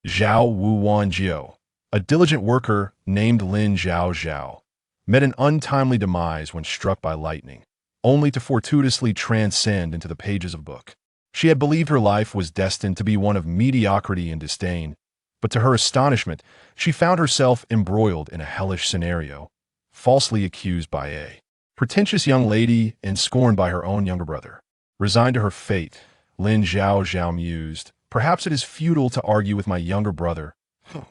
Zhao Wuwanjiu, a diligent worker named Lin Zhaozhao, met an untimely demise when struck by lightning, only to fortuitously transcend into the pages of a book. She had believed her life was destined to be one of mediocrity and disdain, but to her astonishment, she found herself embroiled in a hellish scenario, falsely accused by a pretentious young lady and scorned by her own younger brother. Resigned to her fate, Lin Zhaozhao mused, "Perhaps it is futile to argue with my younger brother, who,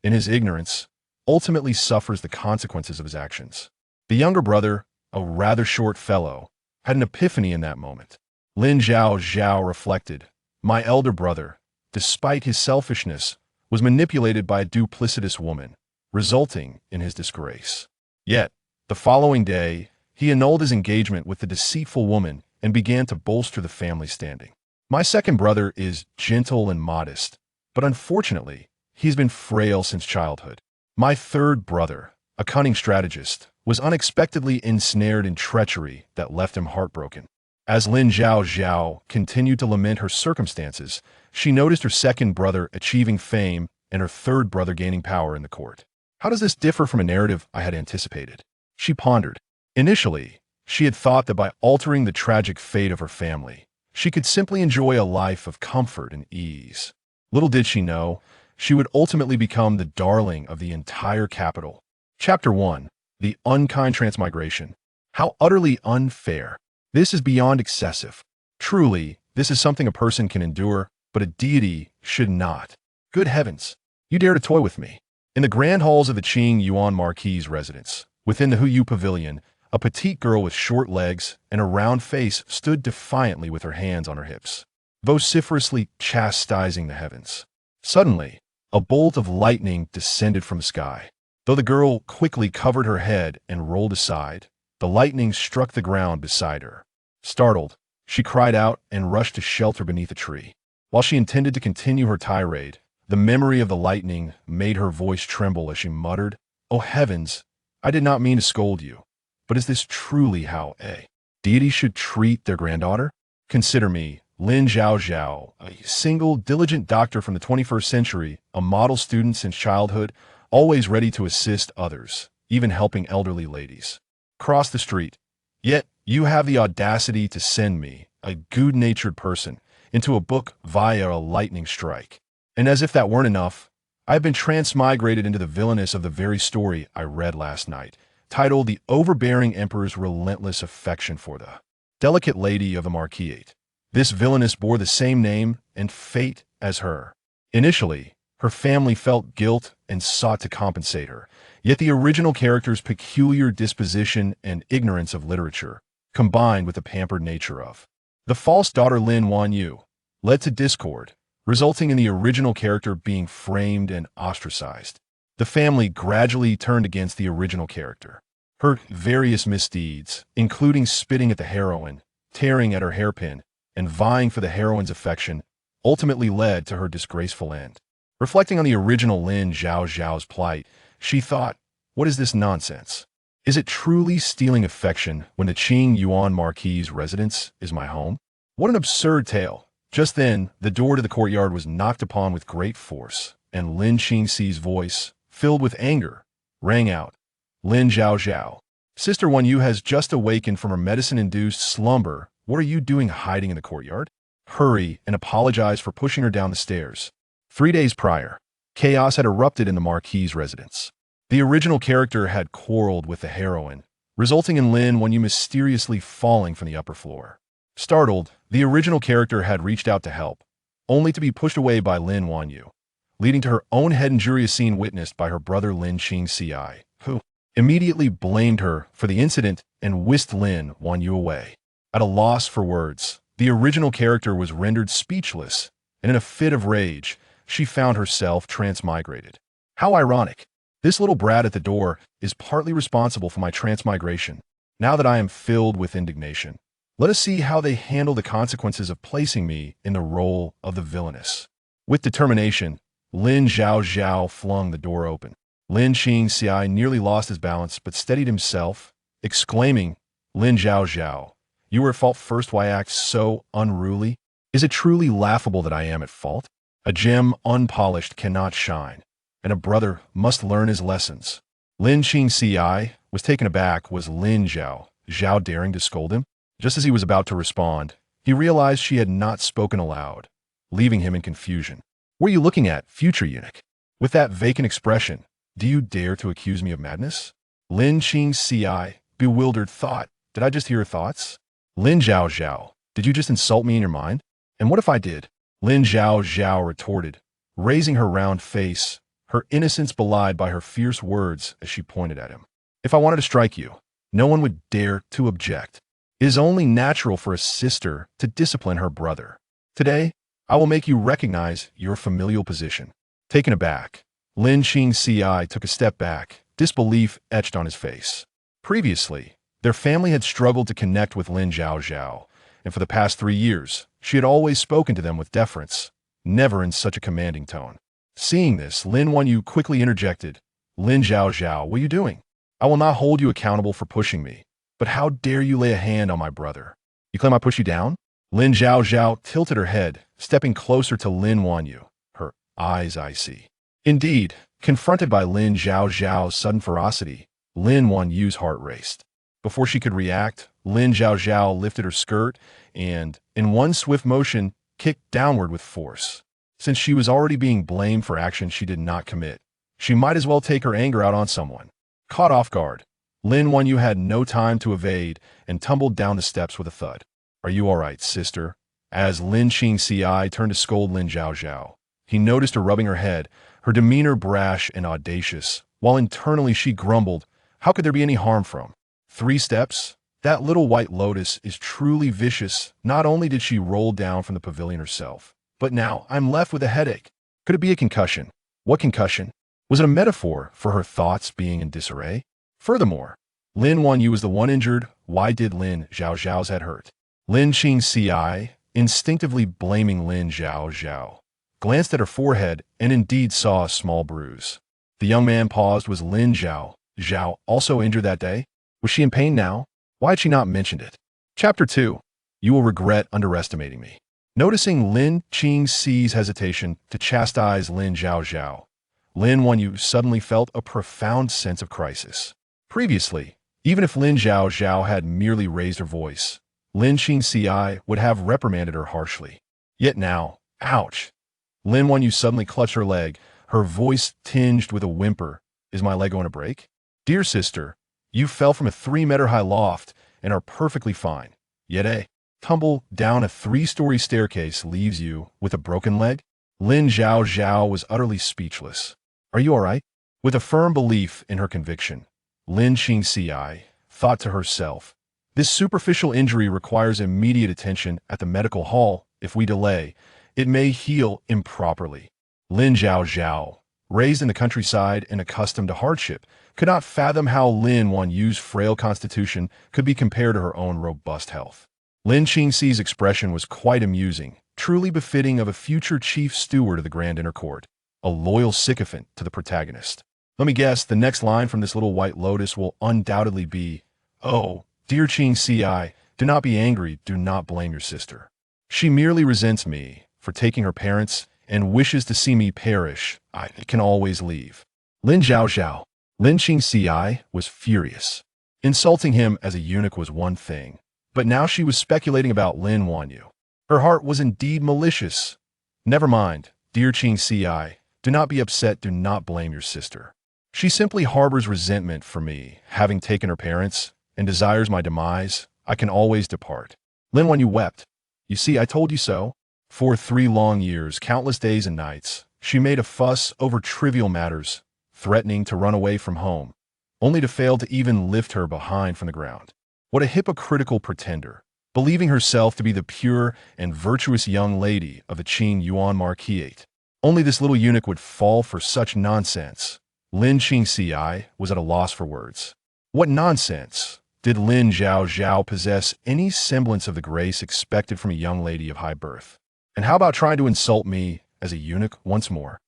in his ignorance, ultimately suffers the consequences of his actions." The younger brother, a rather short fellow, had an epiphany in that moment. Lin Zhaozhao reflected, "My elder brother, despite his selfishness, was manipulated by a duplicitous woman, resulting in his disgrace. Yet, the following day, he annulled his engagement with the deceitful woman and began to bolster the family standing. My second brother is gentle and modest, but unfortunately, he's been frail since childhood. My third brother, a cunning strategist, was unexpectedly ensnared in treachery that left him heartbroken." As Lin Zhaozhao continued to lament her circumstances, she noticed her second brother achieving fame and her third brother gaining power in the court. How does this differ from a narrative I had anticipated? She pondered. Initially, she had thought that by altering the tragic fate of her family, she could simply enjoy a life of comfort and ease. Little did she know, she would ultimately become the darling of the entire capital. Chapter 1. The Unkind Transmigration. How utterly unfair. This is beyond excessive. Truly, this is something a person can endure, but a deity should not. Good heavens, you dare to toy with me. In the grand halls of the Qing Yuan Marquis' residence, within the Huyu Pavilion, a petite girl with short legs and a round face stood defiantly with her hands on her hips, vociferously chastising the heavens. Suddenly, a bolt of lightning descended from the sky. Though the girl quickly covered her head and rolled aside, the lightning struck the ground beside her. Startled, she cried out and rushed to shelter beneath a tree. While she intended to continue her tirade, the memory of the lightning made her voice tremble as she muttered, "Oh heavens, I did not mean to scold you. But is this truly how a deity should treat their granddaughter? Consider me, Lin Zhaozhao, a single, diligent doctor from the 21st century, a model student since childhood, always ready to assist others, even helping elderly ladies. Cross the street. Yet you have the audacity to send me, a good-natured person, into a book via a lightning strike. And as if that weren't enough, I have been transmigrated into the villainess of the very story I read last night, titled The Overbearing Emperor's Relentless Affection for the Delicate Lady of the Marquisate. This villainess bore the same name and fate as her. Initially, her family felt guilt and sought to compensate her, yet the original character's peculiar disposition and ignorance of literature, combined with the pampered nature of the false daughter Lin Wanyu, led to discord, resulting in the original character being framed and ostracized. The family gradually turned against the original character. Her various misdeeds, including spitting at the heroine, tearing at her hairpin, and vying for the heroine's affection, ultimately led to her disgraceful end. Reflecting on the original Lin Zhaozhao's plight, she thought, what is this nonsense? Is it truly stealing affection when the Qing Yuan Marquis' residence is my home? What an absurd tale. Just then, the door to the courtyard was knocked upon with great force, and Lin Qingxi's voice, filled with anger, rang out. Lin Zhaozhao, Sister Wanyu has just awakened from her medicine-induced slumber. What are you doing hiding in the courtyard? Hurry and apologize for pushing her down the stairs. 3 days prior, chaos had erupted in the Marquis' residence. The original character had quarreled with the heroine, resulting in Lin Wanyu mysteriously falling from the upper floor. Startled, the original character had reached out to help, only to be pushed away by Lin Wanyu, leading to her own head-injurious scene witnessed by her brother Lin Qingxi, who immediately blamed her for the incident and whisked Lin Wanyu away. At a loss for words, the original character was rendered speechless, and in a fit of rage, she found herself transmigrated. How ironic. This little brat at the door is partly responsible for my transmigration. Now that I am filled with indignation, let us see how they handle the consequences of placing me in the role of the villainess. With determination, Lin Zhaozhao flung the door open. Lin Qingxi nearly lost his balance but steadied himself, exclaiming, Lin Zhaozhao, you were at fault first. Why act so unruly? Is it truly laughable that I am at fault? A gem unpolished cannot shine, and a brother must learn his lessons. Lin Qingci was taken aback. Was Lin Zhaozhao daring to scold him? Just as he was about to respond, he realized she had not spoken aloud, leaving him in confusion. What are you looking at, future eunuch? With that vacant expression, do you dare to accuse me of madness? Lin Qingci, bewildered, thought, did I just hear her thoughts? Lin Zhaozhao, did you just insult me in your mind? And what if I did? Lin Zhaozhao retorted, raising her round face, her innocence belied by her fierce words as she pointed at him. If I wanted to strike you, no one would dare to object. It is only natural for a sister to discipline her brother. Today, I will make you recognize your familial position. Taken aback, Lin Qingci took a step back, disbelief etched on his face. Previously, their family had struggled to connect with Lin Zhaozhao, and for the past 3 years, she had always spoken to them with deference, never in such a commanding tone. Seeing this, Lin Wanyu quickly interjected, Lin Zhaozhao, what are you doing? I will not hold you accountable for pushing me, but how dare you lay a hand on my brother? You claim I push you down? Lin Zhaozhao tilted her head, stepping closer to Lin Wanyu, her eyes icy. Indeed, confronted by Lin Zhaozhao's sudden ferocity, Lin Wanyu's heart raced. Before she could react, Lin Zhaozhao lifted her skirt and, in one swift motion, kicked downward with force. Since she was already being blamed for action she did not commit, she might as well take her anger out on someone. Caught off guard, Lin Wanyu had no time to evade and tumbled down the steps with a thud. Are you all right, sister? As Lin Qingci turned to scold Lin Zhaozhao, he noticed her rubbing her head, her demeanor brash and audacious, while internally she grumbled, how could there be any harm from 3 steps? That little white lotus is truly vicious. Not only did she roll down from the pavilion herself, but now I'm left with a headache. Could it be a concussion? What concussion? Was it a metaphor for her thoughts being in disarray? Furthermore, Lin Wanyu was the one injured. Why did Lin Zhaozhao's head hurt? Lin Qingci, instinctively blaming Lin Zhaozhao, glanced at her forehead and indeed saw a small bruise. The young man paused. Was Lin Zhaozhao also injured that day? Was she in pain now? Why had she not mentioned it? Chapter 2. You will regret underestimating me. Noticing Lin Qingci's hesitation to chastise Lin Zhaozhao, Lin Wanyu suddenly felt a profound sense of crisis. Previously, even if Lin Zhaozhao had merely raised her voice, Lin Qingci would have reprimanded her harshly. Yet now, ouch! Lin Wanyu suddenly clutched her leg, her voice tinged with a whimper. Is my leg going to break? Dear sister, you fell from a 3-meter-high loft and are perfectly fine. Yet a tumble down a 3-story staircase leaves you with a broken leg? Lin Zhaozhao was utterly speechless. Are you all right? With a firm belief in her conviction, Lin Qingci thought to herself, this superficial injury requires immediate attention at the medical hall. If we delay, it may heal improperly. Lin Zhaozhao, raised in the countryside and accustomed to hardship, could not fathom how Lin Wanyu's frail constitution could be compared to her own robust health. Lin Qingci's expression was quite amusing, truly befitting of a future chief steward of the Grand Inner Court, a loyal sycophant to the protagonist. Let me guess, the next line from this little white lotus will undoubtedly be, oh, dear Qingci, do not be angry, do not blame your sister. She merely resents me for taking her parents and wishes to see me perish. I can always leave. Lin Zhaozhao. Lin Qingci was furious. Insulting him as a eunuch was one thing, but now she was speculating about Lin Wanyu. Her heart was indeed malicious. Never mind, dear Qingci, do not be upset, do not blame your sister. She simply harbors resentment for me, having taken her parents, and desires my demise. I can always depart. Lin Wanyu wept. You see, I told you so. For 3 long years, countless days and nights, she made a fuss over trivial matters, threatening to run away from home, only to fail to even lift her behind from the ground. What a hypocritical pretender, believing herself to be the pure and virtuous young lady of the Qing Yuan Marquisate. Only this little eunuch would fall for such nonsense. Lin Qingci was at a loss for words. What nonsense? Did Lin Zhaozhao possess any semblance of the grace expected from a young lady of high birth? And how about trying to insult me as a eunuch once more?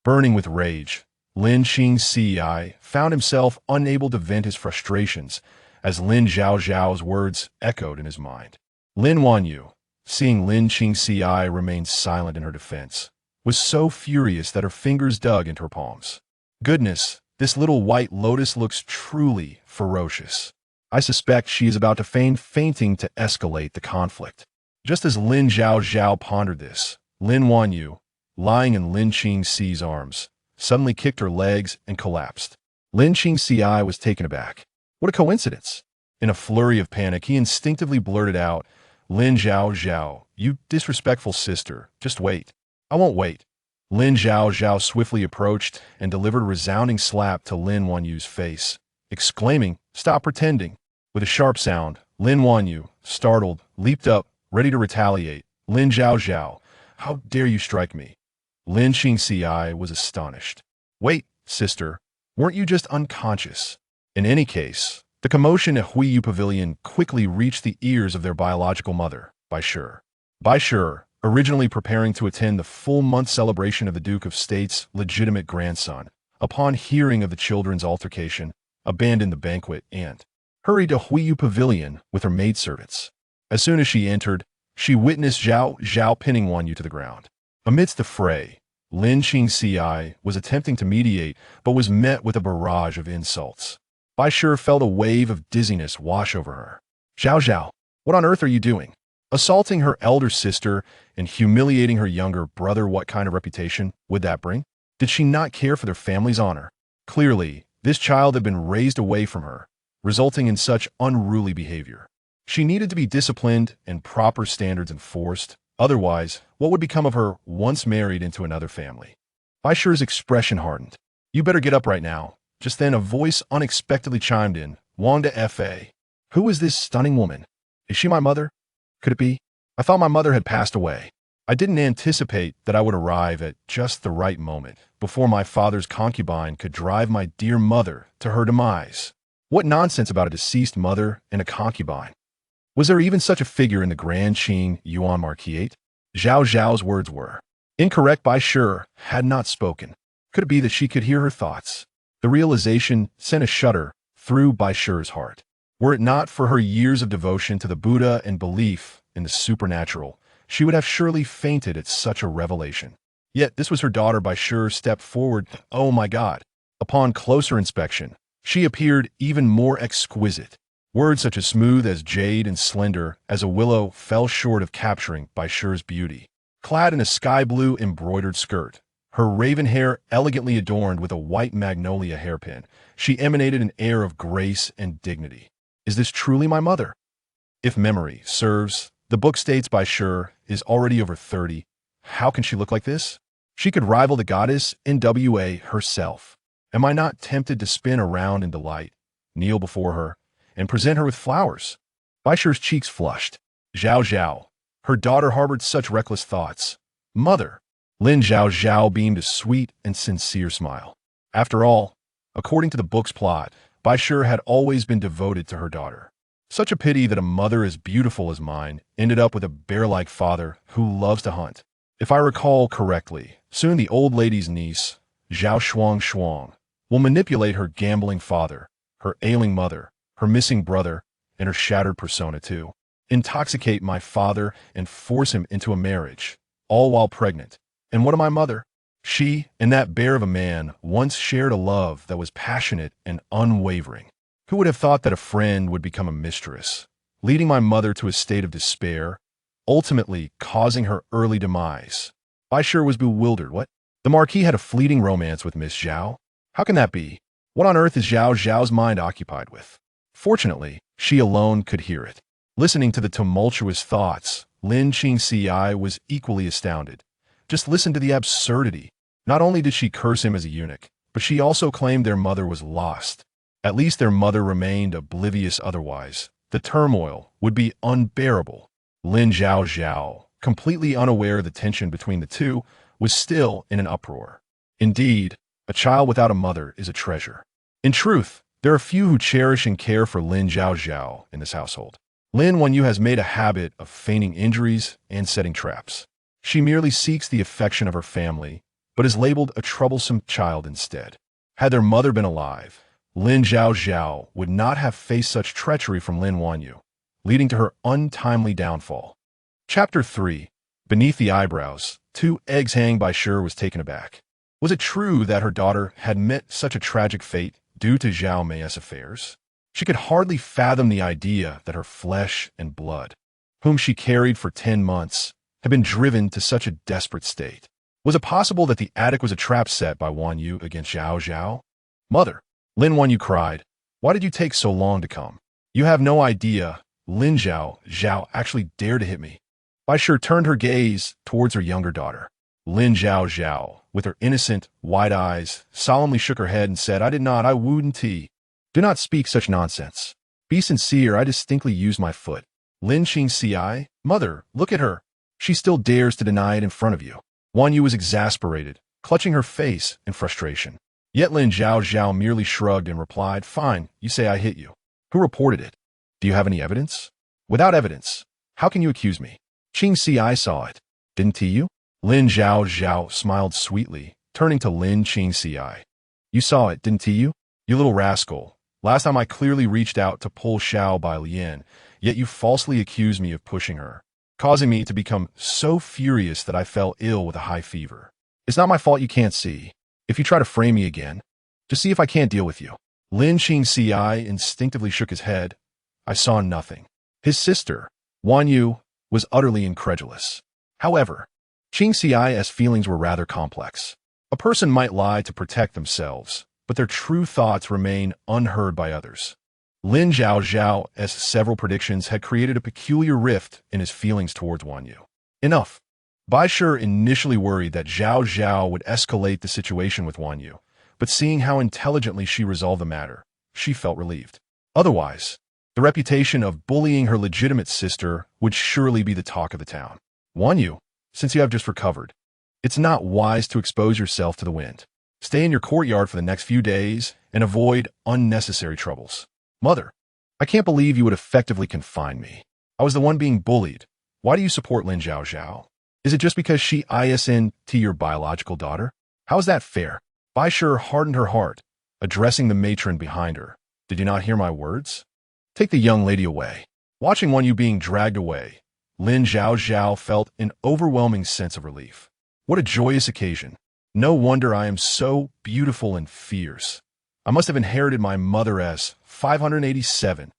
Burning with rage, Lin Qingci found himself unable to vent his frustrations as Lin Zhaozhao's words echoed in his mind. Lin Wanyu, seeing Lin Qingci remain silent in her defense, was so furious that her fingers dug into her palms. Goodness, this little white lotus looks truly ferocious. I suspect she is about to feign fainting to escalate the conflict. Just as Lin Zhaozhao pondered this, Lin Wanyu, lying in Lin Qingxi's arms, suddenly kicked her legs and collapsed. Lin Qingxi was taken aback. What a coincidence! In a flurry of panic, he instinctively blurted out, "Lin Zhaozhao, you disrespectful sister, just wait." "I won't wait." Lin Zhaozhao swiftly approached and delivered a resounding slap to Lin Wanyu's face, exclaiming, "Stop pretending." With a sharp sound, Lin Wanyu, startled, leaped up, ready to retaliate. "Lin Zhaozhao, how dare you strike me?" Lin Qingxi was astonished. "Wait, sister, weren't you just unconscious?" In any case, the commotion at Huiyu Pavilion quickly reached the ears of their biological mother, Bai Shi, originally preparing to attend the full-month celebration of the Duke of State's legitimate grandson, upon hearing of the children's altercation, abandoned the banquet and hurried to Huiyu Pavilion with her maidservants. As soon as she entered, she witnessed Zhao pinning Wanyu to the ground. Amidst the fray, Lin Qingxi was attempting to mediate, but was met with a barrage of insults. Bai Shi felt a wave of dizziness wash over her. "Zhaozhao, what on earth are you doing? Assaulting her elder sister and humiliating her younger brother, what kind of reputation would that bring? Did she not care for their family's honor? Clearly, this child had been raised away from her, resulting in such unruly behavior. She needed to be disciplined and proper standards enforced. Otherwise, what would become of her once married into another family?" Bai Shi's expression hardened. "You better get up right now." Just then, a voice unexpectedly chimed in. "Wanda F.A. Who is this stunning woman? Is she my mother? Could it be? I thought my mother had passed away. I didn't anticipate that I would arrive at just the right moment, before my father's concubine could drive my dear mother to her demise. What nonsense about a deceased mother and a concubine. Was there even such a figure in the Grand Qing Yuan Marquisate?" Zhaozhao's words were incorrect. Bai Shi had not spoken. Could it be that she could hear her thoughts? The realization sent a shudder through Bai Shi's heart. Were it not for her years of devotion to the Buddha and belief in the supernatural, she would have surely fainted at such a revelation. Yet this was her daughter. Bai Shi stepped forward. Oh my God! Upon closer inspection, she appeared even more exquisite. Words such as smooth as jade and slender as a willow fell short of capturing Bai Shi's beauty. Clad in a sky-blue embroidered skirt, her raven hair elegantly adorned with a white magnolia hairpin, she emanated an air of grace and dignity. Is this truly my mother? If memory serves, the book states Bai Shi is already over 30. How can she look like this? She could rival the goddess NWA herself. Am I not tempted to spin around in delight, kneel before her, and present her with flowers? Bai Shi's cheeks flushed. Zhaozhao. Her daughter harbored such reckless thoughts. Mother. Lin Zhaozhao beamed a sweet and sincere smile. After all, according to the book's plot, Bai Shi had always been devoted to her daughter. Such a pity that a mother as beautiful as mine ended up with a bear-like father who loves to hunt. If I recall correctly, soon the old lady's niece, Zhao Shuang, will manipulate her gambling father, her ailing mother, her missing brother, and her shattered persona too. Intoxicate my father and force him into a marriage, all while pregnant. And what of my mother? She and that bear of a man once shared a love that was passionate and unwavering. Who would have thought that a friend would become a mistress, leading my mother to a state of despair, ultimately causing her early demise? Bai Shi was bewildered. What? The Marquis had a fleeting romance with Miss Zhao? How can that be? What on earth is Zhao's mind occupied with? Fortunately, she alone could hear it. Listening to the tumultuous thoughts, Lin Qingxi was equally astounded. Just listen to the absurdity. Not only did she curse him as a eunuch, but she also claimed their mother was lost. At least their mother remained oblivious otherwise. The turmoil would be unbearable. Lin Zhaozhao, completely unaware of the tension between the two, was still in an uproar. Indeed, a child without a mother is a treasure. In truth, there are few who cherish and care for Lin Zhaozhao in this household. Lin Wanyu has made a habit of feigning injuries and setting traps. She merely seeks the affection of her family, but is labeled a troublesome child instead. Had their mother been alive, Lin Zhaozhao would not have faced such treachery from Lin Wanyu, leading to her untimely downfall. Chapter 3. Beneath the eyebrows, 2 eggs hang by Shi was taken aback. Was it true that her daughter had met such a tragic fate due to Zhao Mei's affairs? She could hardly fathom the idea that her flesh and blood, whom she carried for 10 months, had been driven to such a desperate state. Was it possible that the attic was a trap set by Wanyu against Zhaozhao? Mother, Lin Wanyu cried, why did you take so long to come? You have no idea. Lin Zhaozhao actually dared to hit me. Bai Shi turned her gaze towards her younger daughter. Lin Zhaozhao, with her innocent, wide eyes, solemnly shook her head and said, I did not, I wouldn't. Do not speak such nonsense. Be sincere, I distinctly used my foot. Lin Qingci, mother, look at her. She still dares to deny it in front of you. Wanyu was exasperated, clutching her face in frustration. Yet Lin Zhaozhao merely shrugged and replied, fine, you say I hit you. Who reported it? Do you have any evidence? Without evidence, how can you accuse me? Qingci saw it. Didn't you? Lin Zhaozhao smiled sweetly, turning to Lin Qingci. You saw it, didn't you? You little rascal. Last time I clearly reached out to pull Xiao Bai Lian, yet you falsely accused me of pushing her, causing me to become so furious that I fell ill with a high fever. It's not my fault you can't see. If you try to frame me again, just see if I can't deal with you. Lin Qingci instinctively shook his head. I saw nothing. His sister, Wanyu, was utterly incredulous. However, Qingci's feelings were rather complex. A person might lie to protect themselves, but their true thoughts remain unheard by others. Lin Zhaozhao's several predictions had created a peculiar rift in his feelings towards Wanyu. Enough. Bai Shi initially worried that Zhaozhao would escalate the situation with Wanyu, but seeing how intelligently she resolved the matter, she felt relieved. Otherwise, the reputation of bullying her legitimate sister would surely be the talk of the town. Wanyu, since you have just recovered, it's not wise to expose yourself to the wind. Stay in your courtyard for the next few days and avoid unnecessary troubles. Mother, I can't believe you would effectively confine me. I was the one being bullied. Why do you support Lin Zhaozhao? Is it just because she isn't your biological daughter? How is that fair? Bai Shi hardened her heart, addressing the matron behind her. Did you not hear my words? Take the young lady away. Watching Wanyu being dragged away, Lin Zhaozhao felt an overwhelming sense of relief. What a joyous occasion. No wonder I am so beautiful and fierce. I must have inherited my mother's 587.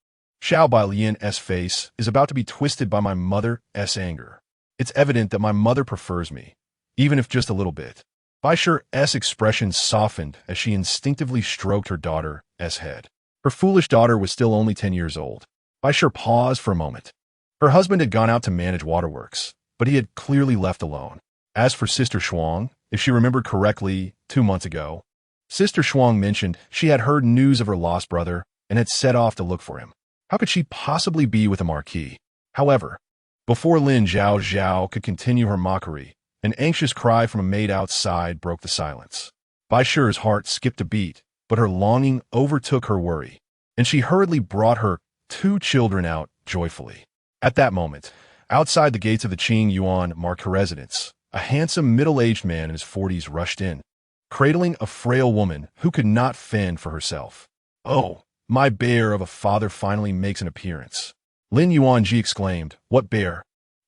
Xiao Bai Lian's face is about to be twisted by my mother's anger. It's evident that my mother prefers me, even if just a little bit. Bai Shi's expression softened as she instinctively stroked her daughter's head. Her foolish daughter was still only 10 years old. Bai Shi paused for a moment. Her husband had gone out to manage waterworks, but he had clearly left alone. As for Sister Shuang, if she remembered correctly, 2 months ago, Sister Shuang mentioned she had heard news of her lost brother and had set off to look for him. How could she possibly be with a marquis? However, before Lin Zhaozhao could continue her mockery, an anxious cry from a maid outside broke the silence. Bai Shi's heart skipped a beat, but her longing overtook her worry, and she hurriedly brought her 2 children out joyfully. At that moment, outside the gates of the Qing Yuan market residence, a handsome middle-aged man in his 40s rushed in, cradling a frail woman who could not fend for herself. Oh, my bear of a father finally makes an appearance. Lin Yuanji exclaimed, what bear?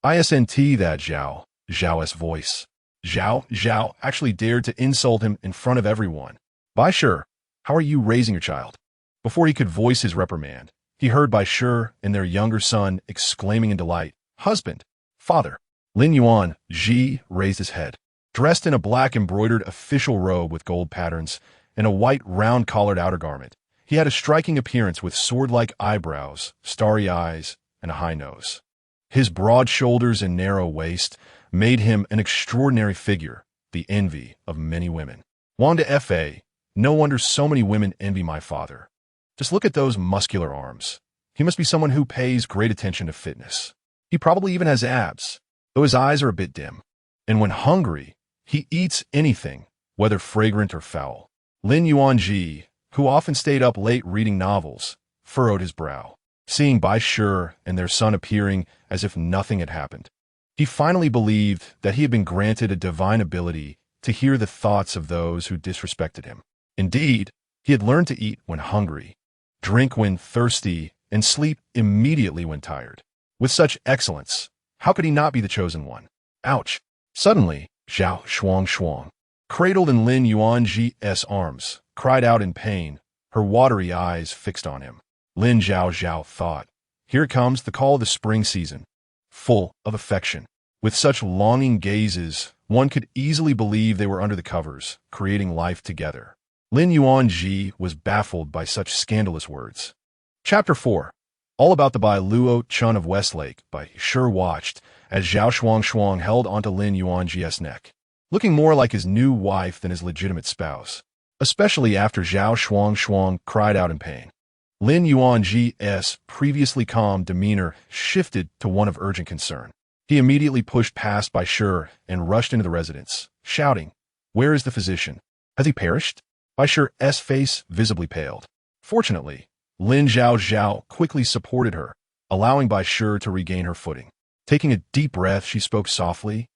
Isn't that Zhao's voice. Zhao actually dared to insult him in front of everyone. Bai Shi, how are you raising your child? Before he could voice his reprimand, he heard Bai Shi and their younger son exclaiming in delight, husband, father. Lin Yuanji raised his head. Dressed in a black embroidered official robe with gold patterns and a white round-collared outer garment, he had a striking appearance with sword-like eyebrows, starry eyes, and a high nose. His broad shoulders and narrow waist made him an extraordinary figure, the envy of many women. Wanda Fa, no wonder so many women envy my father. Just look at those muscular arms. He must be someone who pays great attention to fitness. He probably even has abs, though his eyes are a bit dim. And when hungry, he eats anything, whether fragrant or foul. Lin Yuanji, who often stayed up late reading novels, furrowed his brow, seeing Bai Shi and their son appearing as if nothing had happened. He finally believed that he had been granted a divine ability to hear the thoughts of those who disrespected him. Indeed, he had learned to eat when hungry, drink when thirsty, and sleep immediately when tired. With such excellence, how could he not be the chosen one? Ouch! Suddenly, Zhao Shuang, cradled in Lin Yuanji's arms, cried out in pain, her watery eyes fixed on him. Lin Zhaozhao thought, here comes the call of the spring season, full of affection. With such longing gazes, one could easily believe they were under the covers, creating life together. Lin Yuanji was baffled by such scandalous words. Chapter 4. All about the Bai Luo Chun of Westlake by Sure watched as Zhao Shuang held onto Lin Yuanji's neck, looking more like his new wife than his legitimate spouse, especially after Zhao Shuang cried out in pain. Lin Yuanji's previously calm demeanor shifted to one of urgent concern. He immediately pushed past Bai Sure and rushed into the residence, shouting, "Where is the physician? Has he perished?" Bai Sure's face visibly paled. Fortunately, Lin Zhaozhao quickly supported her, allowing Bai Sure to regain her footing. Taking a deep breath, she spoke softly,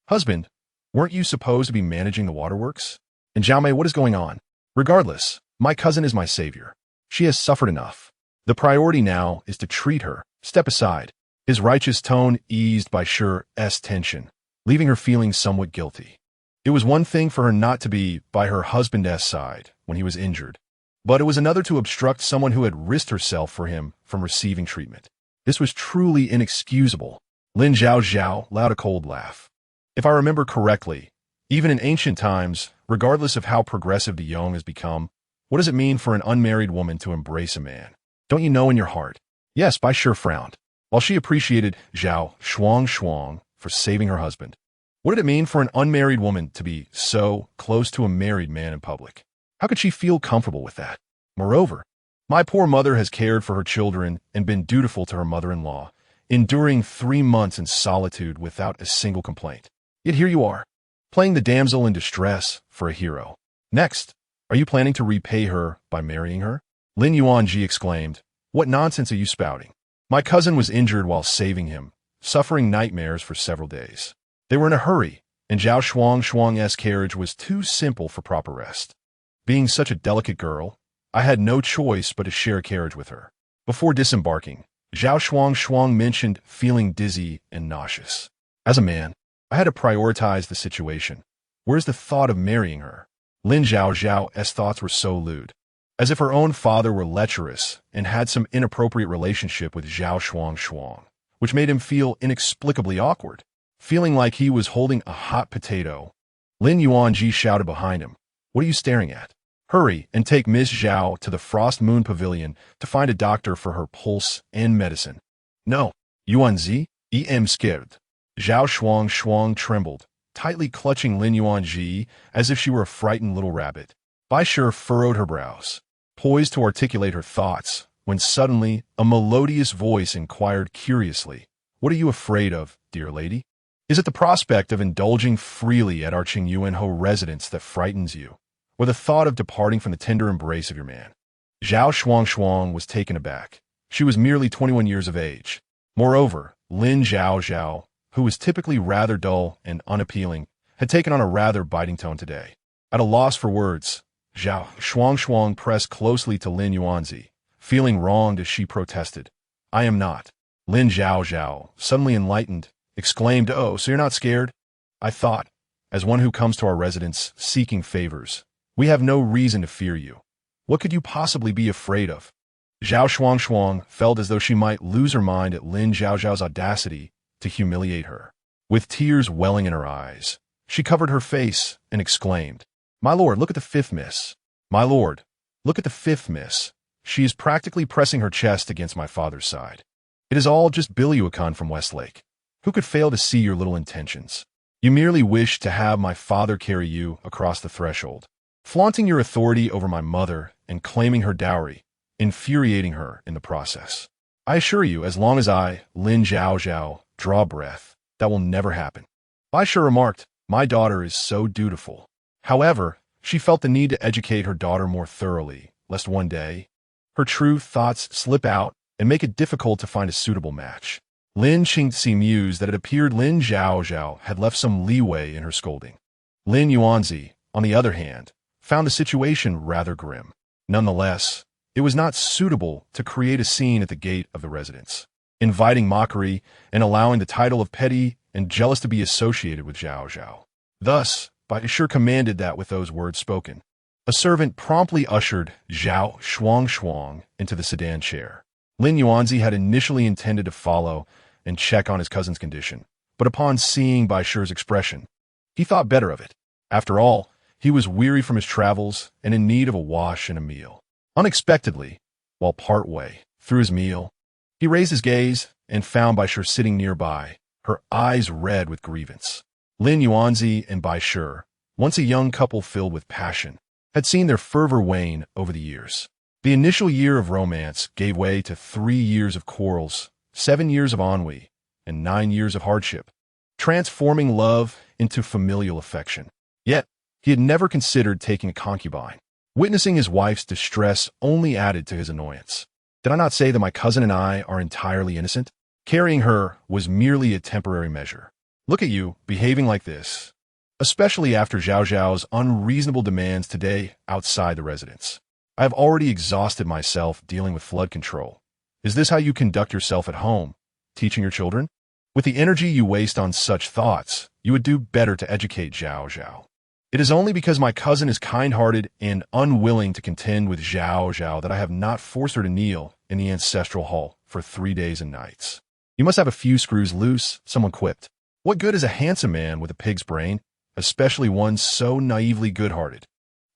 "Husband, weren't you supposed to be managing the waterworks? And Zhaomei, what is going on? Regardless, my cousin is my savior. She has suffered enough. The priority now is to treat her. Step aside." His righteous tone eased Bai Sure's tension, leaving her feeling somewhat guilty. It was one thing for her not to be by her husband's side when he was injured, but it was another to obstruct someone who had risked herself for him from receiving treatment. This was truly inexcusable. Lin Zhaozhao let out a cold laugh. If I remember correctly, even in ancient times, regardless of how progressive the young has become, what does it mean for an unmarried woman to embrace a man? Don't you know in your heart? Yes, Bai Sure frowned. While she appreciated Zhao Shuang for saving her husband, what did it mean for an unmarried woman to be so close to a married man in public? How could she feel comfortable with that? Moreover, my poor mother has cared for her children and been dutiful to her mother-in-law, enduring 3 months in solitude without a single complaint. Yet here you are, playing the damsel in distress for a hero. Next, are you planning to repay her by marrying her? Lin Yuanji exclaimed, "What nonsense are you spouting? My cousin was injured while saving him, suffering nightmares for several days. They were in a hurry, and Zhao Shuang's carriage was too simple for proper rest. Being such a delicate girl, I had no choice but to share a carriage with her." Before disembarking, Zhao Shuang mentioned feeling dizzy and nauseous. As a man, I had to prioritize the situation. Where's the thought of marrying her? Lin Zhaozhao's thoughts were so lewd, as if her own father were lecherous and had some inappropriate relationship with Zhao Shuang, which made him feel inexplicably awkward, feeling like he was holding a hot potato. Lin Yuanji shouted behind him, "What are you staring at? Hurry and take Miss Zhao to the Frost Moon Pavilion to find a doctor for her pulse and medicine." "No, Yuanzi, I'm scared." Zhao Shuang trembled, tightly clutching Lin Yuanji as if she were a frightened little rabbit. Bai Sure furrowed her brows, poised to articulate her thoughts, when suddenly a melodious voice inquired curiously, "What are you afraid of, dear lady? Is it the prospect of indulging freely at our Qingyuanhou residence that frightens you, or the thought of departing from the tender embrace of your man?" Zhao Shuang was taken aback. She was merely 21 years of age. Moreover, Lin Zhaozhao, who was typically rather dull and unappealing, had taken on a rather biting tone today. At a loss for words, Zhao Shuang pressed closely to Lin Yuanzi, feeling wronged as she protested, "I am not." Lin Zhaozhao, suddenly enlightened, exclaimed, "Oh, so you're not scared? I thought, as one who comes to our residence seeking favors, we have no reason to fear you. What could you possibly be afraid of?" Zhao Shuang felt as though she might lose her mind at Lin Zhaozhao's audacity to humiliate her. With tears welling in her eyes, she covered her face and exclaimed, "My lord, look at the fifth miss. My lord, look at the fifth miss. She is practically pressing her chest against my father's side. It is all just Bilyuakun from Westlake. Who could fail to see your little intentions? You merely wish to have my father carry you across the threshold, flaunting your authority over my mother and claiming her dowry, infuriating her in the process. I assure you, as long as I, Lin Zhaozhao, draw breath, that will never happen." Bai Sure remarked, "My daughter is so dutiful." However, she felt the need to educate her daughter more thoroughly, lest one day her true thoughts slip out and make it difficult to find a suitable match. Lin Qingzi mused that it appeared Lin Zhaozhao had left some leeway in her scolding. Lin Yuanzi, on the other hand, found the situation rather grim. Nonetheless, it was not suitable to create a scene at the gate of the residence, inviting mockery and allowing the title of petty and jealous to be associated with Zhaozhao. Thus, Baisher commanded that with those words spoken, a servant promptly ushered Zhao Shuang into the sedan chair. Lin Yuanzi had initially intended to follow and check on his cousin's condition, but upon seeing Baisher's expression, he thought better of it. After all, he was weary from his travels and in need of a wash and a meal. Unexpectedly, while partway through his meal, he raised his gaze and found Baisher sitting nearby, her eyes red with grievance. Lin Yuanzi and Baisher, once a young couple filled with passion, had seen their fervor wane over the years. The initial year of romance gave way to 3 years of quarrels, 7 years of ennui, and 9 years of hardship, transforming love into familial affection. Yet, he had never considered taking a concubine. Witnessing his wife's distress only added to his annoyance. Did I not say that my cousin and I are entirely innocent? Carrying her was merely a temporary measure. Look at you, behaving like this, especially after Zhaozhao's unreasonable demands today outside the residence. I have already exhausted myself dealing with flood control. Is this how you conduct yourself at home, teaching your children? With the energy you waste on such thoughts, you would do better to educate Zhaozhao. It is only because my cousin is kind-hearted and unwilling to contend with Zhaozhao that I have not forced her to kneel in the ancestral hall for 3 days and nights. You must have a few screws loose, someone quipped. What good is a handsome man with a pig's brain, especially one so naively good-hearted?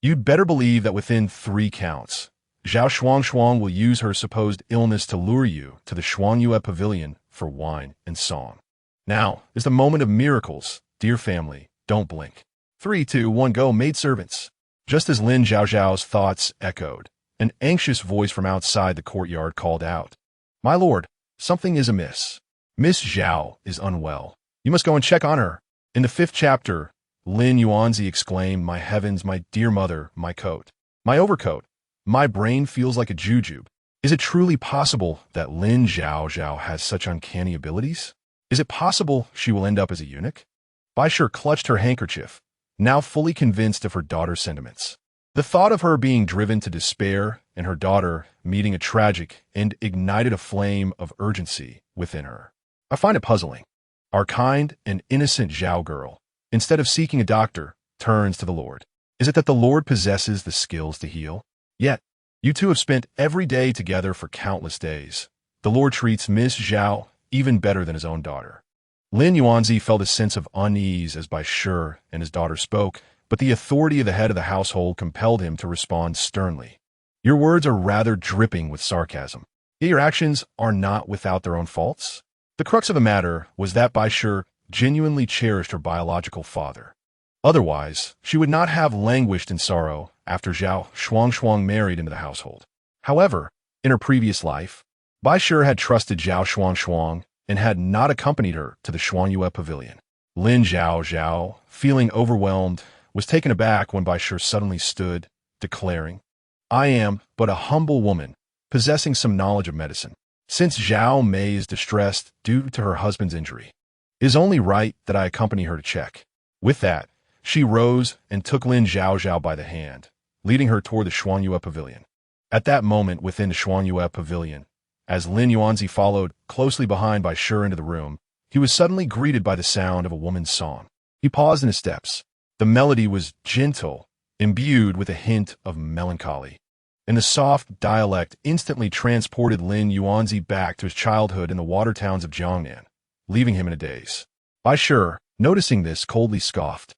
You'd better believe that within 3 counts, Zhao Shuang will use her supposed illness to lure you to the Shuangyue Pavilion for wine and song. Now is the moment of miracles, dear family, don't blink. 3, 2, 1, go, maidservants. Just as Lin Zhaozhao's thoughts echoed, an anxious voice from outside the courtyard called out, My lord, something is amiss. Miss Zhao is unwell. You must go and check on her. In the 5th chapter, Lin Yuanzi exclaimed, My heavens, my dear mother, my coat, my overcoat. My brain feels like a jujube. Is it truly possible that Lin Zhaozhao has such uncanny abilities? Is it possible she will end up as a eunuch? Baisher clutched her handkerchief, now fully convinced of her daughter's sentiments. The thought of her being driven to despair and her daughter meeting a tragic end ignited a flame of urgency within her. I find it puzzling. Our kind and innocent Zhao girl, instead of seeking a doctor, turns to the Lord. Is it that the Lord possesses the skills to heal? Yet, you two have spent every day together for countless days. The Lord treats Miss Zhao even better than his own daughter. Lin Yuanzi felt a sense of unease as Baisher and his daughter spoke, but the authority of the head of the household compelled him to respond sternly. Your words are rather dripping with sarcasm, yet your actions are not without their own faults. The crux of the matter was that Baisher genuinely cherished her biological father. Otherwise, she would not have languished in sorrow after Zhao Shuang married into the household. However, in her previous life, Baisher had trusted Zhao Shuang and had not accompanied her to the Shuangyue Pavilion. Lin Zhaozhao, feeling overwhelmed, was taken aback when Baisher suddenly stood, declaring, I am but a humble woman, possessing some knowledge of medicine. Since Zhao Mei is distressed due to her husband's injury, it is only right that I accompany her to check. With that, she rose and took Lin Zhaozhao by the hand, leading her toward the Shuangyue Pavilion. At that moment within the Shuangyue Pavilion, as Lin Yuanzi followed closely behind Baisher into the room, he was suddenly greeted by the sound of a woman's song. He paused in his steps. The melody was gentle, imbued with a hint of melancholy, and the soft dialect instantly transported Lin Yuanzi back to his childhood in the water towns of Jiangnan, leaving him in a daze. Baisher, noticing this, coldly scoffed.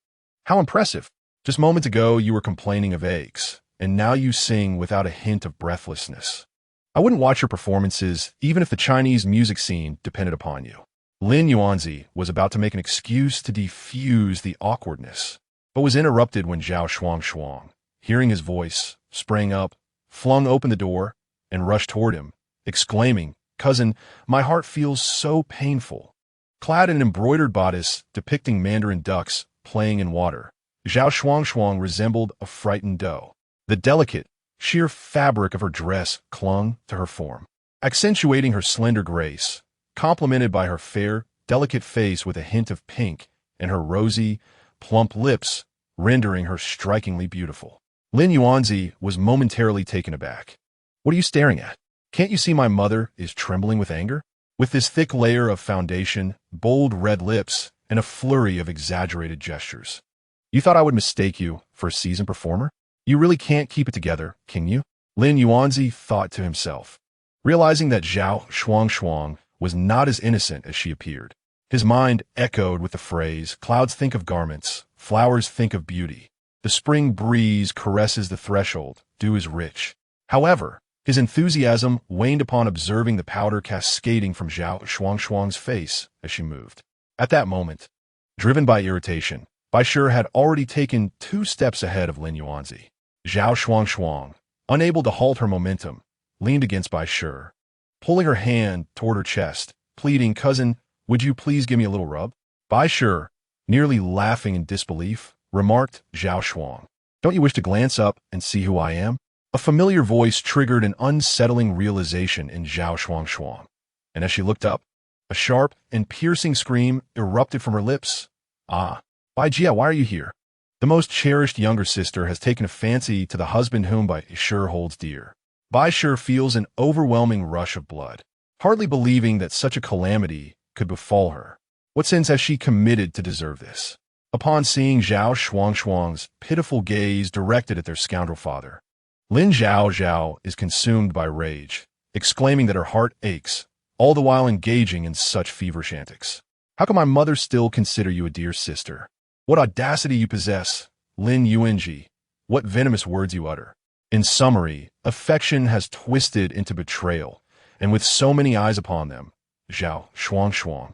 How impressive! Just moments ago you were complaining of aches, and now you sing without a hint of breathlessness. I wouldn't watch your performances even if the Chinese music scene depended upon you. Lin Yuanzi was about to make an excuse to defuse the awkwardness, but was interrupted when Zhao Shuang, hearing his voice, sprang up, flung open the door, and rushed toward him, exclaiming, Cousin, my heart feels so painful. Clad in an embroidered bodice depicting mandarin ducks playing in water, Zhao Shuang resembled a frightened doe. The delicate, sheer fabric of her dress clung to her form, accentuating her slender grace, complemented by her fair, delicate face with a hint of pink and her rosy, plump lips, rendering her strikingly beautiful. Lin Yuanzi was momentarily taken aback. What are you staring at? Can't you see my mother is trembling with anger? with this thick layer of foundation, bold red lips, and a flurry of exaggerated gestures. You thought I would mistake you for a seasoned performer? You really can't keep it together, can you? Lin Yuanzi thought to himself, realizing that Zhao Shuang was not as innocent as she appeared. His mind echoed with the phrase, clouds think of garments, flowers think of beauty. The spring breeze caresses the threshold, dew is rich. However, his enthusiasm waned upon observing the powder cascading from Zhao Shuang's face as she moved. At that moment, driven by irritation, Bai Shi had already taken 2 steps ahead of Lin Yuanzi. Zhao Shuang, unable to halt her momentum, leaned against Bai Shi, pulling her hand toward her chest, pleading, "Cousin, would you please give me a little rub?" Bai Shi, nearly laughing in disbelief, remarked, "Zhao Shuang, don't you wish to glance up and see who I am?" A familiar voice triggered an unsettling realization in Zhao Shuang, and as she looked up, a sharp and piercing scream erupted from her lips. "Ah, Bai Jia, why are you here?" The most cherished younger sister has taken a fancy to the husband whom Bai Shi holds dear. Bai Shi feels an overwhelming rush of blood, hardly believing that such a calamity could befall her. What sins has she committed to deserve this? Upon seeing Zhao Shuang's pitiful gaze directed at their scoundrel father, Lin Zhaozhao is consumed by rage, exclaiming that her heart aches, all the while engaging in such feverish antics. "How can my mother still consider you a dear sister? What audacity you possess, Lin Yuanji, what venomous words you utter." In summary, affection has twisted into betrayal, and with so many eyes upon them, Zhao Shuang,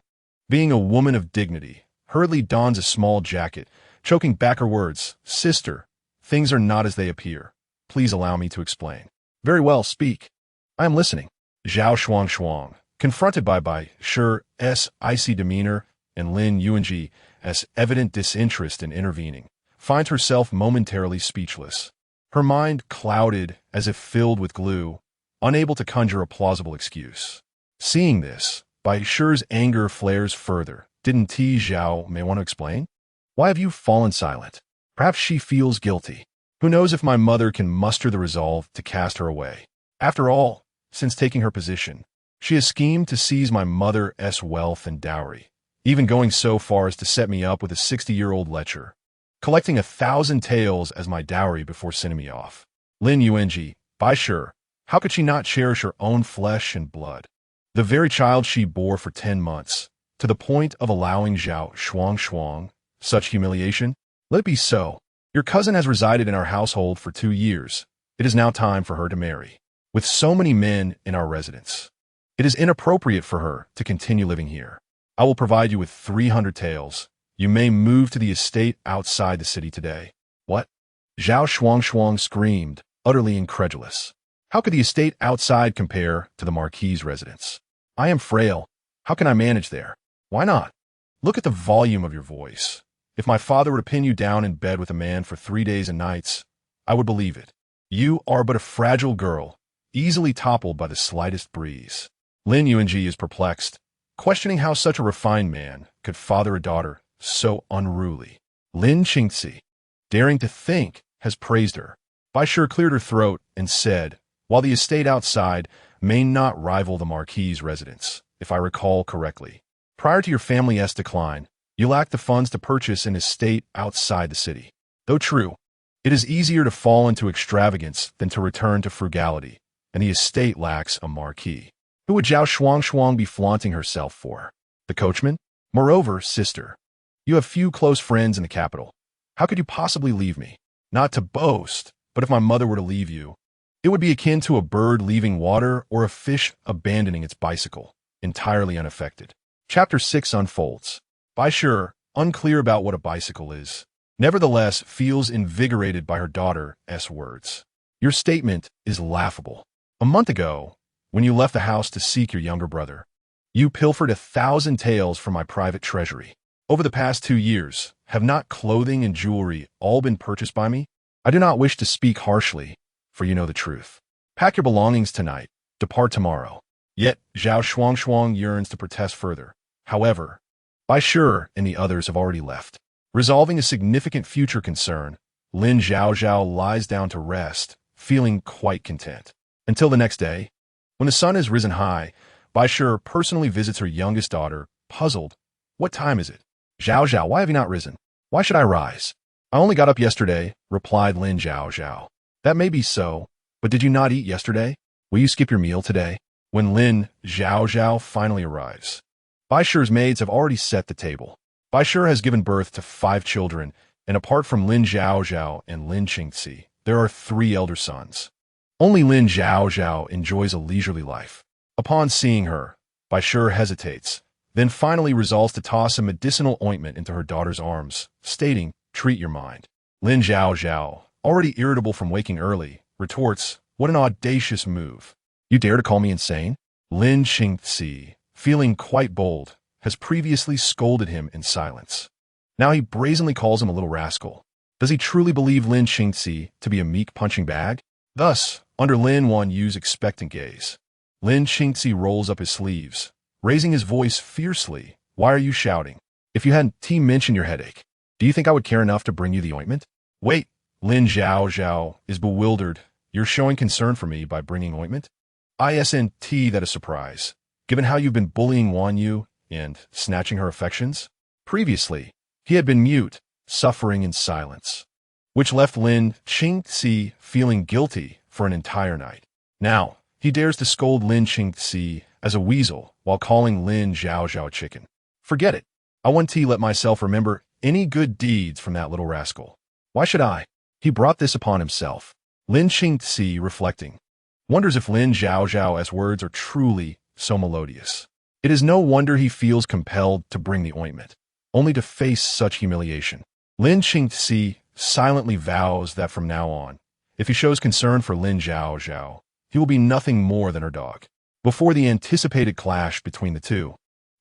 being a woman of dignity, hurriedly dons a small jacket, choking back her words, "Sister, things are not as they appear. Please allow me to explain." "Very well, speak. I am listening." Zhao Shuang, confronted by Bai Shi's icy demeanor and Lin Yuanji's evident disinterest in intervening, finds herself momentarily speechless. Her mind clouded as if filled with glue, unable to conjure a plausible excuse. Seeing this, Bai Shi's anger flares further. "Didn't Zhao may want to explain? Why have you fallen silent? Perhaps she feels guilty. Who knows if my mother can muster the resolve to cast her away? After all, since taking her position, she has schemed to seize my mother's wealth and dowry, even going so far as to set me up with a 60-year-old lecher, collecting 1,000 taels as my dowry before sending me off. Lin Yuanji, Bai Shi, how could she not cherish her own flesh and blood? The very child she bore for 10 months, to the point of allowing Zhao Shuang such humiliation? Let it be so. Your cousin has resided in our household for 2 years. It is now time for her to marry. With so many men in our residence, it is inappropriate for her to continue living here. I will provide you with 300 taels. You may move to the estate outside the city today." "What?" Zhao Shuang screamed, utterly incredulous. "How could the estate outside compare to the Marquis's residence? I am frail. How can I manage there?" "Why not? Look at the volume of your voice. If my father were to pin you down in bed with a man for 3 days and nights, I would believe it. You are but a fragile girl, easily toppled by the slightest breeze." Lin Yuanji is perplexed, questioning how such a refined man could father a daughter so unruly. Lin Qingzi, daring to think, has praised her. Bai Shi cleared her throat and said, "While the estate outside may not rival the Marquis's residence, if I recall correctly, prior to your family's decline, you lacked the funds to purchase an estate outside the city. Though true, it is easier to fall into extravagance than to return to frugality, and the estate lacks a marquis. Who would Zhao Shuang be flaunting herself for? The coachman? Moreover, sister, you have few close friends in the capital. How could you possibly leave me? Not to boast, but if my mother were to leave you, it would be akin to a bird leaving water or a fish abandoning its bicycle, entirely unaffected." Chapter 6 unfolds. Bai Shi, unclear about what a bicycle is, nevertheless feels invigorated by her daughter's words. "Your statement is laughable. A month ago, when you left the house to seek your younger brother, you pilfered 1,000 taels from my private treasury. Over the past 2 years, have not clothing and jewelry all been purchased by me? I do not wish to speak harshly, for you know the truth. Pack your belongings tonight, depart tomorrow." Yet Zhao Shuang yearns to protest further. However, Bai Shi and the others have already left. Resolving a significant future concern, Lin Zhaozhao lies down to rest, feeling quite content. Until the next day, when the sun has risen high, Bai Shi personally visits her youngest daughter, puzzled. What time is it? Zhaozhao, why have you not risen? Why should I rise? I only got up yesterday, replied Lin Zhaozhao. That may be so, but did you not eat yesterday? Will you skip your meal today? When Lin Zhaozhao finally arrives, Bai Shi's maids have already set the table. Bai Shi has given birth to 5 children, and apart from Lin Zhaozhao and Lin Qingci, there are 3 elder sons. Only Lin Zhaozhao enjoys a leisurely life. Upon seeing her, Bai Shi hesitates, then finally resolves to toss a medicinal ointment into her daughter's arms, stating, "Treat your mind." Lin Zhaozhao, already irritable from waking early, retorts, "What an audacious move. You dare to call me insane?" Lin Qingci, feeling quite bold, has previously scolded him in silence. Now he brazenly calls him a little rascal. Does he truly believe Lin Qingci to be a meek punching bag? Thus, under Lin Yu's expectant gaze, Lin Qingci rolls up his sleeves, raising his voice fiercely. "Why are you shouting? If you hadn't mentioned your headache, do you think I would care enough to bring you the ointment?" "Wait," Lin Zhaozhao is bewildered. "You're showing concern for me by bringing ointment? Isn't that a surprise, given how you've been bullying Yu and snatching her affections?" Previously, he had been mute, suffering in silence, which left Lin Qingci feeling guilty for an entire night. Now, he dares to scold Lin Qingci as a weasel while calling Lin Zhaozhao a chicken. Forget it. I won't let myself remember any good deeds from that little rascal. Why should I? He brought this upon himself. Lin Qingci, reflecting, wonders if Lin Zhaozhao's words are truly so melodious. It is no wonder he feels compelled to bring the ointment, only to face such humiliation. Lin Qingci silently vows that from now on, if he shows concern for Lin Zhaozhao, he will be nothing more than her dog. Before the anticipated clash between the two,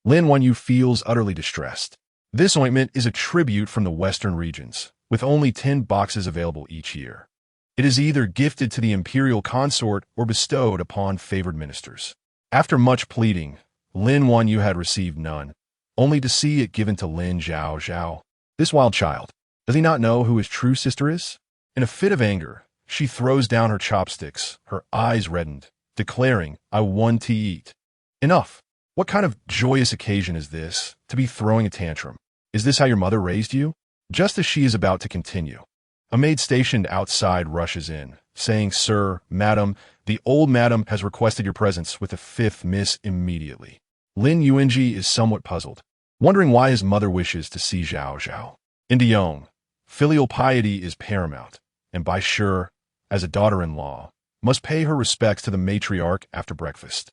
Lin Yu feels utterly distressed. This ointment is a tribute from the western regions, with only 10 boxes available each year. It is either gifted to the imperial consort or bestowed upon favored ministers. After much pleading, Lin Yu had received none, only to see it given to Lin Zhaozhao. This wild child, does he not know who his true sister is? In a fit of anger, she throws down her chopsticks, her eyes reddened, declaring, "I want to eat." Enough. What kind of joyous occasion is this, to be throwing a tantrum? Is this how your mother raised you? Just as she is about to continue, a maid stationed outside rushes in, saying, "Sir, madam, the old madam has requested your presence with the 5th miss immediately." Lin Yuanji is somewhat puzzled, wondering why his mother wishes to see Zhaozhao. In Diyong, filial piety is paramount, and Bai Shi, as a daughter-in-law, must pay her respects to the matriarch after breakfast.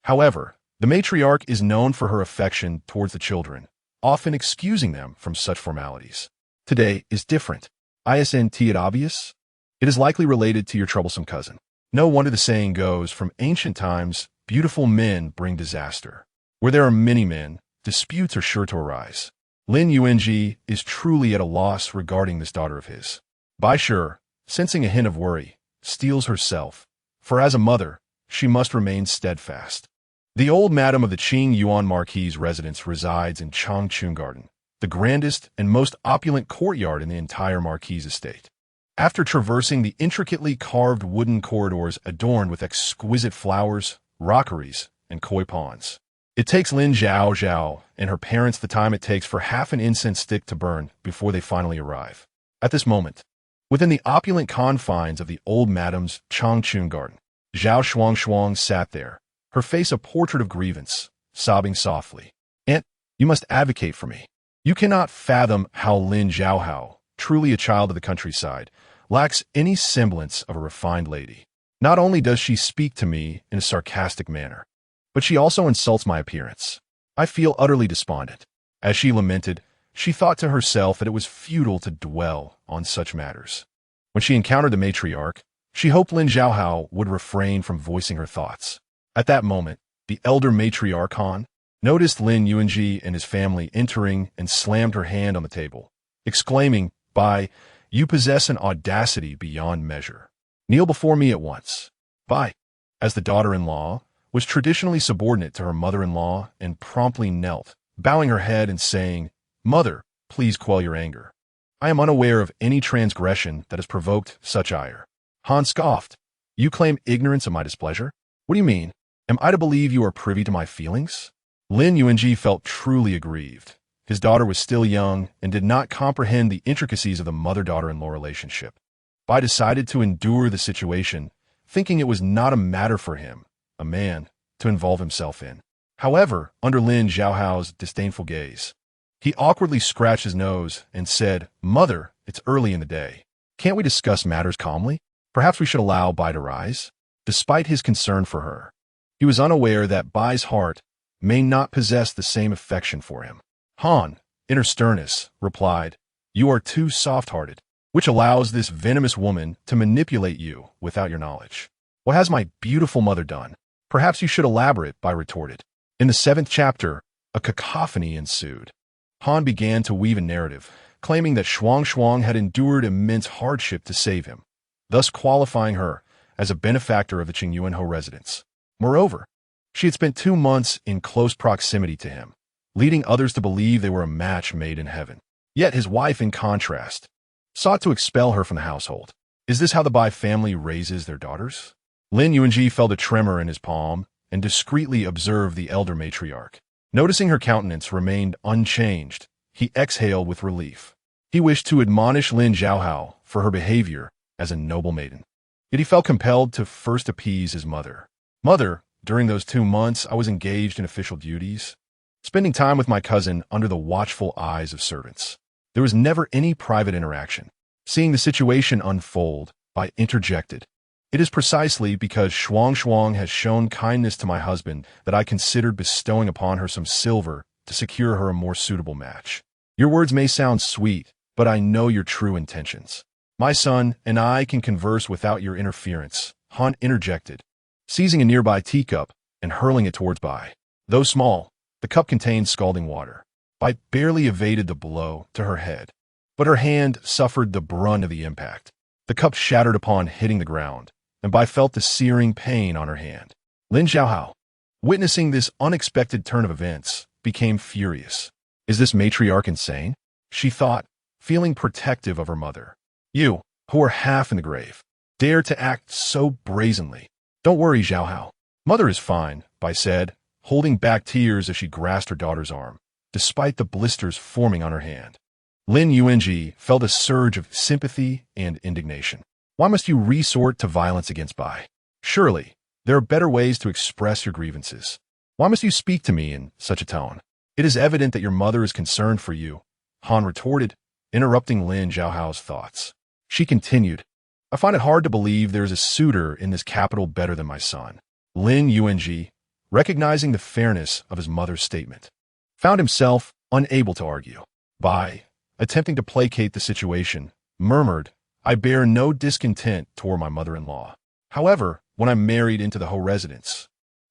However, the matriarch is known for her affection towards the children, often excusing them from such formalities. Today is different. Isn't it obvious? It is likely related to your troublesome cousin. No wonder the saying goes, from ancient times, beautiful men bring disaster. Where there are many men, disputes are sure to arise. Lin Yuanji is truly at a loss regarding this daughter of his. Bai Shi, sensing a hint of worry, steels herself, for as a mother, she must remain steadfast. The old madam of the Qing Yuan Marquis' residence resides in Changchun Garden, the grandest and most opulent courtyard in the entire Marquis' estate. After traversing the intricately carved wooden corridors adorned with exquisite flowers, rockeries, and koi ponds, it takes Lin Zhaozhao and her parents the time it takes for half an incense stick to burn before they finally arrive. At this moment, within the opulent confines of the old madam's Changchun Garden, Zhao Shuang sat there, her face a portrait of grievance, sobbing softly. "Aunt, you must advocate for me. You cannot fathom how Lin Zhaozhao, truly a child of the countryside, lacks any semblance of a refined lady. Not only does she speak to me in a sarcastic manner, but she also insults my appearance. I feel utterly despondent." As she lamented, she thought to herself that it was futile to dwell on such matters. When she encountered the matriarch, she hoped Lin Zhaozhao would refrain from voicing her thoughts. At that moment, the elder matriarch Han noticed Lin Yuanji and his family entering and slammed her hand on the table, exclaiming, "Bai, you possess an audacity beyond measure. Kneel before me at once." Bai, as the daughter-in-law, was traditionally subordinate to her mother-in-law and promptly knelt, bowing her head and saying, "Mother, please quell your anger. I am unaware of any transgression that has provoked such ire." Han scoffed. "You claim ignorance of my displeasure? What do you mean?" Am I to believe you are privy to my feelings? Lin Yuanji felt truly aggrieved. His daughter was still young and did not comprehend the intricacies of the mother-daughter-in-law relationship. Bai decided to endure the situation, thinking it was not a matter for him, a man, to involve himself in. However, under Lin Zhaohao's disdainful gaze, he awkwardly scratched his nose and said, "Mother, it's early in the day. Can't we discuss matters calmly? Perhaps we should allow Bai to rise?" Despite his concern for her, he was unaware that Bai's heart may not possess the same affection for him. Han, in her sternness, replied, "You are too soft-hearted, which allows this venomous woman to manipulate you without your knowledge. What has my beautiful mother done? Perhaps you should elaborate," Bai retorted. In the 7th chapter, a cacophony ensued. Han began to weave a narrative, claiming that Shuang had endured immense hardship to save him, thus qualifying her as a benefactor of the Qingyuanhou residence. Moreover, she had spent 2 months in close proximity to him, leading others to believe they were a match made in heaven. Yet his wife, in contrast, sought to expel her from the household. Is this how the Bai family raises their daughters? Lin Yuanji felt a tremor in his palm and discreetly observed the elder matriarch. Noticing her countenance remained unchanged, he exhaled with relief. He wished to admonish Lin Zhaohao for her behavior as a noble maiden. Yet he felt compelled to first appease his mother. "Mother, during those 2 months I was engaged in official duties, spending time with my cousin under the watchful eyes of servants. There was never any private interaction." Seeing the situation unfold, Bai interjected, "It is precisely because Shuang has shown kindness to my husband that I considered bestowing upon her some silver to secure her a more suitable match. Your words may sound sweet, but I know your true intentions. My son and I can converse without your interference," Han interjected, seizing a nearby teacup and hurling it towards Bai. Though small, the cup contained scalding water. Bai barely evaded the blow to her head, but her hand suffered the brunt of the impact. The cup shattered upon hitting the ground, and Bai felt the searing pain on her hand. Lin Zhaohao, witnessing this unexpected turn of events, became furious. Is this matriarch insane? She thought, feeling protective of her mother. You, who are half in the grave, dare to act so brazenly. Don't worry, Zhaohao. Mother is fine, Bai said, holding back tears as she grasped her daughter's arm, despite the blisters forming on her hand. Lin Yuanji felt a surge of sympathy and indignation. Why must you resort to violence against Bai? Surely, there are better ways to express your grievances. Why must you speak to me in such a tone? It is evident that your mother is concerned for you, Han retorted, interrupting Lin Zhaohao's thoughts. She continued, I find it hard to believe there is a suitor in this capital better than my son. Lin Yuanji, recognizing the fairness of his mother's statement, found himself unable to argue. Bai, attempting to placate the situation, murmured, I bear no discontent toward my mother-in-law. However, when I married into the Ho residence,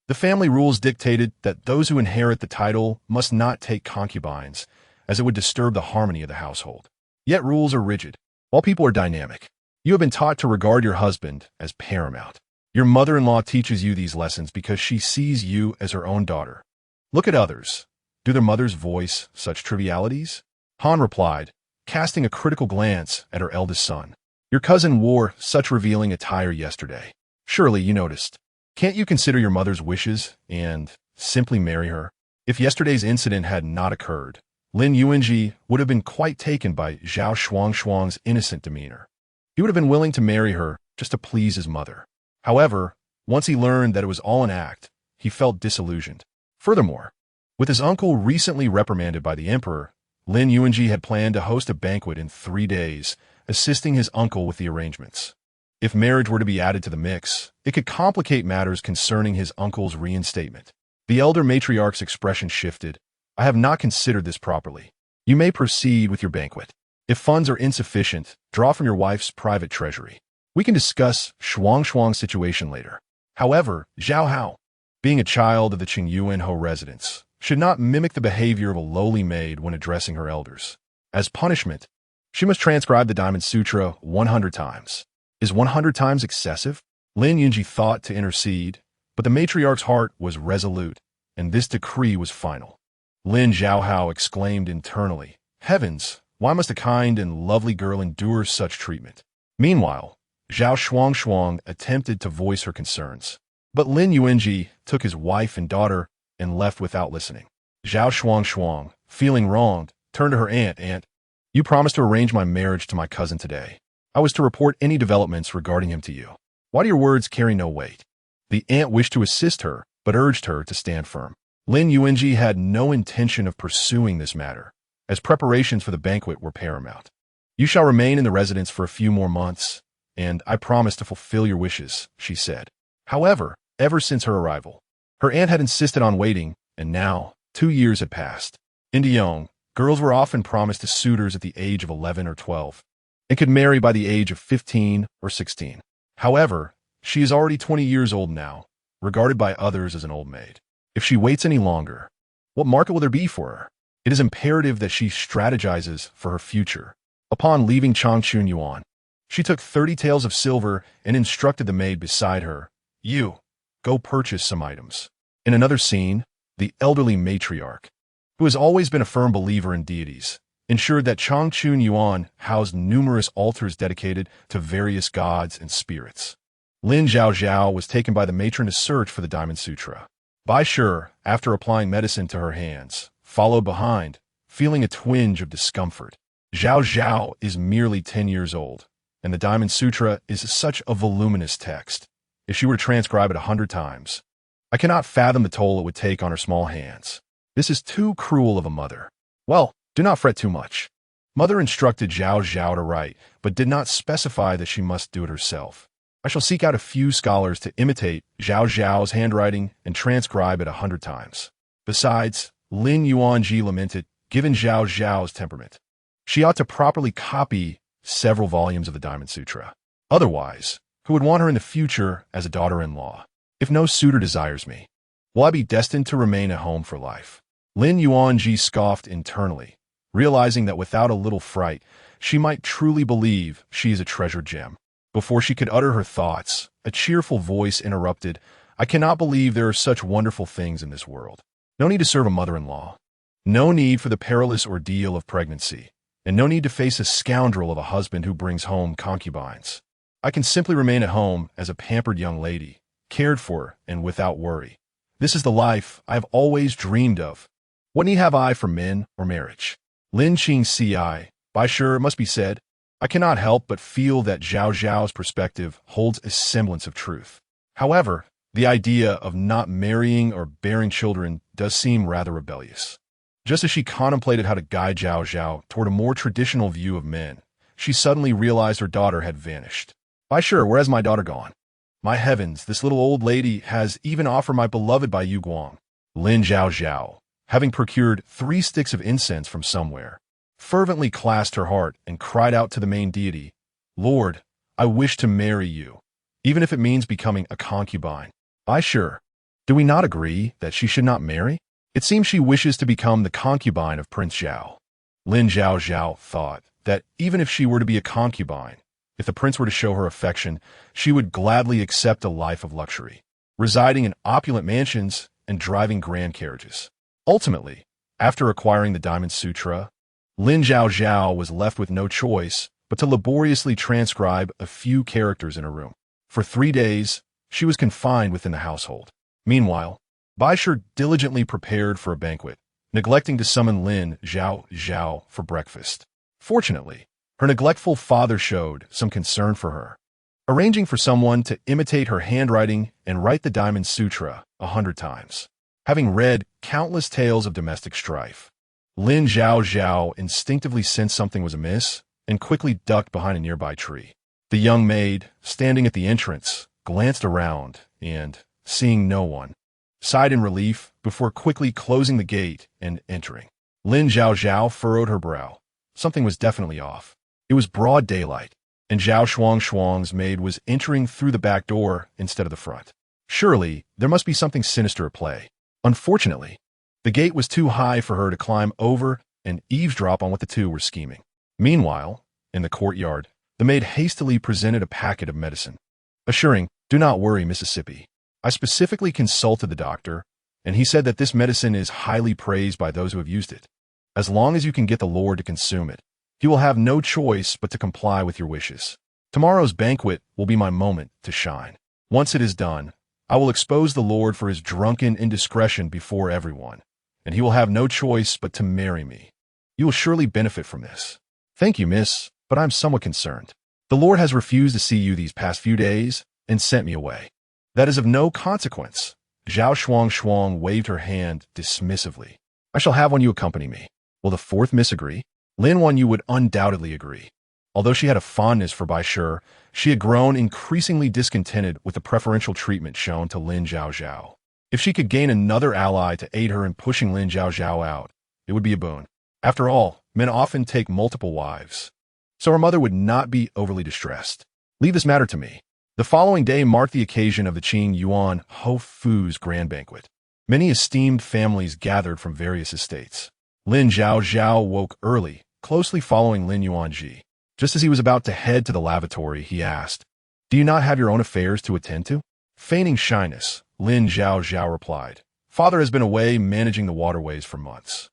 the family rules dictated that those who inherit the title must not take concubines, as it would disturb the harmony of the household. Yet rules are rigid, while people are dynamic. You have been taught to regard your husband as paramount. Your mother-in-law teaches you these lessons because she sees you as her own daughter. Look at others. Do their mothers voice such trivialities? Han replied, casting a critical glance at her eldest son. Your cousin wore such revealing attire yesterday. Surely you noticed. Can't you consider your mother's wishes and simply marry her? If yesterday's incident had not occurred, Lin Yuanji would have been quite taken by Zhao Shuang's innocent demeanor. He would have been willing to marry her just to please his mother. However, once he learned that it was all an act, he felt disillusioned. Furthermore, with his uncle recently reprimanded by the emperor, Lin Yuanji had planned to host a banquet in 3 days, assisting his uncle with the arrangements. If marriage were to be added to the mix, it could complicate matters concerning his uncle's reinstatement. The elder matriarch's expression shifted. I have not considered this properly. You may proceed with your banquet. If funds are insufficient, draw from your wife's private treasury. We can discuss Shuang's situation later. However, Zhaohao, being a child of the Qingyuanhou residence, should not mimic the behavior of a lowly maid when addressing her elders. As punishment, she must transcribe the Diamond Sutra 100 times. Is 100 times excessive? Lin Yuanji thought to intercede, but the matriarch's heart was resolute, and this decree was final. Lin Zhaohao exclaimed internally, Heavens, why must a kind and lovely girl endure such treatment? Meanwhile, Zhao Shuang attempted to voice her concerns. But Lin Yuanji took his wife and daughter and left without listening. Zhao Shuang, feeling wronged, turned to her aunt. Aunt, you promised to arrange my marriage to my cousin today. I was to report any developments regarding him to you. Why do your words carry no weight? The aunt wished to assist her, but urged her to stand firm. Lin Yuanji had no intention of pursuing this matter, as preparations for the banquet were paramount. You shall remain in the residence for a few more months, and I promise to fulfill your wishes, she said. However, ever since her arrival, her aunt had insisted on waiting, and now 2 years had passed. In Diyong, girls were often promised to suitors at the age of 11 or 12, and could marry by the age of 15 or 16. However, she is already 20 years old now, regarded by others as an old maid. If she waits any longer, what market will there be for her? It is imperative that she strategizes for her future. Upon leaving Changchun Yuan, she took 30 taels of silver and instructed the maid beside her, "You, go purchase some items." In another scene, the elderly matriarch, who has always been a firm believer in deities, ensured that Changchun Yuan housed numerous altars dedicated to various gods and spirits. Lin Zhaozhao was taken by the matron to search for the Diamond Sutra. Bai Shi, after applying medicine to her hands, followed behind, feeling a twinge of discomfort. Zhaozhao is merely 10 years old, and the Diamond Sutra is such a voluminous text. If she were to transcribe it 100 times, I cannot fathom the toll it would take on her small hands. This is too cruel of a mother. Well, do not fret too much. Mother instructed Zhaozhao to write, but did not specify that she must do it herself. I shall seek out a few scholars to imitate Zhaozhao's handwriting and transcribe it 100 times. Besides, Lin Yuanji lamented, given Zhaozhao's temperament, she ought to properly copy several volumes of the Diamond Sutra. Otherwise, who would want her in the future as a daughter-in-law? If no suitor desires me, will I be destined to remain at home for life? Lin Yuanji scoffed internally, realizing that without a little fright, she might truly believe she is a treasured gem. Before she could utter her thoughts, a cheerful voice interrupted, "I cannot believe there are such wonderful things in this world. No need to serve a mother-in-law. No need for the perilous ordeal of pregnancy, and no need to face a scoundrel of a husband who brings home concubines. I can simply remain at home as a pampered young lady, cared for and without worry. This is the life I have always dreamed of. What need have I for men or marriage?" Lin Qing Ci, Bai Shi, it must be said, I cannot help but feel that Zhaozhao's perspective holds a semblance of truth. However, the idea of not marrying or bearing children does seem rather rebellious. Just as she contemplated how to guide Zhaozhao toward a more traditional view of men, she suddenly realized her daughter had vanished. "Bai Shi, where has my daughter gone? My heavens, this little old lady has even offered my beloved Bai Yu Guang." Lin Zhaozhao, having procured 3 sticks of incense from somewhere, fervently clasped her heart and cried out to the main deity, "Lord, I wish to marry you, even if it means becoming a concubine." Bai Shi, do we not agree that she should not marry? It seems she wishes to become the concubine of Prince Zhao. Lin Zhaozhao thought that even if she were to be a concubine, if the prince were to show her affection, she would gladly accept a life of luxury, residing in opulent mansions and driving grand carriages. Ultimately, after acquiring the Diamond Sutra, Lin Zhaozhao was left with no choice but to laboriously transcribe a few characters in her room. For 3 days, she was confined within the household. Meanwhile, Bai Shi diligently prepared for a banquet, neglecting to summon Lin Zhaozhao for breakfast. Fortunately, her neglectful father showed some concern for her, arranging for someone to imitate her handwriting and write the Diamond Sutra 100 times. Having read countless tales of domestic strife, Lin Zhaozhao instinctively sensed something was amiss and quickly ducked behind a nearby tree. The young maid, standing at the entrance, glanced around and, seeing no one, sighed in relief before quickly closing the gate and entering. Lin Zhaozhao furrowed her brow. Something was definitely off. It was broad daylight, and Zhao Shuang's maid was entering through the back door instead of the front. Surely, there must be something sinister at play. Unfortunately, the gate was too high for her to climb over and eavesdrop on what the two were scheming. Meanwhile, in the courtyard, the maid hastily presented a packet of medicine, assuring, "Do not worry, Mississippi. I specifically consulted the doctor, and he said that this medicine is highly praised by those who have used it. As long as you can get the Lord to consume it, he will have no choice but to comply with your wishes. Tomorrow's banquet will be my moment to shine. Once it is done, I will expose the Lord for his drunken indiscretion before everyone, and he will have no choice but to marry me. You will surely benefit from this. Thank you, miss, but I'm somewhat concerned. The Lord has refused to see you these past few days and sent me away. That is of no consequence. Zhao Shuang waved her hand dismissively. I shall have one you accompany me. Will the fourth miss agree? Lin Wan Yu would undoubtedly agree. Although she had a fondness for Bai Shi, she had grown increasingly discontented with the preferential treatment shown to Lin Zhaozhao. If she could gain another ally to aid her in pushing Lin Zhaozhao out, it would be a boon. After all, men often take multiple wives. So her mother would not be overly distressed. Leave this matter to me. The following day marked the occasion of the Qing Yuan Ho Fu's grand banquet. Many esteemed families gathered from various estates. Lin Zhaozhao woke early, closely following Lin Yuanji. Just as he was about to head to the lavatory, he asked, "Do you not have your own affairs to attend to?" Feigning shyness, Lin Zhaozhao replied, "Father has been away managing the waterways for months.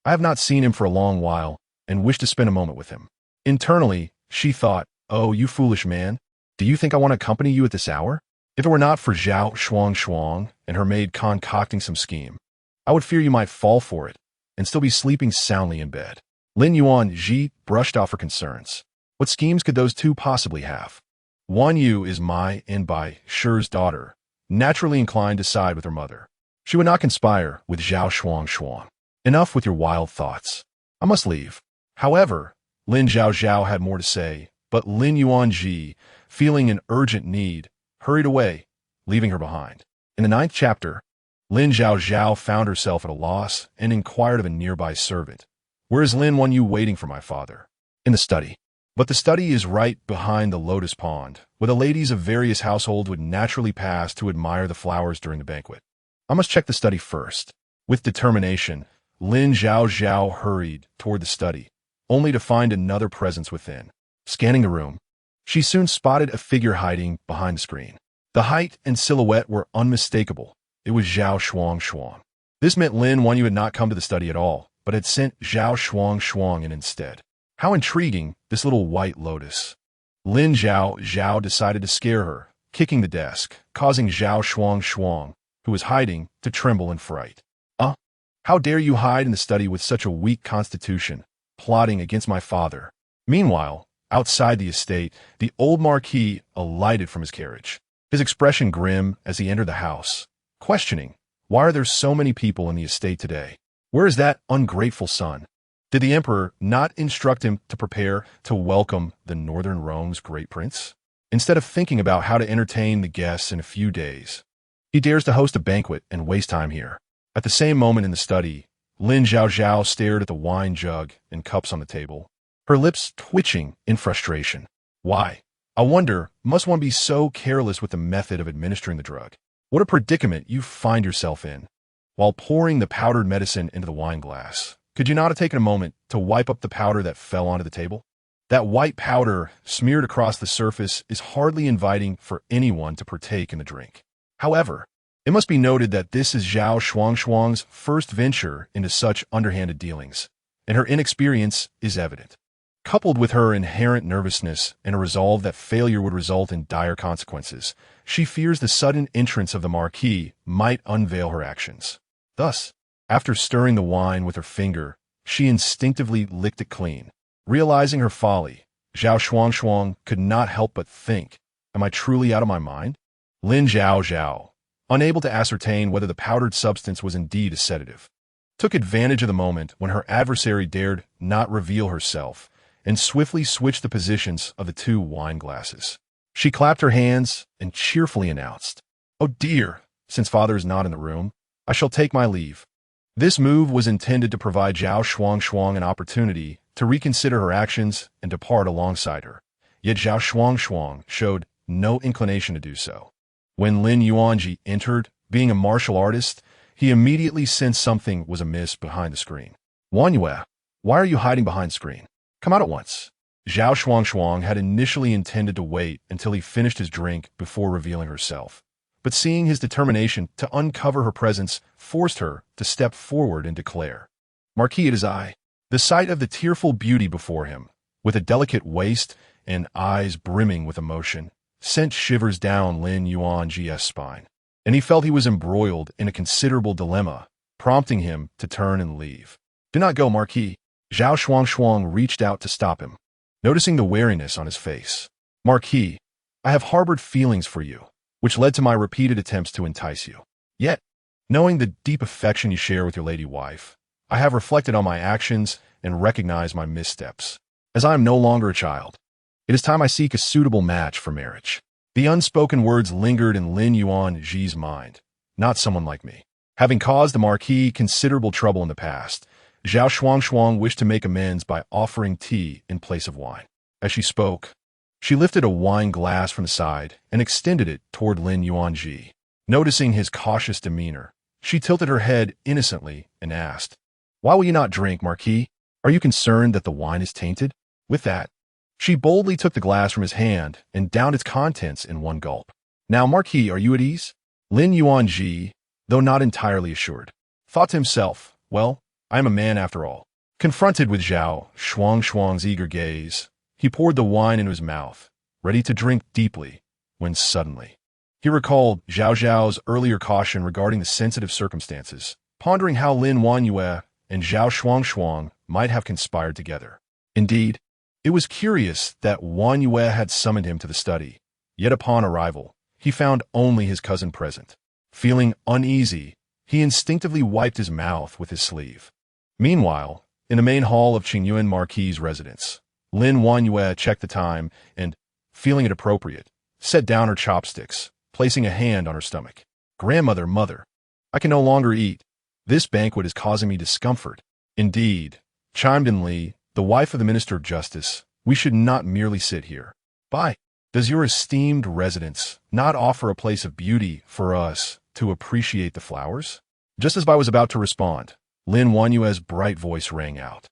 I have not seen him for a long while and wish to spend a moment with him." Internally, she thought, "Oh, you foolish man. Do you think I want to accompany you at this hour? If it were not for Zhao Shuang and her maid concocting some scheme, I would fear you might fall for it and still be sleeping soundly in bed." Lin Yuanji brushed off her concerns. What schemes could those two possibly have? Wan Yu is my and Bai Shi's daughter, naturally inclined to side with her mother. She would not conspire with Zhao Shuang. Enough with your wild thoughts. I must leave. However, Lin Zhaozhao had more to say, but Lin Yuanji, feeling an urgent need, hurried away, leaving her behind. In the 9th chapter, Lin Zhaozhao found herself at a loss and inquired of a nearby servant, "Where is Lin Wan Yu waiting for my father?" "In the study." But the study is right behind the lotus pond, where the ladies of various households would naturally pass to admire the flowers during the banquet. I must check the study first. With determination, Lin Zhaozhao hurried toward the study, only to find another presence within. Scanning the room, she soon spotted a figure hiding behind the screen. The height and silhouette were unmistakable. It was Zhao Shuang. This meant Lin Wan Yu had not come to the study at all, but had sent Zhao Shuang in instead. How intriguing, this little white lotus. Lin Zhaozhao decided to scare her, kicking the desk, causing Zhao Shuang, who was hiding, to tremble in fright. How dare you hide in the study with such a weak constitution, plotting against my father?" Meanwhile, outside the estate, the old marquis alighted from his carriage, his expression grim as he entered the house, questioning, "Why are there so many people in the estate today? Where is that ungrateful son? Did the emperor not instruct him to prepare to welcome the northern Rome's great prince? Instead of thinking about how to entertain the guests in a few days, he dares to host a banquet and waste time here." At the same moment in the study, Lin Zhaozhao stared at the wine jug and cups on the table, her lips twitching in frustration. Why? I wonder, must one be so careless with the method of administering the drug? What a predicament you find yourself in. While pouring the powdered medicine into the wine glass, could you not have taken a moment to wipe up the powder that fell onto the table? That white powder smeared across the surface is hardly inviting for anyone to partake in the drink. However, it must be noted that this is Zhao Shuang's first venture into such underhanded dealings, and her inexperience is evident. Coupled with her inherent nervousness and a resolve that failure would result in dire consequences, she fears the sudden entrance of the marquis might unveil her actions. Thus, after stirring the wine with her finger, she instinctively licked it clean. Realizing her folly, Zhao Shuang could not help but think, "Am I truly out of my mind?" Lin Zhaozhao, unable to ascertain whether the powdered substance was indeed a sedative, took advantage of the moment when her adversary dared not reveal herself and swiftly switched the positions of the two wine glasses. She clapped her hands and cheerfully announced, "Oh dear, since father is not in the room, I shall take my leave." This move was intended to provide Zhao Shuang an opportunity to reconsider her actions and depart alongside her. Yet Zhao Shuang showed no inclination to do so. When Lin Yuanji entered, being a martial artist, he immediately sensed something was amiss behind the screen. "Wan Yue, why are you hiding behind the screen? Come out at once." Zhao Shuang had initially intended to wait until he finished his drink before revealing herself, but seeing his determination to uncover her presence forced her to step forward and declare, "Marquis, it is I." The sight of the tearful beauty before him, with a delicate waist and eyes brimming with emotion, sent shivers down Lin Yuanji's spine. and he felt he was embroiled in a considerable dilemma, prompting him to turn and leave. "Do not go, Marquis." Zhao Shuang reached out to stop him, noticing the wariness on his face. "Marquis, I have harbored feelings for you, which led to my repeated attempts to entice you. Yet, knowing the deep affection you share with your lady wife, I have reflected on my actions and recognized my missteps. As I am no longer a child, it is time I seek a suitable match for marriage." The unspoken words lingered in Lin Zhaozhao's mind. Not someone like me. Having caused the Marquis considerable trouble in the past, Zhao Shuang wished to make amends by offering tea in place of wine. As she spoke, she lifted a wine glass from the side and extended it toward Lin Zhaozhao. Noticing his cautious demeanor, she tilted her head innocently and asked, "Why will you not drink, Marquis? Are you concerned that the wine is tainted?" With that, she boldly took the glass from his hand and downed its contents in one gulp. "Now, Marquis, are you at ease?" Lin Zhaozhao, though not entirely assured, thought to himself, "Well, I am a man after all." Confronted with Zhao Shuang's eager gaze, he poured the wine into his mouth, ready to drink deeply, when suddenly he recalled Zhaozhao's earlier caution regarding the sensitive circumstances, pondering how Lin Zhaozhao and Zhao Shuang might have conspired together. Indeed, it was curious that Zhaozhao had summoned him to the study, yet upon arrival, he found only his cousin present. Feeling uneasy, he instinctively wiped his mouth with his sleeve. Meanwhile, in the main hall of Qingyuan Marquis' residence, Lin Zhaozhao checked the time and, feeling it appropriate, set down her chopsticks, placing a hand on her stomach. "Grandmother, mother, I can no longer eat. This banquet is causing me discomfort." "Indeed," chimed in Li, the wife of the Minister of Justice, "we should not merely sit here. Does your esteemed residence not offer a place of beauty for us to appreciate the flowers?" Just as Bai was about to respond, Lin Zhaozhao's bright voice rang out.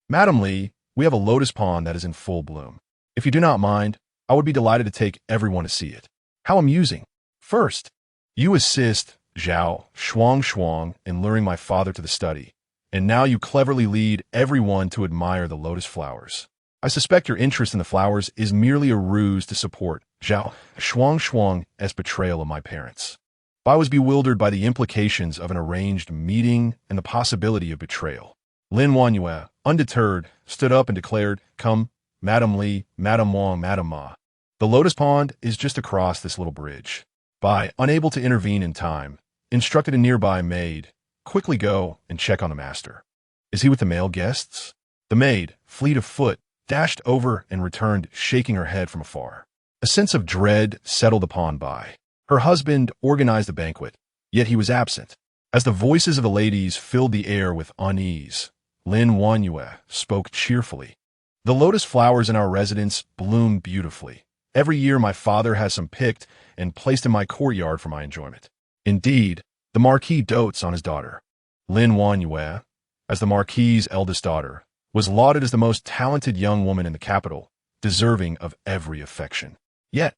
"Madam Li, we have a lotus pond that is in full bloom. If you do not mind, I would be delighted to take everyone to see it." "How amusing. First, you assist Zhao Shuang in luring my father to the study, and now you cleverly lead everyone to admire the lotus flowers. I suspect your interest in the flowers is merely a ruse to support Zhao Shuang's betrayal of my parents." Bai was bewildered by the implications of an arranged meeting and the possibility of betrayal. Lin Zhaozhao, undeterred, stood up and declared, "Come, Madam Li, Madam Wang, Madam Ma. The lotus pond is just across this little bridge." Bai, unable to intervene in time, instructed a nearby maid, "Quickly go and check on the master. Is he with the male guests?" The maid, fleet of foot, dashed over and returned, shaking her head from afar. A sense of dread settled upon Bai. Her husband organized the banquet, yet he was absent. As the voices of the ladies filled the air with unease, Lin Zhaozhao spoke cheerfully. "The lotus flowers in our residence bloom beautifully. Every year my father has some picked and placed in my courtyard for my enjoyment. Indeed, the Marquis dotes on his daughter." Lin Zhaozhao, as the Marquis' eldest daughter, was lauded as the most talented young woman in the capital, deserving of every affection. Yet,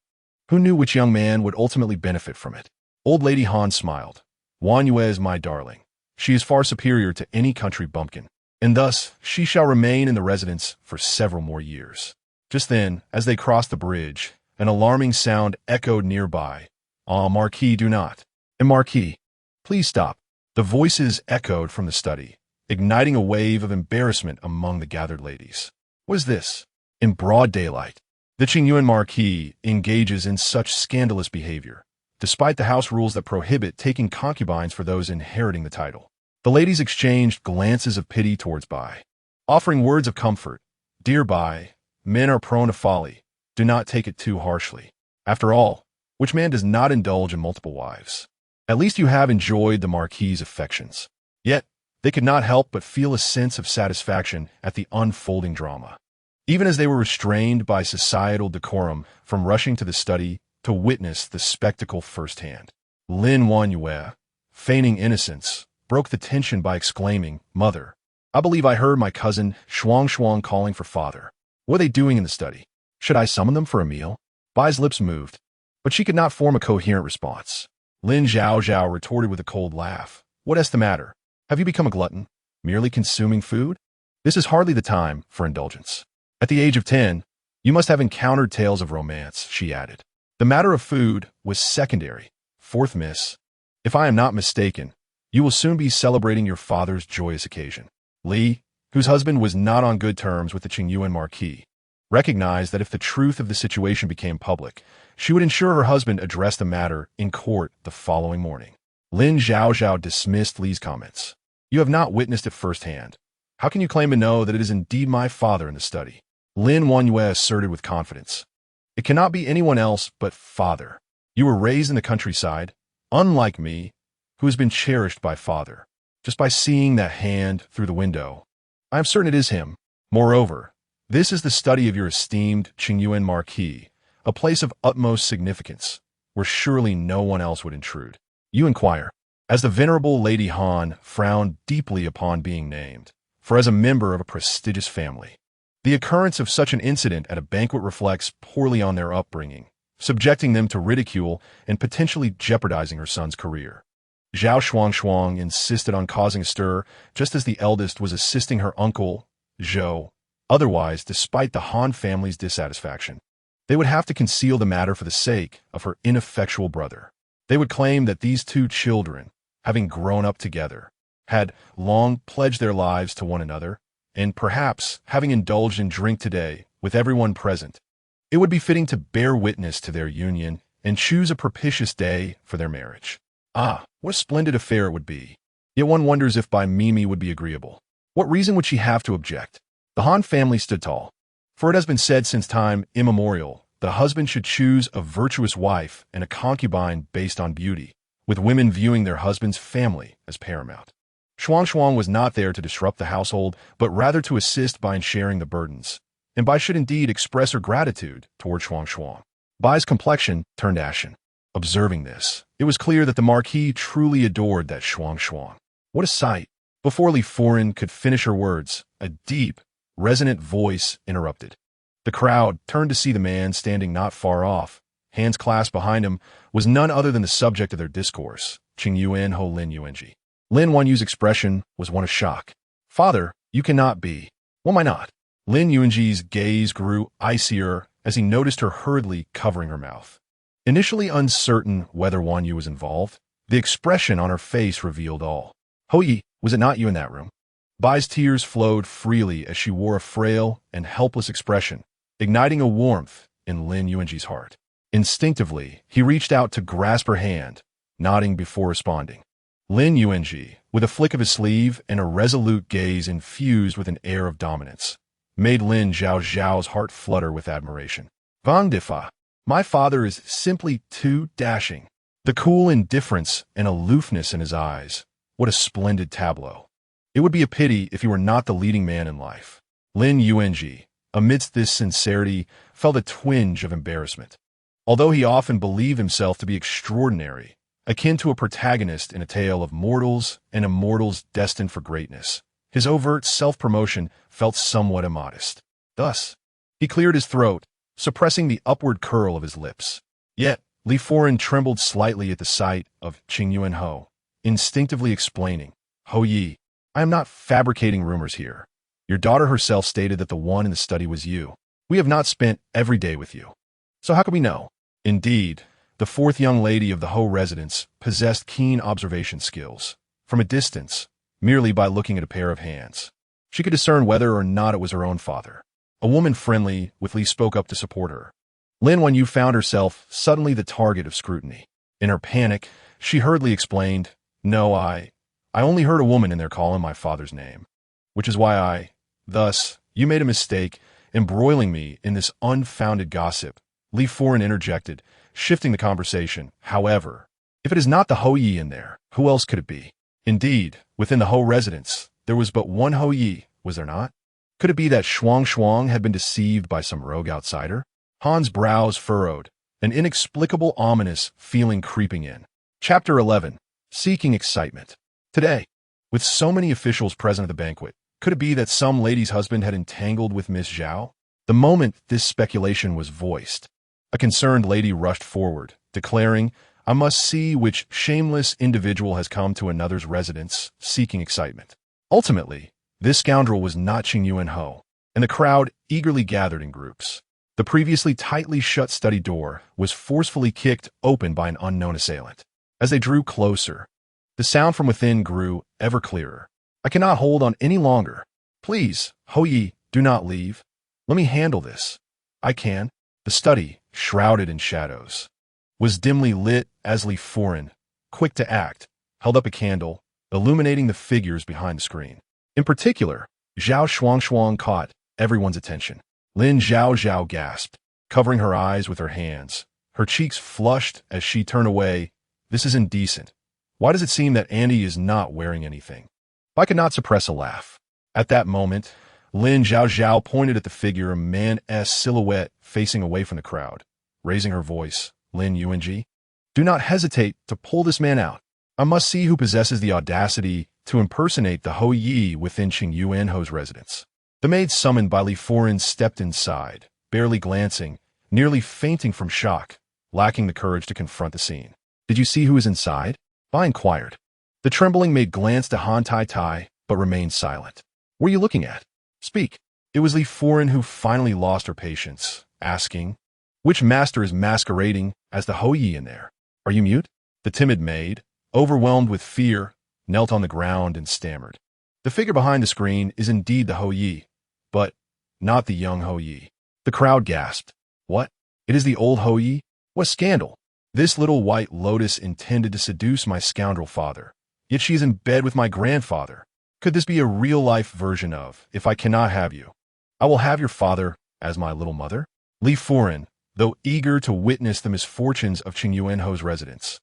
who knew which young man would ultimately benefit from it? Old Lady Han smiled. "Zhaozhao is my darling. She is far superior to any country bumpkin, and thus she shall remain in the residence for several more years." Just then, as they crossed the bridge, an alarming sound echoed nearby. "Ah, Marquis, do not. And Marquis, please stop." The voices echoed from the study, igniting a wave of embarrassment among the gathered ladies. What is this? In broad daylight, the Qingyuan Marquis engages in such scandalous behavior, despite the house rules that prohibit taking concubines for those inheriting the title. The ladies exchanged glances of pity towards Bai, offering words of comfort. "Dear Bai, men are prone to folly. Do not take it too harshly. After all, which man does not indulge in multiple wives? At least you have enjoyed the Marquis' affections." Yet, they could not help but feel a sense of satisfaction at the unfolding drama, even as they were restrained by societal decorum from rushing to the study to witness the spectacle firsthand. Lin Zhaozhao, feigning innocence, broke the tension by exclaiming, "Mother, I believe I heard my cousin Shuang calling for father. What are they doing in the study? Should I summon them for a meal?" Bai's lips moved, but she could not form a coherent response. Lin Zhaozhao retorted with a cold laugh. "What is the matter? Have you become a glutton, merely consuming food? This is hardly the time for indulgence. At the age of 10, you must have encountered tales of romance," she added. "The matter of food was secondary. Fourth miss, If I am not mistaken, you will soon be celebrating your father's joyous occasion. Li, whose husband was not on good terms with the Qingyuan marquis, recognized that if the truth of the situation became public, she would ensure her husband address the matter in court the following morning. Lin Zhaozhao dismissed Li's comments. You have not witnessed it firsthand. How can you claim to know that it is indeed my father in the study? Lin Wanyue asserted with confidence. It cannot be anyone else but father. You were raised in the countryside, unlike me, who has been cherished by father. Just by seeing that hand through the window, I am certain it is him. Moreover, this is the study of your esteemed Qingyuan marquis, a place of utmost significance, where surely no one else would intrude. You inquire, as the venerable Lady Han frowned deeply upon being named, for as a member of a prestigious family, the occurrence of such an incident at a banquet reflects poorly on their upbringing, subjecting them to ridicule and potentially jeopardizing her son's career. Zhao Shuang insisted on causing a stir, just as the eldest was assisting her uncle, Zhou. Otherwise, despite the Han family's dissatisfaction, they would have to conceal the matter for the sake of her ineffectual brother. They would claim that these two children, having grown up together, had long pledged their lives to one another, and perhaps, having indulged in drink today with everyone present, it would be fitting to bear witness to their union and choose a propitious day for their marriage. Ah, what a splendid affair it would be. Yet one wonders if Bai Mimi would be agreeable. What reason would she have to object? The Han family stood tall, for it has been said since time immemorial that a husband should choose a virtuous wife and a concubine based on beauty, with women viewing their husband's family as paramount. Shuang was not there to disrupt the household, but rather to assist Bai in sharing the burdens, and Bai should indeed express her gratitude toward Shuang. Bai's complexion turned ashen. Observing this, it was clear that the marquis truly adored that Shuang. What a sight! Before Li Foren could finish her words, a deep, resonant voice interrupted. The crowd turned to see the man standing not far off. Hands clasped behind him was none other than the subject of their discourse, Qingyuan Ho Lin Yuanji. Lin Wanyu's expression was one of shock. Father, you cannot be. Why not? Lin Yuanji's gaze grew icier as he noticed her hurriedly covering her mouth. Initially uncertain whether Wanyu was involved, the expression on her face revealed all. Hou-yi, was it not you in that room? Bai's tears flowed freely as she wore a frail and helpless expression, igniting a warmth in Lin Yuanji's heart. Instinctively, he reached out to grasp her hand, nodding before responding. Lin Yuanji, with a flick of his sleeve and a resolute gaze infused with an air of dominance, made Lin Zhaozhao's heart flutter with admiration. Vang Difa, my father is simply too dashing. The cool indifference and aloofness in his eyes. What a splendid tableau. It would be a pity if he were not the leading man in life. Lin Yuanji, amidst this sincerity, felt a twinge of embarrassment. Although he often believed himself to be extraordinary, akin to a protagonist in a tale of mortals and immortals destined for greatness, his overt self-promotion felt somewhat immodest. Thus, he cleared his throat, suppressing the upward curl of his lips. Yet, Li Foren trembled slightly at the sight of Qingyuan Ho, instinctively explaining, Hou-yi, I am not fabricating rumors here. Your daughter herself stated that the one in the study was you. We have not spent every day with you. So how can we know? Indeed, the fourth young lady of the Ho residence possessed keen observation skills. From a distance, merely by looking at a pair of hands, she could discern whether or not it was her own father. A woman friendly with Li spoke up to support her. Lin Wanyu found herself suddenly the target of scrutiny. In her panic, she hurriedly explained, No, I only heard a woman in there calling my father's name, which is why Thus, you made a mistake, embroiling me in this unfounded gossip. Li Foren interjected, shifting the conversation. However, if it is not the Hou-yi in there, who else could it be? Indeed, within the Ho residence, there was but one Hou-yi, was there not? Could it be that Shuang had been deceived by some rogue outsider? Han's brows furrowed, an inexplicable ominous feeling creeping in. Chapter 11. Seeking Excitement. Today, with so many officials present at the banquet, could it be that some lady's husband had entangled with Miss Zhao? The moment this speculation was voiced, a concerned lady rushed forward, declaring, I must see which shameless individual has come to another's residence, seeking excitement. Ultimately, this scoundrel was not Qingyuan Ho, and the crowd eagerly gathered in groups. The previously tightly shut study door was forcefully kicked open by an unknown assailant. As they drew closer, the sound from within grew ever clearer. I cannot hold on any longer. Please, Ho Yi, do not leave. Let me handle this. I can. The study, shrouded in shadows, was dimly lit as Li Foren, quick to act, held up a candle, illuminating the figures behind the screen. In particular, Zhao Shuang caught everyone's attention. Lin Zhaozhao gasped, covering her eyes with her hands. Her cheeks flushed as she turned away. This is indecent. Why does it seem that Andy is not wearing anything? I could not suppress a laugh. At that moment, Lin Zhaozhao pointed at the figure, a man's silhouette facing away from the crowd. Raising her voice, Lin Yuanji, do not hesitate to pull this man out. I must see who possesses the audacity to impersonate the Ho Yi within Qing Yuanho's residence. The maid summoned by Li Foren stepped inside, barely glancing, nearly fainting from shock, lacking the courage to confront the scene. Did you see who is inside? I inquired. The trembling maid glanced at Han Tai Tai, but remained silent. What are you looking at? Speak. It was Li Foren who finally lost her patience, asking, which master is masquerading as the Ho Yi in there? Are you mute? The timid maid, overwhelmed with fear, knelt on the ground and stammered. The figure behind the screen is indeed the Ho Yi, but not the young Ho Yi. The crowd gasped. What? It is the old Ho Yi? What scandal? This little white lotus intended to seduce my scoundrel father, yet she is in bed with my grandfather. Could this be a real-life version of, if I cannot have you, I will have your father as my little mother? Li Foren, though eager to witness the misfortunes of Qing Yuanho's residence,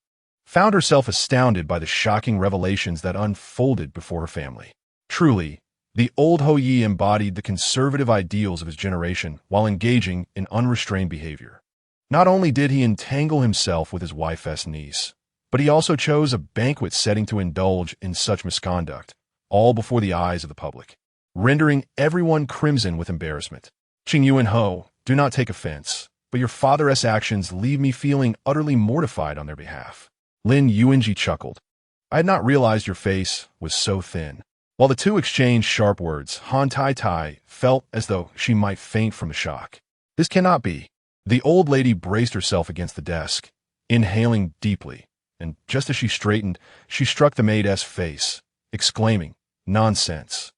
found herself astounded by the shocking revelations that unfolded before her family. Truly, the old Ho Yi embodied the conservative ideals of his generation while engaging in unrestrained behavior. Not only did he entangle himself with his wife's niece, but he also chose a banquet setting to indulge in such misconduct, all before the eyes of the public, rendering everyone crimson with embarrassment. Qing Yuanho, do not take offense, but your father's actions leave me feeling utterly mortified on their behalf. Lin Yuanji chuckled. I had not realized your face was so thin. While the two exchanged sharp words, Han Tai Tai felt as though she might faint from the shock. This cannot be. The old lady braced herself against the desk, inhaling deeply, and just as she straightened, she struck the maid's face, exclaiming, Nonsense.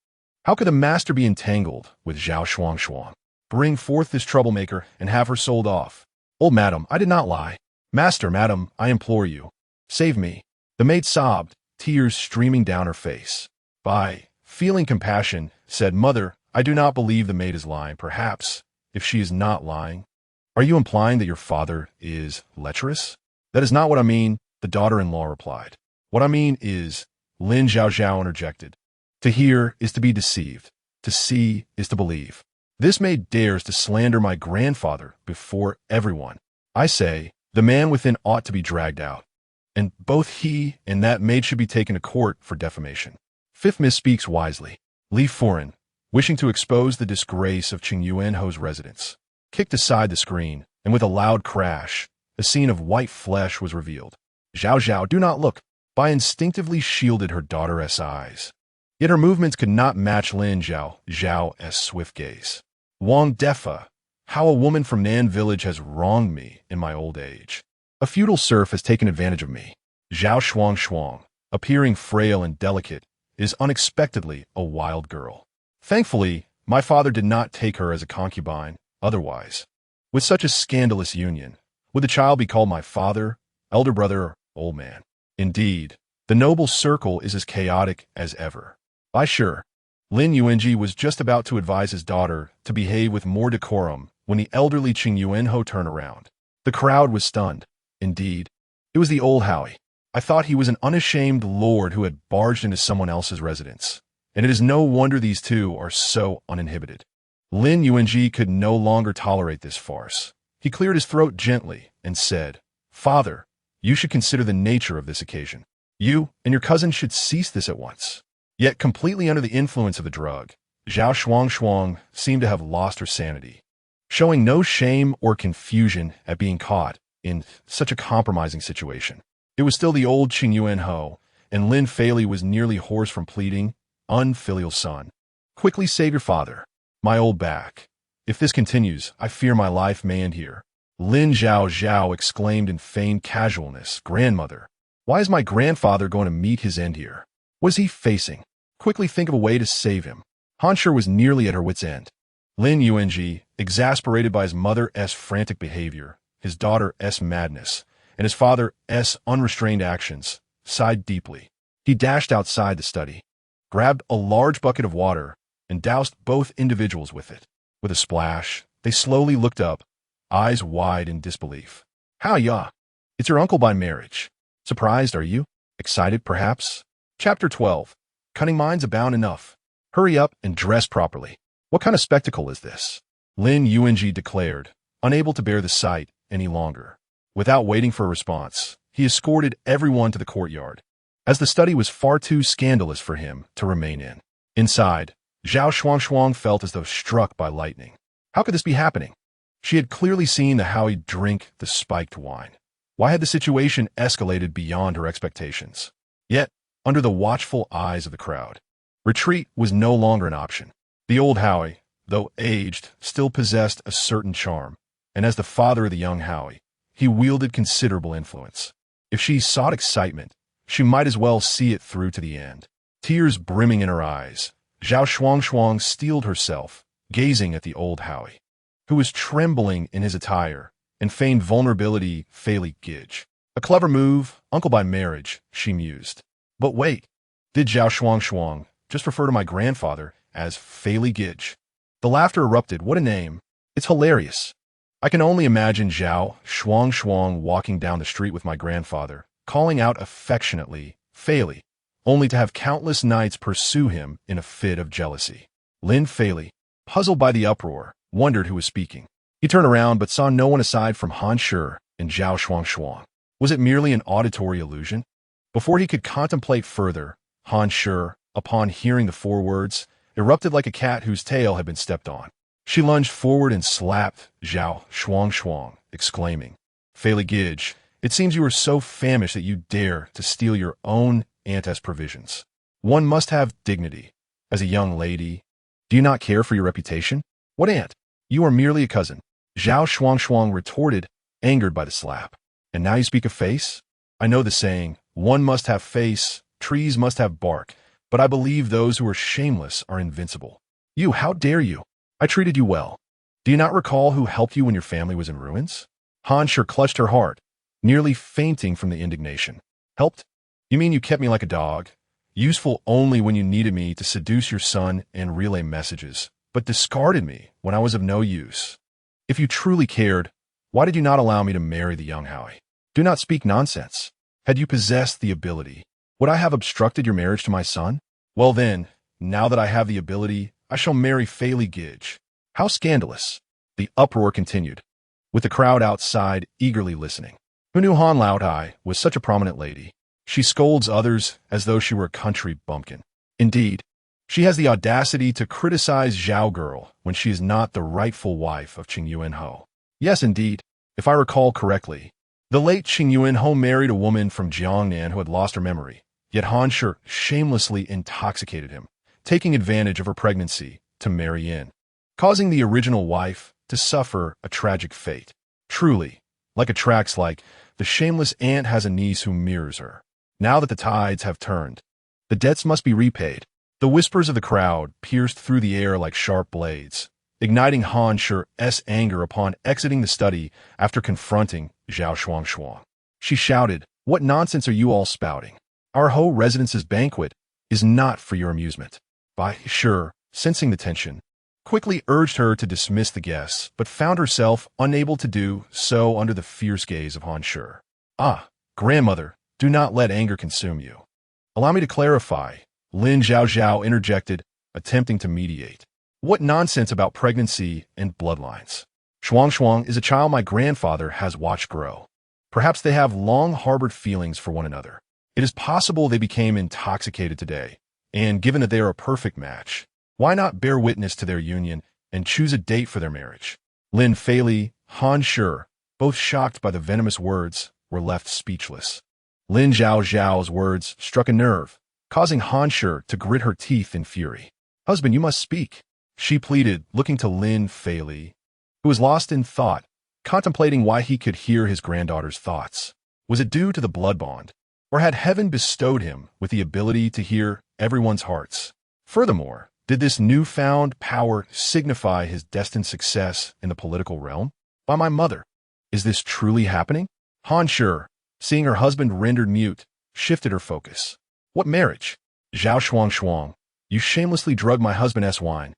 How could the master be entangled with Zhao Shuang? Bring forth this troublemaker and have her sold off. Old madam, I did not lie. Master, madam, I implore you. Save me. The maid sobbed, tears streaming down her face. By feeling compassion, said, Mother, I do not believe the maid is lying. Perhaps, if she is not lying, are you implying that your father is lecherous? That is not what I mean, the daughter-in-law replied. What I mean is, Lin Zhaozhao interjected. To hear is to be deceived. To see is to believe. This maid dares to slander my grandfather before everyone. I say, the man within ought to be dragged out, and both he and that maid should be taken to court for defamation. Fifth misspeaks wisely. Li Foren, wishing to expose the disgrace of Qing Yuanho's residence, kicked aside the screen, and with a loud crash, a scene of white flesh was revealed. Zhaozhao, do not look. Bai instinctively shielded her daughter's eyes. Yet her movements could not match Lin Zhao's swift gaze. Wang Defa, how a woman from Nan village has wronged me in my old age. A feudal serf has taken advantage of me. Zhao Shuang, appearing frail and delicate, is unexpectedly a wild girl. Thankfully, my father did not take her as a concubine, otherwise. With such a scandalous union, would the child be called my father, elder brother, or old man? Indeed, the noble circle is as chaotic as ever. By sure, Lin Yuanji was just about to advise his daughter to behave with more decorum when the elderly Qing Yuanho turned around. The crowd was stunned. Indeed, it was the old Howie. I thought he was an unashamed lord who had barged into someone else's residence, and it is no wonder these two are so uninhibited. Lin Yuanji could no longer tolerate this farce. He cleared his throat gently and said, Father, you should consider the nature of this occasion. You and your cousin should cease this at once. Yet, completely under the influence of the drug, Zhao Shuang seemed to have lost her sanity, showing no shame or confusion at being caught in such a compromising situation. It was still the old Qing Yuanho, and Lin Fei was nearly hoarse from pleading, unfilial son. Quickly save your father. My old back. If this continues, I fear my life may end here. Lin Zhaozhao exclaimed in feigned casualness, Grandmother, Why is my grandfather going to meet his end here? What is he facing? Quickly think of a way to save him. Han Shi was nearly at her wit's end. Lin Zhaozhao, exasperated by his mother's frantic behavior, his daughter's madness, and his father's unrestrained actions, sighed deeply. He dashed outside the study, grabbed a large bucket of water, and doused both individuals with it. With a splash, they slowly looked up, eyes wide in disbelief. How ya? It's your uncle by marriage. Surprised, are you? Excited, perhaps? Chapter 12. Cunning minds abound enough. Hurry up and dress properly. What kind of spectacle is this? Lin Zhaozhao declared, unable to bear the sight any longer. Without waiting for a response, he escorted everyone to the courtyard, as the study was far too scandalous for him to remain in. Inside, Zhao Shuang felt as though struck by lightning. How could this be happening? She had clearly seen the Howie drink the spiked wine. Why had the situation escalated beyond her expectations? Yet, under the watchful eyes of the crowd, retreat was no longer an option. The old Howie, though aged, still possessed a certain charm, and as the father of the young Howie, he wielded considerable influence. If she sought excitement, she might as well see it through to the end. Tears brimming in her eyes, Zhao Shuang steeled herself, gazing at the old Howie, who was trembling in his attire and feigned vulnerability. Fairly Gidge. A clever move, uncle by marriage, she mused. But wait, did Zhao Shuang just refer to my grandfather as Fairly Gidge? The laughter erupted. What a name. It's hilarious. I can only imagine Zhao Shuang walking down the street with my grandfather, calling out affectionately, Fairly, only to have countless knights pursue him in a fit of jealousy. Lin Fairly, puzzled by the uproar, wondered who was speaking. He turned around but saw no one aside from Han Shi and Zhao Shuang. Was it merely an auditory illusion? Before he could contemplate further, Han Shi, upon hearing the four words, erupted like a cat whose tail had been stepped on. She lunged forward and slapped Zhao Shuang, exclaiming, Fairly Gidge, it seems you are so famished that you dare to steal your own aunt's provisions. One must have dignity. As a young lady, do you not care for your reputation? What aunt? You are merely a cousin. Zhao Shuang retorted, angered by the slap. And now you speak of face? I know the saying, one must have face, trees must have bark, but I believe those who are shameless are invincible. You, how dare you? I treated you well. Do you not recall who helped you when your family was in ruins? Han Shi clutched her heart, nearly fainting from the indignation. Helped? You mean you kept me like a dog, useful only when you needed me to seduce your son and relay messages, but discarded me when I was of no use? If you truly cared, why did you not allow me to marry the young Howie? Do not speak nonsense. Had you possessed the ability, would I have obstructed your marriage to my son? Well then, now that I have the ability, I shall marry Fairly Gidge. How scandalous. The uproar continued, with the crowd outside eagerly listening. Who knew Han Laotai was such a prominent lady? She scolds others as though she were a country bumpkin. Indeed, she has the audacity to criticize Zhao Girl when she is not the rightful wife of Qing Yuanhou. Yes, indeed, if I recall correctly, the late Qing Yuanhou married a woman from Jiangnan who had lost her memory, yet Han Shi shamelessly intoxicated him, taking advantage of her pregnancy to marry in, causing the original wife to suffer a tragic fate. Truly, like a tracks like, the shameless aunt has a niece who mirrors her. Now that the tides have turned, the debts must be repaid. The whispers of the crowd pierced through the air like sharp blades, igniting Han Shi's anger upon exiting the study after confronting Zhao Shuang. She shouted, "What nonsense are you all spouting? Our whole residence's banquet is not for your amusement." Bai Shi, sensing the tension, quickly urged her to dismiss the guests, but found herself unable to do so under the fierce gaze of Han Shi. "Ah, grandmother, do not let anger consume you. Allow me to clarify," Lin Zhaozhao interjected, attempting to mediate. "What nonsense about pregnancy and bloodlines? Shuang is a child my grandfather has watched grow. Perhaps they have long harbored feelings for one another. It is possible they became intoxicated today, and given that they are a perfect match, why not bear witness to their union and choose a date for their marriage?" Lin Fairly, Han Shi, both shocked by the venomous words, were left speechless. Lin Zhaozhao's words struck a nerve, causing Han Shi to grit her teeth in fury. "Husband, you must speak," she pleaded, looking to Lin Fairly, who was lost in thought, contemplating why he could hear his granddaughter's thoughts. Was it due to the blood bond? Or had heaven bestowed him with the ability to hear everyone's hearts? Furthermore, did this newfound power signify his destined success in the political realm? By my mother, is this truly happening? Han Shi, seeing her husband rendered mute, shifted her focus. What marriage? Zhao Shuang, you shamelessly drugged my husband's wine.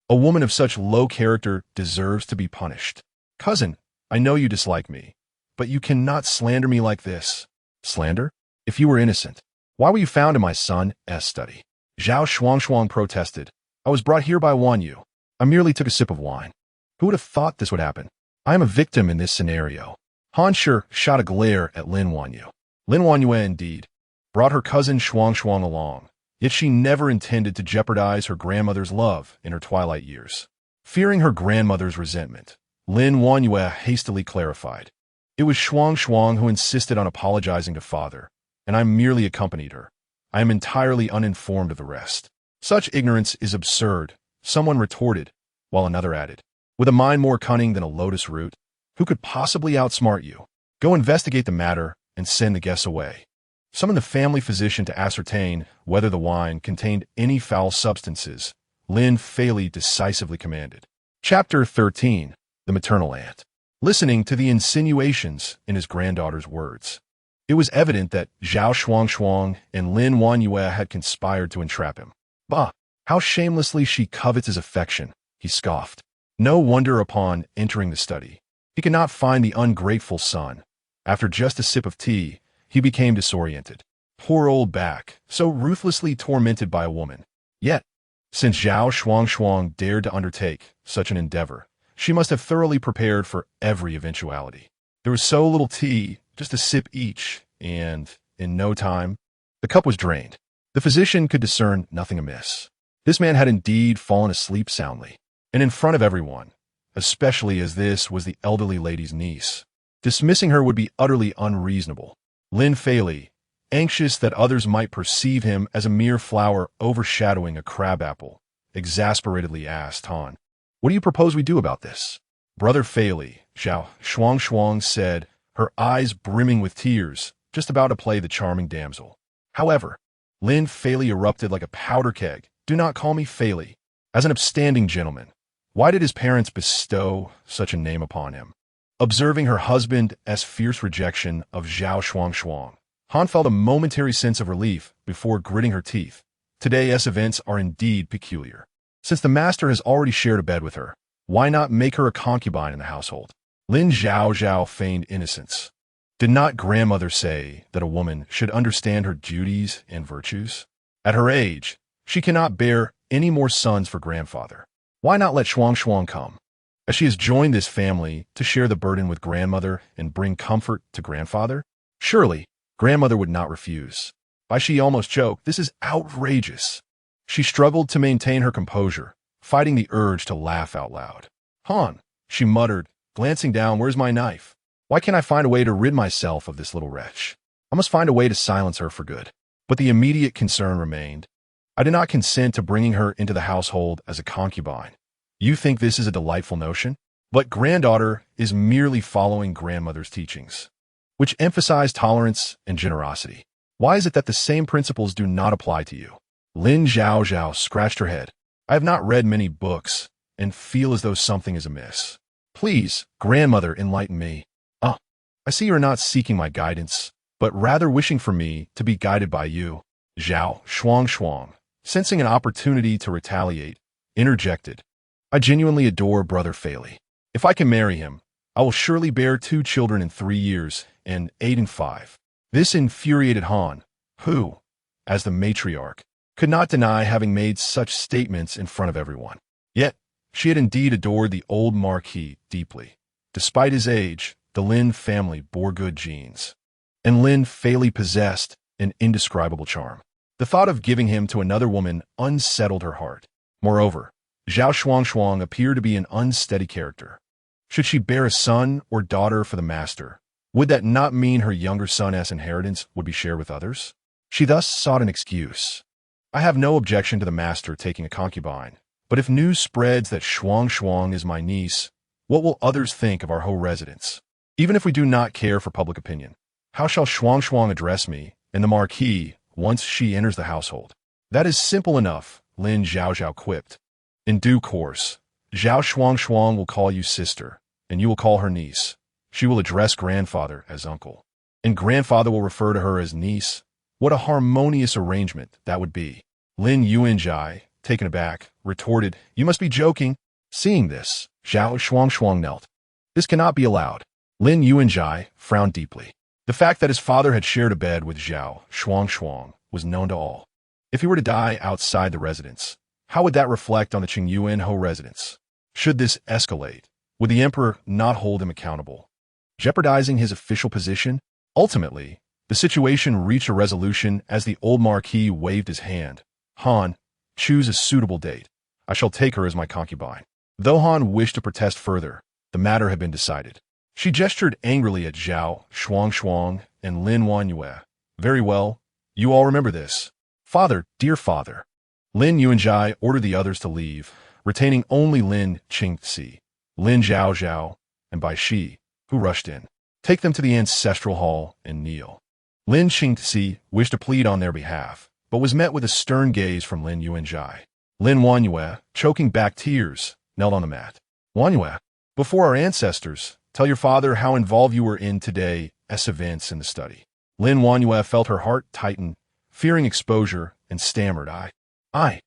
A woman of such low character deserves to be punished. Cousin, I know you dislike me, but you cannot slander me like this. Slander? If you were innocent, why were you found in my son's study? Zhao Shuang protested. I was brought here by Wan Yu. I merely took a sip of wine. Who would have thought this would happen? I am a victim in this scenario. Han Shi shot a glare at Lin Wanyu. Lin Wanyu indeed brought her cousin Shuang along, yet she never intended to jeopardize her grandmother's love in her twilight years. Fearing her grandmother's resentment, Lin Wanyu hastily clarified. It was Shuang who insisted on apologizing to father, and I merely accompanied her. I am entirely uninformed of the rest. Such ignorance is absurd, someone retorted, while another added. With a mind more cunning than a lotus root, who could possibly outsmart you? Go investigate the matter and send the guests away. Summon the family physician to ascertain whether the wine contained any foul substances, Lin Fei decisively commanded. Chapter 13. The Maternal Aunt. Listening to the insinuations in his granddaughter's words, it was evident that Zhao Shuang and Lin Wanyu had conspired to entrap him. Bah! How shamelessly she covets his affection, he scoffed. No wonder upon entering the study, he could not find the ungrateful son. After just a sip of tea, he became disoriented. Poor old back, so ruthlessly tormented by a woman. Yet, since Zhao Shuang dared to undertake such an endeavor, she must have thoroughly prepared for every eventuality. There was so little tea, just a sip each, and, in no time, the cup was drained. The physician could discern nothing amiss. This man had indeed fallen asleep soundly, and in front of everyone, especially as this was the elderly lady's niece. Dismissing her would be utterly unreasonable. Lin Fei, anxious that others might perceive him as a mere flower overshadowing a crabapple, exasperatedly asked Han, "What do you propose we do about this?" Brother Fei, Zhao Shuang said, her eyes brimming with tears, just about to play the charming damsel. However, Lin Fei erupted like a powder keg. Do not call me Fei. As an upstanding gentleman, why did his parents bestow such a name upon him? Observing her husband's fierce rejection of Zhao Shuang, Han felt a momentary sense of relief before gritting her teeth. Today's events are indeed peculiar. Since the master has already shared a bed with her, why not make her a concubine in the household? Lin Zhaozhao feigned innocence. Did not grandmother say that a woman should understand her duties and virtues? At her age, she cannot bear any more sons for grandfather. Why not let Shuang come, as she has joined this family to share the burden with grandmother and bring comfort to grandfather? Surely, grandmother would not refuse. Why, she almost choked. This is outrageous. She struggled to maintain her composure, fighting the urge to laugh out loud. Han, she muttered, glancing down, where's my knife? Why can't I find a way to rid myself of this little wretch? I must find a way to silence her for good. But the immediate concern remained. I did not consent to bringing her into the household as a concubine. You think this is a delightful notion? But granddaughter is merely following grandmother's teachings, which emphasize tolerance and generosity. Why is it that the same principles do not apply to you? Lin Zhaozhao scratched her head. I have not read many books and feel as though something is amiss. Please, grandmother, enlighten me. I see you are not seeking my guidance, but rather wishing for me to be guided by you. Zhao Shuang, sensing an opportunity to retaliate, interjected. I genuinely adore Brother Fei. If I can marry him, I will surely bear 2 children in 3 years, and 8 and 5. This infuriated Han, who, as the matriarch, could not deny having made such statements in front of everyone. Yet, she had indeed adored the old Marquis deeply. Despite his age, the Lin family bore good genes, and Lin Fei possessed an indescribable charm. The thought of giving him to another woman unsettled her heart. Moreover, Zhao Shuang appeared to be an unsteady character. Should she bear a son or daughter for the master, would that not mean her younger son's inheritance would be shared with others? She thus sought an excuse. I have no objection to the master taking a concubine, but if news spreads that Shuang is my niece, what will others think of our whole residence? Even if we do not care for public opinion, how shall Shuang address me and the marquis once she enters the household. That is simple enough, Lin Zhaozhao quipped. In due course, Zhao Shuang will call you sister, and you will call her niece. She will address grandfather as uncle, and grandfather will refer to her as niece. What a harmonious arrangement that would be. Lin Yuanjai, taken aback, retorted, You must be joking. Seeing this, Zhao Shuang knelt. This cannot be allowed. Lin Yuanjai frowned deeply. The fact that his father had shared a bed with Zhao Shuang was known to all. If he were to die outside the residence, how would that reflect on the Qingyuan Ho residence? Should this escalate, would the emperor not hold him accountable, jeopardizing his official position? Ultimately, the situation reached a resolution as the old marquis waved his hand. Han, choose a suitable date. I shall take her as my concubine. Though Han wished to protest further, the matter had been decided. She gestured angrily at Zhao Shuang and Lin Wanyue. Very well. You all remember this. Father, dear father. Lin Yuanjai ordered the others to leave, retaining only Lin Qingci, Lin Zhaozhao, and Bai Shi, who rushed in. Take them to the ancestral hall and kneel. Lin Qingci wished to plead on their behalf, but was met with a stern gaze from Lin Yuanjai. Lin Wanyue, choking back tears, knelt on the mat. Wanyue, before our ancestors, tell your father how involved you were in today's events in the study. Lin Wanyue felt her heart tighten, fearing exposure, and stammered, I.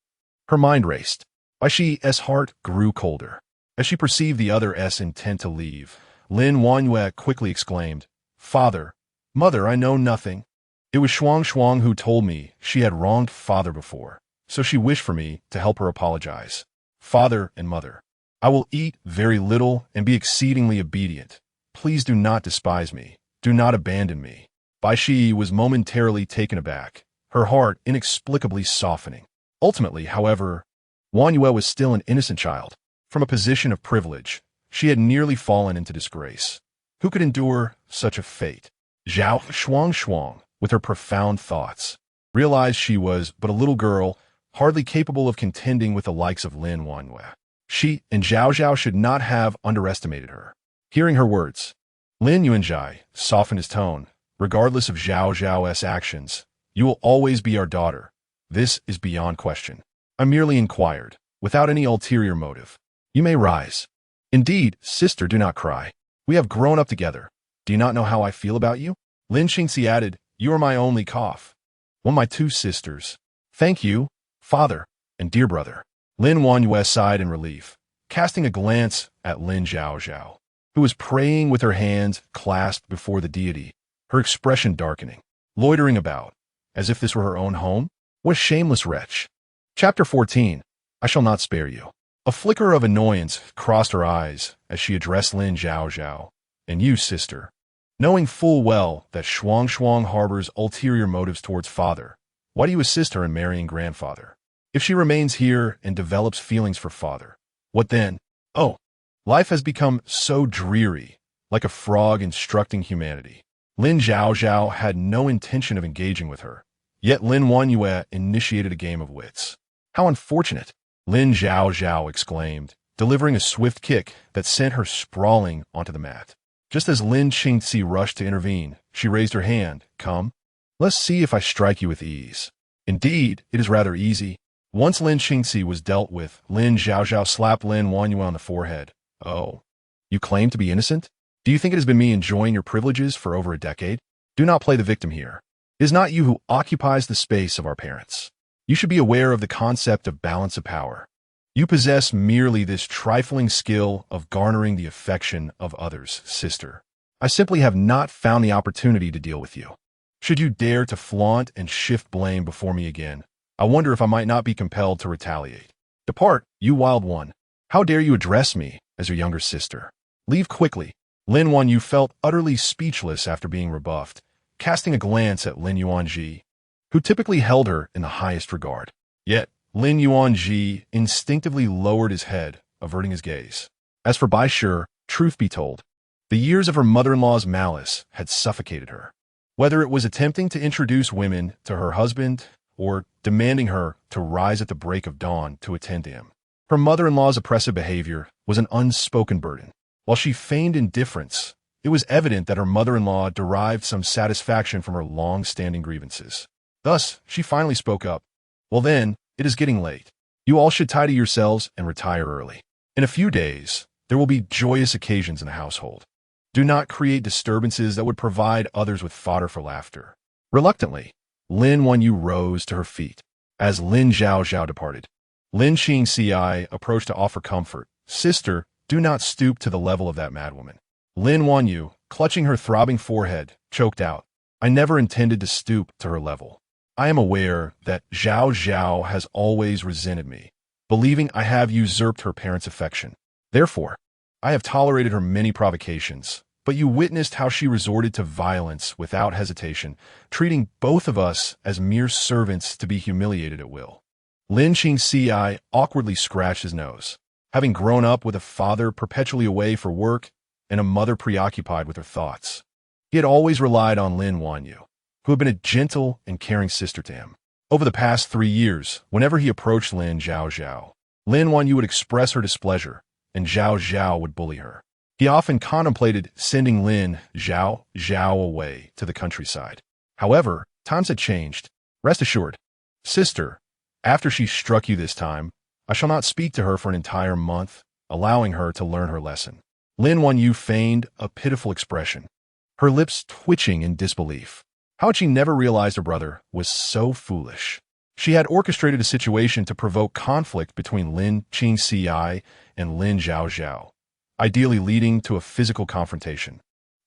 Her mind raced. Bai Shi's heart grew colder. As she perceived the other's intent to leave, Lin Wanyue quickly exclaimed, Father, Mother, I know nothing. It was Shuang who told me she had wronged father before, so she wished for me to help her apologize. Father and mother, I will eat very little and be exceedingly obedient. Please do not despise me. Do not abandon me. Bai Shi was momentarily taken aback, her heart inexplicably softening. Ultimately, however, Wanyue was still an innocent child. From a position of privilege, she had nearly fallen into disgrace. Who could endure such a fate? Zhao Shuang, with her profound thoughts, realized she was but a little girl, hardly capable of contending with the likes of Lin Wanyue. She and Zhaozhao should not have underestimated her. Hearing her words, Lin Yuanjai softened his tone. Regardless of Zhaozhao's actions, you will always be our daughter. This is beyond question. I merely inquired, without any ulterior motive. You may rise. Indeed, sister, do not cry. We have grown up together. Do you not know how I feel about you? Lin Qingci added, You are my only cough. One of my two sisters. Thank you, father and dear brother. Lin Wanyue sighed in relief, casting a glance at Lin Zhaozhao, who was praying with her hands clasped before the deity, her expression darkening, loitering about, as if this were her own home. What a shameless wretch. Chapter 14. I shall not spare you. A flicker of annoyance crossed her eyes as she addressed Lin Zhaozhao. And you, sister, knowing full well that Shuang harbors ulterior motives towards father, why do you assist her in marrying grandfather? If she remains here and develops feelings for father, what then? Oh, life has become so dreary, like a frog instructing humanity. Lin Zhaozhao had no intention of engaging with her, yet Lin Wanyue initiated a game of wits. How unfortunate! Lin Zhaozhao exclaimed, delivering a swift kick that sent her sprawling onto the mat. Just as Lin Qingci rushed to intervene, she raised her hand. Come, let's see if I strike you with ease. Indeed, it is rather easy. Once Lin Qingci was dealt with, Lin Zhaozhao slapped Lin Wanyue on the forehead. Oh, you claim to be innocent? Do you think it has been me enjoying your privileges for over a decade? Do not play the victim here. It is not you who occupies the space of our parents. You should be aware of the concept of balance of power. You possess merely this trifling skill of garnering the affection of others, sister. I simply have not found the opportunity to deal with you. Should you dare to flaunt and shift blame before me again, I wonder if I might not be compelled to retaliate. Depart, you wild one. How dare you address me as your younger sister? Leave quickly. Lin Wanyue felt utterly speechless after being rebuffed, casting a glance at Lin Yuanji, who typically held her in the highest regard. Yet, Lin Yuanji instinctively lowered his head, averting his gaze. As for Bai Shi, truth be told, the years of her mother-in-law's malice had suffocated her. Whether it was attempting to introduce women to her husband or demanding her to rise at the break of dawn to attend to him, her mother-in-law's oppressive behavior was an unspoken burden. While she feigned indifference, It was evident that her mother-in-law derived some satisfaction from her long-standing grievances. Thus, she finally spoke up. "Well then, it is getting late. You all should tidy yourselves and retire early. In a few days, there will be joyous occasions in the household. Do not create disturbances that would provide others with fodder for laughter." Reluctantly, Lin Wanyu rose to her feet. As Lin Zhaozhao departed, Lin Qingci approached to offer comfort. "Sister, do not stoop to the level of that madwoman." Lin Wanyu, clutching her throbbing forehead, choked out, "I never intended to stoop to her level. I am aware that Zhaozhao has always resented me, believing I have usurped her parents' affection. Therefore, I have tolerated her many provocations, but you witnessed how she resorted to violence without hesitation, treating both of us as mere servants to be humiliated at will." Lin Qingci awkwardly scratched his nose. Having grown up with a father perpetually away for work and a mother preoccupied with her thoughts, he had always relied on Lin Wanyu, who had been a gentle and caring sister to him. Over the past 3 years, whenever he approached Lin Zhaozhao, Lin Wanyu would express her displeasure, and Zhaozhao would bully her. He often contemplated sending Lin Zhaozhao away to the countryside. However, times had changed. "Rest assured, sister, after she struck you this time, I shall not speak to her for an entire month, allowing her to learn her lesson." Lin Wanyu feigned a pitiful expression, her lips twitching in disbelief. How had she never realized her brother was so foolish? She had orchestrated a situation to provoke conflict between Lin Qingci and Lin Zhaozhao, ideally leading to a physical confrontation,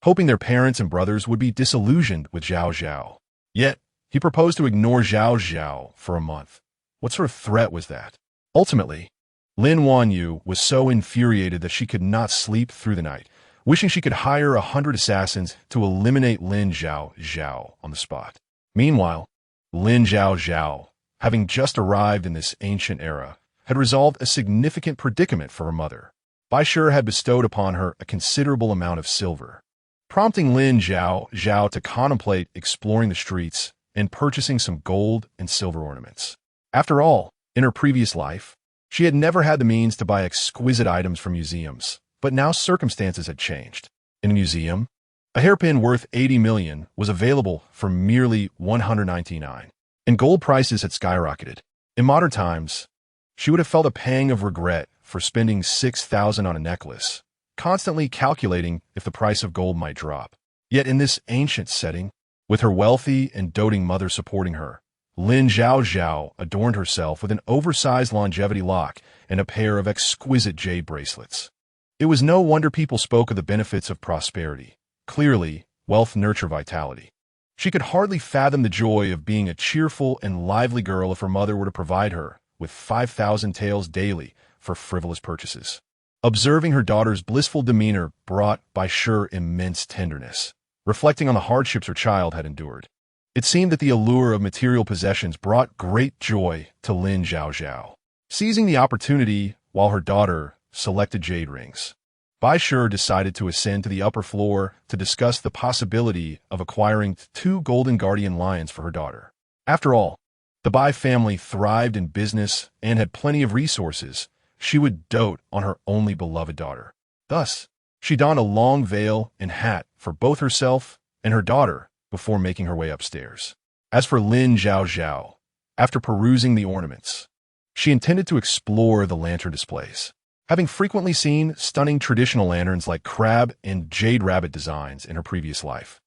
hoping their parents and brothers would be disillusioned with Zhaozhao. Yet, he proposed to ignore Zhaozhao for a month. What sort of threat was that? Ultimately, Lin Wanyu was so infuriated that she could not sleep through the night, wishing she could hire 100 assassins to eliminate Lin Zhaozhao on the spot. Meanwhile, Lin Zhaozhao, having just arrived in this ancient era, had resolved a significant predicament for her mother. Bai Shi had bestowed upon her a considerable amount of silver, prompting Lin Zhaozhao to contemplate exploring the streets and purchasing some gold and silver ornaments. After all, in her previous life, she had never had the means to buy exquisite items from museums, but now circumstances had changed. In a museum, a hairpin worth 80 million was available for merely 199, and gold prices had skyrocketed. In modern times, she would have felt a pang of regret for spending 6,000 on a necklace, constantly calculating if the price of gold might drop. Yet in this ancient setting, with her wealthy and doting mother supporting her, Lin Zhaozhao adorned herself with an oversized longevity lock and a pair of exquisite jade bracelets. It was no wonder people spoke of the benefits of prosperity. Clearly, wealth nurtured vitality. She could hardly fathom the joy of being a cheerful and lively girl if her mother were to provide her with 5,000 taels daily for frivolous purchases. Observing her daughter's blissful demeanor brought Bai Shi immense tenderness, reflecting on the hardships her child had endured. It seemed that the allure of material possessions brought great joy to Lin Zhaozhao. Seizing the opportunity while her daughter selected jade rings, Bai Shi decided to ascend to the upper floor to discuss the possibility of acquiring 2 golden guardian lions for her daughter. After all, the Bai family thrived in business and had plenty of resources. She would dote on her only beloved daughter. Thus, she donned a long veil and hat for both herself and her daughter before making her way upstairs. As for Lin Zhaozhao, after perusing the ornaments, she intended to explore the lantern displays. Having frequently seen stunning traditional lanterns like crab and jade rabbit designs in her previous life,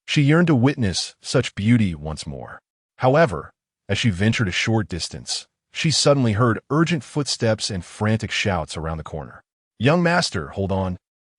she yearned to witness such beauty once more. However, as she ventured a short distance, she suddenly heard urgent footsteps and frantic shouts around the corner. "Young master, hold on.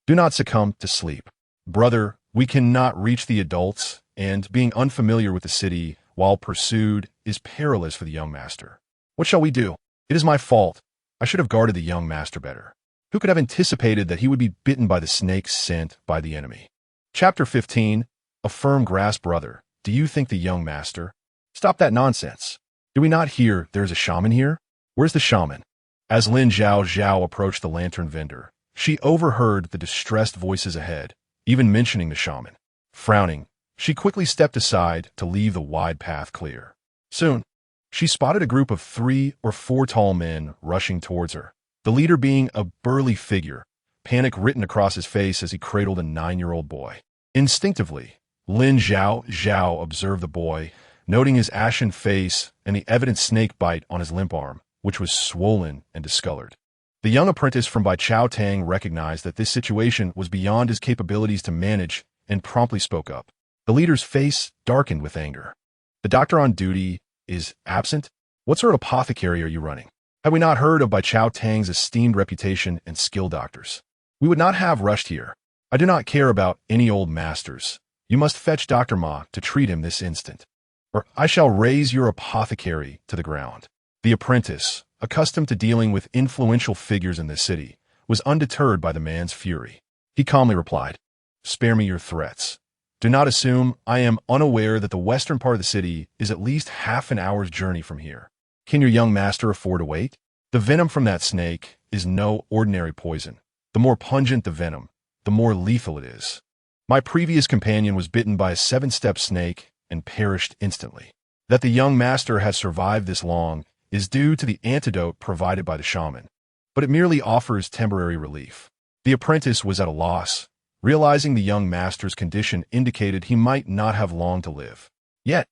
Do not succumb to sleep. Brother, we cannot reach the adults, and being unfamiliar with the city while pursued is perilous for the young master. What shall we do? It is my fault. I should have guarded the young master better. Who could have anticipated that he would be bitten by the snake sent by the enemy?" Chapter 15, A Firm Grasp Brother. Do you think the young master? Stop that nonsense. Do we not hear there is a shaman here? Where's the shaman? As Lin Zhaozhao approached the lantern vendor, she overheard the distressed voices ahead, even mentioning the shaman. Frowning, she quickly stepped aside to leave the wide path clear. Soon, she spotted a group of 3 or 4 tall men rushing towards her, the leader being a burly figure, panic written across his face as he cradled a 9-year-old boy. Instinctively, Lin Zhaozhao observed the boy, noting his ashen face and the evident snake bite on his limp arm, which was swollen and discolored. The young apprentice from Baichao Tang recognized that this situation was beyond his capabilities to manage and promptly spoke up. The leader's face darkened with anger. "The doctor on duty is absent? What sort of apothecary are you running? Had we not heard of Baichao Tang's esteemed reputation and skilled doctors, we would not have rushed here. I do not care about any old masters. You must fetch Dr. Ma to treat him this instant, or I shall raise your apothecary to the ground." The apprentice, accustomed to dealing with influential figures in the city, was undeterred by the man's fury. He calmly replied, "Spare me your threats. Do not assume I am unaware that the western part of the city is at least half an hour's journey from here. Can your young master afford to wait? The venom from that snake is no ordinary poison. The more pungent the venom, the more lethal it is. My previous companion was bitten by a 7-step snake and perished instantly. That the young master has survived this long is due to the antidote provided by the shaman, but it merely offers temporary relief." The apprentice was at a loss, realizing the young master's condition indicated he might not have long to live. Yet,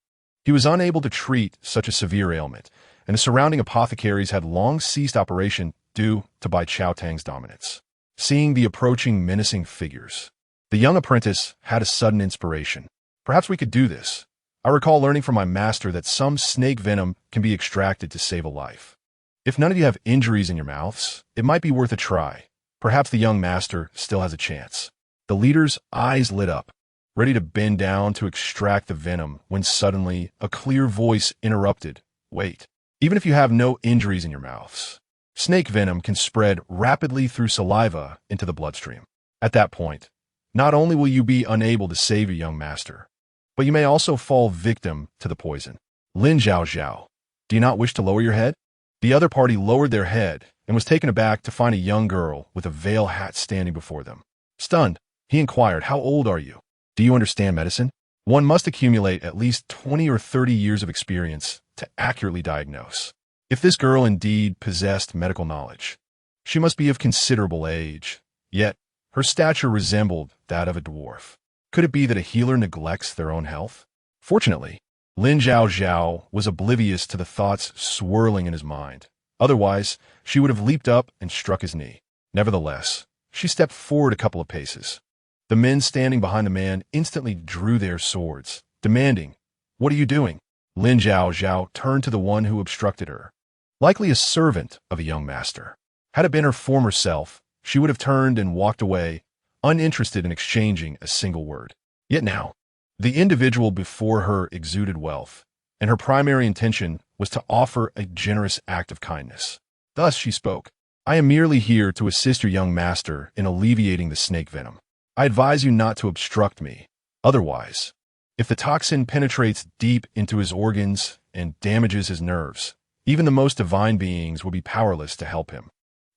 he was unable to treat such a severe ailment, and the surrounding apothecaries had long ceased operation due to Baichao Tang's dominance. Seeing the approaching menacing figures, the young apprentice had a sudden inspiration. "Perhaps we could do this. I recall learning from my master that some snake venom can be extracted to save a life. If none of you have injuries in your mouths, it might be worth a try. Perhaps the young master still has a chance." The leader's eyes lit up, ready to bend down to extract the venom, when suddenly a clear voice interrupted. "Wait. Even if you have no injuries in your mouths, snake venom can spread rapidly through saliva into the bloodstream. At that point, not only will you be unable to save your young master, but you may also fall victim to the poison. Lin Zhaozhao, do you not wish to lower your head?" The other party lowered their head and was taken aback to find a young girl with a veil hat standing before them. Stunned, he inquired, "How old are you? Do you understand medicine? One must accumulate at least 20 or 30 years of experience to accurately diagnose. If this girl indeed possessed medical knowledge, she must be of considerable age, yet her stature resembled that of a dwarf. Could it be that a healer neglects their own health?" Fortunately, Lin Zhaozhao was oblivious to the thoughts swirling in his mind. Otherwise, she would have leaped up and struck his knee. Nevertheless, she stepped forward a couple of paces. The men standing behind the man instantly drew their swords, demanding, "What are you doing?" Lin Zhaozhao turned to the one who obstructed her. Likely a servant of a young master. Had it been her former self, she would have turned and walked away, uninterested in exchanging a single word. Yet now, the individual before her exuded wealth, and her primary intention was to offer a generous act of kindness. Thus she spoke, "I am merely here to assist your young master in alleviating the snake venom. I advise you not to obstruct me. Otherwise, if the toxin penetrates deep into his organs and damages his nerves, even the most divine beings would be powerless to help him,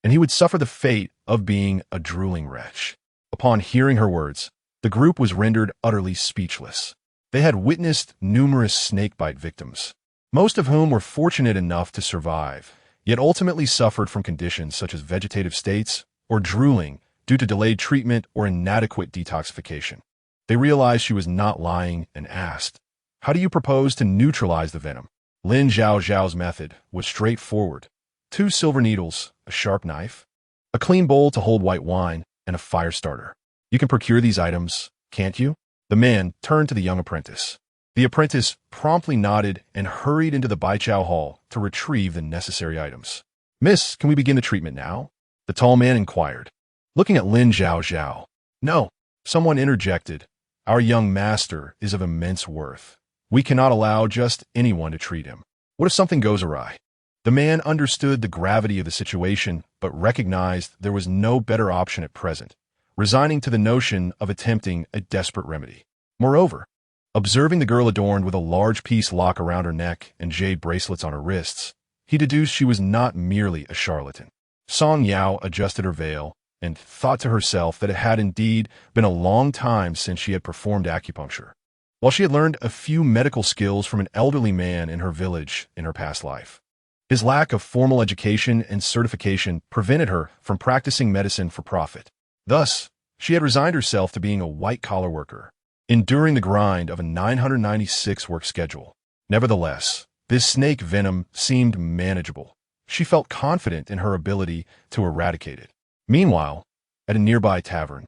and he would suffer the fate of being a drooling wretch." Upon hearing her words, the group was rendered utterly speechless. They had witnessed numerous snakebite victims, most of whom were fortunate enough to survive, yet ultimately suffered from conditions such as vegetative states or drooling due to delayed treatment or inadequate detoxification. They realized she was not lying and asked, "How do you propose to neutralize the venom?" Lin Zhaozhao's method was straightforward. 2 silver needles, a sharp knife, a clean bowl to hold white wine, and a fire starter. You can procure these items, can't you? The man turned to the young apprentice. The apprentice promptly nodded and hurried into the Baichao hall to retrieve the necessary items. "Miss, can we begin the treatment now?" the tall man inquired, looking at Lin Zhaozhao. "No," someone interjected. "Our young master is of immense worth. We cannot allow just anyone to treat him. What if something goes awry?" The man understood the gravity of the situation, but recognized there was no better option at present, resigning to the notion of attempting a desperate remedy. Moreover, observing the girl adorned with a large piece lock around her neck and jade bracelets on her wrists, he deduced she was not merely a charlatan. Song Yao adjusted her veil and thought to herself that it had indeed been a long time since she had performed acupuncture. While she had learned a few medical skills from an elderly man in her village in her past life, his lack of formal education and certification prevented her from practicing medicine for profit. Thus, she had resigned herself to being a white-collar worker, enduring the grind of a 996 work schedule. Nevertheless, this snake venom seemed manageable. She felt confident in her ability to eradicate it. Meanwhile, at a nearby tavern,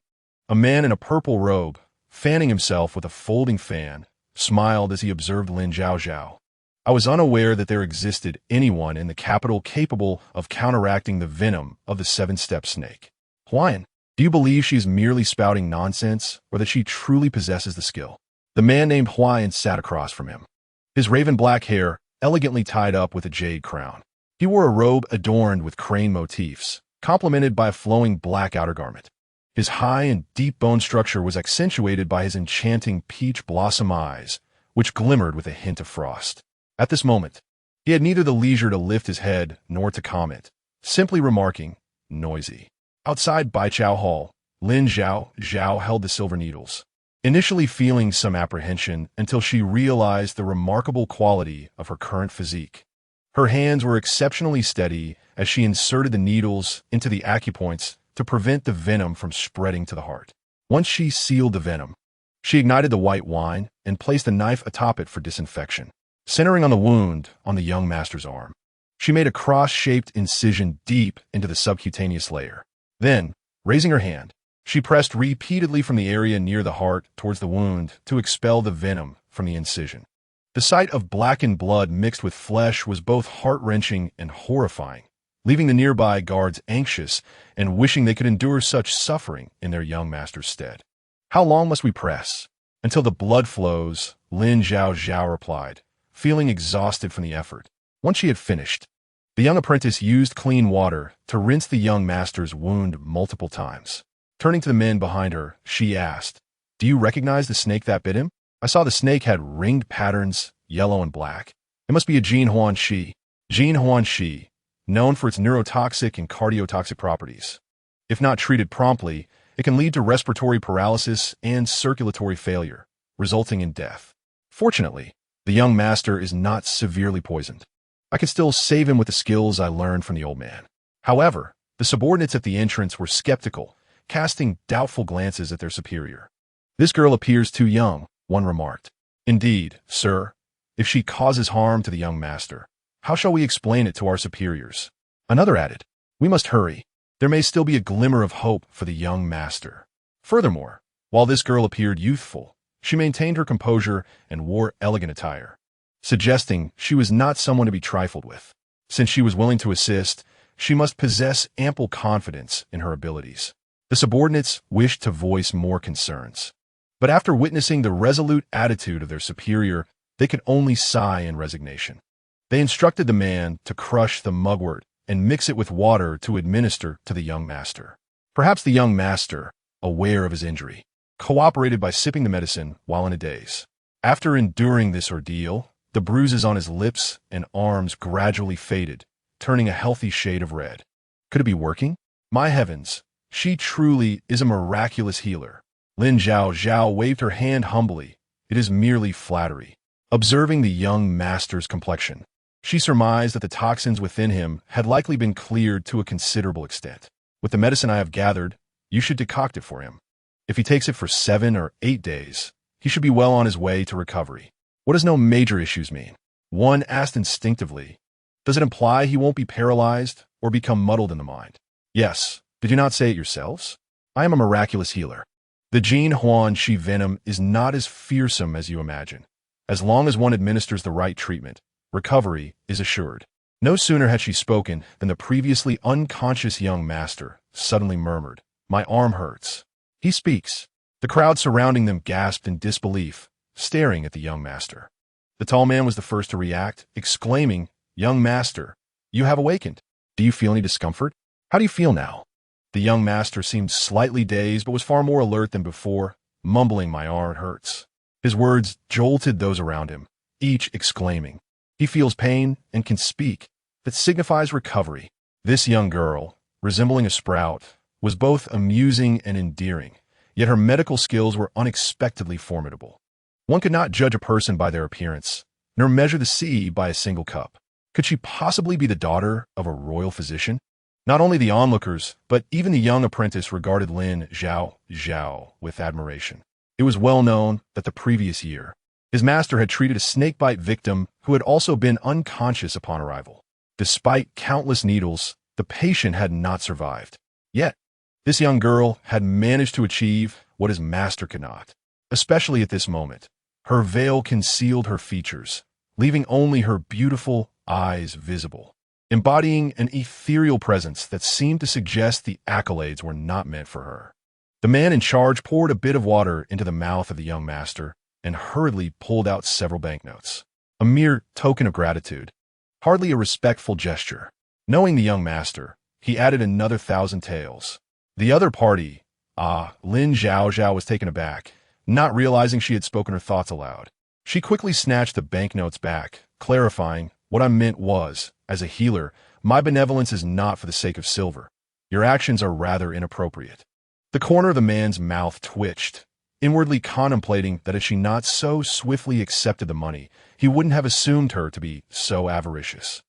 a man in a purple robe, fanning himself with a folding fan, smiled as he observed Lin Zhaozhao. I was unaware that there existed anyone in the capital capable of counteracting the venom of the seven-step snake. Huan, do you believe she is merely spouting nonsense, or that she truly possesses the skill? The man named Huan sat across from him, his raven black hair elegantly tied up with a jade crown. He wore a robe adorned with crane motifs, complemented by a flowing black outer garment. His high and deep bone structure was accentuated by his enchanting peach blossom eyes, which glimmered with a hint of frost. At this moment, he had neither the leisure to lift his head nor to comment, simply remarking, "Noisy." Outside Baichao Hall, Lin Zhaozhao held the silver needles, initially feeling some apprehension until she realized the remarkable quality of her current physique. Her hands were exceptionally steady as she inserted the needles into the acupoints to prevent the venom from spreading to the heart. Once she sealed the venom, she ignited the white wine and placed a knife atop it for disinfection. Centering on the wound on the young master's arm, she made a cross-shaped incision deep into the subcutaneous layer. Then, raising her hand, she pressed repeatedly from the area near the heart towards the wound to expel the venom from the incision. The sight of blackened blood mixed with flesh was both heart-wrenching and horrifying, leaving the nearby guards anxious and wishing they could endure such suffering in their young master's stead. "How long must we press?" "Until the blood flows," Lin Zhaozhao replied, feeling exhausted from the effort. Once she had finished, the young apprentice used clean water to rinse the young master's wound multiple times. Turning to the men behind her, she asked, "Do you recognize the snake that bit him? I saw the snake had ringed patterns, yellow and black. It must be a Jin Huan Shi. Jin Huan Shi, known for its neurotoxic and cardiotoxic properties. If not treated promptly, it can lead to respiratory paralysis and circulatory failure, resulting in death. Fortunately, the young master is not severely poisoned. I can still save him with the skills I learned from the old man." However, the subordinates at the entrance were skeptical, casting doubtful glances at their superior. "This girl appears too young," one remarked. "Indeed, sir. If she causes harm to the young master, how shall we explain it to our superiors?" Another added, "We must hurry. There may still be a glimmer of hope for the young master." Furthermore, while this girl appeared youthful, she maintained her composure and wore elegant attire, suggesting she was not someone to be trifled with. Since she was willing to assist, she must possess ample confidence in her abilities. The subordinates wished to voice more concerns, but after witnessing the resolute attitude of their superior, they could only sigh in resignation. They instructed the man to crush the mugwort and mix it with water to administer to the young master. Perhaps the young master, aware of his injury, cooperated by sipping the medicine while in a daze. After enduring this ordeal, the bruises on his lips and arms gradually faded, turning a healthy shade of red. Could it be working? My heavens, she truly is a miraculous healer. Lin Zhaozhao waved her hand humbly. It is merely flattery. Observing the young master's complexion, she surmised that the toxins within him had likely been cleared to a considerable extent. "With the medicine I have gathered, you should decoct it for him. If he takes it for 7 or 8 days, he should be well on his way to recovery." "What does no major issues mean?" one asked instinctively. "Does it imply he won't be paralyzed or become muddled in the mind?" "Yes. Did you not say it yourselves? I am a miraculous healer. The Jin Huan Shi venom is not as fearsome as you imagine. As long as one administers the right treatment, recovery is assured." No sooner had she spoken than the previously unconscious young master suddenly murmured, "My arm hurts." "He speaks." The crowd surrounding them gasped in disbelief, staring at the young master. The tall man was the first to react, exclaiming, "Young master, you have awakened. Do you feel any discomfort? How do you feel now?" The young master seemed slightly dazed but was far more alert than before, mumbling, "My arm hurts." His words jolted those around him, each exclaiming, "He feels pain and can speak. That signifies recovery." This young girl, resembling a sprout, was both amusing and endearing, yet her medical skills were unexpectedly formidable. One could not judge a person by their appearance, nor measure the sea by a single cup. Could she possibly be the daughter of a royal physician? Not only the onlookers, but even the young apprentice regarded Lin Zhaozhao with admiration. It was well known that the previous year, his master had treated a snakebite victim who had also been unconscious upon arrival. Despite countless needles, the patient had not survived. Yet, this young girl had managed to achieve what his master could not. Especially at this moment, her veil concealed her features, leaving only her beautiful eyes visible, embodying an ethereal presence that seemed to suggest the accolades were not meant for her. The man in charge poured a bit of water into the mouth of the young master and hurriedly pulled out several banknotes. A mere token of gratitude, hardly a respectful gesture. Knowing the young master, he added another 1,000 taels. The other party, Lin Zhaozhao, was taken aback, not realizing she had spoken her thoughts aloud. She quickly snatched the banknotes back, clarifying, "What I meant was, as a healer, my benevolence is not for the sake of silver. Your actions are rather inappropriate." The corner of the man's mouth twitched, inwardly contemplating that if she not so swiftly accepted the money, he wouldn't have assumed her to be so avaricious.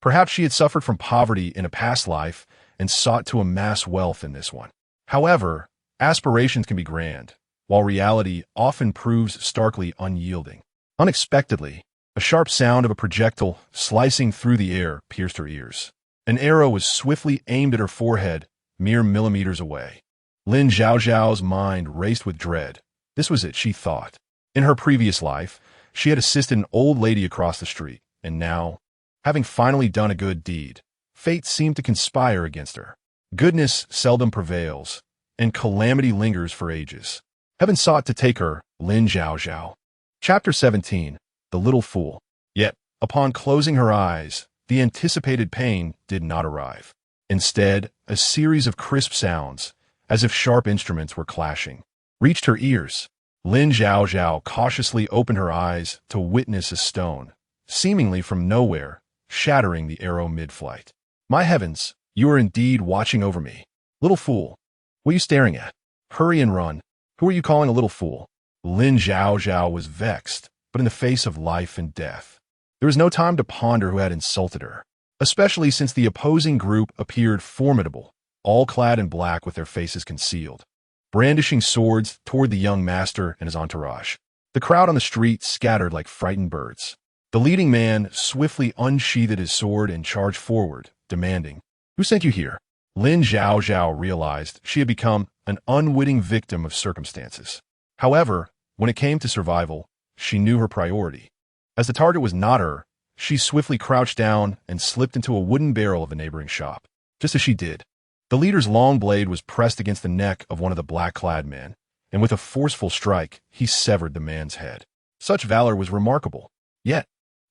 Perhaps she had suffered from poverty in a past life and sought to amass wealth in this one. However, aspirations can be grand, while reality often proves starkly unyielding. Unexpectedly, a sharp sound of a projectile slicing through the air pierced her ears. An arrow was swiftly aimed at her forehead, mere millimeters away. Lin Zhaozhao's mind raced with dread. This was it, she thought. In her previous life, she had assisted an old lady across the street, and now, having finally done a good deed, fate seemed to conspire against her. Goodness seldom prevails, and calamity lingers for ages. Heaven sought to take her, Lin Zhaozhao. Chapter 17. The Little Fool. Yet, upon closing her eyes, the anticipated pain did not arrive. Instead, a series of crisp sounds, as if sharp instruments were clashing, reached her ears. Lin Zhaozhao cautiously opened her eyes to witness a stone, seemingly from nowhere, shattering the arrow mid-flight. "My heavens, you are indeed watching over me. Little fool, what are you staring at? Hurry and run. Who are you calling a little fool?" Lin Zhaozhao was vexed, but in the face of life and death, there was no time to ponder who had insulted her, especially since the opposing group appeared formidable, all clad in black with their faces concealed, brandishing swords toward the young master and his entourage. The crowd on the street scattered like frightened birds. The leading man swiftly unsheathed his sword and charged forward, demanding, "Who sent you here?" Lin Zhaozhao realized she had become an unwitting victim of circumstances. However, when it came to survival, she knew her priority. As the target was not her, she swiftly crouched down and slipped into a wooden barrel of a neighboring shop. Just as she did, the leader's long blade was pressed against the neck of one of the black-clad men, and with a forceful strike, he severed the man's head. Such valor was remarkable. Yet,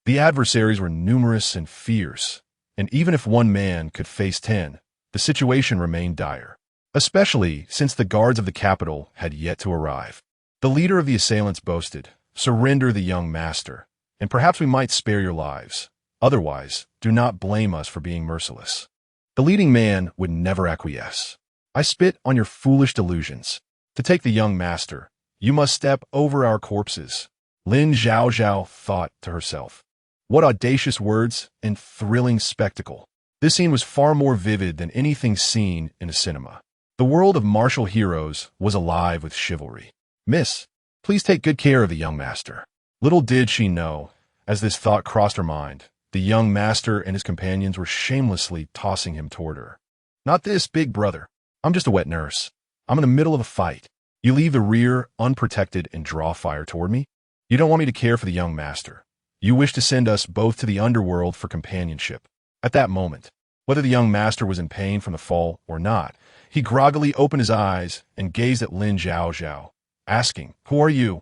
the adversaries were numerous and fierce, and even if one man could face 10, the situation remained dire, especially since the guards of the capital had yet to arrive. The leader of the assailants boasted, "Surrender the young master, and perhaps we might spare your lives. Otherwise, do not blame us for being merciless." The leading man would never acquiesce. "I spit on your foolish delusions. To take the young master, you must step over our corpses." Lin Zhaozhao thought to herself. What audacious words and thrilling spectacle. This scene was far more vivid than anything seen in a cinema. The world of martial heroes was alive with chivalry. "Miss, please take good care of the young master." Little did she know, as this thought crossed her mind, the young master and his companions were shamelessly tossing him toward her. "Not this, big brother. I'm just a wet nurse. I'm in the middle of a fight. You leave the rear unprotected and draw fire toward me? You don't want me to care for the young master. You wish to send us both to the underworld for companionship." At that moment, whether the young master was in pain from the fall or not, he groggily opened his eyes and gazed at Lin Zhaozhao, asking, "Who are you?"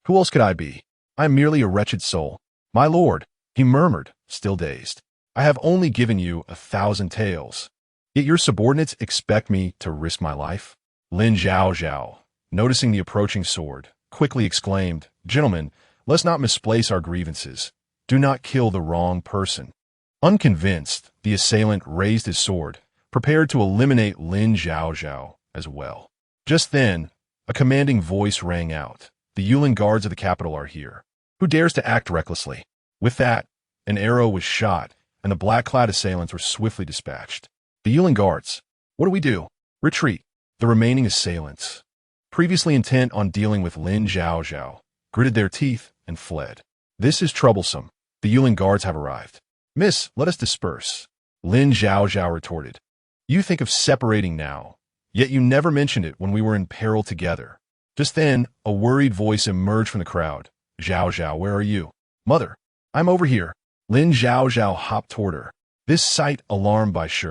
"Who else could I be? I am merely a wretched soul." "My lord," he murmured, still dazed, "I have only given you 1,000 taels. Yet your subordinates expect me to risk my life?" Lin Zhaozhao, noticing the approaching sword, quickly exclaimed, "Gentlemen, let's not misplace our grievances. Do not kill the wrong person." Unconvinced, the assailant raised his sword, prepared to eliminate Lin Zhaozhao as well. Just then, a commanding voice rang out. "The Yulin guards of the capital are here. Who dares to act recklessly?" With that, an arrow was shot, and the black-clad assailants were swiftly dispatched. The Yulin guards. What do we do? Retreat. The remaining assailants, previously intent on dealing with Lin Zhaozhao, gritted their teeth and fled. This is troublesome. The Yulin guards have arrived. Miss, let us disperse. Lin Zhaozhao retorted. You think of separating now, yet you never mentioned it when we were in peril together. Just then, a worried voice emerged from the crowd. Zhaozhao, where are you? Mother, I'm over here. Lin Zhaozhao hopped toward her. This sight alarmed Bai Shi,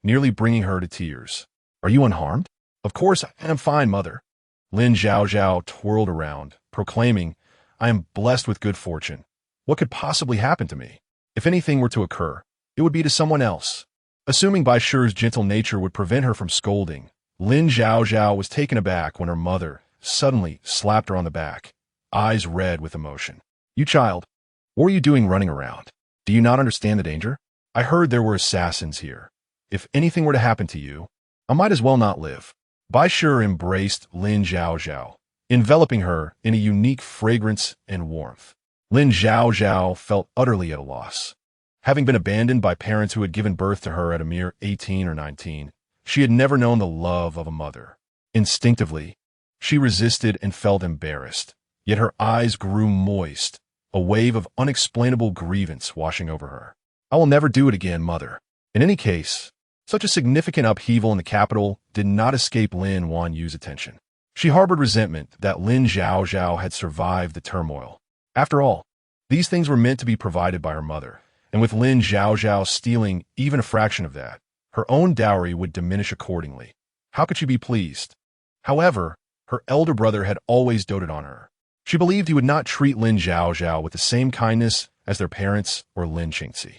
nearly bringing her to tears. Are you unharmed? Of course, I am fine, mother. Lin Zhaozhao twirled around, proclaiming, I am blessed with good fortune. What could possibly happen to me? If anything were to occur, it would be to someone else. Assuming Bai Shi's gentle nature would prevent her from scolding, Lin Zhaozhao was taken aback when her mother suddenly slapped her on the back, eyes red with emotion. You child, what are you doing running around? Do you not understand the danger? I heard there were assassins here. If anything were to happen to you, I might as well not live. Bai Shi embraced Lin Zhaozhao, enveloping her in a unique fragrance and warmth. Lin Zhaozhao felt utterly at a loss. Having been abandoned by parents who had given birth to her at a mere 18 or 19, she had never known the love of a mother. Instinctively, she resisted and felt embarrassed, yet her eyes grew moist, a wave of unexplainable grievance washing over her. I will never do it again, mother. In any case, such a significant upheaval in the capital did not escape Lin Wanyu's attention. She harbored resentment that Lin Zhaozhao had survived the turmoil. After all, these things were meant to be provided by her mother, and with Lin Zhaozhao stealing even a fraction of that, her own dowry would diminish accordingly. How could she be pleased? However, her elder brother had always doted on her. She believed he would not treat Lin Zhaozhao with the same kindness as their parents or Lin Qingxi.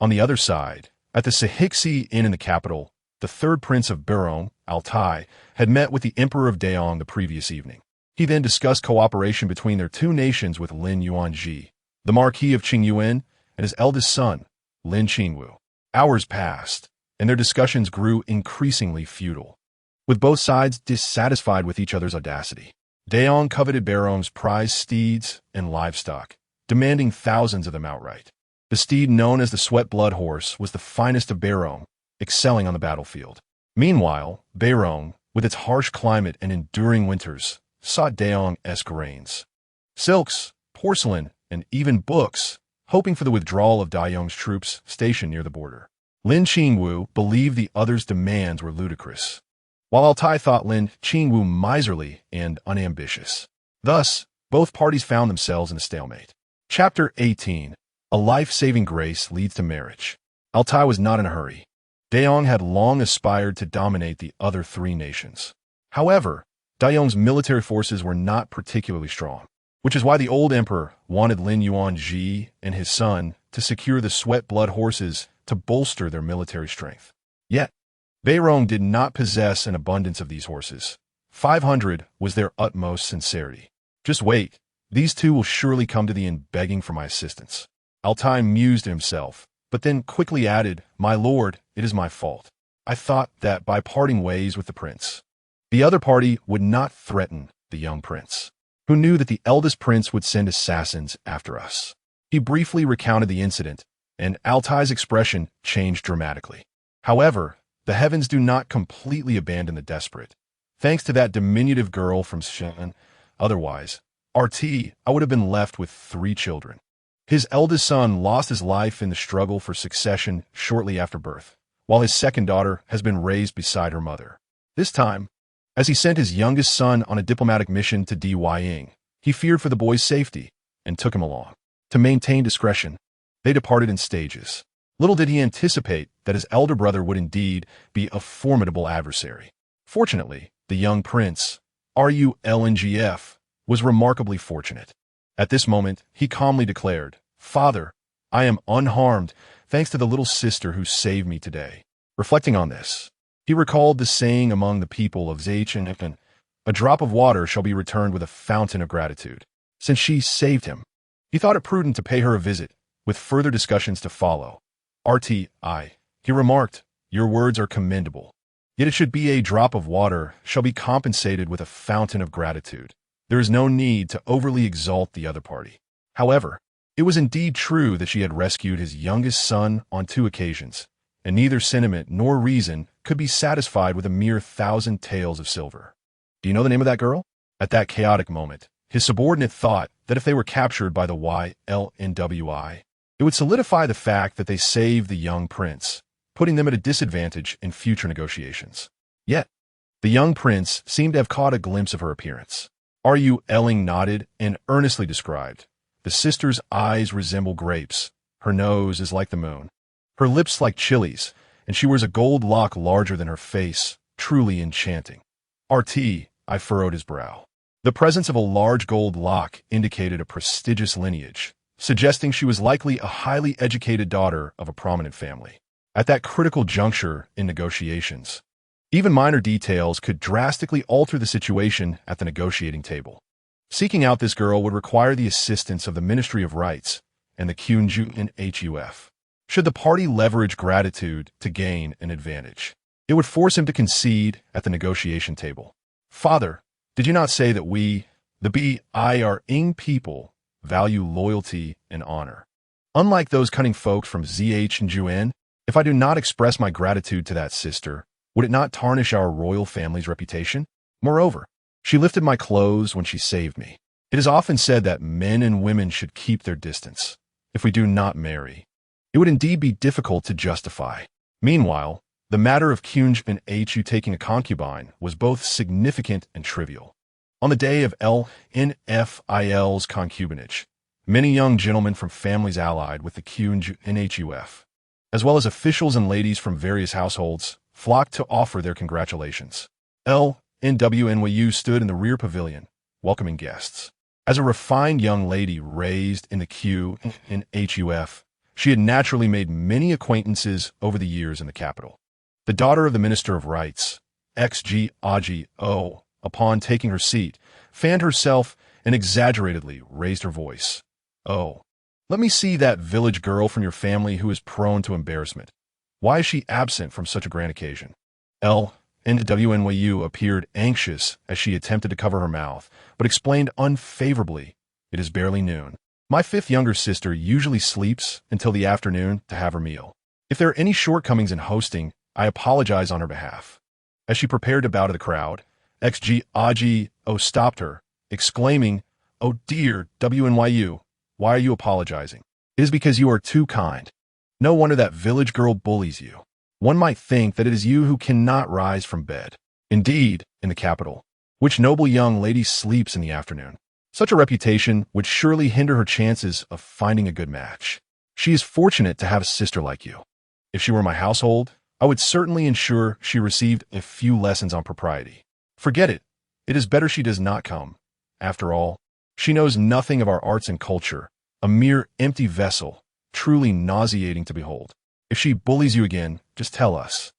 On the other side, at the Sihixi Inn in the capital, the third prince of Beirong, Altai, had met with the emperor of Daong the previous evening. He then discussed cooperation between their two nations with Lin Yuanji, the Marquis of Qingyuan, and his eldest son, Lin Qingwu. Hours passed, and their discussions grew increasingly futile, with both sides dissatisfied with each other's audacity. Daong coveted Beirong's prized steeds and livestock, demanding thousands of them outright. The steed known as the Sweat Blood Horse was the finest of Beirong, excelling on the battlefield. Meanwhile, Beirong, with its harsh climate and enduring winters, sought Daong-esque rains. Silks, porcelain, and even books, hoping for the withdrawal of Daong's troops stationed near the border. Lin Qingwu believed the other's demands were ludicrous, while Altai thought Lin Qingwu miserly and unambitious. Thus, both parties found themselves in a stalemate. Chapter 18. A life-saving grace leads to marriage. Altai was not in a hurry. Daong had long aspired to dominate the other three nations. However, Daong's military forces were not particularly strong, which is why the old emperor wanted Lin Yuanji and his son to secure the Sweat Blood Horses to bolster their military strength. Yet, Beirong did not possess an abundance of these horses. 500 was their utmost sincerity. Just wait, these two will surely come to thee in begging for my assistance. Altai mused to himself, but then quickly added, My lord, it is my fault. I thought that by parting ways with the prince, the other party would not threaten the young prince, who knew that the eldest prince would send assassins after us. He briefly recounted the incident, and Altai's expression changed dramatically. However, the heavens do not completely abandon the desperate. Thanks to that diminutive girl from Shen, otherwise, I would have been left with 3 children. His eldest son lost his life in the struggle for succession shortly after birth, while his second daughter has been raised beside her mother. This time, as he sent his youngest son on a diplomatic mission to Ying, he feared for the boy's safety and took him along. To maintain discretion, they departed in stages. Little did he anticipate that his elder brother would indeed be a formidable adversary. Fortunately, the young prince, RULNGF, was remarkably fortunate. At this moment, he calmly declared, Father, I am unharmed thanks to the little sister who saved me today. Reflecting on this, he recalled the saying among the people of Zaichen, a drop of water shall be returned with a fountain of gratitude. Since she saved him, he thought it prudent to pay her a visit, with further discussions to follow. RTI, he remarked, your words are commendable. Yet it should be a drop of water shall be compensated with a fountain of gratitude. There is no need to overly exalt the other party. However, it was indeed true that she had rescued his youngest son on 2 occasions, and neither sentiment nor reason could be satisfied with a mere 1,000 taels of silver. Do you know the name of that girl? At that chaotic moment, his subordinate thought that if they were captured by the YLNWI, it would solidify the fact that they saved the young prince, putting them at a disadvantage in future negotiations. Yet, the young prince seemed to have caught a glimpse of her appearance. R.U. Elling nodded and earnestly described. The sister's eyes resemble grapes. Her nose is like the moon. Her lips like chilies, and she wears a gold lock larger than her face, truly enchanting. R.T., I furrowed his brow. The presence of a large gold lock indicated a prestigious lineage, suggesting she was likely a highly educated daughter of a prominent family. At that critical juncture in negotiations, even minor details could drastically alter the situation at the negotiating table. Seeking out this girl would require the assistance of the Ministry of Rights and the Kyunju and HUF. Should the party leverage gratitude to gain an advantage, it would force him to concede at the negotiation table. Father, did you not say that we, the BIR-ing people, value loyalty and honor? Unlike those cunning folk from ZH and Juan, if I do not express my gratitude to that sister, would it not tarnish our royal family's reputation? Moreover, she lifted my clothes when she saved me. It is often said that men and women should keep their distance. If we do not marry, it would indeed be difficult to justify. Meanwhile, the matter of Kyunj and Hu taking a concubine was both significant and trivial. On the day of LNFIL's concubinage, many young gentlemen from families allied with the Kyunj and HUF, as well as officials and ladies from various households, flocked to offer their congratulations. LNWNYU stood in the rear pavilion, welcoming guests. As a refined young lady raised in the Q and HUF, she had naturally made many acquaintances over the years in the capital. The daughter of the Minister of Rights, XG Aji O, upon taking her seat, fanned herself and exaggeratedly raised her voice. Oh, let me see that village girl from your family who is prone to embarrassment. Why is she absent from such a grand occasion? LNWNYU appeared anxious as she attempted to cover her mouth, but explained unfavorably, "It is barely noon. My fifth younger sister usually sleeps until the afternoon to have her meal. If there are any shortcomings in hosting, I apologize on her behalf." As she prepared to bow to the crowd, XG Aji O stopped her, exclaiming, "Oh dear WNYU, why are you apologizing? It is because you are too kind. No wonder that village girl bullies you. One might think that it is you who cannot rise from bed. Indeed, in the capital, which noble young lady sleeps in the afternoon? Such a reputation would surely hinder her chances of finding a good match. She is fortunate to have a sister like you. If she were my household, I would certainly ensure she received a few lessons on propriety. Forget it. It is better she does not come. After all, she knows nothing of our arts and culture, a mere empty vessel, truly nauseating to behold. If she bullies you again, just tell us,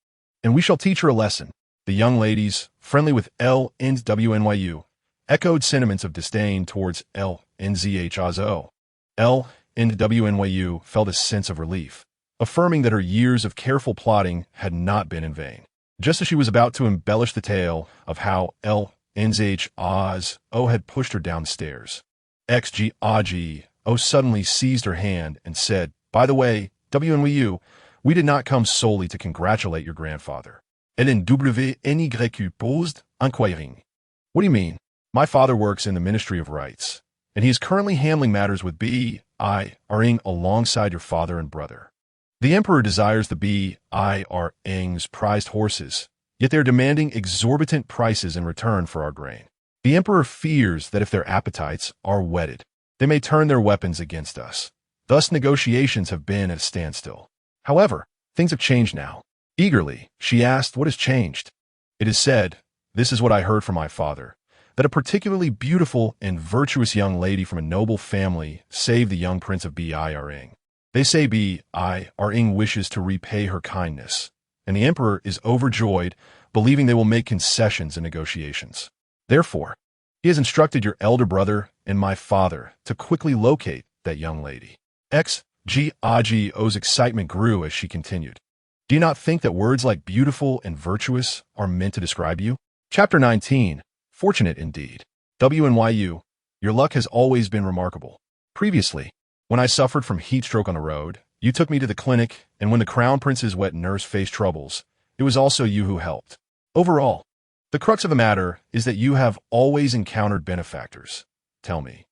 and we shall teach her a lesson." The young ladies, friendly with LNWNYU, echoed sentiments of disdain towards Lin Zhaozhao. LNWNYU felt a sense of relief, affirming that her years of careful plotting had not been in vain. Just as she was about to embellish the tale of how LNZHAO had pushed her down the stairs, XG Aji O suddenly seized her hand and said, "By the way, WNYU, we did not come solely to congratulate your grandfather. LNWNYQ posed inquiring." "What do you mean?" "My father works in the Ministry of Rights, and he is currently handling matters with BIR-ing alongside your father and brother. The Emperor desires the BIR-ing's prized horses, yet they are demanding exorbitant prices in return for our grain. The Emperor fears that if their appetites are whetted, they may turn their weapons against us. Thus negotiations have been at a standstill. However, things have changed now." Eagerly, she asked what has changed. "It is said, this is what I heard from my father, that a particularly beautiful and virtuous young lady from a noble family saved the young prince of BIR-ing. They say BIR-ing wishes to repay her kindness, and the emperor is overjoyed, believing they will make concessions in negotiations. Therefore, he has instructed your elder brother and my father to quickly locate that young lady." XG Aji-O's excitement grew as she continued. "Do you not think that words like beautiful and virtuous are meant to describe you?" Chapter 19. Fortunate indeed. WNYU, your luck has always been remarkable. Previously, when I suffered from heat stroke on the road, You took me to the clinic, and when the crown prince's wet nurse faced troubles, it was also you who helped. Overall, the crux of the matter is that you have always encountered benefactors. Tell me,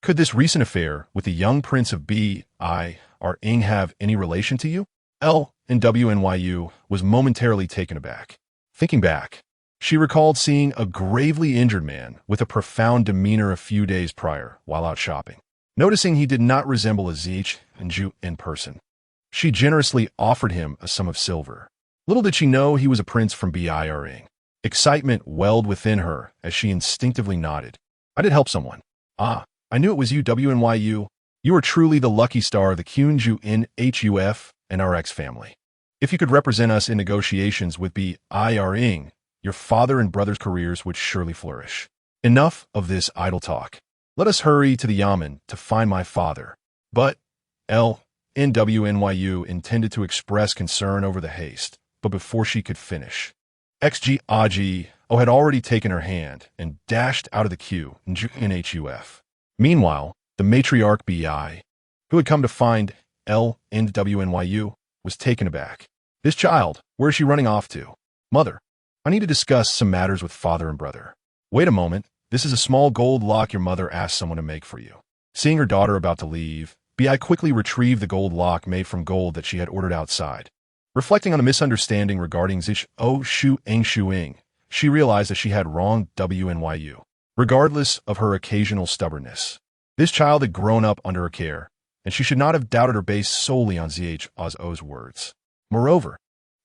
could this recent affair with the young prince of Ing have any relation to you? LNWNYU was momentarily taken aback. Thinking back, she recalled seeing a gravely injured man with a profound demeanor a few days prior while out shopping. Noticing he did not resemble a Jew in person, she generously offered him a sum of silver. Little did she know he was a prince from Ing. Excitement welled within her as she instinctively nodded. I did help someone. Ah, I knew it was you, WNYU. You are truly the lucky star of the QNJUNHUF and RX family. If you could represent us in negotiations with Ing, your father and brother's careers would surely flourish. Enough of this idle talk. Let us hurry to the Yamen to find my father. But LNWNYU intended to express concern over the haste, but before she could finish, XGAGO had already taken her hand and dashed out of the QNHUF. Meanwhile, the matriarch BI, who had come to find LNWNYU, was taken aback. This child, where is she running off to? Mother, I need to discuss some matters with father and brother. Wait a moment, this is a small gold lock your mother asked someone to make for you. Seeing her daughter about to leave, BI quickly retrieved the gold lock made from gold that she had ordered outside. Reflecting on the misunderstanding regarding Shuing, she realized that she had wronged WNYU, regardless of her occasional stubbornness. This child had grown up under her care, and she should not have doubted her based solely on Zhaozhao's words. Moreover,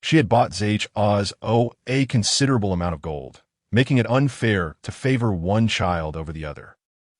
she had bought Zhaozhao a considerable amount of gold, making it unfair to favor one child over the other.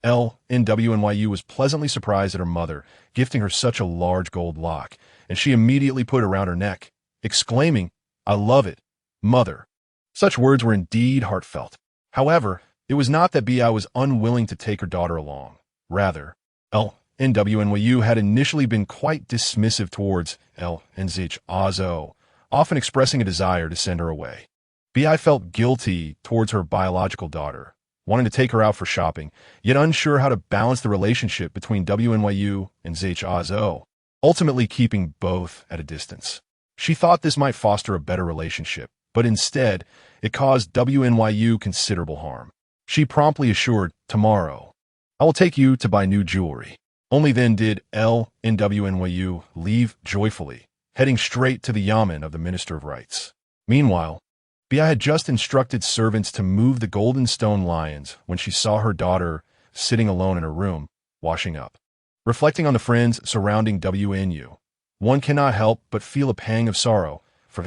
LNWNYU was pleasantly surprised at her mother gifting her such a large gold lock, and she immediately put it around her neck, exclaiming, I love it, mother. Such words were indeed heartfelt. However, it was not that BI was unwilling to take her daughter along. Rather, LNWNYU had initially been quite dismissive towards Zhaozhao, often expressing a desire to send her away. BI felt guilty towards her biological daughter, wanting to take her out for shopping, yet unsure how to balance the relationship between WNYU and Zhaozhao, ultimately keeping both at a distance. She thought this might foster a better relationship, but instead, it caused WNYU considerable harm. She promptly assured, tomorrow, I will take you to buy new jewelry. Only then did LNWNYU leave joyfully, heading straight to the Yamen of the Minister of Rights. Meanwhile, BI had just instructed servants to move the golden stone lions when she saw her daughter sitting alone in her room, washing up. Reflecting on the friends surrounding WNU, one cannot help but feel a pang of sorrow for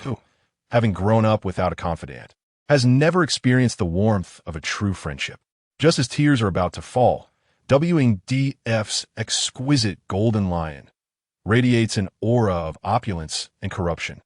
who, having grown up without a confidant, has never experienced the warmth of a true friendship. Just as tears are about to fall, WNDF's exquisite golden lion radiates an aura of opulence and corruption.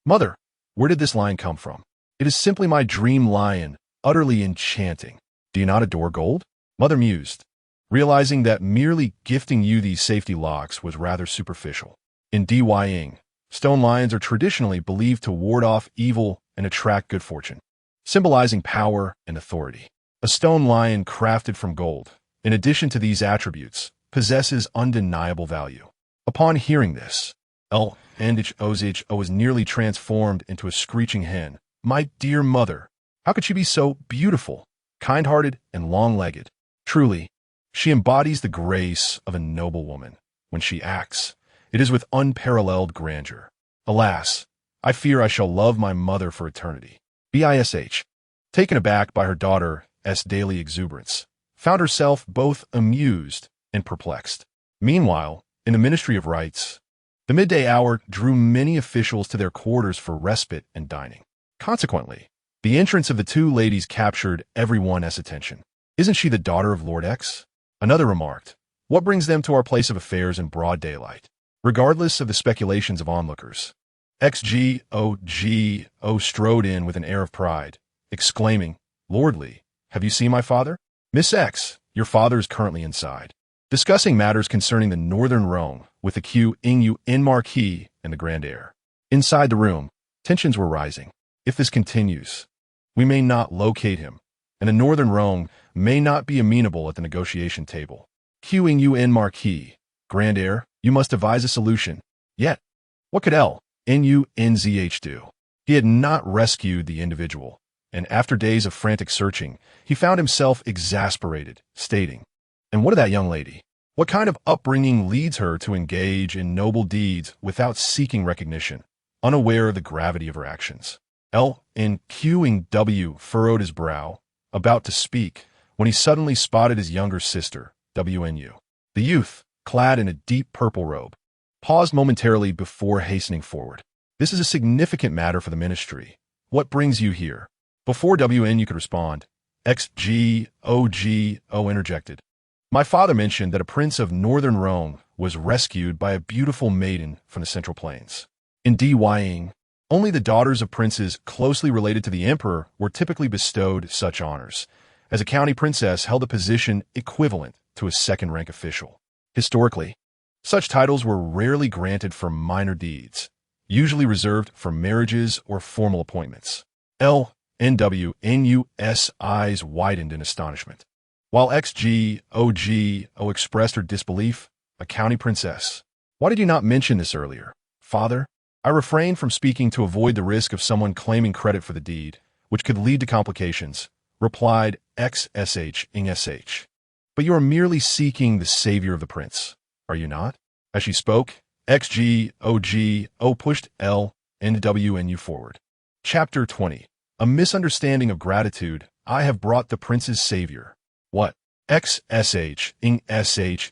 Mother, where did this lion come from? It is simply my dream lion, utterly enchanting. Do you not adore gold? Mother mused, realizing that merely gifting you these safety locks was rather superficial. In Ing, stone lions are traditionally believed to ward off evil and attract good fortune, symbolizing power and authority. A stone lion crafted from gold, in addition to these attributes, possesses undeniable value. Upon hearing this, LNZHO was nearly transformed into a screeching hen. My dear mother, how could she be so beautiful, kind-hearted, and long-legged? Truly, she embodies the grace of a noble woman. When she acts, it is with unparalleled grandeur. Alas, I fear I shall love my mother for eternity. BISH, taken aback by her daughter's daily exuberance, found herself both amused and perplexed. Meanwhile, in the Ministry of Rights, the midday hour drew many officials to their quarters for respite and dining. Consequently, the entrance of the two ladies captured everyone's attention. Isn't she the daughter of Lord X? Another remarked, what brings them to our place of affairs in broad daylight? Regardless of the speculations of onlookers, XGOGO strode in with an air of pride, exclaiming, Lordly, have you seen my father? Miss X, your father is currently inside, discussing matters concerning the Northern Rhone with the QNUN Marquis and the Grand Heir. Inside the room, tensions were rising. If this continues, we may not locate him, and the Northern Rhone may not be amenable at the negotiation table. QNUN Marquis, Grand Heir, You must devise a solution. Yet, what could Lin do? He had not rescued the individual, and after days of frantic searching, he found himself exasperated, stating, "And what of that young lady? What kind of upbringing leads her to engage in noble deeds without seeking recognition, unaware of the gravity of her actions?" Lin furrowed his brow, about to speak, when he suddenly spotted his younger sister, Wnu. The youth, clad in a deep purple robe, paused momentarily before hastening forward. "This is a significant matter for the ministry. What brings you here?" Before Wnu could respond, Xgogo interjected. "My father mentioned that a prince of northern Rome was rescued by a beautiful maiden from the Central Plains. In Dying, only the daughters of princes closely related to the emperor were typically bestowed such honors, as a county princess held a position equivalent to a second-rank official. Historically, such titles were rarely granted for minor deeds, usually reserved for marriages or formal appointments." LNWNU's eyes widened in astonishment, while Xgogo expressed her disbelief. "A county princess? Why did you not mention this earlier, father?" "I refrained from speaking to avoid the risk of someone claiming credit for the deed, which could lead to complications," replied XSH. "But you are merely seeking the savior of the prince, are you not?" As she spoke, Xgogo pushed Lnwnu forward. Chapter 20. A misunderstanding of gratitude. "I have brought the prince's savior." "What?" XSH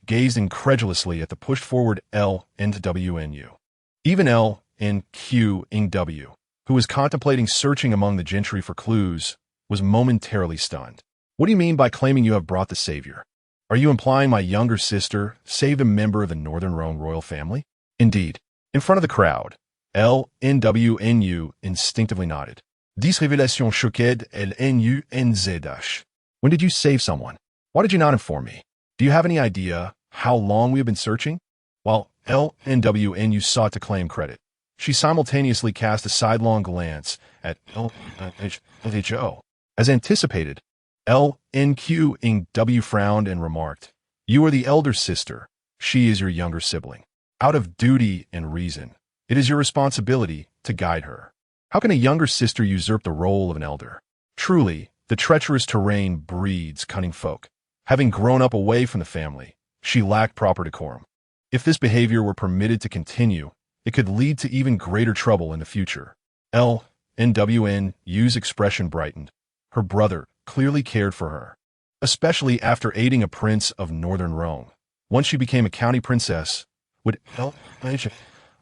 gazed incredulously at the pushed forward Lnwnu. Even Lnqw, who was contemplating searching among the gentry for clues, was momentarily stunned. "What do you mean by claiming you have brought the savior? Are you implying my younger sister saved a member of the Northern Rome royal family?" "Indeed." In front of the crowd, Lnwnu instinctively nodded. "This révélation choqued Lnuz. When did you save someone? Why did you not inform me? Do you have any idea how long we have been searching?" While Lnwnu sought to claim credit, she simultaneously cast a sidelong glance at Lnzhaozhao. As anticipated, Lnqw frowned and remarked, "You are the elder sister. She is your younger sibling. Out of duty and reason, it is your responsibility to guide her. How can a younger sister usurp the role of an elder? Truly, the treacherous terrain breeds cunning folk. Having grown up away from the family, she lacked proper decorum. If this behavior were permitted to continue, it could lead to even greater trouble in the future." Lnwnu's expression brightened. Her brother clearly cared for her, especially after aiding a prince of northern Rome. Once she became a county princess, would Lnwnu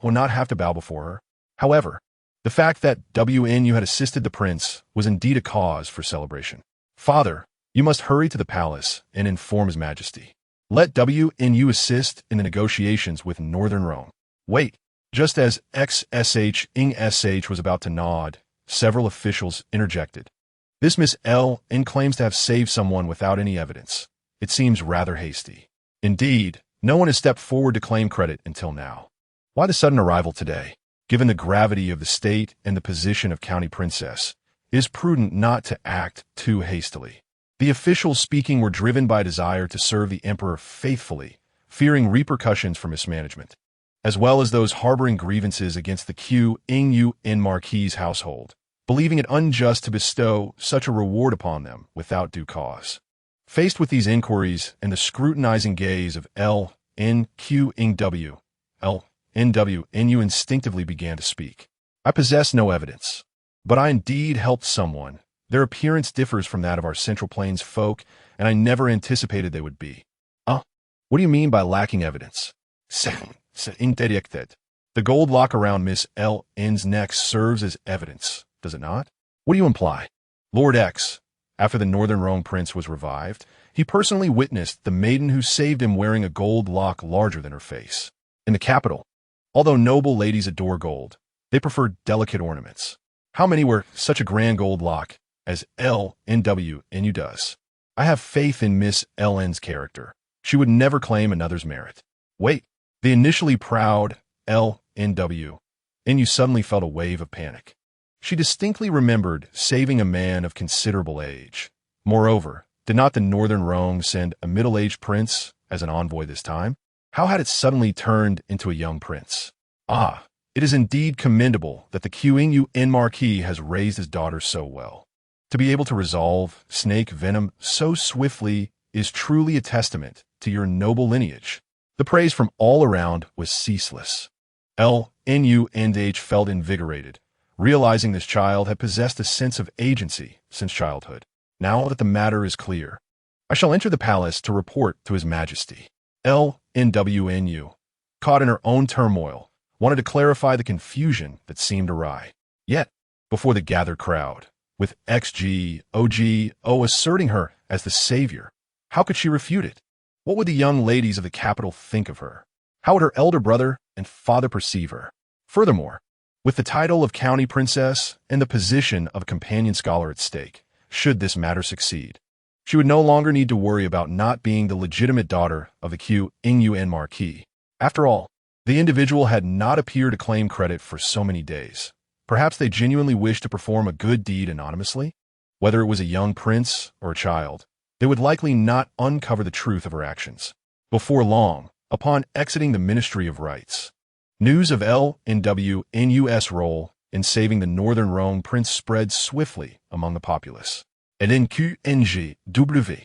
not have to bow before her? However, the fact that Wnu had assisted the prince was indeed a cause for celebration. "Father, you must hurry to the palace and inform His Majesty. Let Wnu assist in the negotiations with northern Rome." "Wait." Just as XSH was about to nod, several officials interjected. "This Miss Ln claims to have saved someone without any evidence. It seems rather hasty." "Indeed, no one has stepped forward to claim credit until now. Why the sudden arrival today? Given the gravity of the state and the position of county princess, it is prudent not to act too hastily." The officials speaking were driven by a desire to serve the emperor faithfully, fearing repercussions for mismanagement, as well as those harboring grievances against the Qing Marquis' household, believing it unjust to bestow such a reward upon them without due cause. Faced with these inquiries and the scrutinizing gaze of Lnqw, Lnwnu instinctively began to speak. "I possess no evidence, but I indeed helped someone. Their appearance differs from that of our Central Plains folk, and I never anticipated they would be." What do you mean by lacking evidence?" "Interjected. The gold lock around Miss Ln's neck serves as evidence, does it not?" "What do you imply?" "Lord X, after the Northern Rome prince was revived, he personally witnessed the maiden who saved him wearing a gold lock larger than her face. In the capital, although noble ladies adore gold, they prefer delicate ornaments. How many wear such a grand gold lock as Lnwnu does? I have faith in Miss Ln's character. She would never claim another's merit." "Wait." The initially proud Lnwnu suddenly felt a wave of panic. She distinctly remembered saving a man of considerable age. Moreover, did not the Northern Rome send a middle-aged prince as an envoy this time? How had it suddenly turned into a young prince? Ah, it is indeed commendable that the Q Marquis has raised his daughter so well. To be able to resolve snake venom so swiftly is truly a testament to your noble lineage. The praise from all around was ceaseless. Lin felt invigorated, realizing this child had possessed a sense of agency since childhood. Now that the matter is clear, I shall enter the palace to report to His Majesty. Lin, caught in her own turmoil, wanted to clarify the confusion that seemed awry. Yet, before the gathered crowd, with OGO asserting her as the savior, how could she refute it? What would the young ladies of the capital think of her? How would her elder brother and father perceive her? Furthermore, with the title of county princess and the position of a companion scholar at stake, should this matter succeed, she would no longer need to worry about not being the legitimate daughter of the Q Marquis. After all, the individual had not appeared to claim credit for so many days. Perhaps they genuinely wished to perform a good deed anonymously? Whether it was a young prince or a child, they would likely not uncover the truth of her actions. Before long, upon exiting the Ministry of Rights, news of Lin's role in saving the northern Rhone prince spread swiftly among the populace. LNQNGW,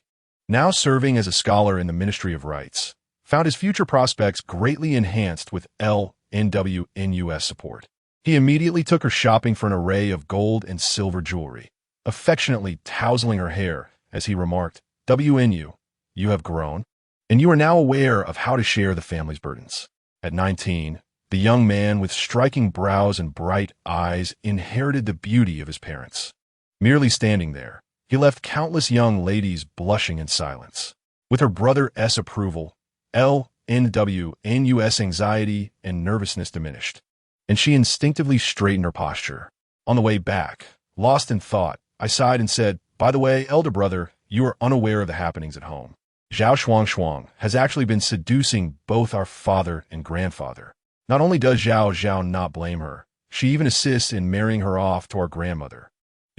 now serving as a scholar in the Ministry of Rights, found his future prospects greatly enhanced with LNW's support. He immediately took her shopping for an array of gold and silver jewelry, affectionately tousling her hair as he remarked, WNU, you have grown, and you are now aware of how to share the family's burdens. At 19, the young man with striking brows and bright eyes inherited the beauty of his parents. Merely standing there, he left countless young ladies blushing in silence. With her brother's approval, LNW's anxiety and nervousness diminished, and she instinctively straightened her posture. On the way back, lost in thought, I sighed and said, by the way, elder brother, you are unaware of the happenings at home. Zhao Shuang has actually been seducing both our father and grandfather. Not only does Zhao not blame her, she even assists in marrying her off to our grandmother.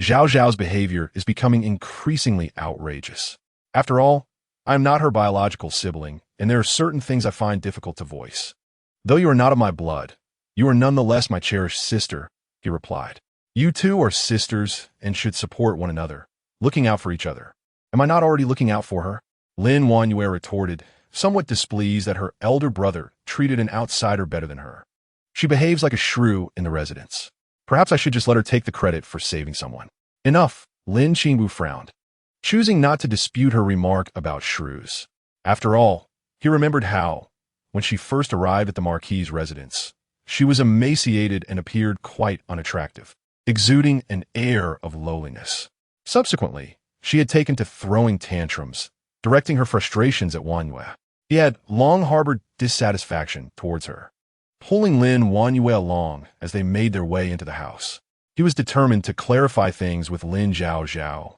Zhao's behavior is becoming increasingly outrageous. After all, I am not her biological sibling, and there are certain things I find difficult to voice. Though you are not of my blood, you are nonetheless my cherished sister, he replied. You two are sisters and should support one another, looking out for each other. Am I not already looking out for her? Lin Zhaozhao retorted, somewhat displeased that her elder brother treated an outsider better than her. She behaves like a shrew in the residence. Perhaps I should just let her take the credit for saving someone. Enough, Lin Qingbu frowned, choosing not to dispute her remark about shrews. After all, he remembered how, when she first arrived at the Marquis's residence, she was emaciated and appeared quite unattractive, exuding an air of lowliness. Subsequently, she had taken to throwing tantrums, directing her frustrations at Wanyue. He had long harbored dissatisfaction towards her, pulling Lin Wanyue along as they made their way into the house. He was determined to clarify things with Lin Zhaozhao,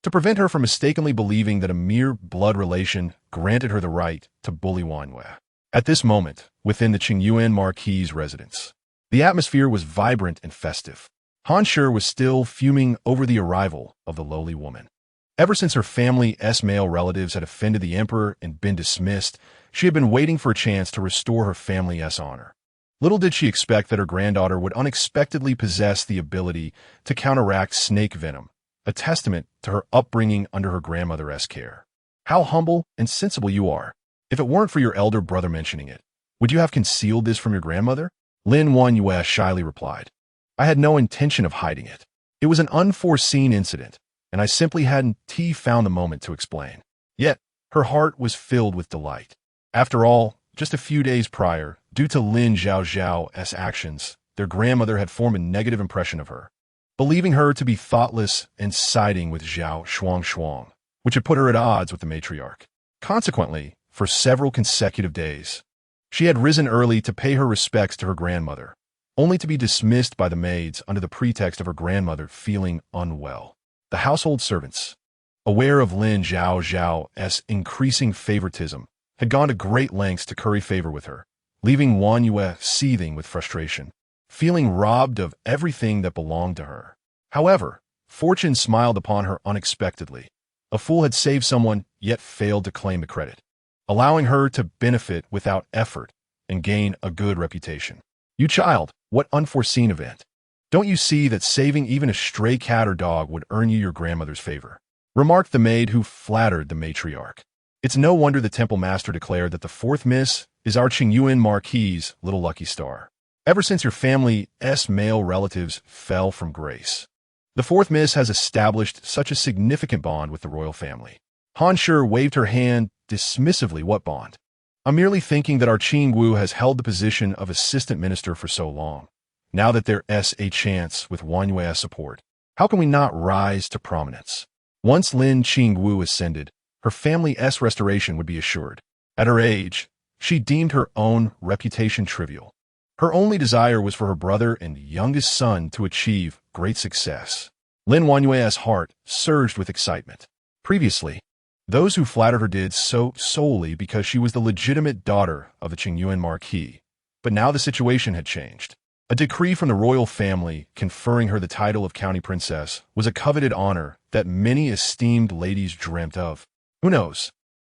to prevent her from mistakenly believing that a mere blood relation granted her the right to bully Wanyue. At this moment, within the Qingyuan Marquis's residence, the atmosphere was vibrant and festive. Han Shi was still fuming over the arrival of the lowly woman. Ever since her family's male relatives had offended the emperor and been dismissed, she had been waiting for a chance to restore her family's honor. Little did she expect that her granddaughter would unexpectedly possess the ability to counteract snake venom, a testament to her upbringing under her grandmother's care. How humble and sensible you are. If it weren't for your elder brother mentioning it, would you have concealed this from your grandmother? Lin Wanyue shyly replied. I had no intention of hiding it. It was an unforeseen incident, and I simply hadn't found the moment to explain. Yet, her heart was filled with delight. After all, just a few days prior, due to Lin Zhaozhao's actions, their grandmother had formed a negative impression of her, believing her to be thoughtless and siding with Zhao Shuang, which had put her at odds with the matriarch. Consequently, for several consecutive days, she had risen early to pay her respects to her grandmother, only to be dismissed by the maids under the pretext of her grandmother feeling unwell. The household servants, aware of Lin Zhaozhao's increasing favoritism, had gone to great lengths to curry favor with her, leaving Wanyue seething with frustration, feeling robbed of everything that belonged to her. However, fortune smiled upon her unexpectedly. A fool had saved someone, yet failed to claim the credit. allowing her to benefit without effort and gain a good reputation. You child, what unforeseen event? Don't you see that saving even a stray cat or dog would earn you your grandmother's favor? Remarked the maid who flattered the matriarch. It's no wonder the temple master declared that the fourth miss is our Qingyuan Marquis's little lucky star. Ever since your family's male relatives fell from grace, the fourth miss has established such a significant bond with the royal family. Han Shi waved her hand dismissively. What bond? I'm merely thinking that our Qing Wu has held the position of assistant minister for so long. Now that there's a chance with Wang Yue's support, how can we not rise to prominence? Once Lin Qing Wu ascended, her family's restoration would be assured. At her age, she deemed her own reputation trivial. Her only desire was for her brother and youngest son to achieve great success. Lin Wanyue's heart surged with excitement. Previously, those who flattered her did so solely because she was the legitimate daughter of the Qingyuan Marquis. But now the situation had changed. A decree from the royal family conferring her the title of county princess was a coveted honor that many esteemed ladies dreamt of. Who knows?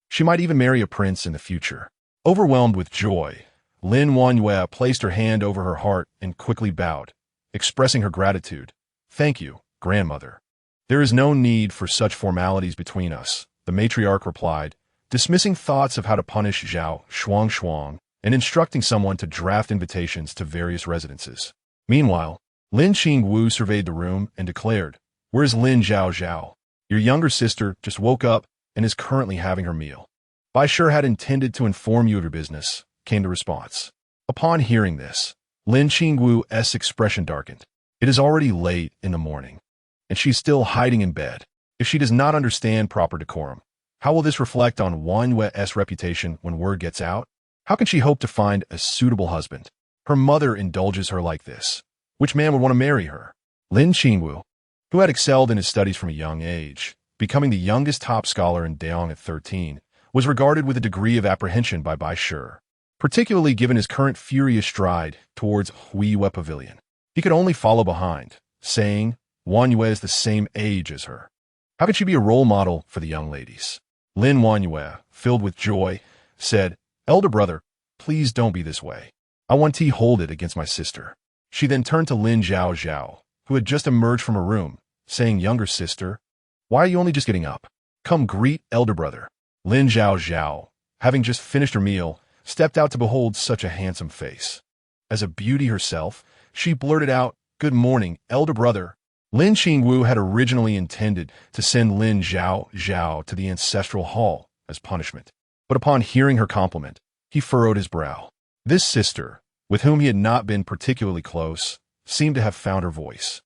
She might even marry a prince in the future. Overwhelmed with joy, Lin Wanyue placed her hand over her heart and quickly bowed, expressing her gratitude. Thank you, grandmother. There is no need for such formalities between us, the matriarch replied, dismissing thoughts of how to punish Zhao Shuang and instructing someone to draft invitations to various residences. Meanwhile, Lin Qing Wu surveyed the room and declared, Where's Lin Zhaozhao? Your younger sister just woke up and is currently having her meal. I sure had intended to inform you of your business, came the response. Upon hearing this, Lin Qing Wu's expression darkened. It is already late in the morning, and she's still hiding in bed. If she does not understand proper decorum, how will this reflect on Wang Yue's reputation when word gets out? How can she hope to find a suitable husband? Her mother indulges her like this. Which man would want to marry her? Lin Qingwu, who had excelled in his studies from a young age, becoming the youngest top scholar in Daong at 13, was regarded with a degree of apprehension by Bai Shi, particularly given his current furious stride towards Huiyue Pavilion. He could only follow behind, saying, Wang Yue is the same age as her. How could she be a role model for the young ladies? Lin Wanyue, filled with joy, said, Elder brother, please don't be this way. I want to hold it against my sister. She then turned to Lin Zhaozhao, who had just emerged from her room, saying, Younger sister, why are you only just getting up? Come greet elder brother. Lin Zhaozhao, having just finished her meal, stepped out to behold such a handsome face. As a beauty herself, she blurted out, Good morning, elder brother. Lin Qingwu had originally intended to send Lin Zhaozhao to the ancestral hall as punishment, but upon hearing her compliment, he furrowed his brow. This sister, with whom he had not been particularly close, seemed to have found her voice.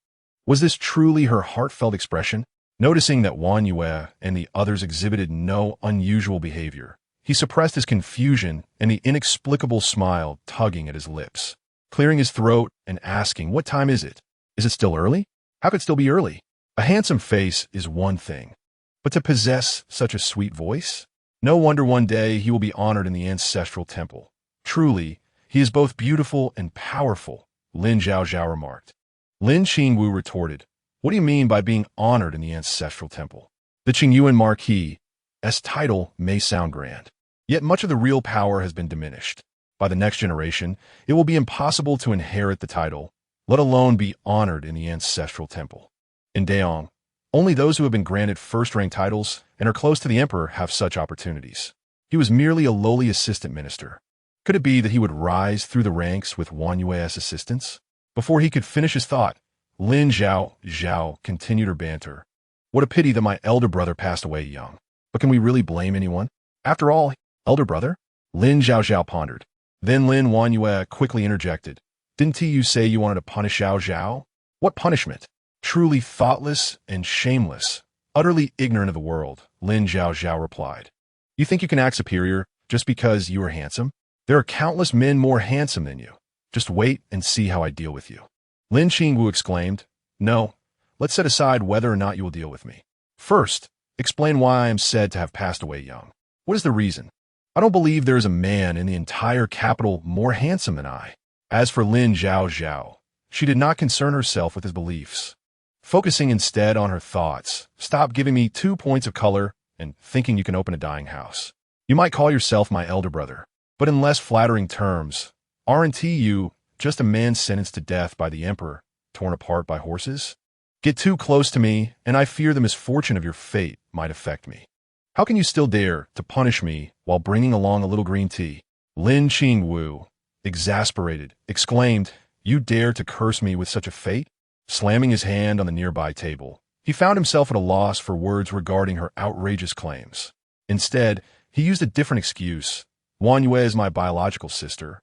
Was this truly her heartfelt expression? Noticing that Wang Yue and the others exhibited no unusual behavior, he suppressed his confusion and the inexplicable smile tugging at his lips, clearing his throat and asking, What time is it? Is it still early? How could it still be early? A handsome face is one thing, but to possess such a sweet voice? No wonder one day he will be honored in the ancestral temple. Truly, he is both beautiful and powerful, Lin Zhaozhao remarked. Lin Qingwu retorted, What do you mean by being honored in the ancestral temple? The Qingyuan Marquis's title may sound grand, yet much of the real power has been diminished. By the next generation, it will be impossible to inherit the title, let alone be honored in the ancestral temple. In Daong, only those who have been granted first-rank titles and are close to the emperor have such opportunities. He was merely a lowly assistant minister. Could it be that he would rise through the ranks with Wang Yue's assistance? Before he could finish his thought, Lin Zhaozhao continued her banter. What a pity that my elder brother passed away young. But can we really blame anyone? After all, elder brother? Lin Zhaozhao pondered. Then Lin Wanyue quickly interjected. Didn't you say you wanted to punish Zhaozhao? What punishment? Truly thoughtless and shameless, utterly ignorant of the world, Lin Zhaozhao replied. You think you can act superior just because you are handsome? There are countless men more handsome than you. Just wait and see how I deal with you. Lin Qingwu exclaimed, No, let's set aside whether or not you will deal with me. First, explain why I am said to have passed away young. What is the reason? I don't believe there is a man in the entire capital more handsome than I. As for Lin Zhaozhao, she did not concern herself with his beliefs. Focusing instead on her thoughts, stop giving me 2 points of color and thinking you can open a dying house. You might call yourself my elder brother, but in less flattering terms, aren't you just a man sentenced to death by the emperor, torn apart by horses? Get too close to me, and I fear the misfortune of your fate might affect me. How can you still dare to punish me while bringing along a little green tea? Lin Qingwu, exasperated, exclaimed, You dare to curse me with such a fate? Slamming his hand on the nearby table, he found himself at a loss for words regarding her outrageous claims. Instead, he used a different excuse. Wang Yue is my biological sister,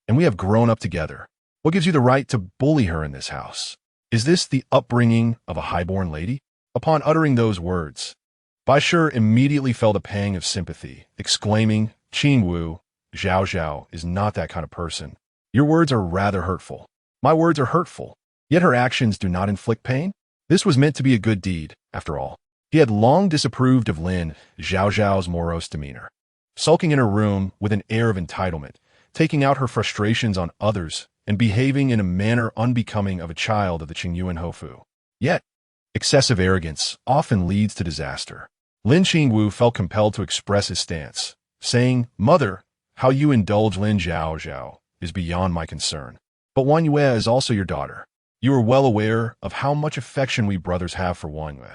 and we have grown up together. What gives you the right to bully her in this house? Is this the upbringing of a highborn lady? Upon uttering those words, Bai Shi immediately felt a pang of sympathy, exclaiming, Qingwu, Zhaozhao is not that kind of person. Your words are rather hurtful. My words are hurtful, yet her actions do not inflict pain? This was meant to be a good deed, after all. He had long disapproved of Lin Zhaozhao's morose demeanor, sulking in her room with an air of entitlement, taking out her frustrations on others, and behaving in a manner unbecoming of a child of the Qingyuan Hofu. Yet, excessive arrogance often leads to disaster. Lin Qingwu felt compelled to express his stance, saying, Mother, how you indulge Lin Zhaozhao is beyond my concern. But Wang Yue is also your daughter. You are well aware of how much affection we brothers have for Wang Yue.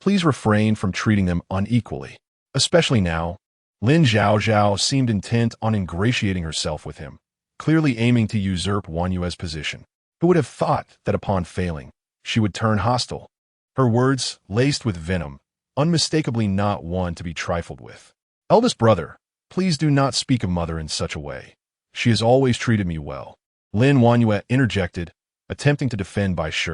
Please refrain from treating them unequally, especially now. Lin Zhaozhao seemed intent on ingratiating herself with him, clearly aiming to usurp Wang Yue's position. Who would have thought that upon failing, she would turn hostile? Her words, laced with venom, unmistakably not one to be trifled with. Eldest brother, please do not speak of mother in such a way. She has always treated me well. Lin Wang Yue interjected, attempting to defend Bai Shi.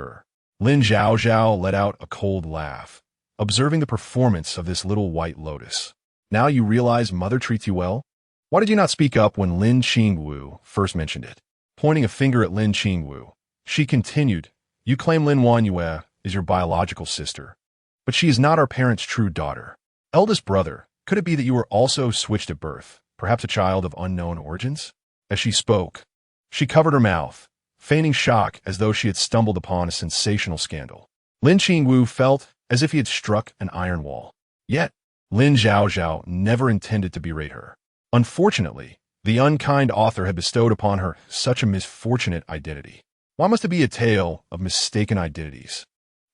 Lin Zhaozhao let out a cold laugh, observing the performance of this little white lotus. Now you realize mother treats you well? Why did you not speak up when Lin Qingwu first mentioned it? Pointing a finger at Lin Qingwu, she continued, You claim Lin Wang Yue is your biological sister, but she is not our parents' true daughter. Eldest brother, could it be that you were also switched at birth, perhaps a child of unknown origins? As she spoke, she covered her mouth, feigning shock as though she had stumbled upon a sensational scandal. Lin Qingwu felt as if he had struck an iron wall. Yet, Lin Zhaozhao never intended to berate her. Unfortunately, the unkind author had bestowed upon her such a misfortunate identity. Why must it be a tale of mistaken identities?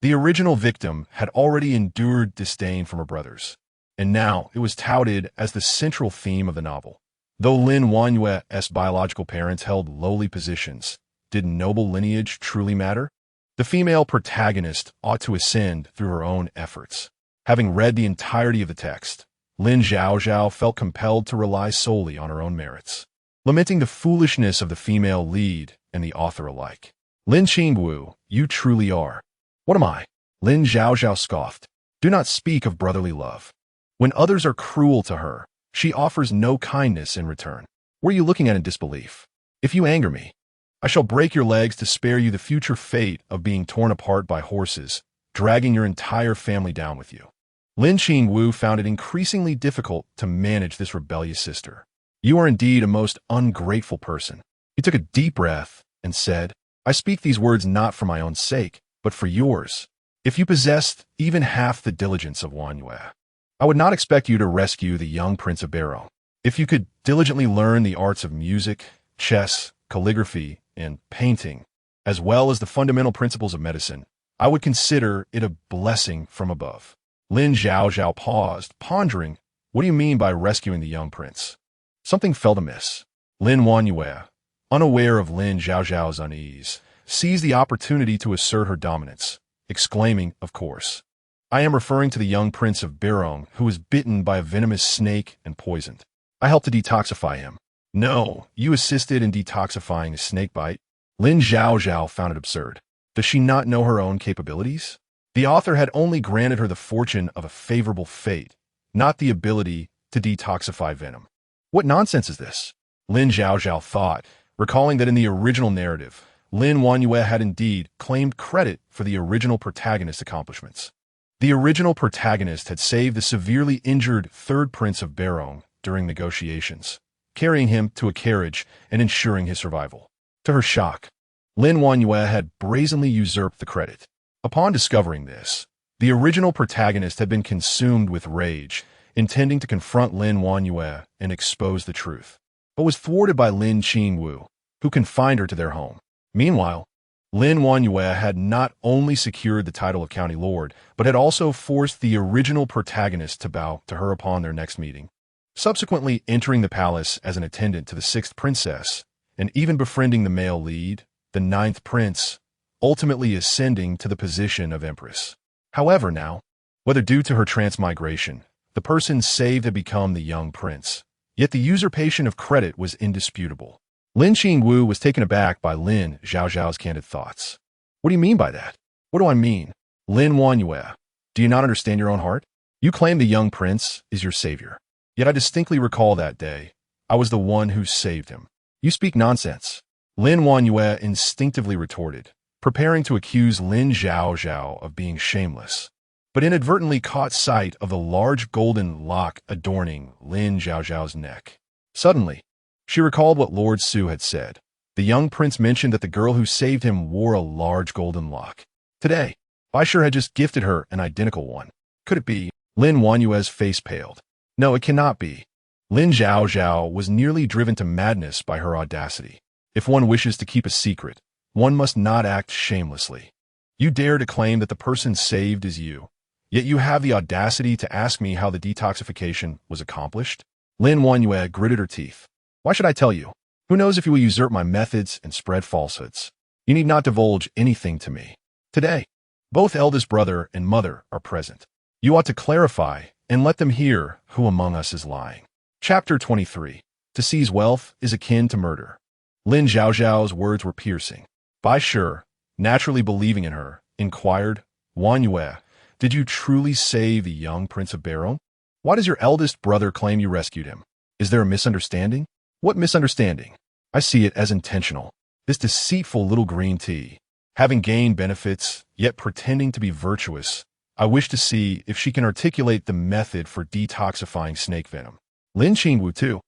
The original victim had already endured disdain from her brothers, and now it was touted as the central theme of the novel. Though Lin Wang Yue's biological parents held lowly positions, did noble lineage truly matter? The female protagonist ought to ascend through her own efforts. Having read the entirety of the text, Lin Zhaozhao felt compelled to rely solely on her own merits, lamenting the foolishness of the female lead and the author alike. Lin Qingwu, you truly are. What am I? Lin Zhaozhao scoffed. Do not speak of brotherly love. When others are cruel to her, she offers no kindness in return. What are you looking at in disbelief? If you anger me, I shall break your legs to spare you the future fate of being torn apart by horses, dragging your entire family down with you. Lin Qingwu found it increasingly difficult to manage this rebellious sister. You are indeed a most ungrateful person. He took a deep breath and said, I speak these words not for my own sake, but for yours. If you possessed even half the diligence of Wang Yue, I would not expect you to rescue the young Prince of Barong. If you could diligently learn the arts of music, chess, calligraphy, and painting, as well as the fundamental principles of medicine, I would consider it a blessing from above. Lin Zhaozhao paused, pondering, what do you mean by rescuing the young prince? Something felt amiss. Lin Wang Yue, unaware of Lin Zhaozhao's unease, seized the opportunity to assert her dominance, exclaiming, of course. I am referring to the young prince of Barong who was bitten by a venomous snake and poisoned. I helped to detoxify him. No, you assisted in detoxifying a snake bite. Lin Zhaozhao found it absurd. Does she not know her own capabilities? The author had only granted her the fortune of a favorable fate, not the ability to detoxify venom. What nonsense is this? Lin Zhaozhao thought, recalling that in the original narrative, Lin Wang Yue had indeed claimed credit for the original protagonist's accomplishments. The original protagonist had saved the severely injured third prince of Barong during negotiations, carrying him to a carriage and ensuring his survival. To her shock, Lin Wang Yue had brazenly usurped the credit. Upon discovering this, the original protagonist had been consumed with rage, intending to confront Lin Wanyue and expose the truth, but was thwarted by Lin Qingwu, who confined her to their home. Meanwhile, Lin Wanyue had not only secured the title of county lord, but had also forced the original protagonist to bow to her upon their next meeting, subsequently entering the palace as an attendant to the 6th princess, and even befriending the male lead, the 9th prince, ultimately ascending to the position of empress. However now, whether due to her transmigration, the person saved had become the young prince, yet the usurpation of credit was indisputable. Lin Qingwu was taken aback by Lin Zhaozhao's candid thoughts. What do you mean by that? What do I mean? Lin Wanyue, do you not understand your own heart? You claim the young prince is your savior. Yet I distinctly recall that day. I was the one who saved him. You speak nonsense. Lin Wanyue instinctively retorted, preparing to accuse Lin Zhaozhao of being shameless, but inadvertently caught sight of the large golden lock adorning Lin Zhaozhao's neck. Suddenly, she recalled what Lord Su had said. The young prince mentioned that the girl who saved him wore a large golden lock. Today, Baishur had just gifted her an identical one. Could it be? Lin Wanyue's face paled. No, it cannot be. Lin Zhaozhao was nearly driven to madness by her audacity. If one wishes to keep a secret, one must not act shamelessly. You dare to claim that the person saved is you, yet you have the audacity to ask me how the detoxification was accomplished? Lin Wanyue gritted her teeth. Why should I tell you? Who knows if you will usurp my methods and spread falsehoods? You need not divulge anything to me. Today, both eldest brother and mother are present. You ought to clarify and let them hear who among us is lying. Chapter 23. To seize wealth is akin to murder. Lin Zhaozhao's words were piercing. Baishur, naturally believing in her, inquired, Wanyue, did you truly save the young Prince of Baron? Why does your eldest brother claim you rescued him? Is there a misunderstanding? What misunderstanding? I see it as intentional. This deceitful little green tea, having gained benefits, yet pretending to be virtuous, I wish to see if she can articulate the method for detoxifying snake venom. Lin Qingwu, too,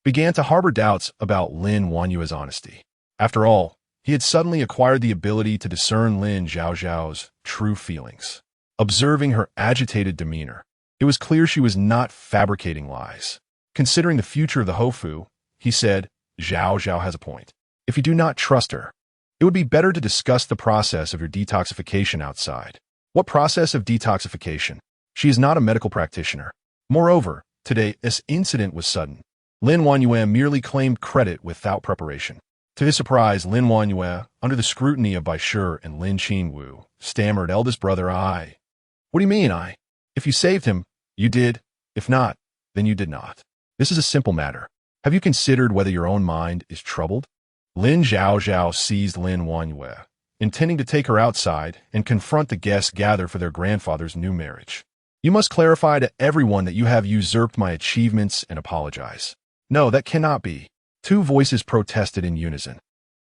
began to harbor doubts about Lin Wanyue's honesty. After all, he had suddenly acquired the ability to discern Lin Zhaozhao's true feelings. Observing her agitated demeanor, it was clear she was not fabricating lies. Considering the future of the Hofu, he said, Zhaozhao has a point. If you do not trust her, it would be better to discuss the process of your detoxification outside. What process of detoxification? She is not a medical practitioner. Moreover, today this incident was sudden. Lin Wanyue merely claimed credit without preparation. To his surprise, Lin Wanyue, under the scrutiny of Baishur and Lin Qingwu, stammered, eldest brother, I. What do you mean, I? If you saved him, you did. If not, then you did not. This is a simple matter. Have you considered whether your own mind is troubled? Lin Zhaozhao seized Lin Wanyue, intending to take her outside and confront the guests gathered for their grandfather's new marriage. You must clarify to everyone that you have usurped my achievements and apologize. No, that cannot be. Two voices protested in unison.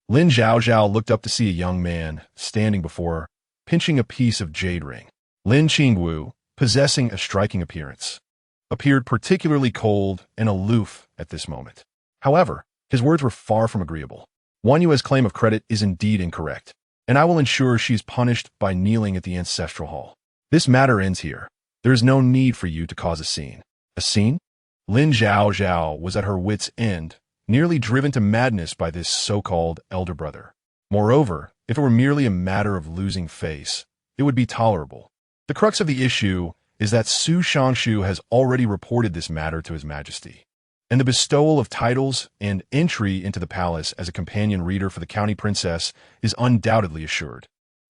Lin Zhaozhao looked up to see a young man standing before her, pinching a piece of jade ring. Lin Qingwu, possessing a striking appearance, appeared particularly cold and aloof at this moment. However, his words were far from agreeable. Wanyue's claim of credit is indeed incorrect, and I will ensure she is punished by kneeling at the ancestral hall. This matter ends here. There is no need for you to cause a scene. A scene? Lin Zhaozhao was at her wit's end, nearly driven to madness by this so-called elder brother. Moreover, if it were merely a matter of losing face, it would be tolerable. The crux of the issue is that Su Shangshu has already reported this matter to His Majesty, and the bestowal of titles and entry into the palace as a companion reader for the county princess is undoubtedly assured.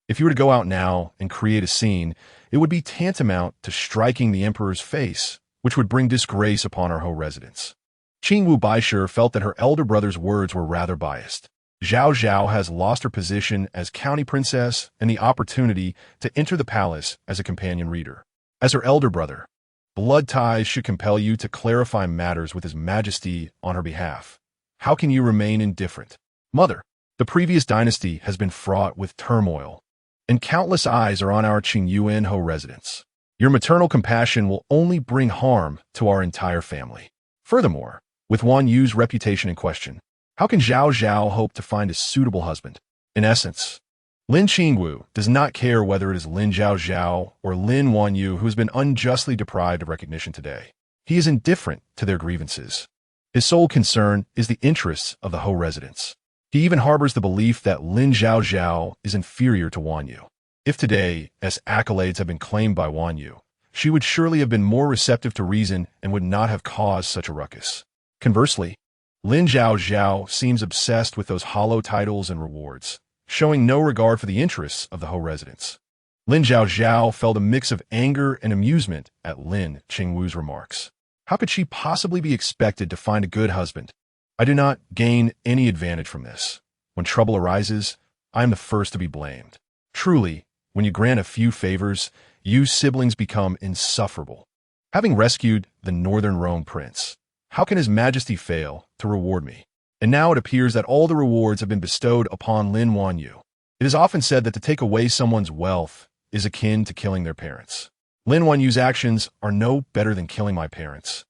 If you were to go out now and create a scene, it would be tantamount to striking the emperor's face, which would bring disgrace upon our whole residence. Qingwu Baishur felt that her elder brother's words were rather biased. Zhaozhao has lost her position as county princess and the opportunity to enter the palace as a companion reader. As her elder brother, blood ties should compel you to clarify matters with His Majesty on her behalf. How can you remain indifferent? Mother, the previous dynasty has been fraught with turmoil, and countless eyes are on our Qingyuan-ho residence. Your maternal compassion will only bring harm to our entire family. Furthermore, with Wan Yu's reputation in question, how can Zhaozhao hope to find a suitable husband? In essence, Lin Qingwu does not care whether it is Lin Zhaozhao or Lin Wanyu who has been unjustly deprived of recognition today. He is indifferent to their grievances. His sole concern is the interests of the Ho residents. He even harbors the belief that Lin Zhaozhao is inferior to Wan Yu. If today, as accolades have been claimed by Wan Yu, she would surely have been more receptive to reason and would not have caused such a ruckus. Conversely, Lin Zhaozhao seems obsessed with those hollow titles and rewards, showing no regard for the interests of the Ho residents. Lin Zhaozhao felt a mix of anger and amusement at Lin Qingwu's remarks. How could she possibly be expected to find a good husband? I do not gain any advantage from this. When trouble arises, I am the first to be blamed. Truly, when you grant a few favors, you siblings become insufferable. Having rescued the Northern Rome prince, how can his majesty fail to reward me? And now it appears that all the rewards have been bestowed upon Lin Wan Yu. It is often said that to take away someone's wealth is akin to killing their parents. Lin Wan Yu's actions are no better than killing my parents.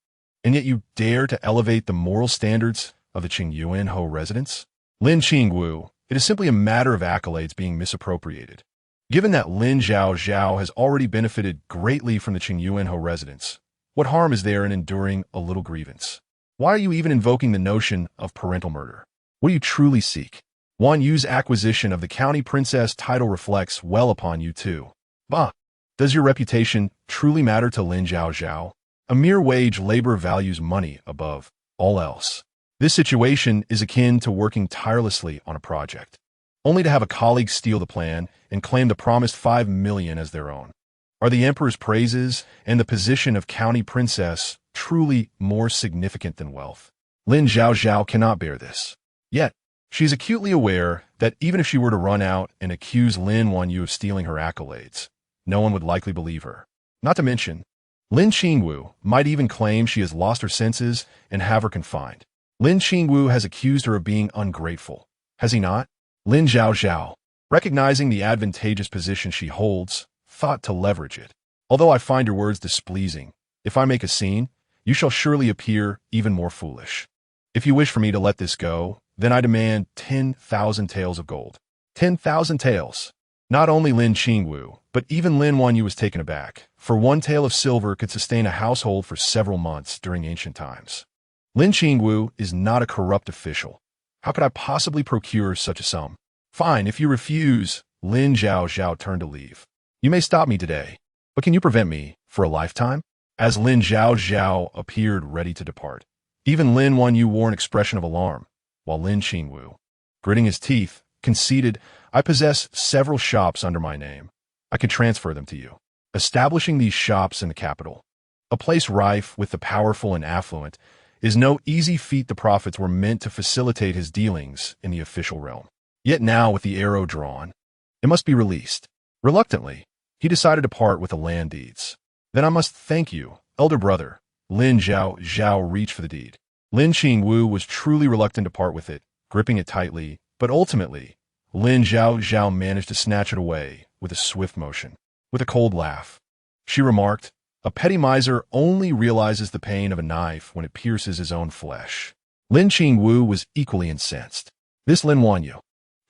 And yet you dare to elevate the moral standards of the Qingyuan Ho residents? Lin Qingwu, it is simply a matter of accolades being misappropriated. Given that Lin Zhaozhao has already benefited greatly from the Qingyuan Ho residents, what harm is there in enduring a little grievance? Why are you even invoking the notion of parental murder? What do you truly seek? Wan Yu's acquisition of the county princess title reflects well upon you too. Bah! Does your reputation truly matter to Lin Zhaozhao? A mere wage labor values money above all else. This situation is akin to working tirelessly on a project, only to have a colleague steal the plan and claim the promised 5 million as their own. Are the emperor's praises and the position of county princess truly more significant than wealth? Lin Zhaozhao cannot bear this. Yet, she is acutely aware that even if she were to run out and accuse Lin Wan Yu of stealing her accolades, no one would likely believe her. Not to mention, Lin Qingwu might even claim she has lost her senses and have her confined. Lin Qingwu has accused her of being ungrateful. Has he not? Lin Zhaozhao, recognizing the advantageous position she holds, thought to leverage it. Although I find your words displeasing, if I make a scene, you shall surely appear even more foolish. If you wish for me to let this go, then I demand 10,000 taels of gold. 10,000 taels. Not only Lin Qingwu, but even Lin Wan Yu was taken aback, for one tael of silver could sustain a household for several months during ancient times. Lin Qingwu is not a corrupt official. How could I possibly procure such a sum? Fine, if you refuse. Lin Zhaozhao turned to leave. You may stop me today, but can you prevent me for a lifetime? As Lin Zhaozhao appeared ready to depart, even Lin Wan Yu wore an expression of alarm, while Lin Qingwu, gritting his teeth, conceded, I possess several shops under my name. I can transfer them to you. Establishing these shops in the capital, a place rife with the powerful and affluent, is no easy feat. The profits were meant to facilitate his dealings in the official realm. Yet now, with the arrow drawn, it must be released. Reluctantly, he decided to part with the land deeds. Then I must thank you, elder brother. Lin Zhaozhao reached for the deed. Lin Qingwu was truly reluctant to part with it, gripping it tightly, but ultimately, Lin Zhaozhao managed to snatch it away with a swift motion. With a cold laugh, she remarked, a petty miser only realizes the pain of a knife when it pierces his own flesh. Lin Qingwu was equally incensed. This Lin Wan Yu,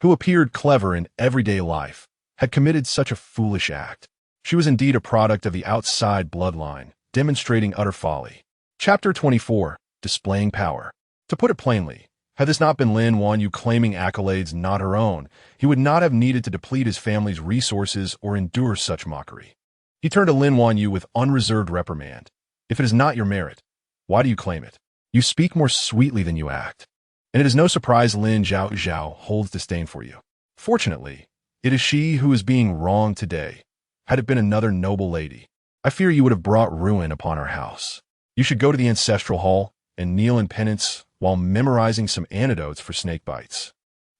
who appeared clever in everyday life, had committed such a foolish act. She was indeed a product of the outside bloodline, demonstrating utter folly. Chapter 24, Displaying Power. To put it plainly, had this not been Lin Wan Yu claiming accolades not her own, he would not have needed to deplete his family's resources or endure such mockery. He turned to Lin Wan Yu with unreserved reprimand. If it is not your merit, why do you claim it? You speak more sweetly than you act. And it is no surprise Lin Zhaozhao holds disdain for you. Fortunately, it is she who is being wronged today. Had it been another noble lady, I fear you would have brought ruin upon our house. You should go to the ancestral hall and kneel in penance while memorizing some antidotes for snake bites.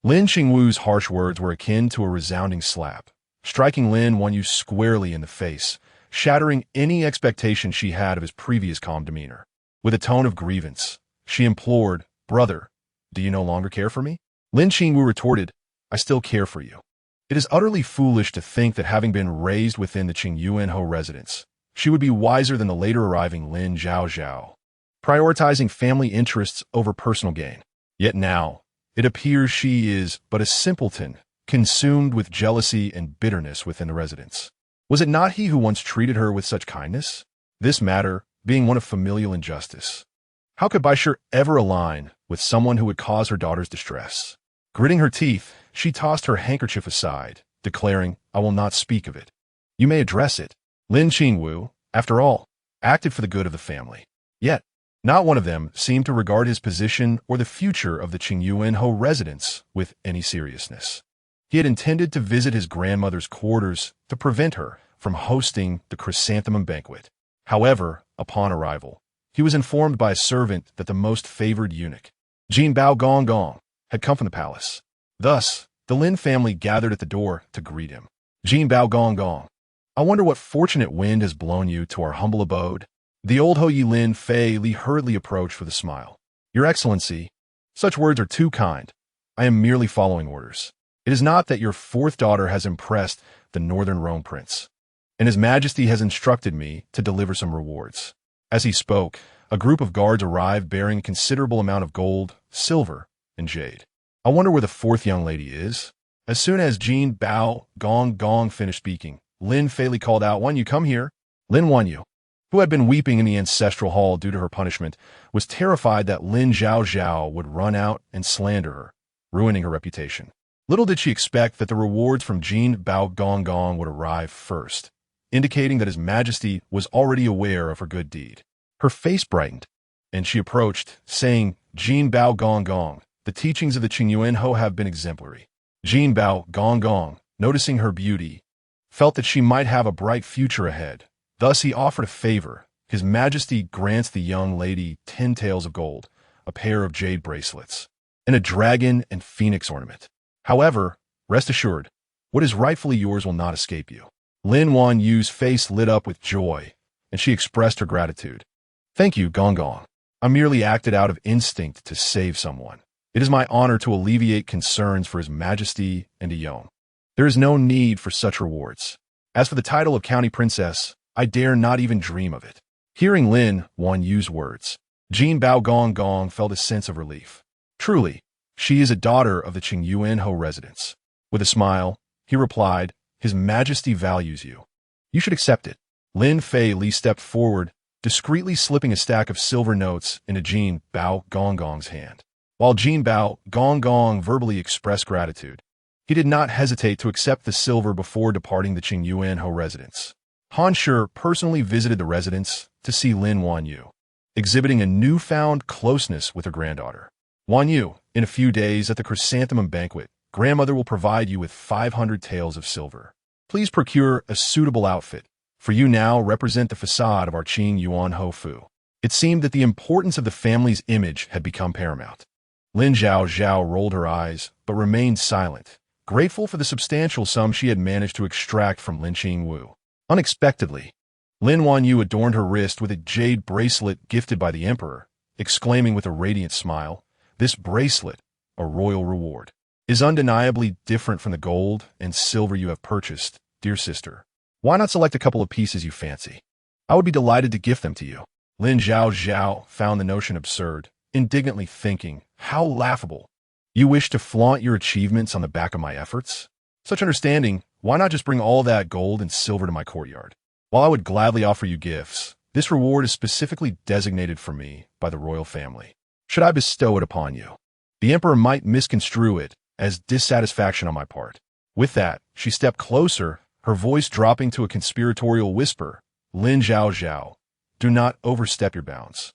Lin Qingwu's harsh words were akin to a resounding slap, striking Lin Wan Yu squarely in the face, shattering any expectation she had of his previous calm demeanor. With a tone of grievance, she implored, Brother, do you no longer care for me? Lin Qingwu retorted, I still care for you. It is utterly foolish to think that having been raised within the Qingyuan Ho residence, she would be wiser than the later arriving Lin Zhaozhao, prioritizing family interests over personal gain. Yet now, it appears she is but a simpleton, consumed with jealousy and bitterness within the residence. Was it not he who once treated her with such kindness? This matter being one of familial injustice. How could Baishir ever align with someone who would cause her daughter's distress? Gritting her teeth, she tossed her handkerchief aside, declaring, "I will not speak of it. You may address it." Lin Qingwu, after all, acted for the good of the family. Yet, not one of them seemed to regard his position or the future of the Qingyuanhou residence with any seriousness. He had intended to visit his grandmother's quarters to prevent her from hosting the chrysanthemum banquet. However, upon arrival, he was informed by a servant that the most favored eunuch, Jin Bao Gong Gong, had come from the palace. Thus, the Lin family gathered at the door to greet him. "Jin Bao Gong Gong, I wonder what fortunate wind has blown you to our humble abode." The old Houyi Lin Fei Li hurriedly approached with a smile. "Your Excellency, such words are too kind. I am merely following orders. It is not that your fourth daughter has impressed the Northern Rome Prince, and His Majesty has instructed me to deliver some rewards." As he spoke, a group of guards arrived bearing a considerable amount of gold, silver, and jade. "I wonder where the fourth young lady is." As soon as Jin Bao Gong Gong finished speaking, Lin Fei Li called out, "Wanyu, come here." Lin Wanyu, who had been weeping in the ancestral hall due to her punishment, was terrified that Lin Zhaozhao would run out and slander her, ruining her reputation. Little did she expect that the rewards from Jin Bao Gong Gong would arrive first, indicating that His Majesty was already aware of her good deed. Her face brightened, and she approached, saying, "Jin Bao Gong Gong, the teachings of the Qingyuanhou have been exemplary." Jin Bao Gong Gong, noticing her beauty, felt that she might have a bright future ahead. Thus he offered a favor. His Majesty grants the young lady 10 taels of gold, a pair of jade bracelets, and a dragon and phoenix ornament. However, rest assured, what is rightfully yours will not escape you. Lin Wanyu's face lit up with joy, and she expressed her gratitude. "Thank you, Gong Gong. I merely acted out of instinct to save someone. It is my honor to alleviate concerns for His Majesty and Eon. There is no need for such rewards. As for the title of County Princess, I dare not even dream of it." Hearing Lin Wanyu's words, Jin Bao Gong Gong felt a sense of relief. Truly, she is a daughter of the Qingyuanhou residence. With a smile, he replied, "His Majesty values you. You should accept it." Lin Fei Li stepped forward, discreetly slipping a stack of silver notes into Jin Bao Gong Gong's hand. While Jin Bao Gong Gong verbally expressed gratitude, he did not hesitate to accept the silver before departing the Qingyuanhou residence. Han Shi personally visited the residence to see Lin Wanyu, exhibiting a newfound closeness with her granddaughter. "Wanyu, in a few days at the chrysanthemum banquet, grandmother will provide you with 500 taels of silver. Please procure a suitable outfit, for you now represent the facade of our Qingyuanhou Fu." It seemed that the importance of the family's image had become paramount. Lin Zhaozhao rolled her eyes, but remained silent, grateful for the substantial sum she had managed to extract from Lin Qingwu. Unexpectedly, Lin Wanyu adorned her wrist with a jade bracelet gifted by the emperor, exclaiming with a radiant smile, "This bracelet, a royal reward, is undeniably different from the gold and silver you have purchased, dear sister. Why not select a couple of pieces you fancy? I would be delighted to gift them to you." Lin Zhaozhao found the notion absurd, indignantly thinking, "How laughable. You wish to flaunt your achievements on the back of my efforts? Such understanding, why not just bring all that gold and silver to my courtyard? While I would gladly offer you gifts, this reward is specifically designated for me by the royal family. Should I bestow it upon you, the emperor might misconstrue it as dissatisfaction on my part." With that, she stepped closer, her voice dropping to a conspiratorial whisper, "Lin Zhaozhao, do not overstep your bounds.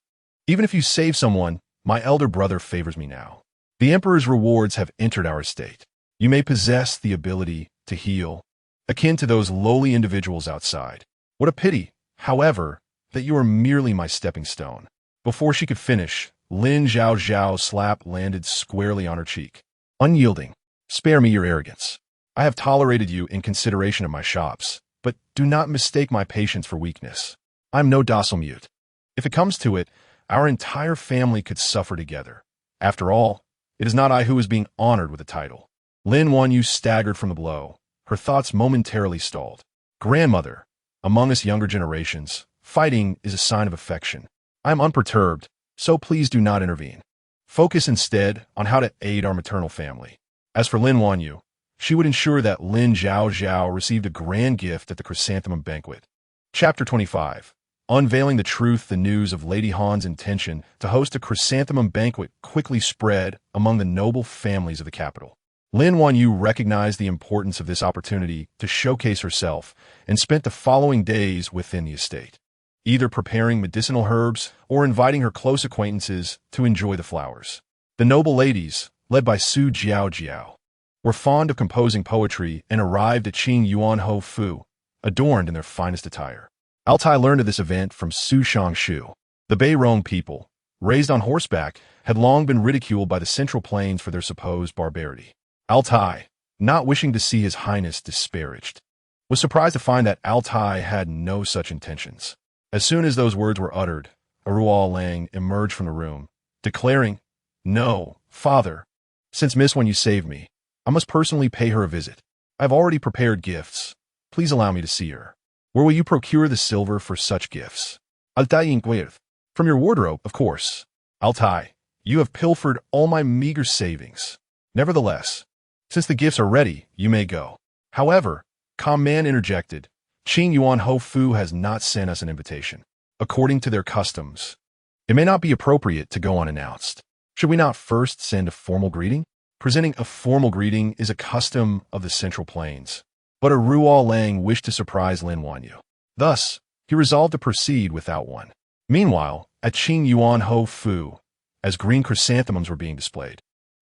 Even if you save someone, my elder brother favors me now. The emperor's rewards have entered our estate. You may possess the ability to heal, akin to those lowly individuals outside. What a pity, however, that you are merely my stepping stone." Before she could finish, Lin Zhaozhao's slap landed squarely on her cheek. "Unyielding, spare me your arrogance. I have tolerated you in consideration of my shops, but do not mistake my patience for weakness. I am no docile mute. If it comes to it, our entire family could suffer together. After all, it is not I who is being honored with a title." Lin Wanyu staggered from the blow. Her thoughts momentarily stalled. "Grandmother, among us younger generations, fighting is a sign of affection. I am unperturbed, so please do not intervene. Focus instead on how to aid our maternal family." As for Lin Wanyu, she would ensure that Lin Zhaozhao received a grand gift at the chrysanthemum banquet. Chapter 25. Unveiling the truth, the news of Lady Han's intention to host a chrysanthemum banquet quickly spread among the noble families of the capital. Lin Wanyu recognized the importance of this opportunity to showcase herself and spent the following days within the estate, either preparing medicinal herbs or inviting her close acquaintances to enjoy the flowers. The noble ladies, led by Su Zhaozhao, were fond of composing poetry and arrived at Qing Yuan Ho Fu, adorned in their finest attire. Altai learned of this event from Su Shangshu. The Beirong people, raised on horseback, had long been ridiculed by the Central Plains for their supposed barbarity. Altai, not wishing to see His Highness disparaged, was surprised to find that Altai had no such intentions. As soon as those words were uttered, a Rual Lang emerged from the room, declaring, "No, father, since Miss When you saved me, I must personally pay her a visit. I have already prepared gifts. Please allow me to see her. Where will you procure the silver for such gifts?" "Altai inquired." "From your wardrobe, of course." "Altai, you have pilfered all my meager savings. Nevertheless, since the gifts are ready, you may go." However, Calm Man interjected, "Qing Yuan Ho Fu has not sent us an invitation. According to their customs, it may not be appropriate to go unannounced. Should we not first send a formal greeting?" Presenting a formal greeting is a custom of the Central Plains, but a Rual Lang wished to surprise Lin Wanyu. Thus, he resolved to proceed without one. Meanwhile, at Qing Yuan Ho Fu, as green chrysanthemums were being displayed,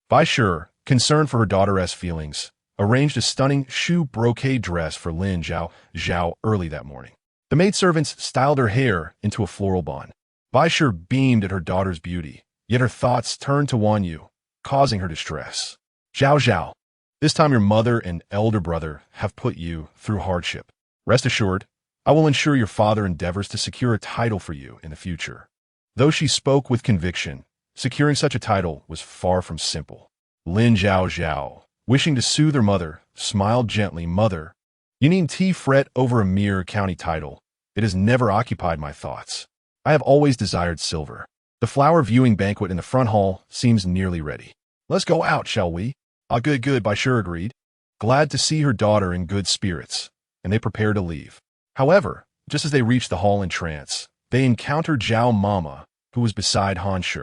Bai Shi, concerned for her daughter's feelings, arranged a stunning shoe brocade dress for Lin Zhaozhao early that morning. The maidservants styled her hair into a floral bun. Bai Shi beamed at her daughter's beauty, yet her thoughts turned to Wanyu, causing her distress. "Zhaozhao, this time your mother and elder brother have put you through hardship. Rest assured, I will ensure your father endeavors to secure a title for you in the future." Though she spoke with conviction, securing such a title was far from simple. Lin Zhaozhao, wishing to soothe her mother, smiled gently. "Mother, you needn't fret over a mere county title. It has never occupied my thoughts. I have always desired silver. The flower viewing banquet in the front hall seems nearly ready. Let's go out, shall we?" "Ah, good, Bai Shi agreed, glad to see her daughter in good spirits, and they prepared to leave. However, just as they reached the hall in trance, they encountered Zhao Mama, who was beside Han Shi.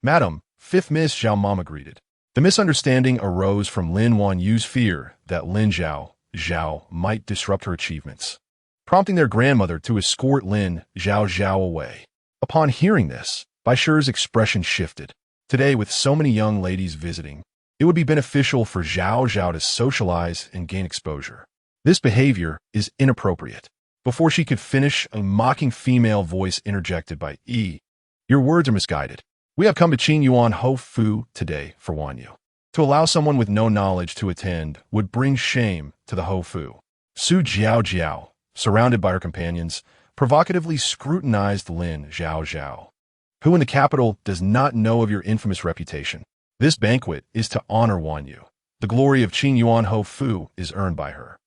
"Madam, fifth Miss," Zhao Mama greeted. The misunderstanding arose from Lin Wanyu's fear that Lin Zhaozhao might disrupt her achievements, prompting their grandmother to escort Lin Zhaozhao away. Upon hearing this, Bai Shi's expression shifted. Today, with so many young ladies visiting, it would be beneficial for Zhaozhao to socialize and gain exposure. This behavior is inappropriate. Before she could finish, a mocking female voice interjected by "Your words are misguided. We have come to Qing Yuan Ho Fu today for Wanyu. To allow someone with no knowledge to attend would bring shame to the Ho Fu." Su Zhaozhao, surrounded by her companions, provocatively scrutinized Lin Zhaozhao. "Who in the capital does not know of your infamous reputation? This banquet is to honor Wanyu. The glory of Qing Yuan Ho Fu is earned by her.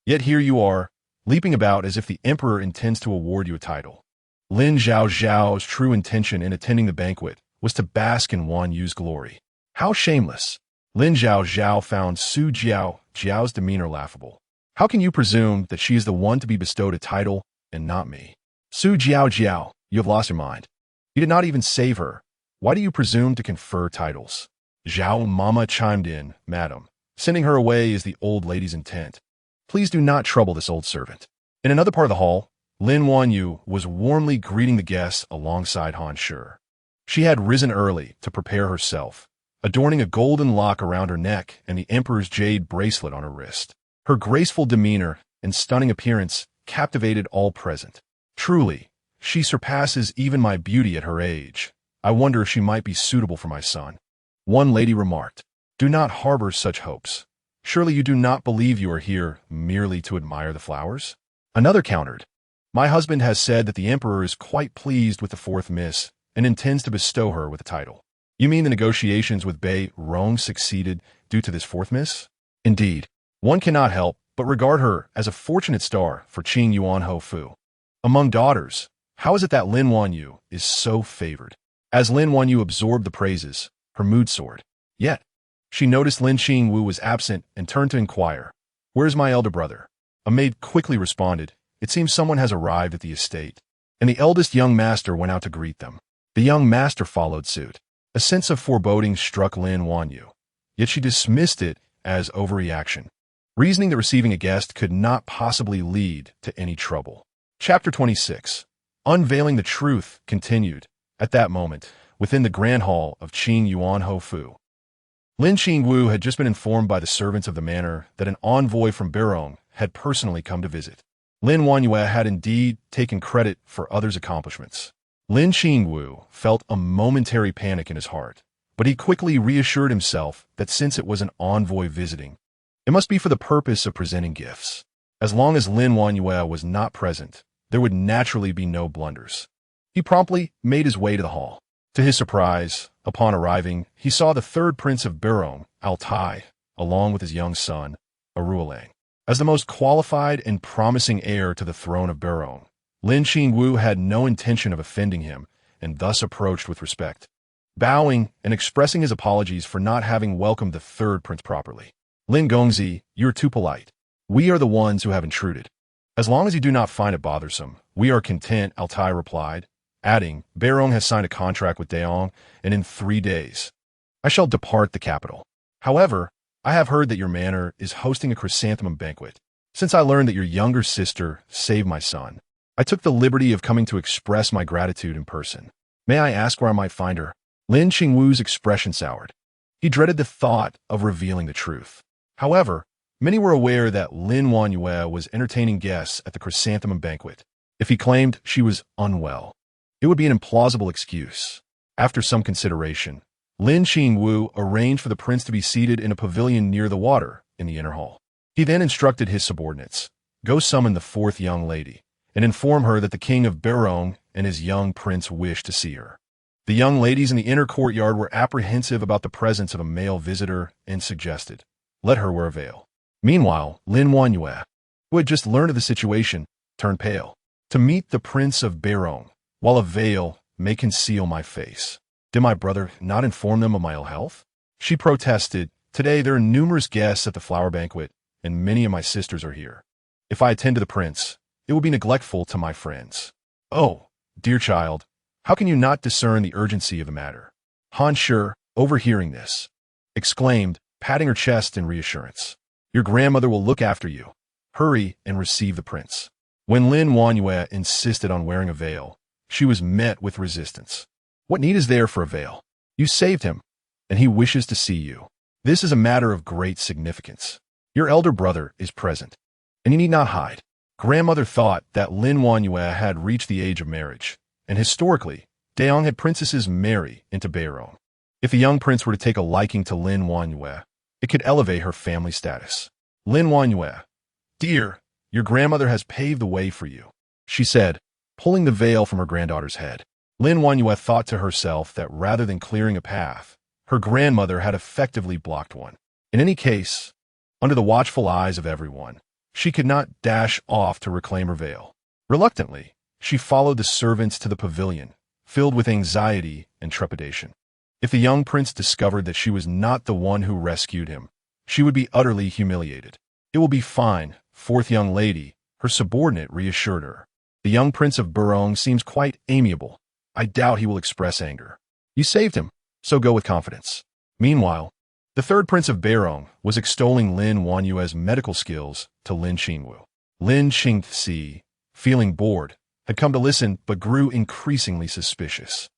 Yet here you are, leaping about as if the emperor intends to award you a title." Lin Zhaozhao's true intention in attending the banquet was to bask in Wanyu's glory. How shameless! Lin Zhaozhao found Su Zhao's demeanor laughable. "How can you presume that she is the one to be bestowed a title and not me?" "Su Zhao, you have lost your mind. You did not even save her. Why do you presume to confer titles?" Zhao Mama chimed in, "Madam, sending her away is the old lady's intent. Please do not trouble this old servant." In another part of the hall, Lin Wanyu was warmly greeting the guests alongside Han Shi. She had risen early to prepare herself, adorning a golden lock around her neck and the emperor's jade bracelet on her wrist. Her graceful demeanor and stunning appearance captivated all present. "Truly, she surpasses even my beauty at her age. I wonder if she might be suitable for my son." One lady remarked, "Do not harbor such hopes. Surely you do not believe you are here merely to admire the flowers?" Another countered, "My husband has said that the emperor is quite pleased with the fourth miss and intends to bestow her with a title." "You mean the negotiations with Beirong succeeded due to this fourth miss?" "Indeed, one cannot help but regard her as a fortunate star for Qing Yuan Ho Fu. Among daughters, how is it that Lin Wanyu is so favored?" As Lin Wanyu absorbed the praises, her mood soared. Yet, she noticed Lin Qingwu was absent and turned to inquire, "Where's my elder brother?" A maid quickly responded, "It seems someone has arrived at the estate." and the eldest young master went out to greet them. The young master followed suit. A sense of foreboding struck Lin Zhaozhao, yet she dismissed it as overreaction, reasoning that receiving a guest could not possibly lead to any trouble. Chapter 26. Unveiling the truth continued. At that moment, within the grand hall of Qing Yuan Ho Fu, Lin Qingwu had just been informed by the servants of the manor that an envoy from Beirong had personally come to visit. Lin Zhaozhao had indeed taken credit for others' accomplishments. Lin Qingwu felt a momentary panic in his heart, but he quickly reassured himself that since it was an envoy visiting, it must be for the purpose of presenting gifts. As long as Lin Zhaozhao was not present, there would naturally be no blunders. He promptly made his way to the hall. To his surprise, upon arriving, he saw the third prince of Beirong, Altai, along with his young son, Arualang. As the most qualified and promising heir to the throne of Beirong, Lin Qingwu had no intention of offending him and thus approached with respect, bowing and expressing his apologies for not having welcomed the third prince properly. Lin Gongzi, you're too polite. We are the ones who have intruded. As long as you do not find it bothersome, we are content, Altai replied, adding, Beirong has signed a contract with Daong, and in 3 days, I shall depart the capital. However, I have heard that your manor is hosting a chrysanthemum banquet. Since I learned that your younger sister saved my son, I took the liberty of coming to express my gratitude in person. May I ask where I might find her? Lin Qingwu's expression soured. He dreaded the thought of revealing the truth. However, many were aware that Lin Zhaozhao was entertaining guests at the chrysanthemum banquet. If he claimed she was unwell, it would be an implausible excuse. After some consideration, Lin Qingwu arranged for the prince to be seated in a pavilion near the water in the inner hall. He then instructed his subordinates, go summon the fourth young lady, and inform her that the king of Beirong and his young prince wish to see her. The young ladies in the inner courtyard were apprehensive about the presence of a male visitor and suggested, let her wear a veil. Meanwhile, Lin Zhaozhao, who had just learned of the situation, turned pale. To meet the prince of Beirong, while a veil may conceal my face. Did my brother not inform them of my ill health? She protested, today there are numerous guests at the flower banquet, and many of my sisters are here. If I attend to the prince, it will be neglectful to my friends. Oh, dear child, how can you not discern the urgency of the matter? Han Shi, overhearing this, exclaimed, patting her chest in reassurance. Your grandmother will look after you. Hurry and receive the prince. When Lin Zhaozhao insisted on wearing a veil, she was met with resistance. What need is there for a veil? You saved him, and he wishes to see you. This is a matter of great significance. Your elder brother is present, and you need not hide. Grandmother thought that Lin Zhaozhao had reached the age of marriage, and historically, Daong had princesses marry into Beirong. If the young prince were to take a liking to Lin Zhaozhao, it could elevate her family status. Lin Zhaozhao, dear, your grandmother has paved the way for you, she said, pulling the veil from her granddaughter's head. Lin Zhaozhao thought to herself that rather than clearing a path, her grandmother had effectively blocked one. In any case, under the watchful eyes of everyone, she could not dash off to reclaim her veil. Reluctantly, she followed the servants to the pavilion, filled with anxiety and trepidation. If the young prince discovered that she was not the one who rescued him, she would be utterly humiliated. It will be fine, fourth young lady, her subordinate reassured her. The young prince of Beirong seems quite amiable. I doubt he will express anger. You saved him, so go with confidence. Meanwhile, the third prince of Beirong was extolling Lin Zhaozhao's medical skills to Lin Qingwu. Lin Qingzi, feeling bored, had come to listen but grew increasingly suspicious.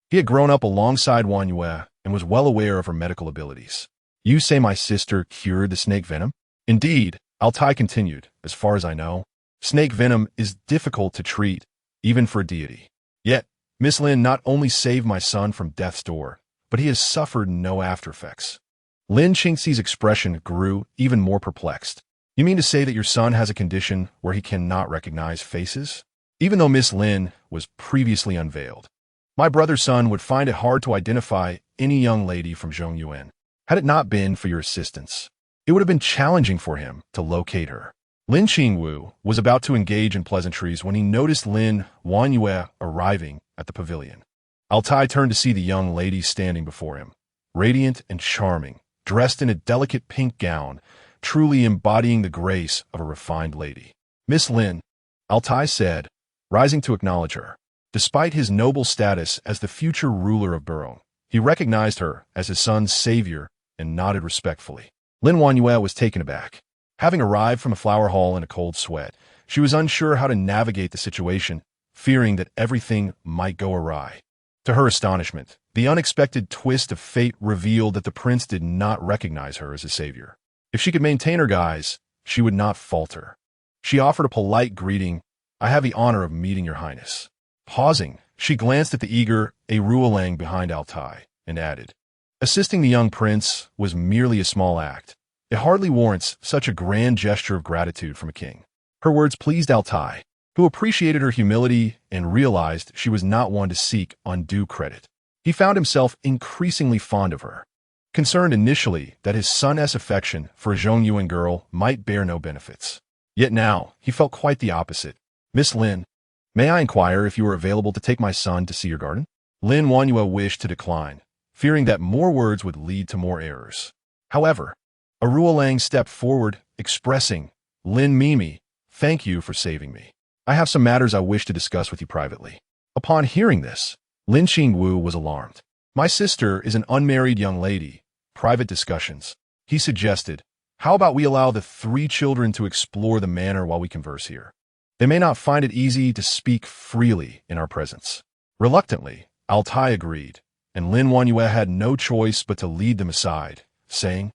He had grown up alongside Zhaozhao and was well aware of her medical abilities. You say my sister cured the snake venom? Indeed, Altai continued, as far as I know, snake venom is difficult to treat, even for a deity. Yet, Miss Lin not only saved my son from death's door, but he has suffered no after effects. Lin Qingxi's expression grew even more perplexed. You mean to say that your son has a condition where he cannot recognize faces? Even though Miss Lin was previously unveiled, my brother's son would find it hard to identify any young lady from Zhongyuan. Had it not been for your assistance, it would have been challenging for him to locate her. Lin Qingwu was about to engage in pleasantries when he noticed Lin Zhaozhao arriving at the pavilion. Altai turned to see the young lady standing before him, radiant and charming, dressed in a delicate pink gown, truly embodying the grace of a refined lady. Miss Lin, Altai said, rising to acknowledge her. Despite his noble status as the future ruler of Burong, he recognized her as his son's savior and nodded respectfully. Lin Wanyue was taken aback. Having arrived from a flower hall in a cold sweat, she was unsure how to navigate the situation, fearing that everything might go awry. To her astonishment, the unexpected twist of fate revealed that the prince did not recognize her as his savior. If she could maintain her guise, she would not falter. She offered a polite greeting. "I have the honor of meeting your highness." Pausing, she glanced at the eager Ruolang behind Altai and added, "Assisting the young prince was merely a small act. It hardly warrants such a grand gesture of gratitude from a king." Her words pleased Altai, who appreciated her humility and realized she was not one to seek undue credit. He found himself increasingly fond of her, concerned initially that his son's affection for a Zhongyuan girl might bear no benefits. Yet now, he felt quite the opposite. "Miss Lin, may I inquire if you are available to take my son to see your garden?" Lin Wanyue wished to decline, fearing that more words would lead to more errors. However, Ruolang stepped forward, expressing, "Lin Mimi, thank you for saving me. I have some matters I wish to discuss with you privately." Upon hearing this, Lin Qingwu was alarmed. "My sister is an unmarried young lady. Private discussions." He suggested, "How about we allow the 3 children to explore the manor while we converse here? They may not find it easy to speak freely in our presence." Reluctantly, Altai agreed, and Lin Wanyue had no choice but to lead them aside, saying,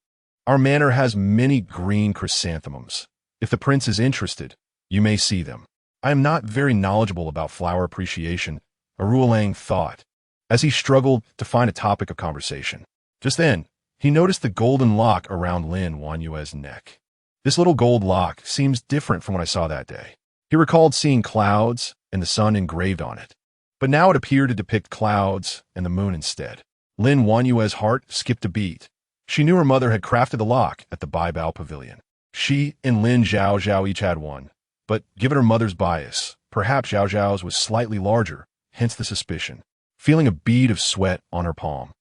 "Our manor has many green chrysanthemums. If the prince is interested, you may see them." "I am not very knowledgeable about flower appreciation," Ruolang thought, as he struggled to find a topic of conversation. Just then, he noticed the golden lock around Lin Wanyue's neck. "This little gold lock seems different from what I saw that day." He recalled seeing clouds and the sun engraved on it, but now it appeared to depict clouds and the moon instead. Lin Wanyue's heart skipped a beat. She knew her mother had crafted the lock at the Baibao Pavilion. She and Lin Zhaozhao each had one, but given her mother's bias, perhaps Zhaozhao's was slightly larger, hence the suspicion. Feeling a bead of sweat on her palm,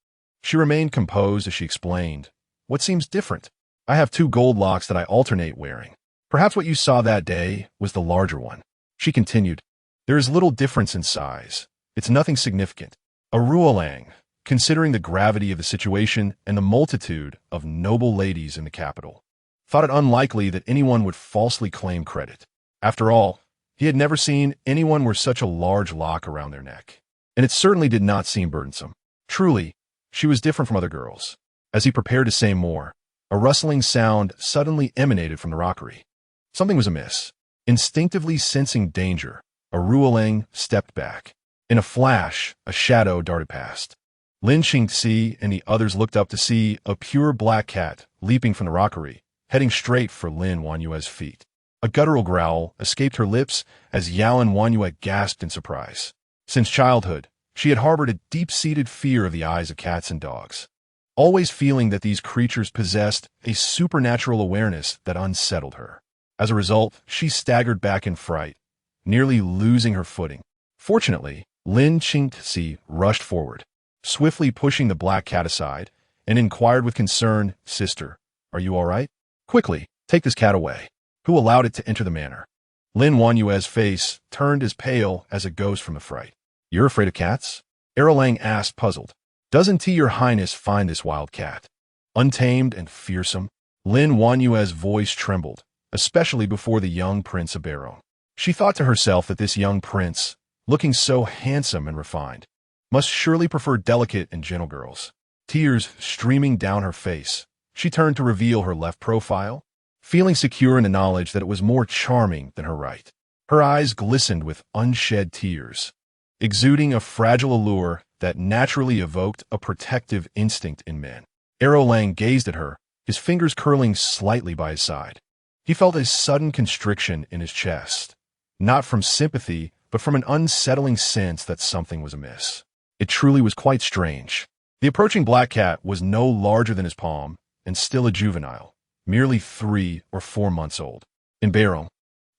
she remained composed as she explained, "What seems different? I have 2 gold locks that I alternate wearing. Perhaps what you saw that day was the larger one." She continued, "There is little difference in size. It's nothing significant." Ruolang, considering the gravity of the situation and the multitude of noble ladies in the capital, thought it unlikely that anyone would falsely claim credit. After all, he had never seen anyone wear such a large lock around their neck, and it certainly did not seem burdensome. Truly, she was different from other girls. As he prepared to say more, a rustling sound suddenly emanated from the rockery. Something was amiss. Instinctively sensing danger, Ruolang stepped back. In a flash, a shadow darted past. Lin Qingxi and the others looked up to see a pure black cat leaping from the rockery, heading straight for Lin Wanyue's feet. A guttural growl escaped her lips as Yaolin Wanyue gasped in surprise. Since childhood, she had harbored a deep-seated fear of the eyes of cats and dogs, always feeling that these creatures possessed a supernatural awareness that unsettled her. As a result, she staggered back in fright, nearly losing her footing. Fortunately, Lin Qingxi rushed forward, swiftly pushing the black cat aside, and inquired with concern, "Sister, are you all right? Quickly, take this cat away." "Who allowed it to enter the manor?" Lin Wanyue's face turned as pale as a ghost from the fright. "You're afraid of cats?" Ruolang asked, puzzled. "Doesn't your highness find this wild cat untamed and fearsome?" Lin Wanyue's voice trembled, especially before the young prince of Burong. She thought to herself that this young prince, looking so handsome and refined, must surely prefer delicate and gentle girls. Tears streaming down her face, she turned to reveal her left profile, feeling secure in the knowledge that it was more charming than her right. Her eyes glistened with unshed tears, exuding a fragile allure that naturally evoked a protective instinct in men. Ruolang gazed at her, his fingers curling slightly by his side. He felt a sudden constriction in his chest, not from sympathy, but from an unsettling sense that something was amiss. It truly was quite strange. The approaching black cat was no larger than his palm, and still a juvenile, merely 3 or 4 months old. In Burong,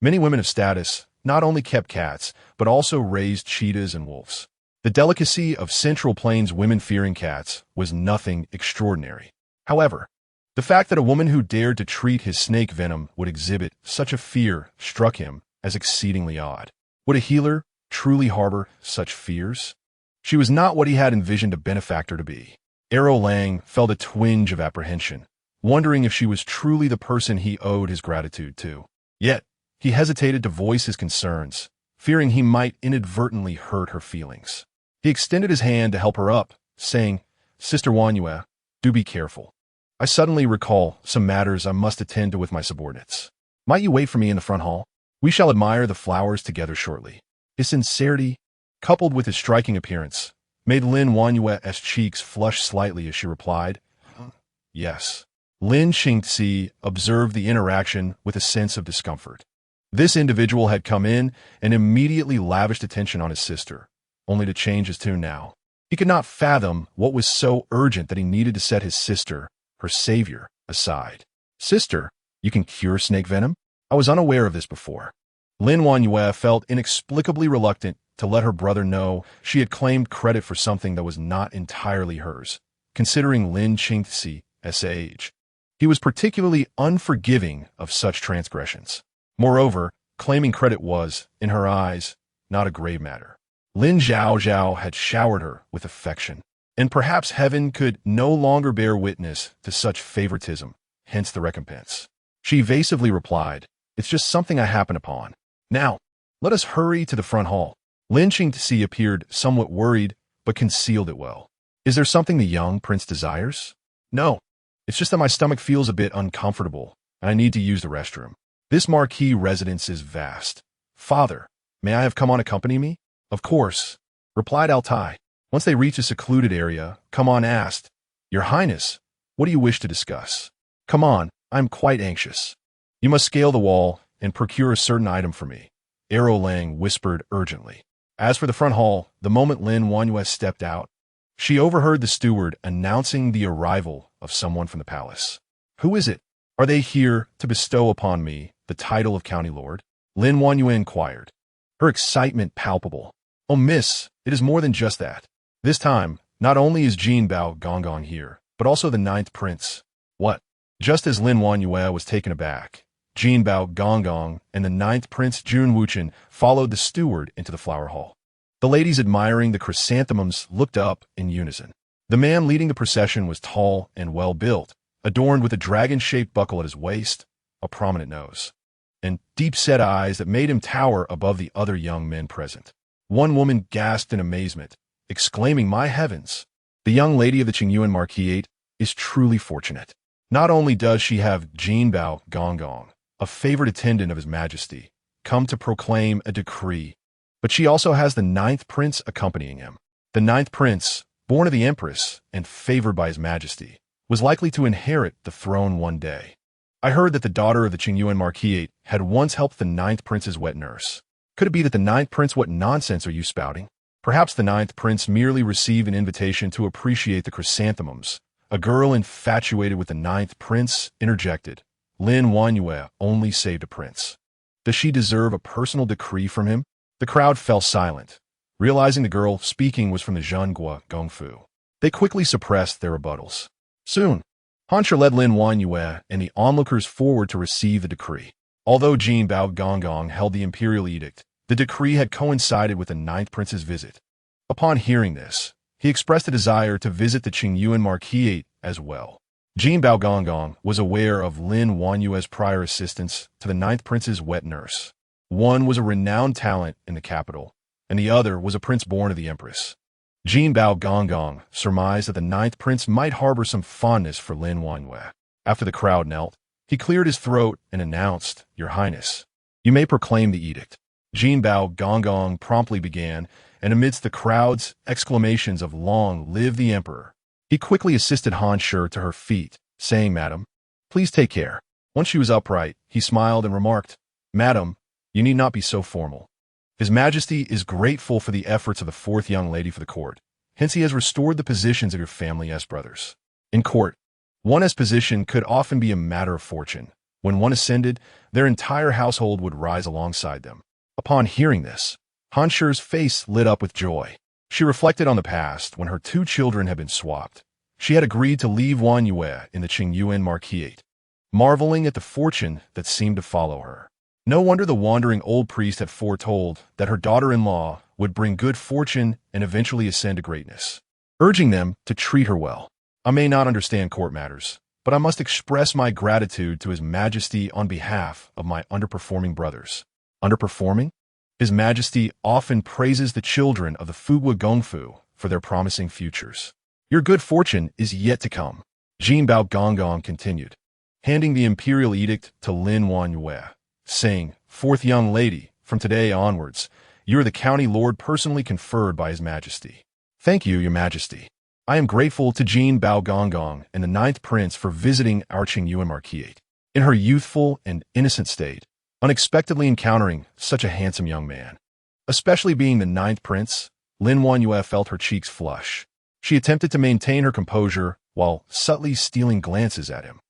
many women of status not only kept cats, but also raised cheetahs and wolves. The delicacy of Central Plains women fearing cats was nothing extraordinary. However, the fact that a woman who dared to treat his snake venom would exhibit such a fear struck him as exceedingly odd. Would a healer truly harbor such fears? She was not what he had envisioned a benefactor to be. Arrow Lang felt a twinge of apprehension, wondering if she was truly the person he owed his gratitude to. Yet, he hesitated to voice his concerns, fearing he might inadvertently hurt her feelings. He extended his hand to help her up, saying, "Sister Wanyue, do be careful. I suddenly recall some matters I must attend to with my subordinates. Might you wait for me in the front hall? We shall admire the flowers together shortly." His sincerity, coupled with his striking appearance, made Lin Wanyue's cheeks flush slightly as she replied, "Yes." Lin Xingzi observed the interaction with a sense of discomfort. This individual had come in and immediately lavished attention on his sister, only to change his tune now. He could not fathom what was so urgent that he needed to set his sister, her savior, aside. "Sister, you can cure snake venom? I was unaware of this before." Lin Wanyue felt inexplicably reluctant to let her brother know she had claimed credit for something that was not entirely hers, considering Lin Xingzi's age. He was particularly unforgiving of such transgressions. Moreover, claiming credit was, in her eyes, not a grave matter. Lin Zhaozhao had showered her with affection, and perhaps heaven could no longer bear witness to such favoritism, hence the recompense. She evasively replied, "It's just something I happen upon. Now, let us hurry to the front hall." Lin Xingzi appeared somewhat worried, but concealed it well. "Is there something the young prince desires?" "No, it's just that my stomach feels a bit uncomfortable, and I need to use the restroom. This marquis residence is vast. Father, may I have come on accompany me?" "Of course," replied Altai. Once they reached a secluded area, Come On asked, "Your Highness, what do you wish to discuss?" "Come on, I'm quite anxious." "You must scale the wall and procure a certain item for me," Arrow Lang whispered urgently. As for the front hall, the moment Lin Wanyue stepped out, she overheard the steward announcing the arrival of someone from the palace. "Who is it? Are they here to bestow upon me the title of county lord?" Lin Wanyue inquired, her excitement palpable. "Oh, miss, it is more than just that. This time, not only is Jin Bao Gonggong here, but also the 9th prince." "What?" Just as Lin Wanyue was taken aback, Jin Bao Gonggong and the 9th prince Jun Wuchen followed the steward into the flower hall. The ladies admiring the chrysanthemums looked up in unison. The man leading the procession was tall and well-built, adorned with a dragon-shaped buckle at his waist, a prominent nose, and deep-set eyes that made him tower above the other young men present. One woman gasped in amazement, exclaiming, "My heavens! The young lady of the Qingyuan Marquisate is truly fortunate. Not only does she have Jin Bao Gonggong, a favored attendant of His Majesty, come to proclaim a decree, but she also has the 9th prince accompanying him. The 9th prince, born of the Empress and favored by His Majesty, was likely to inherit the throne one day. I heard that the daughter of the Qingyuan Marquisate had once helped the 9th prince's wet nurse. Could it be that the 9th prince— What nonsense are you spouting? Perhaps the 9th prince merely received an invitation to appreciate the chrysanthemums." A girl infatuated with the 9th prince interjected, "Lin Wanyue only saved a prince. Does she deserve a personal decree from him?" The crowd fell silent, realizing the girl speaking was from the Zhenghua Gongfu. They quickly suppressed their rebuttals. Soon, Hansher led Lin Wanyue and the onlookers forward to receive the decree. Although Jin Bao Gonggong held the imperial edict, the decree had coincided with the 9th prince's visit. Upon hearing this, he expressed a desire to visit the Qingyuan Marquisate as well. Jin Bao Gonggong was aware of Lin Wanyue's prior assistance to the 9th prince's wet nurse. One was a renowned talent in the capital, and the other was a prince born of the Empress. Jin Bao Gonggong surmised that the 9th prince might harbor some fondness for Lin Wanyue. After the crowd knelt, he cleared his throat and announced, "Your Highness, you may proclaim the edict." Jin Bao Gonggong promptly began, and amidst the crowd's exclamations of "Long live the Emperor," he quickly assisted Han Shi to her feet, saying, "Madam, please take care." Once she was upright, he smiled and remarked, "Madam, you need not be so formal. His Majesty is grateful for the efforts of the 4th young lady for the court. Hence he has restored the positions of your family as brothers. In court, one's position could often be a matter of fortune. When one ascended, their entire household would rise alongside them." Upon hearing this, Han Shi's face lit up with joy. She reflected on the past when her 2 children had been swapped. She had agreed to leave Wanyue in the Qingyuan Marquisate, marveling at the fortune that seemed to follow her. No wonder the wandering old priest had foretold that her daughter-in-law would bring good fortune and eventually ascend to greatness, urging them to treat her well. I may not understand court matters, but I must express my gratitude to His Majesty on behalf of my underperforming brothers. Underperforming? His Majesty often praises the children of the Fugwa Gongfu for their promising futures. Your good fortune is yet to come, Jin Bao Gonggong continued, handing the imperial edict to Lin Wanyue, saying, "Fourth young lady, from today onwards, you are the county lord personally conferred by His Majesty." Thank you, Your Majesty. I am grateful to Jin Bao Gonggong and the ninth prince for visiting our Qingyuan Marquisate. In her youthful and innocent state, unexpectedly encountering such a handsome young man. Especially being the ninth prince, Lin Wanyue felt her cheeks flush. She attempted to maintain her composure while subtly stealing glances at him.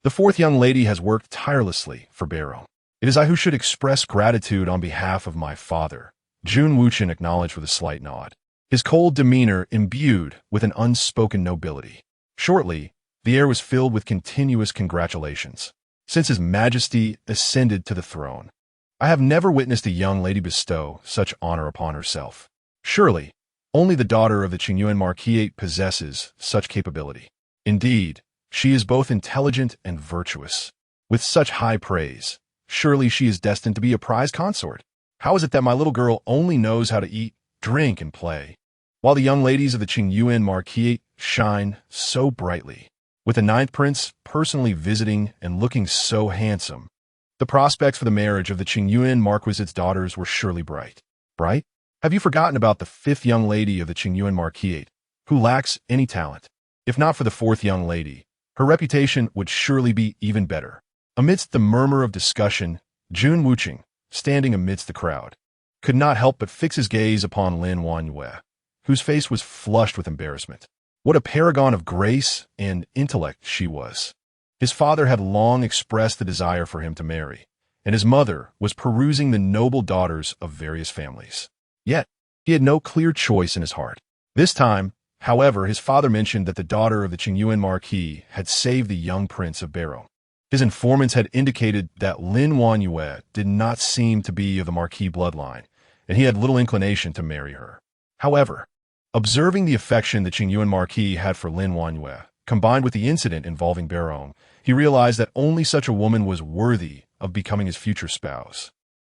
The fourth young lady has worked tirelessly for Barrow. It is I who should express gratitude on behalf of my father, Jun Wuchen acknowledged with a slight nod, his cold demeanor imbued with an unspoken nobility. Shortly, the air was filled with continuous congratulations. Since His Majesty ascended to the throne, I have never witnessed a young lady bestow such honor upon herself. Surely, only the daughter of the Qingyuan Marquisate possesses such capability. Indeed, she is both intelligent and virtuous. With such high praise, surely she is destined to be a prize consort. How is it that my little girl only knows how to eat, drink, and play, while the young ladies of the Qingyuan Marquisate shine so brightly? With the ninth prince personally visiting and looking so handsome, the prospects for the marriage of the Qingyuan Marquisate's daughters were surely bright. Bright? Have you forgotten about the fifth young lady of the Qingyuan Marquisate, who lacks any talent? If not for the fourth young lady, her reputation would surely be even better. Amidst the murmur of discussion, Jun Wucheng, standing amidst the crowd, could not help but fix his gaze upon Lin Wanyue, whose face was flushed with embarrassment. What a paragon of grace and intellect she was. His father had long expressed the desire for him to marry, and his mother was perusing the noble daughters of various families. Yet, he had no clear choice in his heart. This time, however, his father mentioned that the daughter of the Qingyuan Marquis had saved the young prince of Barrow. His informants had indicated that Lin Wanyue did not seem to be of the Marquis bloodline, and he had little inclination to marry her. However, observing the affection the Qingyuan Marquis had for Lin Wanyue, combined with the incident involving Barrow, he realized that only such a woman was worthy of becoming his future spouse,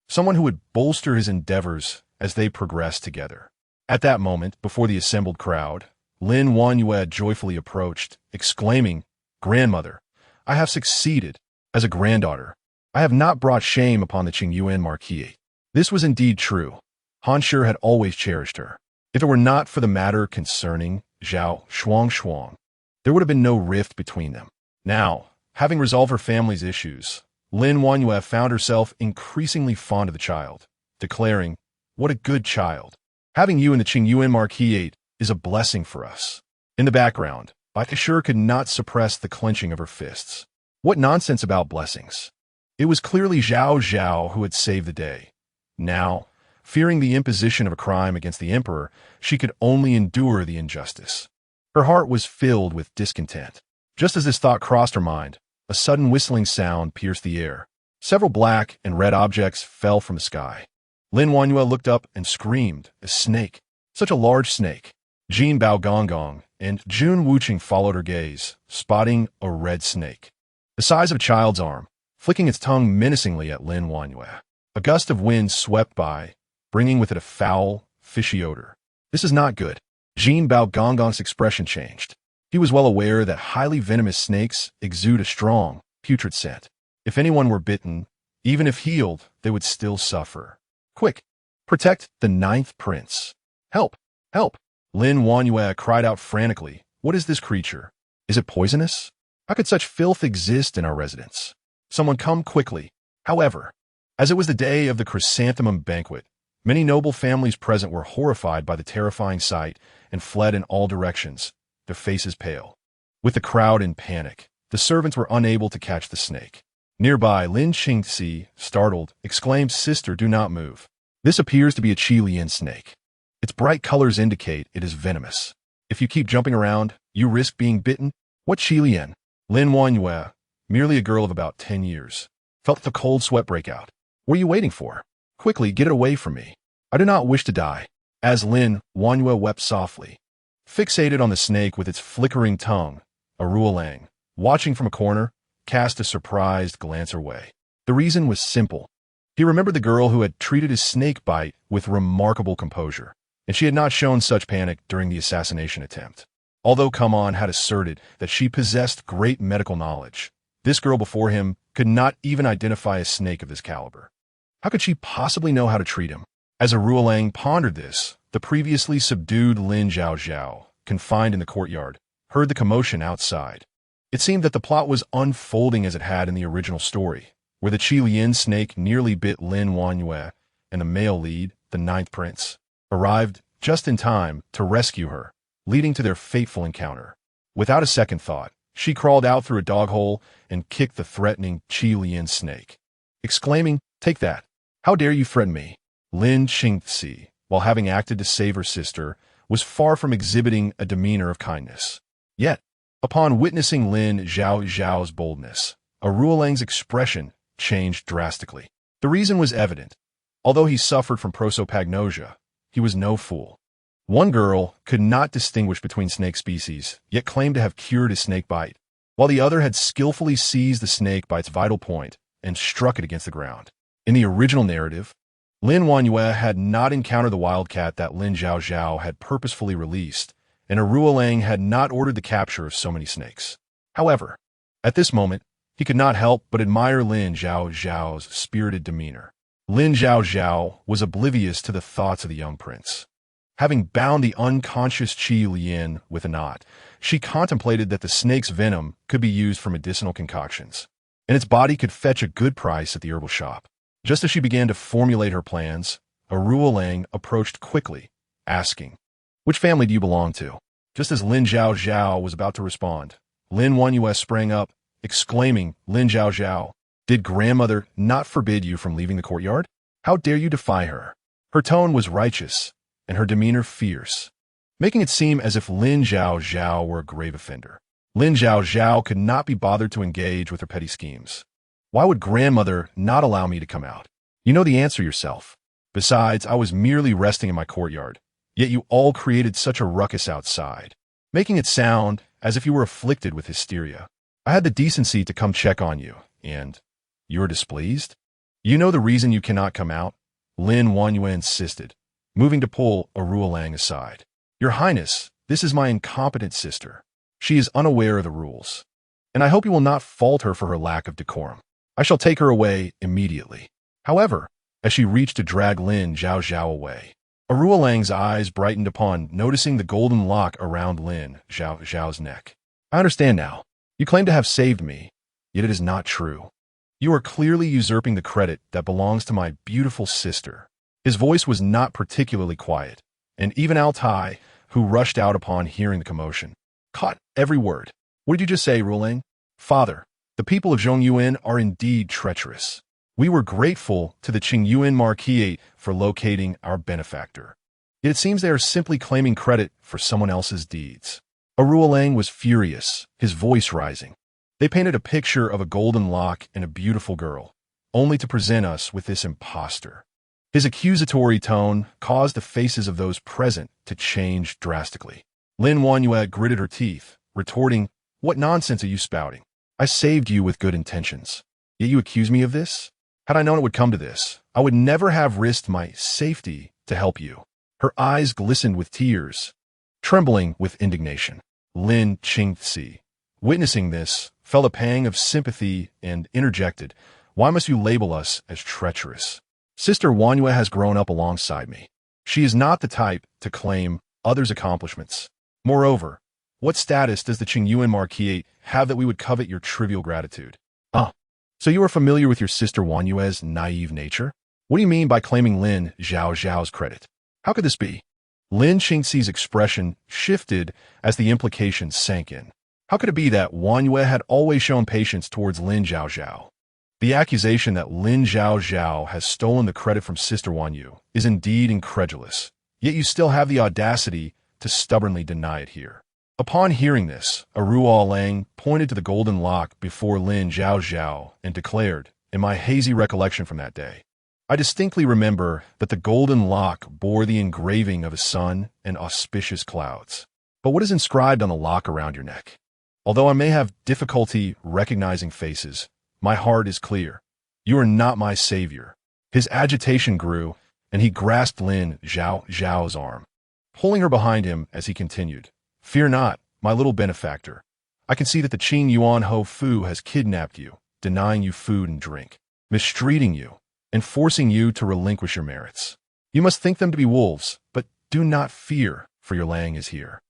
someone who would bolster his endeavors as they progressed together. At that moment, before the assembled crowd, Lin Wanyue joyfully approached, exclaiming, "Grandmother, I have succeeded. As a granddaughter, I have not brought shame upon the Qingyuan Marquis." This was indeed true. Han Shi had always cherished her. If it were not for the matter concerning Zhao Shuang, there would have been no rift between them. Now, having resolved her family's issues, Lin Wanyue found herself increasingly fond of the child, declaring, "What a good child. Having you in the Qingyuan Marquisate is a blessing for us." In the background, Bai Shi could not suppress the clenching of her fists. What nonsense about blessings. It was clearly Zhaozhao who had saved the day. Now, fearing the imposition of a crime against the emperor, she could only endure the injustice. Her heart was filled with discontent. Just as this thought crossed her mind, a sudden whistling sound pierced the air. Several black and red objects fell from the sky. Lin Wanyue looked up and screamed, "A snake! Such a large snake!" Jin Bao Gonggong and Jun Wucheng followed her gaze, spotting a red snake, the size of a child's arm, flicking its tongue menacingly at Lin Wanyue. A gust of wind swept by, bringing with it a foul, fishy odor. This is not good. Jin Bao Gonggong's expression changed. He was well aware that highly venomous snakes exude a strong, putrid scent. If anyone were bitten, even if healed, they would still suffer. Quick! Protect the ninth prince. Help! Help! Lin Wanyue cried out frantically. What is this creature? Is it poisonous? How could such filth exist in our residence? Someone come quickly. However, as it was the day of the chrysanthemum banquet, many noble families present were horrified by the terrifying sight and fled in all directions, their faces pale. With the crowd in panic, the servants were unable to catch the snake. Nearby, Lin Qingxi, startled, exclaimed, "Sister, do not move. This appears to be a Qilian snake. Its bright colors indicate it is venomous. If you keep jumping around, you risk being bitten." What Qilian? Lin Wanyue, merely a girl of about 10 years, felt the cold sweat break out. What are you waiting for? Quickly, get it away from me. I do not wish to die. As Lin Zhaozhao wept softly, fixated on the snake with its flickering tongue, Lang, watching from a corner, cast a surprised glance her way. The reason was simple. He remembered the girl who had treated his snake bite with remarkable composure, and she had not shown such panic during the assassination attempt. Although Come On had asserted that she possessed great medical knowledge, this girl before him could not even identify a snake of this caliber. How could she possibly know how to treat him? As Lang pondered this, the previously subdued Lin Zhaozhao, confined in the courtyard, heard the commotion outside. It seemed that the plot was unfolding as it had in the original story, where the Qi Lian snake nearly bit Lin Zhaozhao, and the male lead, the ninth prince, arrived just in time to rescue her, leading to their fateful encounter. Without a second thought, she crawled out through a dog hole and kicked the threatening Qi Lian snake, exclaiming, "Take that! How dare you threaten me?" Lin Qingzi, while having acted to save her sister, was far from exhibiting a demeanor of kindness. Yet, upon witnessing Lin Zhaozhao's boldness, Lang's expression changed drastically. The reason was evident. Although he suffered from prosopagnosia, he was no fool. One girl could not distinguish between snake species, yet claimed to have cured his snake bite, while the other had skillfully seized the snake by its vital point and struck it against the ground. In the original narrative, Lin Zhaozhao had not encountered the wildcat that Lin Zhaozhao had purposefully released, and Lang had not ordered the capture of so many snakes. However, at this moment, he could not help but admire Lin Zhaozhao's spirited demeanor. Lin Zhaozhao was oblivious to the thoughts of the young prince. Having bound the unconscious Qi Lian with a knot, she contemplated that the snake's venom could be used for medicinal concoctions, and its body could fetch a good price at the herbal shop. Just as she began to formulate her plans, Lang approached quickly, asking, "Which family do you belong to?" Just as Lin Zhaozhao was about to respond, Lin Zhaozhao sprang up, exclaiming, "Lin Zhaozhao, did grandmother not forbid you from leaving the courtyard? How dare you defy her?" Her tone was righteous, and her demeanor fierce, making it seem as if Lin Zhaozhao were a grave offender. Lin Zhaozhao could not be bothered to engage with her petty schemes. Why would grandmother not allow me to come out? You know the answer yourself. Besides, I was merely resting in my courtyard, yet you all created such a ruckus outside, making it sound as if you were afflicted with hysteria. I had the decency to come check on you, and you are displeased? You know the reason you cannot come out? Lin Zhaozhao insisted, moving to pull Lang aside. Your Highness, this is my incompetent sister. She is unaware of the rules, and I hope you will not fault her for her lack of decorum. I shall take her away immediately. However, as she reached to drag Lin Zhaozhao away, Lang's eyes brightened upon noticing the golden lock around Lin Zhaozhao's neck. I understand now. You claim to have saved me, yet it is not true. You are clearly usurping the credit that belongs to my beautiful sister. His voice was not particularly quiet, and even Altai, who rushed out upon hearing the commotion, caught every word. What did you just say, Lang? Father, the people of Zhongyuan are indeed treacherous. We were grateful to the Qingyuan Marquis for locating our benefactor. Yet it seems they are simply claiming credit for someone else's deeds. Lang was furious, his voice rising. They painted a picture of a golden lock and a beautiful girl, only to present us with this impostor. His accusatory tone caused the faces of those present to change drastically. Lin Zhaozhao gritted her teeth, retorting, "What nonsense are you spouting? I saved you with good intentions. Yet you accuse me of this? Had I known it would come to this, I would never have risked my safety to help you." Her eyes glistened with tears, trembling with indignation. Lin Qingzi, witnessing this, felt a pang of sympathy and interjected, "Why must you label us as treacherous? Sister Zhaozhao has grown up alongside me. She is not the type to claim others' accomplishments. Moreover, what status does the Qingyuan Marquis have that we would covet your trivial gratitude?" So you are familiar with your sister Zhaozhao's naive nature? What do you mean by claiming Lin Zhaozhao's credit? How could this be? Lin Qingzi's expression shifted as the implication sank in. How could it be that Zhaozhao had always shown patience towards Lin Zhaozhao? The accusation that Lin Zhaozhao has stolen the credit from Sister Zhaozhao is indeed incredulous, yet you still have the audacity to stubbornly deny it here. Upon hearing this, Lang pointed to the golden lock before Lin Zhaozhao and declared, in my hazy recollection from that day, I distinctly remember that the golden lock bore the engraving of a sun and auspicious clouds. But what is inscribed on the lock around your neck? Although I may have difficulty recognizing faces, my heart is clear. You are not my savior. His agitation grew, and he grasped Lin Zhaozhao's arm, pulling her behind him as he continued. Fear not, my little benefactor. I can see that the Qing Yuan Ho Fu has kidnapped you, denying you food and drink, mistreating you, and forcing you to relinquish your merits. You must think them to be wolves, but do not fear, for your Lang is here.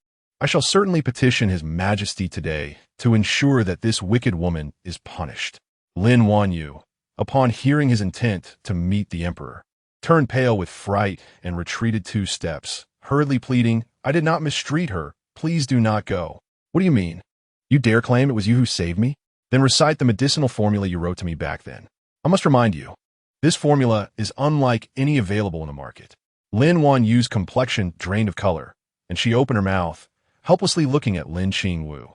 I shall certainly petition His Majesty today to ensure that this wicked woman is punished. Lin Wanyu, upon hearing his intent to meet the emperor, turned pale with fright and retreated 2 steps, hurriedly pleading, I did not mistreat her. Please do not go. What do you mean? You dare claim it was you who saved me? Then recite the medicinal formula you wrote to me back then. I must remind you, this formula is unlike any available in the market. Lin Wanyu's complexion drained of color, and she opened her mouth, helplessly looking at Lin Qingwu.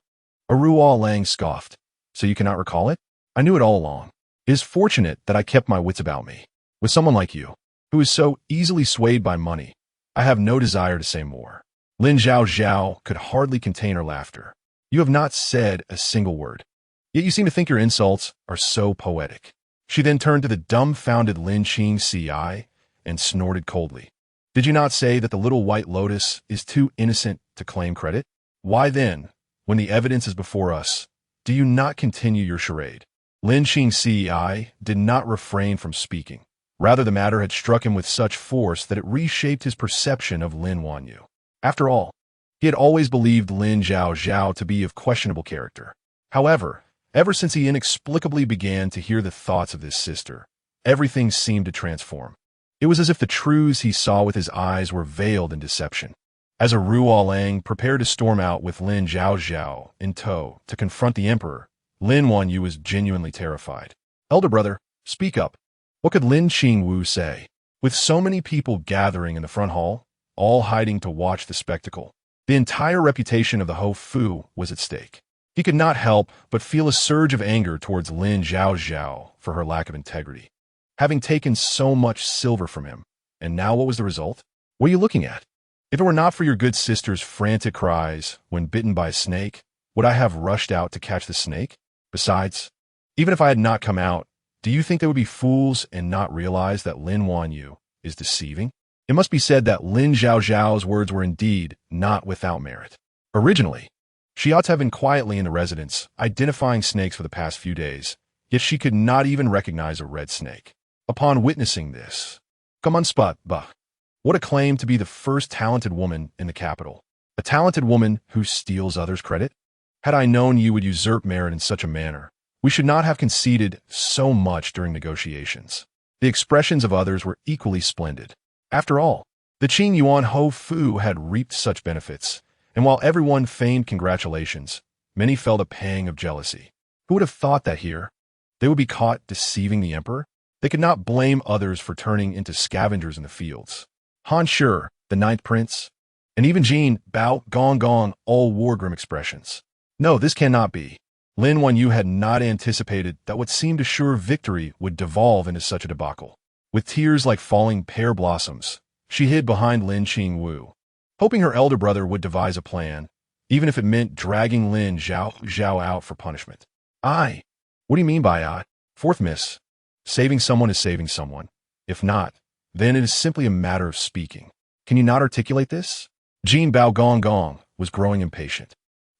Ruo Lang scoffed. So you cannot recall it? I knew it all along. It is fortunate that I kept my wits about me. With someone like you, who is so easily swayed by money, I have no desire to say more. Lin Zhaozhao could hardly contain her laughter. You have not said a single word, yet you seem to think your insults are so poetic. She then turned to the dumbfounded Lin Qingci and snorted coldly. Did you not say that the little white lotus is too innocent to claim credit? Why then, when the evidence is before us, do you not continue your charade? Lin Qingci did not refrain from speaking. Rather, the matter had struck him with such force that it reshaped his perception of Lin Wanyu. After all, he had always believed Lin Zhaozhao to be of questionable character. However, ever since he inexplicably began to hear the thoughts of his sister, everything seemed to transform. It was as if the truths he saw with his eyes were veiled in deception. As Ruo Lang prepared to storm out with Lin Zhaozhao in tow to confront the emperor, Lin Wanyu was genuinely terrified. Elder brother, speak up. What could Lin Qingwu say? With so many people gathering in the front hall, all hiding to watch the spectacle, the entire reputation of the Ho Fu was at stake. He could not help but feel a surge of anger towards Lin Zhaozhao for her lack of integrity, having taken so much silver from him. And now what was the result? What are you looking at? If it were not for your good sister's frantic cries when bitten by a snake, would I have rushed out to catch the snake? Besides, even if I had not come out, do you think they would be fools and not realize that Lin Wanyu is deceiving? It must be said that Lin Zhaozhao's words were indeed not without merit. Originally, she ought to have been quietly in the residence, identifying snakes for the past few days, yet she could not even recognize a red snake. Upon witnessing this, come on spot, bah. What a claim to be the first talented woman in the capital. A talented woman who steals others' credit? Had I known you would usurp merit in such a manner, we should not have conceded so much during negotiations. The expressions of others were equally splendid. After all, the Qing Yuan Ho Fu had reaped such benefits, and while everyone feigned congratulations, many felt a pang of jealousy. Who would have thought that here they would be caught deceiving the emperor? They could not blame others for turning into scavengers in the fields. Han Shi, the ninth prince, and even Jin, Bao, Gong Gong, all wore grim expressions. No, this cannot be. Lin Wanyu had not anticipated that what seemed a sure victory would devolve into such a debacle. With tears like falling pear blossoms, she hid behind Lin Qingwu, hoping her elder brother would devise a plan, even if it meant dragging Lin Zhaozhao out for punishment. What do you mean by I? Fourth miss. Saving someone is saving someone. If not, then it is simply a matter of speaking. Can you not articulate this? Jin Bao Gong Gong was growing impatient.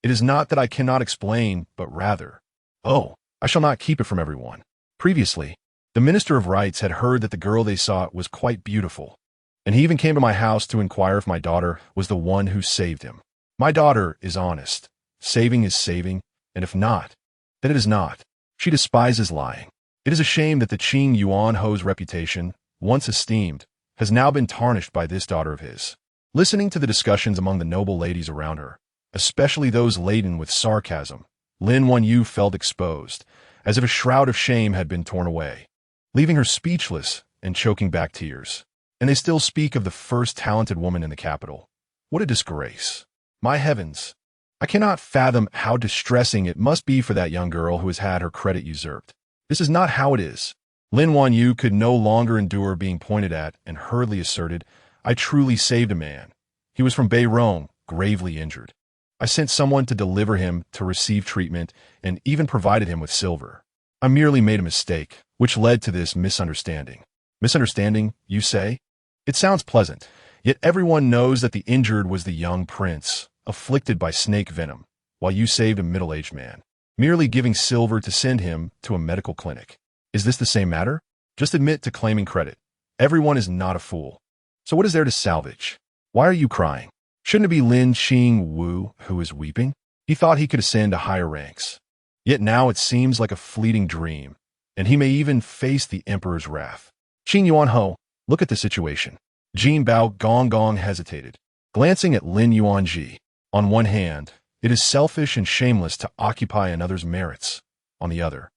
It is not that I cannot explain, but rather, I shall not keep it from everyone. Previously, the Minister of Rights had heard that the girl they sought was quite beautiful, and he even came to my house to inquire if my daughter was the one who saved him. My daughter is honest. Saving is saving, and if not, then it is not. She despises lying. It is a shame that the Qing Yuan Ho's reputation, once esteemed, has now been tarnished by this daughter of his. Listening to the discussions among the noble ladies around her, especially those laden with sarcasm, Lin Wanyu felt exposed, as if a shroud of shame had been torn away, leaving her speechless and choking back tears. And they still speak of the first talented woman in the capital. What a disgrace. My heavens, I cannot fathom how distressing it must be for that young girl who has had her credit usurped. This is not how it is. Lin Wanyu could no longer endure being pointed at and hurriedly asserted, I truly saved a man. He was from Beirong, gravely injured. I sent someone to deliver him to receive treatment and even provided him with silver. I merely made a mistake, which led to this misunderstanding. Misunderstanding, you say? It sounds pleasant, yet everyone knows that the injured was the young prince, afflicted by snake venom, while you saved a middle-aged man, merely giving silver to send him to a medical clinic. Is this the same matter? Just admit to claiming credit. Everyone is not a fool. So what is there to salvage? Why are you crying? Shouldn't it be Lin Qing Wu who is weeping? He thought he could ascend to higher ranks. Yet now it seems like a fleeting dream, and he may even face the emperor's wrath. Qing Yuanho, look at the situation. Jin Bao Gong hesitated, glancing at Lin Yuanji. On one hand, it is selfish and shameless to occupy another's merits. On the other,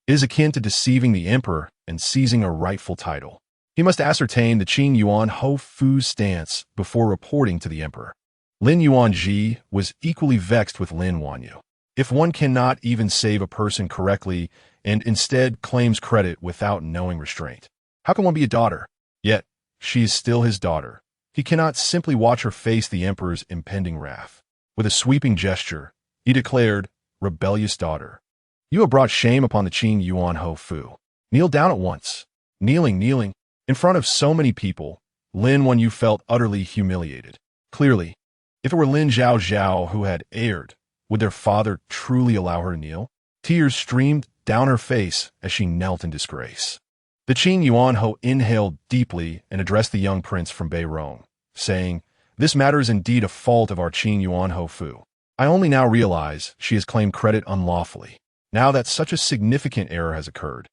it is akin to deceiving the emperor and seizing a rightful title. He must ascertain the Qing Yuan Ho Fu's stance before reporting to the emperor. Lin Yuanji was equally vexed with Lin Wanyu. If one cannot even save a person correctly and instead claims credit without knowing restraint, how can one be a daughter? Yet, she is still his daughter. He cannot simply watch her face the emperor's impending wrath. With a sweeping gesture, he declared, rebellious daughter, you have brought shame upon the Qing Yuan Ho Fu. Kneel down at once. Kneeling. In front of so many people, Lin Wanyu felt utterly humiliated. Clearly, if it were Lin Zhaozhao who had erred, would their father truly allow her to kneel? Tears streamed down her face as she knelt in disgrace. The Qing Yuan Ho inhaled deeply and addressed the young prince from Beirong, saying, this matter is indeed a fault of our Qing Yuan Ho Fu. I only now realize she has claimed credit unlawfully. Now that such a significant error has occurred,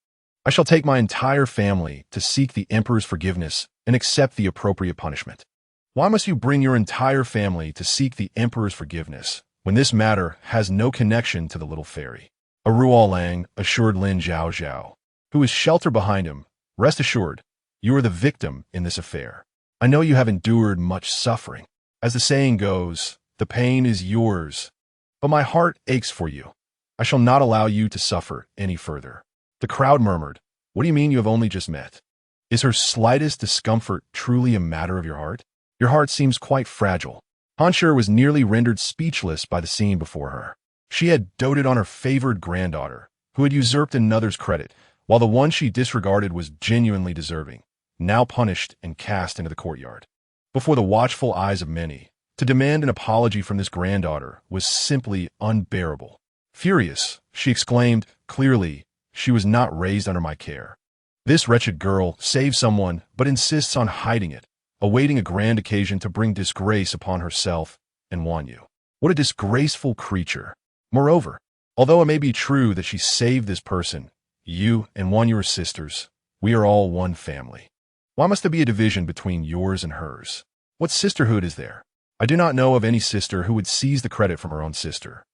I shall take my entire family to seek the emperor's forgiveness and accept the appropriate punishment. Why must you bring your entire family to seek the emperor's forgiveness when this matter has no connection to the little fairy? A Ruo Lang assured Lin Zhaozhao, who is sheltered behind him, rest assured, you are the victim in this affair. I know you have endured much suffering. As the saying goes, the pain is yours, but my heart aches for you. I shall not allow you to suffer any further. The crowd murmured, what do you mean you have only just met? Is her slightest discomfort truly a matter of your heart? Your heart seems quite fragile. Han Shi was nearly rendered speechless by the scene before her. She had doted on her favored granddaughter, who had usurped another's credit, while the one she disregarded was genuinely deserving, now punished and cast into the courtyard. Before the watchful eyes of many, to demand an apology from this granddaughter was simply unbearable. Furious, she exclaimed, clearly, she was not raised under my care. This wretched girl saves someone but insists on hiding it, awaiting a grand occasion to bring disgrace upon herself and Wanyu. What a disgraceful creature. Moreover, although it may be true that she saved this person, you and Wanyu are sisters. We are all one family. Why must there be a division between yours and hers? What sisterhood is there? I do not know of any sister who would seize the credit from her own sister.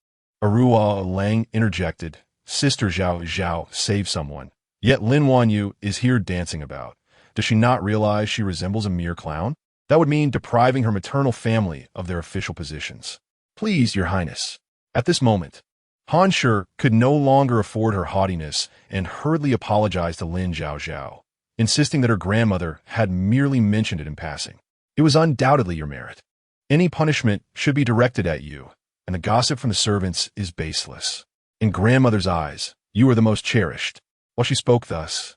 Arua Lang interjected, Sister Zhao saved someone. Yet Lin Wanyu is here dancing about. Does she not realize she resembles a mere clown? That would mean depriving her maternal family of their official positions. Please, Your Highness. At this moment, Han Shi could no longer afford her haughtiness and hurriedly apologized to Lin Zhaozhao, insisting that her grandmother had merely mentioned it in passing. It was undoubtedly your merit. Any punishment should be directed at you, and the gossip from the servants is baseless. In grandmother's eyes, you are the most cherished. While she spoke thus,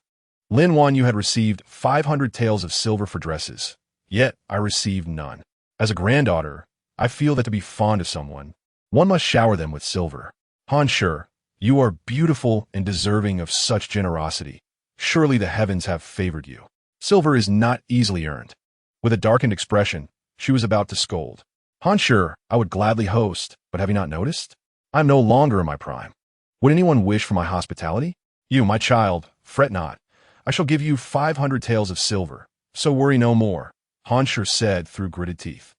Lin Wanyu had received 500 taels of silver for dresses, yet I received none. As a granddaughter, I feel that to be fond of someone, one must shower them with silver. Han Shi, you are beautiful and deserving of such generosity. Surely the heavens have favored you. Silver is not easily earned. With a darkened expression, she was about to scold. Han Shi, I would gladly host, but have you not noticed? I am no longer in my prime. Would anyone wish for my hospitality? You, my child, fret not. I shall give you 500 taels of silver, so worry no more, Han Shi said through gritted teeth.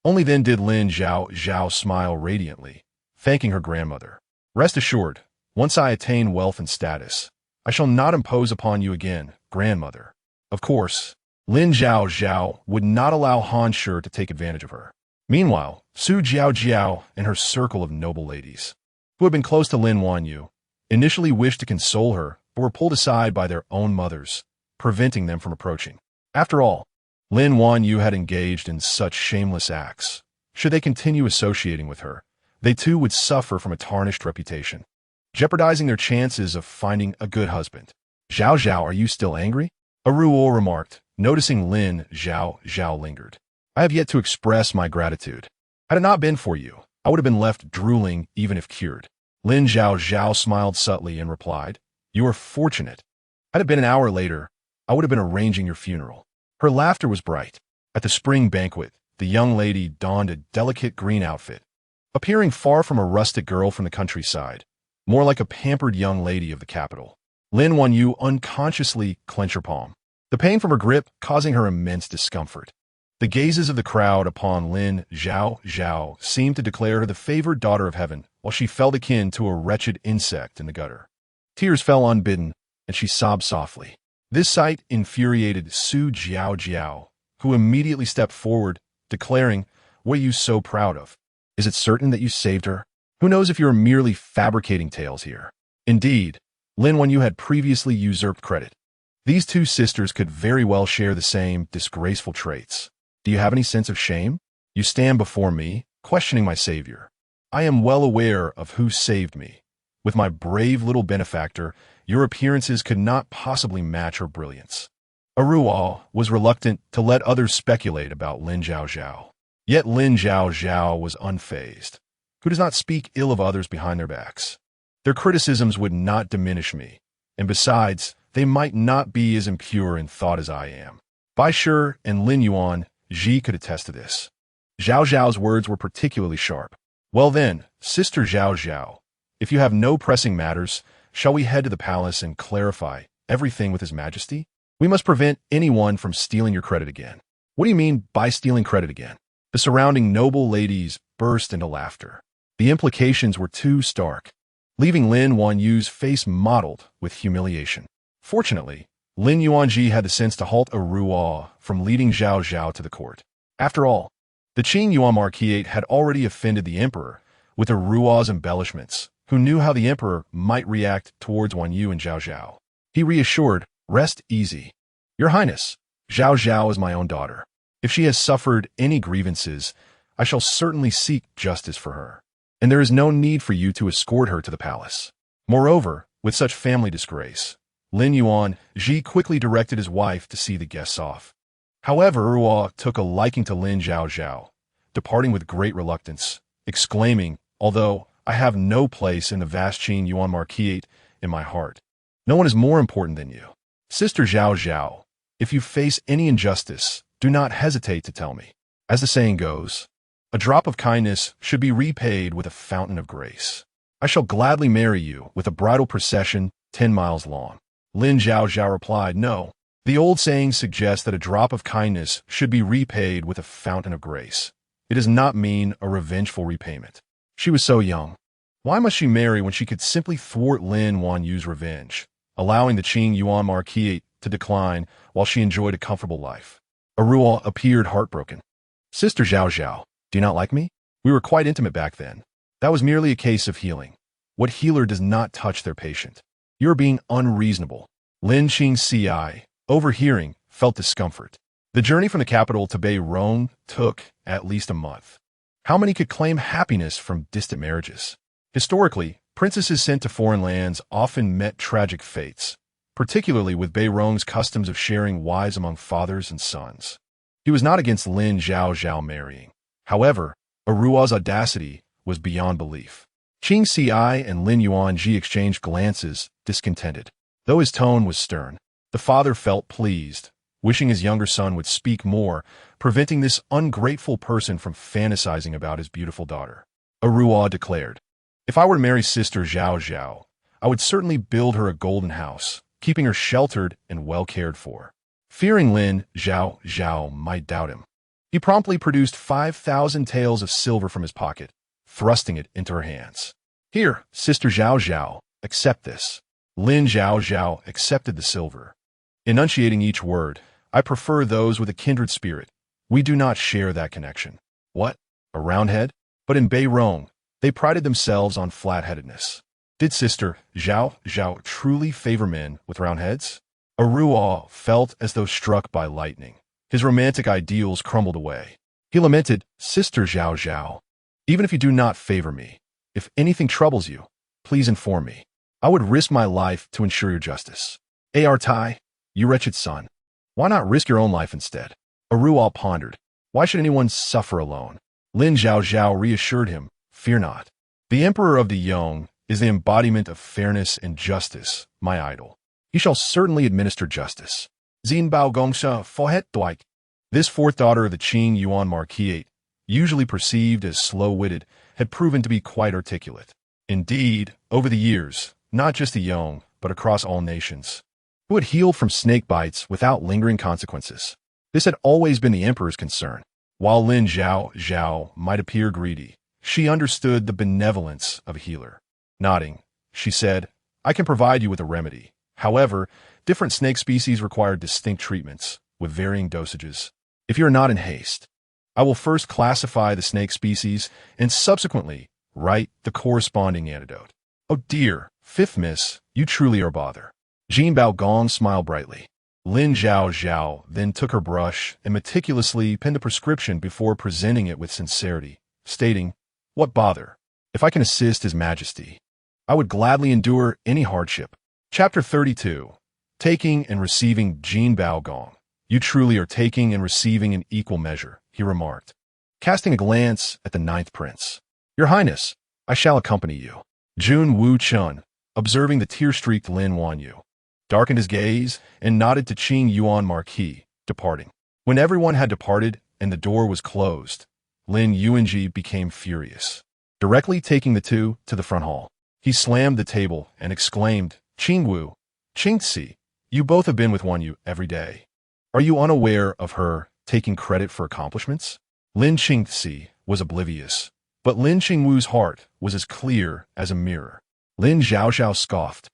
Only then did Lin Zhaozhao smile radiantly, thanking her grandmother. Rest assured, once I attain wealth and status, I shall not impose upon you again, grandmother. Of course, Lin Zhaozhao would not allow Han Shi to take advantage of her. Meanwhile, Su Jiaojiao and her circle of noble ladies, who had been close to Lin Wanyu, initially wished to console her but were pulled aside by their own mothers, preventing them from approaching. After all, Lin Zhaozhao had engaged in such shameless acts. Should they continue associating with her, they too would suffer from a tarnished reputation, jeopardizing their chances of finding a good husband. Zhaozhao, are you still angry? A ruo remarked, noticing Lin Zhaozhao lingered. I have yet to express my gratitude. Had it not been for you, I would have been left drooling even if cured. Lin Zhaozhao smiled subtly and replied, You are fortunate. Had it been an hour later, I would have been arranging your funeral. Her laughter was bright. At the spring banquet, the young lady donned a delicate green outfit, appearing far from a rustic girl from the countryside, more like a pampered young lady of the capital. Lin Zhaozhao unconsciously clenched her palm, the pain from her grip causing her immense discomfort. The gazes of the crowd upon Lin Zhaozhao seemed to declare her the favored daughter of heaven, while she felt akin to a wretched insect in the gutter. Tears fell unbidden, and she sobbed softly. This sight infuriated Su Zhaozhao, who immediately stepped forward, declaring, What are you so proud of? Is it certain that you saved her? Who knows if you're merely fabricating tales here? Indeed, Lin Zhaozhao had previously usurped credit. These two sisters could very well share the same disgraceful traits. Do you have any sense of shame? You stand before me, questioning my savior. I am well aware of who saved me. With my brave little benefactor, your appearances could not possibly match her brilliance. Aruo was reluctant to let others speculate about Lin Zhaozhao. Yet Lin Zhaozhao was unfazed. Who does not speak ill of others behind their backs? Their criticisms would not diminish me, and besides, they might not be as impure in thought as I am. Bai Shi and Lin Yuanji could attest to this. Zhaozhao's words were particularly sharp. Well then, Sister Zhaozhao, if you have no pressing matters, shall we head to the palace and clarify everything with His Majesty? We must prevent anyone from stealing your credit again. What do you mean by stealing credit again? The surrounding noble ladies burst into laughter. The implications were too stark, leaving Lin Zhaozhao's face mottled with humiliation. Fortunately, Lin Yuanji had the sense to halt Aruo from leading Zhaozhao to the court. After all, the Qing Yuan Marquisate had already offended the emperor with Aruo's embellishments, who knew how the emperor might react towards Zhaozhao and Zhaozhao. He reassured, Rest easy. Your Highness, Zhaozhao is my own daughter. If she has suffered any grievances, I shall certainly seek justice for her, and there is no need for you to escort her to the palace. Moreover, with such family disgrace, Lin Yuanji quickly directed his wife to see the guests off. However, Aruo took a liking to Lin Zhaozhao, departing with great reluctance, exclaiming, Although I have no place in the vast Qing Yuan Marquisate in my heart, no one is more important than you. Sister Zhaozhao, if you face any injustice, do not hesitate to tell me. As the saying goes, a drop of kindness should be repaid with a fountain of grace. I shall gladly marry you with a bridal procession 10 miles long. Lin Zhaozhao replied, No. The old saying suggests that a drop of kindness should be repaid with a fountain of grace. It does not mean a revengeful repayment. She was so young. Why must she marry when she could simply thwart Lin Zhaozhao's revenge, allowing the Qing Yuan Marquisate to decline while she enjoyed a comfortable life? Aruo appeared heartbroken. Sister Zhaozhao, do you not like me? We were quite intimate back then. That was merely a case of healing. What healer does not touch their patient? You are being unreasonable. Lin Qingci, overhearing, felt discomfort. The journey from the capital to Beirong took at least a month. How many could claim happiness from distant marriages? Historically, princesses sent to foreign lands often met tragic fates, particularly with Beirong's customs of sharing wives among fathers and sons. He was not against Lin Zhaozhao marrying. However, Aruo's audacity was beyond belief. Qingci and Lin Yuanji exchanged glances, discontented. Though his tone was stern, the father felt pleased, wishing his younger son would speak more, preventing this ungrateful person from fantasizing about his beautiful daughter. Aruo declared, If I were to marry Sister Zhaozhao, I would certainly build her a golden house, keeping her sheltered and well cared for. Fearing Lin Zhaozhao might doubt him, he promptly produced 5,000 taels of silver from his pocket, thrusting it into her hands. Here, Sister Zhaozhao, accept this. Lin Zhaozhao accepted the silver, enunciating each word. I prefer those with a kindred spirit. We do not share that connection. What? A roundhead? But in Beirong, they prided themselves on flat-headedness. Did Sister Zhaozhao truly favor men with round heads? Aruo felt as though struck by lightning. His romantic ideals crumbled away. He lamented, Sister Zhaozhao, even if you do not favor me, if anything troubles you, please inform me. I would risk my life to ensure your justice. Tai, you wretched son, why not risk your own life instead? Aruo pondered. Why should anyone suffer alone? Lin Zhaozhao reassured him, fear not. The Emperor of the Yong is the embodiment of fairness and justice, my idol. He shall certainly administer justice. Xinbao Gongsha Fohet Duike. This fourth daughter of the Qing Yuan Marquisate, usually perceived as slow-witted, had proven to be quite articulate. Indeed, over the years, not just the Yong, but across all nations, who had healed from snake bites without lingering consequences. This had always been the emperor's concern. While Lin Zhaozhao might appear greedy, she understood the benevolence of a healer. Nodding, she said, I can provide you with a remedy. However, different snake species require distinct treatments, with varying dosages. If you are not in haste, I will first classify the snake species and subsequently write the corresponding antidote. Oh dear, fifth miss, you truly are a bother. Jinbao Gong smiled brightly. Lin Zhaozhao then took her brush and meticulously penned a prescription before presenting it with sincerity, stating, What bother? If I can assist His Majesty, I would gladly endure any hardship. Chapter 32. Taking and Receiving Jinbao Gong. You truly are taking and receiving in equal measure, he remarked, casting a glance at the ninth prince. Your Highness, I shall accompany you. Jun Wu Chun, observing the tear-streaked Lin Wanyu, darkened his gaze and nodded to Qing Yuan Marquis, departing. When everyone had departed and the door was closed, Lin Yuanji became furious. Directly taking the two to the front hall, he slammed the table and exclaimed, Qingwu, Qingci, you both have been with Wanyu every day. Are you unaware of her taking credit for accomplishments? Lin Qingci was oblivious, but Lin Qingwu's heart was as clear as a mirror. Lin Zhaozhao scoffed.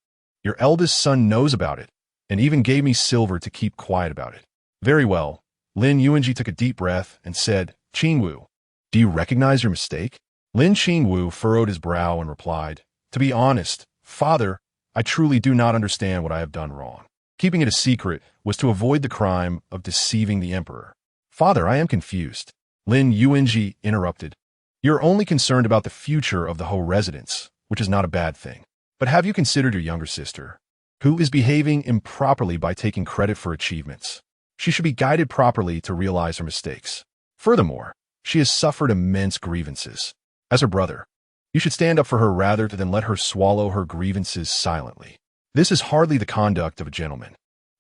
Your eldest son knows about it, and even gave me silver to keep quiet about it. Very well. Lin Yuanji took a deep breath and said, Qingwu, do you recognize your mistake? Lin Qingwu furrowed his brow and replied, To be honest, father, I truly do not understand what I have done wrong. Keeping it a secret was to avoid the crime of deceiving the emperor. Father, I am confused. Lin Yuanji interrupted. You're only concerned about the future of the Ho residence, which is not a bad thing. But have you considered your younger sister, who is behaving improperly by taking credit for achievements? She should be guided properly to realize her mistakes. Furthermore, she has suffered immense grievances. As her brother, you should stand up for her rather than let her swallow her grievances silently. This is hardly the conduct of a gentleman.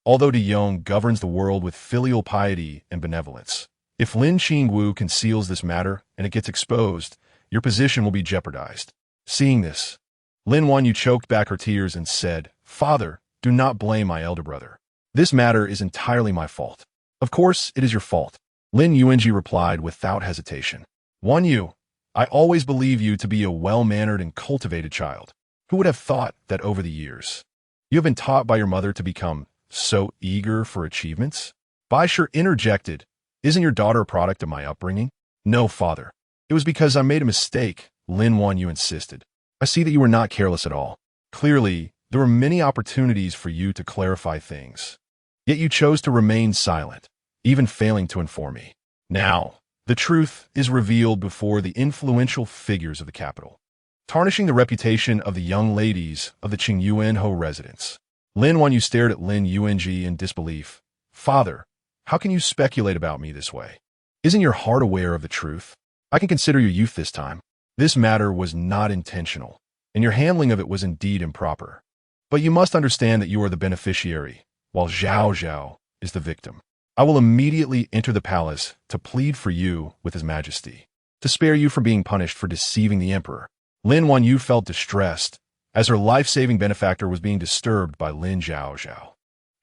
Although De Yong governs the world with filial piety and benevolence, if Lin Qingwu conceals this matter and it gets exposed, your position will be jeopardized. Seeing this, Lin Wanyu choked back her tears and said, Father, do not blame my elder brother. This matter is entirely my fault. Of course, it is your fault. Lin Yuanji replied without hesitation. Wanyu, I always believe you to be a well-mannered and cultivated child. Who would have thought that over the years, you have been taught by your mother to become so eager for achievements? Baisher interjected, Isn't your daughter a product of my upbringing? No, father. It was because I made a mistake, Lin Wanyu insisted. I see that you were not careless at all. Clearly, there were many opportunities for you to clarify things. Yet you chose to remain silent, even failing to inform me. Now, the truth is revealed before the influential figures of the capital, tarnishing the reputation of the young ladies of the Qingyuan Ho residence. Lin Wanyu stared at Lin Yuanji in disbelief. Father, how can you speculate about me this way? Isn't your heart aware of the truth? I can consider your youth this time. This matter was not intentional, and your handling of it was indeed improper. But you must understand that you are the beneficiary, while Zhaozhao is the victim. I will immediately enter the palace to plead for you with His Majesty, to spare you from being punished for deceiving the emperor. Lin Wanyu felt distressed, as her life-saving benefactor was being disturbed by Lin Zhaozhao.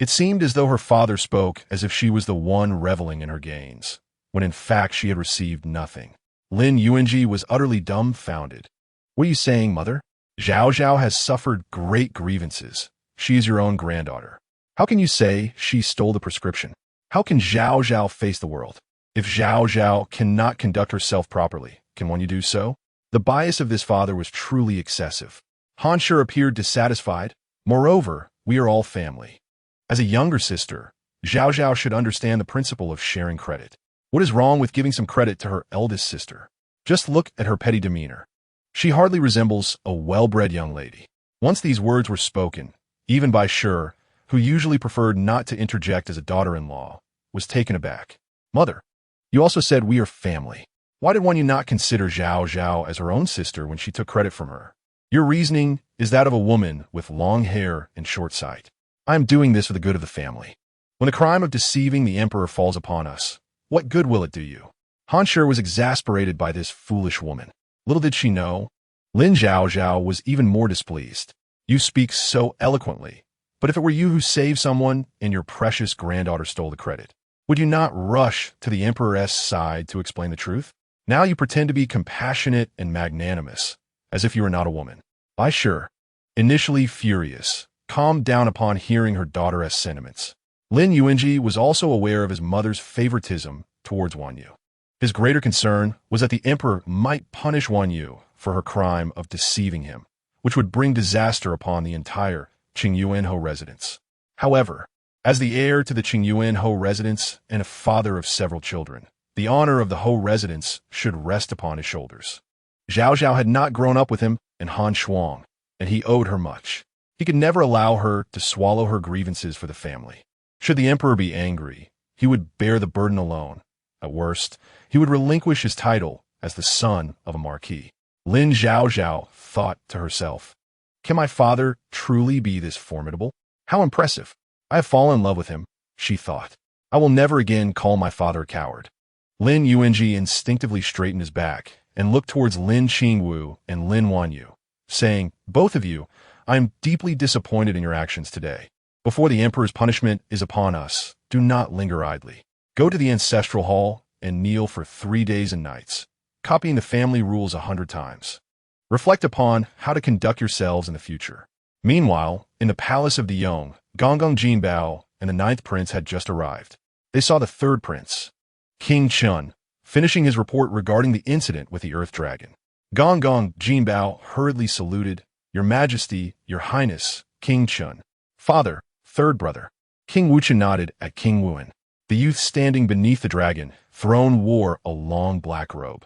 It seemed as though her father spoke as if she was the one reveling in her gains, when in fact she had received nothing. Lin Yuanji was utterly dumbfounded. What are you saying, mother? Zhaozhao has suffered great grievances. She is your own granddaughter. How can you say she stole the prescription? How can Zhaozhao face the world? If Zhaozhao cannot conduct herself properly, can one you do so? The bias of this father was truly excessive. Han Shi appeared dissatisfied. Moreover, we are all family. As a younger sister, Zhaozhao should understand the principle of sharing credit. What is wrong with giving some credit to her eldest sister? Just look at her petty demeanor. She hardly resembles a well-bred young lady. Once these words were spoken, even by Shi, who usually preferred not to interject as a daughter-in-law, was taken aback. Mother, you also said we are family. Why did you not consider Zhaozhao as her own sister when she took credit from her? Your reasoning is that of a woman with long hair and short sight. I am doing this for the good of the family. When the crime of deceiving the emperor falls upon us, what good will it do you? Han Shi was exasperated by this foolish woman. Little did she know, Lin Zhaozhao was even more displeased. You speak so eloquently, but if it were you who saved someone and your precious granddaughter stole the credit, would you not rush to the emperor's side to explain the truth? Now you pretend to be compassionate and magnanimous, as if you were not a woman. Shi, initially furious, calmed down upon hearing her daughter's sentiments. Lin Yuanji was also aware of his mother's favoritism towards Yu. His greater concern was that the emperor might punish Yu for her crime of deceiving him, which would bring disaster upon the entire Qingyuanhou residence. However, as the heir to the Qingyuanhou residence and a father of several children, the honor of the Hou residence should rest upon his shoulders. Zhaozhao had not grown up with him and Han Shuang, and he owed her much. He could never allow her to swallow her grievances for the family. Should the emperor be angry, he would bear the burden alone. At worst, he would relinquish his title as the son of a marquis. Lin Zhaozhao thought to herself, can my father truly be this formidable? How impressive. I have fallen in love with him, she thought. I will never again call my father a coward. Lin Yuanji instinctively straightened his back and looked towards Lin Qingwu and Lin Wanyu, saying, both of you, I am deeply disappointed in your actions today. Before the emperor's punishment is upon us, do not linger idly. Go to the ancestral hall and kneel for 3 days and nights, copying the family rules 100 times. Reflect upon how to conduct yourselves in the future. Meanwhile, in the palace of Deyong, Gonggong Jinbao and the 9th prince had just arrived. They saw the 3rd prince, King Chun, finishing his report regarding the incident with the earth dragon. Gonggong Jinbao hurriedly saluted, Your Majesty, Your Highness, King Chun. Father, 3rd brother. King Wuchen nodded at King Wuan. The youth standing beneath the dragon throne wore a long black robe.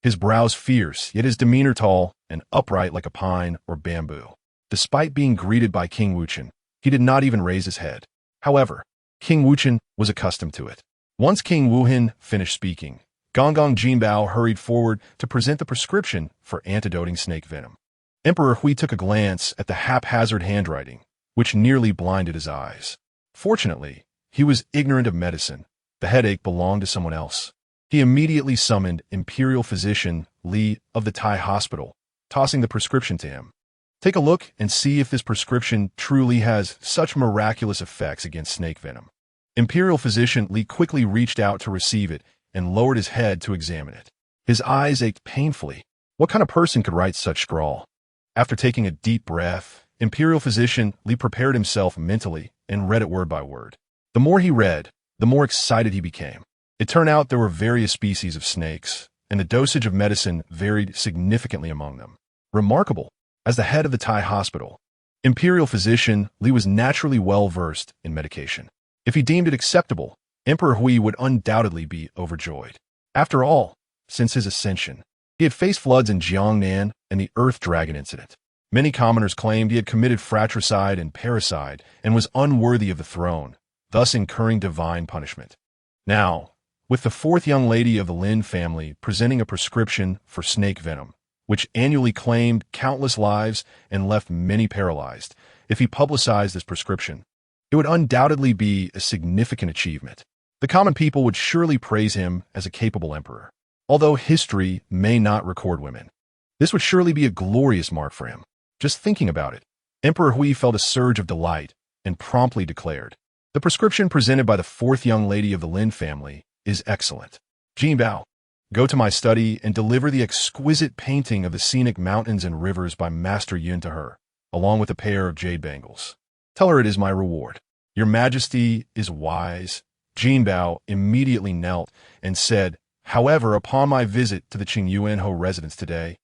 His brows fierce, yet his demeanor tall and upright like a pine or bamboo. Despite being greeted by King Wuchen, he did not even raise his head. However, King Wuchen was accustomed to it. Once King Wuhan finished speaking, Gonggong Jinbao hurried forward to present the prescription for antidoting snake venom. Emperor Hui took a glance at the haphazard handwriting, which nearly blinded his eyes. Fortunately, he was ignorant of medicine. The headache belonged to someone else. He immediately summoned Imperial Physician Li of the Tai Hospital, tossing the prescription to him. Take a look and see if this prescription truly has such miraculous effects against snake venom. Imperial Physician Li quickly reached out to receive it and lowered his head to examine it. His eyes ached painfully. What kind of person could write such scrawl? After taking a deep breath, Imperial Physician Li prepared himself mentally and read it word by word. The more he read, the more excited he became. It turned out there were various species of snakes, and the dosage of medicine varied significantly among them. Remarkable. As the head of the Tai Hospital, Imperial Physician Li was naturally well-versed in medication. If he deemed it acceptable, Emperor Hui would undoubtedly be overjoyed. After all, since his ascension, he had faced floods in Jiangnan and the Earth Dragon incident. Many commoners claimed he had committed fratricide and parricide and was unworthy of the throne, thus incurring divine punishment. Now, with the 4th young lady of the Lin family presenting a prescription for snake venom, which annually claimed countless lives and left many paralyzed, if he publicized this prescription, it would undoubtedly be a significant achievement. The common people would surely praise him as a capable emperor. Although history may not record women, this would surely be a glorious mark for him. Just thinking about it, Emperor Hui felt a surge of delight and promptly declared, the prescription presented by the 4th young lady of the Lin family is excellent. Jinbao, go to my study and deliver the exquisite painting of the scenic mountains and rivers by Master Yun to her, along with a pair of jade bangles. Tell her it is my reward. Your Majesty is wise. Jinbao immediately knelt and said, however, upon my visit to the Qingyuanhou residence today,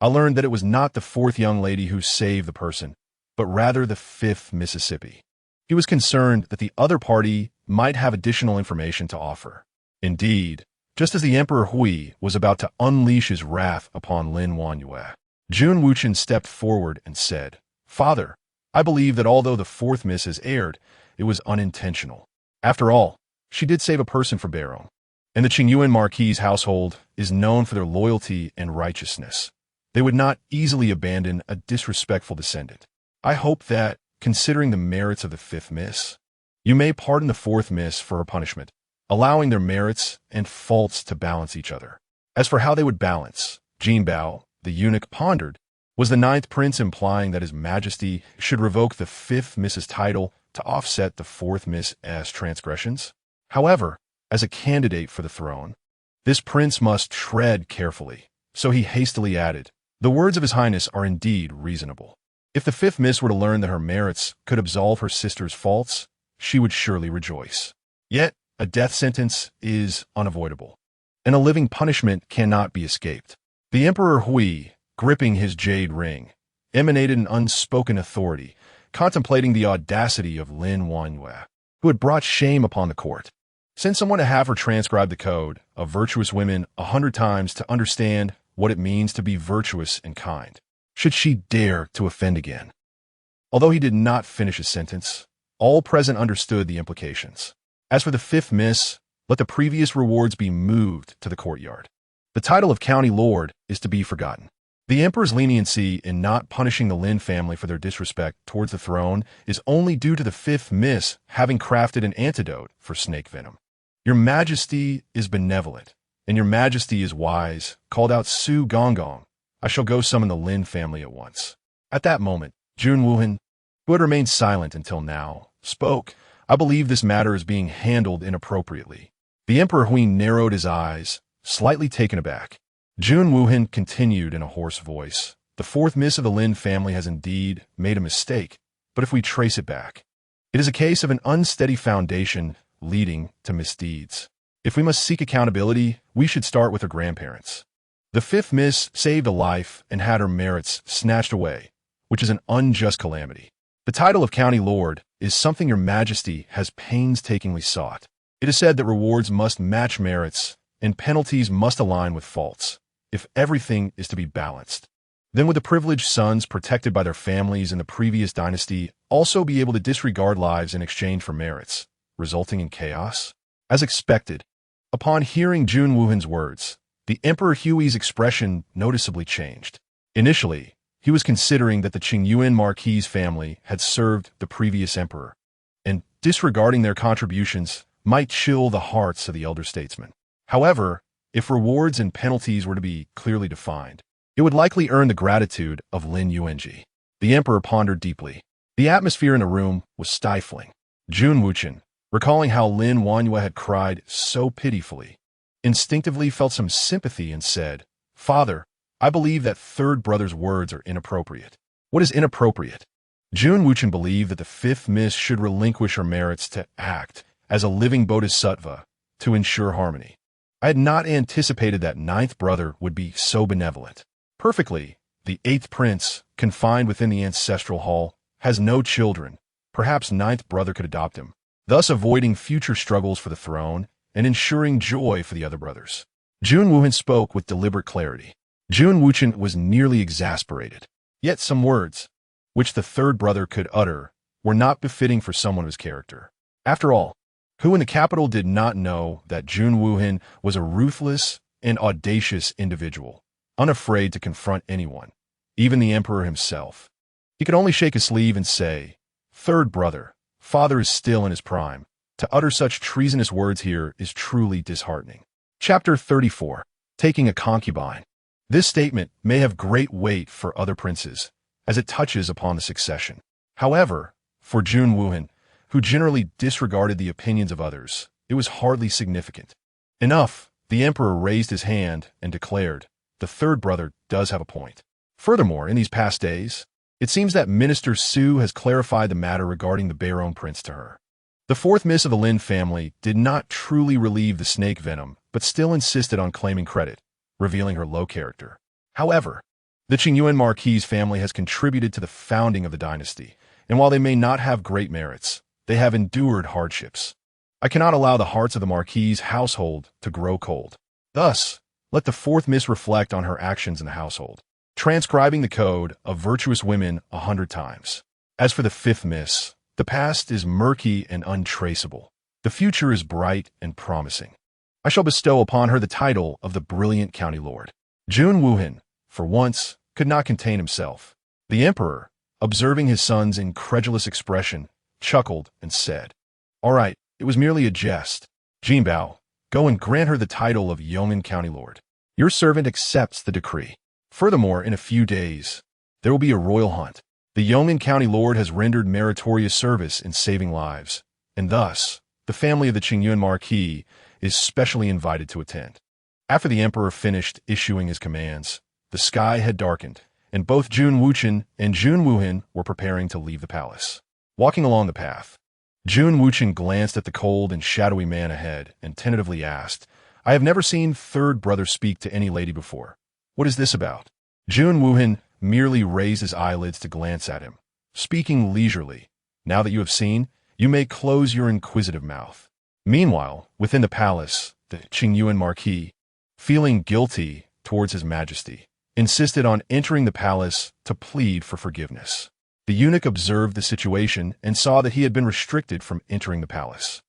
I learned that it was not the fourth young lady who saved the person, but rather the fifth Mississippi. He was concerned that the other party might have additional information to offer. Indeed, just as the Emperor Hui was about to unleash his wrath upon Lin Zhaozhao, Jun Wuchen stepped forward and said, "Father, I believe that although the fourth miss has erred, it was unintentional. After all, she did save a person for Baron, and the Qingyuan Marquis' household is known for their loyalty and righteousness. They would not easily abandon a disrespectful descendant. I hope that, considering the merits of the fifth miss, you may pardon the fourth miss for her punishment, allowing their merits and faults to balance each other." As for how they would balance, Jin Bao, the eunuch, pondered. Was the ninth prince implying that His Majesty should revoke the fifth miss's title to offset the fourth miss as transgressions? However, as a candidate for the throne, this prince must tread carefully, so he hastily added, "The words of His Highness are indeed reasonable. If the fifth miss were to learn that her merits could absolve her sister's faults, she would surely rejoice. Yet, a death sentence is unavoidable, and a living punishment cannot be escaped." The Emperor Hui, gripping his jade ring, emanated an unspoken authority, contemplating the audacity of Lin Zhaozhao, who had brought shame upon the court. Send someone to have her transcribe the code of virtuous women 100 times to understand what it means to be virtuous and kind, should she dare to offend again. Although he did not finish his sentence, all present understood the implications. As for the fifth miss, let the previous rewards be moved to the courtyard. The title of county lord is to be forgotten. The emperor's leniency in not punishing the Lin family for their disrespect towards the throne is only due to the fifth miss having crafted an antidote for snake venom. "Your Majesty is benevolent, and your Majesty is wise," called out Su Gonggong. "I shall go summon the Lin family at once." At that moment, Jun Wuhan, who had remained silent until now, spoke. "I believe this matter is being handled inappropriately." The Emperor Hui narrowed his eyes, slightly taken aback. Jun Wuhan continued in a hoarse voice, "The fourth miss of the Lin family has indeed made a mistake, but if we trace it back, it is a case of an unsteady foundation leading to misdeeds. If we must seek accountability, we should start with her grandparents. The fifth miss saved a life and had her merits snatched away, which is an unjust calamity. The title of county lord is something your Majesty has painstakingly sought. It is said that rewards must match merits and penalties must align with faults. If everything is to be balanced, then would the privileged sons protected by their families in the previous dynasty also be able to disregard lives in exchange for merits, resulting in chaos?" As expected, upon hearing Jun Wuhan's words, the Emperor Hui's expression noticeably changed. Initially, he was considering that the Qingyuan Marquis family had served the previous emperor, and disregarding their contributions might chill the hearts of the elder statesmen. However, if rewards and penalties were to be clearly defined, it would likely earn the gratitude of Lin Yuanji. The emperor pondered deeply. The atmosphere in the room was stifling. Jun Wuchen, recalling how Lin Zhaozhao had cried so pitifully, instinctively felt some sympathy and said, "Father, I believe that third brother's words are inappropriate." "What is inappropriate?" Jun Wuchen believed that the fifth miss should relinquish her merits to act as a living bodhisattva to ensure harmony. "I had not anticipated that ninth brother would be so benevolent." Perfectly, the eighth prince, confined within the ancestral hall, has no children. Perhaps ninth brother could adopt him, thus avoiding future struggles for the throne and ensuring joy for the other brothers. Jun Wuhan spoke with deliberate clarity. Jun Wuchen was nearly exasperated. Yet some words, which the third brother could utter, were not befitting for someone of his character. After all, who in the capital did not know that Jun Wuhan was a ruthless and audacious individual, unafraid to confront anyone, even the emperor himself? He could only shake his sleeve and say, "Third brother, father is still in his prime. To utter such treasonous words here is truly disheartening." Chapter 34. Taking a concubine. This statement may have great weight for other princes, as it touches upon the succession. However, for Jun Wuhan, who generally disregarded the opinions of others, it was hardly significant. "Enough," the emperor raised his hand and declared, "The third brother does have a point." Furthermore, in these past days, it seems that Minister Su has clarified the matter regarding the Baron Prince to her. The fourth miss of the Lin family did not truly relieve the snake venom, but still insisted on claiming credit, revealing her low character. However, The Qingyuan Marquis family has contributed to the founding of the dynasty, and while they may not have great merits, they have endured hardships. I cannot allow the hearts of the Marquis' household to grow cold. Thus, let the fourth miss reflect on her actions in the household, transcribing the code of virtuous women 100 times. As for the fifth miss, the past is murky and untraceable. The future is bright and promising. I shall bestow upon her the title of the brilliant county lord. Jun Wuhan, for once, could not contain himself. The emperor, observing his son's incredulous expression, chuckled and said, "All right, it was merely a jest. Jinbao, go and grant her the title of Yeoman County Lord. Your servant accepts the decree. Furthermore, in a few days, there will be a royal hunt. The Yeoman County Lord has rendered meritorious service in saving lives, and thus, the family of the Qingyuan Marquis is specially invited to attend." After the emperor finished issuing his commands, the sky had darkened, and both Jun Wuchen and Jun Wuhan were preparing to leave the palace. Walking along the path, Jun Wuchen glanced at the cold and shadowy man ahead and tentatively asked, "I have never seen third brother speak to any lady before. What is this about?" Jun Wuhan merely raised his eyelids to glance at him, speaking leisurely. "Now that you have seen, you may close your inquisitive mouth." Meanwhile, within the palace, the Qingyuan Marquis, feeling guilty towards his majesty, insisted on entering the palace to plead for forgiveness. The eunuch observed the situation and saw that he had been restricted from entering the palace.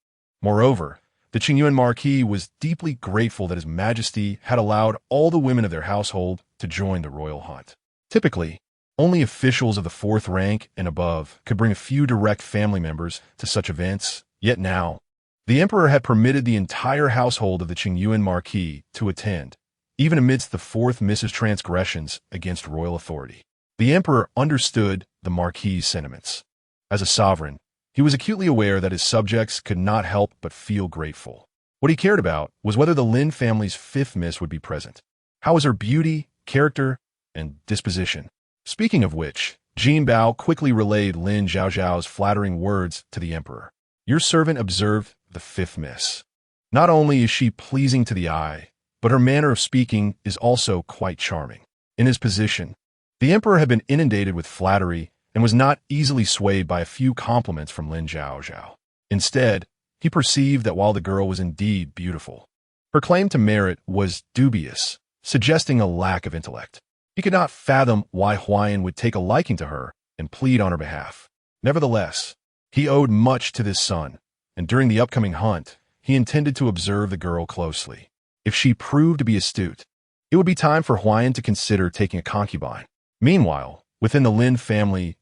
Moreover, the Qingyuan Marquis was deeply grateful that his majesty had allowed all the women of their household to join the royal hunt. Typically, only officials of the fourth rank and above could bring a few direct family members to such events, yet now, the emperor had permitted the entire household of the Qingyuan Marquis to attend, even amidst the fourth miss's transgressions against royal authority. The emperor understood the Marquis' sentiments. As a sovereign, he was acutely aware that his subjects could not help but feel grateful. What he cared about was whether the Lin family's fifth miss would be present. How was her beauty, character, and disposition? Speaking of which, Jin Bao quickly relayed Lin Zhaozhao's flattering words to the emperor. "Your servant observed the fifth miss. Not only is she pleasing to the eye, but her manner of speaking is also quite charming." In his position, the emperor had been inundated with flattery and was not easily swayed by a few compliments from Lin Zhaozhao. Instead, he perceived that while the girl was indeed beautiful, her claim to merit was dubious, suggesting a lack of intellect. He could not fathom why Huayan would take a liking to her and plead on her behalf. Nevertheless, he owed much to this son, and during the upcoming hunt, he intended to observe the girl closely. If she proved to be astute, it would be time for Huayan to consider taking a concubine. Meanwhile, within the Lin family's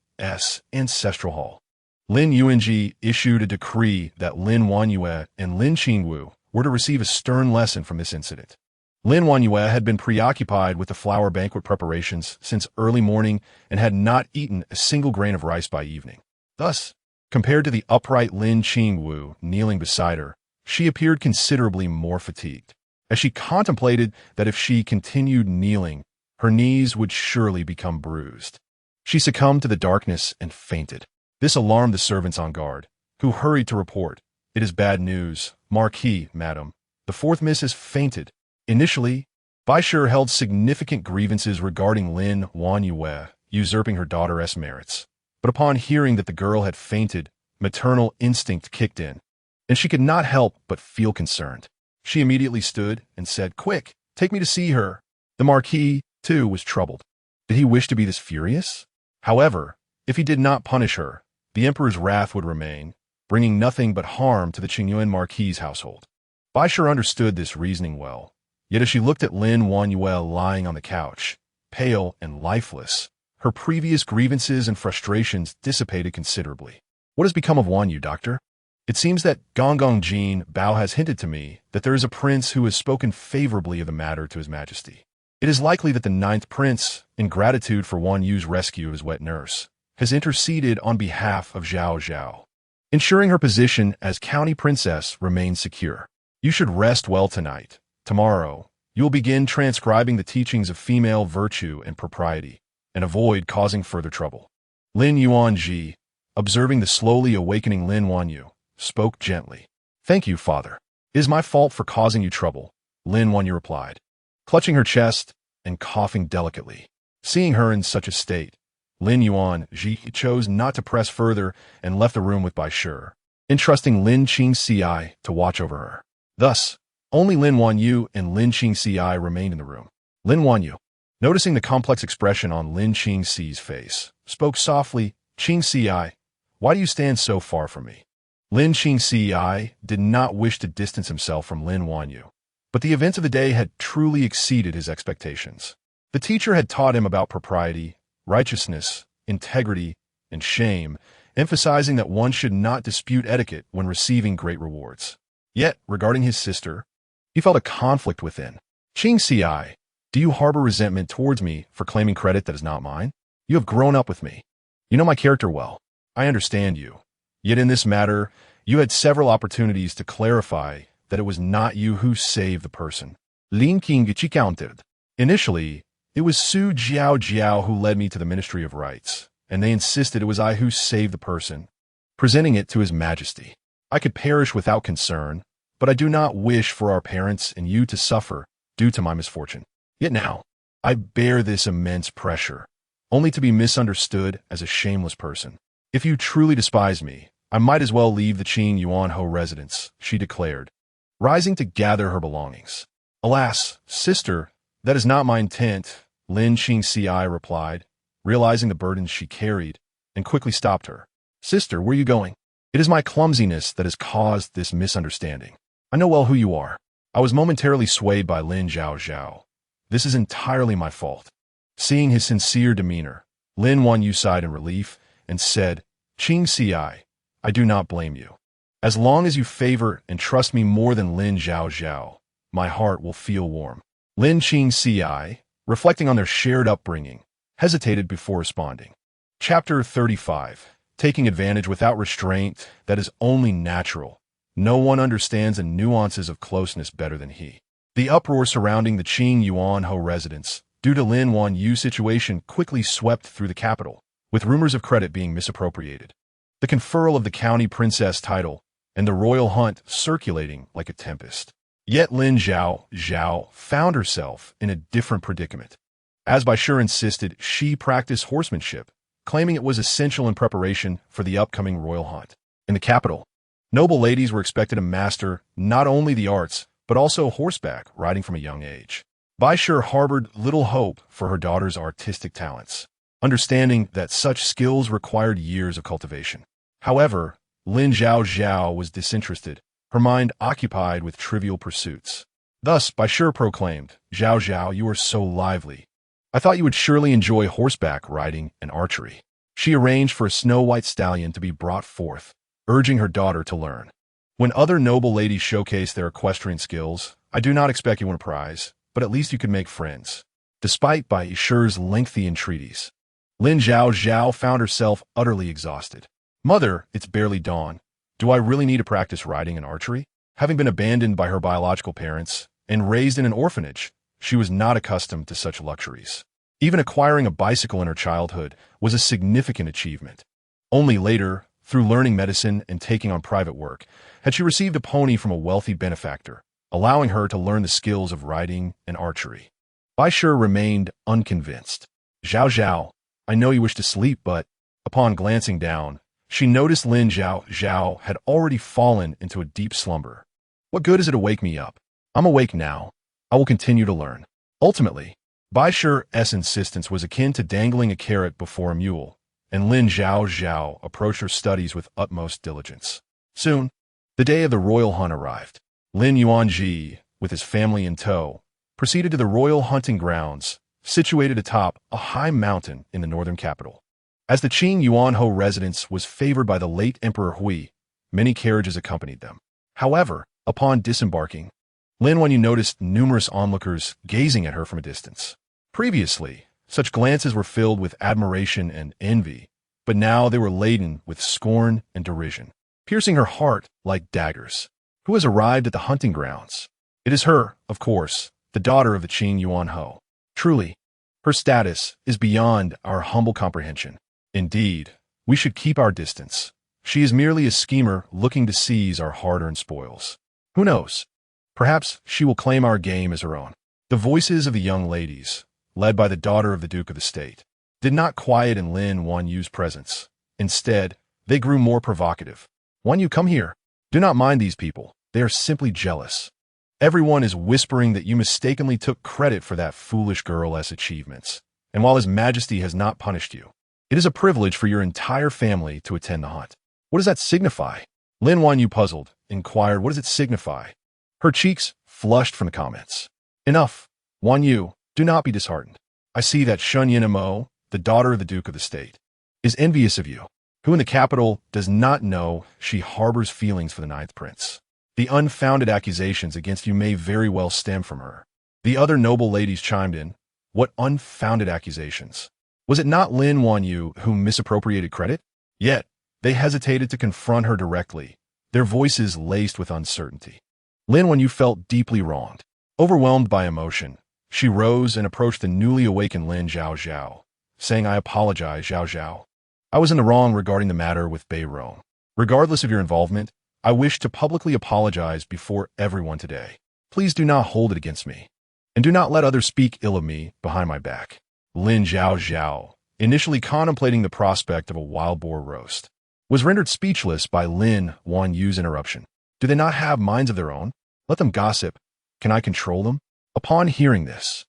ancestral hall, Lin Yuanji issued a decree that Lin Wanyue and Lin Qingwu were to receive a stern lesson from this incident. Lin Wanyue had been preoccupied with the flower banquet preparations since early morning and had not eaten a single grain of rice by evening. Thus, compared to the upright Lin Qingwu kneeling beside her, she appeared considerably more fatigued. As she contemplated that if she continued kneeling, her knees would surely become bruised, she succumbed to the darkness and fainted. This alarmed the servants on guard, who hurried to report, "It is bad news. Marquis, madam. The fourth miss has fainted." Initially, Baishir held significant grievances regarding Lin Wanyue usurping her daughter's merits. But upon hearing that the girl had fainted, maternal instinct kicked in, and she could not help but feel concerned. She immediately stood and said, "Quick, take me to see her." The Marquis, too, was troubled. Did he wish to be this furious? However, if he did not punish her, the emperor's wrath would remain, bringing nothing but harm to the Qingyuan Marquis' household. Baishir understood this reasoning well. Yet as she looked at Lin Wanyue lying on the couch, pale and lifeless, her previous grievances and frustrations dissipated considerably. "What has become of Wanyu, doctor? It seems that Gonggong Jin Bao has hinted to me that there is a prince who has spoken favorably of the matter to his majesty. It is likely that the ninth prince, in gratitude for Wanyu's rescue of his wet nurse, has interceded on behalf of Zhaozhao, ensuring her position as county princess remains secure. You should rest well tonight. Tomorrow, you will begin transcribing the teachings of female virtue and propriety, and avoid causing further trouble." Lin Yuanji, observing the slowly awakening Lin Wanyu, spoke gently. "Thank you, father. It is my fault for causing you trouble," Lin Wanyu replied, clutching her chest and coughing delicately. Seeing her in such a state, Lin Zhaozhao chose not to press further and left the room with Bai Shi, entrusting Lin Qingci to watch over her. Thus, only Lin Wanyu and Lin Qingci remained in the room. Lin Wanyu, noticing the complex expression on Lin Qingci's face, spoke softly, "Qingci, why do you stand so far from me?" Lin Qingci did not wish to distance himself from Lin Wanyu, but the events of the day had truly exceeded his expectations. The teacher had taught him about propriety, righteousness, integrity, and shame, emphasizing that one should not dispute etiquette when receiving great rewards. Yet, regarding his sister, he felt a conflict within. "Qingci, do you harbor resentment towards me for claiming credit that is not mine? You have grown up with me. You know my character well. I understand you. Yet in this matter, you had several opportunities to clarify that it was not you who saved the person." Lin Qingci countered. "Initially, it was Su Zhaozhao who led me to the Ministry of Rights, and they insisted it was I who saved the person, presenting it to His Majesty. I could perish without concern, but I do not wish for our parents and you to suffer due to my misfortune. Yet now, I bear this immense pressure, only to be misunderstood as a shameless person. If you truly despise me, I might as well leave the Qing Yuanhou residence," she declared, rising to gather her belongings. "Alas, sister, that is not my intent," Lin Qingci replied, realizing the burden she carried, and quickly stopped her. "Sister, where are you going? It is my clumsiness that has caused this misunderstanding. I know well who you are. I was momentarily swayed by Lin Zhaozhao. This is entirely my fault." Seeing his sincere demeanor, Lin Wanyu sighed in relief and said, "Qingci, I do not blame you. As long as you favor and trust me more than Lin Zhaozhao, my heart will feel warm." Lin Qingci, reflecting on their shared upbringing, hesitated before responding. Chapter 35. Taking advantage without restraint that is only natural. No one understands the nuances of closeness better than he. The uproar surrounding the Qing Yuanhou residence, due to Lin Wanyu's situation, quickly swept through the capital, with rumors of credit being misappropriated, the conferral of the county princess title, and the royal hunt circulating like a tempest. Yet Lin Zhaozhao found herself in a different predicament. As Bai Shi insisted, she practiced horsemanship, claiming it was essential in preparation for the upcoming royal hunt. In the capital, noble ladies were expected to master not only the arts, but also horseback riding from a young age. Bai Shi harbored little hope for her daughter's artistic talents, understanding that such skills required years of cultivation. However, Lin Zhaozhao was disinterested, her mind occupied with trivial pursuits. Thus, Bai Shi proclaimed, "Zhaozhao, you are so lively. I thought you would surely enjoy horseback riding and archery." She arranged for a snow-white stallion to be brought forth, urging her daughter to learn. "When other noble ladies showcase their equestrian skills, I do not expect you win a prize, but at least you could make friends." Despite Bai Shi's lengthy entreaties, Lin Zhaozhao found herself utterly exhausted. "Mother, it's barely dawn. Do I really need to practice riding and archery?" Having been abandoned by her biological parents and raised in an orphanage, she was not accustomed to such luxuries. Even acquiring a bicycle in her childhood was a significant achievement. Only later, through learning medicine and taking on private work, had she received a pony from a wealthy benefactor, allowing her to learn the skills of riding and archery. Bai Shi remained unconvinced. "Zhaozhao, I know you wish to sleep, but..." Upon glancing down, she noticed Lin Zhaozhao had already fallen into a deep slumber. "What good is it to wake me up? I'm awake now. I will continue to learn." Ultimately, Bai Shi's insistence was akin to dangling a carrot before a mule, and Lin Zhaozhao approached her studies with utmost diligence. Soon, the day of the royal hunt arrived. Lin Yuanji, with his family in tow, proceeded to the royal hunting grounds, situated atop a high mountain in the northern capital. As the Qing Yuanhou residence was favored by the late Emperor Hui, many carriages accompanied them. However, upon disembarking, Lin Wanyu noticed numerous onlookers gazing at her from a distance. Previously, such glances were filled with admiration and envy, but now they were laden with scorn and derision, piercing her heart like daggers. "Who has arrived at the hunting grounds?" "It is her, of course, the daughter of the Qing Yuanhou. Truly, her status is beyond our humble comprehension. Indeed, we should keep our distance. She is merely a schemer looking to seize our hard-earned spoils. Who knows? Perhaps she will claim our game as her own." The voices of the young ladies, led by the daughter of the Duke of the State, did not quiet in Lin Zhaozhao's presence. Instead, they grew more provocative. "Wan Yu, come here. Do not mind these people. They are simply jealous. Everyone is whispering that you mistakenly took credit for that foolish girl's achievements. And while His Majesty has not punished you, it is a privilege for your entire family to attend the hunt." "What does that signify?" Lin Zhaozhao, puzzled, inquired. "What does it signify?" Her cheeks flushed from the comments. "Enough. Wan Yu, do not be disheartened. I see that Shun Yinamo, the daughter of the Duke of the State, is envious of you, who in the capital does not know she harbors feelings for the ninth prince. The unfounded accusations against you may very well stem from her." The other noble ladies chimed in. "What unfounded accusations? Was it not Lin Zhaozhao who misappropriated credit?" Yet, they hesitated to confront her directly, their voices laced with uncertainty. Lin Zhaozhao felt deeply wronged. Overwhelmed by emotion, she rose and approached the newly awakened Lin Zhaozhao, saying, "I apologize, Zhaozhao. I was in the wrong regarding the matter with Beirong. Regardless of your involvement, I wish to publicly apologize before everyone today. Please do not hold it against me, and do not let others speak ill of me behind my back." Lin Zhaozhao, initially contemplating the prospect of a wild boar roast, was rendered speechless by Lin Zhaozhao's interruption. "Do they not have minds of their own? Let them gossip. Can I control them?" Upon hearing this,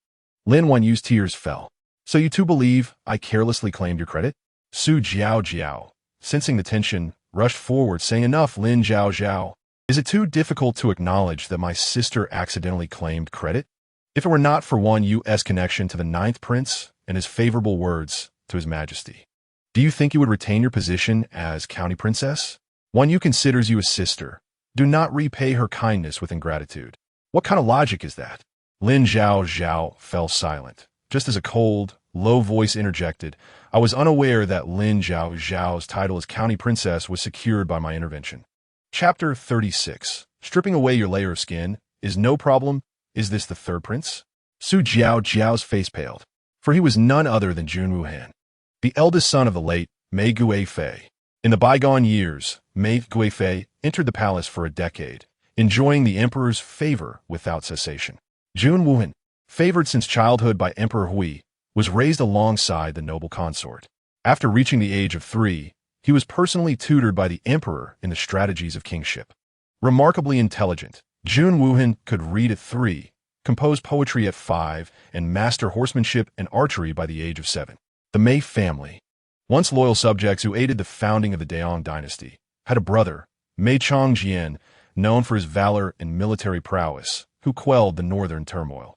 Lin Zhaozhao's tears fell. "So you too believe I carelessly claimed your credit?" Su Jiao, sensing the tension, rushed forward, saying, "Enough, Lin Zhaozhao. Is it too difficult to acknowledge that my sister accidentally claimed credit? If it were not for Wan Yu's connection to the ninth prince and his favorable words to His Majesty, do you think you would retain your position as county princess? Wan Yu considers you a sister. Do not repay her kindness with ingratitude." "What kind of logic is that?" Lin Zhaozhao fell silent, just as a cold, low voice interjected, "I was unaware that Lin Zhaozhao's title as county princess was secured by my intervention." Chapter 36. Stripping away your layer of skin is no problem. Is this the third prince? Su Jiao's face paled, for he was none other than Jun Wuhan, the eldest son of the late Mei Guifei. In the bygone years, Mei Guifei entered the palace for a decade, enjoying the emperor's favor without cessation. Jun Wuhan, favored since childhood by Emperor Hui, was raised alongside the noble consort. After reaching the age of 3, he was personally tutored by the emperor in the strategies of kingship. Remarkably intelligent, Jun Wuhan could read at 3, compose poetry at 5, and master horsemanship and archery by the age of 7. The Mei family, once loyal subjects who aided the founding of the Daong dynasty, had a brother, Mei Chongjian, known for his valor and military prowess, who quelled the northern turmoil.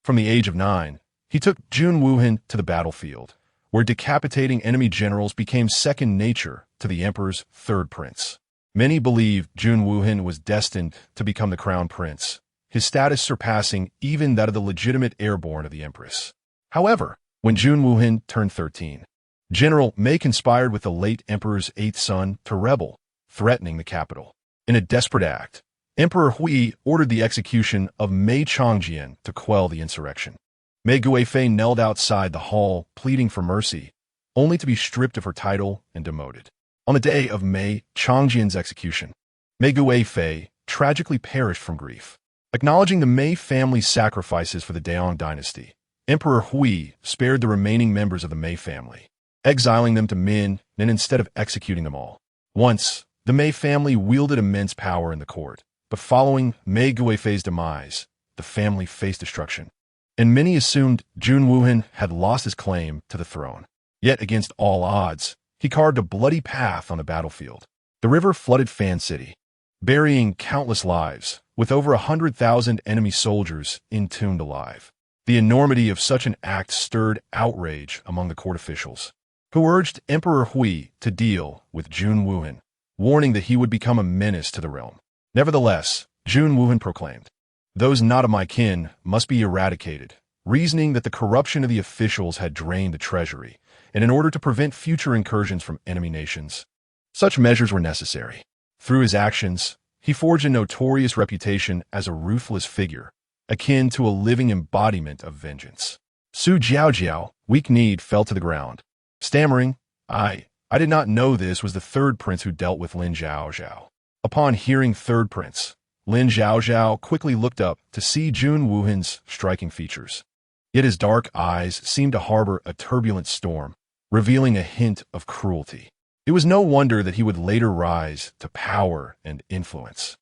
From the age of 9, he took Jun Wuhan to the battlefield, where decapitating enemy generals became second nature to the emperor's third prince. Many believe Jun Wuhan was destined to become the crown prince, his status surpassing even that of the legitimate heirborn of the empress. However, when Jun Wuhan turned 13, General Mei conspired with the late emperor's 8th son to rebel, threatening the capital. In a desperate act, Emperor Hui ordered the execution of Mei Chongjian to quell the insurrection. Mei Guifei knelt outside the hall, pleading for mercy, only to be stripped of her title and demoted. On the day of Mei Chongjian's execution, Mei Guifei tragically perished from grief. Acknowledging the Mei family's sacrifices for the Daong dynasty, Emperor Hui spared the remaining members of the Mei family, exiling them to Min and instead of executing them all. Once, the Mei family wielded immense power in the court, but following Mei Guifei's demise, the family faced destruction, and many assumed Jun Wuhan had lost his claim to the throne. Yet against all odds, he carved a bloody path on the battlefield. The river flooded Fan City, burying countless lives, with over 100,000 enemy soldiers entombed alive. The enormity of such an act stirred outrage among the court officials, who urged Emperor Hui to deal with Jun Wuhan, warning that he would become a menace to the realm. Nevertheless, Jun Wuhan proclaimed, "Those not of my kin must be eradicated," reasoning that the corruption of the officials had drained the treasury, and in order to prevent future incursions from enemy nations, such measures were necessary. Through his actions, he forged a notorious reputation as a ruthless figure, akin to a living embodiment of vengeance. Su Jiao, weak-kneed, fell to the ground, stammering, I did not know this was the third prince who dealt with Lin Zhaozhao." Upon hearing third prince, Lin Zhaozhao quickly looked up to see Jun Wuhan's striking features. Yet his dark eyes seemed to harbor a turbulent storm, revealing a hint of cruelty. It was no wonder that he would later rise to power and influence,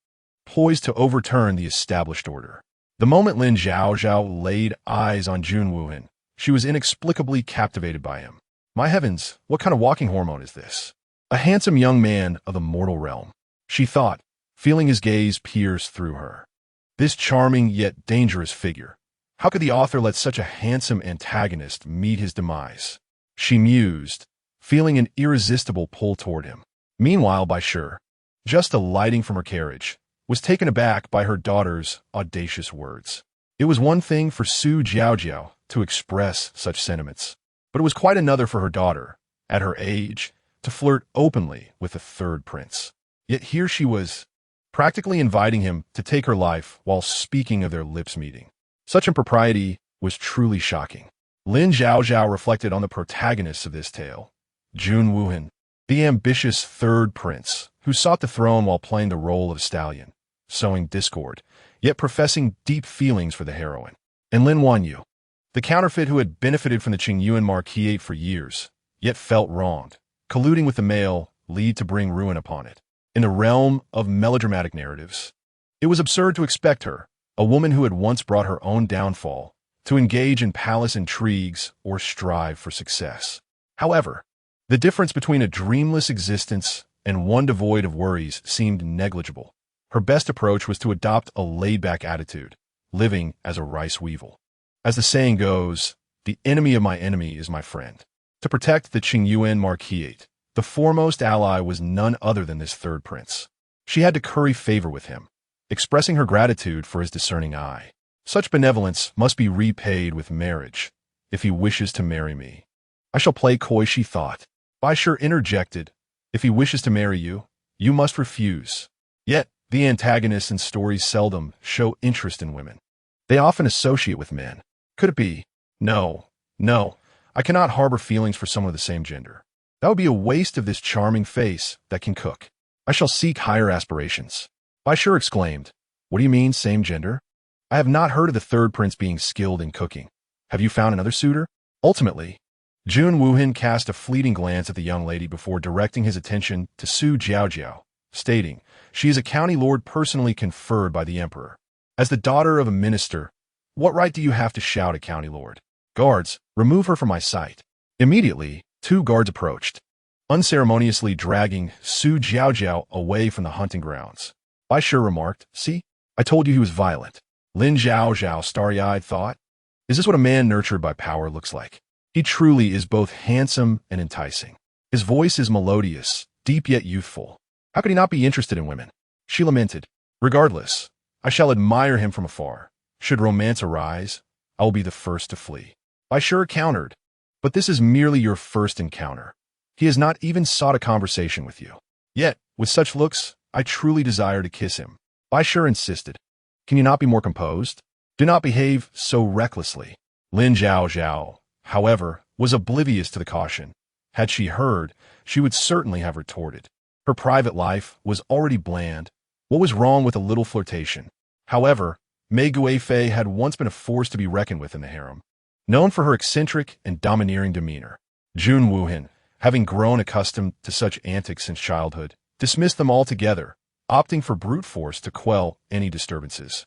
poised to overturn the established order. The moment Lin Zhaozhao laid eyes on Jun Wuhan, she was inexplicably captivated by him. My heavens, what kind of walking hormone is this? A handsome young man of the mortal realm, she thought, feeling his gaze pierce through her. This charming yet dangerous figure. How could the author let such a handsome antagonist meet his demise? She mused, feeling an irresistible pull toward him. Meanwhile, Bai Shi, just alighting from her carriage, was taken aback by her daughter's audacious words. It was one thing for Su Zhaozhao to express such sentiments, but it was quite another for her daughter, at her age, to flirt openly with a third prince. Yet here she was, practically inviting him to take her life while speaking of their lips meeting. Such impropriety was truly shocking. Lin Zhaozhao reflected on the protagonists of this tale, Jun Wuhan, the ambitious third prince who sought the throne while playing the role of stallion, sowing discord, yet professing deep feelings for the heroine, and Lin Wanyu, the counterfeit who had benefited from the Qingyuan marquisate for years, yet felt wronged, colluding with the male lead to bring ruin upon it. In the realm of melodramatic narratives, it was absurd to expect her, a woman who had once brought her own downfall, to engage in palace intrigues or strive for success. However, the difference between a dreamless existence and one devoid of worries seemed negligible. Her best approach was to adopt a laid-back attitude, living as a rice weevil. As the saying goes, the enemy of my enemy is my friend. To protect the Qingyuan marquisate, the foremost ally was none other than this third prince. She had to curry favor with him, expressing her gratitude for his discerning eye. Such benevolence must be repaid with marriage, if he wishes to marry me. I shall play coy, she thought. Bai Shi interjected, if he wishes to marry you, you must refuse. Yet, the antagonists in stories seldom show interest in women. They often associate with men. Could it be? No, I cannot harbor feelings for someone of the same gender. That would be a waste of this charming face that can cook. I shall seek higher aspirations. Bai Shi exclaimed, what do you mean, same gender? I have not heard of the third prince being skilled in cooking. Have you found another suitor? Ultimately, Jun Wuhan cast a fleeting glance at the young lady before directing his attention to Su Zhaozhao, stating, she is a county lord personally conferred by the emperor. As the daughter of a minister, what right do you have to shout at county lord? Guards, remove her from my sight. Immediately, 2 guards approached, unceremoniously dragging Su Zhaozhao away from the hunting grounds. Bai Shi remarked, see, I told you he was violent. Lin Zhaozhao, starry-eyed, thought, is this what a man nurtured by power looks like? He truly is both handsome and enticing. His voice is melodious, deep yet youthful. How could he not be interested in women? She lamented. Regardless, I shall admire him from afar. Should romance arise, I will be the first to flee. Bai Shi countered, but this is merely your first encounter. He has not even sought a conversation with you. Yet, with such looks, I truly desire to kiss him. Bai Shi insisted. Can you not be more composed? Do not behave so recklessly. Lin Zhaozhao, however, was oblivious to the caution. Had she heard, she would certainly have retorted. Her private life was already bland. What was wrong with a little flirtation? However, Mei Guifei had once been a force to be reckoned with in the harem. Known for her eccentric and domineering demeanor, Jun Wuhan, having grown accustomed to such antics since childhood, dismissed them altogether, opting for brute force to quell any disturbances.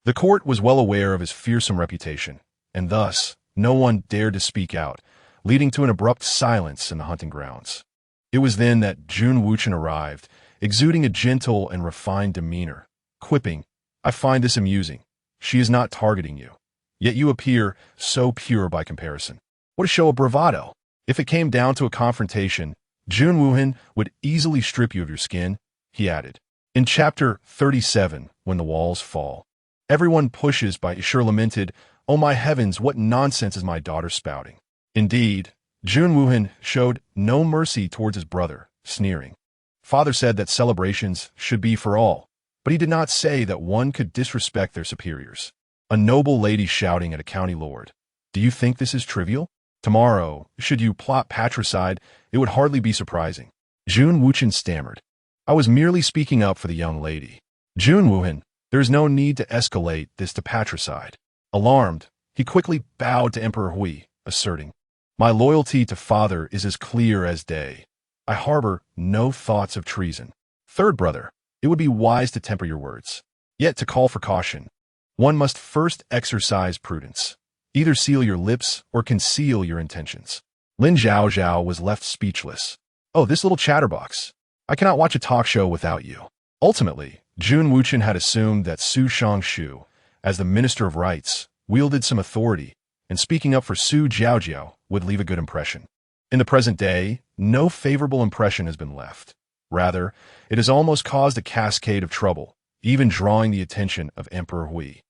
The court was well aware of his fearsome reputation, and thus no one dared to speak out, leading to an abrupt silence in the hunting grounds. It was then that Jun Wuchen arrived, exuding a gentle and refined demeanor, quipping, I find this amusing. She is not targeting you. Yet you appear so pure by comparison. What a show of bravado! If it came down to a confrontation, Jun Wuhan would easily strip you of your skin, he added. In chapter 37, When the Walls Fall, everyone pushes Bai Shi lamented, oh my heavens, what nonsense is my daughter spouting? Indeed, Jun Wuhan showed no mercy towards his brother, sneering. Father said that celebrations should be for all, but he did not say that one could disrespect their superiors. A noble lady shouting at a county lord. Do you think this is trivial? Tomorrow, should you plot patricide, it would hardly be surprising. Jun Wuchen stammered. I was merely speaking up for the young lady. Jun Wuhan, there is no need to escalate this to patricide. Alarmed, He quickly bowed to Emperor Hui, asserting, "My loyalty to father is as clear as day. I harbor no thoughts of treason. Third brother, it would be wise to temper your words. Yet to call for caution, one must first exercise prudence. Either seal your lips or conceal your intentions." Lin Zhaozhao was left speechless. "Oh, this little chatterbox. I cannot watch a talk show without you." Ultimately, Jun Wuchen had assumed that Su Shangshu, as the Minister of Rights, wielded some authority, and speaking up for Su Zhaozhao would leave a good impression. In the present day, no favorable impression has been left. Rather, it has almost caused a cascade of trouble, even drawing the attention of Emperor Hui,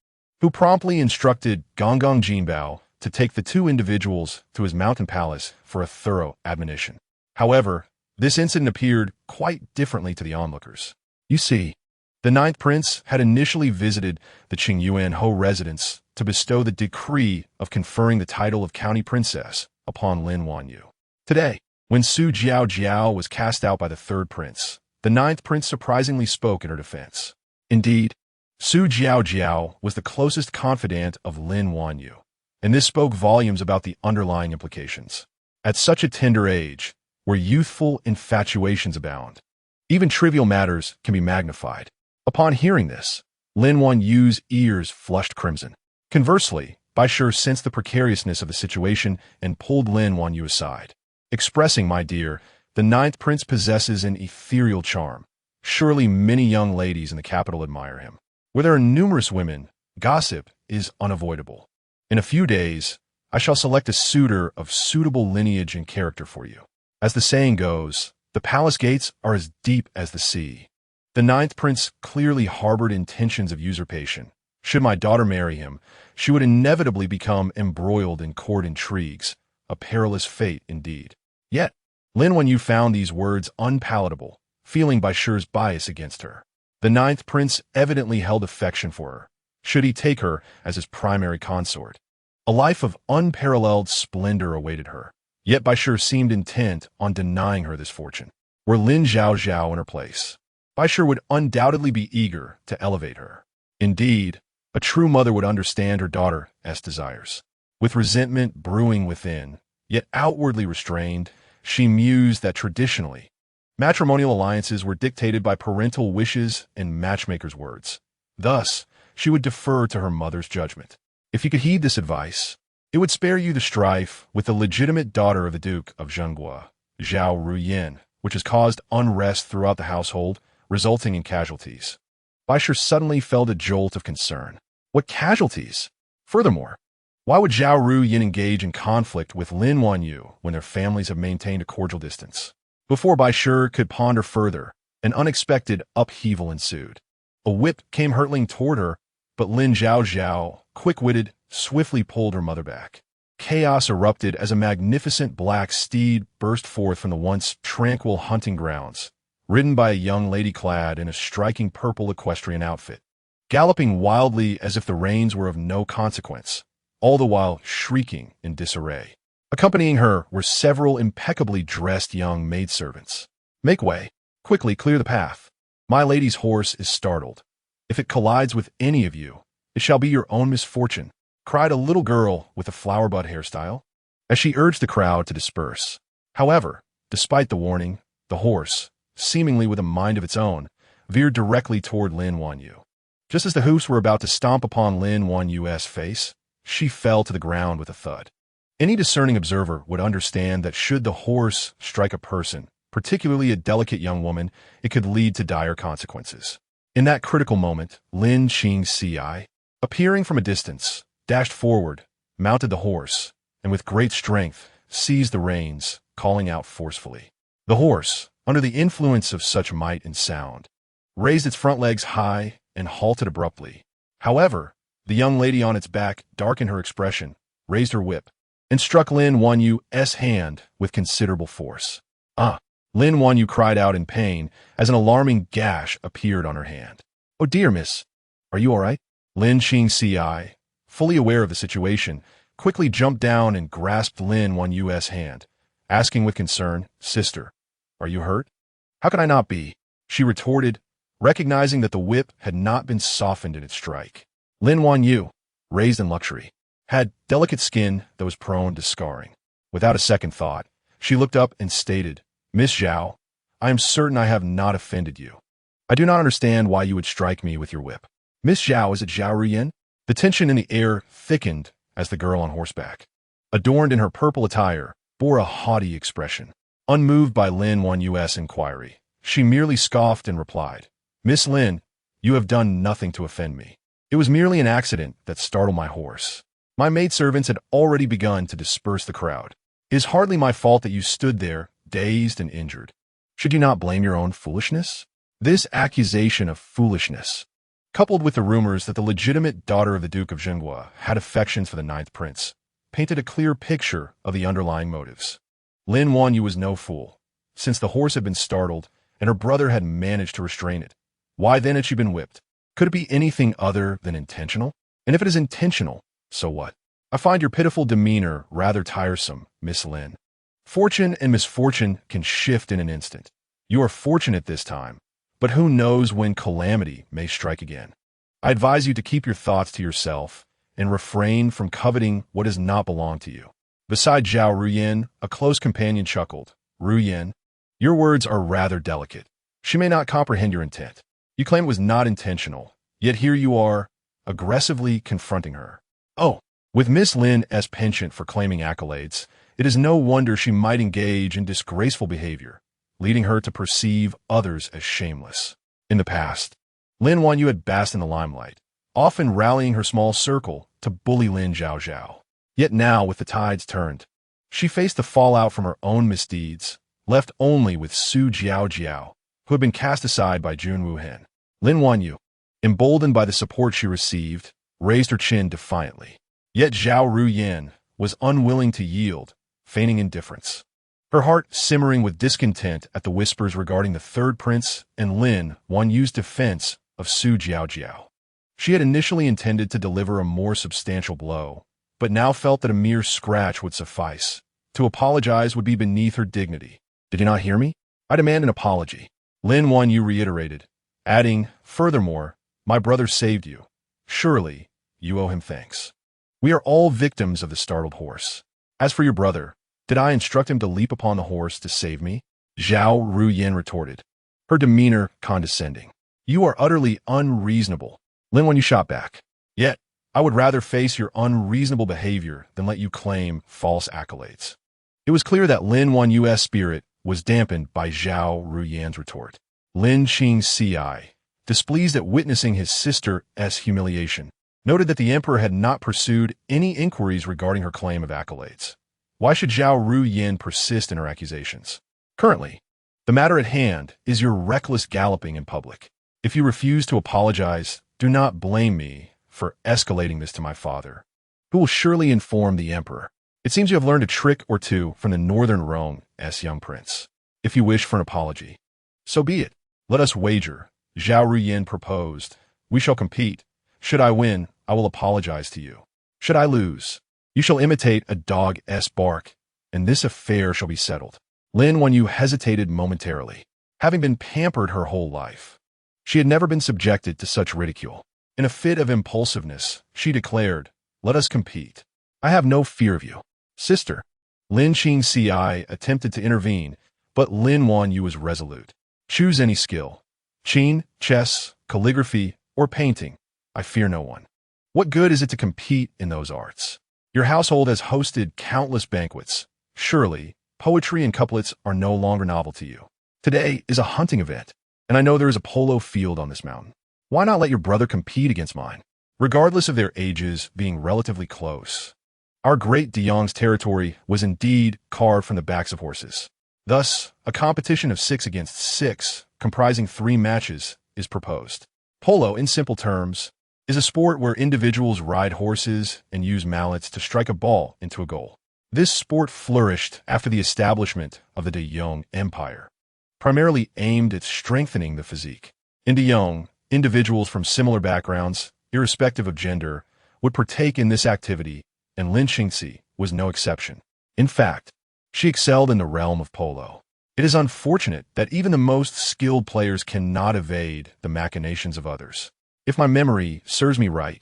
who promptly instructed Gonggong Jinbao to take the two individuals to his mountain palace for a thorough admonition. However, this incident appeared quite differently to the onlookers. You see, the ninth prince had initially visited the Qingyuan Ho residence to bestow the decree of conferring the title of county princess upon Lin Wanyu. Today, when Su Zhaozhao was cast out by the third prince, the ninth prince surprisingly spoke in her defense. Indeed, Su Zhaozhao was the closest confidant of Lin Wanyu, and this spoke volumes about the underlying implications. At such a tender age, where youthful infatuations abound, even trivial matters can be magnified. Upon hearing this, Lin Wanyu's ears flushed crimson. Conversely, Baishir sensed the precariousness of the situation and pulled Lin Wanyu aside, expressing, "My dear, the ninth prince possesses an ethereal charm. Surely many young ladies in the capital admire him. Where there are numerous women, gossip is unavoidable. In a few days, I shall select a suitor of suitable lineage and character for you. As the saying goes, the palace gates are as deep as the sea." The ninth prince clearly harbored intentions of usurpation. Should my daughter marry him, she would inevitably become embroiled in court intrigues, a perilous fate indeed. Yet, Lin Wanyu found these words unpalatable, feeling Baishir's bias against her. The ninth prince evidently held affection for her, should he take her as his primary consort. A life of unparalleled splendor awaited her, yet Baishir seemed intent on denying her this fortune. Were Lin Zhaozhao in her place, Baishir would undoubtedly be eager to elevate her. Indeed, a true mother would understand her daughter's desires. With resentment brewing within, yet outwardly restrained, she mused that traditionally, matrimonial alliances were dictated by parental wishes and matchmakers' words. Thus, she would defer to her mother's judgment. If you could heed this advice, it would spare you the strife with the legitimate daughter of the Duke of Zhenghua, Zhao Ruyin, which has caused unrest throughout the household, resulting in casualties. Baishir suddenly felt a jolt of concern. What casualties? Furthermore, why would Zhao Ruyin engage in conflict with Lin Wanyu when their families have maintained a cordial distance? Before Baishir could ponder further, an unexpected upheaval ensued. A whip came hurtling toward her, but Lin Zhaozhao, quick-witted, swiftly pulled her mother back. Chaos erupted as a magnificent black steed burst forth from the once tranquil hunting grounds, ridden by a young lady clad in a striking purple equestrian outfit, galloping wildly as if the reins were of no consequence, all the while shrieking in disarray. Accompanying her were several impeccably dressed young maidservants. "Make way. Quickly clear the path. My lady's horse is startled. If it collides with any of you, it shall be your own misfortune," cried a little girl with a flower bud hairstyle, as she urged the crowd to disperse. However, despite the warning, the horse, seemingly with a mind of its own, veered directly toward Lin Wanyu. Just as the hoofs were about to stomp upon Lin Wanyu's face, she fell to the ground with a thud. Any discerning observer would understand that should the horse strike a person, particularly a delicate young woman, it could lead to dire consequences. In that critical moment, Lin Qingci, appearing from a distance, dashed forward, mounted the horse, and with great strength, seized the reins, calling out forcefully. The horse, under the influence of such might and sound, raised its front legs high and halted abruptly. However, the young lady on its back darkened her expression, raised her whip, and struck Lin Wanyu's hand with considerable force. "Ah!" Lin Wanyu cried out in pain as an alarming gash appeared on her hand. "Oh dear, miss. Are you all right?" Lin Qingci, fully aware of the situation, quickly jumped down and grasped Lin Wanyu's hand, asking with concern, "Sister, are you hurt?" "How can I not be?" she retorted, recognizing that the whip had not been softened in its strike. Lin Wanyu, raised in luxury, had delicate skin that was prone to scarring. Without a second thought, she looked up and stated, "Miss Zhao, I am certain I have not offended you. I do not understand why you would strike me with your whip." "Miss Zhao, is it Zhao Ruyin?" The tension in the air thickened as the girl on horseback, adorned in her purple attire, bore a haughty expression. Unmoved by Lin Zhaozhao's inquiry, she merely scoffed and replied, "Miss Lin, you have done nothing to offend me. It was merely an accident that startled my horse." My maidservants had already begun to disperse the crowd. "It is hardly my fault that you stood there, dazed and injured. Should you not blame your own foolishness?" This accusation of foolishness, coupled with the rumors that the legitimate daughter of the Duke of Zhenghua had affections for the ninth prince, painted a clear picture of the underlying motives. Lin Zhaozhao was no fool. Since the horse had been startled and her brother had managed to restrain it, why then had she been whipped? Could it be anything other than intentional? And if it is intentional, so what? "I find your pitiful demeanor rather tiresome, Miss Lin. Fortune and misfortune can shift in an instant. You are fortunate this time, but who knows when calamity may strike again. I advise you to keep your thoughts to yourself and refrain from coveting what does not belong to you." Beside Zhao Ruyin, a close companion chuckled. "Ruyin, your words are rather delicate. She may not comprehend your intent. You claim it was not intentional, yet here you are, aggressively confronting her. Oh, with Miss Lin's penchant for claiming accolades, it is no wonder she might engage in disgraceful behavior, leading her to perceive others as shameless. In the past, Lin Zhaozhao had basked in the limelight, often rallying her small circle to bully Lin Zhaozhao. Yet now, with the tides turned, she faced the fallout from her own misdeeds, left only with Su Jiaojiao, who had been cast aside by Jun Wuhen. Lin Zhaozhao, emboldened by the support she received, raised her chin defiantly. Yet Zhao Ruyin was unwilling to yield, feigning indifference, her heart simmering with discontent at the whispers regarding the third prince and Lin Zhaozhao's defense of Su Jiaojiao. She had initially intended to deliver a more substantial blow, but now felt that a mere scratch would suffice. To apologize would be beneath her dignity. "Did you not hear me? I demand an apology," Lin Zhaozhao reiterated, adding, "Furthermore, my brother saved you. Surely, you owe him thanks. We are all victims of the startled horse. As for your brother, did I instruct him to leap upon the horse to save me?" Zhao Ruyin retorted, her demeanor condescending. "You are utterly unreasonable." Lin Zhaozhao shot back. "Yet, I would rather face your unreasonable behavior than let you claim false accolades." It was clear that Lin Zhaozhao's spirit was dampened by Zhao Ruyin's retort. Lin Zhaozhao, displeased at witnessing his sister's humiliation, noted that the emperor had not pursued any inquiries regarding her claim of accolades. Why should Zhao Ruyin persist in her accusations? Currently, the matter at hand is your reckless galloping in public. If you refuse to apologize, do not blame me for escalating this to my father, who will surely inform the emperor. It seems you have learned a trick or two from the northern Rong's young prince. If you wish for an apology, so be it. Let us wager, Zhao Ruyin proposed. We shall compete. Should I win, I will apologize to you. Should I lose, you shall imitate a dog's bark, and this affair shall be settled. Lin Zhaozhao hesitated momentarily. Having been pampered her whole life, she had never been subjected to such ridicule. In a fit of impulsiveness, she declared, "Let us compete. I have no fear of you." "Sister." Lin Zhaozhao attempted to intervene, but Lin Zhaozhao was resolute. "Choose any skill. Qin, chess, calligraphy, or painting. I fear no one. What good is it to compete in those arts? Your household has hosted countless banquets. Surely, poetry and couplets are no longer novel to you. Today is a hunting event, and I know there is a polo field on this mountain. Why not let your brother compete against mine? Regardless of their ages being relatively close, our great De Yong's territory was indeed carved from the backs of horses. Thus, a competition of 6 against 6, comprising 3 matches, is proposed. Polo, in simple terms, is a sport where individuals ride horses and use mallets to strike a ball into a goal. This sport flourished after the establishment of the De Yong Empire, primarily aimed at strengthening the physique. In De Yong, individuals from similar backgrounds, irrespective of gender, would partake in this activity, and Lin Zhaozhao was no exception. In fact, she excelled in the realm of polo. It is unfortunate that even the most skilled players cannot evade the machinations of others. If my memory serves me right,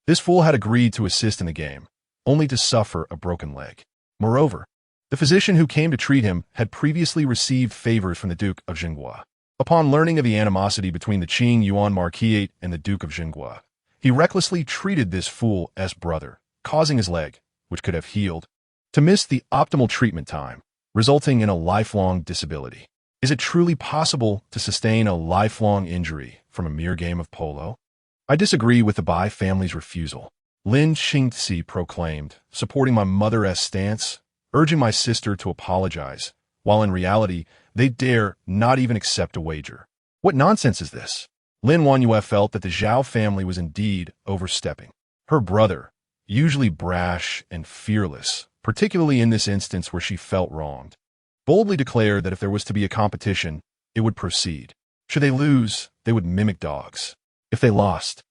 this fool had agreed to assist in the game, only to suffer a broken leg. Moreover, the physician who came to treat him had previously received favors from the Duke of Jinghua. Upon learning of the animosity between the Qing Yuan Marquisate and the Duke of Jinghua, he recklessly treated this fool as brother, causing his leg, which could have healed, to miss the optimal treatment time, resulting in a lifelong disability. Is it truly possible to sustain a lifelong injury from a mere game of polo? I disagree with the Bai family's refusal. Lin Zhaozhao proclaimed, supporting my mother's stance, urging my sister to apologize, while in reality, they dare not even accept a wager. What nonsense is this? Lin Wanyue felt that the Zhao family was indeed overstepping. Her brother, usually brash and fearless, particularly in this instance where she felt wronged, boldly declared that if there was to be a competition, it would proceed. Should they lose, they would mimic dogs. If they lost,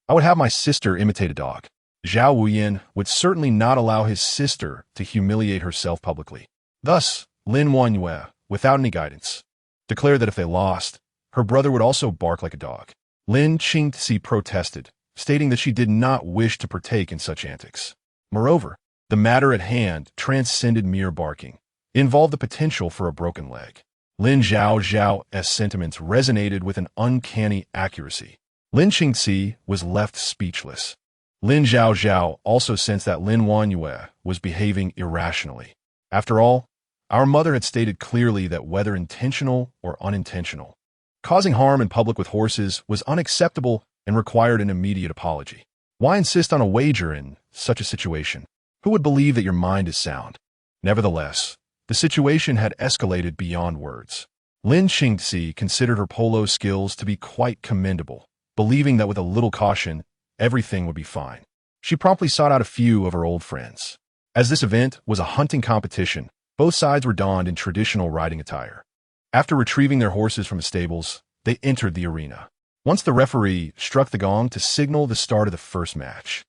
I would have my sister imitate a dog. Zhao Wuyan would certainly not allow his sister to humiliate herself publicly. Thus, Lin Wanyue, without any guidance, declared that if they lost, her brother would also bark like a dog. Lin Zhaozhao protested, stating that she did not wish to partake in such antics. Moreover, the matter at hand transcended mere barking. It involved the potential for a broken leg. Lin Zhaozhao's sentiments resonated with an uncanny accuracy. Lin Zhaozhao was left speechless. Lin Zhaozhao also sensed that Lin Wanyue was behaving irrationally. After all, our mother had stated clearly that whether intentional or unintentional, causing harm in public with horses was unacceptable and required an immediate apology. Why insist on a wager in such a situation? Who would believe that your mind is sound? Nevertheless, the situation had escalated beyond words. Lin Zhaozhao considered her polo skills to be quite commendable, believing that with a little caution, everything would be fine. She promptly sought out a few of her old friends. As this event was a hunting competition, both sides were donned in traditional riding attire. After retrieving their horses from the stables, they entered the arena. Once the referee struck the gong to signal the start of the first match,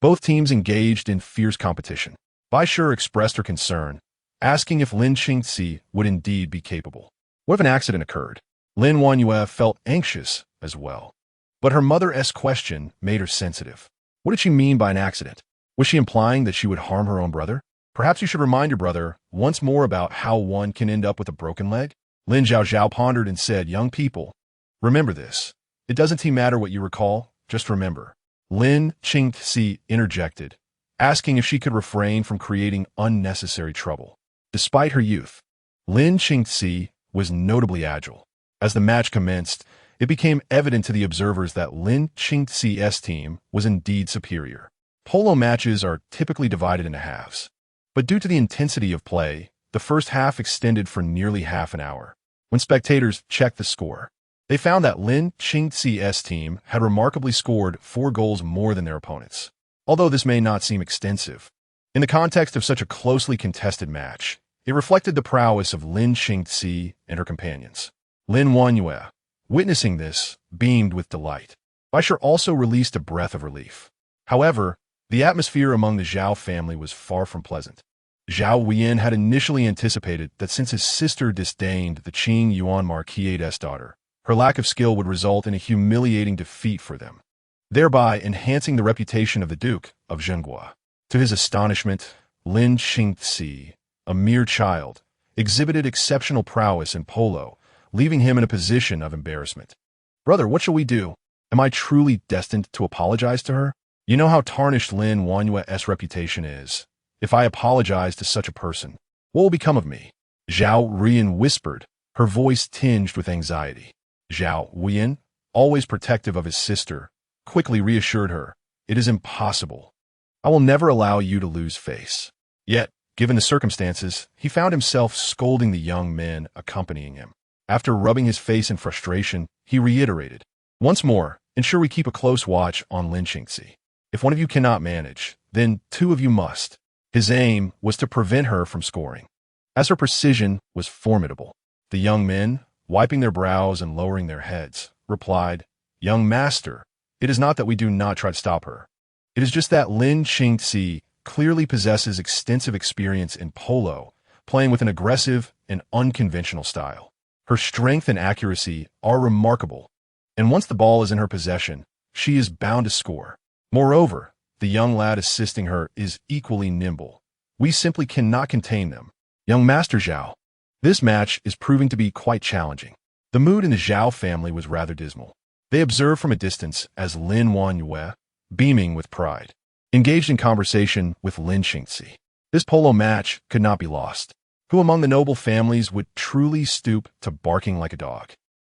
both teams engaged in fierce competition. Bai Shi expressed her concern, asking if Lin Zhaozhao would indeed be capable. What if an accident occurred? Lin Wanyue felt anxious as well. But her mother's question made her sensitive. What did she mean by an accident? Was she implying that she would harm her own brother? Perhaps you should remind your brother once more about how one can end up with a broken leg? Lin Zhaozhao pondered and said, young people, remember this. It doesn't matter what you recall, just remember. Lin Zhaozhao interjected, asking if she could refrain from creating unnecessary trouble. Despite her youth, Lin Zhaozhao was notably agile. As the match commenced, it became evident to the observers that Lin Zhaozhao's team was indeed superior. Polo matches are typically divided into halves. But due to the intensity of play, the first half extended for nearly half an hour. When spectators checked the score, they found that Lin Zhaozhao's team had remarkably scored 4 goals more than their opponents. Although this may not seem extensive, in the context of such a closely contested match, it reflected the prowess of Lin Zhaozhao and her companions. Lin Wanyue, witnessing this, beamed with delight. Bai Shi also released a breath of relief. However, the atmosphere among the Zhao family was far from pleasant. Zhao Wuyan had initially anticipated that since his sister disdained the Qing Yuan Marquisate's daughter, her lack of skill would result in a humiliating defeat for them, thereby enhancing the reputation of the Duke of Jinghua. To his astonishment, Lin Zhaozhao, a mere child, exhibited exceptional prowess in polo, leaving him in a position of embarrassment. Brother, what shall we do? Am I truly destined to apologize to her? You know how tarnished Lin Wanyue's reputation is. If I apologize to such a person, what will become of me? Zhao Wuyan whispered, her voice tinged with anxiety. Zhao Wuyan, always protective of his sister, quickly reassured her, it is impossible. I will never allow you to lose face. Yet, given the circumstances, he found himself scolding the young men accompanying him. After rubbing his face in frustration, he reiterated, once more, ensure we keep a close watch on Lin Zhaozhao. If one of you cannot manage, then 2 of you must. His aim was to prevent her from scoring, as her precision was formidable. The young men, wiping their brows and lowering their heads, replied, young master, it is not that we do not try to stop her. It is just that Lin Zhaozhao clearly possesses extensive experience in polo, playing with an aggressive and unconventional style. Her strength and accuracy are remarkable, and once the ball is in her possession, she is bound to score. Moreover, the young lad assisting her is equally nimble. We simply cannot contain them. Young Master Zhao. This match is proving to be quite challenging. The mood in the Zhao family was rather dismal. They observed from a distance as Lin Zhaozhao, beaming with pride, engaged in conversation with Lin Qingxi. This polo match could not be lost. Who among the noble families would truly stoop to barking like a dog?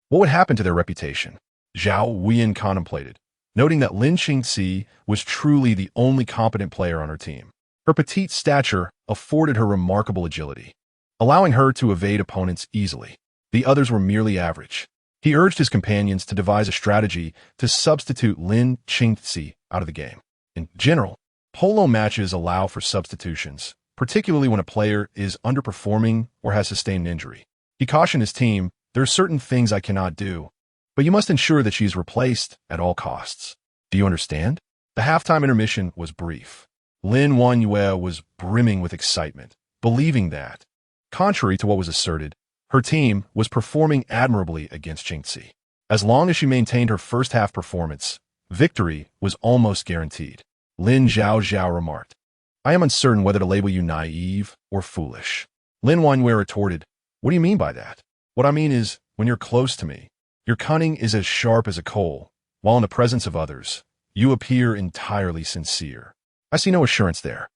What would happen to their reputation? Zhao Wuyan contemplated, noting that Lin Qingxi was truly the only competent player on her team. Her petite stature afforded her remarkable agility, allowing her to evade opponents easily. The others were merely average. He urged his companions to devise a strategy to substitute Lin Qingxi out of the game. In general, polo matches allow for substitutions, particularly when a player is underperforming or has sustained an injury. He cautioned his team, "There are certain things I cannot do, but you must ensure that she is replaced at all costs. Do you understand?" The halftime intermission was brief. Lin Zhaozhao was brimming with excitement, believing that, contrary to what was asserted, her team was performing admirably against Qingxi. As long as she maintained her first-half performance, victory was almost guaranteed. Lin Zhaozhao remarked, "I am uncertain whether to label you naive or foolish." Lin Zhaozhao retorted, "What do you mean by that?" "What I mean is, when you're close to me, your cunning is as sharp as a coal, while in the presence of others, you appear entirely sincere. I see no assurance there.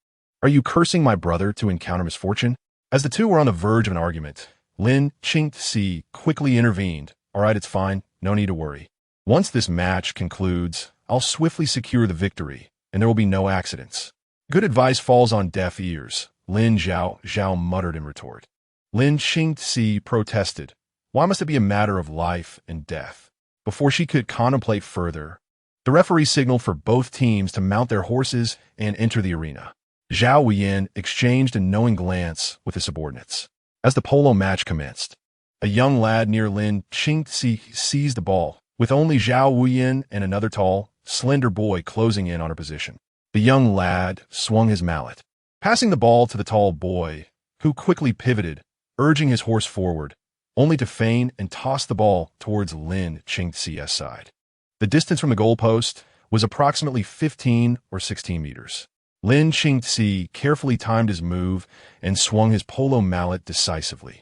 Are you cursing my brother to encounter misfortune?" As the two were on the verge of an argument, Lin Qingxi quickly intervened. "All right, it's fine. No need to worry. Once this match concludes, I'll swiftly secure the victory, and there will be no accidents." "Good advice falls on deaf ears," Lin Zhaozhao muttered in retort. Lin Qingxi protested. Why must it be a matter of life and death? Before she could contemplate further, the referee signaled for both teams to mount their horses and enter the arena. Zhao Wuyan exchanged a knowing glance with his subordinates. As the polo match commenced, a young lad near Lin Qingxi seized the ball, with only Zhao Wuyan and another tall, slender boy closing in on her position. The young lad swung his mallet, passing the ball to the tall boy, who quickly pivoted, urging his horse forward, only to feign and toss the ball towards Lin Qingxi's side. The distance from the goalpost was approximately 15 or 16 meters. Lin Qingxi carefully timed his move and swung his polo mallet decisively.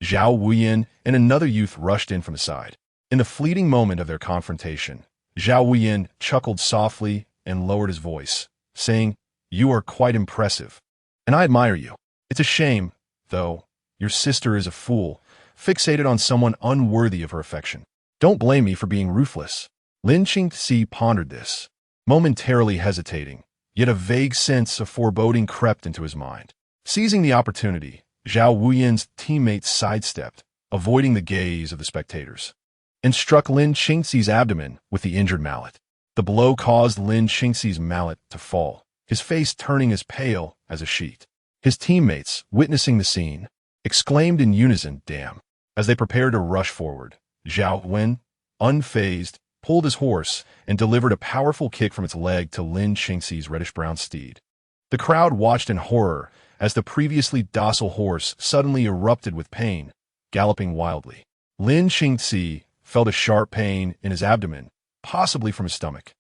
Zhao Wuyan and another youth rushed in from the side. In the fleeting moment of their confrontation, Zhao Wuyan chuckled softly and lowered his voice, saying, "You are quite impressive, and I admire you. It's a shame, though, your sister is a fool, fixated on someone unworthy of her affection. Don't blame me for being ruthless." Lin Qingxi pondered this, momentarily hesitating, yet a vague sense of foreboding crept into his mind. Seizing the opportunity, Zhao Wuyan's teammates sidestepped, avoiding the gaze of the spectators, and struck Lin Qingxi's abdomen with the injured mallet. The blow caused Lin Qingxi's mallet to fall, his face turning as pale as a sheet. His teammates, witnessing the scene, exclaimed in unison, "Damn." As they prepared to rush forward, Zhao Wuyan, unfazed, pulled his horse and delivered a powerful kick from its leg to Lin Qingxi's reddish-brown steed. The crowd watched in horror as the previously docile horse suddenly erupted with pain, galloping wildly. Lin Qingxi felt a sharp pain in his abdomen, possibly from his stomach,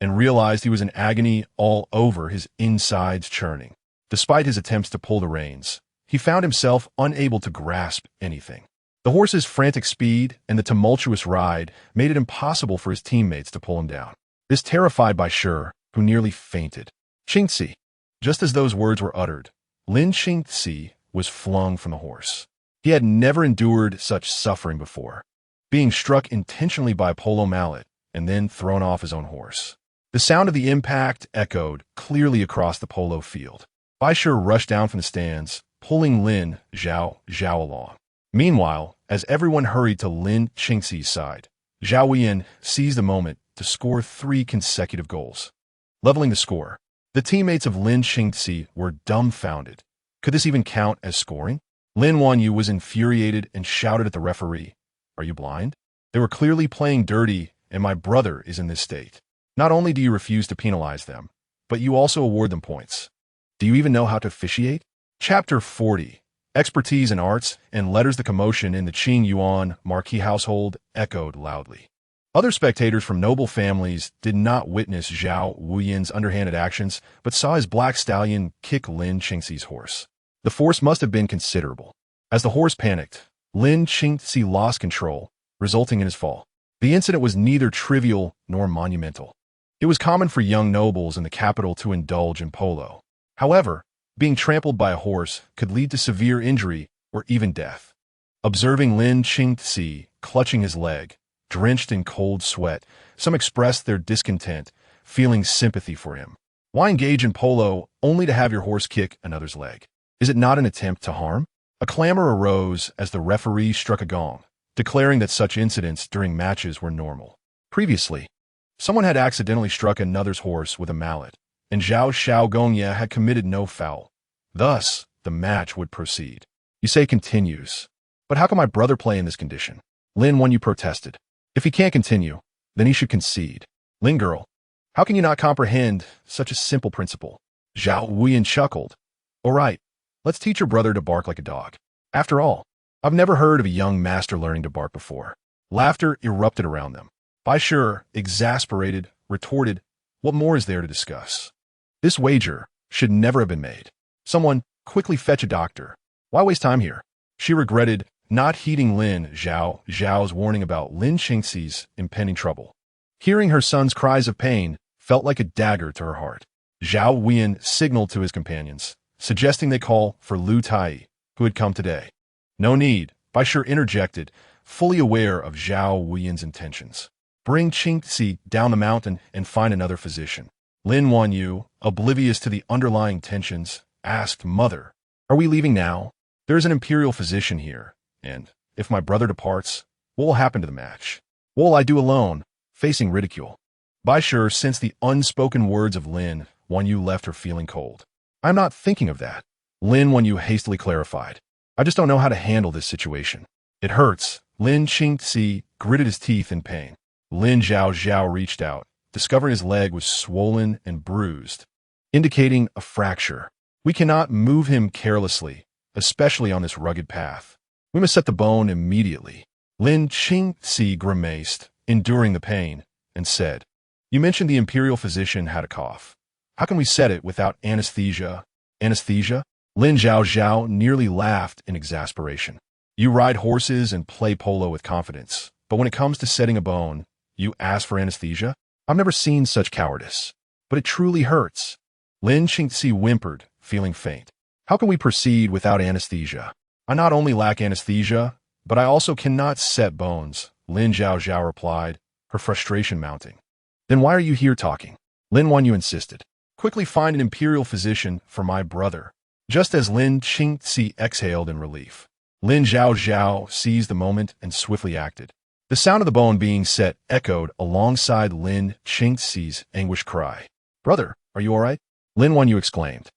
and realized he was in agony all over, his insides churning. Despite his attempts to pull the reins, he found himself unable to grasp anything. The horse's frantic speed and the tumultuous ride made it impossible for his teammates to pull him down. This terrified Bai Shi, who nearly fainted. "Qingxi." Just as those words were uttered, Lin Qingxi was flung from the horse. He had never endured such suffering before, being struck intentionally by a polo mallet and then thrown off his own horse. The sound of the impact echoed clearly across the polo field. Bai Shi rushed down from the stands, pulling Lin Zhaozhao along. Meanwhile, as everyone hurried to Lin Qingxi's side, Zhao Wuyan seized the moment to score 3 consecutive goals, leveling the score. The teammates of Lin Qingxi were dumbfounded. Could this even count as scoring? Lin Zhaozhao was infuriated and shouted at the referee, "Are you blind? They were clearly playing dirty, and my brother is in this state. Not only do you refuse to penalize them, but you also award them points. Do you even know how to officiate?" Chapter 40. Expertise in arts and letters. The commotion in the Qing Yuan marquis household echoed loudly. Other spectators from noble families did not witness Zhao Wuyan's underhanded actions, but saw his black stallion kick Lin Qingxi's horse. The force must have been considerable. As the horse panicked, Lin Qingxi lost control, resulting in his fall. The incident was neither trivial nor monumental. It was common for young nobles in the capital to indulge in polo. However, being trampled by a horse could lead to severe injury or even death. Observing Lin Qingxi clutching his leg, drenched in cold sweat, some expressed their discontent, feeling sympathy for him. Why engage in polo only to have your horse kick another's leg? Is it not an attempt to harm? A clamor arose as the referee struck a gong, declaring that such incidents during matches were normal. Previously, someone had accidentally struck another's horse with a mallet, and Zhao Xiaogongye had committed no foul. Thus, the match would proceed. You say continues. But how can my brother play in this condition? Lin Wenyu protested. If he can't continue, then he should concede. Lin girl, how can you not comprehend such a simple principle? Zhao Wuyan chuckled. All right, let's teach your brother to bark like a dog. After all, I've never heard of a young master learning to bark before. Laughter erupted around them. Bai Shi, exasperated, retorted, what more is there to discuss? This wager should never have been made. Someone, quickly fetch a doctor. Why waste time here? She regretted not heeding Lin Zhao's warning about Lin Qingxi's impending trouble. Hearing her son's cries of pain felt like a dagger to her heart. Zhao Wuyan signaled to his companions, suggesting they call for Lu Tai, who had come today. No need, Bai Shi interjected, fully aware of Zhao Wuyan's intentions. Bring Qingxi down the mountain and find another physician. Lin Wenyu, oblivious to the underlying tensions, asked, Mother, are we leaving now? There is an imperial physician here, and, if my brother departs, what will happen to the match? What will I do alone, facing ridicule? Bai Shi sensed the unspoken words of Lin Wenyu left her feeling cold. I'm not thinking of that. Lin Wenyu hastily clarified. I just don't know how to handle this situation. It hurts. Lin Qingxi gritted his teeth in pain. Lin Zhaozhao reached out, discovering his leg was swollen and bruised, indicating a fracture. We cannot move him carelessly, especially on this rugged path. We must set the bone immediately. Lin Qingxi grimaced, enduring the pain, and said, You mentioned the imperial physician had a cough. How can we set it without anesthesia? Anesthesia? Lin Zhaozhao nearly laughed in exasperation. You ride horses and play polo with confidence, but when it comes to setting a bone, you ask for anesthesia? I've never seen such cowardice. But it truly hurts. Lin Qingxi whimpered, feeling faint. How can we proceed without anesthesia? I not only lack anesthesia, but I also cannot set bones, Lin Zhaozhao replied, her frustration mounting. Then why are you here talking? Lin Wenyu insisted. Quickly find an imperial physician for my brother. Just as Lin Qingxi exhaled in relief, Lin Zhaozhao seized the moment and swiftly acted. The sound of the bone being set echoed alongside Lin Qingxi's anguished cry. Brother, are you all right? Lin Wenyu exclaimed,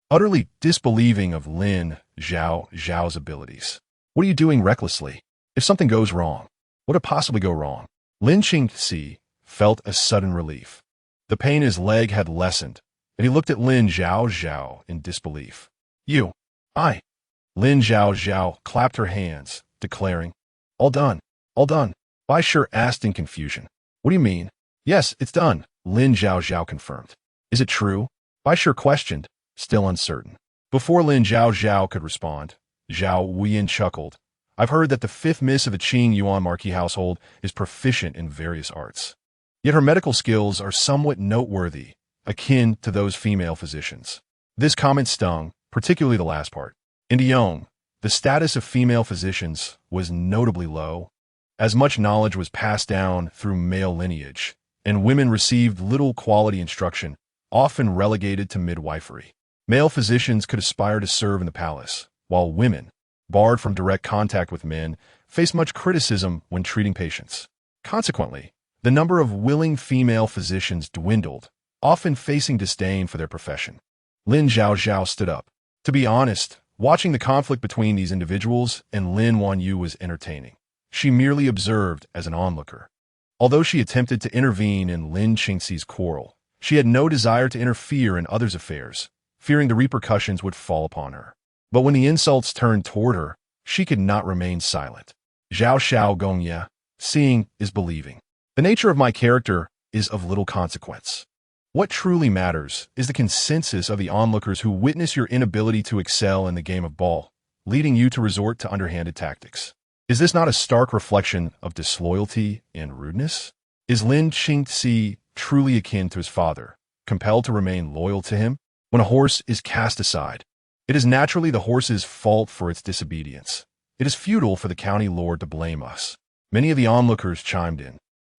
utterly disbelieving of Lin Zhaozhao's abilities. What are you doing recklessly? If something goes wrong, what could possibly go wrong? Lin Qingxi felt a sudden relief. The pain in his leg had lessened, and he looked at Lin Zhaozhao in disbelief. I. Lin Zhaozhao clapped her hands, declaring, All done, all done. Bai Shi asked in confusion. What do you mean? Yes, it's done, Lin Zhaozhao confirmed. Is it true? Bai Shi questioned, still uncertain. Before Lin Zhaozhao could respond, Zhao Wuyan chuckled. I've heard that the fifth miss of the Qing Yuan Marquis household is proficient in various arts. Yet her medical skills are somewhat noteworthy, akin to those female physicians. This comment stung, particularly the last part. In Diyong, the status of female physicians was notably low, as much knowledge was passed down through male lineage, and women received little quality instruction, often relegated to midwifery. Male physicians could aspire to serve in the palace, while women, barred from direct contact with men, faced much criticism when treating patients. Consequently, the number of willing female physicians dwindled, often facing disdain for their profession. Lin Zhaozhao stood up. To be honest, watching the conflict between these individuals and Lin Wenyu was entertaining. She merely observed as an onlooker. Although she attempted to intervene in Lin Qingxi's quarrel, she had no desire to interfere in others' affairs, fearing the repercussions would fall upon her. But when the insults turned toward her, she could not remain silent. Zhao Xiaogongye, seeing is believing. The nature of my character is of little consequence. What truly matters is the consensus of the onlookers who witness your inability to excel in the game of ball, leading you to resort to underhanded tactics. Is this not a stark reflection of disloyalty and rudeness? Is Lin Zhaozhao truly akin to his father, compelled to remain loyal to him? When a horse is cast aside, it is naturally the horse's fault for its disobedience. It is futile for the county lord to blame us. Many of the onlookers chimed in,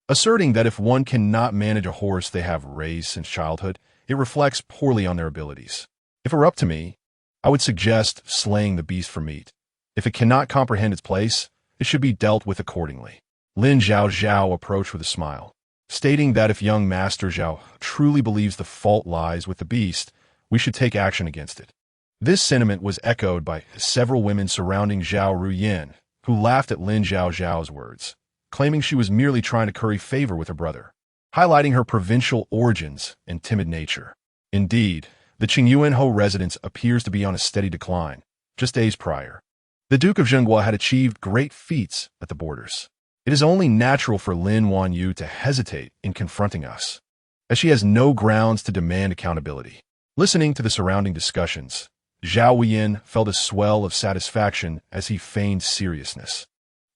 asserting that if one cannot manage a horse they have raised since childhood, it reflects poorly on their abilities. If it were up to me, I would suggest slaying the beast for meat. If it cannot comprehend its place, it should be dealt with accordingly. Lin Zhaozhao approached with a smile, stating that if young Master Zhao truly believes the fault lies with the beast, we should take action against it. This sentiment was echoed by several women surrounding Zhao Ruyin, who laughed at Lin Zhaozhao's words, claiming she was merely trying to curry favor with her brother, highlighting her provincial origins and timid nature. Indeed, the Qingyuanhou residence appears to be on a steady decline. Just days prior, the Duke of Zhenghua had achieved great feats at the borders. It is only natural for Lin Wanyu to hesitate in confronting us, as she has no grounds to demand accountability. Listening to the surrounding discussions, Zhao Wuyin felt a swell of satisfaction as he feigned seriousness,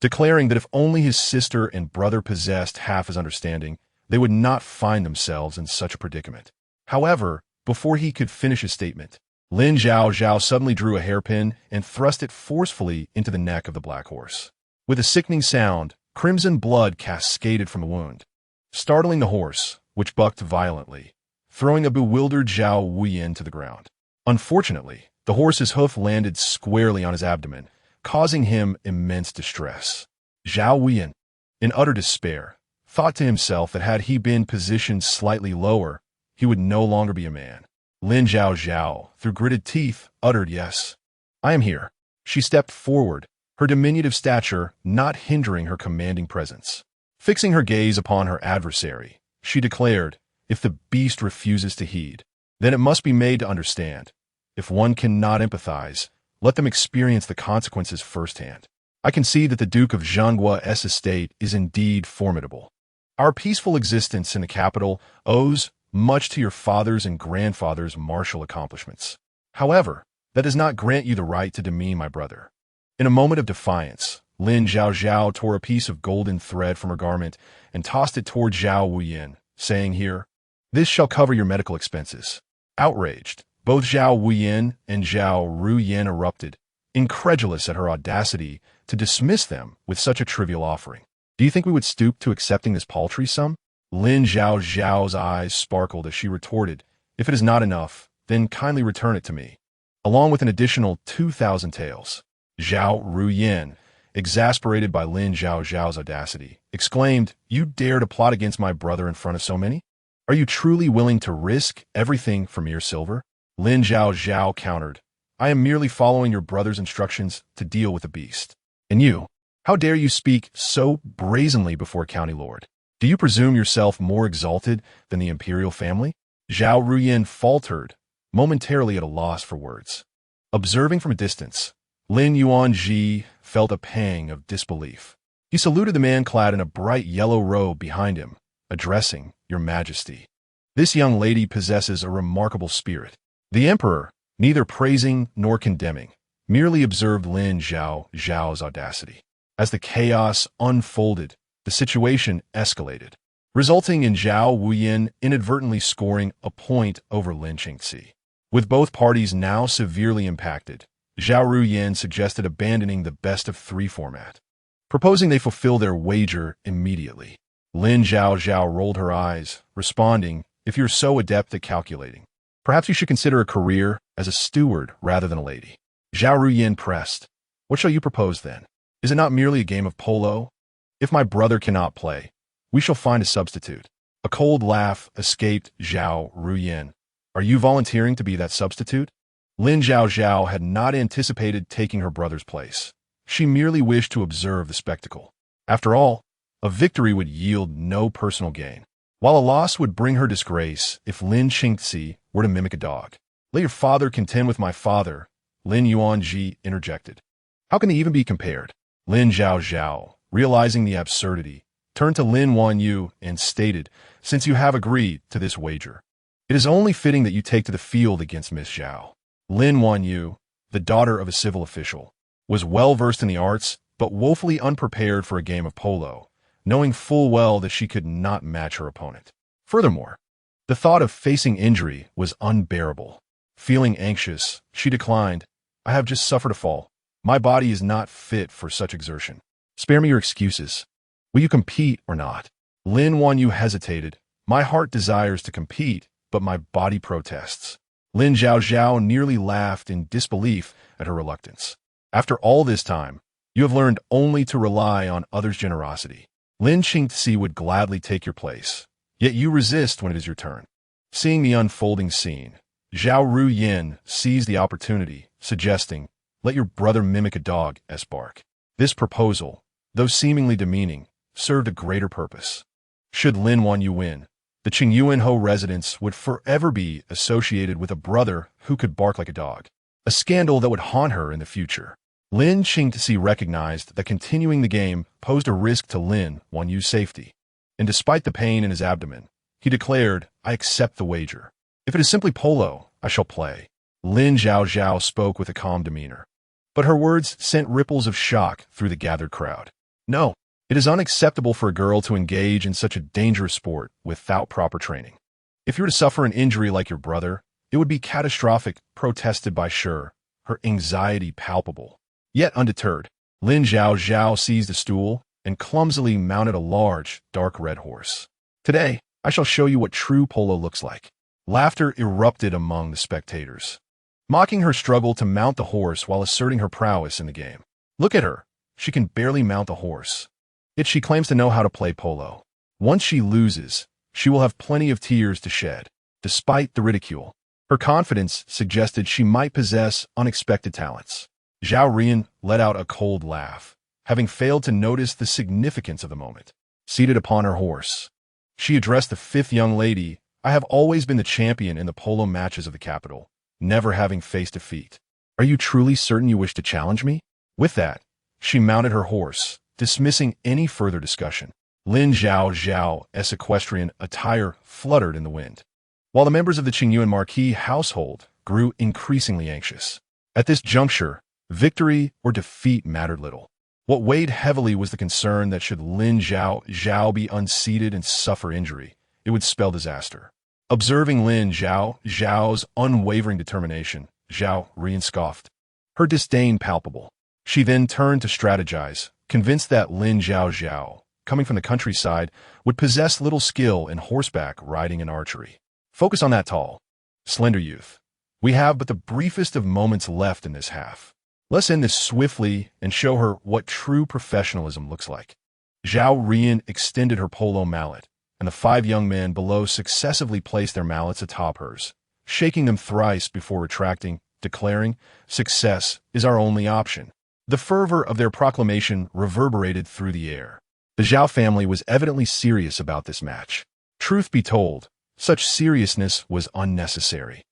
declaring that if only his sister and brother possessed half his understanding, they would not find themselves in such a predicament. However, before he could finish his statement, Lin Zhaozhao suddenly drew a hairpin and thrust it forcefully into the neck of the black horse. With a sickening sound, crimson blood cascaded from the wound, startling the horse, which bucked violently, throwing a bewildered Zhao Wuyin to the ground. Unfortunately, the horse's hoof landed squarely on his abdomen, causing him immense distress. Zhao Wuyin, in utter despair, thought to himself that had he been positioned slightly lower, he would no longer be a man. Lin Zhaozhao, through gritted teeth, uttered, "Yes, I am here." She stepped forward, her diminutive stature not hindering her commanding presence. Fixing her gaze upon her adversary, she declared, "If the beast refuses to heed, then it must be made to understand. If one cannot empathize, let them experience the consequences firsthand. I can see that the Duke of Zhenghua's estate is indeed formidable. Our peaceful existence in the capital owes much to your father's and grandfather's martial accomplishments. However, that does not grant you the right to demean my brother." In a moment of defiance, Lin Zhaozhao tore a piece of golden thread from her garment and tossed it toward Zhao Wuyin, saying, "Here, this shall cover your medical expenses." Outraged, both Zhao Wuyin and Zhao Ruyin erupted, incredulous at her audacity to dismiss them with such a trivial offering. "Do you think we would stoop to accepting this paltry sum?" Lin Zhaozhao's eyes sparkled as she retorted, "If it is not enough, then kindly return it to me, along with an additional 2,000 taels." Zhao Ruyin, exasperated by Lin Zhaozhao's audacity, exclaimed, "You dare to plot against my brother in front of so many? Are you truly willing to risk everything for mere silver?" Lin Zhaozhao countered, "I am merely following your brother's instructions to deal with the beast. And you, how dare you speak so brazenly before County Lord? Do you presume yourself more exalted than the imperial family?" Zhao Ruyin faltered, momentarily at a loss for words. Observing from a distance, Lin Yuanji felt a pang of disbelief. He saluted the man clad in a bright yellow robe behind him, addressing, "Your Majesty. This young lady possesses a remarkable spirit." The emperor, neither praising nor condemning, merely observed Lin Zhaozhao's audacity. As the chaos unfolded, the situation escalated, resulting in Zhao Wuyin inadvertently scoring a point over Lin Zhaozhao. With both parties now severely impacted, Zhao Ruyin suggested abandoning the best-of-3 format, proposing they fulfill their wager immediately. Lin Zhaozhao rolled her eyes, responding, "If you're so adept at calculating, perhaps you should consider a career as a steward rather than a lady." Zhao Ruyin pressed, "What shall you propose then? Is it not merely a game of polo? If my brother cannot play, we shall find a substitute." A cold laugh escaped Zhao Ruyin. "Are you volunteering to be that substitute?" Lin Zhaozhao had not anticipated taking her brother's place. She merely wished to observe the spectacle. After all, a victory would yield no personal gain, while a loss would bring her disgrace if Lin Zhaozhao were to mimic a dog. "Let your father contend with my father," Lin Yuanji interjected. "How can they even be compared?" Lin Zhaozhao, realizing the absurdity, turned to Lin Wanyu and stated, "Since you have agreed to this wager, it is only fitting that you take to the field against Miss Zhao." Lin Wanyu, the daughter of a civil official, was well versed in the arts, but woefully unprepared for a game of polo, knowing full well that she could not match her opponent. Furthermore, the thought of facing injury was unbearable. Feeling anxious, she declined, "I have just suffered a fall. My body is not fit for such exertion. Spare me your excuses. Will you compete or not?" Lin Wanyu hesitated. "My heart desires to compete, but my body protests." Lin Zhaozhao nearly laughed in disbelief at her reluctance. "After all this time, you have learned only to rely on others' generosity. Lin Qingzi would gladly take your place, yet you resist when it is your turn." Seeing the unfolding scene, Zhao Ruyin seized the opportunity, suggesting, "Let your brother mimic a dog, bark." This proposal, though seemingly demeaning, served a greater purpose. Should Lin Wanyu win, the Qingyuanhou residence would forever be associated with a brother who could bark like a dog, a scandal that would haunt her in the future. Lin Qingzi recognized that continuing the game posed a risk to Lin Wanyu's safety, and despite the pain in his abdomen, he declared, "I accept the wager. If it is simply polo, I shall play." Lin Zhaozhao spoke with a calm demeanor, but her words sent ripples of shock through the gathered crowd. "No, it is unacceptable for a girl to engage in such a dangerous sport without proper training. If you were to suffer an injury like your brother, it would be catastrophic," protested by Shi, her anxiety palpable. Yet undeterred, Lin Zhaozhao seized a stool and clumsily mounted a large, dark red horse. "Today, I shall show you what true polo looks like." Laughter erupted among the spectators, mocking her struggle to mount the horse while asserting her prowess in the game. "Look at her. She can barely mount the horse. Yet she claims to know how to play polo. Once she loses, she will have plenty of tears to shed." Despite the ridicule, her confidence suggested she might possess unexpected talents. Zhao Rian let out a cold laugh, having failed to notice the significance of the moment. Seated upon her horse, she addressed the fifth young lady. "I have always been the champion in the polo matches of the capital, never having faced defeat. Are you truly certain you wish to challenge me?" With that, she mounted her horse, dismissing any further discussion. Lin Zhaozhao's equestrian attire fluttered in the wind, while the members of the Qingyuan Marquis household grew increasingly anxious. At this juncture, victory or defeat mattered little. What weighed heavily was the concern that should Lin Zhaozhao be unseated and suffer injury, it would spell disaster. Observing Lin Zhaozhao's unwavering determination, Zhao Rian scoffed, her disdain palpable. She then turned to strategize, convinced that Lin Zhaozhao, coming from the countryside, would possess little skill in horseback riding and archery. "Focus on that tall, slender youth. We have but the briefest of moments left in this half. Let's end this swiftly and show her what true professionalism looks like." Zhao Rian extended her polo mallet, and the five young men below successively placed their mallets atop hers, shaking them thrice before retracting, declaring, "Success is our only option." The fervor of their proclamation reverberated through the air. The Zhao family was evidently serious about this match. Truth be told, such seriousness was unnecessary,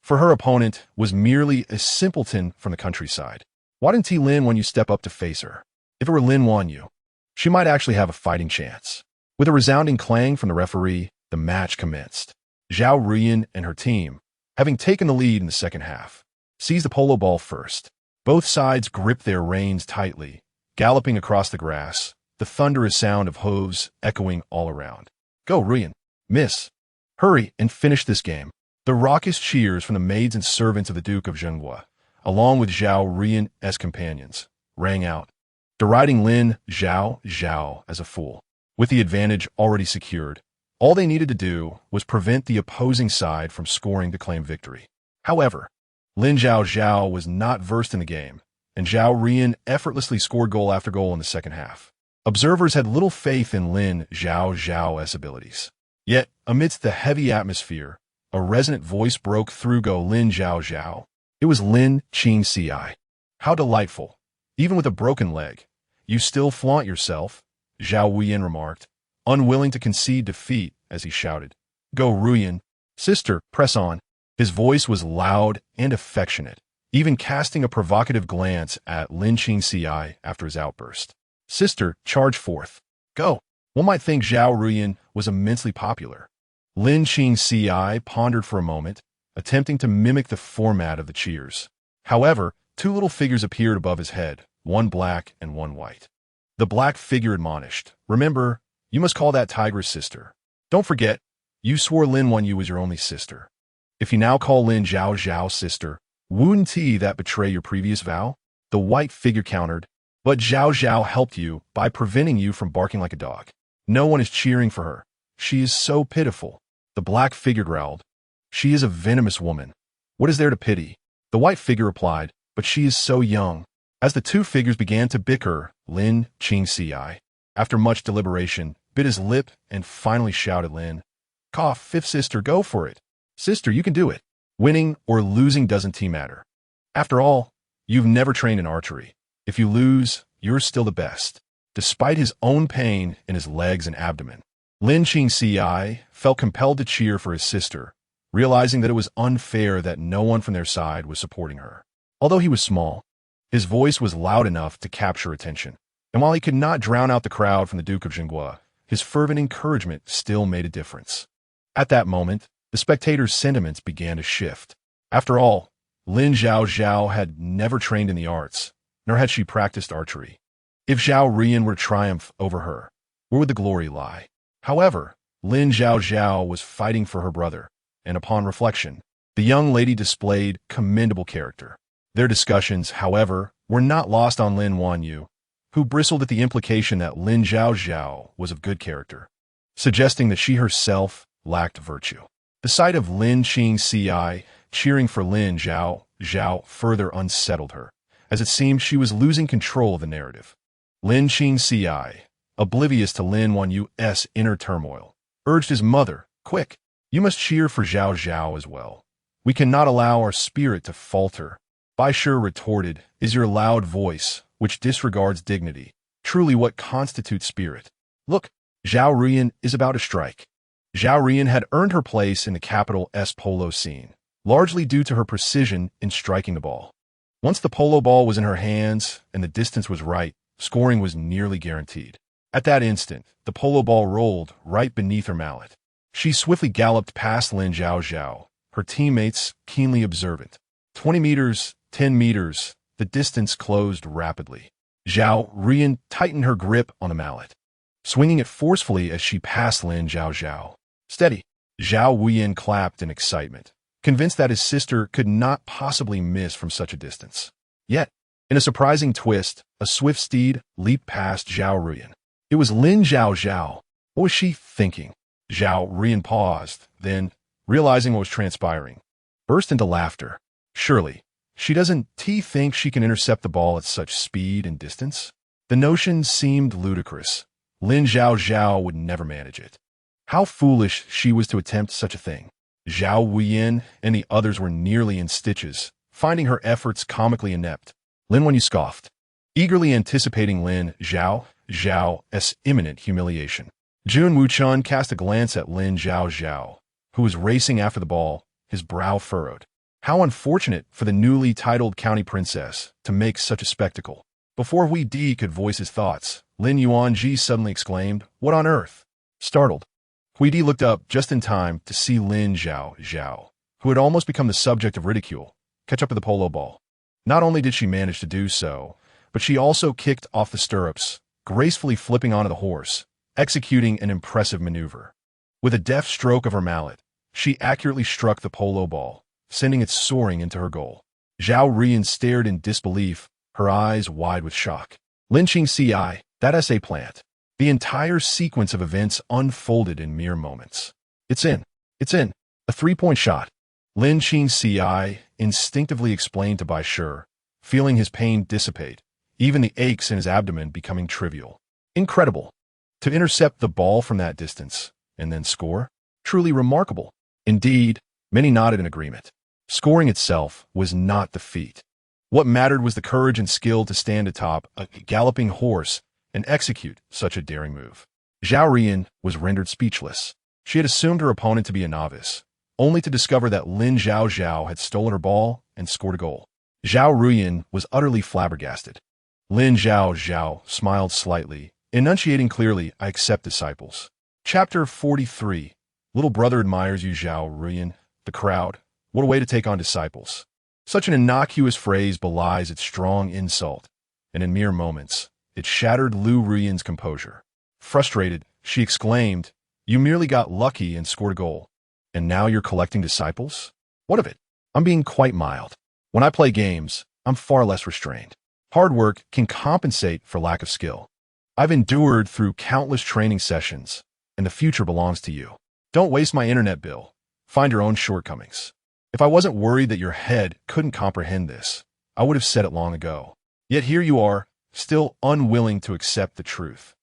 for her opponent was merely a simpleton from the countryside. Why didn't Lin Wanyu step up to face her? If it were Lin Wanyu, she might actually have a fighting chance. With a resounding clang from the referee, the match commenced. Zhao Ruyin and her team, having taken the lead in the second half, seized the polo ball first. Both sides gripped their reins tightly, galloping across the grass, the thunderous sound of hooves echoing all around. "Go, Ruyin! Miss! Hurry and finish this game!" The raucous cheers from the maids and servants of the Duke of Zhenghua, along with Zhao Ruyin's companions, rang out, deriding Lin Zhaozhao as a fool. With the advantage already secured, all they needed to do was prevent the opposing side from scoring to claim victory. However, Lin Zhaozhao was not versed in the game, and Zhao Rian effortlessly scored goal after goal in the second half. Observers had little faith in Lin Zhaozhao's abilities. Yet, amidst the heavy atmosphere, a resonant voice broke through. "Go, Lin Zhaozhao." It was Lin Qingzi. "How delightful. Even with a broken leg, you still flaunt yourself," Zhao Ruyin remarked, unwilling to concede defeat as he shouted, "Go, Ruyin. Sister, press on." His voice was loud and affectionate, even casting a provocative glance at Lin Qingzi after his outburst. "Sister, charge forth. Go." One might think Zhao Ruyan was immensely popular. Lin Zhaozhao pondered for a moment, attempting to mimic the format of the cheers. However, two little figures appeared above his head, one black and one white. The black figure admonished, "Remember, you must call that tigress sister. Don't forget, you swore Lin Wanyu was your only sister. If you now call Lin Zhaozhao sister, wouldn't that betray your previous vow?" The white figure countered, "But Zhaozhao helped you by preventing you from barking like a dog. No one is cheering for her. She is so pitiful." The black figure growled, "She is a venomous woman. What is there to pity?" The white figure replied, "But she is so young." As the two figures began to bicker, Lin Zhaozhao, after much deliberation, bit his lip and finally shouted, "Lin, cough, fifth sister, go for it. Sister, you can do it. Winning or losing doesn't matter. After all, you've never trained in archery. If you lose, you're still the best." Despite his own pain in his legs and abdomen, Lin Zhaozhao felt compelled to cheer for his sister, realizing that it was unfair that no one from their side was supporting her. Although he was small, his voice was loud enough to capture attention, and while he could not drown out the crowd from the Duke of Jinghua, his fervent encouragement still made a difference. At that moment, the spectators' sentiments began to shift. After all, Lin Zhaozhao had never trained in the arts, nor had she practiced archery. If Zhao Ruyan were to triumph over her, where would the glory lie? However, Lin Zhaozhao was fighting for her brother, and upon reflection, the young lady displayed commendable character. Their discussions, however, were not lost on Lin Wanyu, who bristled at the implication that Lin Zhaozhao was of good character, suggesting that she herself lacked virtue. The sight of Lin Zhaozhao cheering for Lin Zhaozhao further unsettled her, as it seemed she was losing control of the narrative. Lin Zhaozhao, oblivious to Lin Wanyu's inner turmoil, urged his mother, "Quick, you must cheer for Zhaozhao as well. We cannot allow our spirit to falter." Bai Shi retorted, "Is your loud voice, which disregards dignity, truly what constitutes spirit? Look, Zhao Ruyan is about to strike." Zhao Ruyan had earned her place in the capital's polo scene, largely due to her precision in striking the ball. Once the polo ball was in her hands and the distance was right, scoring was nearly guaranteed. At that instant, the polo ball rolled right beneath her mallet. She swiftly galloped past Lin Zhaozhao, her teammates keenly observant. 20 meters, 10 meters, the distance closed rapidly. Zhao Ruyan tightened her grip on the mallet, swinging it forcefully as she passed Lin Zhaozhao. "Steady!" Zhao Ruyan clapped in excitement, convinced that his sister could not possibly miss from such a distance. Yet, in a surprising twist, a swift steed leaped past Zhao Ruyan. It was Lin Zhaozhao. What was she thinking? Zhao Ruyan paused, then, realizing what was transpiring, burst into laughter. Surely, she doesn't think she can intercept the ball at such speed and distance? The notion seemed ludicrous. Lin Zhaozhao would never manage it. How foolish she was to attempt such a thing. Zhao Ruyan and the others were nearly in stitches, finding her efforts comically inept. Lin Wanyu scoffed, eagerly anticipating Lin Zhaozhao's imminent humiliation. Jun Wuchun cast a glance at Lin Zhaozhao, who was racing after the ball, his brow furrowed. How unfortunate for the newly titled county princess to make such a spectacle. Before Hui Di could voice his thoughts, Lin Yuanji suddenly exclaimed, "What on earth?" Startled, Hui Di looked up just in time to see Lin Zhaozhao, who had almost become the subject of ridicule, catch up with the polo ball. Not only did she manage to do so, but she also kicked off the stirrups, gracefully flipping onto the horse, executing an impressive maneuver. With a deft stroke of her mallet, she accurately struck the polo ball, sending it soaring into her goal. Zhao Ruyan stared in disbelief, her eyes wide with shock. Lin Zhaozhao, that's a plant. The entire sequence of events unfolded in mere moments. It's in. A three-point shot. Lin Zhaozhao instinctively explained to Bai Shi, feeling his pain dissipate, even the aches in his abdomen becoming trivial. Incredible. To intercept the ball from that distance, and then score? Truly remarkable. Indeed, many nodded in agreement. Scoring itself was not the feat. What mattered was the courage and skill to stand atop a galloping horse and execute such a daring move. Zhao Ruyan was rendered speechless. She had assumed her opponent to be a novice, only to discover that Lin Zhaozhao had stolen her ball and scored a goal. Zhao Ruyan was utterly flabbergasted. Lin Zhaozhao smiled slightly, Enunciating clearly, I accept disciples. Chapter 43. Little brother admires you, Zhao Ruyan. The crowd. What a way to take on disciples. Such an innocuous phrase belies its strong insult, and in mere moments, it shattered Lu Ruyan's composure. Frustrated, she exclaimed, "You merely got lucky and scored a goal. And now you're collecting disciples? What of it? I'm being quite mild. When I play games, I'm far less restrained. Hard work can compensate for lack of skill. I've endured through countless training sessions, and the future belongs to you. Don't waste my internet bill. Find your own shortcomings. If I wasn't worried that your head couldn't comprehend this, I would have said it long ago. Yet here you are, still unwilling to accept the truth."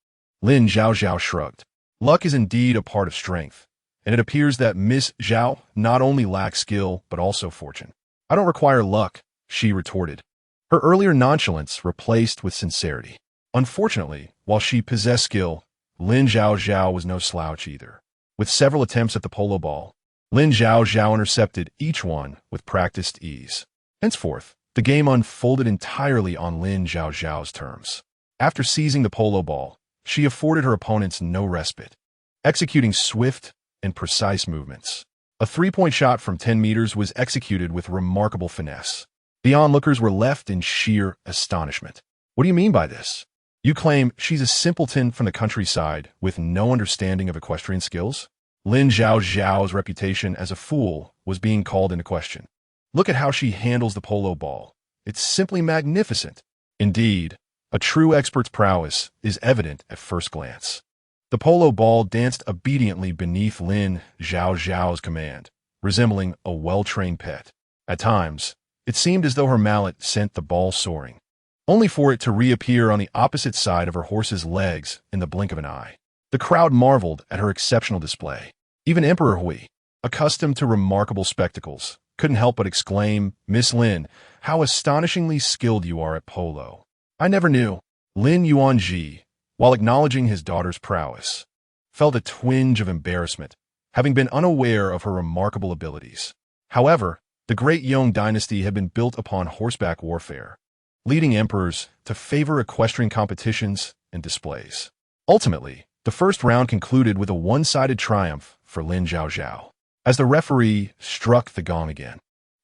Lin Zhaozhao shrugged. Luck is indeed a part of strength, and it appears that Miss Zhao not only lacks skill, but also fortune. "I don't require luck," she retorted, her earlier nonchalance replaced with sincerity. Unfortunately, while she possessed skill, Lin Zhaozhao was no slouch either. With several attempts at the polo ball, Lin Zhaozhao intercepted each one with practiced ease. Henceforth, the game unfolded entirely on Lin Zhaozhao's terms. After seizing the polo ball, she afforded her opponents no respite, executing swift and precise movements. A three-point shot from 10 meters was executed with remarkable finesse. The onlookers were left in sheer astonishment. "What do you mean by this? You claim she's a simpleton from the countryside with no understanding of equestrian skills?" Lin Zhaozhao's reputation as a fool was being called into question. "Look at how she handles the polo ball. It's simply magnificent." Indeed, a true expert's prowess is evident at first glance. The polo ball danced obediently beneath Lin Zhaozhao's command, resembling a well-trained pet. At times, it seemed as though her mallet sent the ball soaring, only for it to reappear on the opposite side of her horse's legs in the blink of an eye. The crowd marveled at her exceptional display. Even Emperor Hui, accustomed to remarkable spectacles, couldn't help but exclaim, "Miss Lin, how astonishingly skilled you are at polo." "I never knew." Lin Yuanji, while acknowledging his daughter's prowess, felt a twinge of embarrassment, having been unaware of her remarkable abilities. However, the great Yong dynasty had been built upon horseback warfare, leading emperors to favor equestrian competitions and displays. Ultimately, the first round concluded with a one-sided triumph for Lin Zhaozhao. As the referee struck the gong again,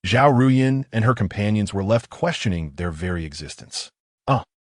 Zhao Ruyan and her companions were left questioning their very existence.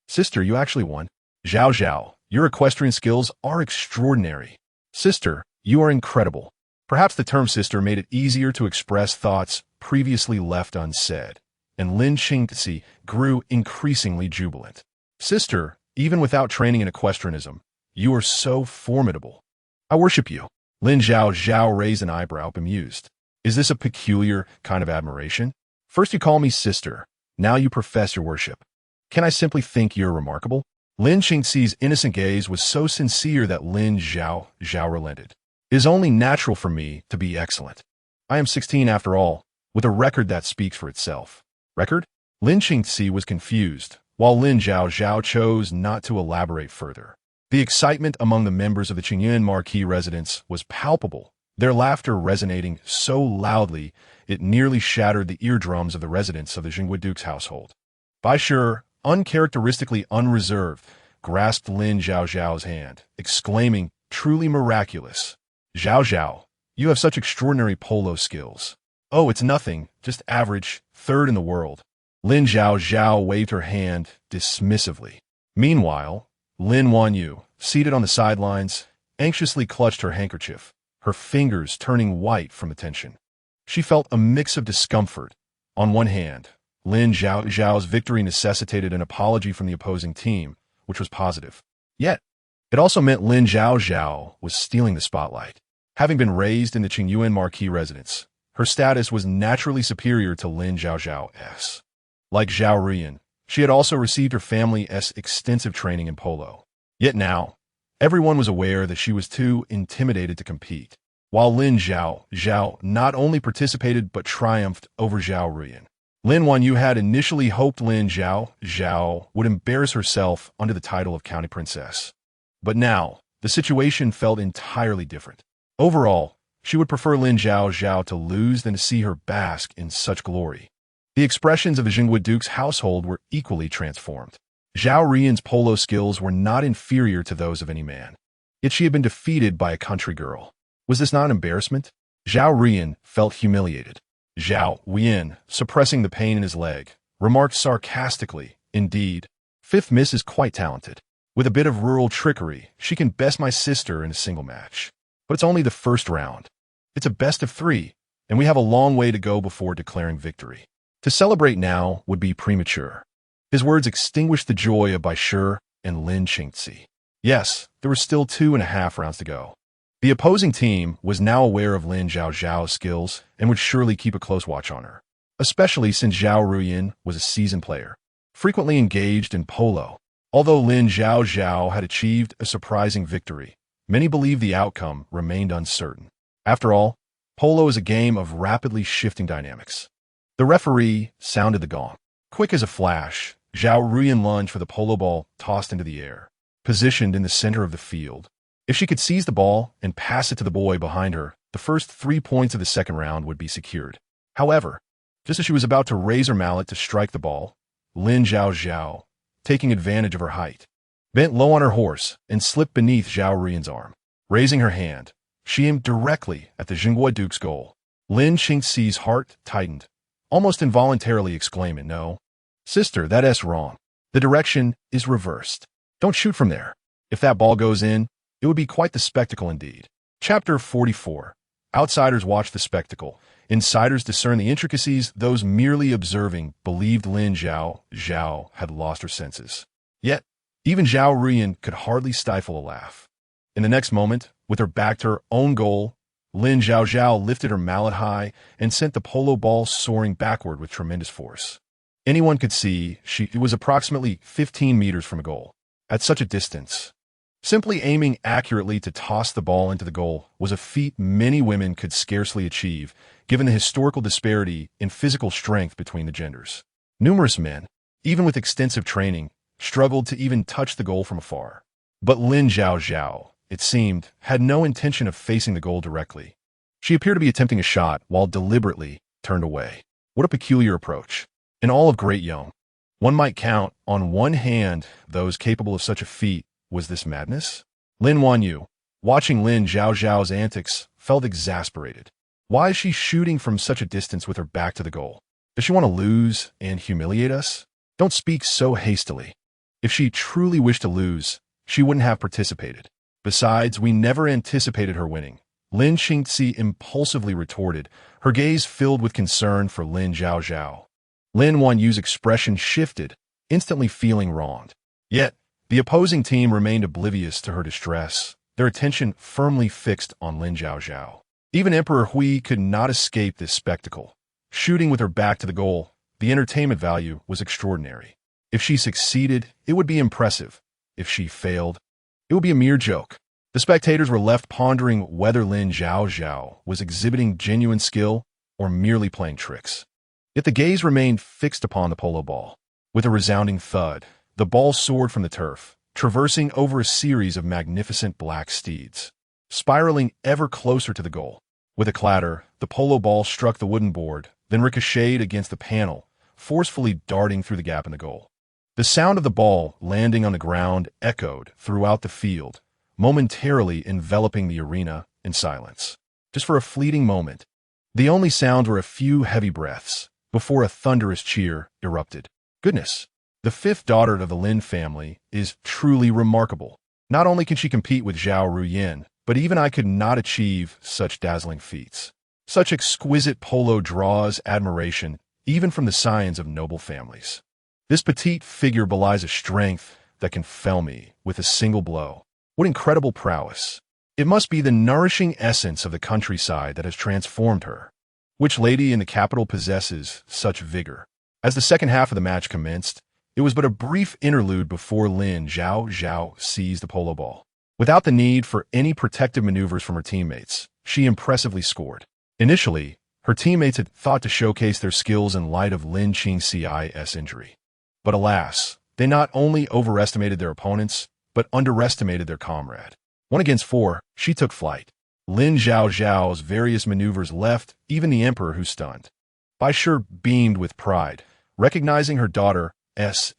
Sister, you actually won." "Zhaozhao, your equestrian skills are extraordinary." "Sister, you are incredible." Perhaps the term sister made it easier to express thoughts previously left unsaid, and Lin Qingzi grew increasingly jubilant. "Sister, even without training in equestrianism, you are so formidable." "I worship you." Lin Zhaozhao raised an eyebrow, bemused. "Is this a peculiar kind of admiration? First you call me sister, now you profess your worship. Can I simply think you're remarkable?" Lin Qingzi's innocent gaze was so sincere that Lin Zhaozhao relented. "It is only natural for me to be excellent. I am 16 after all, with a record that speaks for itself." "Record?" Lin Qingzi was confused, while Lin Zhaozhao chose not to elaborate further. The excitement among the members of the Qingyuan Marquis residence was palpable, their laughter resonating so loudly it nearly shattered the eardrums of the residents of the Jingwu Duke's household. Bai Shi, uncharacteristically unreserved, grasped Lin Zhaozhao's hand, exclaiming, "Truly miraculous. Zhaozhao, you have such extraordinary polo skills." "Oh, it's nothing, just average, third in the world." Lin Zhaozhao waved her hand dismissively. Meanwhile, Lin Wanyu, seated on the sidelines, anxiously clutched her handkerchief, her fingers turning white from the tension. She felt a mix of discomfort. On one hand, Lin Zhaozhao's victory necessitated an apology from the opposing team, which was positive. Yet, it also meant Lin Zhaozhao was stealing the spotlight. Having been raised in the Qingyuan Marquis residence, her status was naturally superior to Lin Zhaozhao's. Like Zhao Ruyan, she had also received her family's extensive training in polo. Yet now, everyone was aware that she was too intimidated to compete. While Lin Zhaozhao not only participated but triumphed over Zhao Ruyan. Lin Wanyu had initially hoped Lin Zhaozhao would embarrass herself under the title of County Princess. But now, the situation felt entirely different. Overall, she would prefer Lin Zhaozhao to lose than to see her bask in such glory. The expressions of the Jingwu Duke's household were equally transformed. Zhao Ruyan's polo skills were not inferior to those of any man. Yet she had been defeated by a country girl. Was this not an embarrassment? Zhao Ruyan felt humiliated. Zhao Ruyan, suppressing the pain in his leg, remarked sarcastically, "Indeed, Fifth Miss is quite talented. With a bit of rural trickery, she can best my sister in a single match. But it's only the first round. It's a best of 3, and we have a long way to go before declaring victory. To celebrate now would be premature." His words extinguished the joy of Baishur and Lin Qingzi. Yes, there were still 2.5 rounds to go. The opposing team was now aware of Lin Zhaozhao's skills and would surely keep a close watch on her, especially since Zhao Ruyan was a seasoned player, frequently engaged in polo. Although Lin Zhaozhao had achieved a surprising victory, many believed the outcome remained uncertain. After all, polo is a game of rapidly shifting dynamics. The referee sounded the gong. Quick as a flash, Zhao Ruyan lunged for the polo ball tossed into the air, positioned in the center of the field. If she could seize the ball and pass it to the boy behind her, the first 3 points of the second round would be secured. However, just as she was about to raise her mallet to strike the ball, Lin Zhaozhao, taking advantage of her height, bent low on her horse and slipped beneath Zhao Ruyan's arm. Raising her hand, she aimed directly at the Jingguo Duke's goal. Lin Qingxi's heart tightened, almost involuntarily exclaiming, "No, sister, that's wrong. The direction is reversed. Don't shoot from there. If that ball goes in, it would be quite the spectacle indeed." Chapter 44. Outsiders watch the spectacle. Insiders discern the intricacies. Those merely observing believed Lin Zhaozhao had lost her senses. Yet, even Zhao Ruyan could hardly stifle a laugh. In the next moment, with her back to her own goal, Lin Zhaozhao lifted her mallet high and sent the polo ball soaring backward with tremendous force. Anyone could see it was approximately 15 meters from a goal. At such a distance, simply aiming accurately to toss the ball into the goal was a feat many women could scarcely achieve, given the historical disparity in physical strength between the genders. Numerous men, even with extensive training, struggled to even touch the goal from afar. But Lin Zhaozhao, it seemed, had no intention of facing the goal directly. She appeared to be attempting a shot while deliberately turned away. What a peculiar approach. In all of Great Yong, one might count on one hand those capable of such a feat. Was this madness? Lin Wanyu, watching Lin Zhaozhao's antics, felt exasperated. Why is she shooting from such a distance with her back to the goal? Does she want to lose and humiliate us? Don't speak so hastily. If she truly wished to lose, she wouldn't have participated. Besides, we never anticipated her winning. Lin Qingzi impulsively retorted, her gaze filled with concern for Lin Zhaozhao. Lin Wanyu's expression shifted, instantly feeling wronged. Yet, the opposing team remained oblivious to her distress, their attention firmly fixed on Lin Zhaozhao. Even Emperor Hui could not escape this spectacle. Shooting with her back to the goal, the entertainment value was extraordinary. If she succeeded, it would be impressive. If she failed, it would be a mere joke. The spectators were left pondering whether Lin Zhaozhao was exhibiting genuine skill or merely playing tricks. Yet the gaze remained fixed upon the polo ball. With a resounding thud, the ball soared from the turf, traversing over a series of magnificent black steeds, spiraling ever closer to the goal. With a clatter, the polo ball struck the wooden board, then ricocheted against the panel, forcefully darting through the gap in the goal. The sound of the ball landing on the ground echoed throughout the field, momentarily enveloping the arena in silence. Just for a fleeting moment, the only sounds were a few heavy breaths, before a thunderous cheer erupted. Goodness! The fifth daughter of the Lin family is truly remarkable. Not only can she compete with Zhao Ruyan, but even I could not achieve such dazzling feats. Such exquisite polo draws admiration, even from the scions of noble families. This petite figure belies a strength that can fell me with a single blow. What incredible prowess! It must be the nourishing essence of the countryside that has transformed her. Which lady in the capital possesses such vigor? As the second half of the match commenced, it was but a brief interlude before Lin Zhaozhao seized the polo ball. Without the need for any protective maneuvers from her teammates, she impressively scored. Initially, her teammates had thought to showcase their skills in light of Lin Qingxi's injury. But alas, they not only overestimated their opponents, but underestimated their comrade. 1 against 4, she took flight. Lin Zhaozhao's various maneuvers left even the emperor who stunned. Baishur beamed with pride, recognizing her daughter's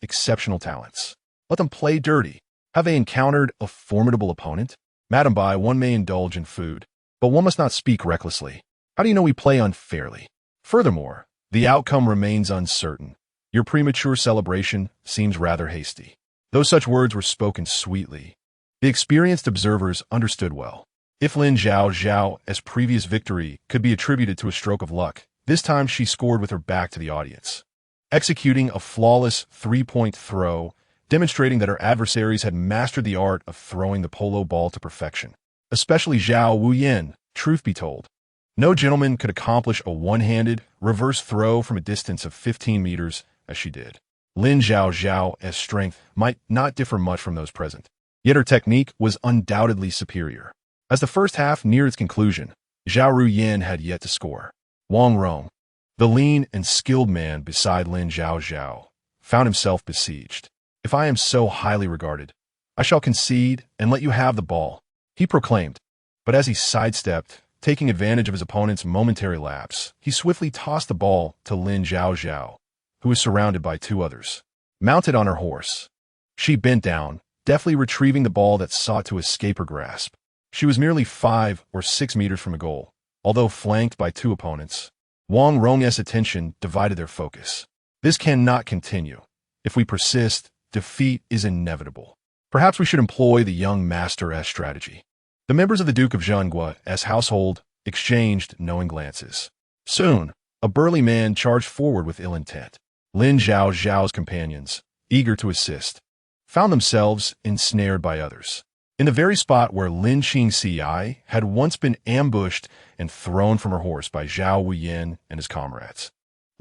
exceptional talents. Let them play dirty. Have they encountered a formidable opponent? Madam Bai, one may indulge in food, but one must not speak recklessly. How do you know we play unfairly? Furthermore, the outcome remains uncertain. Your premature celebration seems rather hasty. Though such words were spoken sweetly, the experienced observers understood well. If Lin Zhaozhao's previous victory could be attributed to a stroke of luck, this time she scored with her back to the audience, executing a flawless three-point throw, demonstrating that her adversaries had mastered the art of throwing the polo ball to perfection. Especially Zhao Wuyin, truth be told. No gentleman could accomplish a one-handed, reverse throw from a distance of 15 meters as she did. Lin Zhaozhao's strength might not differ much from those present, yet her technique was undoubtedly superior. As the first half neared its conclusion, Zhao Ruyin had yet to score. Wang Rong, the lean and skilled man beside Lin Zhaozhao, found himself besieged. If I am so highly regarded, I shall concede and let you have the ball, he proclaimed. But as he sidestepped, taking advantage of his opponent's momentary lapse, he swiftly tossed the ball to Lin Zhaozhao, who was surrounded by two others. Mounted on her horse, she bent down, deftly retrieving the ball that sought to escape her grasp. She was merely 5 or 6 meters from a goal, although flanked by two opponents. Wang Rong's attention divided their focus. This cannot continue. If we persist, defeat is inevitable. Perhaps we should employ the young master's strategy. The members of the Duke of Zhenggua's household exchanged knowing glances. Soon, a burly man charged forward with ill intent. Lin Zhaozhao's companions, eager to assist, found themselves ensnared by others. In the very spot where Lin Qingxi had once been ambushed and thrown from her horse by Zhao Wuyin and his comrades.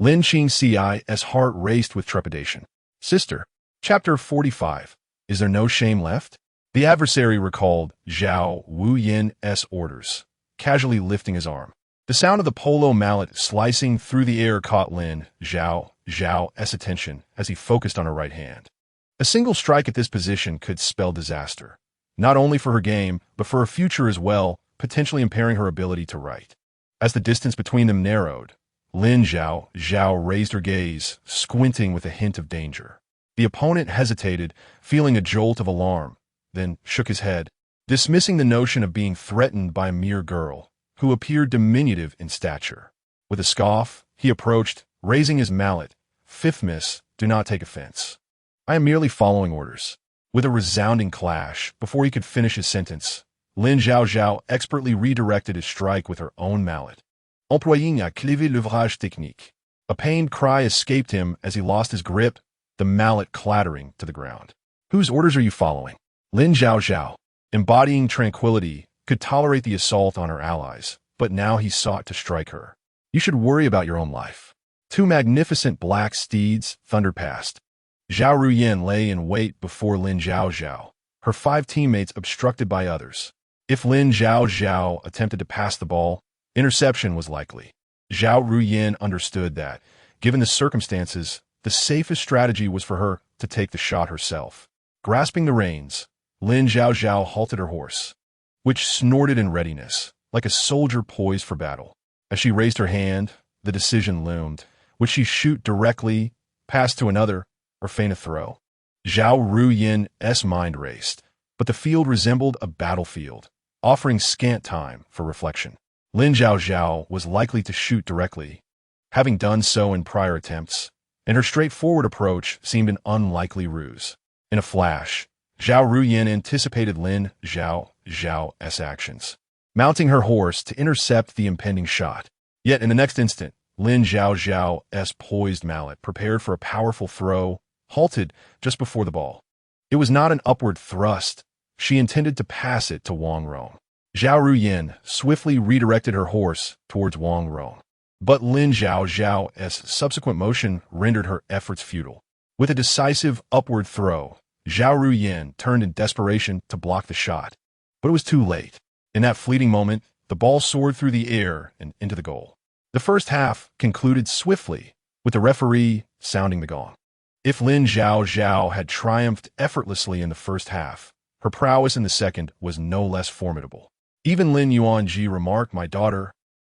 Lin Qingxi's heart raced with trepidation. Sister, Chapter 45. Is there no shame left? The adversary recalled Zhao Wuyin's orders, casually lifting his arm. The sound of the polo mallet slicing through the air caught Lin Zhaozhao's attention as he focused on her right hand. A single strike at this position could spell disaster, not only for her game, but for her future as well, potentially impairing her ability to write. As the distance between them narrowed, Lin Zhaozhao raised her gaze, squinting with a hint of danger. The opponent hesitated, feeling a jolt of alarm, then shook his head, dismissing the notion of being threatened by a mere girl, who appeared diminutive in stature. With a scoff, he approached, raising his mallet. Fifth miss, do not take offense. I am merely following orders. With a resounding clash, before he could finish his sentence, Lin Zhaozhao expertly redirected his strike with her own mallet. Employing à cliver l'ouvrage technique. A pained cry escaped him as he lost his grip, the mallet clattering to the ground. Whose orders are you following? Lin Zhaozhao, embodying tranquility, could tolerate the assault on her allies, but now he sought to strike her. You should worry about your own life. Two magnificent black steeds thundered past. Zhao Ruyin lay in wait before Lin Zhaozhao, her 5 teammates obstructed by others. If Lin Zhaozhao attempted to pass the ball, interception was likely. Zhao Ruyin understood that, given the circumstances, the safest strategy was for her to take the shot herself. Grasping the reins, Lin Zhaozhao halted her horse, which snorted in readiness, like a soldier poised for battle. As she raised her hand, the decision loomed. Would she shoot directly, pass to another, or feign a throw? Zhao Ruyin's mind raced, but the field resembled a battlefield, offering scant time for reflection. Lin Zhaozhao was likely to shoot directly, having done so in prior attempts, and her straightforward approach seemed an unlikely ruse. In a flash, Zhao Ruyin anticipated Lin Zhaozhao's actions, mounting her horse to intercept the impending shot. Yet in the next instant, Lin Zhaozhao's poised mallet, prepared for a powerful throw, halted just before the ball. It was not an upward thrust. She intended to pass it to Wang Rong. Zhao Ruyin swiftly redirected her horse towards Wang Rong. But Lin Zhaozhao's subsequent motion rendered her efforts futile. With a decisive upward throw, Zhao Ruyin turned in desperation to block the shot. But it was too late. In that fleeting moment, the ball soared through the air and into the goal. The first half concluded swiftly, with the referee sounding the gong. If Lin Zhaozhao had triumphed effortlessly in the first half, her prowess in the second was no less formidable. Even Lin Yuanji remarked, my daughter,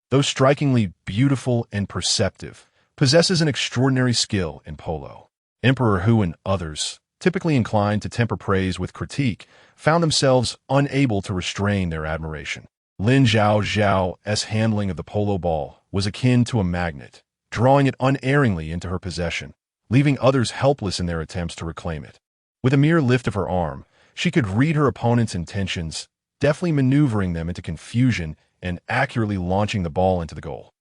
though strikingly beautiful and perceptive, possesses an extraordinary skill in polo. Emperor Hu and others, typically inclined to temper praise with critique, found themselves unable to restrain their admiration. Lin Zhaozhao's handling of the polo ball was akin to a magnet, drawing it unerringly into her possession, leaving others helpless in their attempts to reclaim it. With a mere lift of her arm, she could read her opponent's intentions, deftly maneuvering them into confusion and accurately launching the ball into the goal.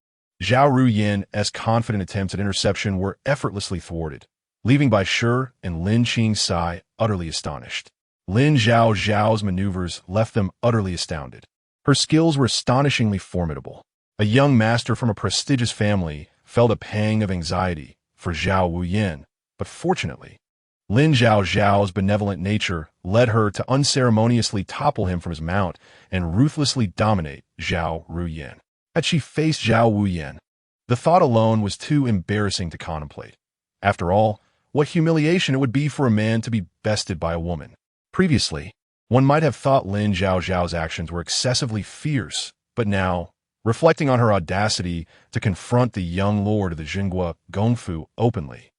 Zhao Ruyin's confident attempts at interception were effortlessly thwarted, leaving Bai Shi and Lin Qingxi utterly astonished. Lin Zhaozhao's maneuvers left them utterly astounded. Her skills were astonishingly formidable. A young master from a prestigious family felt a pang of anxiety for Zhao Wuyin, but fortunately, Lin Zhaozhao's benevolent nature led her to unceremoniously topple him from his mount and ruthlessly dominate Zhao Ruyin. Had she faced Zhao Wuyin, the thought alone was too embarrassing to contemplate. After all, what humiliation it would be for a man to be bested by a woman. Previously, one might have thought Lin Zhaozhao's actions were excessively fierce, but now, reflecting on her audacity to confront the young lord of the Jingua Gongfu openly,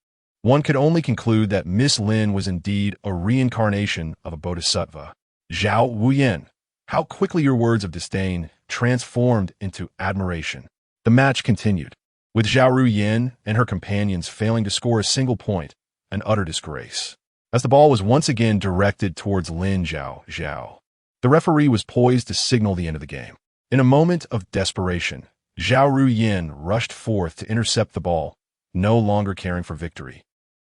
one could only conclude that Miss Lin was indeed a reincarnation of a bodhisattva. Zhao Wuyin, how quickly your words of disdain transformed into admiration. The match continued, with Zhao Ruyin and her companions failing to score a single point, an utter disgrace. As the ball was once again directed towards Lin Zhaozhao, the referee was poised to signal the end of the game. In a moment of desperation, Zhao Ruyin rushed forth to intercept the ball, no longer caring for victory,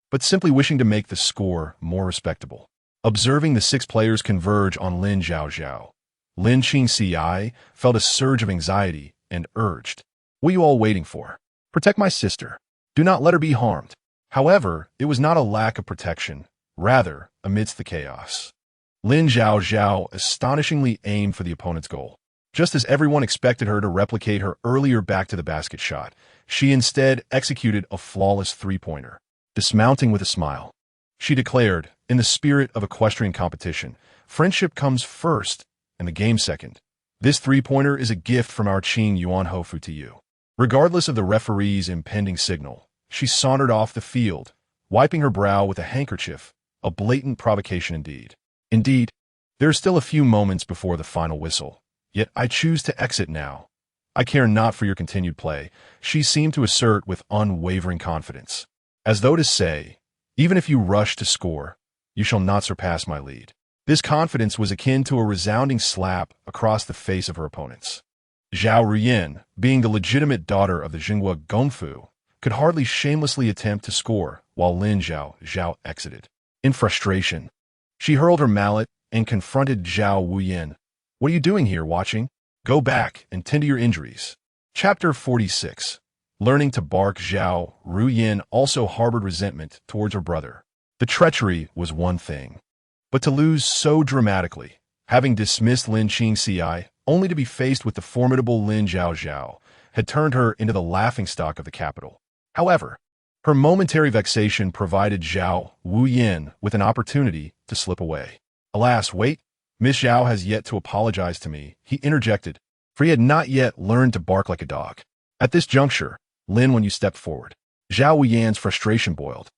but simply wishing to make the score more respectable. Observing the 6 players converge on Lin Zhaozhao, Lin Qingxi felt a surge of anxiety and urged, "What are you all waiting for? Protect my sister. Do not let her be harmed." However, it was not a lack of protection. Rather, amidst the chaos, Lin Zhaozhao astonishingly aimed for the opponent's goal. Just as everyone expected her to replicate her earlier back-to-the-basket shot, she instead executed a flawless three-pointer. Dismounting with a smile, she declared, in the spirit of equestrian competition, "Friendship comes first, and the game second. This three-pointer is a gift from our Qing Yuan Hofu to you." Regardless of the referee's impending signal, she sauntered off the field, wiping her brow with a handkerchief, a blatant provocation indeed. Indeed, there are still a few moments before the final whistle, yet I choose to exit now. I care not for your continued play, she seemed to assert with unwavering confidence, as though to say, even if you rush to score, you shall not surpass my lead. This confidence was akin to a resounding slap across the face of her opponents. Zhao Ruyin, being the legitimate daughter of the Jingua Gongfu, could hardly shamelessly attempt to score while Lin Zhaozhao exited. In frustration, she hurled her mallet and confronted Zhao Wuyin. "What are you doing here, watching? Go back and tend to your injuries." Chapter 46. Learning to bark. Zhao Ruyin also harbored resentment towards her brother. The treachery was one thing, but to lose so dramatically, having dismissed Lin Qingxi only to be faced with the formidable Lin Zhaozhao, had turned her into the laughingstock of the capital. However, her momentary vexation provided Zhao Wuyin with an opportunity to slip away. "Alas, wait, Miss Zhao has yet to apologize to me," he interjected, for he had not yet learned to bark like a dog. At this juncture, Lin, when you stepped forward, Zhao Wuyin's frustration boiled.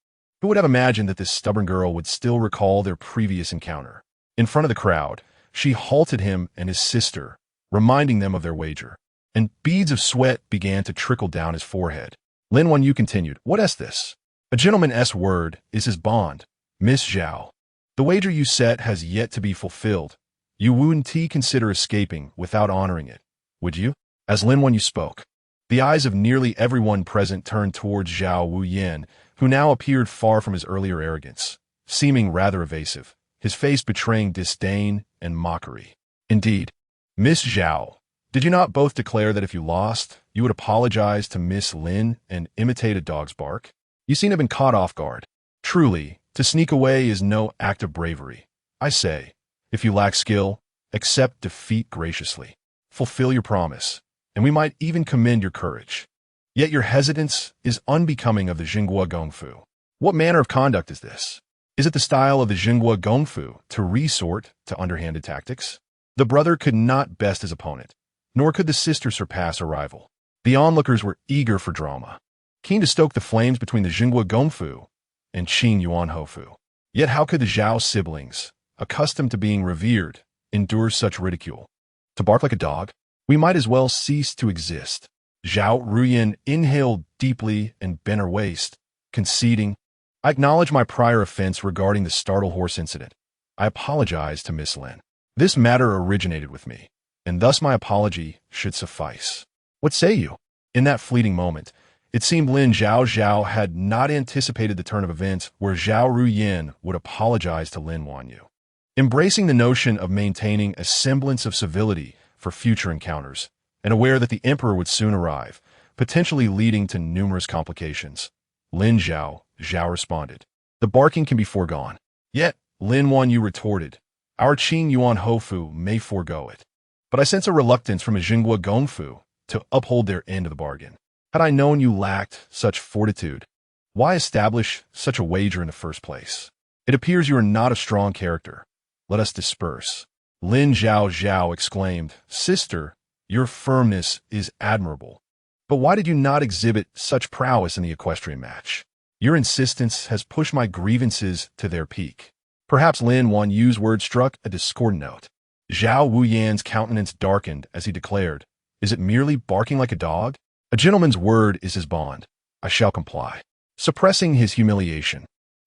Who would have imagined that this stubborn girl would still recall their previous encounter? In front of the crowd, she halted him and his sister, reminding them of their wager, and beads of sweat began to trickle down his forehead. Lin Wan Yu continued, "What is this? A gentleman's word is his bond. Miss Zhao, the wager you set has yet to be fulfilled. You wouldn't consider escaping without honoring it, would you?" As Lin Wan Yu spoke, the eyes of nearly everyone present turned towards Zhao Wuyin, who now appeared far from his earlier arrogance, seeming rather evasive, his face betraying disdain and mockery. "Indeed, Miss Zhao, did you not both declare that if you lost, you would apologize to Miss Lin and imitate a dog's bark? You seem to have been caught off guard. Truly, to sneak away is no act of bravery. I say, if you lack skill, accept defeat graciously. Fulfill your promise, and we might even commend your courage. Yet your hesitance is unbecoming of the Jingua Gongfu. What manner of conduct is this? Is it the style of the Jingua Gongfu to resort to underhanded tactics?" The brother could not best his opponent, nor could the sister surpass her rival. The onlookers were eager for drama, keen to stoke the flames between the Jingua Gongfu and Qing Yuan Hofu. Yet how could the Zhao siblings, accustomed to being revered, endure such ridicule? To bark like a dog? We might as well cease to exist. Zhao Ruyan inhaled deeply and bent her waist, conceding, I acknowledge my prior offense regarding the startled horse incident. I apologize to Miss Lin. This matter originated with me, and thus my apology should suffice. What say you? In that fleeting moment, it seemed Lin Zhaozhao had not anticipated the turn of events where Zhao Ruyan would apologize to Lin Wanyu. Embracing the notion of maintaining a semblance of civility for future encounters, and aware that the emperor would soon arrive, potentially leading to numerous complications, Lin Zhao responded, the barking can be foregone. Yet, Lin Wanyu retorted, our Qing Yuan Hofu may forego it. But I sense a reluctance from a Jingua Gongfu to uphold their end of the bargain. Had I known you lacked such fortitude, why establish such a wager in the first place? It appears you are not a strong character. Let us disperse. Lin Zhaozhao exclaimed, Sister, your firmness is admirable. But why did you not exhibit such prowess in the equestrian match? Your insistence has pushed my grievances to their peak. Perhaps Lin Wanyu's word struck a discordant note. Zhao Wuyan's countenance darkened as he declared, Is it merely barking like a dog? A gentleman's word is his bond. I shall comply. Suppressing his humiliation,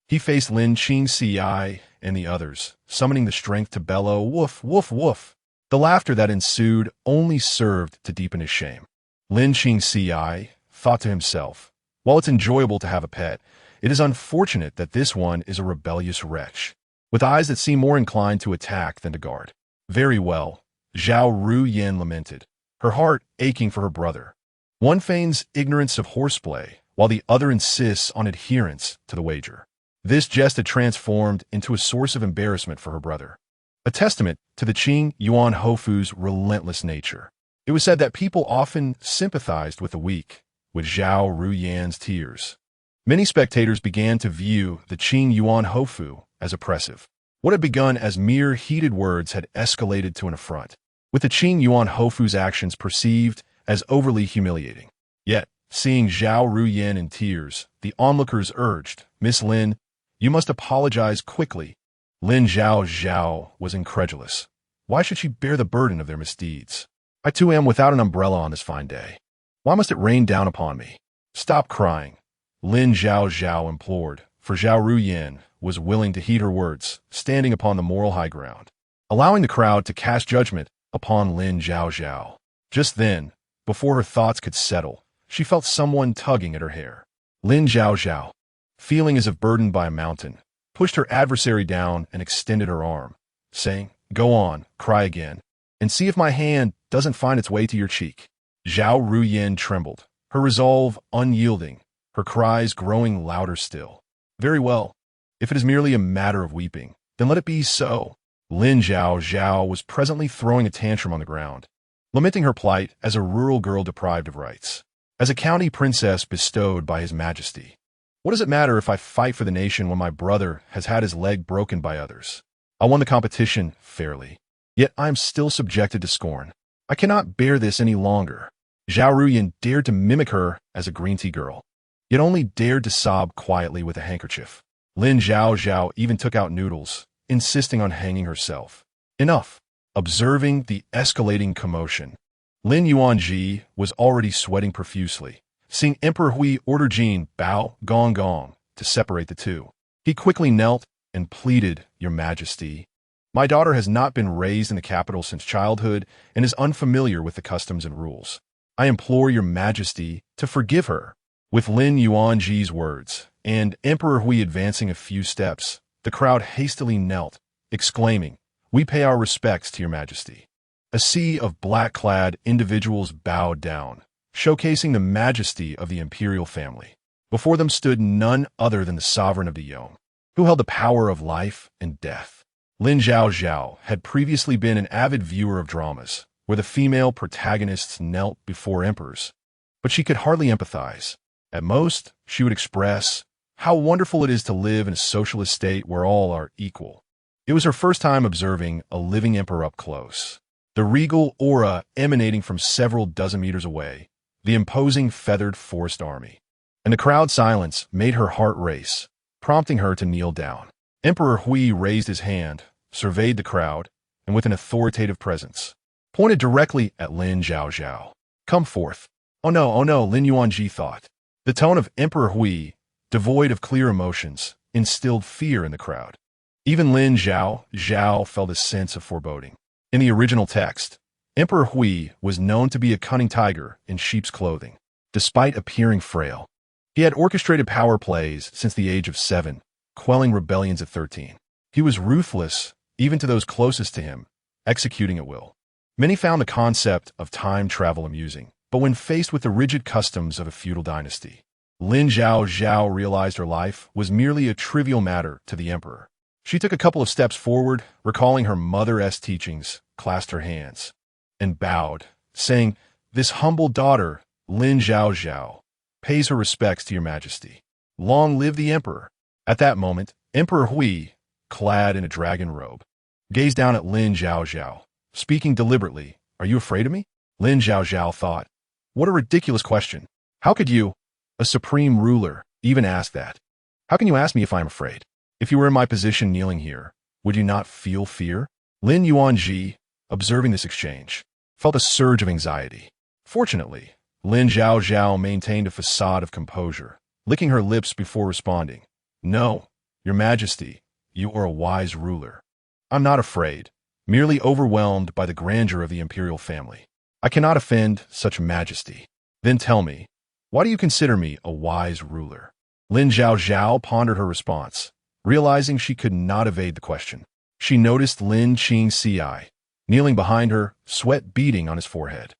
he faced Lin Qingxi and the others, summoning the strength to bellow, woof, woof, woof. The laughter that ensued only served to deepen his shame. Lin Qingxi thought to himself, while it's enjoyable to have a pet, it is unfortunate that this one is a rebellious wretch, with eyes that seem more inclined to attack than to guard. Very well, Zhao Ruyan lamented, her heart aching for her brother. One feigns ignorance of horseplay, while the other insists on adherence to the wager. This jest had transformed into a source of embarrassment for her brother, a testament to the Qing Yuan Hofu's relentless nature. It was said that people often sympathized with the weak, with Zhao Ruyan's tears. Many spectators began to view the Qing Yuan Hofu as oppressive. What had begun as mere heated words had escalated to an affront, with the Qing Yuan Hofu's actions perceived as overly humiliating. Yet, seeing Zhao Ruyan in tears, the onlookers urged, Miss Lin, you must apologize quickly. Lin Zhaozhao was incredulous. Why should she bear the burden of their misdeeds? I too am without an umbrella on this fine day. Why must it rain down upon me? Stop crying, Lin Zhaozhao implored, for Zhao Ruyan was willing to heed her words, standing upon the moral high ground, allowing the crowd to cast judgment upon Lin Zhaozhao. Just then, before her thoughts could settle, she felt someone tugging at her hair. Lin Zhaozhao, feeling as if burdened by a mountain, pushed her adversary down and extended her arm, saying, Go on, cry again, and see if my hand doesn't find its way to your cheek. Zhao Ruyan trembled, her resolve unyielding, her cries growing louder still. Very well. If it is merely a matter of weeping, then let it be so. Lin Zhaozhao was presently throwing a tantrum on the ground, lamenting her plight as a rural girl deprived of rights, as a county princess bestowed by His Majesty. What does it matter if I fight for the nation when my brother has had his leg broken by others? I won the competition fairly, yet I am still subjected to scorn. I cannot bear this any longer. Zhao Ruyan dared to mimic her as a green tea girl, yet only dared to sob quietly with a handkerchief. Lin Zhaozhao even took out noodles, insisting on hanging herself. Enough. Observing the escalating commotion, Lin Yuanji was already sweating profusely, seeing Emperor Hui order Jin Bao Gong Gong to separate the two. He quickly knelt and pleaded, Your Majesty, my daughter has not been raised in the capital since childhood and is unfamiliar with the customs and rules. I implore Your Majesty to forgive her. With Lin Yuanji's words, and Emperor Hui advancing a few steps, the crowd hastily knelt, exclaiming, We pay our respects to Your Majesty. A sea of black-clad individuals bowed down, showcasing the majesty of the imperial family. Before them stood none other than the sovereign of the Yong, who held the power of life and death. Lin Zhaozhao had previously been an avid viewer of dramas, where the female protagonists knelt before emperors, but she could hardly empathize. At most, she would express how wonderful it is to live in a socialist state where all are equal. It was her first time observing a living emperor up close. The regal aura emanating from several dozen meters away, the imposing feathered forest army. And the crowd silence made her heart race, prompting her to kneel down. Emperor Hui raised his hand, surveyed the crowd, and with an authoritative presence, pointed directly at Lin Zhaozhao. Come forth. Oh no, Lin Yuanji thought. The tone of Emperor Hui, devoid of clear emotions, instilled fear in the crowd. Even Lin Zhaozhao felt a sense of foreboding. In the original text, Emperor Hui was known to be a cunning tiger in sheep's clothing. Despite appearing frail, he had orchestrated power plays since the age of 7, quelling rebellions at 13. He was ruthless, even to those closest to him, executing at will. Many found the concept of time travel amusing, but when faced with the rigid customs of a feudal dynasty, Lin Zhaozhao realized her life was merely a trivial matter to the emperor. She took a couple of steps forward, recalling her mother's teachings, clasped her hands, and bowed, saying, "This humble daughter, Lin Zhaozhao, pays her respects to your majesty. Long live the emperor." At that moment, Emperor Hui, clad in a dragon robe, gazed down at Lin Zhaozhao, speaking deliberately. "Are you afraid of me?" Lin Zhaozhao thought. What a ridiculous question. How could you, a supreme ruler, even ask that? How can you ask me if I am afraid? If you were in my position kneeling here, would you not feel fear? Lin Yuanji, observing this exchange, felt a surge of anxiety. Fortunately, Lin Zhaozhao maintained a facade of composure, licking her lips before responding. "No, your majesty, you are a wise ruler. I'm not afraid, merely overwhelmed by the grandeur of the imperial family. I cannot offend such majesty." "Then tell me, why do you consider me a wise ruler?" Lin Zhaozhao pondered her response, realizing she could not evade the question. She noticed Lin Qingci, kneeling behind her, sweat beading on his forehead.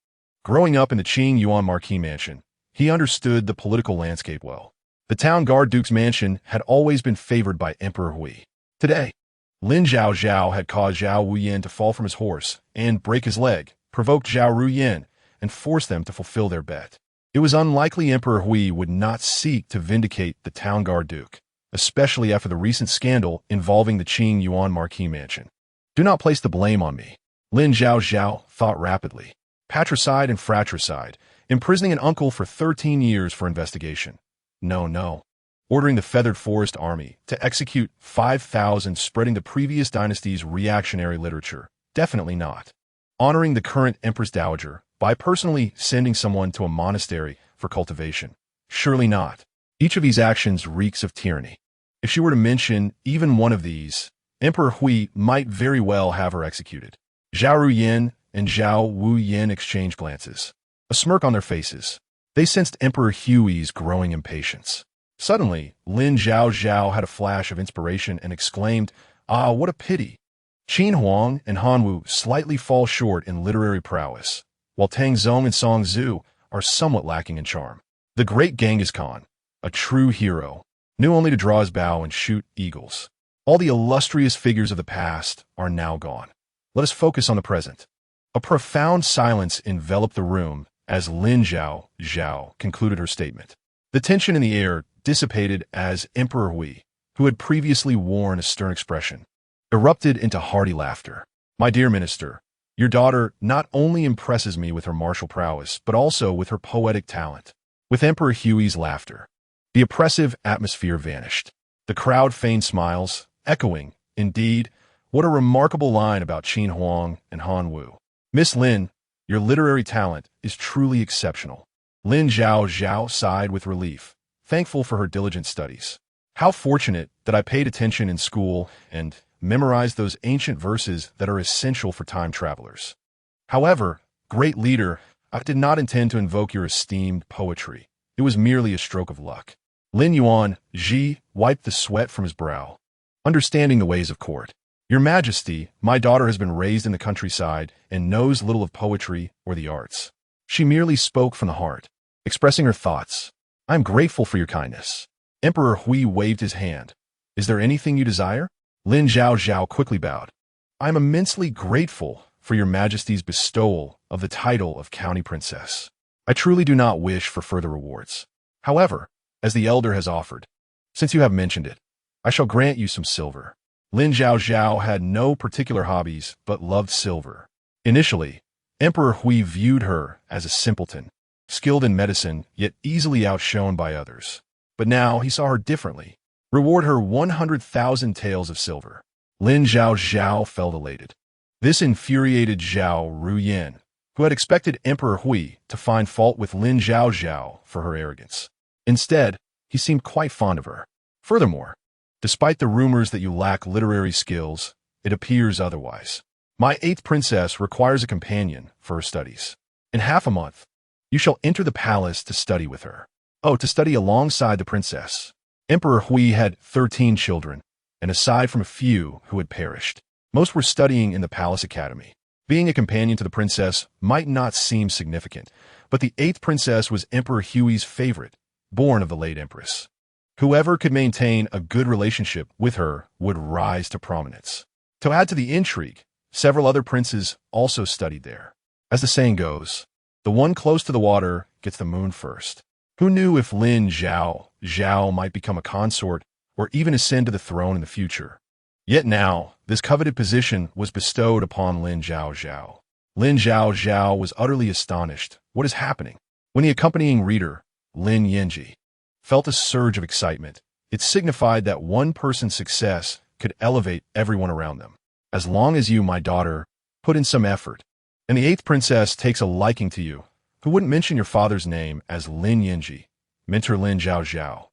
Growing up in the Qing Yuan Marquis mansion, he understood the political landscape well. The town guard duke's mansion had always been favored by Emperor Hui. Today, Lin Zhaozhao had caused Zhao Wuyan to fall from his horse and break his leg, provoked Zhao Ruyan, and forced them to fulfill their bet. It was unlikely Emperor Hui would not seek to vindicate the town guard duke, especially after the recent scandal involving the Qing Yuan Marquis mansion. "Do not place the blame on me," Lin Zhaozhao thought rapidly. Patricide and fratricide, imprisoning an uncle for 13 years for investigation. No. Ordering the Feathered Forest Army to execute 5,000 spreading the previous dynasty's reactionary literature. Definitely not. Honoring the current Empress Dowager by personally sending someone to a monastery for cultivation. Surely not. Each of these actions reeks of tyranny. If she were to mention even one of these, Emperor Hui might very well have her executed. Zhao Ruyan and Zhao Wuyan exchanged glances, a smirk on their faces. They sensed Emperor Hui's growing impatience. Suddenly, Lin Zhaozhao had a flash of inspiration and exclaimed, "Ah, what a pity! Qin Huang and Han Wu slightly fall short in literary prowess, while Tang Zong and Song Zhu are somewhat lacking in charm. The great Genghis Khan, a true hero, knew only to draw his bow and shoot eagles. All the illustrious figures of the past are now gone. Let us focus on the present." A profound silence enveloped the room as Lin Zhaozhao concluded her statement. The tension in the air dissipated as Emperor Hui, who had previously worn a stern expression, erupted into hearty laughter. "My dear minister, your daughter not only impresses me with her martial prowess, but also with her poetic talent." With Emperor Hui's laughter, the oppressive atmosphere vanished. The crowd feigned smiles, echoing, "Indeed, what a remarkable line about Qin Huang and Han Wu. Miss Lin, your literary talent is truly exceptional." Lin Zhaozhao sighed with relief, thankful for her diligent studies. "How fortunate that I paid attention in school and memorized those ancient verses that are essential for time travelers. However, great leader, I did not intend to invoke your esteemed poetry. It was merely a stroke of luck." Lin Yuanji wiped the sweat from his brow, understanding the ways of court. "Your Majesty, my daughter has been raised in the countryside and knows little of poetry or the arts. She merely spoke from the heart, expressing her thoughts. I am grateful for your kindness." Emperor Hui waved his hand. "Is there anything you desire?" Lin Zhaozhao quickly bowed. "I am immensely grateful for your Majesty's bestowal of the title of County Princess. I truly do not wish for further rewards. However, as the elder has offered, since you have mentioned it, I shall grant you some silver." Lin Zhaozhao had no particular hobbies but loved silver. Initially, Emperor Hui viewed her as a simpleton, skilled in medicine yet easily outshone by others. But now he saw her differently. Reward her 100,000 taels of silver. Lin Zhaozhao felt elated. This infuriated Zhao Ruyan, who had expected Emperor Hui to find fault with Lin Zhaozhao for her arrogance. Instead, he seemed quite fond of her. Furthermore, despite the rumors that you lack literary skills, it appears otherwise. My 8th princess requires a companion for her studies. In half a month, you shall enter the palace to study with her. Oh, to study alongside the princess. Emperor Hui had 13 children, and aside from a few who had perished, most were studying in the palace academy. Being a companion to the princess might not seem significant, but the 8th princess was Emperor Hui's favorite, born of the late empress. Whoever could maintain a good relationship with her would rise to prominence. To add to the intrigue, several other princes also studied there. As the saying goes, the one close to the water gets the moon first. Who knew if Lin Zhaozhao might become a consort or even ascend to the throne in the future? Yet now, this coveted position was bestowed upon Lin Zhaozhao. Lin Zhaozhao was utterly astonished. What is happening? When the accompanying reader, Lin Yinji, felt a surge of excitement, it signified that one person's success could elevate everyone around them. As long as you, my daughter, put in some effort, and the 8th princess takes a liking to you, who wouldn't mention your father's name as Lin Yinji, mentor Lin Zhaozhao.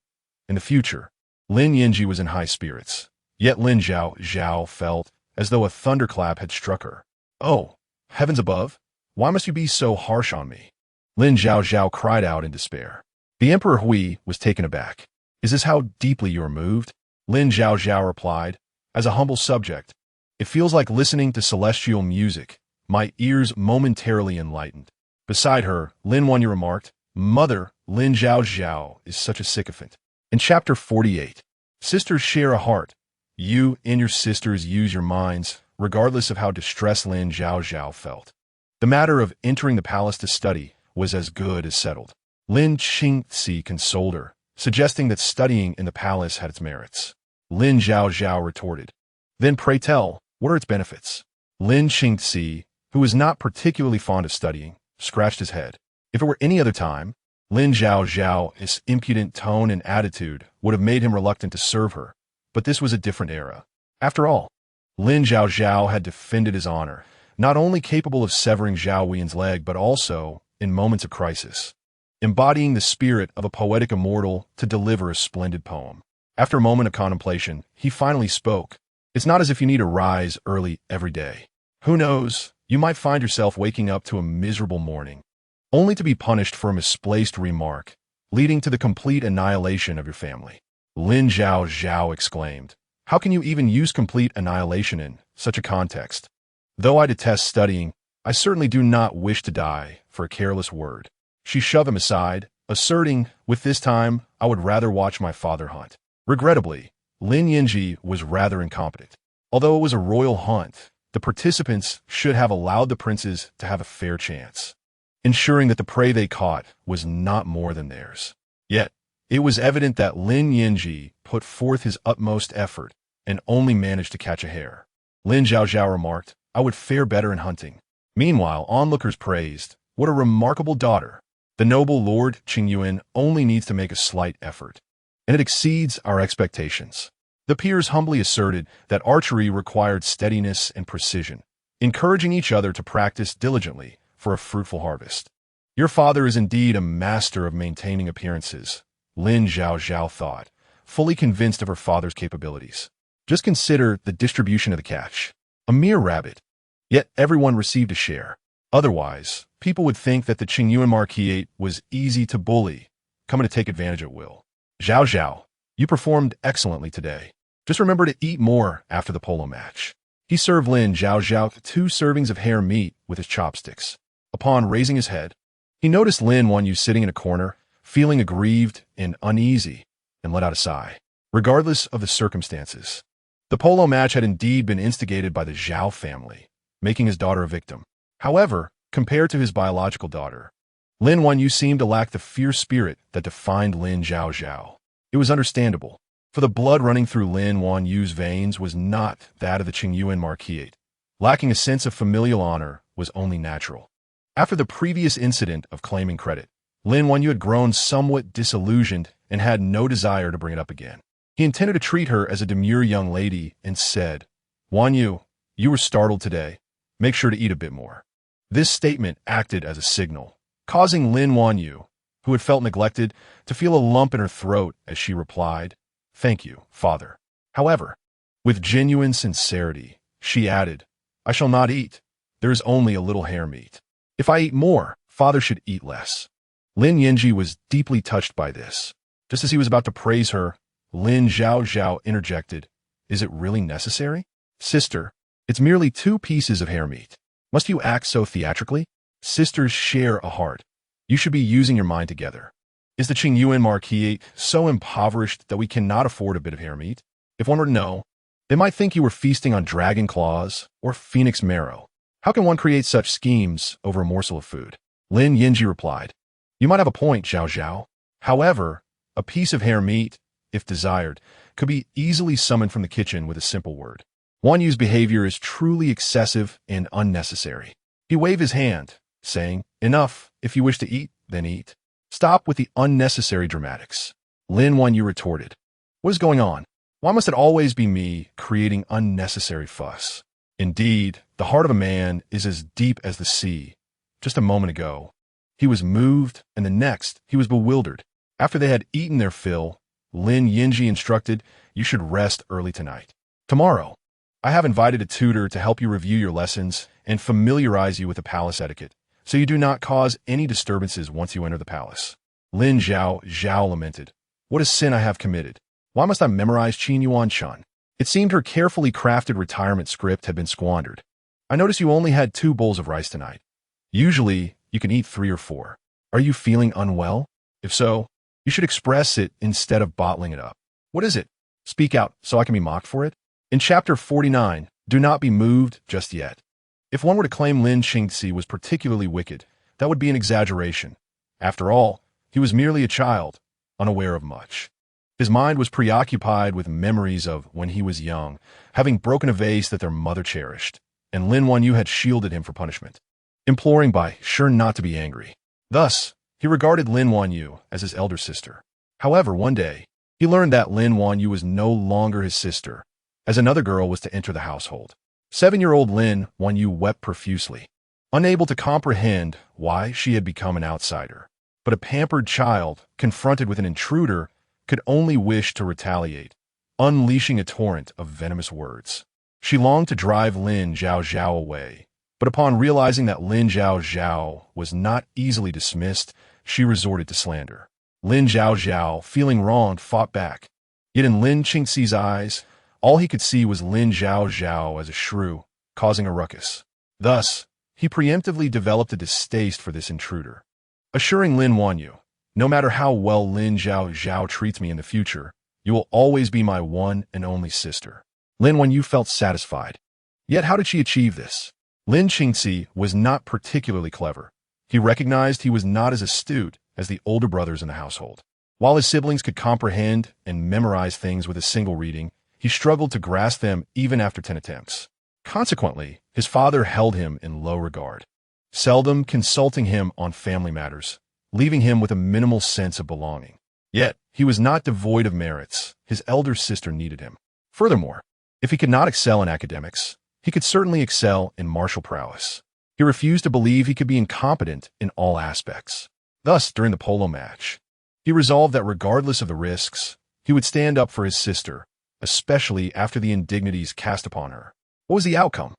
In the future, Lin Yinji was in high spirits, yet Lin Zhaozhao felt as though a thunderclap had struck her. Oh, heavens above, why must you be so harsh on me? Lin Zhaozhao cried out in despair. The Emperor Hui was taken aback. Is this how deeply you are moved? Lin Zhaozhao replied, as a humble subject. It feels like listening to celestial music, my ears momentarily enlightened. Beside her, Lin Wanyu remarked, Mother, Lin Zhaozhao is such a sycophant. In chapter 48, sisters share a heart. You and your sisters use your minds, regardless of how distressed Lin Zhaozhao felt. The matter of entering the palace to study was as good as settled. Lin Qingxi consoled her, suggesting that studying in the palace had its merits. Lin Zhaozhao retorted, Then pray tell, what are its benefits? Lin Qingxi, who was not particularly fond of studying, scratched his head. If it were any other time, Lin Zhaozhao's impudent tone and attitude would have made him reluctant to serve her, but this was a different era. After all, Lin Zhaozhao had defended his honor, not only capable of severing Zhao Wuyan's leg, but also in moments of crisis, embodying the spirit of a poetic immortal to deliver a splendid poem. After a moment of contemplation, he finally spoke. It's not as if you need to rise early every day. Who knows, you might find yourself waking up to a miserable morning, only to be punished for a misplaced remark, leading to the complete annihilation of your family. Lin Zhaozhao exclaimed, How can you even use complete annihilation in such a context? Though I detest studying, I certainly do not wish to die for a careless word. She shoved him aside, asserting, with this time, I would rather watch my father hunt. Regrettably, Lin Yinji was rather incompetent. Although it was a royal hunt, the participants should have allowed the princes to have a fair chance, ensuring that the prey they caught was not more than theirs. Yet, it was evident that Lin Yinji put forth his utmost effort and only managed to catch a hare. Lin Zhaozhao remarked, I would fare better in hunting. Meanwhile, onlookers praised, What a remarkable daughter! The noble Lord Qingyuan only needs to make a slight effort, and it exceeds our expectations. The peers humbly asserted that archery required steadiness and precision, encouraging each other to practice diligently for a fruitful harvest. Your father is indeed a master of maintaining appearances, Lin Zhaozhao thought, fully convinced of her father's capabilities. Just consider the distribution of the catch. A mere rabbit. Yet everyone received a share. Otherwise, people would think that the Qingyuan Marquisate was easy to bully, coming to take advantage at will. Zhaozhao, you performed excellently today. Just remember to eat more after the polo match. He served Lin Zhaozhao 2 servings of hare meat with his chopsticks. Upon raising his head, he noticed Lin Wanyu sitting in a corner, feeling aggrieved and uneasy, and let out a sigh. Regardless of the circumstances, the polo match had indeed been instigated by the Zhao family, making his daughter a victim. However, compared to his biological daughter, Lin Wanyu seemed to lack the fierce spirit that defined Lin Zhaozhao. It was understandable, for the blood running through Lin Wanyu's veins was not that of the Qingyuan Marquisate. Lacking a sense of familial honor was only natural. After the previous incident of claiming credit, Lin Wanyu had grown somewhat disillusioned and had no desire to bring it up again. He intended to treat her as a demure young lady and said, "Wan Yu, you were startled today. Make sure to eat a bit more." This statement acted as a signal, causing Lin Wan Yu, who had felt neglected, to feel a lump in her throat as she replied, "Thank you, father." However, with genuine sincerity, she added, "I shall not eat. There is only a little hare meat. If I eat more, father should eat less." Lin Yinji was deeply touched by this. Just as he was about to praise her, Lin Zhaozhao interjected, "Is it really necessary? Sister, it's merely 2 pieces of hare meat. Must you act so theatrically? Sisters share a heart. You should be using your mind together. Is the Qingyuan marquis so impoverished that we cannot afford a bit of hare meat? If one were to know, they might think you were feasting on dragon claws or phoenix marrow. How can one create such schemes over a morsel of food?" Lin Yinji replied, "You might have a point, Zhaozhao. However, a piece of hare meat, if desired, could be easily summoned from the kitchen with a simple word. Wan Yu's behavior is truly excessive and unnecessary." He waved his hand, saying, "Enough. If you wish to eat, then eat. Stop with the unnecessary dramatics." Lin Wan Yu retorted, "What is going on? Why must it always be me creating unnecessary fuss? Indeed, the heart of a man is as deep as the sea. Just a moment ago, he was moved, and the next, he was bewildered." After they had eaten their fill, Lin Yinji instructed, "You should rest early tonight. Tomorrow, I have invited a tutor to help you review your lessons and familiarize you with the palace etiquette, so you do not cause any disturbances once you enter the palace." Lin Zhaozhao lamented, "What a sin I have committed. Why must I memorize Qin Yuan Chun?" It seemed her carefully crafted retirement script had been squandered. "I notice you only had 2 bowls of rice tonight. Usually, you can eat 3 or 4. Are you feeling unwell? If so, you should express it instead of bottling it up. What is it? Speak out so I can be mocked for it." In chapter 49, do not be moved just yet. If one were to claim Lin Qingxi was particularly wicked, that would be an exaggeration. After all, he was merely a child, unaware of much. His mind was preoccupied with memories of when he was young, having broken a vase that their mother cherished, and Lin Wan Yu had shielded him from punishment, imploring by sure not to be angry. Thus, he regarded Lin Wan Yu as his elder sister. However, one day, he learned that Lin Wan Yu was no longer his sister, as another girl was to enter the household. 7-year-old Lin Wan Yu wept profusely, unable to comprehend why she had become an outsider. But a pampered child, confronted with an intruder, could only wish to retaliate, unleashing a torrent of venomous words. She longed to drive Lin Zhaozhao away, but upon realizing that Lin Zhaozhao was not easily dismissed, she resorted to slander. Lin Zhaozhao, feeling wronged, fought back. Yet in Lin Qingxi's eyes, all he could see was Lin Zhaozhao as a shrew, causing a ruckus. Thus, he preemptively developed a distaste for this intruder, assuring Lin Wan Yu, "No matter how well Lin Zhaozhao treats me in the future, you will always be my one and only sister." Lin Wan Yu felt satisfied. Yet how did she achieve this? Lin Qingxi was not particularly clever. He recognized he was not as astute as the older brothers in the household. While his siblings could comprehend and memorize things with a single reading, he struggled to grasp them even after 10 attempts. Consequently, his father held him in low regard, seldom consulting him on family matters, leaving him with a minimal sense of belonging. Yet, he was not devoid of merits. His elder sister needed him. Furthermore, if he could not excel in academics, he could certainly excel in martial prowess. He refused to believe he could be incompetent in all aspects. Thus, during the polo match, he resolved that regardless of the risks, he would stand up for his sister, especially after the indignities cast upon her. What was the outcome?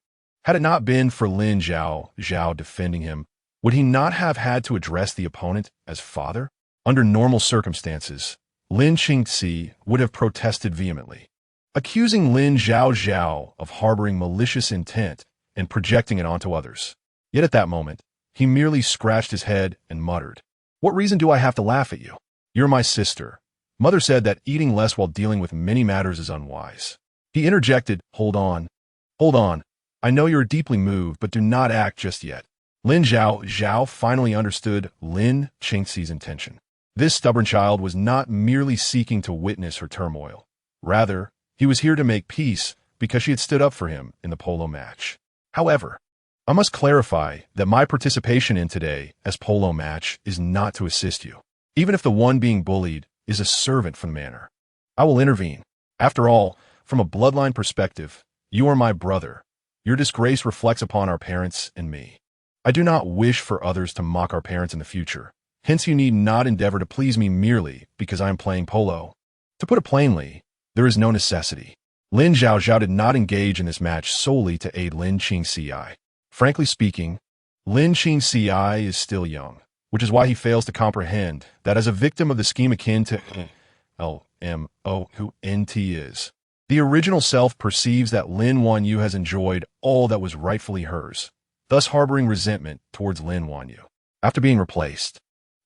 Had it not been for Lin Zhaozhao defending him, would he not have had to address the opponent as father? Under normal circumstances, Lin Qingxi would have protested vehemently, accusing Lin Zhaozhao of harboring malicious intent and projecting it onto others. Yet at that moment, he merely scratched his head and muttered, "What reason do I have to laugh at you? You're my sister. Mother said that eating less while dealing with many matters is unwise." He interjected, Hold on. I know you're deeply moved, but do not act just yet." Lin Zhaozhao finally understood Lin Qingxi's intention. This stubborn child was not merely seeking to witness her turmoil. Rather, he was here to make peace because she had stood up for him in the polo match. However, I must clarify that my participation in today as polo match is not to assist you, even if the one being bullied is a servant from the manor. I will intervene. After all, from a bloodline perspective, you are my brother. Your disgrace reflects upon our parents and me. I do not wish for others to mock our parents in the future. Hence you need not endeavor to please me merely because I am playing polo. To put it plainly, there is no necessity. Lin Zhaozhao did not engage in this match solely to aid Lin Qingci. Frankly speaking, Lin Qingci is still young, which is why he fails to comprehend that as a victim of the scheme akin to LMO who NT is, the original self perceives that Lin Wanyu has enjoyed all that was rightfully hers, thus harboring resentment towards Lin Wanyu. After being replaced,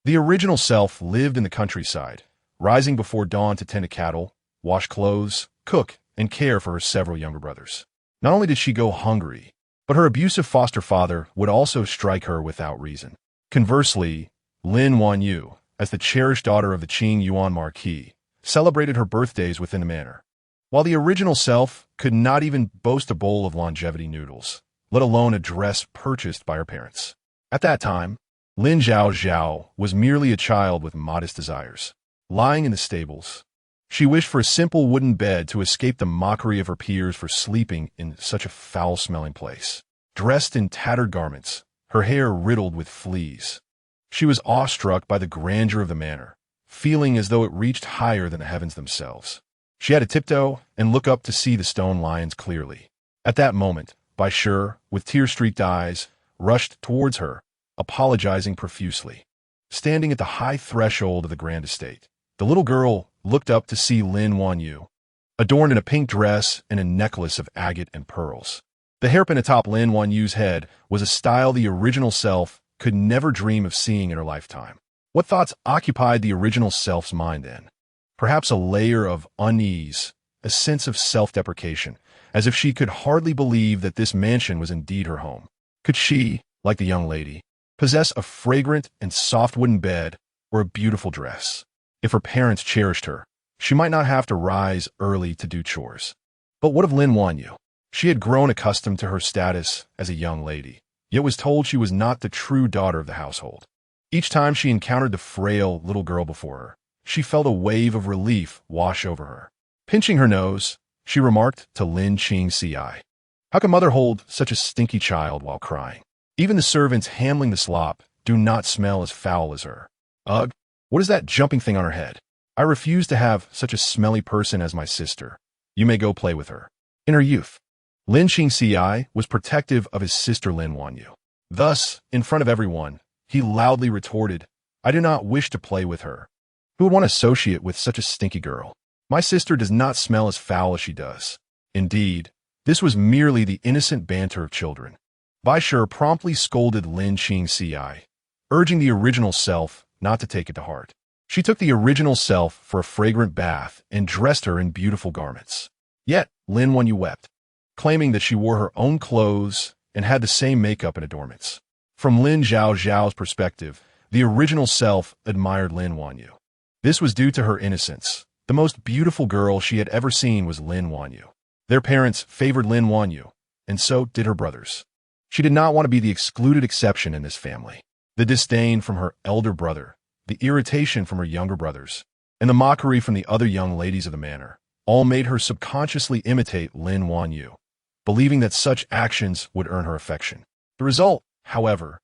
the original self lived in the countryside, rising before dawn to tend to cattle, wash clothes, cook, and care for her several younger brothers. Not only did she go hungry, but her abusive foster father would also strike her without reason. Conversely, Lin Wanyu, as the cherished daughter of the Qing Yuan Marquis, celebrated her birthdays within a manner, while the original self could not even boast a bowl of longevity noodles, let alone a dress purchased by her parents. At that time, Lin Zhaozhao was merely a child with modest desires. Lying in the stables, she wished for a simple wooden bed to escape the mockery of her peers for sleeping in such a foul-smelling place. Dressed in tattered garments, her hair riddled with fleas, she was awestruck by the grandeur of the manor, feeling as though it reached higher than the heavens themselves. She had to tiptoe and look up to see the stone lions clearly. At that moment, Baishur, with tear-streaked eyes, rushed towards her, apologizing profusely. Standing at the high threshold of the grand estate, the little girl looked up to see Lin Wanyu, adorned in a pink dress and a necklace of agate and pearls. The hairpin atop Lin Wanyu's head was a style the original self could never dream of seeing in her lifetime. What thoughts occupied the original self's mind then? Perhaps a layer of unease, a sense of self-deprecation, as if she could hardly believe that this mansion was indeed her home. Could she, like the young lady, possess a fragrant and soft wooden bed or a beautiful dress? If her parents cherished her, she might not have to rise early to do chores. But what of Lin Wanyu? She had grown accustomed to her status as a young lady, yet was told she was not the true daughter of the household. Each time she encountered the frail little girl before her, she felt a wave of relief wash over her. Pinching her nose, she remarked to Lin Qingci, "How can mother hold such a stinky child while crying? Even the servants handling the slop do not smell as foul as her. Ugh, what is that jumping thing on her head? I refuse to have such a smelly person as my sister. You may go play with her." In her youth, Lin Qingci was protective of his sister Lin Wanyu. Thus, in front of everyone, he loudly retorted, "I do not wish to play with her. Who would want to associate with such a stinky girl? My sister does not smell as foul as she does." Indeed, this was merely the innocent banter of children. Baishur promptly scolded Lin Qingci, urging the original self not to take it to heart. She took the original self for a fragrant bath and dressed her in beautiful garments. Yet, Lin Wanyu wept, claiming that she wore her own clothes and had the same makeup and adornments. From Lin Zhaozhao's perspective, the original self admired Lin Wanyu. This was due to her innocence. The most beautiful girl she had ever seen was Lin Wanyu. Their parents favored Lin Wanyu, and so did her brothers. She did not want to be the excluded exception in this family. The disdain from her elder brother, the irritation from her younger brothers, and the mockery from the other young ladies of the manor all made her subconsciously imitate Lin Wanyu, believing that such actions would earn her affection. The result, however,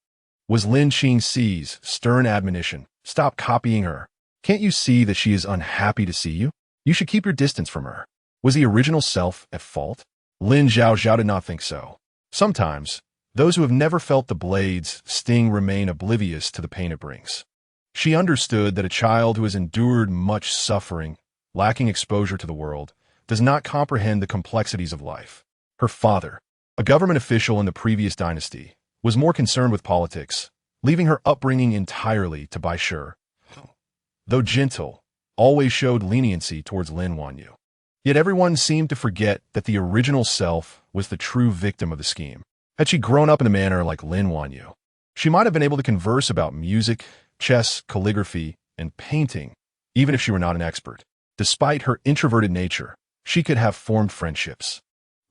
was Lin Qingci's stern admonition, "Stop copying her. Can't you see that she is unhappy to see you? You should keep your distance from her." Was the original self at fault? Lin Zhaozhao did not think so. Sometimes, those who have never felt the blade's sting remain oblivious to the pain it brings. She understood that a child who has endured much suffering, lacking exposure to the world, does not comprehend the complexities of life. Her father, a government official in the previous dynasty, was more concerned with politics, leaving her upbringing entirely to Baishur. Though gentle, always showed leniency towards Lin Wanyu. Yet everyone seemed to forget that the original self was the true victim of the scheme. Had she grown up in a manner like Lin Wanyu, she might have been able to converse about music, chess, calligraphy, and painting, even if she were not an expert. Despite her introverted nature, she could have formed friendships.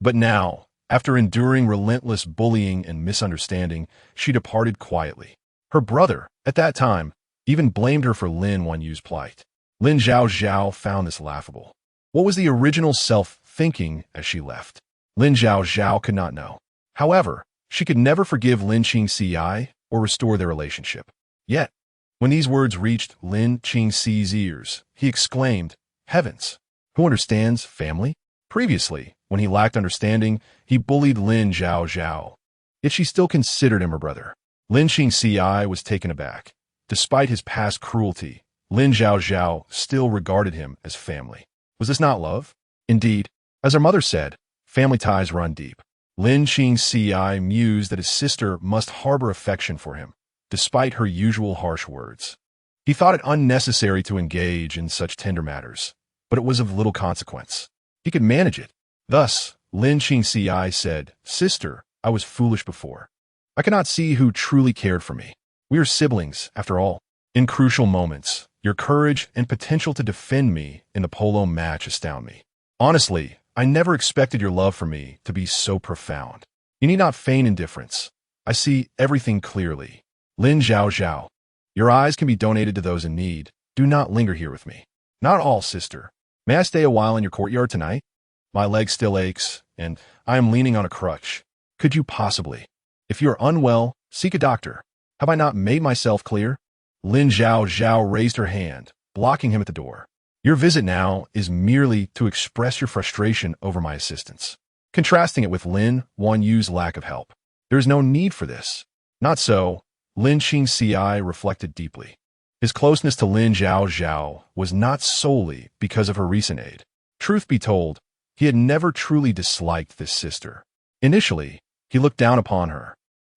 But now, after enduring relentless bullying and misunderstanding, she departed quietly. Her brother, at that time, even blamed her for Lin Wanyu's plight. Lin Zhaozhao found this laughable. What was the original self thinking as she left? Lin Zhaozhao could not know. However, she could never forgive Lin Qingci or restore their relationship. Yet, when these words reached Lin Qingci's ears, he exclaimed, "Heavens! Who understands family?" Previously, when he lacked understanding, he bullied Lin Zhaozhao. Yet she still considered him her brother. Lin Qingci was taken aback. Despite his past cruelty, Lin Zhaozhao still regarded him as family. Was this not love? Indeed, as her mother said, family ties run deep. Lin Qingci mused that his sister must harbor affection for him, despite her usual harsh words. He thought it unnecessary to engage in such tender matters, but it was of little consequence. He could manage it. Thus, Lin Qingci said, "Sister, I was foolish before. I cannot see who truly cared for me. We are siblings, after all. In crucial moments, your courage and potential to defend me in the polo match astound me. Honestly, I never expected your love for me to be so profound. You need not feign indifference. I see everything clearly. Lin Zhaozhao, your eyes can be donated to those in need. Do not linger here with me." "Not all, sister. May I stay a while in your courtyard tonight? My leg still aches, and I am leaning on a crutch. Could you possibly? If you are unwell, seek a doctor. Have I not made myself clear?" Lin Zhaozhao raised her hand, blocking him at the door. "Your visit now is merely to express your frustration over my assistance," contrasting it with Lin Wanyu's lack of help. "There is no need for this." Not so, Lin Qingci reflected deeply. His closeness to Lin Zhaozhao was not solely because of her recent aid. Truth be told, he had never truly disliked this sister. Initially, he looked down upon her,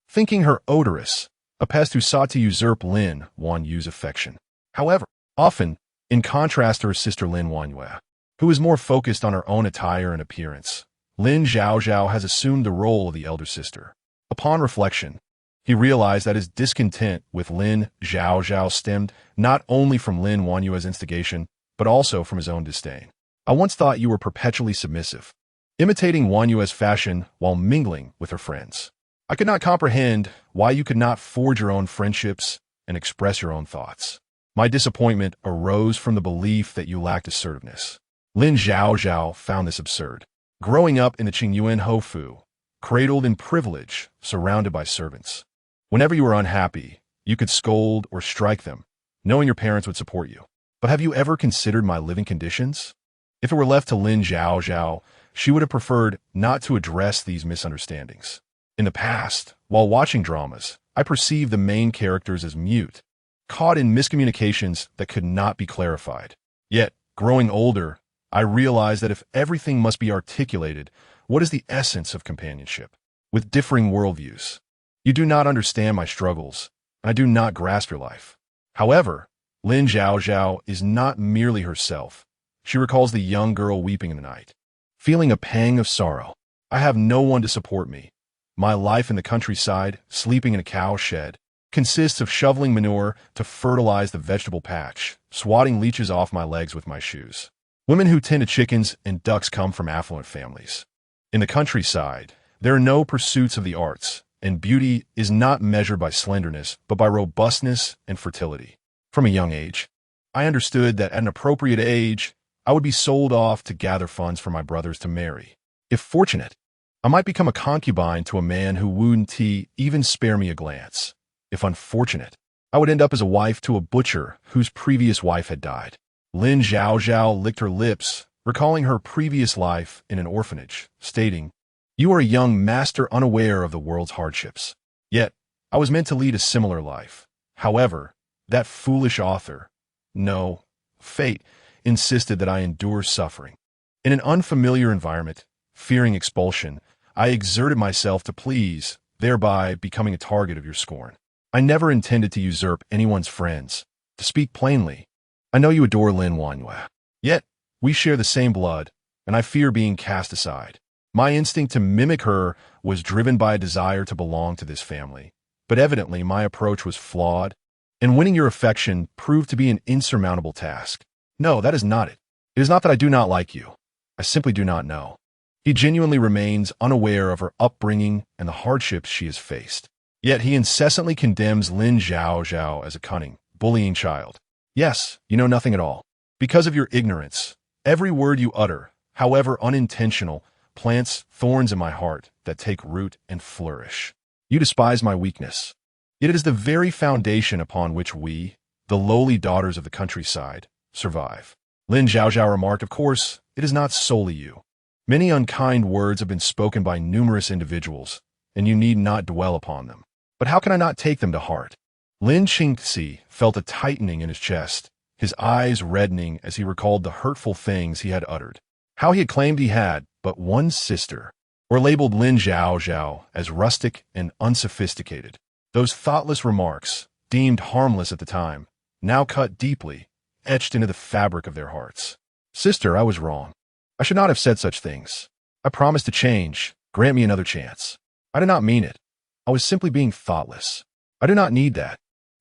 thinking her odorous, a pest who sought to usurp Lin Wanyu's affection. However, often, in contrast to her sister Lin Wanyu, who is more focused on her own attire and appearance, Lin Zhaozhao has assumed the role of the elder sister. Upon reflection, he realized that his discontent with Lin Zhaozhao stemmed not only from Lin Wanyu's instigation, but also from his own disdain. "I once thought you were perpetually submissive, imitating Wanyu's fashion while mingling with her friends. I could not comprehend why you could not forge your own friendships and express your own thoughts. My disappointment arose from the belief that you lacked assertiveness." Lin Zhaozhao found this absurd. Growing up in the Qingyuan Hofu, cradled in privilege, surrounded by servants, whenever you were unhappy, you could scold or strike them, knowing your parents would support you. But have you ever considered my living conditions? If it were left to Lin Zhaozhao, she would have preferred not to address these misunderstandings. In the past, while watching dramas, I perceived the main characters as mute, caught in miscommunications that could not be clarified. Yet, growing older, I realized that if everything must be articulated, what is the essence of companionship? With differing worldviews, you do not understand my struggles, and I do not grasp your life. However, Lin Zhaozhao is not merely herself. She recalls the young girl weeping in the night, feeling a pang of sorrow. "I have no one to support me. My life in the countryside, sleeping in a cow shed, consists of shoveling manure to fertilize the vegetable patch, swatting leeches off my legs with my shoes. Women who tend to chickens and ducks come from affluent families. In the countryside, there are no pursuits of the arts, and beauty is not measured by slenderness, but by robustness and fertility. From a young age, I understood that at an appropriate age, I would be sold off to gather funds for my brothers to marry. If fortunate, I might become a concubine to a man who wouldn't even spare me a glance. If unfortunate, I would end up as a wife to a butcher whose previous wife had died." Lin Zhaozhao licked her lips, recalling her previous life in an orphanage, stating, "You are a young master unaware of the world's hardships. Yet, I was meant to lead a similar life. However, that foolish author, no, fate, insisted that I endure suffering. In an unfamiliar environment, fearing expulsion, I exerted myself to please, thereby becoming a target of your scorn. I never intended to usurp anyone's friends. To speak plainly, I know you adore Lin Wanyu. Yet, we share the same blood, and I fear being cast aside. My instinct to mimic her was driven by a desire to belong to this family, but evidently my approach was flawed, and winning your affection proved to be an insurmountable task. No, that is not it. It is not that I do not like you. I simply do not know." He genuinely remains unaware of her upbringing and the hardships she has faced. Yet he incessantly condemns Lin Zhaozhao as a cunning, bullying child. "Yes, you know nothing at all. Because of your ignorance, Every word you utter, however unintentional, plants thorns in my heart that take root and flourish. You despise my weakness. Yet it is the very foundation upon which we, the lowly daughters of the countryside, survive. Lin Zhaozhao remarked, of course, it is not solely you. Many unkind words have been spoken by numerous individuals, and you need not dwell upon them. But how can I not take them to heart? Lin Qingxi felt a tightening in his chest, his eyes reddening as he recalled the hurtful things he had uttered. How he had claimed he had but one sister, or labeled Lin Zhaozhao as rustic and unsophisticated. Those thoughtless remarks, deemed harmless at the time, now cut deeply, etched into the fabric of their hearts. Sister, I was wrong. I should not have said such things. I promised to change. Grant me another chance. I did not mean it. I was simply being thoughtless. I do not need that.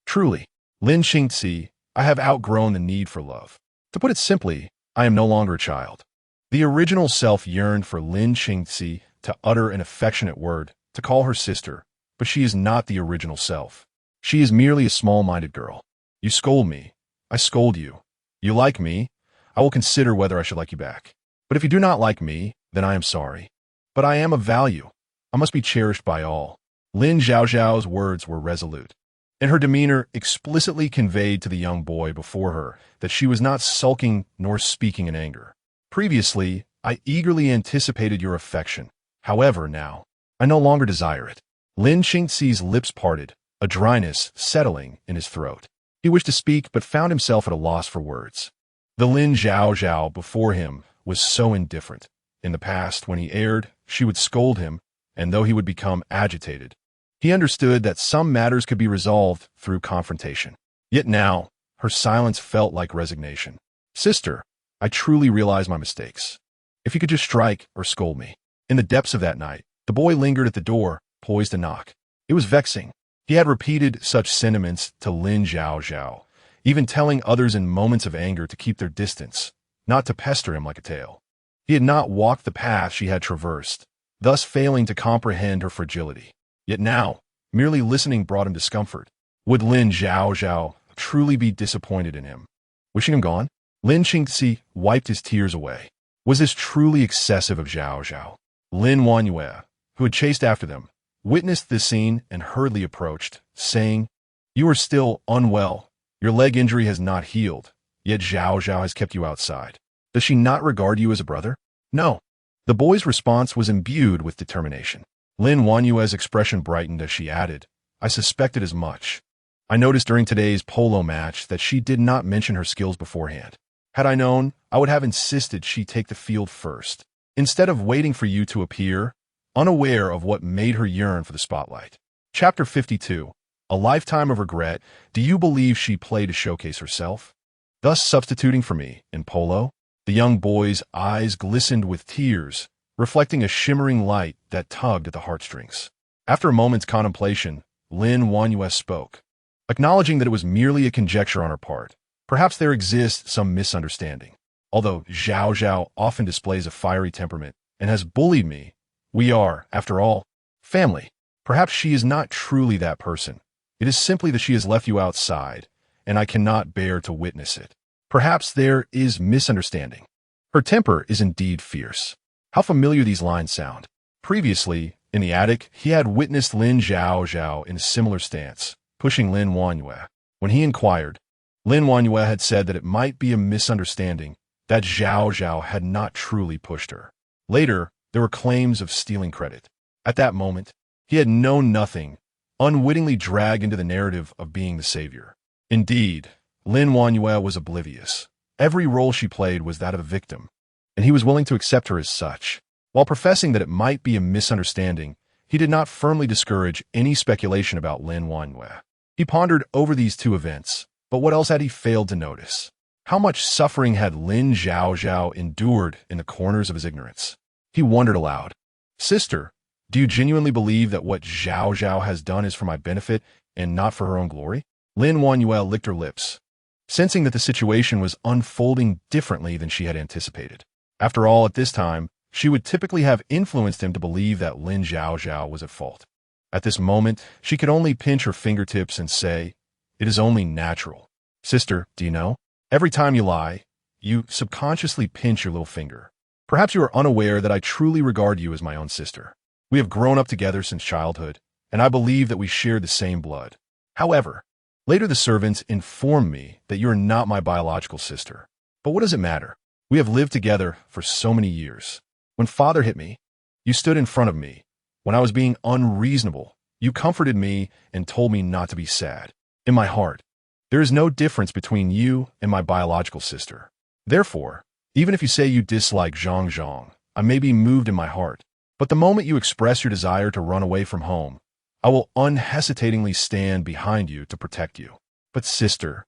Truly, Lin Qingxi, I have outgrown the need for love. To put it simply, I am no longer a child. The original self yearned for Lin Qingxi to utter an affectionate word, to call her sister, but she is not the original self. She is merely a small-minded girl. You scold me. I scold you. You like me. I will consider whether I should like you back. But if you do not like me, then I am sorry. But I am of value. I must be cherished by all. Lin Zhaozhao's words were resolute, and her demeanor explicitly conveyed to the young boy before her that she was not sulking nor speaking in anger. Previously, I eagerly anticipated your affection. However, now, I no longer desire it. Lin Qingxi's lips parted, a dryness settling in his throat. He wished to speak, but found himself at a loss for words. The Lin Zhaozhao before him was so indifferent. In the past, when he erred, she would scold him, and though he would become agitated, he understood that some matters could be resolved through confrontation. Yet now, her silence felt like resignation. Sister, I truly realize my mistakes. If you could just strike or scold me. In the depths of that night, the boy lingered at the door, poised to knock. It was vexing. He had repeated such sentiments to Lin Zhaozhao, even telling others in moments of anger to keep their distance, not to pester him like a tail. He had not walked the path she had traversed, thus failing to comprehend her fragility. Yet now, merely listening brought him discomfort. Would Lin Zhaozhao truly be disappointed in him? Wishing him gone? Lin Qingxi wiped his tears away. Was this truly excessive of Zhaozhao? Lin Wanyue, who had chased after them, witnessed this scene and hurriedly approached, saying, You are still unwell. Your leg injury has not healed, yet Zhaozhao has kept you outside. Does she not regard you as a brother? No. The boy's response was imbued with determination. Lin Wanyue's expression brightened as she added, I suspected as much. I noticed during today's polo match that she did not mention her skills beforehand. Had I known, I would have insisted she take the field first, instead of waiting for you to appear, unaware of what made her yearn for the spotlight. Chapter 52. A lifetime of regret. Do you believe she played to showcase herself, thus substituting for me in polo? The young boy's eyes glistened with tears, reflecting a shimmering light that tugged at the heartstrings. After a moment's contemplation, Lin Wanyue spoke, acknowledging that it was merely a conjecture on her part. Perhaps there exists some misunderstanding. Although Zhaozhao often displays a fiery temperament and has bullied me, we are, after all, family. Perhaps she is not truly that person. It is simply that she has left you outside, and I cannot bear to witness it. Perhaps there is misunderstanding. Her temper is indeed fierce. How familiar these lines sound. Previously, in the attic, he had witnessed Lin Zhaozhao in a similar stance, pushing Lin Wanyue. When he inquired, Lin Wanyue had said that it might be a misunderstanding, that Zhaozhao had not truly pushed her. Later, there were claims of stealing credit. At that moment, he had known nothing, unwittingly dragged into the narrative of being the savior. Indeed, Lin Wanyue was oblivious. Every role she played was that of a victim, and he was willing to accept her as such. While professing that it might be a misunderstanding, he did not firmly discourage any speculation about Lin Wanyue. He pondered over these two events, but what else had he failed to notice? How much suffering had Lin Zhaozhao endured in the corners of his ignorance? He wondered aloud. Sister, do you genuinely believe that what Zhaozhao has done is for my benefit and not for her own glory? Lin Wanyue licked her lips, sensing that the situation was unfolding differently than she had anticipated. After all, at this time, she would typically have influenced him to believe that Lin Zhaozhao was at fault. At this moment, she could only pinch her fingertips and say, It is only natural. Sister, do you know? Every time you lie, you subconsciously pinch your little finger. Perhaps you are unaware that I truly regard you as my own sister. We have grown up together since childhood, and I believe that we share the same blood. However, later the servants informed me that you are not my biological sister. But what does it matter? We have lived together for so many years. When father hit me, you stood in front of me. When I was being unreasonable, you comforted me and told me not to be sad. In my heart, there is no difference between you and my biological sister. Therefore, even if you say you dislike Zhaozhao, I may be moved in my heart. But the moment you express your desire to run away from home, I will unhesitatingly stand behind you to protect you. But sister,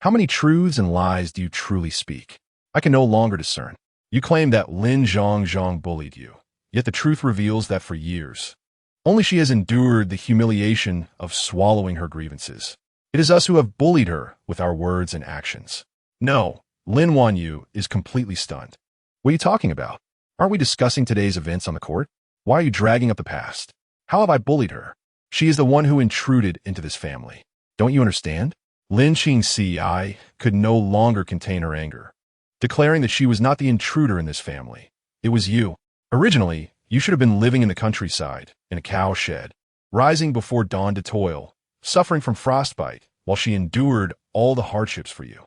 how many truths and lies do you truly speak? I can no longer discern. You claim that Lin Zhaozhao bullied you, yet the truth reveals that for years, only she has endured the humiliation of swallowing her grievances. It is us who have bullied her with our words and actions. No, Lin Wanyu is completely stunned. What are you talking about? Aren't we discussing today's events on the court? Why are you dragging up the past? How have I bullied her? She is the one who intruded into this family. Don't you understand? Lin Qingxi could no longer contain her anger, declaring that she was not the intruder in this family. It was you. Originally, you should have been living in the countryside, in a cow shed, rising before dawn to toil, suffering from frostbite, while she endured all the hardships for you.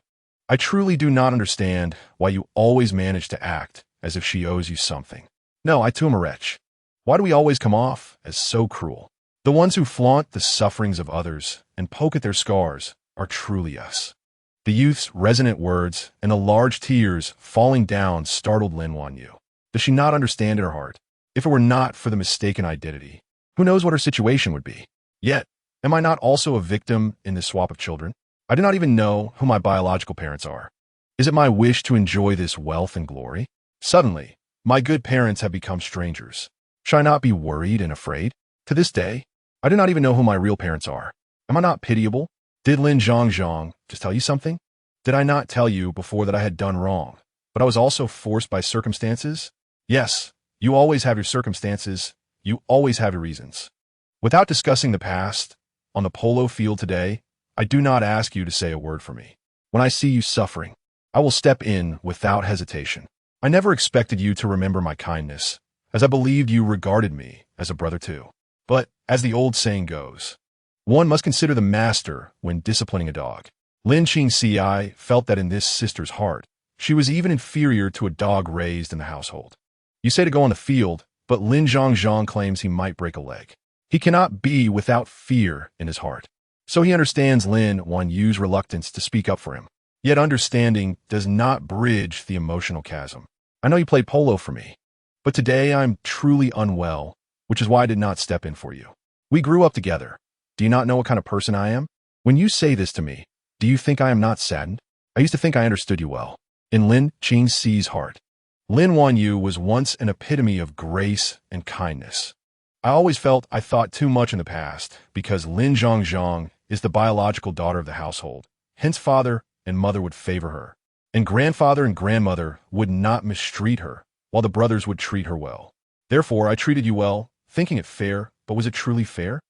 I truly do not understand why you always manage to act as if she owes you something. No, I too am a wretch. Why do we always come off as so cruel? The ones who flaunt the sufferings of others and poke at their scars are truly us. The youth's resonant words and the large tears falling down startled Lin Wanyu. Does she not understand in her heart? If it were not for the mistaken identity, who knows what her situation would be? Yet, am I not also a victim in this swap of children? I do not even know who my biological parents are. Is it my wish to enjoy this wealth and glory? Suddenly, my good parents have become strangers. Should I not be worried and afraid? To this day, I do not even know who my real parents are. Am I not pitiable? Did Lin Zhaozhao just tell you something? Did I not tell you before that I had done wrong, but I was also forced by circumstances? Yes, you always have your circumstances. You always have your reasons. Without discussing the past, on the polo field today, I do not ask you to say a word for me. When I see you suffering, I will step in without hesitation. I never expected you to remember my kindness, as I believed you regarded me as a brother too. But, as the old saying goes, one must consider the master when disciplining a dog. Lin Qingxi felt that in this sister's heart, she was even inferior to a dog raised in the household. You say to go on the field, but Lin Zhaozhao claims he might break a leg. He cannot be without fear in his heart. So he understands Lin Wanyu's reluctance to speak up for him. Yet understanding does not bridge the emotional chasm. I know you played polo for me, but today I'm truly unwell, which is why I did not step in for you. We grew up together. Do you not know what kind of person I am? When you say this to me, do you think I am not saddened? I used to think I understood you well. In Lin Qingxi's heart, Lin Wanyu was once an epitome of grace and kindness. I always felt I thought too much in the past because Lin Zhaozhao is the biological daughter of the household. Hence father and mother would favor her, and grandfather and grandmother would not mistreat her, while the brothers would treat her well. Therefore, I treated you well, thinking it fair, but was it truly fair?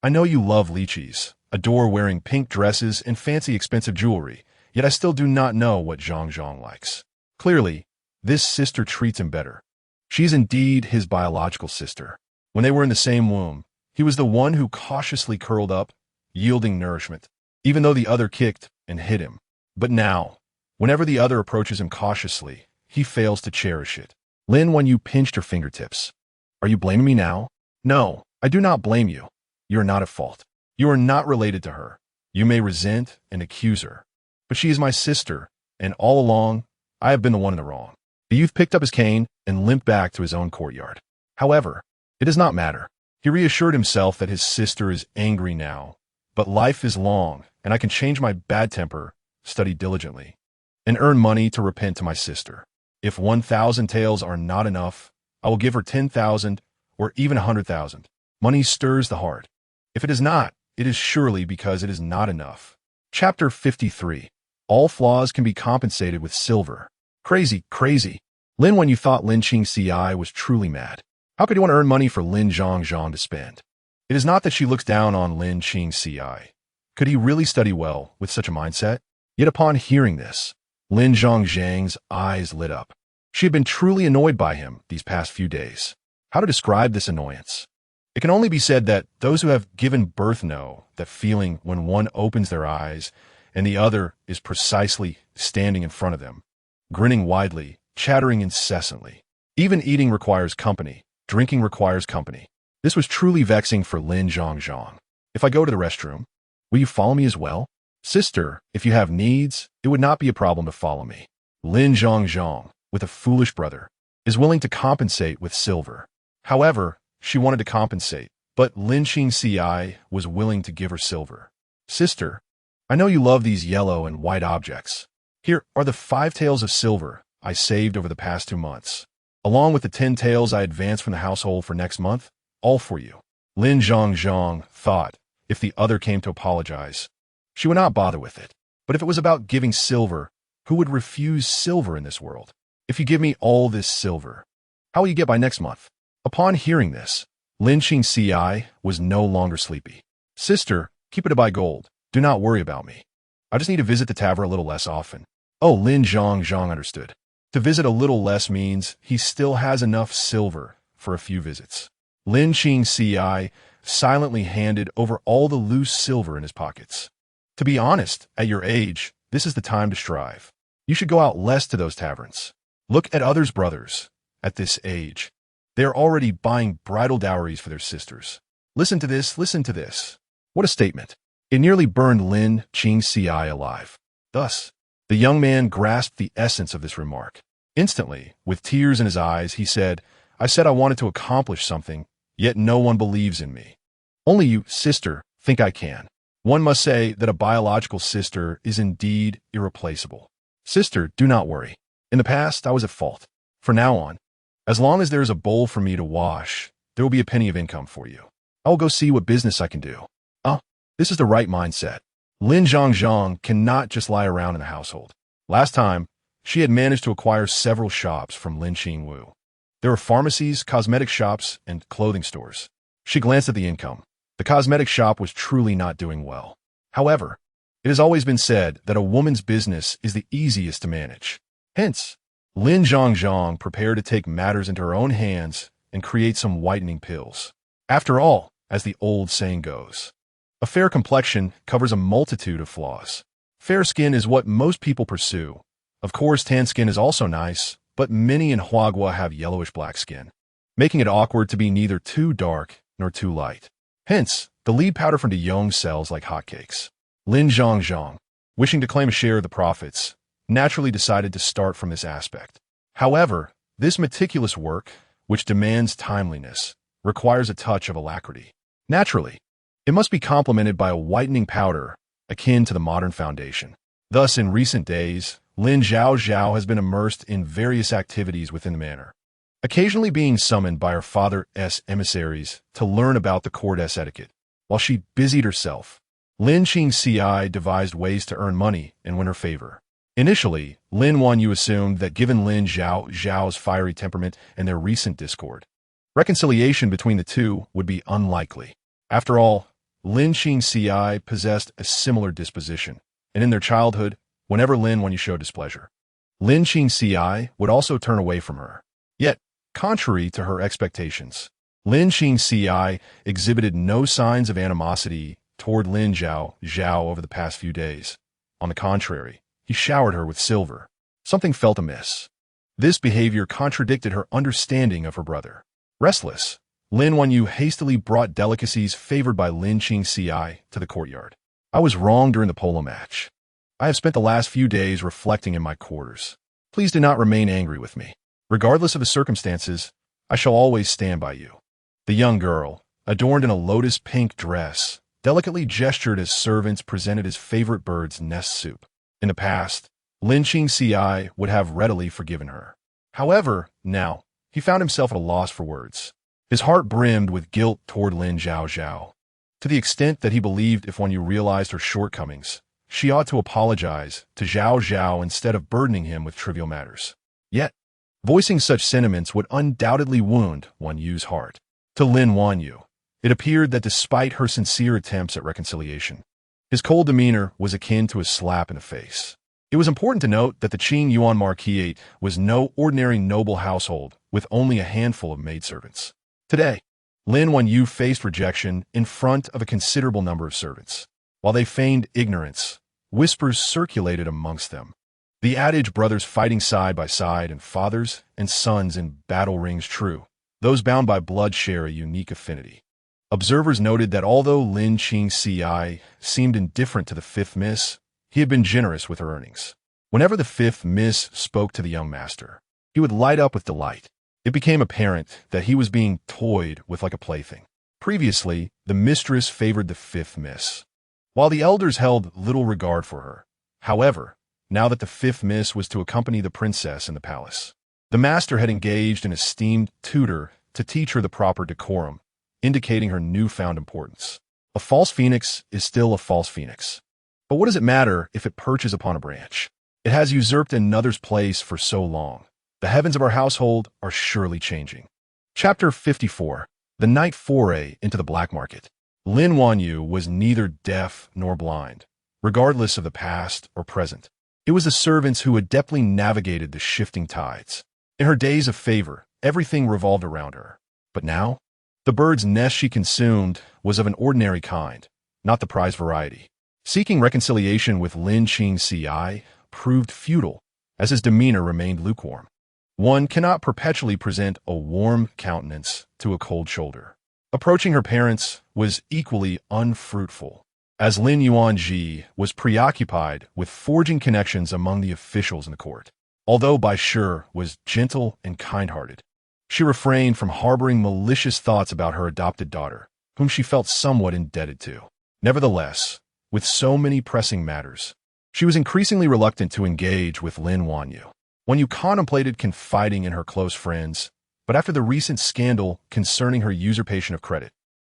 I know you love lychees, adore wearing pink dresses and fancy expensive jewelry, yet I still do not know what Zhaozhao likes. Clearly, this sister treats him better. She is indeed his biological sister. When they were in the same womb, he was the one who cautiously curled up, yielding nourishment, even though the other kicked and hit him. But now, whenever the other approaches him cautiously, he fails to cherish it. Lin, when you pinched her fingertips, are you blaming me now? No, I do not blame you. You are not at fault. You are not related to her. You may resent and accuse her, but she is my sister, and all along, I have been the one in the wrong. The youth picked up his cane and limped back to his own courtyard. However, it does not matter. He reassured himself that his sister is angry now, but life is long, and I can change my bad temper, study diligently, and earn money to repent to my sister. If 1,000 taels are not enough, I will give her 10,000 or even 100,000. Money stirs the heart. If it is not, it is surely because it is not enough. Chapter 53. All flaws can be compensated with silver. Crazy, crazy. Lin, when you thought Lin Qingxi was truly mad. How could you want to earn money for Lin Zhaozhao to spend? It is not that she looks down on Lin Qingxi. Could he really study well with such a mindset? Yet upon hearing this, Lin Zhaozhao's eyes lit up. She had been truly annoyed by him these past few days. How to describe this annoyance? It can only be said that those who have given birth know that feeling when one opens their eyes and the other is precisely standing in front of them, grinning widely, chattering incessantly. Even eating requires company. Drinking requires company. This was truly vexing for Lin Zhaozhao. If I go to the restroom, will you follow me as well? Sister, if you have needs, it would not be a problem to follow me. Lin Zhaozhao, with a foolish brother, is willing to compensate with silver. However, she wanted to compensate, but Lin Zhaozhao was willing to give her silver. Sister, I know you love these yellow and white objects. Here are the 5 taels of silver I saved over the past 2 months, along with the 10 taels I advanced from the household for next month, all for you. Lin Zhaozhao thought if the other came to apologize, she would not bother with it. But if it was about giving silver, who would refuse silver in this world? If you give me all this silver, how will you get by next month? Upon hearing this, Lin Zhaozhao was no longer sleepy. Sister, keep it to buy gold. Do not worry about me. I just need to visit the tavern a little less often. Oh, Lin Zhaozhao understood. To visit a little less means he still has enough silver for a few visits. Lin Zhaozhao silently handed over all the loose silver in his pockets. To be honest, at your age, this is the time to strive. You should go out less to those taverns. Look at others' brothers. At this age, they are already buying bridal dowries for their sisters. Listen to this, listen to this. What a statement. It nearly burned Lin Zhaozhao alive. Thus, the young man grasped the essence of this remark. Instantly, with tears in his eyes, he said, I said I wanted to accomplish something, yet no one believes in me. Only you, sister, think I can. One must say that a biological sister is indeed irreplaceable. Sister, do not worry. In the past, I was at fault. From now on, as long as there is a bowl for me to wash, there will be a penny of income for you. I will go see what business I can do. This is the right mindset. Lin Zhaozhao cannot just lie around in the household. Last time, she had managed to acquire several shops from Lin Qingwu. There were pharmacies, cosmetic shops, and clothing stores. She glanced at the income. The cosmetic shop was truly not doing well. However, it has always been said that a woman's business is the easiest to manage. Hence, Lin Zhaozhao prepared to take matters into her own hands and create some whitening pills. After all, as the old saying goes, a fair complexion covers a multitude of flaws. Fair skin is what most people pursue. Of course, tan skin is also nice, but many in Huagua have yellowish-black skin, making it awkward to be neither too dark nor too light. Hence, the lead powder from DeYoung sells like hotcakes. Lin Zhaozhao, wishing to claim a share of the profits, naturally decided to start from this aspect. However, this meticulous work, which demands timeliness, requires a touch of alacrity. Naturally, it must be complemented by a whitening powder akin to the modern foundation. Thus, in recent days, Lin Zhaozhao has been immersed in various activities within the manor, occasionally being summoned by her father's emissaries to learn about the court's etiquette. While she busied herself, Lin Zhaozhao devised ways to earn money and win her favor. Initially, Lin Wanyu assumed that given Lin Zhaozhao's fiery temperament and their recent discord, reconciliation between the two would be unlikely. After all, Lin Zhaozhao possessed a similar disposition, and in their childhood, whenever Lin Wanyu showed displeasure, Lin Zhaozhao would also turn away from her. Yet, contrary to her expectations, Lin Zhaozhao exhibited no signs of animosity toward Lin Zhaozhao over the past few days. On the contrary, he showered her with silver. Something felt amiss. This behavior contradicted her understanding of her brother. Restless, Lin Wanyu hastily brought delicacies favored by Lin Zhaozhao to the courtyard. I was wrong during the polo match. I have spent the last few days reflecting in my quarters. Please do not remain angry with me. Regardless of the circumstances, I shall always stand by you. The young girl, adorned in a lotus pink dress, delicately gestured as servants presented his favorite bird's nest soup. In the past, Lin Zhaozhao would have readily forgiven her. However, now, he found himself at a loss for words. His heart brimmed with guilt toward Lin Zhaozhao, to the extent that he believed if Wanyu realized her shortcomings, she ought to apologize to Zhaozhao instead of burdening him with trivial matters. Yet, voicing such sentiments would undoubtedly wound Wanyu's heart. To Lin Wanyu, it appeared that despite her sincere attempts at reconciliation, his cold demeanor was akin to a slap in the face. It was important to note that the Qing Yuan Marquisate was no ordinary noble household with only a handful of maidservants. Today, Lin Wanyu faced rejection in front of a considerable number of servants. While they feigned ignorance, whispers circulated amongst them. The adage brothers fighting side by side and fathers and sons in battle rings true. Those bound by blood share a unique affinity. Observers noted that although Lin Qingci seemed indifferent to the fifth miss, he had been generous with her earnings. Whenever the fifth miss spoke to the young master, he would light up with delight. It became apparent that he was being toyed with like a plaything. Previously, the mistress favored the fifth miss, while the elders held little regard for her. However, now that the fifth miss was to accompany the princess in the palace, the master had engaged an esteemed tutor to teach her the proper decorum, indicating her newfound importance. A false phoenix is still a false phoenix. But what does it matter if it perches upon a branch? It has usurped another's place for so long. The heavens of our household are surely changing. Chapter 54. The Night Foray into the Black Market. Lin Wanyu was neither deaf nor blind, regardless of the past or present. It was the servants who adeptly navigated the shifting tides. In her days of favor, everything revolved around her. But now, the bird's nest she consumed was of an ordinary kind, not the prized variety. Seeking reconciliation with Lin Qingci proved futile, as his demeanor remained lukewarm. One cannot perpetually present a warm countenance to a cold shoulder. Approaching her parents was equally unfruitful, as Lin Yuanji was preoccupied with forging connections among the officials in the court. Although Bai Shi was gentle and kind-hearted, she refrained from harboring malicious thoughts about her adopted daughter, whom she felt somewhat indebted to. Nevertheless, with so many pressing matters, she was increasingly reluctant to engage with Lin Wanyu. Wanyu contemplated confiding in her close friends, but after the recent scandal concerning her usurpation of credit,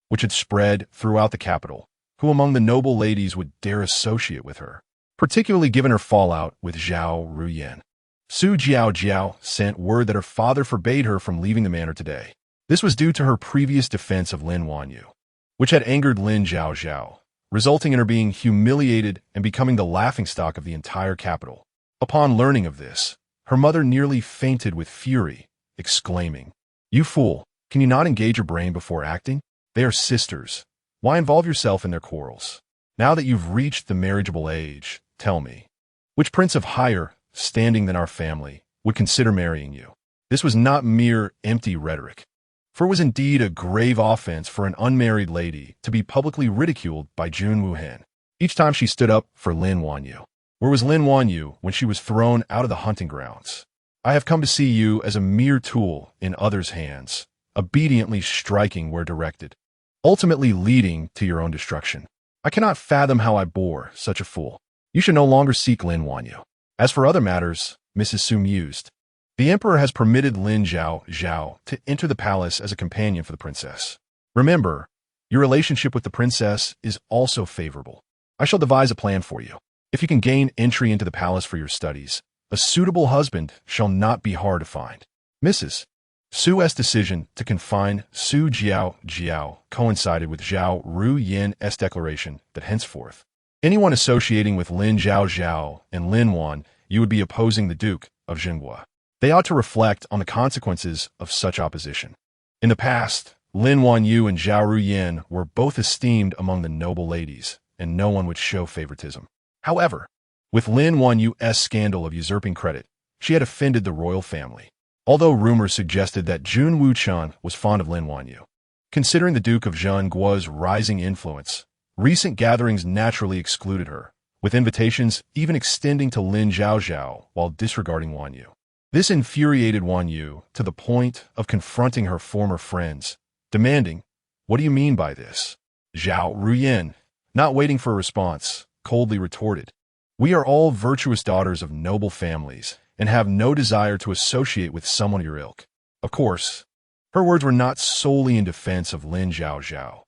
which had spread throughout the capital, who among the noble ladies would dare associate with her, particularly given her fallout with Zhao Ruyan? Su Jiao sent word that her father forbade her from leaving the manor today. This was due to her previous defense of Lin Wanyu, which had angered Lin Zhaozhao, resulting in her being humiliated and becoming the laughingstock of the entire capital. Upon learning of this, her mother nearly fainted with fury, exclaiming, "You fool, can you not engage your brain before acting? They are sisters. Why involve yourself in their quarrels? Now that you've reached the marriageable age, tell me, which prince of higher standing than our family would consider marrying you?" This was not mere empty rhetoric, for it was indeed a grave offense for an unmarried lady to be publicly ridiculed by Jun Wuhen each time she stood up for Lin Wanyu. Where was Lin Wanyu when she was thrown out of the hunting grounds? I have come to see you as a mere tool in others' hands, obediently striking where directed, ultimately leading to your own destruction. I cannot fathom how I bore such a fool. You should no longer seek Lin Wanyu. As for other matters, Mrs. Su mused, the emperor has permitted Lin Zhaozhao to enter the palace as a companion for the princess. Remember, your relationship with the princess is also favorable. I shall devise a plan for you. If you can gain entry into the palace for your studies, a suitable husband shall not be hard to find. Mrs. Su's decision to confine Su Jiao coincided with Zhao Ruyan's declaration that henceforth, anyone associating with Lin Zhaozhao and Lin Wan, you would be opposing the Duke of Jinghua. They ought to reflect on the consequences of such opposition. In the past, Lin Wanyu and Zhao Ruyan were both esteemed among the noble ladies, and no one would show favoritism. However, with Lin Wanyu's scandal of usurping credit, she had offended the royal family, although rumors suggested that Jun Wuchun was fond of Lin Wanyu. Considering the Duke of Zhenggua's rising influence, recent gatherings naturally excluded her, with invitations even extending to Lin Zhaozhao while disregarding Wanyu. This infuriated Wanyu to the point of confronting her former friends, demanding, "What do you mean by this?" Zhao Ruyan, not waiting for a response, coldly retorted, "We are all virtuous daughters of noble families and have no desire to associate with someone of your ilk." Of course, her words were not solely in defense of Lin Zhaozhao.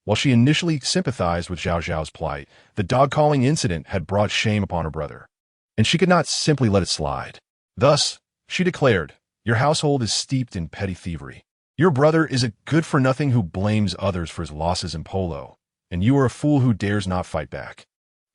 While she initially sympathized with Zhaozhao's plight, the dog-calling incident had brought shame upon her brother, and she could not simply let it slide. Thus, she declared, "Your household is steeped in petty thievery. Your brother is a good-for-nothing who blames others for his losses in polo, and you are a fool who dares not fight back.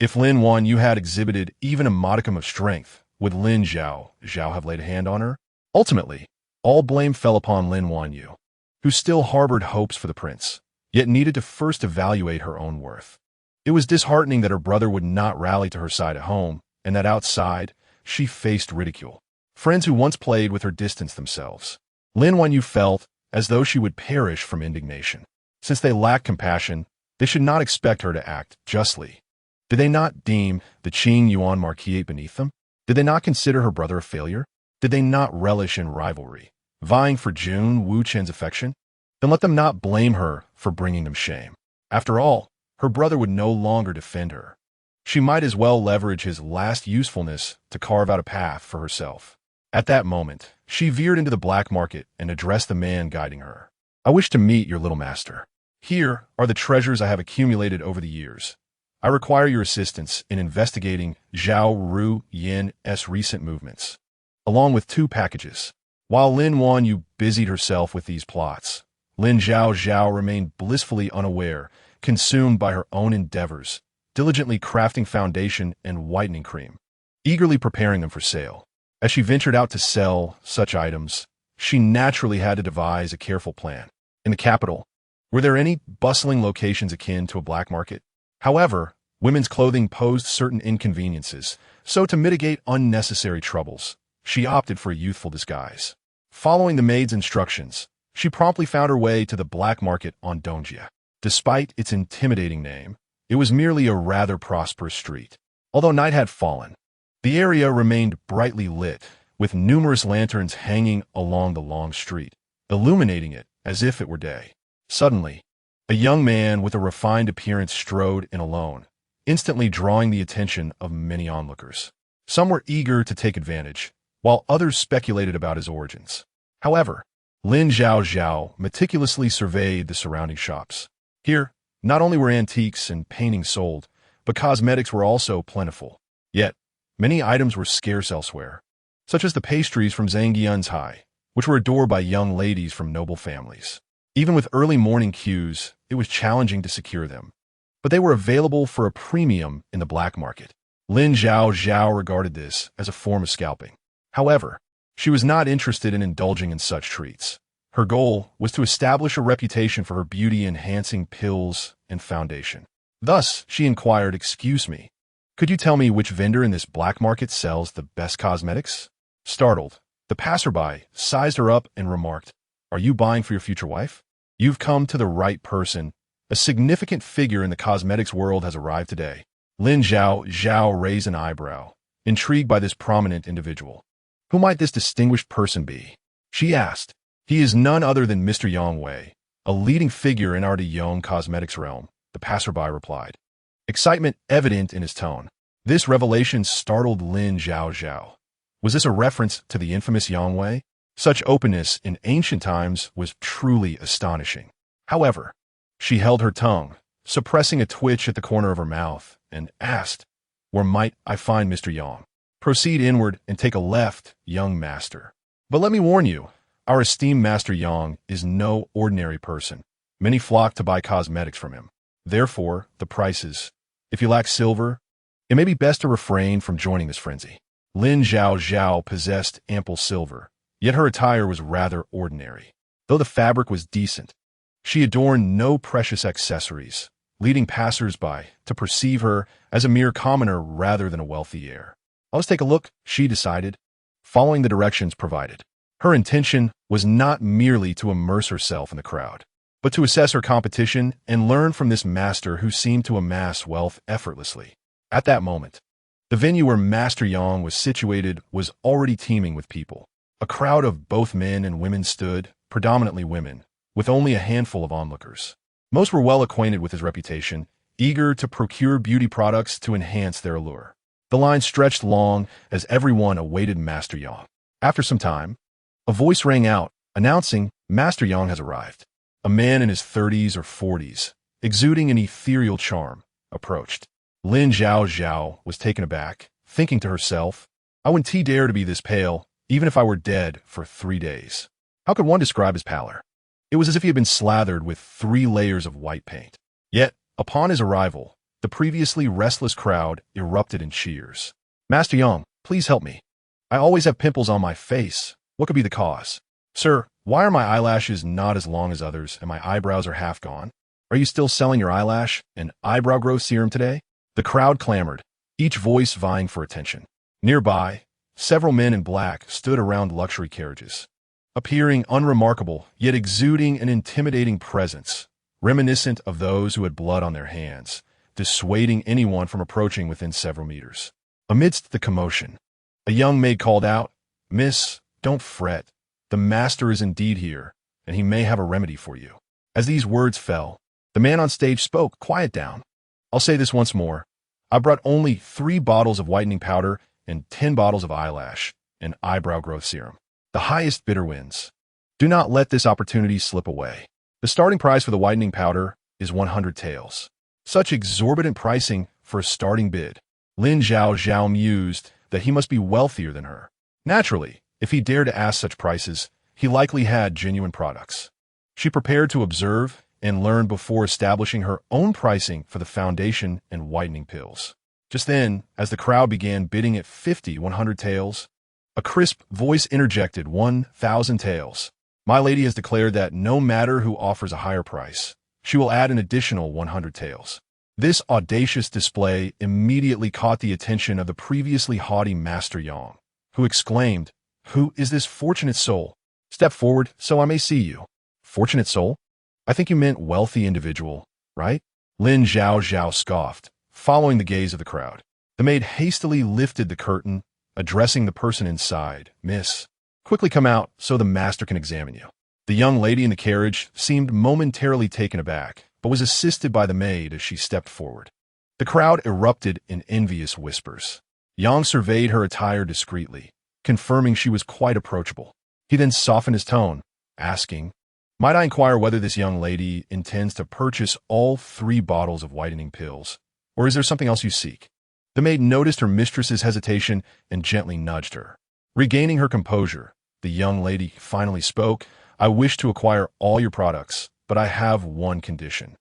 If Lin Yu had exhibited even a modicum of strength, would Lin Zhaozhao have laid a hand on her? Ultimately, all blame fell upon Lin Yu, who still harbored hopes for the prince, yet needed to first evaluate her own worth. It was disheartening that her brother would not rally to her side at home, and that outside, she faced ridicule. Friends who once played with her distanced themselves. Lin Yu felt as though she would perish from indignation. Since they lacked compassion, they should not expect her to act justly. Did they not deem the Qing Yuan marquis beneath them? Did they not consider her brother a failure? Did they not relish in rivalry, vying for Jun Wuchen's affection? Then let them not blame her for bringing them shame. After all, her brother would no longer defend her. She might as well leverage his last usefulness to carve out a path for herself. At that moment, she veered into the black market and addressed the man guiding her. I wish to meet your little master. Here are the treasures I have accumulated over the years. I require your assistance in investigating Zhao Ru Yin's recent movements, along with 2 packages. While Lin Yu busied herself with these plots, Lin Zhaozhao remained blissfully unaware, consumed by her own endeavors, diligently crafting foundation and whitening cream, eagerly preparing them for sale. As she ventured out to sell such items, she naturally had to devise a careful plan. In the capital, were there any bustling locations akin to a black market? However, women's clothing posed certain inconveniences, so to mitigate unnecessary troubles, she opted for a youthful disguise. Following the maid's instructions, she promptly found her way to the black market on Dongjia. Despite its intimidating name, it was merely a rather prosperous street. Although night had fallen, the area remained brightly lit, with numerous lanterns hanging along the long street, illuminating it as if it were day. Suddenly, a young man with a refined appearance strode in alone, instantly drawing the attention of many onlookers. Some were eager to take advantage, while others speculated about his origins. However, Lin Zhaozhao meticulously surveyed the surrounding shops. Here, not only were antiques and paintings sold, but cosmetics were also plentiful. Yet, many items were scarce elsewhere, such as the pastries from Zhangyan's High, which were adored by young ladies from noble families. Even with early morning queues, it was challenging to secure them, but they were available for a premium in the black market. Lin Zhaozhao regarded this as a form of scalping. However, she was not interested in indulging in such treats. Her goal was to establish a reputation for her beauty-enhancing pills and foundation. Thus, she inquired, "Excuse me, could you tell me which vendor in this black market sells the best cosmetics?" Startled, the passerby sized her up and remarked, "Are you buying for your future wife? You've come to the right person. A significant figure in the cosmetics world has arrived today." Lin Zhaozhao raised an eyebrow, intrigued by this prominent individual. Who might this distinguished person be? She asked. "He is none other than Mr. Yang Wei, a leading figure in our Yong cosmetics realm," the passerby replied, excitement evident in his tone. This revelation startled Lin Zhaozhao. Was this a reference to the infamous Yang Wei? Such openness in ancient times was truly astonishing. However, she held her tongue, suppressing a twitch at the corner of her mouth, and asked, "Where might I find Mr. Yang?" "Proceed inward and take a left, young master. But let me warn you, our esteemed Master Yang is no ordinary person. Many flock to buy cosmetics from him. Therefore, the prices. If you lack silver, it may be best to refrain from joining this frenzy." Lin Zhaozhao possessed ample silver, yet her attire was rather ordinary. Though the fabric was decent, she adorned no precious accessories, leading passers-by to perceive her as a mere commoner rather than a wealthy heir. "Let's take a look," she decided, following the directions provided. Her intention was not merely to immerse herself in the crowd, but to assess her competition and learn from this master who seemed to amass wealth effortlessly. At that moment, the venue where Master Yang was situated was already teeming with people. A crowd of both men and women stood, predominantly women, with only a handful of onlookers. Most were well acquainted with his reputation, eager to procure beauty products to enhance their allure. The line stretched long as everyone awaited Master Yang. After some time, a voice rang out, announcing, "Master Yang has arrived." A man in his 30s or 40s, exuding an ethereal charm, approached. Lin Zhaozhao was taken aback, thinking to herself, "I wouldn't dare to be this pale, even if I were dead for 3 days." How could one describe his pallor? It was as if he had been slathered with 3 layers of white paint. Yet, upon his arrival, The previously restless crowd erupted in cheers. "Master Yang, please help me. I always have pimples on my face. What could be the cause? Sir, why are my eyelashes not as long as others and my eyebrows are half gone? Are you still selling your eyelash and eyebrow growth serum today?" The crowd clamored, each voice vying for attention. Nearby, several men in black stood around luxury carriages, appearing unremarkable yet exuding an intimidating presence, reminiscent of those who had blood on their hands, dissuading anyone from approaching within several meters. Amidst the commotion, a young maid called out, "Miss, don't fret. The master is indeed here, and he may have a remedy for you." As these words fell, the man on stage spoke, "Quiet down. I'll say this once more. I brought only 3 bottles of whitening powder and 10 bottles of eyelash and eyebrow growth serum. The highest bidder wins. Do not let this opportunity slip away. The starting price for the whitening powder is 100 taels. Such exorbitant pricing for a starting bid. Lin Zhaozhao mused that he must be wealthier than her. Naturally, if he dared to ask such prices, he likely had genuine products. She prepared to observe and learn before establishing her own pricing for the foundation and whitening pills. Just then, as the crowd began bidding at 100 taels, a crisp voice interjected, 1,000 taels. My lady has declared that no matter who offers a higher price, she will add an additional 100 taels. This audacious display immediately caught the attention of the previously haughty Master Yang, who exclaimed, "Who is this fortunate soul? Step forward so I may see you." "Fortunate soul? I think you meant wealthy individual, right?" Lin Zhaozhao scoffed, following the gaze of the crowd. The maid hastily lifted the curtain, addressing the person inside. "Miss, quickly come out so the master can examine you." The young lady in the carriage seemed momentarily taken aback, but was assisted by the maid as she stepped forward. The crowd erupted in envious whispers. Yang surveyed her attire discreetly, confirming she was quite approachable. He then softened his tone, asking, "Might I inquire whether this young lady intends to purchase all 3 bottles of whitening pills, or is there something else you seek?" The maid noticed her mistress's hesitation and gently nudged her. Regaining her composure, the young lady finally spoke, "I wish to acquire all your products, but I have one condition."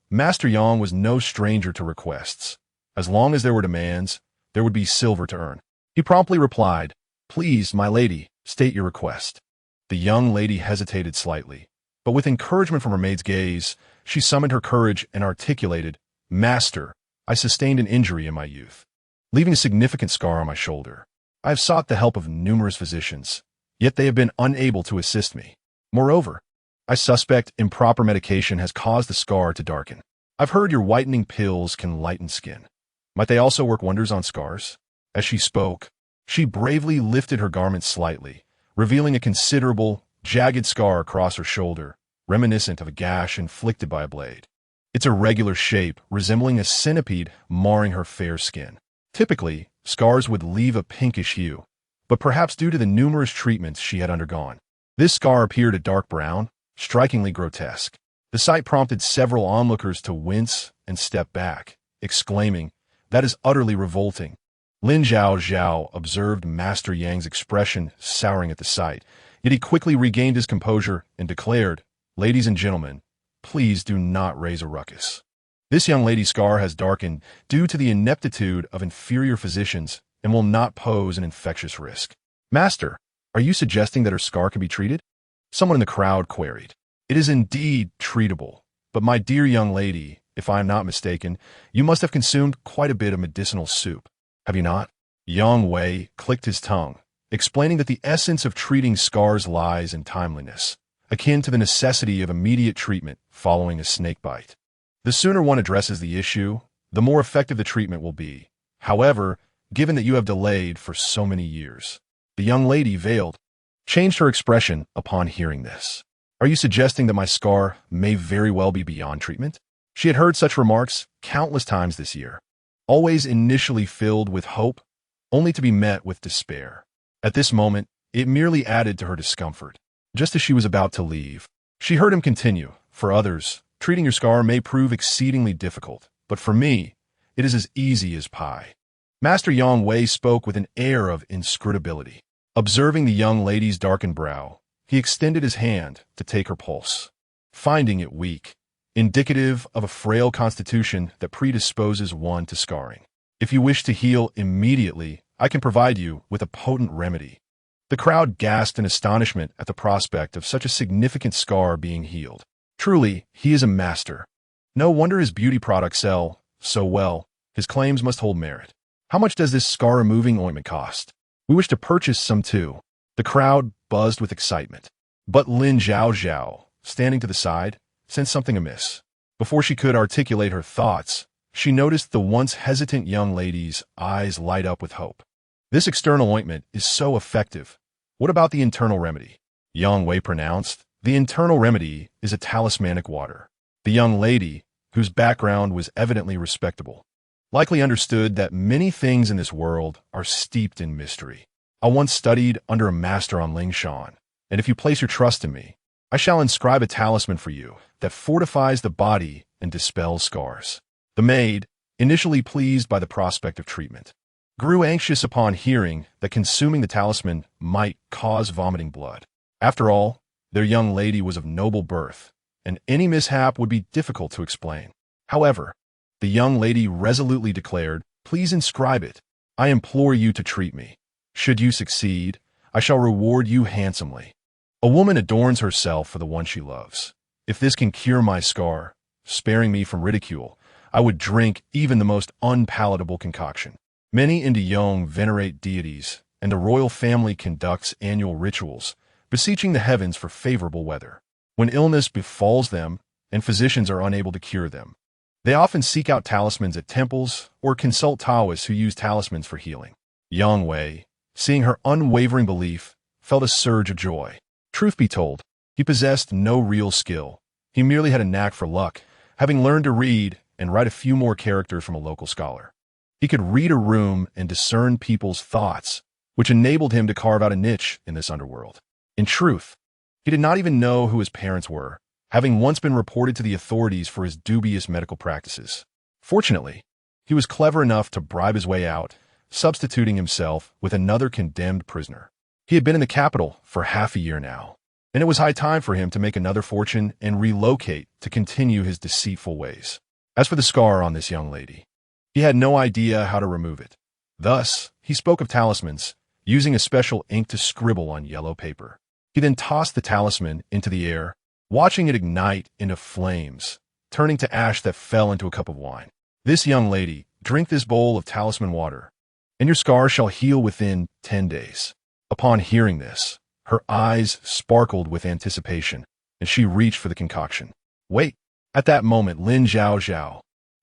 Master Yang was no stranger to requests. As long as there were demands, there would be silver to earn. He promptly replied, "Please, my lady, state your request." The young lady hesitated slightly, but with encouragement from her maid's gaze, she summoned her courage and articulated, "Master, I sustained an injury in my youth, leaving a significant scar on my shoulder. I have sought the help of numerous physicians, yet they have been unable to assist me. Moreover, I suspect improper medication has caused the scar to darken. I've heard your whitening pills can lighten skin. Might they also work wonders on scars?" As she spoke, she bravely lifted her garment slightly, revealing a considerable, jagged scar across her shoulder, reminiscent of a gash inflicted by a blade. Its irregular shape resembling a centipede marring her fair skin. Typically, scars would leave a pinkish hue, but perhaps due to the numerous treatments she had undergone, this scar appeared a dark brown, strikingly grotesque. The sight prompted several onlookers to wince and step back, exclaiming, "That is utterly revolting." Lin Zhaozhao observed Master Yang's expression souring at the sight, yet he quickly regained his composure and declared, "Ladies and gentlemen, please do not raise a ruckus. This young lady's scar has darkened due to the ineptitude of inferior physicians and will not pose an infectious risk." "Master, are you suggesting that her scar can be treated?" someone in the crowd queried. "It is indeed treatable, but my dear young lady, if I am not mistaken, you must have consumed quite a bit of medicinal soup. Have you not?" Yang Wei clicked his tongue, explaining that the essence of treating scars lies in timeliness, akin to the necessity of immediate treatment following a snake bite. The sooner one addresses the issue, the more effective the treatment will be. However, given that you have delayed for so many years, the young lady veiled, changed her expression upon hearing this. "Are you suggesting that my scar may very well be beyond treatment?" She had heard such remarks countless times this year, always initially filled with hope, only to be met with despair. At this moment, it merely added to her discomfort. Just as she was about to leave, she heard him continue, "For others, treating your scar may prove exceedingly difficult, but for me, it is as easy as pie." Master Yang Wei spoke with an air of inscrutability. Observing the young lady's darkened brow, he extended his hand to take her pulse. Finding it weak, indicative of a frail constitution that predisposes one to scarring. If you wish to heal immediately, I can provide you with a potent remedy. The crowd gasped in astonishment at the prospect of such a significant scar being healed. Truly, he is a master. No wonder his beauty products sell so well. His claims must hold merit. How much does this scar-removing ointment cost? We wish to purchase some too. The crowd buzzed with excitement. But Lin Zhaozhao, standing to the side, sensed something amiss. Before she could articulate her thoughts, she noticed the once hesitant young lady's eyes light up with hope. This external ointment is so effective. What about the internal remedy? Yang Wei pronounced. The internal remedy is a talismanic water. The young lady, whose background was evidently respectable, likely understood that many things in this world are steeped in mystery. I once studied under a master on Ling Shan, and if you place your trust in me, I shall inscribe a talisman for you that fortifies the body and dispels scars. The maid, initially pleased by the prospect of treatment, grew anxious upon hearing that consuming the talisman might cause vomiting blood. After all, their young lady was of noble birth, and any mishap would be difficult to explain. However, the young lady resolutely declared, "Please inscribe it. I implore you to treat me. Should you succeed, I shall reward you handsomely. A woman adorns herself for the one she loves. If this can cure my scar, sparing me from ridicule, I would drink even the most unpalatable concoction." Many Indiyong venerate deities, and the royal family conducts annual rituals, beseeching the heavens for favorable weather. When illness befalls them and physicians are unable to cure them, they often seek out talismans at temples or consult Taoists who use talismans for healing. Yang Wei, seeing her unwavering belief, felt a surge of joy. Truth be told, he possessed no real skill. He merely had a knack for luck, having learned to read and write a few more characters from a local scholar. He could read a room and discern people's thoughts, which enabled him to carve out a niche in this underworld. In truth, he did not even know who his parents were, having once been reported to the authorities for his dubious medical practices. Fortunately, he was clever enough to bribe his way out, substituting himself with another condemned prisoner. He had been in the capital for half a year now, and it was high time for him to make another fortune and relocate to continue his deceitful ways. As for the scar on this young lady, he had no idea how to remove it. Thus, he spoke of talismans, using a special ink to scribble on yellow paper. He then tossed the talisman into the air, watching it ignite into flames, turning to ash that fell into a cup of wine. "This young lady, drink this bowl of talisman water, and your scar shall heal within 10 days. Upon hearing this, her eyes sparkled with anticipation, and she reached for the concoction. Wait! At that moment, Lin Zhaozhao,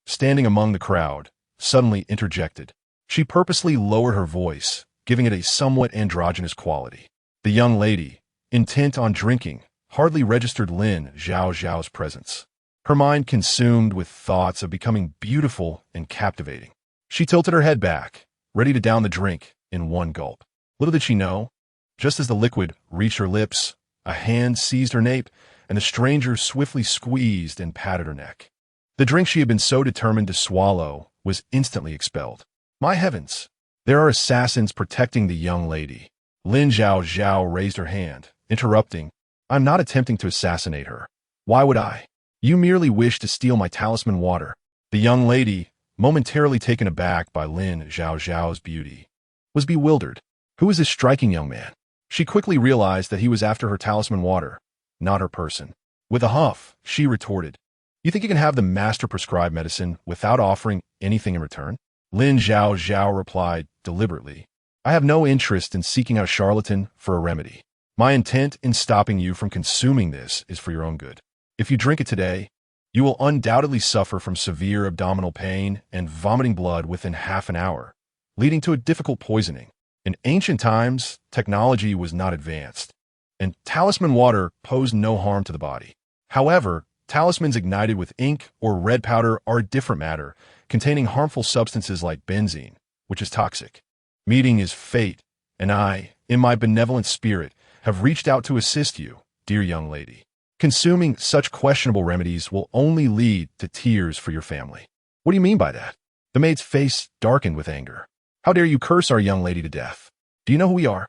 standing among the crowd, suddenly interjected. She purposely lowered her voice, giving it a somewhat androgynous quality. The young lady, intent on drinking, hardly registered Lin Zhaozhao's presence. Her mind consumed with thoughts of becoming beautiful and captivating. She tilted her head back, ready to down the drink in one gulp. Little did she know, just as the liquid reached her lips, a hand seized her nape, and the stranger swiftly squeezed and patted her neck. The drink she had been so determined to swallow was instantly expelled. My heavens! There are assassins protecting the young lady. Lin Zhaozhao raised her hand, interrupting. I'm not attempting to assassinate her. Why would I? You merely wish to steal my talisman water. The young lady, momentarily taken aback by Lin Zhaozhao's beauty, was bewildered. Who is this striking young man? She quickly realized that he was after her talisman water, not her person. With a huff, she retorted, You think you can have the master-prescribed medicine without offering anything in return? Lin Zhaozhao replied deliberately, I have no interest in seeking out a charlatan for a remedy. My intent in stopping you from consuming this is for your own good. If you drink it today, you will undoubtedly suffer from severe abdominal pain and vomiting blood within half an hour, leading to a difficult poisoning. In ancient times, technology was not advanced, and talisman water posed no harm to the body. However, talismans ignited with ink or red powder are a different matter, containing harmful substances like benzene, which is toxic. Meeting is fate, and I, in my benevolent spirit, have reached out to assist you, dear young lady. Consuming such questionable remedies will only lead to tears for your family. What do you mean by that? The maid's face darkened with anger. How dare you curse our young lady to death? Do you know who we are?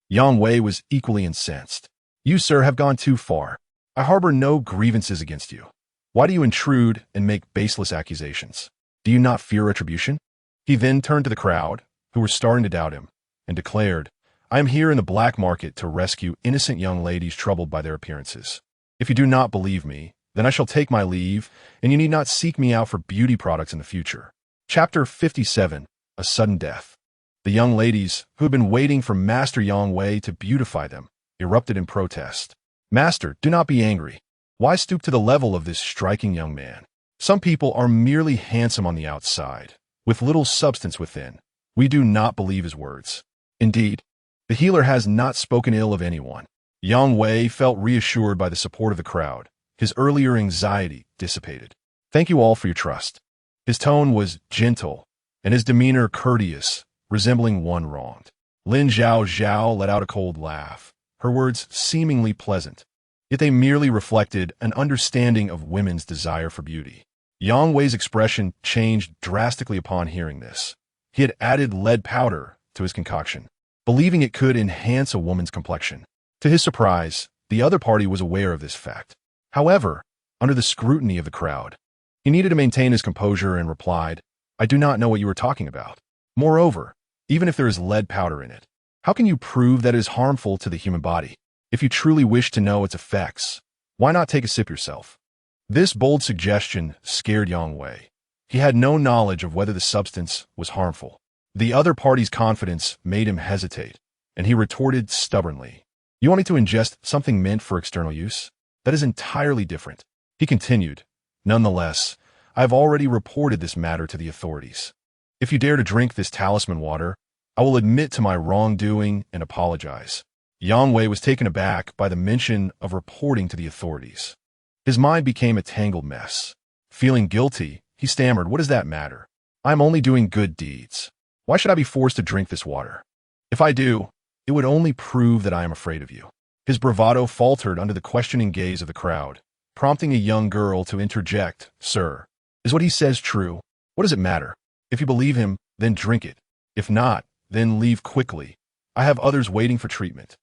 Yang Wei was equally incensed. You, sir, have gone too far. I harbor no grievances against you. Why do you intrude and make baseless accusations? Do you not fear retribution? He then turned to the crowd, who were starting to doubt him, and declared, I am here in the black market to rescue innocent young ladies troubled by their appearances. If you do not believe me, then I shall take my leave, and you need not seek me out for beauty products in the future. Chapter 57, A Sudden Death. The young ladies, who had been waiting for Master Yang Wei to beautify them, erupted in protest. Master, do not be angry. Why stoop to the level of this striking young man? Some people are merely handsome on the outside, with little substance within. We do not believe his words. Indeed, the healer has not spoken ill of anyone. Yang Wei felt reassured by the support of the crowd. His earlier anxiety dissipated. Thank you all for your trust. His tone was gentle, and his demeanor courteous, resembling one wronged. Lin Zhaozhao let out a cold laugh, her words seemingly pleasant, yet they merely reflected an understanding of women's desire for beauty. Yang Wei's expression changed drastically upon hearing this. He had added lead powder to his concoction, believing it could enhance a woman's complexion. To his surprise, the other party was aware of this fact. However, under the scrutiny of the crowd, he needed to maintain his composure and replied, I do not know what you are talking about. Moreover, even if there is lead powder in it, how can you prove that it is harmful to the human body? If you truly wish to know its effects, why not take a sip yourself? This bold suggestion scared Yang Wei. He had no knowledge of whether the substance was harmful. The other party's confidence made him hesitate, and he retorted stubbornly, You want me to ingest something meant for external use? That is entirely different. He continued, Nonetheless, I have already reported this matter to the authorities. If you dare to drink this talisman water, I will admit to my wrongdoing and apologize. Yang Wei was taken aback by the mention of reporting to the authorities. His mind became a tangled mess. Feeling guilty, he stammered, What does that matter? I am only doing good deeds. Why should I be forced to drink this water? If I do, it would only prove that I am afraid of you. His bravado faltered under the questioning gaze of the crowd, prompting a young girl to interject, Sir, is what he says true? What does it matter? If you believe him, then drink it. If not, then leave quickly. I have others waiting for treatment.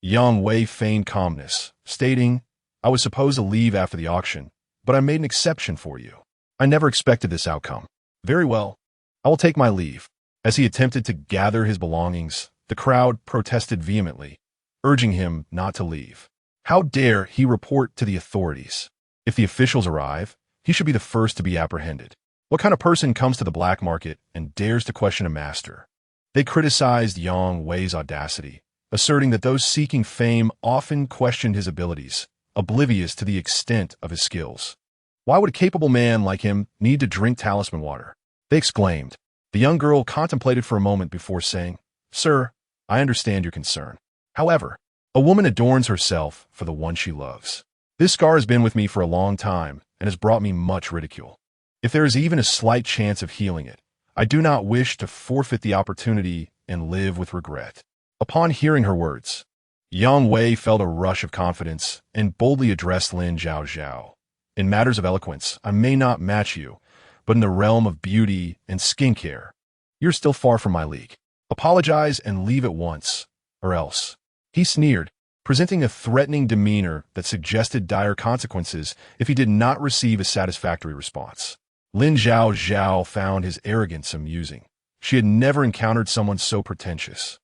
Yang Wei feigned calmness, stating, I was supposed to leave after the auction, but I made an exception for you. I never expected this outcome. Very well. I will take my leave. As he attempted to gather his belongings, the crowd protested vehemently, urging him not to leave. How dare he report to the authorities? If the officials arrive, he should be the first to be apprehended. What kind of person comes to the black market and dares to question a master? They criticized Yang Wei's audacity, asserting that those seeking fame often questioned his abilities, oblivious to the extent of his skills. Why would a capable man like him need to drink talisman water? They exclaimed. The young girl contemplated for a moment before saying, Sir, I understand your concern. However, a woman adorns herself for the one she loves. This scar has been with me for a long time and has brought me much ridicule. If there is even a slight chance of healing it, I do not wish to forfeit the opportunity and live with regret. Upon hearing her words, Yang Wei felt a rush of confidence and boldly addressed Lin Zhaozhao. In matters of eloquence, I may not match you, but in the realm of beauty and skincare, you're still far from my league. Apologize and leave at once, or else. He sneered, presenting a threatening demeanor that suggested dire consequences if he did not receive a satisfactory response. Lin Zhaozhao found his arrogance amusing. She had never encountered someone so pretentious.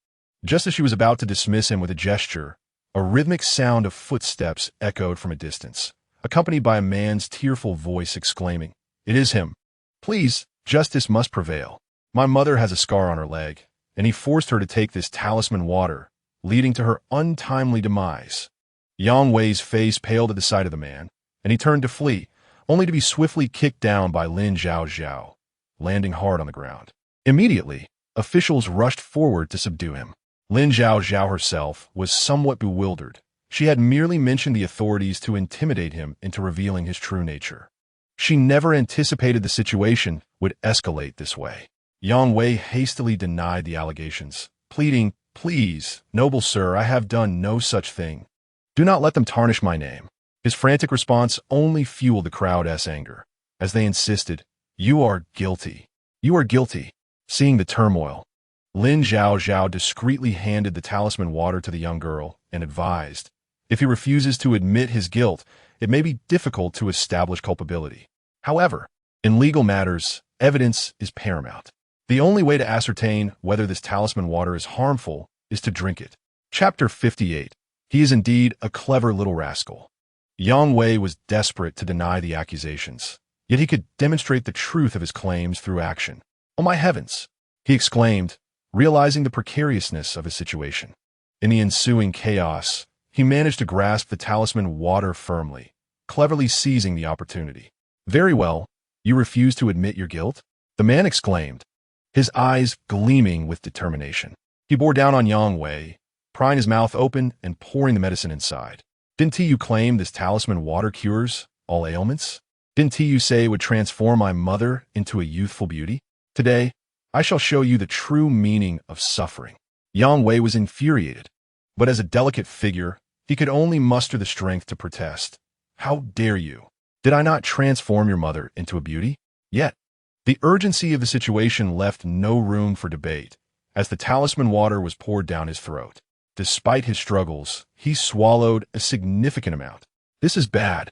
Just as she was about to dismiss him with a gesture, a rhythmic sound of footsteps echoed from a distance, accompanied by a man's tearful voice exclaiming, It is him. Please, justice must prevail. My mother has a scar on her leg, and he forced her to take this talisman water, leading to her untimely demise. Yang Wei's face paled at the sight of the man, and he turned to flee, only to be swiftly kicked down by Lin Zhaozhao, landing hard on the ground. Immediately, officials rushed forward to subdue him. Lin Zhaozhao herself was somewhat bewildered. She had merely mentioned the authorities to intimidate him into revealing his true nature. She never anticipated the situation would escalate this way. Yang Wei hastily denied the allegations, pleading, Please, noble sir, I have done no such thing. Do not let them tarnish my name. His frantic response only fueled the crowd's anger, as they insisted, You are guilty. You are guilty. Seeing the turmoil, Lin Zhaozhao discreetly handed the talisman water to the young girl and advised, If he refuses to admit his guilt, it may be difficult to establish culpability. However, in legal matters, evidence is paramount. The only way to ascertain whether this talisman water is harmful is to drink it. Chapter 58. He is indeed a clever little rascal. Yang Wei was desperate to deny the accusations, yet he could demonstrate the truth of his claims through action. "Oh my heavens!" he exclaimed, realizing the precariousness of his situation. In the ensuing chaos, he managed to grasp the talisman water firmly, cleverly seizing the opportunity. "Very well, you refuse to admit your guilt?" the man exclaimed, his eyes gleaming with determination. He bore down on Yang Wei, prying his mouth open and pouring the medicine inside. "Didn't you claim this talisman water cures all ailments? Didn't you say it would transform my mother into a youthful beauty? Today, I shall show you the true meaning of suffering." Yang Wei was infuriated, but as a delicate figure, he could only muster the strength to protest. "How dare you? Did I not transform your mother into a beauty?" Yet, the urgency of the situation left no room for debate, as the talisman water was poured down his throat. Despite his struggles, he swallowed a significant amount. "This is bad,"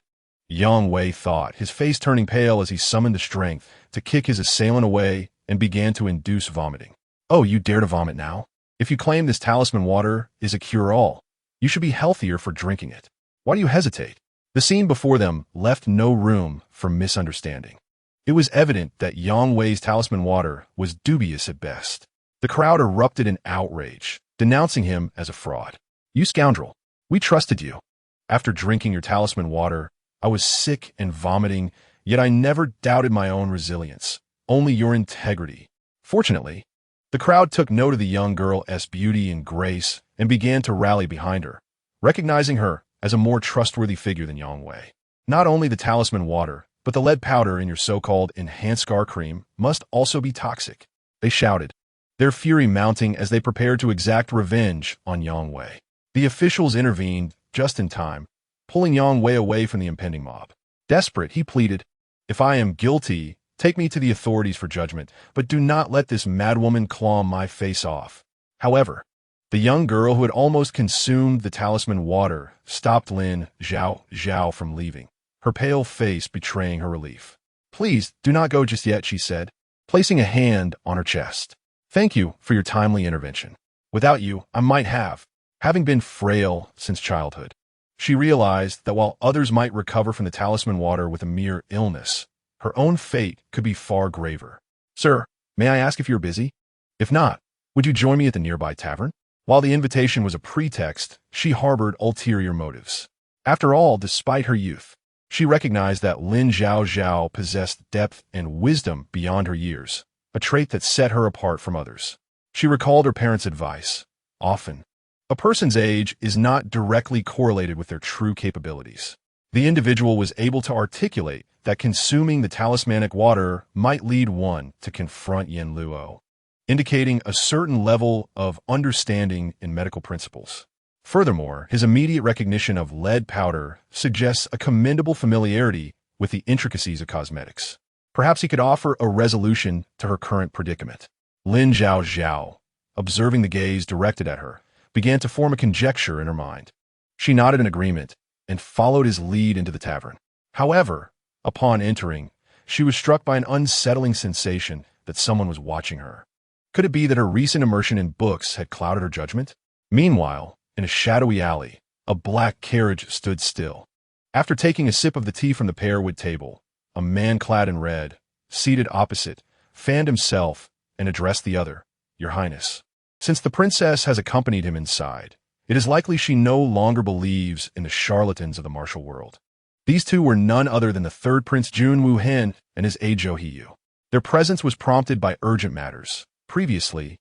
Yang Wei thought, his face turning pale as he summoned the strength to kick his assailant away and began to induce vomiting. "Oh, you dare to vomit now? If you claim this talisman water is a cure-all, you should be healthier for drinking it. Why do you hesitate?" The scene before them left no room for misunderstanding. It was evident that Yang Wei's talisman water was dubious at best. The crowd erupted in outrage, denouncing him as a fraud. "You scoundrel! We trusted you. After drinking your talisman water, I was sick and vomiting, yet I never doubted my own resilience, only your integrity." Fortunately, the crowd took note of the young girl's beauty and grace and began to rally behind her, recognizing her as a more trustworthy figure than Yang Wei. "Not only the talisman water, but the lead powder in your so-called enhanced scar cream must also be toxic," they shouted, their fury mounting as they prepared to exact revenge on Yang Wei. The officials intervened just in time, pulling Yang Wei away from the impending mob. Desperate, he pleaded, "If I am guilty, take me to the authorities for judgment, but do not let this madwoman claw my face off." However, the young girl who had almost consumed the talisman water stopped Lin Zhaozhao from leaving, her pale face betraying her relief. "Please, do not go just yet," she said, placing a hand on her chest. "Thank you for your timely intervention. Without you, I might have, having been frail since childhood." She realized that while others might recover from the talisman water with a mere illness, her own fate could be far graver. "Sir, may I ask if you're busy? If not, would you join me at the nearby tavern?" While the invitation was a pretext, she harbored ulterior motives. After all, despite her youth, she recognized that Lin Zhaozhao possessed depth and wisdom beyond her years, a trait that set her apart from others. She recalled her parents' advice. Often, a person's age is not directly correlated with their true capabilities. The individual was able to articulate that consuming the talismanic water might lead one to confront Yin Luo, indicating a certain level of understanding in medical principles. Furthermore, his immediate recognition of lead powder suggests a commendable familiarity with the intricacies of cosmetics. Perhaps he could offer a resolution to her current predicament. Lin Zhaozhao, observing the gaze directed at her, began to form a conjecture in her mind. She nodded in agreement and followed his lead into the tavern. However, upon entering, she was struck by an unsettling sensation that someone was watching her. Could it be that her recent immersion in books had clouded her judgment? Meanwhile, in a shadowy alley, a black carriage stood still. After taking a sip of the tea from the pearwood table, a man clad in red, seated opposite, fanned himself and addressed the other, "Your Highness." Since the princess has accompanied him inside, it is likely she no longer believes in the charlatans of the martial world. These two were none other than the third Prince Jun Wuhen and his aide Zhou Hiyu. Their presence was prompted by urgent matters. Previously,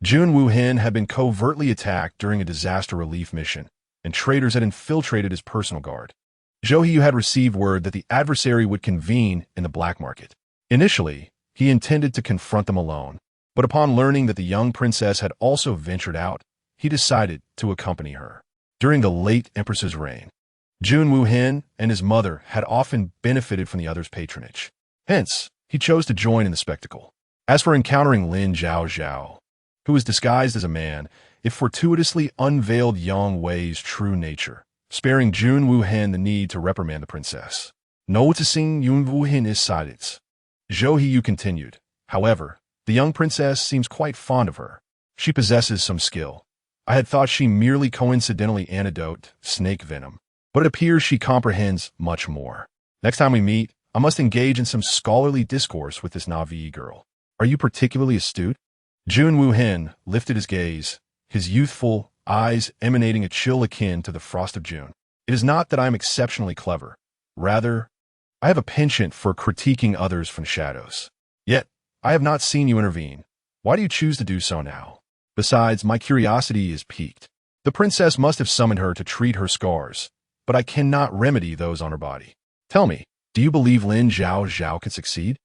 Jun Wuhen had been covertly attacked during a disaster relief mission, and traitors had infiltrated his personal guard. Zhou Hiyu had received word that the adversary would convene in the black market. Initially, he intended to confront them alone, but upon learning that the young princess had also ventured out, he decided to accompany her. During the late empress's reign, Jun Wuhen and his mother had often benefited from the other's patronage. Hence, he chose to join in the spectacle. As for encountering Lin Zhaozhao, who was disguised as a man, it fortuitously unveiled Yang Wei's true nature, sparing Jun Woo-hen the need to reprimand the princess. Noticing Yun Woo-hen's silence, Zhou Hiyu continued, however, the young princess seems quite fond of her. She possesses some skill. I had thought she merely coincidentally antidote snake venom, but it appears she comprehends much more. Next time we meet, I must engage in some scholarly discourse with this Navi girl. Are you particularly astute? Jun Woo-hen lifted his gaze, his youthful eyes emanating a chill akin to the frost of June. It is not that I am exceptionally clever. Rather, I have a penchant for critiquing others from shadows. Yet, I have not seen you intervene. Why do you choose to do so now? Besides, my curiosity is piqued. The princess must have summoned her to treat her scars, but I cannot remedy those on her body. Tell me, do you believe Lin Zhaozhao can succeed?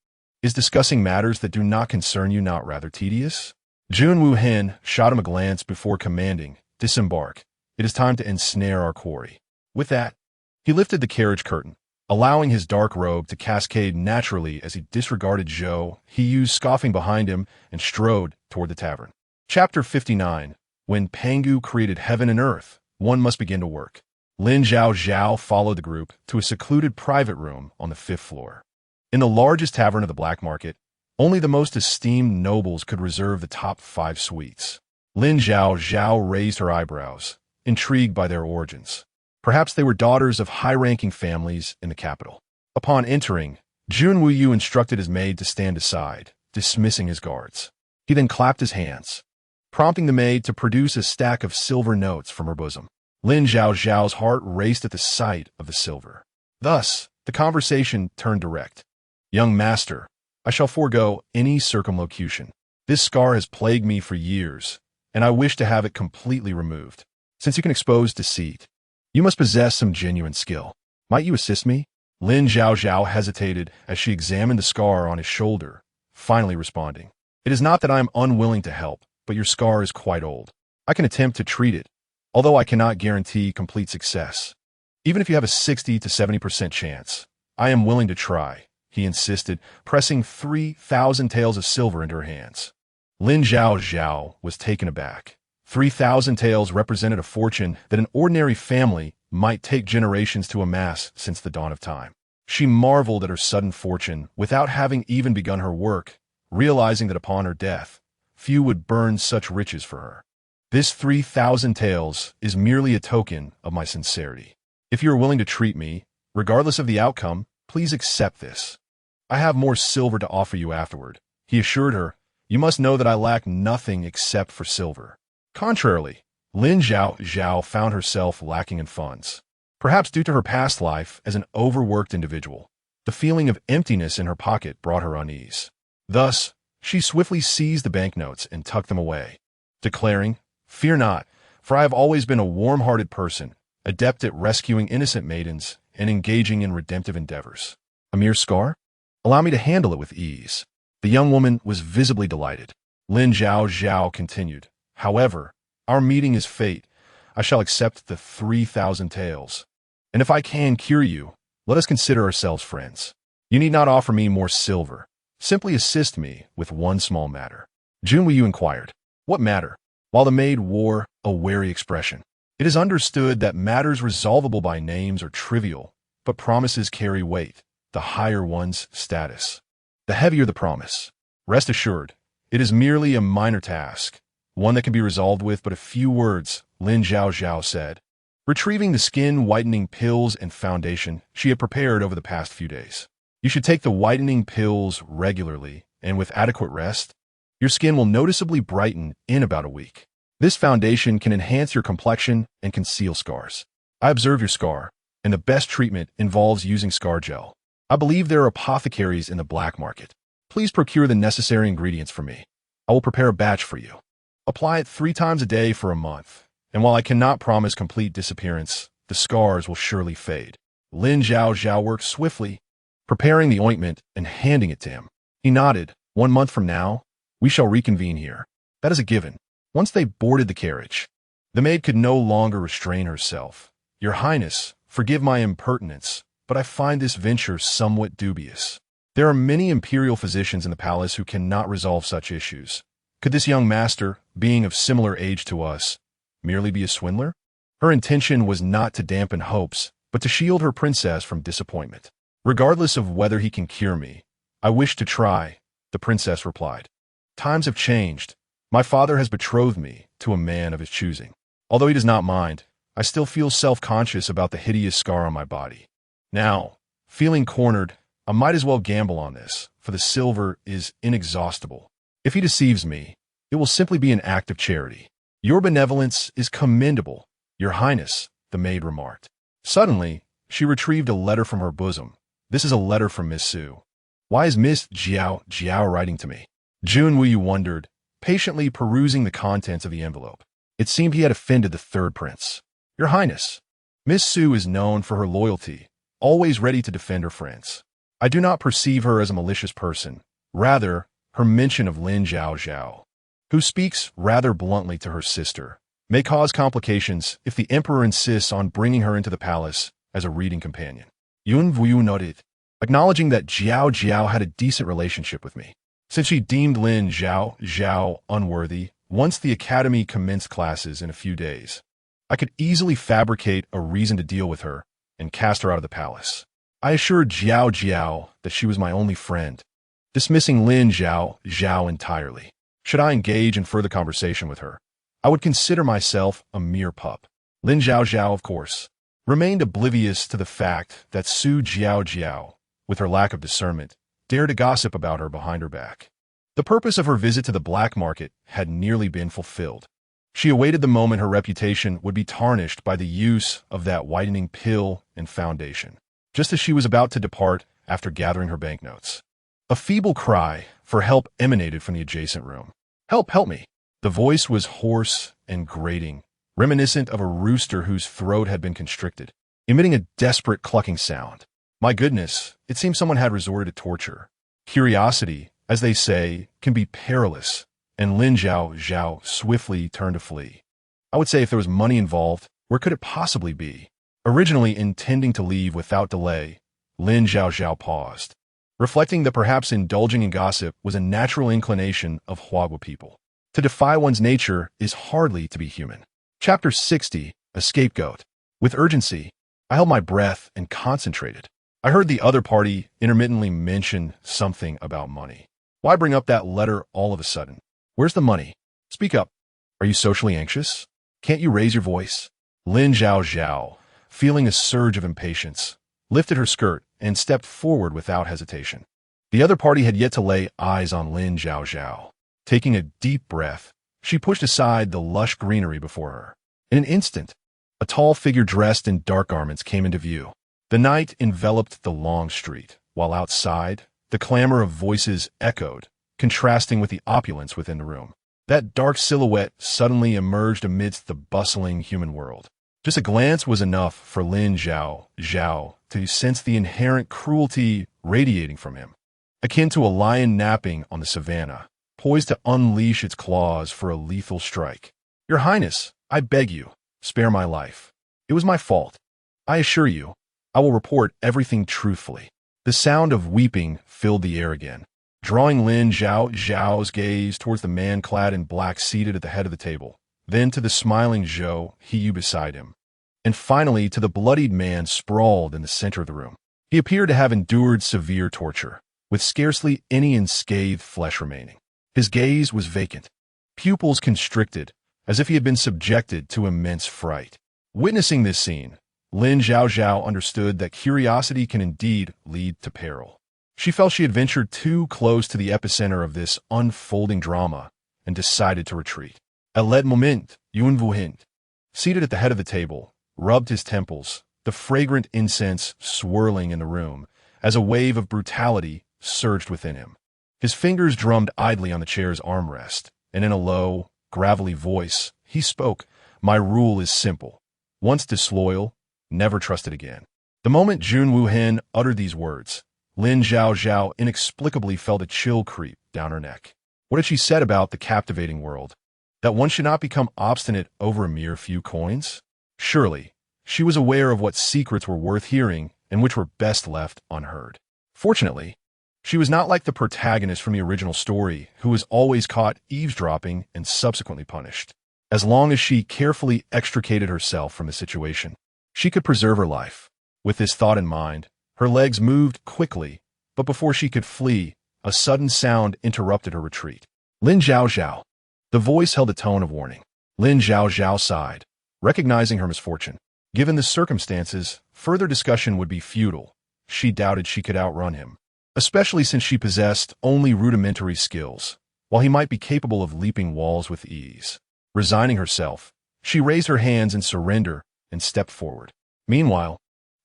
Is discussing matters that do not concern you not rather tedious? Jun Woo-hen shot him a glance before commanding, disembark. It is time to ensnare our quarry. With that, he lifted the carriage curtain, allowing his dark robe to cascade naturally as he disregarded Zhou Hiyu scoffing behind him and strode toward the tavern. Chapter 59. When Pangu created heaven and earth, one must begin to work. Lin Zhaozhao followed the group to a secluded private room on the 5th floor. In the largest tavern of the black market, only the most esteemed nobles could reserve the top 5 suites. Lin Zhaozhao raised her eyebrows, intrigued by their origins. Perhaps they were daughters of high-ranking families in the capital. Upon entering, Jun Woo-yu instructed his maid to stand aside, dismissing his guards. He then clapped his hands, prompting the maid to produce a stack of silver notes from her bosom. Lin Zhaozhao's heart raced at the sight of the silver. Thus, the conversation turned direct. Young master, I shall forego any circumlocution. This scar has plagued me for years, and I wish to have it completely removed. Since you can expose deceit, you must possess some genuine skill. Might you assist me? Lin Zhaozhao hesitated as she examined the scar on his shoulder, finally responding. It is not that I am unwilling to help, but your scar is quite old. I can attempt to treat it, although I cannot guarantee complete success. Even if you have a 60 to 70% chance, I am willing to try, he insisted, pressing 3,000 taels of silver into her hands. Lin Zhaozhao was taken aback. 3,000 taels represented a fortune that an ordinary family might take generations to amass since the dawn of time. She marveled at her sudden fortune without having even begun her work, realizing that upon her death, few would burn such riches for her. This 3,000 taels is merely a token of my sincerity. If you are willing to treat me, regardless of the outcome, please accept this. I have more silver to offer you afterward, he assured her. You must know that I lack nothing except for silver. Contrarily, Lin Zhaozhao found herself lacking in funds. Perhaps due to her past life as an overworked individual, the feeling of emptiness in her pocket brought her unease. Thus, she swiftly seized the banknotes and tucked them away, declaring, "Fear not, for I have always been a warm-hearted person, adept at rescuing innocent maidens and engaging in redemptive endeavors. A mere scar? Allow me to handle it with ease." The young woman was visibly delighted. Lin Zhaozhao continued, "However, our meeting is fate. I shall accept the 3,000 taels. And if I can cure you, let us consider ourselves friends. You need not offer me more silver. Simply assist me with one small matter." Jun Woo-yu inquired, "What matter?" While the maid wore a wary expression. It is understood that matters resolvable by names are trivial, but promises carry weight, the higher one's status, the heavier the promise. Rest assured, it is merely a minor task, one that can be resolved with but a few words, Lin Zhaozhao said, retrieving the skin-whitening pills and foundation she had prepared over the past few days. You should take the whitening pills regularly, and with adequate rest, your skin will noticeably brighten in about a week. This foundation can enhance your complexion and conceal scars. I observe your scar, and the best treatment involves using scar gel. I believe there are apothecaries in the black market. Please procure the necessary ingredients for me. I will prepare a batch for you. Apply it 3 times a day for a month, and while I cannot promise complete disappearance, the scars will surely fade. Lin Zhaozhao worked swiftly, preparing the ointment and handing it to him. He nodded. 1 month from now, we shall reconvene here. That is a given. Once they boarded the carriage, the maid could no longer restrain herself. Your Highness, forgive my impertinence, but I find this venture somewhat dubious. There are many imperial physicians in the palace who cannot resolve such issues. Could this young master, being of similar age to us, merely be a swindler? Her intention was not to dampen hopes, but to shield her princess from disappointment. Regardless of whether he can cure me, I wish to try, the princess replied. Times have changed. My father has betrothed me to a man of his choosing. Although he does not mind, I still feel self-conscious about the hideous scar on my body. Now, feeling cornered, I might as well gamble on this, for the silver is inexhaustible. If he deceives me, it will simply be an act of charity. Your benevolence is commendable, Your Highness, the maid remarked. Suddenly, she retrieved a letter from her bosom. This is a letter from Miss Su. Why is Miss Zhaozhao writing to me? Junwu wondered, patiently perusing the contents of the envelope. It seemed he had offended the third prince. Your Highness, Miss Su is known for her loyalty, always ready to defend her friends. I do not perceive her as a malicious person. Rather, her mention of Lin Zhaozhao, who speaks rather bluntly to her sister, may cause complications if the emperor insists on bringing her into the palace as a reading companion. Junwu nodded, acknowledging that Zhaozhao had a decent relationship with me, since she deemed Lin Zhaozhao unworthy. Once the academy commenced classes in a few days, I could easily fabricate a reason to deal with her and cast her out of the palace. I assured Zhaozhao that she was my only friend, dismissing Lin Zhaozhao entirely. Should I engage in further conversation with her, I would consider myself a mere pup. Lin Zhaozhao, of course, remained oblivious to the fact that Su Zhaozhao, with her lack of discernment, dared to gossip about her behind her back. The purpose of her visit to the black market had nearly been fulfilled. She awaited the moment her reputation would be tarnished by the use of that whitening pill and foundation, just as she was about to depart after gathering her banknotes. A feeble cry for help emanated from the adjacent room. Help, help me! The voice was hoarse and grating, reminiscent of a rooster whose throat had been constricted, emitting a desperate clucking sound. My goodness, it seemed someone had resorted to torture. Curiosity, as they say, can be perilous, and Lin Zhaozhao swiftly turned to flee. I would say if there was money involved, where could it possibly be? Originally intending to leave without delay, Lin Zhaozhao paused, reflecting that perhaps indulging in gossip was a natural inclination of Huagua people. To defy one's nature is hardly to be human. Chapter 60, A Scapegoat. With urgency, I held my breath and concentrated. I heard the other party intermittently mention something about money. Why bring up that letter all of a sudden? Where's the money? Speak up. Are you socially anxious? Can't you raise your voice? Lin Zhaozhao, feeling a surge of impatience, lifted her skirt and stepped forward without hesitation. The other party had yet to lay eyes on Lin Zhaozhao. Taking a deep breath, she pushed aside the lush greenery before her. In an instant, a tall figure dressed in dark garments came into view. The night enveloped the long street, while outside, the clamor of voices echoed, contrasting with the opulence within the room. That dark silhouette suddenly emerged amidst the bustling human world. Just a glance was enough for Lin Zhaozhao to sense the inherent cruelty radiating from him, akin to a lion napping on the savannah, poised to unleash its claws for a lethal strike. Your Highness, I beg you, spare my life. It was my fault. I assure you, I will report everything truthfully. The sound of weeping filled the air again, drawing Lin Zhaozhao's gaze towards the man clad in black seated at the head of the table, then to the smiling Zhou Hiyu beside him, and finally to the bloodied man sprawled in the center of the room. He appeared to have endured severe torture, with scarcely any unscathed flesh remaining. His gaze was vacant, pupils constricted, as if he had been subjected to immense fright. Witnessing this scene, Lin Zhaozhao understood that curiosity can indeed lead to peril. She felt she had ventured too close to the epicenter of this unfolding drama and decided to retreat. At that moment, Junwu, seated at the head of the table, rubbed his temples, the fragrant incense swirling in the room as a wave of brutality surged within him. His fingers drummed idly on the chair's armrest, and in a low, gravelly voice, he spoke, "My rule is simple. Once disloyal, never trust it again." The moment Junwu uttered these words, Lin Zhaozhao inexplicably felt a chill creep down her neck. What had she said about the captivating world? That one should not become obstinate over a mere few coins? Surely, she was aware of what secrets were worth hearing and which were best left unheard. Fortunately, she was not like the protagonist from the original story who was always caught eavesdropping and subsequently punished. As long as she carefully extricated herself from the situation, she could preserve her life. With this thought in mind, her legs moved quickly, but before she could flee, a sudden sound interrupted her retreat. Lin Zhaozhao. The voice held a tone of warning. Lin Zhaozhao sighed, recognizing her misfortune. Given the circumstances, further discussion would be futile. She doubted she could outrun him, especially since she possessed only rudimentary skills, while he might be capable of leaping walls with ease. Resigning herself, she raised her hands in surrender and stepped forward. Meanwhile,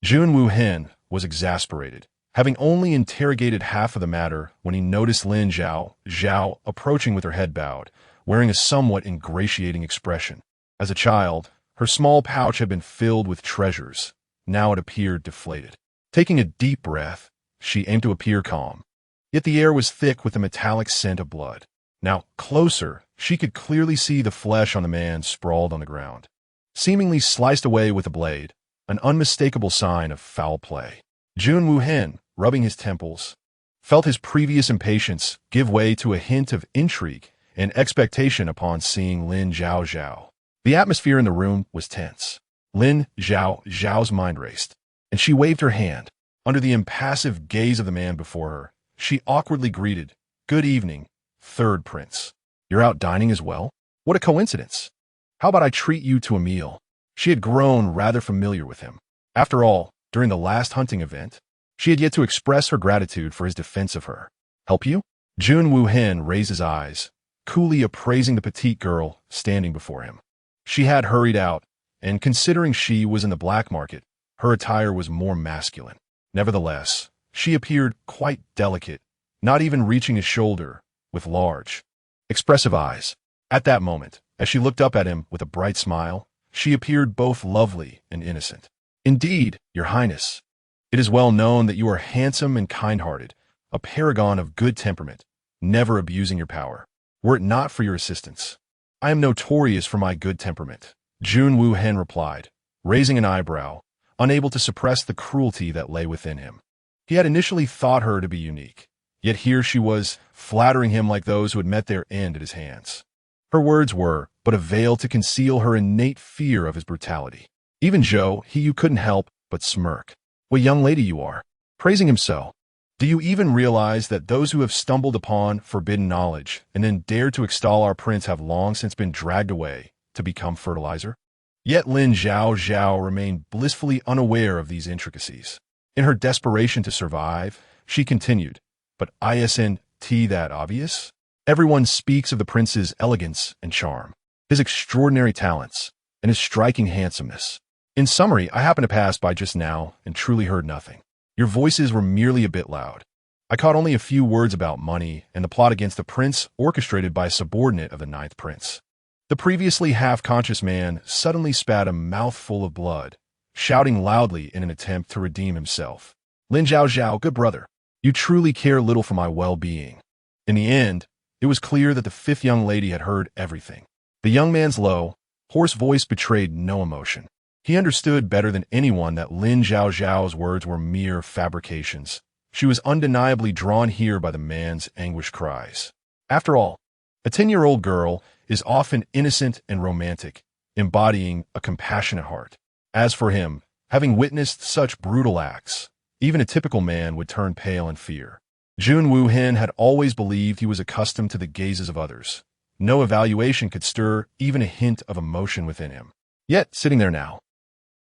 Jun Wu-hen was exasperated, having only interrogated half of the matter when he noticed Lin Zhaozhao approaching with her head bowed, wearing a somewhat ingratiating expression. As a child, her small pouch had been filled with treasures. Now it appeared deflated. Taking a deep breath, she aimed to appear calm. Yet the air was thick with a metallic scent of blood. Now, closer, she could clearly see the flesh on the man sprawled on the ground, seemingly sliced away with a blade, an unmistakable sign of foul play. Jun Wu-hen, rubbing his temples, felt his previous impatience give way to a hint of intrigue and expectation upon seeing Lin Zhaozhao. The atmosphere in the room was tense. Lin Zhaozhao's mind raced, and she waved her hand. Under the impassive gaze of the man before her, she awkwardly greeted, "Good evening, third prince. You're out dining as well? What a coincidence. How about I treat you to a meal?" She had grown rather familiar with him. After all, during the last hunting event, she had yet to express her gratitude for his defense of her. "Help you?" Jun Wu-hen raised his eyes, coolly appraising the petite girl standing before him. She had hurried out, and considering she was in the black market, her attire was more masculine. Nevertheless, she appeared quite delicate, not even reaching his shoulder, with large, expressive eyes. At that moment, as she looked up at him with a bright smile, she appeared both lovely and innocent. "Indeed, Your Highness, it is well known that you are handsome and kind-hearted, a paragon of good temperament, never abusing your power. Were it not for your assistance, I am notorious for my good temperament," Jun Wu-hen replied, raising an eyebrow, unable to suppress the cruelty that lay within him. He had initially thought her to be unique, yet here she was, flattering him like those who had met their end at his hands. Her words were but a veil to conceal her innate fear of his brutality. Even Zhou, you couldn't help but smirk. "What young lady you are, praising him so. Do you even realize that those who have stumbled upon forbidden knowledge and then dared to extol our prince have long since been dragged away to become fertilizer?" Yet Lin Zhaozhao remained blissfully unaware of these intricacies. In her desperation to survive, she continued, "But isn't that obvious? Everyone speaks of the prince's elegance and charm, his extraordinary talents, and his striking handsomeness. In summary, I happened to pass by just now and truly heard nothing. Your voices were merely a bit loud. I caught only a few words about money and the plot against the prince orchestrated by a subordinate of the ninth prince." The previously half-conscious man suddenly spat a mouthful of blood, shouting loudly in an attempt to redeem himself. "Lin Zhaozhao, good brother, you truly care little for my well-being." In the end, it was clear that the fifth young lady had heard everything. The young man's low, hoarse voice betrayed no emotion. He understood better than anyone that Lin Zhaozhao's words were mere fabrications. She was undeniably drawn here by the man's anguished cries. After all, a 10-year-old girl is often innocent and romantic, embodying a compassionate heart. As for him, having witnessed such brutal acts, even a typical man would turn pale in fear. Jun Wu-hen had always believed he was accustomed to the gazes of others. No evaluation could stir even a hint of emotion within him. Yet, sitting there now,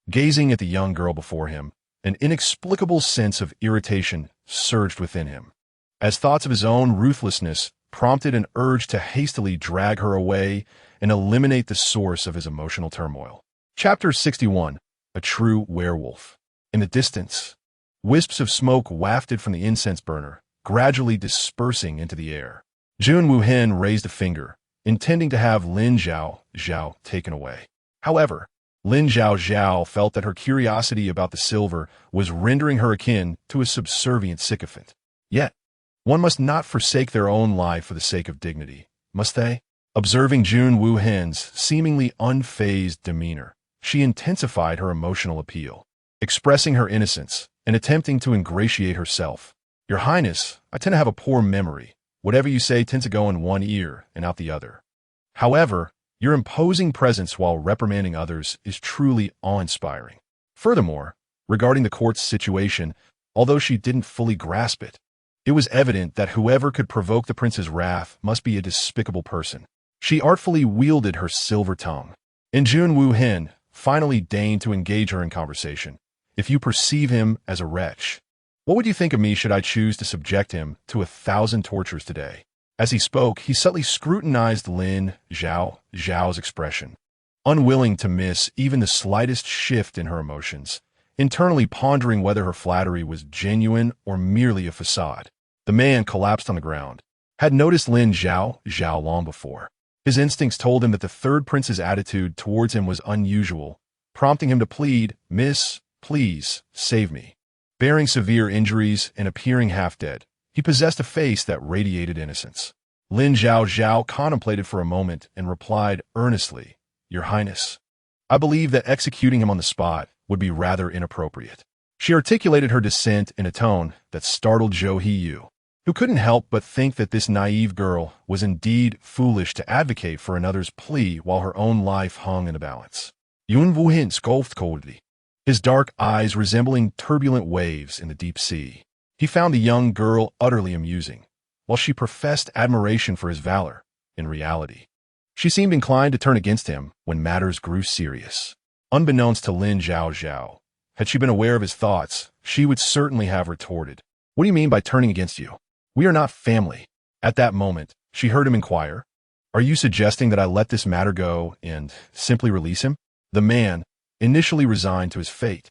gazing at the young girl before him, an inexplicable sense of irritation surged within him, as thoughts of his own ruthlessness prompted an urge to hastily drag her away and eliminate the source of his emotional turmoil. Chapter 61. A True Werewolf. In the distance, wisps of smoke wafted from the incense burner, gradually dispersing into the air. Jun Wu-hen raised a finger, intending to have Lin Zhaozhao taken away. However, Lin Zhaozhao felt that her curiosity about the silver was rendering her akin to a subservient sycophant. Yet, one must not forsake their own life for the sake of dignity, must they? Observing Jun Wu-hen's seemingly unfazed demeanor, she intensified her emotional appeal, expressing her innocence and attempting to ingratiate herself. "Your Highness, I tend to have a poor memory. Whatever you say tends to go in one ear and out the other. However, Your imposing presence while reprimanding others is truly awe-inspiring. Furthermore, regarding the court's situation, although she didn't fully grasp it, it was evident that whoever could provoke the prince's wrath must be a despicable person. She artfully wielded her silver tongue. And Jun Woo-hin finally deigned to engage her in conversation. If you perceive him as a wretch, what would you think of me should I choose to subject him to 1,000 tortures today? As he spoke, he subtly scrutinized Lin Zhaozhao's expression, unwilling to miss even the slightest shift in her emotions, internally pondering whether her flattery was genuine or merely a facade. The man collapsed on the ground, had noticed Lin Zhaozhao long before. His instincts told him that the third prince's attitude towards him was unusual, prompting him to plead, "Miss, please, save me." Bearing severe injuries and appearing half-dead, he possessed a face that radiated innocence. Lin Zhaozhao contemplated for a moment and replied earnestly, "Your Highness, I believe that executing him on the spot would be rather inappropriate." She articulated her dissent in a tone that startled Zhou Hiyu, who couldn't help but think that this naive girl was indeed foolish to advocate for another's plea while her own life hung in the balance. Yun Woo-hin scoffed coldly, his dark eyes resembling turbulent waves in the deep sea. He found the young girl utterly amusing, while she professed admiration for his valor. In reality, she seemed inclined to turn against him when matters grew serious. Unbeknownst to Lin Zhaozhao, had she been aware of his thoughts, she would certainly have retorted, "What do you mean by turning against you? We are not family." At that moment, she heard him inquire, "Are you suggesting that I let this matter go and simply release him?" The man, initially resigned to his fate,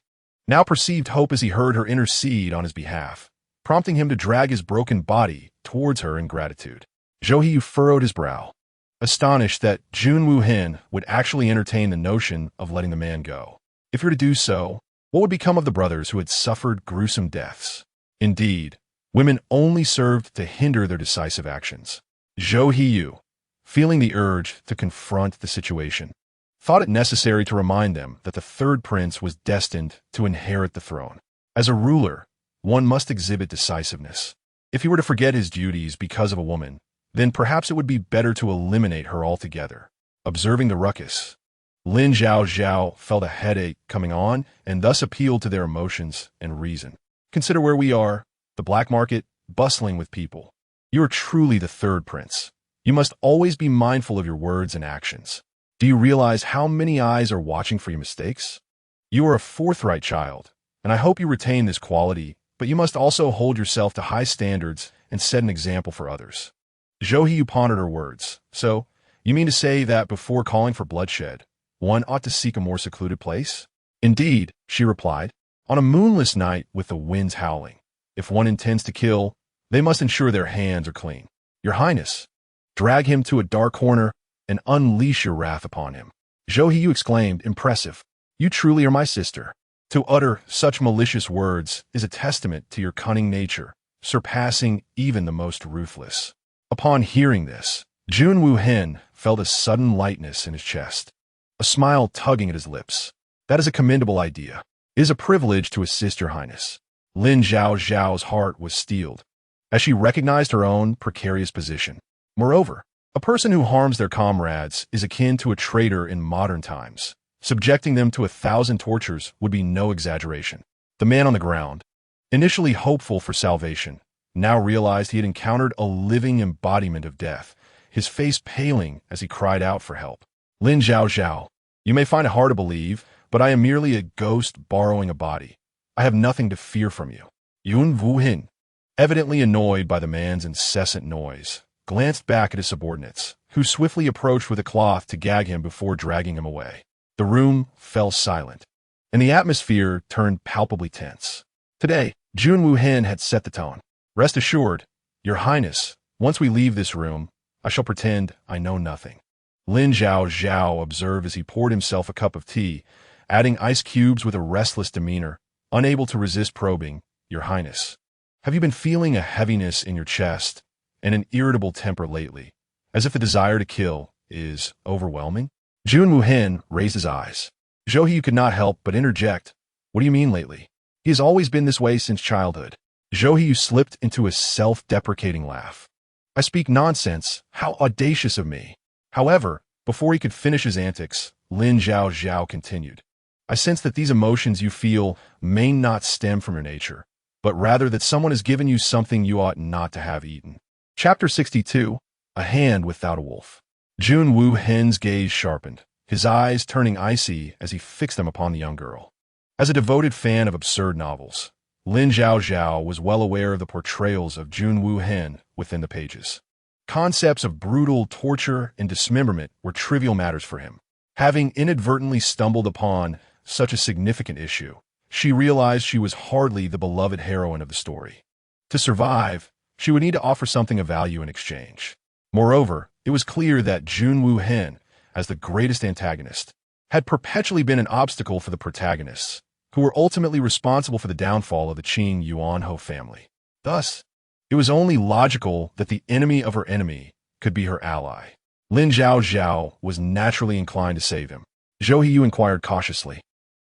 now perceived hope as he heard her intercede on his behalf, prompting him to drag his broken body towards her in gratitude. Zhou Hiyu furrowed his brow, astonished that Jun Woo-hin would actually entertain the notion of letting the man go. If he were to do so, what would become of the brothers who had suffered gruesome deaths? Indeed, women only served to hinder their decisive actions. Zhou Hiyu, feeling the urge to confront the situation, thought it necessary to remind them that the third prince was destined to inherit the throne. As a ruler, one must exhibit decisiveness. If he were to forget his duties because of a woman, then perhaps it would be better to eliminate her altogether. Observing the ruckus, Lin Zhaozhao felt a headache coming on and thus appealed to their emotions and reason. "Consider where we are, the black market, bustling with people. You are truly the third prince. You must always be mindful of your words and actions. Do you realize how many eyes are watching for your mistakes? You are a forthright child, and I hope you retain this quality, but you must also hold yourself to high standards and set an example for others." Zhou Hiyu pondered her words. "So, you mean to say that before calling for bloodshed, one ought to seek a more secluded place?" "Indeed," she replied, "on a moonless night with the winds howling. If one intends to kill, they must ensure their hands are clean. Your Highness, drag him to a dark corner and unleash your wrath upon him." Zhou Hiyu exclaimed, impressive, "You truly are my sister. To utter such malicious words is a testament to your cunning nature, surpassing even the most ruthless." Upon hearing this, Jun Woo-hin felt a sudden lightness in his chest, a smile tugging at his lips. "That is a commendable idea. It is a privilege to assist your Highness." Lin Zhaozhao's heart was steeled, as she recognized her own precarious position. Moreover, a person who harms their comrades is akin to a traitor in modern times. Subjecting them to 1,000 tortures would be no exaggeration. The man on the ground, initially hopeful for salvation, now realized he had encountered a living embodiment of death, his face paling as he cried out for help. "Lin Zhaozhao, you may find it hard to believe, but I am merely a ghost borrowing a body. I have nothing to fear from you." Yun Woo-hin, evidently annoyed by the man's incessant noise, glanced back at his subordinates, who swiftly approached with a cloth to gag him before dragging him away. The room fell silent, and the atmosphere turned palpably tense. Today, Jun Woo-hin had set the tone. "Rest assured, Your Highness, once we leave this room, I shall pretend I know nothing." Lin Zhaozhao observed as he poured himself a cup of tea, adding ice cubes with a restless demeanor, unable to resist probing, "Your Highness, have you been feeling a heaviness in your chest and an irritable temper lately, as if the desire to kill is overwhelming?" Jun Woo-hin raised his eyes. Zhou Hiyu could not help but interject, "What do you mean lately? He has always been this way since childhood." Zhou Hiyu slipped into a self-deprecating laugh. "I speak nonsense. How audacious of me. However, Before he could finish his antics, Lin Zhaozhao continued. I sense that these emotions you feel may not stem from your nature, but rather that someone has given you something you ought not to have eaten. Chapter 62. A Hand Without a Wolf. Jun Woo Hen's gaze sharpened, his eyes turning icy as he fixed them upon the young girl. As a devoted fan of absurd novels, Lin Zhaozhao was well aware of the portrayals of Jun Woo Hen within the pages. Concepts of brutal torture and dismemberment were trivial matters for him. Having inadvertently stumbled upon such a significant issue, she realized she was hardly the beloved heroine of the story. To survive, she would need to offer something of value in exchange. Moreover, it was clear that Jun Woo Hen, as the greatest antagonist, had perpetually been an obstacle for the protagonists, who were ultimately responsible for the downfall of the Qing Yuanhou family. Thus, it was only logical that the enemy of her enemy could be her ally. Lin Zhaozhao was naturally inclined to save him. Zhou Hiyu inquired cautiously,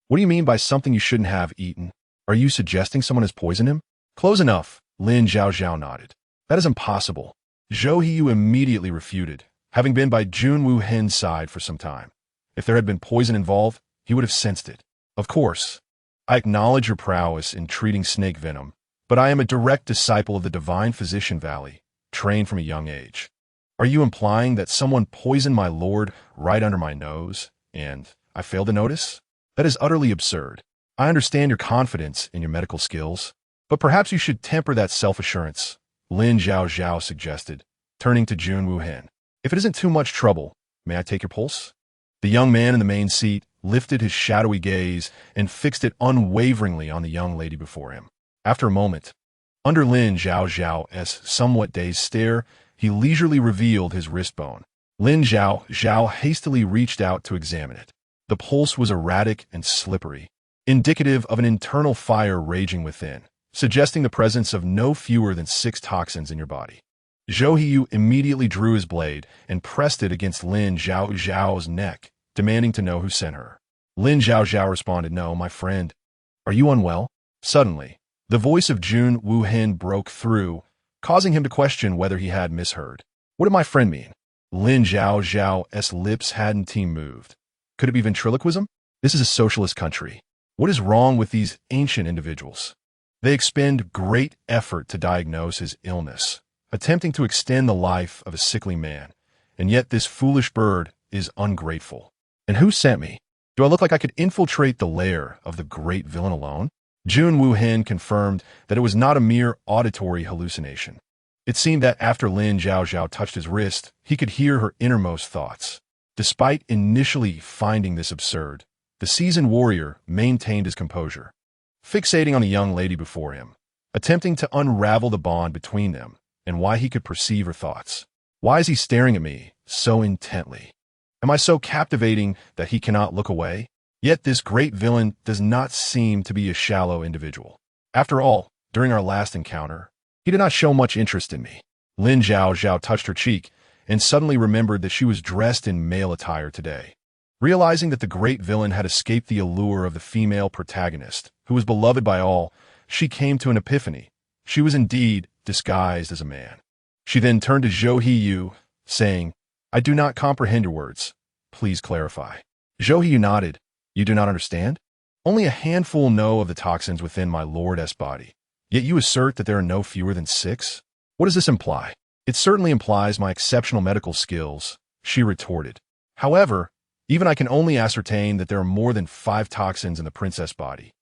"What do you mean by something you shouldn't have eaten? Are you suggesting someone has poisoned him?" "Close enough," Lin Zhaozhao nodded. "That is impossible." Zhou Hiyu immediately refuted, having been by Jun Woo Hen's side for some time. If there had been poison involved, he would have sensed it. "Of course, I acknowledge your prowess in treating snake venom, but I am a direct disciple of the divine physician Valley, trained from a young age. Are you implying that someone poisoned my lord right under my nose, and I failed to notice? That is utterly absurd. I understand your confidence in your medical skills, but perhaps you should temper that self-assurance," Lin Zhaozhao suggested, turning to Jun Woo Hen. "If it isn't too much trouble, may I take your pulse?" The young man in the main seat lifted his shadowy gaze and fixed it unwaveringly on the young lady before him. After a moment, under Lin Zhaozhao's somewhat dazed stare, he leisurely revealed his wrist bone. Lin Zhaozhao hastily reached out to examine it. The pulse was erratic and slippery, indicative of an internal fire raging within, suggesting the presence of no fewer than 6 toxins in your body. Zhou Hiyu immediately drew his blade and pressed it against Lin Zhaozhao's neck, demanding to know who sent her. Lin Zhaozhao responded, "No, my friend. Are you unwell?" Suddenly, the voice of Jun Woo Hen broke through, causing him to question whether he had misheard. "What did my friend mean?" Lin Zhaozhao's lips hadn't moved. Could it be ventriloquism? This is a socialist country. What is wrong with these ancient individuals? They expend great effort to diagnose his illness, attempting to extend the life of a sickly man, and yet this foolish bird is ungrateful. And who sent me? Do I look like I could infiltrate the lair of the great villain alone? Jun Woo Hen confirmed that it was not a mere auditory hallucination. It seemed that after Lin Zhaozhao touched his wrist, he could hear her innermost thoughts. Despite initially finding this absurd, the seasoned warrior maintained his composure, fixating on the young lady before him, attempting to unravel the bond between them and why he could perceive her thoughts. Why is he staring at me so intently? Am I so captivating that he cannot look away? Yet this great villain does not seem to be a shallow individual. After all, during our last encounter, he did not show much interest in me. Lin Zhaozhao touched her cheek and suddenly remembered that she was dressed in male attire today. Realizing that the great villain had escaped the allure of the female protagonist, who was beloved by all, she came to an epiphany. She was indeed disguised as a man. She then turned to Zhou Hiyu, saying, "I do not comprehend your words. Please clarify." Zhou Hiyu nodded. "You do not understand? Only a handful know of the toxins within my lord's body. Yet you assert that there are no fewer than 6? What does this imply?" "It certainly implies my exceptional medical skills," she retorted. "However, even I can only ascertain that there are more than 5 toxins in the princess body.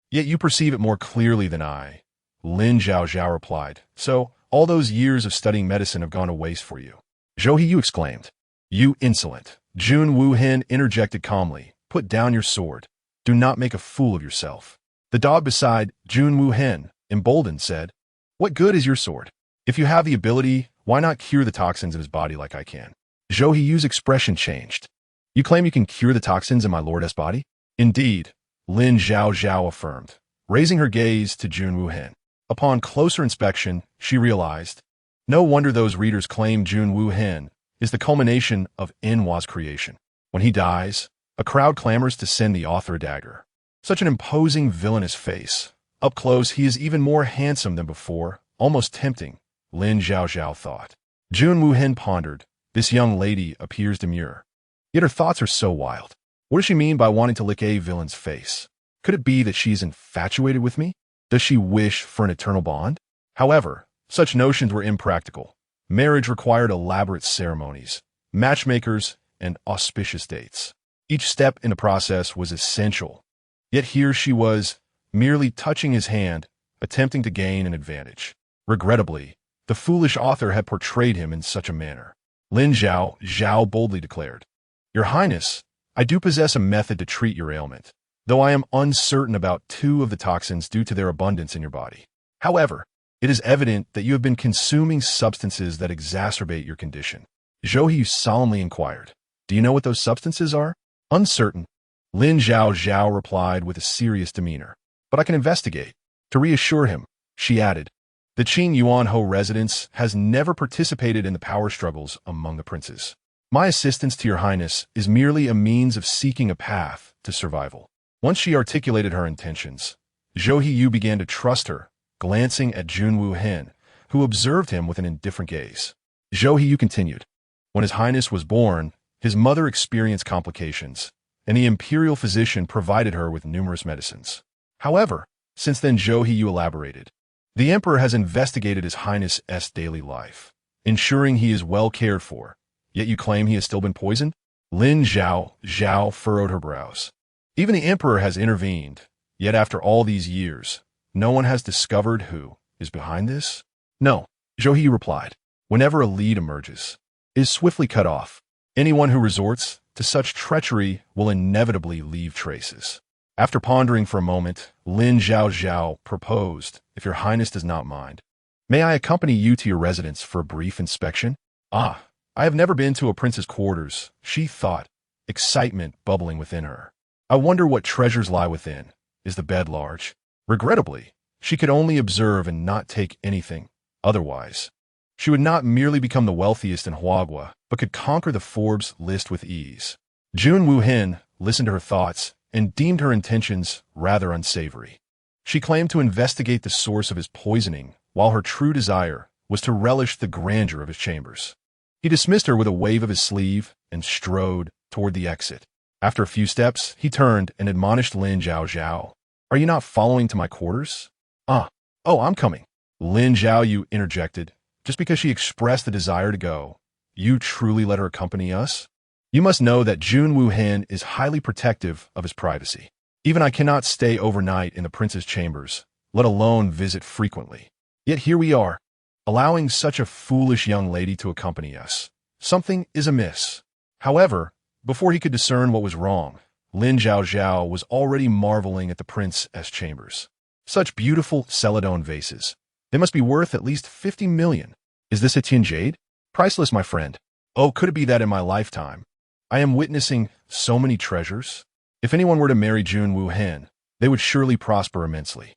Yet you perceive it more clearly than I," Lin Zhaozhao replied. "So, all those years of studying medicine have gone to waste for you." Zhou Hiyu exclaimed. "You insolent!" Jun Woo Hen interjected calmly. "Put down your sword. Do not make a fool of yourself." The dog beside Jun Woo Hen, emboldened, said, "What good is your sword? If you have the ability, why not cure the toxins in his body like I can?" Zhou Hiyu's expression changed. "You claim you can cure the toxins in my lord's body?" "Indeed," Lin Zhaozhao affirmed, raising her gaze to Jun Woo Hen. Upon closer inspection, she realized, no wonder those readers claim Jun Woo Hen is the culmination of Enwa's creation. When he dies, a crowd clamors to send the author a dagger. Such an imposing villainous face. Up close, he is even more handsome than before, almost tempting, Lin Zhaozhao thought. Jun Woo Hen pondered. This young lady appears demure. Yet her thoughts are so wild. What does she mean by wanting to lick a villain's face? Could it be that she's infatuated with me? Does she wish for an eternal bond? However, such notions were impractical. Marriage required elaborate ceremonies, matchmakers, and auspicious dates. Each step in the process was essential. Yet here she was, merely touching his hand, attempting to gain an advantage. Regrettably, the foolish author had portrayed him in such a manner. Lin Zhaozhao boldly declared, "Your Highness, I do possess a method to treat your ailment, though I am uncertain about 2 of the toxins due to their abundance in your body. However, it is evident that you have been consuming substances that exacerbate your condition." Zhou He solemnly inquired, "Do you know what those substances are?" "Uncertain," Lin Zhaozhao replied with a serious demeanor. "But I can investigate." To reassure him, she added, "The Qing Yuanhou residence has never participated in the power struggles among the princes. My assistance to your highness is merely a means of seeking a path to survival." Once she articulated her intentions, Zhou Hiyu began to trust her, glancing at Jun Wuhen, who observed him with an indifferent gaze. Zhou Hiyu continued, "When his highness was born, his mother experienced complications, and the imperial physician provided her with numerous medicines. However, since then Zhou Hiyu elaborated, the emperor has investigated his highness's daily life, ensuring he is well cared for. Yet you claim he has still been poisoned?" Lin Zhaozhao furrowed her brows. "Even the emperor has intervened, yet after all these years, no one has discovered who is behind this?" "No," Zhou He replied. "Whenever a lead emerges, it is swiftly cut off. Anyone who resorts to such treachery will inevitably leave traces." After pondering for a moment, Lin Zhaozhao proposed, "If your highness does not mind, may I accompany you to your residence for a brief inspection?" "Ah, I have never been to a prince's quarters," she thought, excitement bubbling within her. "I wonder what treasures lie within. Is the bed large?" Regrettably, she could only observe and not take anything. Otherwise, she would not merely become the wealthiest in Huagua, but could conquer the Forbes list with ease. Jun Wuhen listened to her thoughts and deemed her intentions rather unsavory. She claimed to investigate the source of his poisoning, while her true desire was to relish the grandeur of his chambers. He dismissed her with a wave of his sleeve and strode toward the exit. After a few steps, he turned and admonished Lin Zhaozhao, "Are you not following to my quarters?" "Oh, I'm coming," Lin Zhaoyu interjected. Just because she expressed the desire to go, you truly let her accompany us? You must know that Jun Wuhen is highly protective of his privacy. Even I cannot stay overnight in the prince's chambers, let alone visit frequently. Yet here we are, allowing such a foolish young lady to accompany us. Something is amiss. However, before he could discern what was wrong, Lin Zhaozhao was already marveling at the prince's chambers. Such beautiful celadon vases. They must be worth at least 50 million. Is this a tin jade? Priceless, my friend. Oh, could it be that in my lifetime, I am witnessing so many treasures? If anyone were to marry Jun Wuhen, they would surely prosper immensely.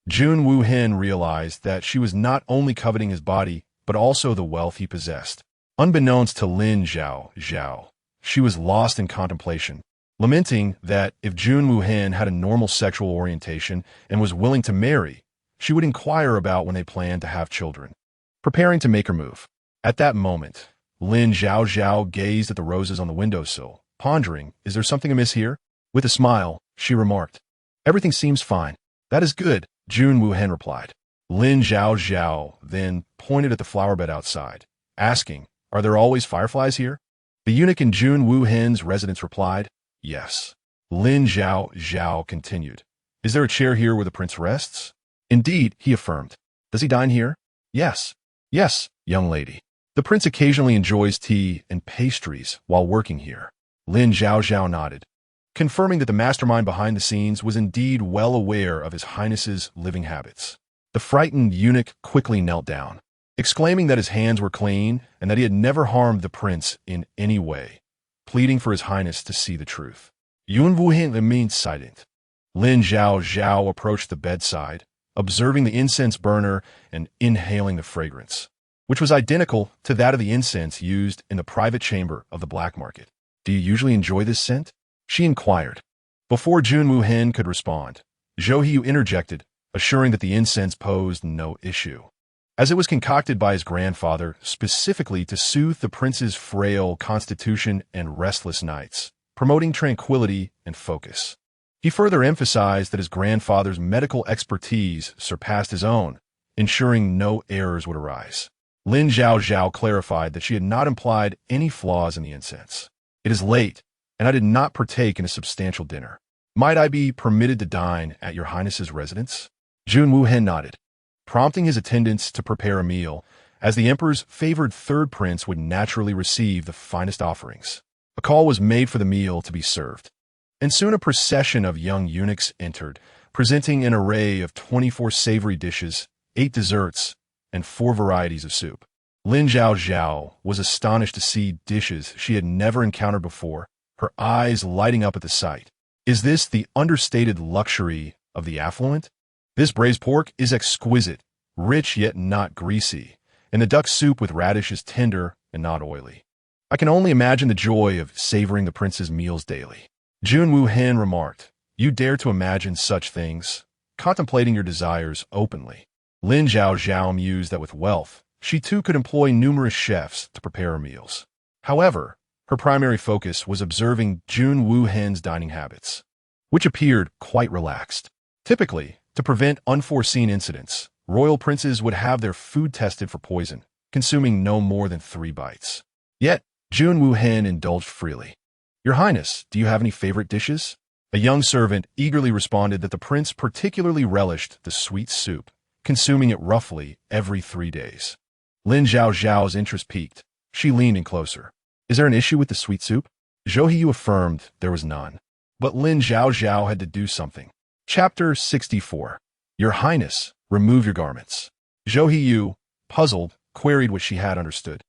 Jun Wuhen realized that she was not only coveting his body, but also the wealth he possessed. Unbeknownst to Lin Zhaozhao, she was lost in contemplation, lamenting that if Jun Wuhen had a normal sexual orientation and was willing to marry, she would inquire about when they planned to have children. Preparing to make her move. At that moment, Lin Zhaozhao gazed at the roses on the windowsill, pondering, is there something amiss here? With a smile, she remarked, "Everything seems fine." "That is good," Jun Wuhen replied. Lin Zhaozhao then pointed at the flower bed outside, asking, "Are there always fireflies here?" The eunuch in Jun Wuhen's residence replied, "Yes." Lin Zhaozhao continued, "Is there a chair here where the prince rests?" "Indeed," he affirmed. "Does he dine here?" "Yes, young lady. The prince occasionally enjoys tea and pastries while working here." Lin Zhaozhao nodded, confirming that the mastermind behind the scenes was indeed well aware of his highness's living habits. The frightened eunuch quickly knelt down, exclaiming that his hands were clean and that he had never harmed the prince in any way, pleading for his highness to see the truth. Yun Wuhen remained silent. Lin Zhaozhao approached the bedside, observing the incense burner and inhaling the fragrance, which was identical to that of the incense used in the private chamber of the black market. "Do you usually enjoy this scent?" she inquired. Before Jun Wuhen could respond, Zhou Hiyu interjected, assuring that the incense posed no issue. as it was concocted by his grandfather specifically to soothe the prince's frail constitution and restless nights, promoting tranquility and focus. He further emphasized that his grandfather's medical expertise surpassed his own, ensuring no errors would arise. Lin Zhaozhao clarified that she had not implied any flaws in the incense. "It is late, and I did not partake in a substantial dinner. Might I be permitted to dine at your highness's residence?" Jun Wuhen nodded, prompting his attendants to prepare a meal, as the emperor's favored third prince would naturally receive the finest offerings. A call was made for the meal to be served, and soon a procession of young eunuchs entered, presenting an array of 24 savory dishes, 8 desserts, and 4 varieties of soup. Lin Zhaozhao was astonished to see dishes she had never encountered before, her eyes lighting up at the sight. Is this the understated luxury of the affluent? This braised pork is exquisite, rich yet not greasy, and the duck soup with radish is tender and not oily. I can only imagine the joy of savoring the prince's meals daily. Jun Wuhen remarked, "You dare to imagine such things, contemplating your desires openly." Lin Zhaozhao mused that with wealth, she too could employ numerous chefs to prepare her meals. However, her primary focus was observing Jun Wuhen's dining habits, which appeared quite relaxed. Typically, to prevent unforeseen incidents, royal princes would have their food tested for poison, consuming no more than 3 bites. Yet, Jun Wuhen indulged freely. "Your Highness, do you have any favorite dishes?" A young servant eagerly responded that the prince particularly relished the sweet soup, consuming it roughly every 3 days. Lin Zhaozhao's interest piqued. She leaned in closer. "Is there an issue with the sweet soup?" Zhou Hiyu affirmed there was none. But Lin Zhaozhao had to do something. Chapter 64. Your Highness, remove your garments. Zhou Hiyu, puzzled, queried what she had understood,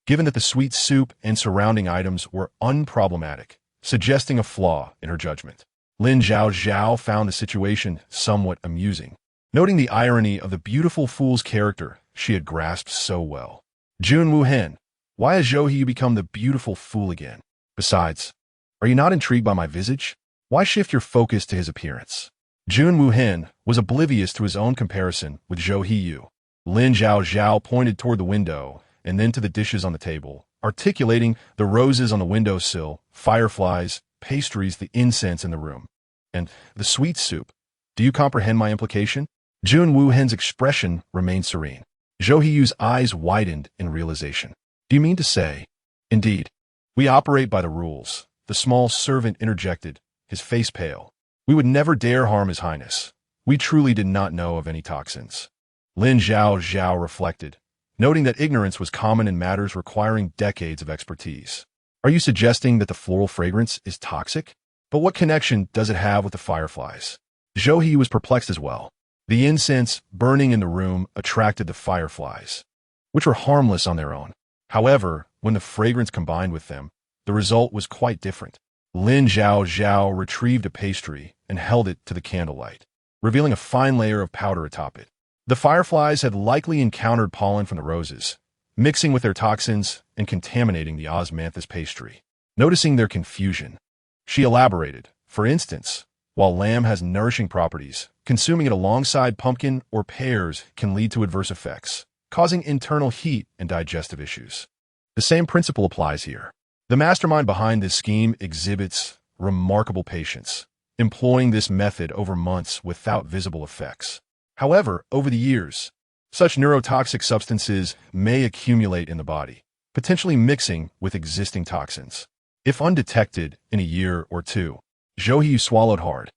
given that the sweet soup and surrounding items were unproblematic, suggesting a flaw in her judgment. Lin Zhaozhao found the situation somewhat amusing, noting the irony of the beautiful fool's character she had grasped so well. "Jun Wuhen, why has Zhou Hiyu become the beautiful fool again? Besides, are you not intrigued by my visage? Why shift your focus to his appearance?" Jun Wuhen was oblivious to his own comparison with Zhou Hiyu. Lin Zhaozhao pointed toward the window and then to the dishes on the table, articulating the roses on the windowsill, fireflies, pastries, the incense in the room, and the sweet soup. "Do you comprehend my implication?" Jun Wuhen's expression remained serene. Zhou Hiyu's eyes widened in realization. "Do you mean to say?" "Indeed. We operate by the rules," the small servant interjected, his face pale. "We would never dare harm His Highness. We truly did not know of any toxins." Lin Zhaozhao reflected, noting that ignorance was common in matters requiring decades of expertise. "Are you suggesting that the floral fragrance is toxic? But what connection does it have with the fireflies?" Zhou He was perplexed as well. The incense burning in the room attracted the fireflies, which were harmless on their own. However, when the fragrance combined with them, the result was quite different. Lin Zhaozhao retrieved a pastry and held it to the candlelight, revealing a fine layer of powder atop it. The fireflies had likely encountered pollen from the roses, mixing with their toxins and contaminating the osmanthus pastry. Noticing their confusion, she elaborated, "For instance, while lamb has nourishing properties, consuming it alongside pumpkin or pears can lead to adverse effects, causing internal heat and digestive issues. The same principle applies here." The mastermind behind this scheme exhibits remarkable patience, employing this method over months without visible effects. However, over the years, such neurotoxic substances may accumulate in the body, potentially mixing with existing toxins. If undetected in a year or two, Zhou Hiyu swallowed hard,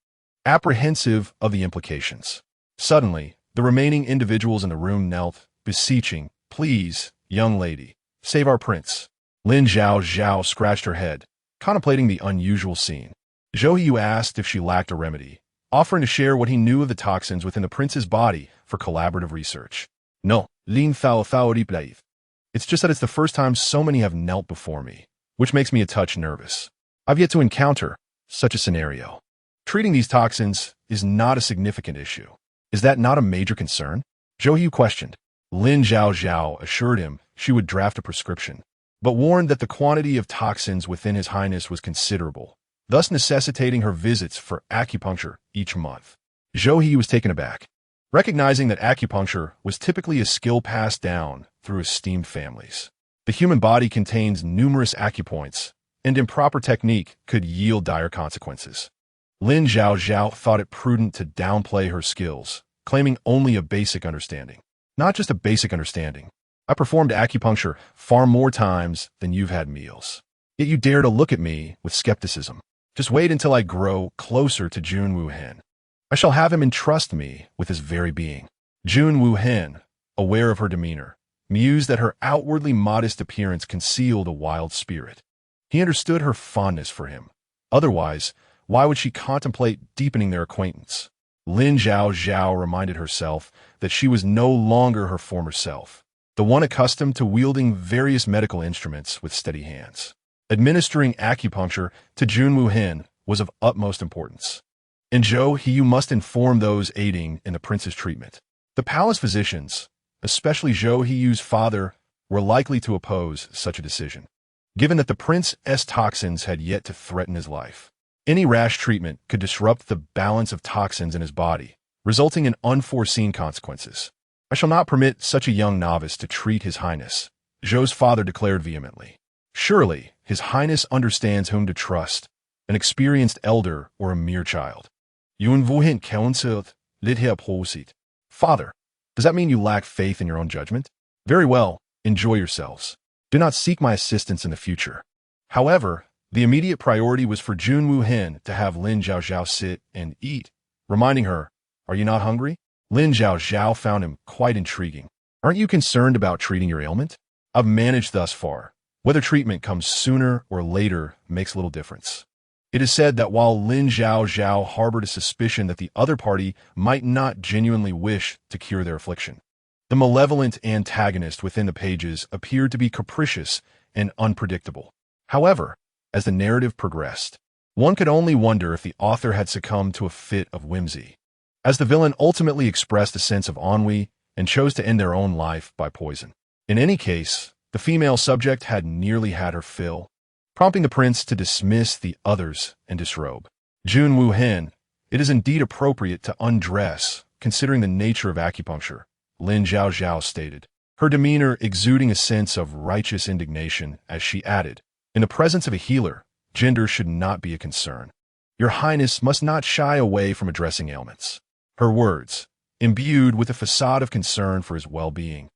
apprehensive of the implications. Suddenly, the remaining individuals in the room knelt, beseeching, "Please, young lady, save our prince." Lin Zhaozhao scratched her head, contemplating the unusual scene. Zhou Hiyu asked if she lacked a remedy, offering to share what he knew of the toxins within the prince's body for collaborative research. "No, Lin Zhaozhao. It's just that it's the first time so many have knelt before me, which makes me a touch nervous. I've yet to encounter such a scenario. Treating these toxins is not a significant issue. Is that not a major concern?" Zhou Hiyu questioned. Lin Zhaozhao assured him she would draft a prescription, but warned that the quantity of toxins within His Highness was considerable, thus necessitating her visits for acupuncture each month. Zhou He was taken aback. recognizing that acupuncture was typically a skill passed down through esteemed families. The human body contains numerous acupoints, and improper technique could yield dire consequences. Lin Zhaozhao thought it prudent to downplay her skills, claiming only a basic understanding. Not just a basic understanding. I performed acupuncture far more times than you've had meals. Yet you dare to look at me with skepticism. Just wait until I grow closer to Jun Wuhen. I shall have him entrust me with his very being. Jun Wuhen, aware of her demeanor, mused that her outwardly modest appearance concealed a wild spirit. He understood her fondness for him. Otherwise, why would she contemplate deepening their acquaintance? Lin Zhaozhao reminded herself that she was no longer her former self, the one accustomed to wielding various medical instruments with steady hands. Administering acupuncture to Jun Wuhen was of utmost importance. In Zhou, you must inform those aiding in the prince's treatment. The palace physicians, especially Zhou Hiyu's father, were likely to oppose such a decision, given that the prince's toxins had yet to threaten his life. Any rash treatment could disrupt the balance of toxins in his body, resulting in unforeseen consequences. I shall not permit such a young novice to treat His Highness, Zhou's father declared vehemently. Surely, His Highness understands whom to trust, an experienced elder or a mere child. Father, does that mean you lack faith in your own judgment? Very well, enjoy yourselves. Do not seek my assistance in the future. However, the immediate priority was for Jun Wuhen to have Lin Zhaozhao sit and eat, reminding her, "Are you not hungry?" Lin Zhaozhao found him quite intriguing. "Aren't you concerned about treating your ailment? I've managed thus far. Whether treatment comes sooner or later makes little difference." It is said that while Lin Zhaozhao harbored a suspicion that the other party might not genuinely wish to cure their affliction, the malevolent antagonist within the pages appeared to be capricious and unpredictable. However, as the narrative progressed, one could only wonder if the author had succumbed to a fit of whimsy, as the villain ultimately expressed a sense of ennui and chose to end their own life by poison. In any case, the female subject had nearly had her fill, prompting the prince to dismiss the others and disrobe. Jun Wuhen, it is indeed appropriate to undress, considering the nature of acupuncture, Lin Zhaozhao stated, her demeanor exuding a sense of righteous indignation as she added, "In the presence of a healer, gender should not be a concern. Your Highness must not shy away from addressing ailments." Her words, imbued with a facade of concern for his well-being,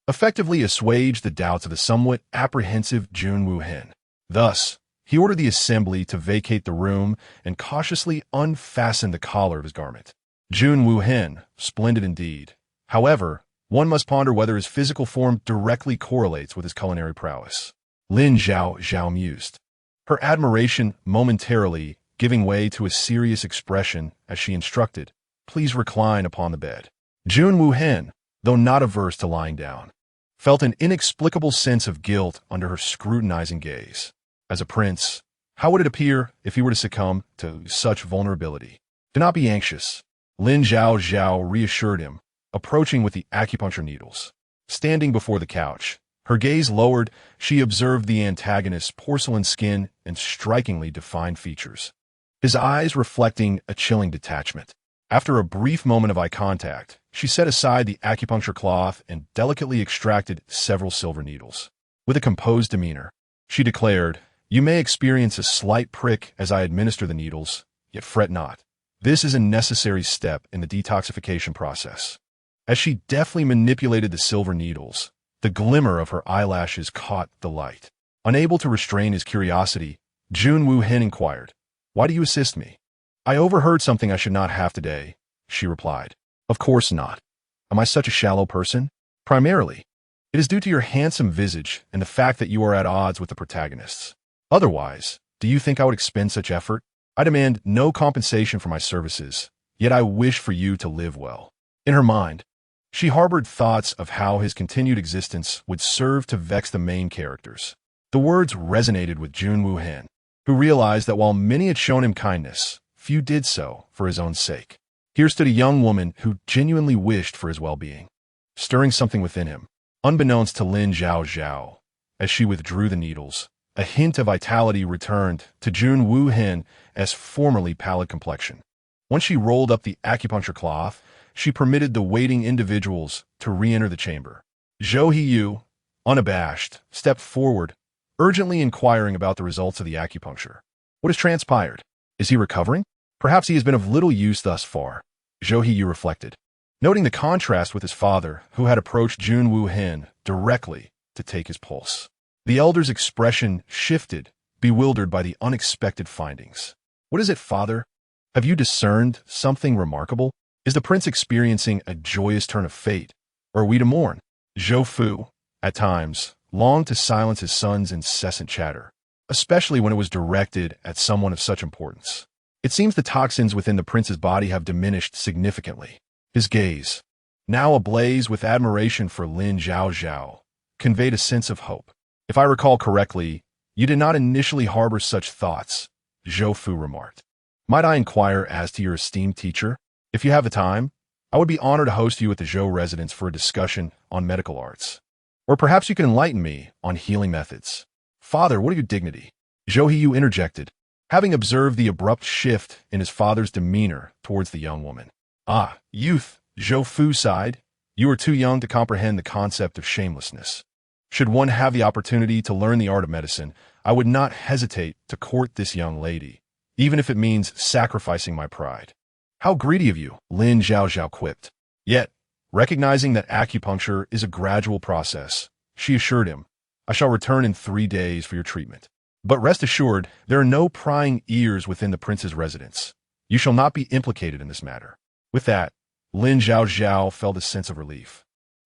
effectively assuaged the doubts of the somewhat apprehensive Jun Wuhen. Thus, he ordered the assembly to vacate the room and cautiously unfasten the collar of his garment. Jun Wuhen, splendid indeed. However, one must ponder whether his physical form directly correlates with his culinary prowess. Lin Zhaozhao mused, her admiration momentarily giving way to a serious expression as she instructed, "Please recline upon the bed." Jun Wuhen, though not averse to lying down, felt an inexplicable sense of guilt under her scrutinizing gaze. As a prince, how would it appear if he were to succumb to such vulnerability? "Do not be anxious," Lin Zhaozhao reassured him, approaching with the acupuncture needles. Standing before the couch, her gaze lowered, she observed the antagonist's porcelain skin and strikingly defined features, his eyes reflecting a chilling detachment. After a brief moment of eye contact, she set aside the acupuncture cloth and delicately extracted several silver needles. With a composed demeanor, she declared, "You may experience a slight prick as I administer the needles, yet fret not. This is a necessary step in the detoxification process." As she deftly manipulated the silver needles, the glimmer of her eyelashes caught the light. Unable to restrain his curiosity, Jun Wuhen inquired, "Why do you assist me?" "I overheard something I should not have today," she replied. "Of course not. Am I such a shallow person?" "Primarily, it is due to your handsome visage and the fact that you are at odds with the protagonists. Otherwise, do you think I would expend such effort? I demand no compensation for my services, yet I wish for you to live well." In her mind, she harbored thoughts of how his continued existence would serve to vex the main characters. The words resonated with Jun Wuhen, who realized that while many had shown him kindness, few did so for his own sake. Here stood a young woman who genuinely wished for his well-being, stirring something within him. Unbeknownst to Lin Zhaozhao, as she withdrew the needles, a hint of vitality returned to Jun Wuhen's formerly pallid complexion. Once she rolled up the acupuncture cloth, she permitted the waiting individuals to re-enter the chamber. Zhou Hiyu, unabashed, stepped forward, urgently inquiring about the results of the acupuncture. What has transpired? Is he recovering? Perhaps he has been of little use thus far, Zhou Hiyu reflected, noting the contrast with his father, who had approached Jun Wu Hen directly to take his pulse. The elder's expression shifted, bewildered by the unexpected findings. What is it, father? Have you discerned something remarkable? Is the prince experiencing a joyous turn of fate, or are we to mourn? Zhou Fu, at times, longed to silence his son's incessant chatter, especially when it was directed at someone of such importance. It seems the toxins within the prince's body have diminished significantly. His gaze, now ablaze with admiration for Lin Zhaozhao, conveyed a sense of hope. If I recall correctly, you did not initially harbor such thoughts, Zhou Fu remarked. Might I inquire as to your esteemed teacher? If you have the time, I would be honored to host you at the Zhou residence for a discussion on medical arts. Or perhaps you can enlighten me on healing methods. Father, what of your dignity? Zhou Hiyu interjected, having observed the abrupt shift in his father's demeanor towards the young woman. Ah, youth, Zhou Fu sighed. You are too young to comprehend the concept of shamelessness. Should one have the opportunity to learn the art of medicine, I would not hesitate to court this young lady, even if it means sacrificing my pride. How greedy of you, Lin Zhaozhao quipped. Yet, recognizing that acupuncture is a gradual process, she assured him, I shall return in 3 days for your treatment. But rest assured, there are no prying ears within the prince's residence. You shall not be implicated in this matter. With that, Lin Zhaozhao felt a sense of relief.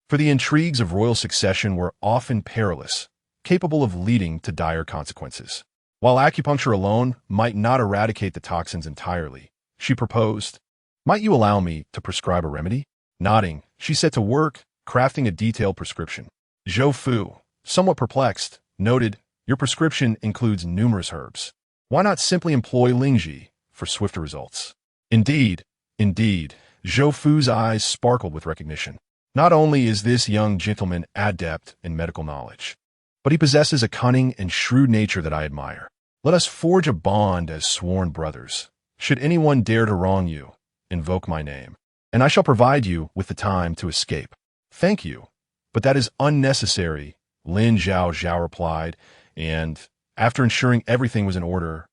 For the intrigues of royal succession were often perilous, capable of leading to dire consequences. While acupuncture alone might not eradicate the toxins entirely, she proposed, might you allow me to prescribe a remedy? Nodding, she set to work, crafting a detailed prescription. Zhou Fu, somewhat perplexed, noted, your prescription includes numerous herbs. Why not simply employ Lingji for swifter results? Indeed, Zhou Fu's eyes sparkled with recognition. Not only is this young gentleman adept in medical knowledge, but he possesses a cunning and shrewd nature that I admire. Let us forge a bond as sworn brothers. Should anyone dare to wrong you, invoke my name, and I shall provide you with the time to escape. Thank you, but that is unnecessary, Lin Zhaozhao replied, and, after ensuring everything was in order,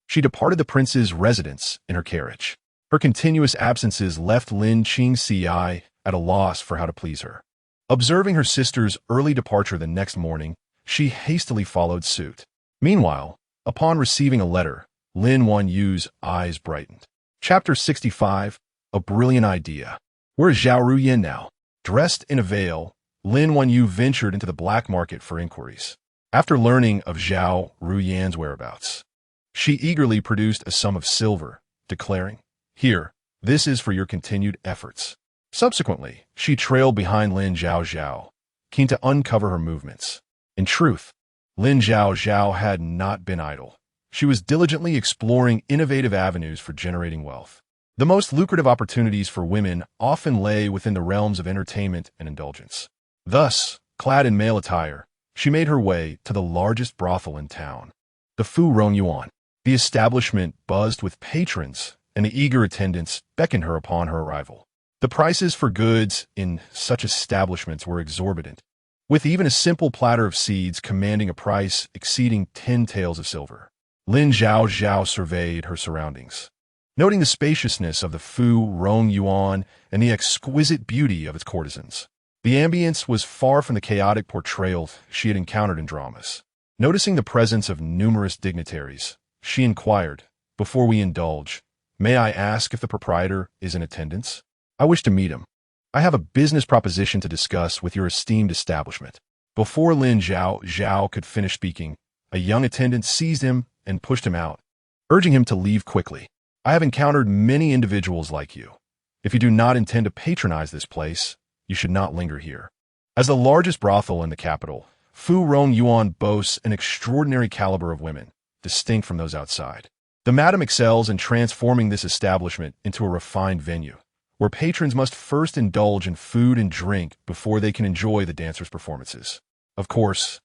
she departed the prince's residence in her carriage. Her continuous absences left Lin Qingxi at a loss for how to please her. Observing her sister's early departure the next morning, she hastily followed suit. Meanwhile, upon receiving a letter, Lin Wanyu's eyes brightened. Chapter 65, A Brilliant Idea. Where is Zhao Ruyan now? Dressed in a veil, Lin Wanyu ventured into the black market for inquiries. After learning of Zhao Ruyan's whereabouts, she eagerly produced a sum of silver, declaring, Here, this is for your continued efforts. Subsequently, she trailed behind Lin Zhaozhao, keen to uncover her movements. In truth, Lin Zhaozhao had not been idle. She was diligently exploring innovative avenues for generating wealth. The most lucrative opportunities for women often lay within the realms of entertainment and indulgence. Thus, clad in male attire, she made her way to the largest brothel in town, the Fu Rong Yuan. The establishment buzzed with patrons, and the eager attendants beckoned her upon her arrival. The prices for goods in such establishments were exorbitant, with even a simple platter of seeds commanding a price exceeding 10 taels of silver. Lin Zhaozhao surveyed her surroundings, noting the spaciousness of the Fu Rong Yuan and the exquisite beauty of its courtesans. The ambience was far from the chaotic portrayal she had encountered in dramas. Noticing the presence of numerous dignitaries, she inquired, Before we indulge, may I ask if the proprietor is in attendance? I wish to meet him. I have a business proposition to discuss with your esteemed establishment. Before Lin Zhaozhao could finish speaking, a young attendant seized him and pushed him out, urging him to leave quickly. I have encountered many individuals like you. If you do not intend to patronize this place, you should not linger here. As the largest brothel in the capital, Fu Rong Yuan boasts an extraordinary caliber of women, distinct from those outside. The madam excels in transforming this establishment into a refined venue, where patrons must first indulge in food and drink before they can enjoy the dancers' performances. Of course,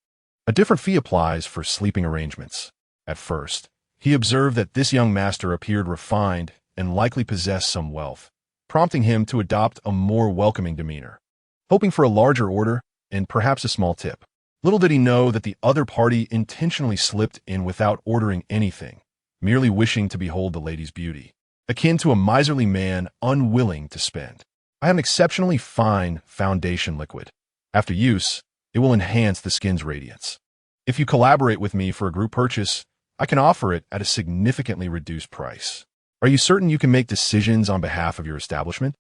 a different fee applies for sleeping arrangements. At first, he observed that this young master appeared refined and likely possessed some wealth, prompting him to adopt a more welcoming demeanor, hoping for a larger order and perhaps a small tip. Little did he know that the other party intentionally slipped in without ordering anything, merely wishing to behold the lady's beauty, akin to a miserly man unwilling to spend. I have an exceptionally fine foundation liquid. After use, it will enhance the skin's radiance. If you collaborate with me for a group purchase, I can offer it at a significantly reduced price. Are you certain you can make decisions on behalf of your establishment?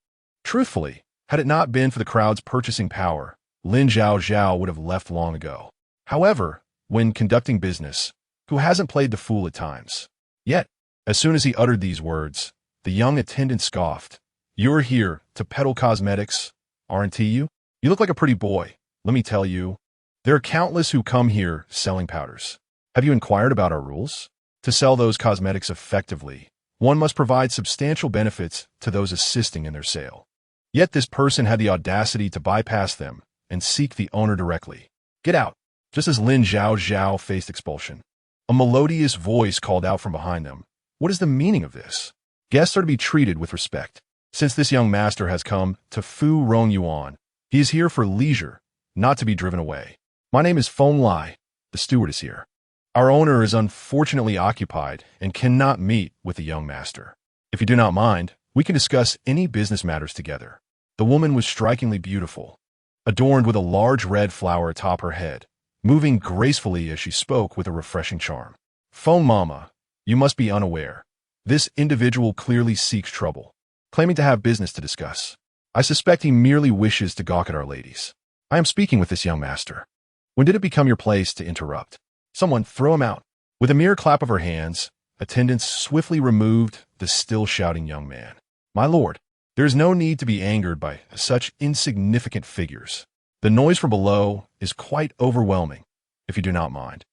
Truthfully, had it not been for the crowd's purchasing power, Lin Zhaozhao would have left long ago. However, when conducting business, who hasn't played the fool at times? Yet, as soon as he uttered these words, the young attendant scoffed. "You're here to peddle cosmetics, aren't you? You look like a pretty boy, let me tell you. There are countless who come here selling powders. Have you inquired about our rules? To sell those cosmetics effectively, one must provide substantial benefits to those assisting in their sale. Yet this person had the audacity to bypass them and seek the owner directly. Get out!" Just as Lin Zhaozhao faced expulsion, a melodious voice called out from behind them. What is the meaning of this? Guests are to be treated with respect. Since this young master has come to Fu Rong Yuan, he is here for leisure, not to be driven away. My name is Feng Lai. The steward is here. Our owner is unfortunately occupied and cannot meet with the young master. If you do not mind, we can discuss any business matters together. The woman was strikingly beautiful, adorned with a large red flower atop her head, moving gracefully as she spoke with a refreshing charm. "Phone Mama, you must be unaware. This individual clearly seeks trouble, claiming to have business to discuss. I suspect he merely wishes to gawk at our ladies. I am speaking with this young master. When did it become your place to interrupt? Someone throw him out." With a mere clap of her hands, attendants swiftly removed the still shouting young man. "My lord, there is no need to be angered by such insignificant figures. The noise from below is quite overwhelming, if you do not mind.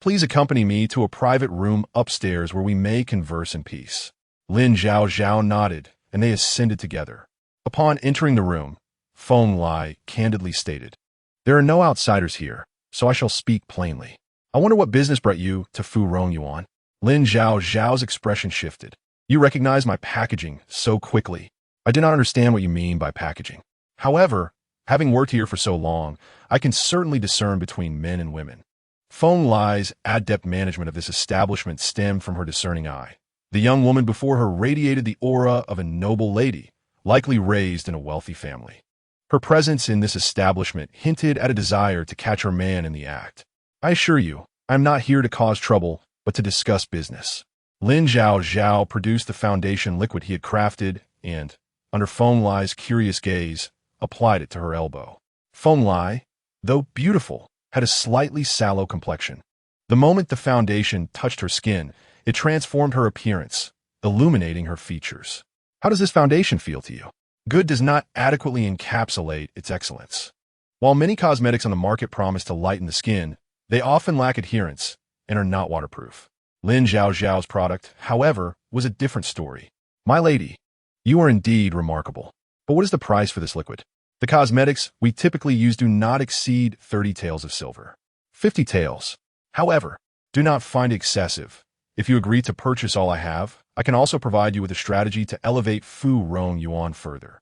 Please accompany me to a private room upstairs where we may converse in peace." Lin Zhaozhao nodded, and they ascended together. Upon entering the room, Feng Lai candidly stated, "There are no outsiders here, so I shall speak plainly. I wonder what business brought you to Fu Rong Yuan." Lin Zhaozhao's expression shifted. "You recognize my packaging so quickly. I do not understand what you mean by packaging. However, having worked here for so long, I can certainly discern between men and women." Feng Lai's adept management of this establishment stemmed from her discerning eye. The young woman before her radiated the aura of a noble lady, likely raised in a wealthy family. Her presence in this establishment hinted at a desire to catch her man in the act. "I assure you, I am not here to cause trouble, but to discuss business." Lin Zhaozhao produced the foundation liquid he had crafted and, under Feng Lai's curious gaze, applied it to her elbow. Feng Lai, though beautiful, had a slightly sallow complexion. The moment the foundation touched her skin, it transformed her appearance, illuminating her features. How does this foundation feel to you? Good does not adequately encapsulate its excellence. While many cosmetics on the market promise to lighten the skin, they often lack adherence and are not waterproof. Lin Zhaozhao's product, however, was a different story. "My lady, you are indeed remarkable. But what is the price for this liquid? The cosmetics we typically use do not exceed 30 taels of silver. 50 taels. However, do not find it excessive. If you agree to purchase all I have, I can also provide you with a strategy to elevate Fu Rong Yuan further."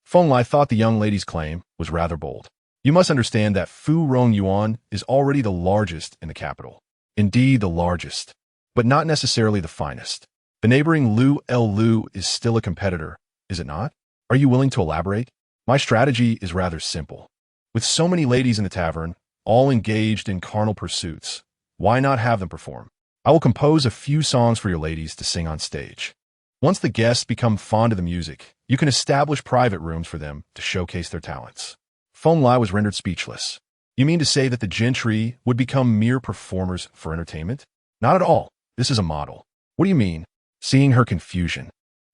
Feng Lai thought the young lady's claim was rather bold. "You must understand that Fu Rong Yuan is already the largest in the capital. Indeed, the largest, but not necessarily the finest. The neighboring Lu is still a competitor, is it not? Are you willing to elaborate? My strategy is rather simple. With so many ladies in the tavern, all engaged in carnal pursuits, why not have them perform? I will compose a few songs for your ladies to sing on stage. Once the guests become fond of the music, you can establish private rooms for them to showcase their talents." Feng Lai was rendered speechless. "You mean to say that the gentry would become mere performers for entertainment?" "Not at all. This is a model." "What do you mean?" Seeing her confusion,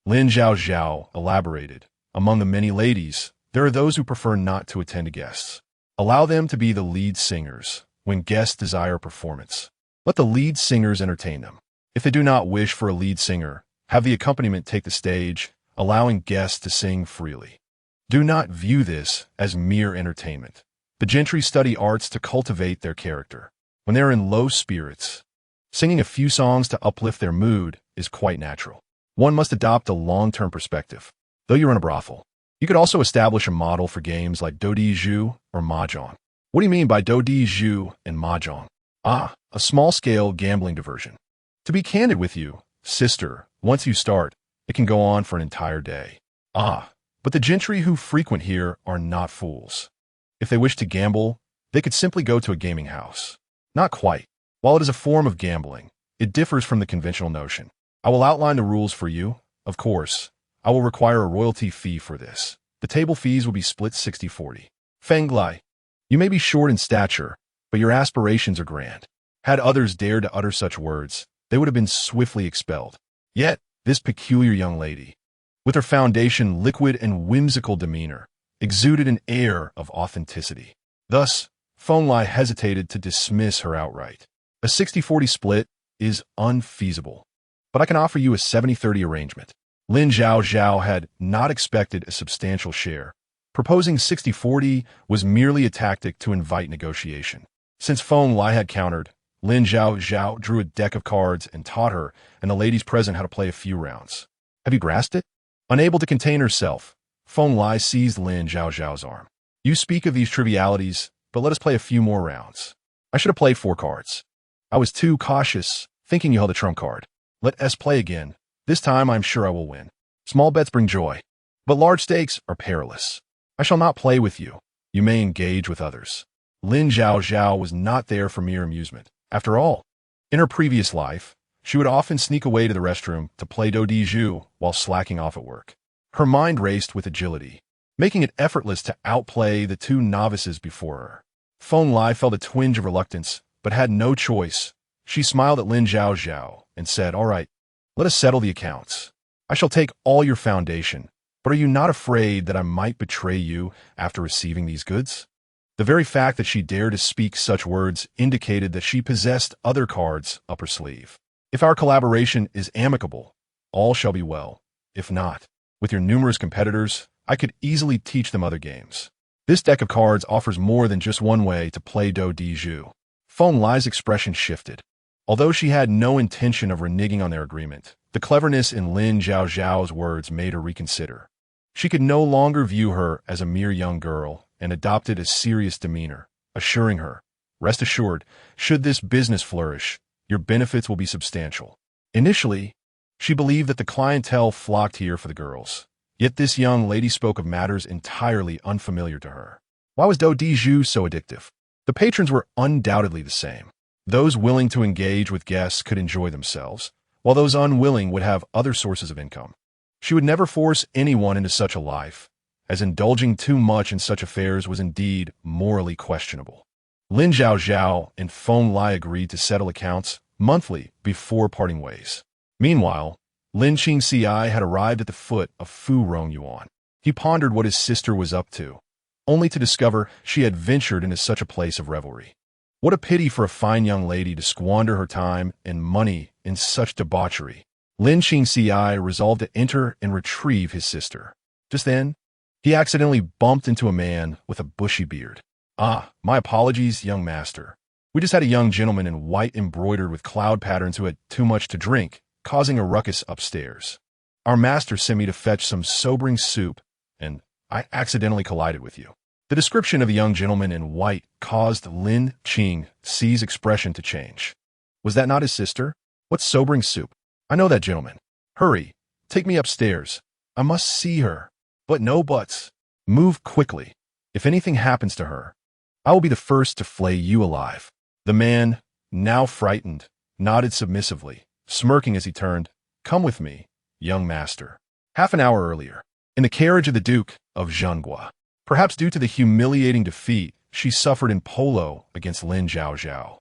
Lin Zhaozhao elaborated. "Among the many ladies, there are those who prefer not to attend to guests. Allow them to be the lead singers when guests desire a performance. Let the lead singers entertain them. If they do not wish for a lead singer, have the accompaniment take the stage, allowing guests to sing freely. Do not view this as mere entertainment. The gentry study arts to cultivate their character. When they are in low spirits, singing a few songs to uplift their mood is quite natural. One must adopt a long-term perspective. though you run a brothel. You could also establish a model for games like do di zhu or mahjong. What do you mean by do di zhu and mahjong? Ah, a small-scale gambling diversion. To be candid with you, sister, once you start, it can go on for an entire day. Ah, but the gentry who frequent here are not fools. If they wish to gamble, they could simply go to a gaming house. Not quite. While it is a form of gambling, it differs from the conventional notion. I will outline the rules for you. Of course, I will require a royalty fee for this. The table fees will be split 60-40. Feng Lai, you may be short in stature, but your aspirations are grand. Had others dared to utter such words, they would have been swiftly expelled. Yet, this peculiar young lady, with her foundation liquid and whimsical demeanor, exuded an air of authenticity. Thus, Feng Lai hesitated to dismiss her outright. A 60-40 split is unfeasible, but I can offer you a 70-30 arrangement. Lin Zhaozhao had not expected a substantial share. Proposing 60-40 was merely a tactic to invite negotiation. Since Feng Lai had countered, Lin Zhaozhao drew a deck of cards and taught her and the ladies present how to play a few rounds. Have you grasped it? Unable to contain herself, Feng Lai seized Lin Zhaozhao's arm. You speak of these trivialities, but let us play a few more rounds. I should have played 4 cards. I was too cautious, thinking you held a trump card. Let us play again. This time I'm sure I will win. Small bets bring joy, but large stakes are perilous. I shall not play with you. You may engage with others. Lin Zhaozhao was not there for mere amusement. After all, in her previous life, she would often sneak away to the restroom to play do di zhu while slacking off at work. Her mind raced with agility, making it effortless to outplay the 2 novices before her. Feng Lai felt a twinge of reluctance, but had no choice. She smiled at Lin Zhaozhao and said, "All right, let us settle the accounts. I shall take all your foundation, but are you not afraid that I might betray you after receiving these goods?" The very fact that she dared to speak such words indicated that she possessed other cards up her sleeve. If our collaboration is amicable, all shall be well. If not, with your numerous competitors, I could easily teach them other games. This deck of cards offers more than just one way to play do di zhu. Feng Lai's expression shifted. Although she had no intention of reneging on their agreement, the cleverness in Lin Zhaozhao's words made her reconsider. She could no longer view her as a mere young girl and adopted a serious demeanor, assuring her, "Rest assured, should this business flourish, your benefits will be substantial." Initially, she believed that the clientele flocked here for the girls. Yet this young lady spoke of matters entirely unfamiliar to her. Why was do di zhu so addictive? The patrons were undoubtedly the same. Those willing to engage with guests could enjoy themselves, while those unwilling would have other sources of income. She would never force anyone into such a life, as indulging too much in such affairs was indeed morally questionable. Lin Zhaozhao and Feng Lai agreed to settle accounts monthly before parting ways. Meanwhile, Lin Qingci had arrived at the foot of Fu Rongyuan. He pondered what his sister was up to, only to discover she had ventured into such a place of revelry. What a pity for a fine young lady to squander her time and money in such debauchery. Lin Qingci resolved to enter and retrieve his sister. Just then, he accidentally bumped into a man with a bushy beard. "Ah, my apologies, young master. We just had a young gentleman in white embroidered with cloud patterns who had too much to drink, causing a ruckus upstairs. Our master sent me to fetch some sobering soup, and I accidentally collided with you." The description of the young gentleman in white caused Lin Qingci's expression to change. Was that not his sister? What sobering soup? I know that gentleman. Hurry, take me upstairs. I must see her. But no buts. Move quickly. If anything happens to her, I will be the first to flay you alive. The man, now frightened, nodded submissively, smirking as he turned. "Come with me, young master." Half an hour earlier, in the carriage of the Duke of Zhenghua, perhaps due to the humiliating defeat she suffered in polo against Lin Zhaozhao,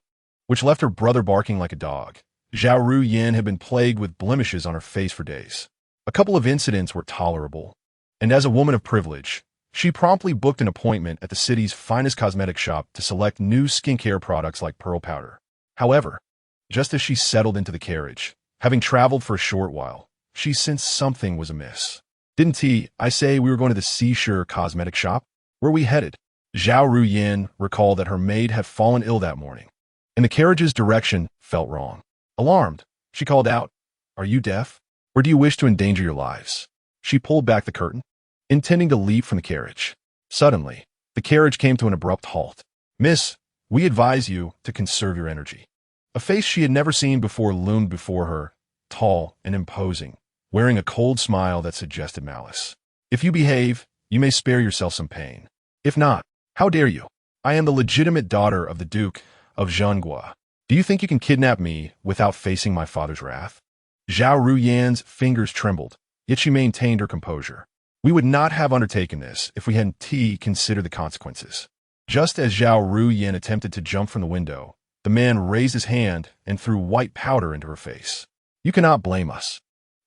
which left her brother barking like a dog, Zhao Ruyin had been plagued with blemishes on her face for days. A couple of incidents were tolerable, and as a woman of privilege, she promptly booked an appointment at the city's finest cosmetic shop to select new skincare products like pearl powder. However, just as she settled into the carriage, having traveled for a short while, she sensed something was amiss. "Didn't I say we were going to the seashore cosmetic shop? Where are we headed?" Zhao Ruyin recalled that her maid had fallen ill that morning, and the carriage's direction felt wrong. Alarmed, she called out, "Are you deaf? Or do you wish to endanger your lives?" She pulled back the curtain, intending to leap from the carriage. Suddenly, the carriage came to an abrupt halt. "Miss, we advise you to conserve your energy." A face she had never seen before loomed before her, tall and imposing, wearing a cold smile that suggested malice. "If you behave, you may spare yourself some pain. If not, how dare you? I am the legitimate daughter of the Duke of Zhonghua. Do you think you can kidnap me without facing my father's wrath?" Zhao Ruyan's fingers trembled, yet she maintained her composure. "We would not have undertaken this if we hadn't considered the consequences." Just as Zhao Ruyan attempted to jump from the window, the man raised his hand and threw white powder into her face. "You cannot blame us.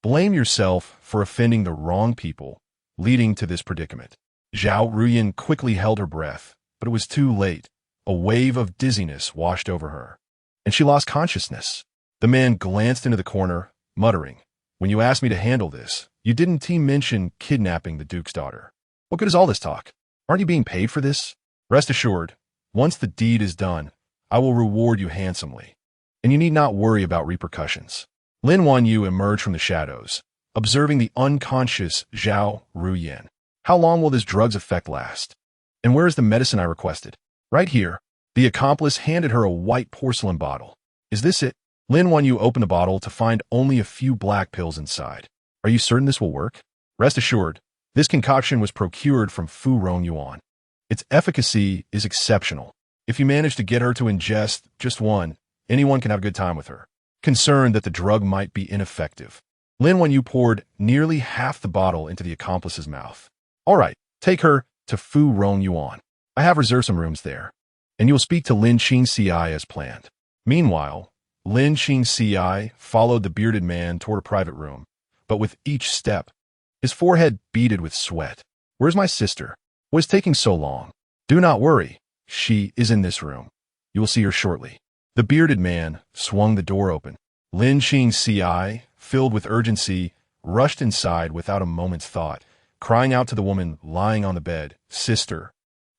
Blame yourself for offending the wrong people, leading to this predicament." Zhao Ruyan quickly held her breath, but it was too late. A wave of dizziness washed over her, and she lost consciousness. The man glanced into the corner, muttering, "When you asked me to handle this, you didn't mention kidnapping the Duke's daughter. What good is all this talk? Aren't you being paid for this? Rest assured, once the deed is done, I will reward you handsomely, and you need not worry about repercussions." Lin Wanyu emerged from the shadows, observing the unconscious Zhao Ruyan. "How long will this drug's effect last? And where is the medicine I requested?" "Right here." The accomplice handed her a white porcelain bottle. "Is this it?" Lin Wanyu opened the bottle to find only a few black pills inside. "Are you certain this will work?" "Rest assured, this concoction was procured from Fu Rongyuan. Its efficacy is exceptional. If you manage to get her to ingest just one, anyone can have a good time with her." Concerned that the drug might be ineffective, Lin Wanyu poured nearly half the bottle into the accomplice's mouth. "All right, take her to Fu Rongyuan. I have reserved some rooms there, and you will speak to Lin Qingci as planned." Meanwhile, Lin Qingci followed the bearded man toward a private room, but with each step, his forehead beaded with sweat. "Where's my sister? What is taking so long?" "Do not worry. She is in this room. You will see her shortly." The bearded man swung the door open. Lin Qingci, filled with urgency, rushed inside without a moment's thought, crying out to the woman lying on the bed, "Sister,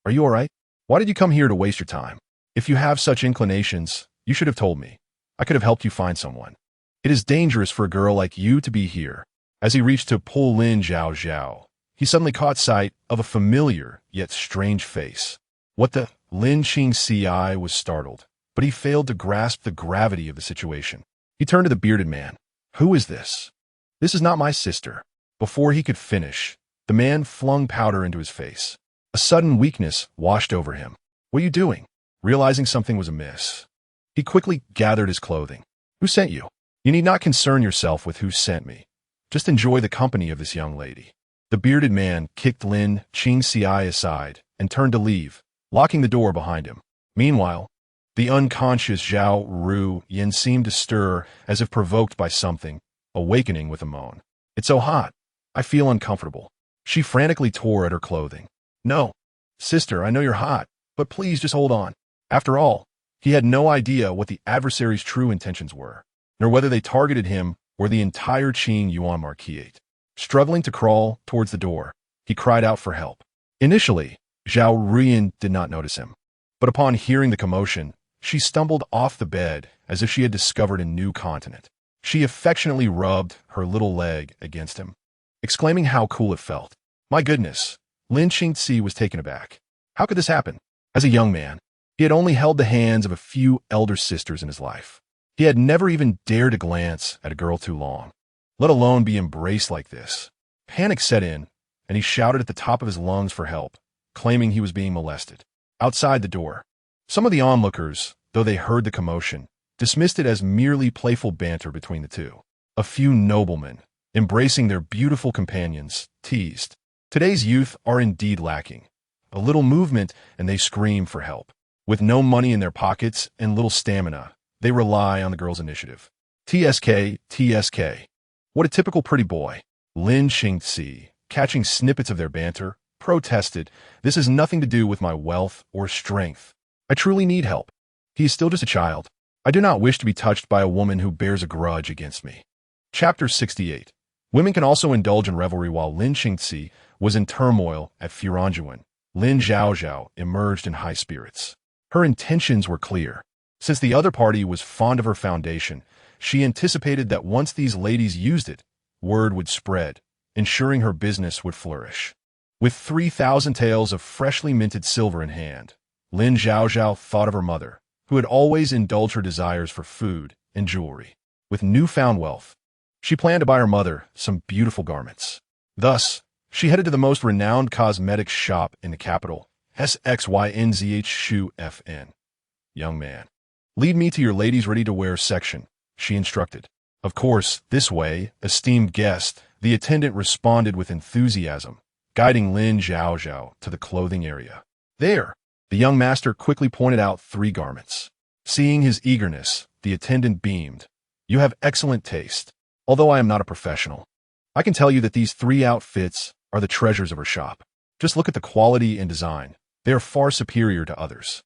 are you all right? Why did you come here to waste your time? If you have such inclinations, you should have told me. I could have helped you find someone. It is dangerous for a girl like you to be here." As he reached to pull Lin Zhaozhao, he suddenly caught sight of a familiar yet strange face. "What the?" Lin Qingci was startled, but he failed to grasp the gravity of the situation. He turned to the bearded man. "Who is this?" "This is not my sister." Before he could finish, the man flung powder into his face. A sudden weakness washed over him. "What are you doing?" Realizing something was amiss, he quickly gathered his clothing. "Who sent you?" "You need not concern yourself with who sent me. Just enjoy the company of this young lady." The bearded man kicked Lin Qingci aside and turned to leave, locking the door behind him. Meanwhile, the unconscious Zhao Ruyan seemed to stir as if provoked by something, awakening with a moan. "It's so hot. I feel uncomfortable." She frantically tore at her clothing. "No, sister, I know you're hot, but please just hold on." After all, he had no idea what the adversary's true intentions were, nor whether they targeted him or the entire Qing Yuan Marquisate. Struggling to crawl towards the door, he cried out for help. Initially, Zhao Ruyan did not notice him, but upon hearing the commotion, she stumbled off the bed as if she had discovered a new continent. She affectionately rubbed her little leg against him, exclaiming how cool it felt. "My goodness!" Lin Qingci was taken aback. How could this happen? As a young man, he had only held the hands of a few elder sisters in his life. He had never even dared to glance at a girl too long, let alone be embraced like this. Panic set in, and he shouted at the top of his lungs for help, claiming he was being molested. Outside the door, some of the onlookers, though they heard the commotion, dismissed it as merely playful banter between the two. A few noblemen, embracing their beautiful companions, teased. Today's youth are indeed lacking. A little movement and they scream for help. With no money in their pockets and little stamina, they rely on the girl's initiative. TSK, TSK. What a typical pretty boy. Lin Qingci, catching snippets of their banter, protested, "This has nothing to do with my wealth or strength. I truly need help. He is still just a child. I do not wish to be touched by a woman who bears a grudge against me." Chapter 68. Women can also indulge in revelry. While Lin Qingci was in turmoil at Furanjuan, Lin Zhaozhao emerged in high spirits. Her intentions were clear. Since the other party was fond of her foundation, she anticipated that once these ladies used it, word would spread, ensuring her business would flourish. With 3,000 taels of freshly minted silver in hand, Lin Zhaozhao thought of her mother, who had always indulged her desires for food and jewelry. With newfound wealth, she planned to buy her mother some beautiful garments. Thus, she headed to the most renowned cosmetics shop in the capital, SXYNZH Young man, lead me to your ladies' ready-to-wear section, she instructed. Of course, this way, esteemed guest, the attendant responded with enthusiasm, guiding Lin Zhaozhao to the clothing area. There, the young master quickly pointed out 3 garments. Seeing his eagerness, the attendant beamed. You have excellent taste. Although I am not a professional, I can tell you that these 3 outfits are the treasures of her shop. Just look at the quality and design. They are far superior to others.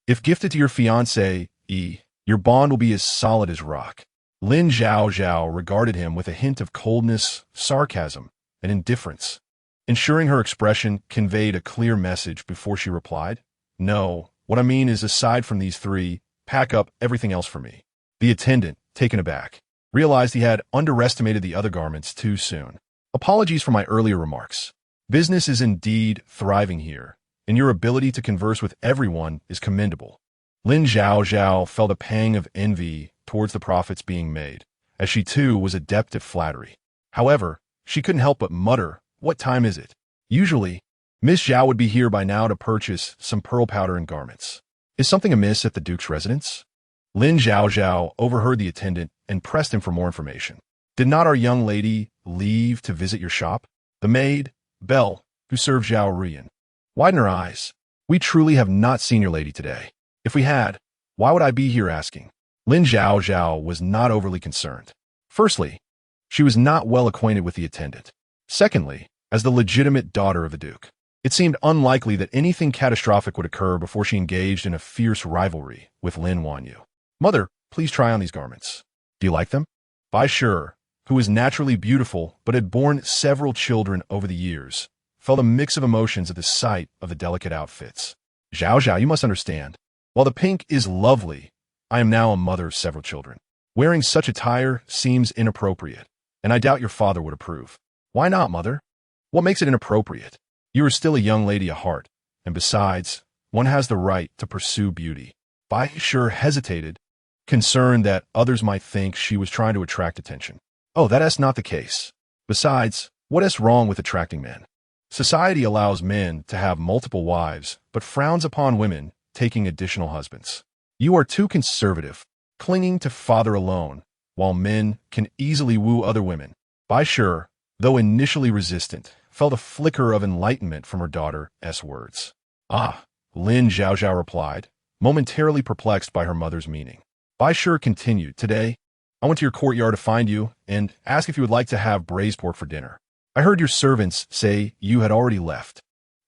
If gifted to your fiancé, your bond will be as solid as rock. Lin Zhaozhao regarded him with a hint of coldness, sarcasm, and indifference, ensuring her expression conveyed a clear message before she replied, No, what I mean is aside from these 3, pack up everything else for me. The attendant, taken aback, realized he had underestimated the other garments too soon. Apologies for my earlier remarks. Business is indeed thriving here, and your ability to converse with everyone is commendable. Lin Zhaozhao felt a pang of envy towards the profits being made, as she too was adept at flattery. However, she couldn't help but mutter, What time is it? Usually, Miss Zhao would be here by now to purchase some pearl powder and garments. Is something amiss at the Duke's residence? Lin Zhaozhao overheard the attendant and pressed him for more information. Did not our young lady leave to visit your shop? The maid, Belle, who served Zhao Ruyan, widened her eyes. We truly have not seen your lady today. If we had, why would I be here asking? Lin Zhaozhao was not overly concerned. Firstly, she was not well acquainted with the attendant. Secondly, as the legitimate daughter of the Duke, it seemed unlikely that anything catastrophic would occur before she engaged in a fierce rivalry with Lin Wanyu. Mother, please try on these garments. Do you like them? Bai Shi, who was naturally beautiful but had borne several children over the years, felt a mix of emotions at the sight of the delicate outfits. Zhaozhao, you must understand. While the pink is lovely, I am now a mother of several children. Wearing such attire seems inappropriate, and I doubt your father would approve. Why not, mother? What makes it inappropriate? You are still a young lady at heart, and besides, one has the right to pursue beauty. Bai Shi hesitated, concerned that others might think she was trying to attract attention. Oh, that is not the case. Besides, what is wrong with attracting men? Society allows men to have multiple wives, but frowns upon women taking additional husbands. You are too conservative, clinging to father alone, while men can easily woo other women. Bai Shi, though initially resistant, felt a flicker of enlightenment from her daughter's words. Ah, Lin Zhaozhao replied, momentarily perplexed by her mother's meaning. Bai Shi continued, Today, I went to your courtyard to find you and ask if you would like to have braised pork for dinner. I heard your servants say you had already left,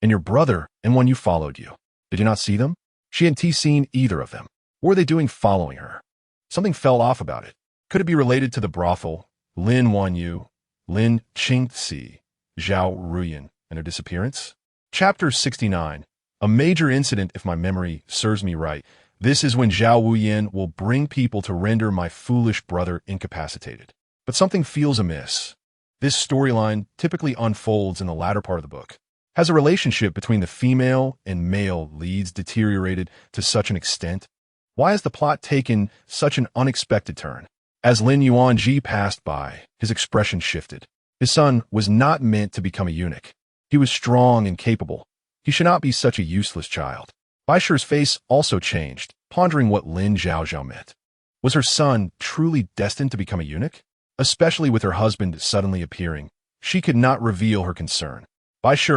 and your brother and one you followed you. Did you not see them? She hadn't seen either of them. What were they doing following her? Something fell off about it. Could it be related to the brothel, Lin Wanyu, Lin Qingxi, Zhao Ruyan, and their disappearance? Chapter 69. A major incident, if my memory serves me right. This is when Zhao Wuyan will bring people to render my foolish brother incapacitated. But something feels amiss. This storyline typically unfolds in the latter part of the book. Has a relationship between the female and male leads deteriorated to such an extent? Why has the plot taken such an unexpected turn? As Lin Yuanji passed by, his expression shifted. His son was not meant to become a eunuch. He was strong and capable. He should not be such a useless child. Bai Shi's face also changed, pondering what Lin Zhaozhao meant. Was her son truly destined to become a eunuch? Especially with her husband suddenly appearing, she could not reveal her concern. Bai Shi,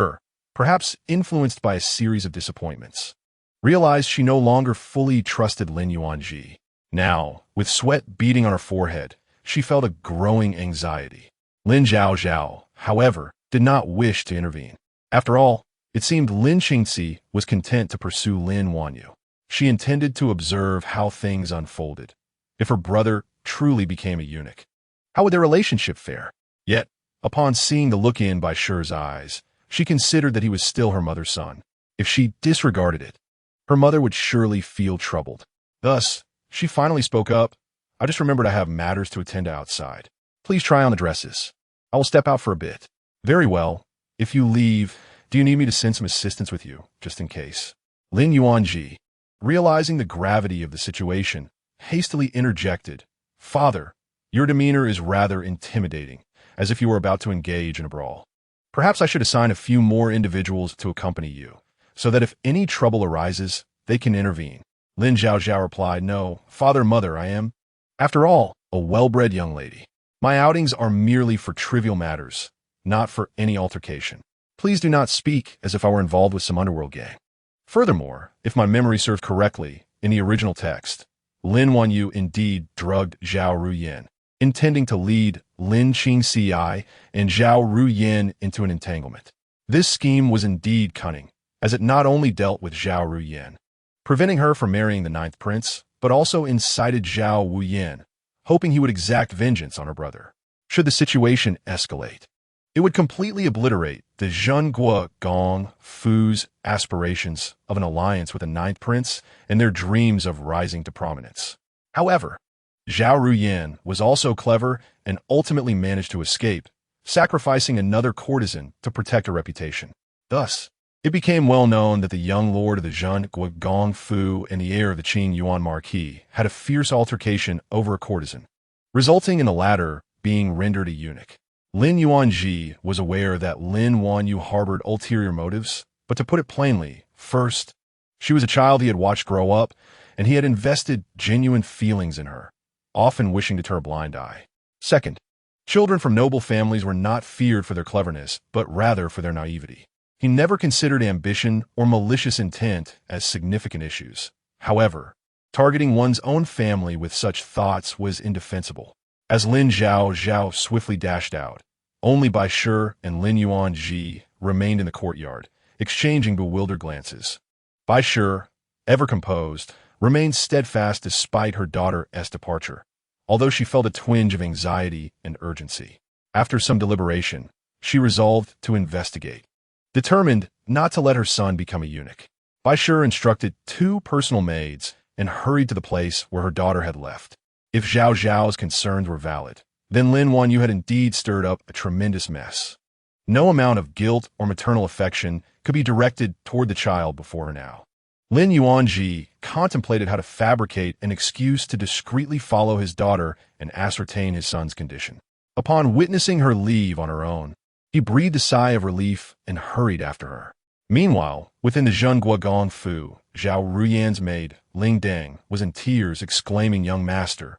perhaps influenced by a series of disappointments, realized she no longer fully trusted Lin Yuanji. Now, with sweat beading on her forehead, she felt a growing anxiety. Lin Zhaozhao, however, did not wish to intervene. After all, it seemed Lin Qingxi was content to pursue Lin Wanyu. She intended to observe how things unfolded. If her brother truly became a eunuch, how would their relationship fare? Yet, upon seeing the look in Bai Shi's eyes, she considered that he was still her mother's son. If she disregarded it, her mother would surely feel troubled. Thus, she finally spoke up. I just remembered I have matters to attend to outside. Please try on the dresses. I will step out for a bit. Very well. If you leave, do you need me to send some assistance with you, just in case? Lin Yuanji, realizing the gravity of the situation, hastily interjected, Father, your demeanor is rather intimidating, as if you were about to engage in a brawl. Perhaps I should assign a few more individuals to accompany you, so that if any trouble arises, they can intervene. Lin Zhaozhao replied, No, Father, Mother, I am, after all, a well-bred young lady. My outings are merely for trivial matters, not for any altercation. Please do not speak as if I were involved with some underworld gang. Furthermore, if my memory serves correctly, in the original text, Lin Wanyu indeed drugged Zhao Ruyan, intending to lead Lin Qingci and Zhao Ruyan into an entanglement. This scheme was indeed cunning, as it not only dealt with Zhao Ruyan, preventing her from marrying the ninth prince, but also incited Zhao Wuyan, hoping he would exact vengeance on her brother. Should the situation escalate, it would completely obliterate the Zhenghua Gong Fu's aspirations of an alliance with the ninth prince and their dreams of rising to prominence. However, Zhao Ruyan was also clever and ultimately managed to escape, sacrificing another courtesan to protect her reputation. Thus, it became well known that the young lord of the Zhenghua Gong Fu and the heir of the Qing Yuan Marquis had a fierce altercation over a courtesan, resulting in the latter being rendered a eunuch. Lin Yuanji was aware that Lin Wanyu harbored ulterior motives, but to put it plainly, first, she was a child he had watched grow up, and he had invested genuine feelings in her, often wishing to turn a blind eye. Second, children from noble families were not feared for their cleverness, but rather for their naivety. He never considered ambition or malicious intent as significant issues. However, targeting one's own family with such thoughts was indefensible. As Lin Zhaozhao swiftly dashed out, only Bai Shi and Lin Yuanji remained in the courtyard, exchanging bewildered glances. Bai Shi, ever composed, remained steadfast despite her daughter's departure, although she felt a twinge of anxiety and urgency. After some deliberation, she resolved to investigate. Determined not to let her son become a eunuch, Bai Shi instructed 2 personal maids and hurried to the place where her daughter had left. If Zhao Zhao's concerns were valid, then Lin Wanyu had indeed stirred up a tremendous mess. No amount of guilt or maternal affection could be directed toward the child before her now. Lin Yuanji contemplated how to fabricate an excuse to discreetly follow his daughter and ascertain his son's condition. Upon witnessing her leave on her own, he breathed a sigh of relief and hurried after her. Meanwhile, within the Zhenghua Gong Fu, Zhao Ruyan's maid, Ling Deng, was in tears, exclaiming, Young master,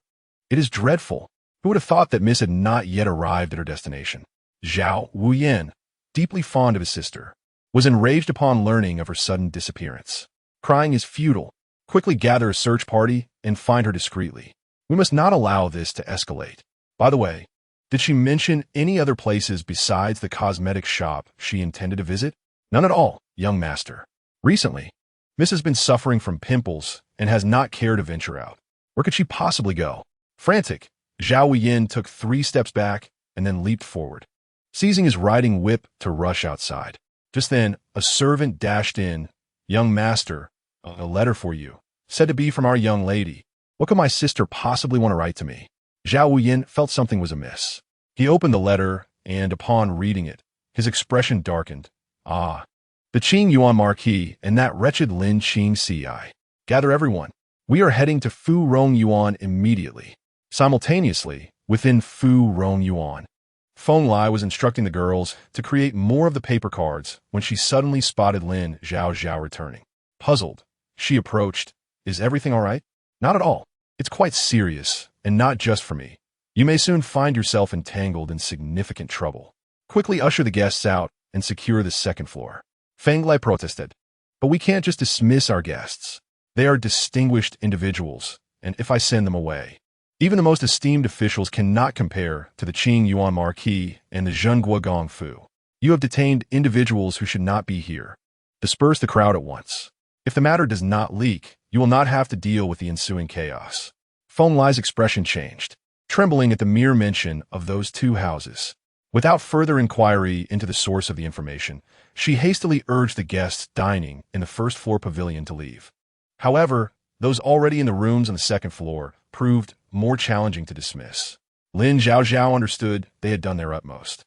it is dreadful. Who would have thought that Miss had not yet arrived at her destination? Zhao Wuyan, deeply fond of his sister, was enraged upon learning of her sudden disappearance. Crying is futile. Quickly gather a search party and find her discreetly. We must not allow this to escalate. By the way, did she mention any other places besides the cosmetic shop she intended to visit? None at all, young master. Recently, Miss has been suffering from pimples and has not cared to venture out. Where could she possibly go? Frantic, Zhao Wuyan took 3 steps back and then leaped forward, seizing his riding whip to rush outside. Just then, a servant dashed in. Young master, a letter for you, said to be from our young lady. What could my sister possibly want to write to me? Zhao Wuyan felt something was amiss. He opened the letter, and upon reading it, his expression darkened. Ah, the Qing Yuan Marquis and that wretched Lin Qingci. Gather everyone. We are heading to Fu Rong Yuan immediately. Simultaneously, within Fu Rong Yuan, Feng Lai was instructing the girls to create more of the paper cards when she suddenly spotted Lin Zhaozhao returning. Puzzled, she approached. Is everything all right? Not at all. It's quite serious, and not just for me. You may soon find yourself entangled in significant trouble. Quickly usher the guests out and secure the 2nd floor. Feng Lai protested. But we can't just dismiss our guests. They are distinguished individuals, and if I send them away, even the most esteemed officials cannot compare to the Qing Yuan Marquis and the Zhenghua Gong Fu. You have detained individuals who should not be here. Disperse the crowd at once. If the matter does not leak, you will not have to deal with the ensuing chaos. Feng Lai's expression changed, trembling at the mere mention of those 2 houses. Without further inquiry into the source of the information, she hastily urged the guests dining in the 1st floor pavilion to leave. However, those already in the rooms on the 2nd floor proved more challenging to dismiss. Lin Zhaozhao understood they had done their utmost.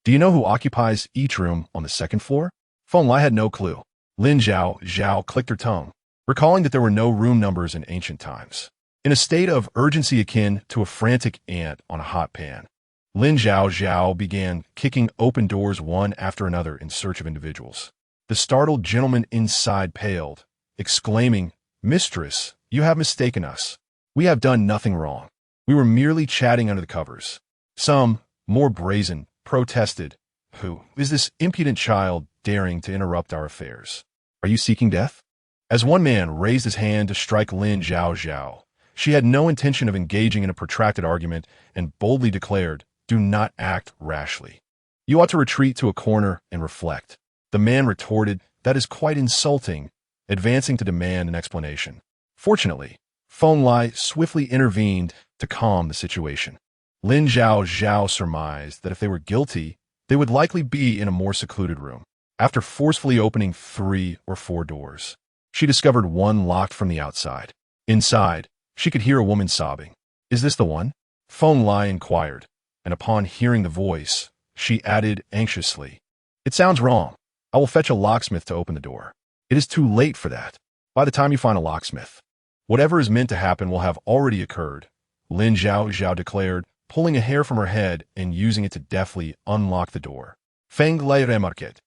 Do you know who occupies each room on the second floor? Feng Lai had no clue. Lin Zhaozhao clicked her tongue, recalling that there were no room numbers in ancient times. In a state of urgency akin to a frantic ant on a hot pan, Lin Zhaozhao began kicking open doors one after another in search of individuals. The startled gentleman inside paled, exclaiming, "Mistress, you have mistaken us. We have done nothing wrong. We were merely chatting under the covers." Some, more brazen, protested, "Who is this impudent child daring to interrupt our affairs? Are you seeking death?" As one man raised his hand to strike Lin Zhaozhao, she had no intention of engaging in a protracted argument and boldly declared, "Do not act rashly. You ought to retreat to a corner and reflect." The man retorted, "That is quite insulting," advancing to demand an explanation. Fortunately, Feng Lai swiftly intervened to calm the situation. Lin Zhaozhao surmised that if they were guilty, they would likely be in a more secluded room. After forcefully opening 3 or 4 doors, she discovered one locked from the outside. Inside, she could hear a woman sobbing. "Is this the one?" Feng Lai inquired, and upon hearing the voice, she added anxiously, "It sounds wrong. I will fetch a locksmith to open the door." "It is too late for that. By the time you find a locksmith, whatever is meant to happen will have already occurred," Lin Zhaozhao declared, pulling a hair from her head and using it to deftly unlock the door. "Feng Lai remarqued.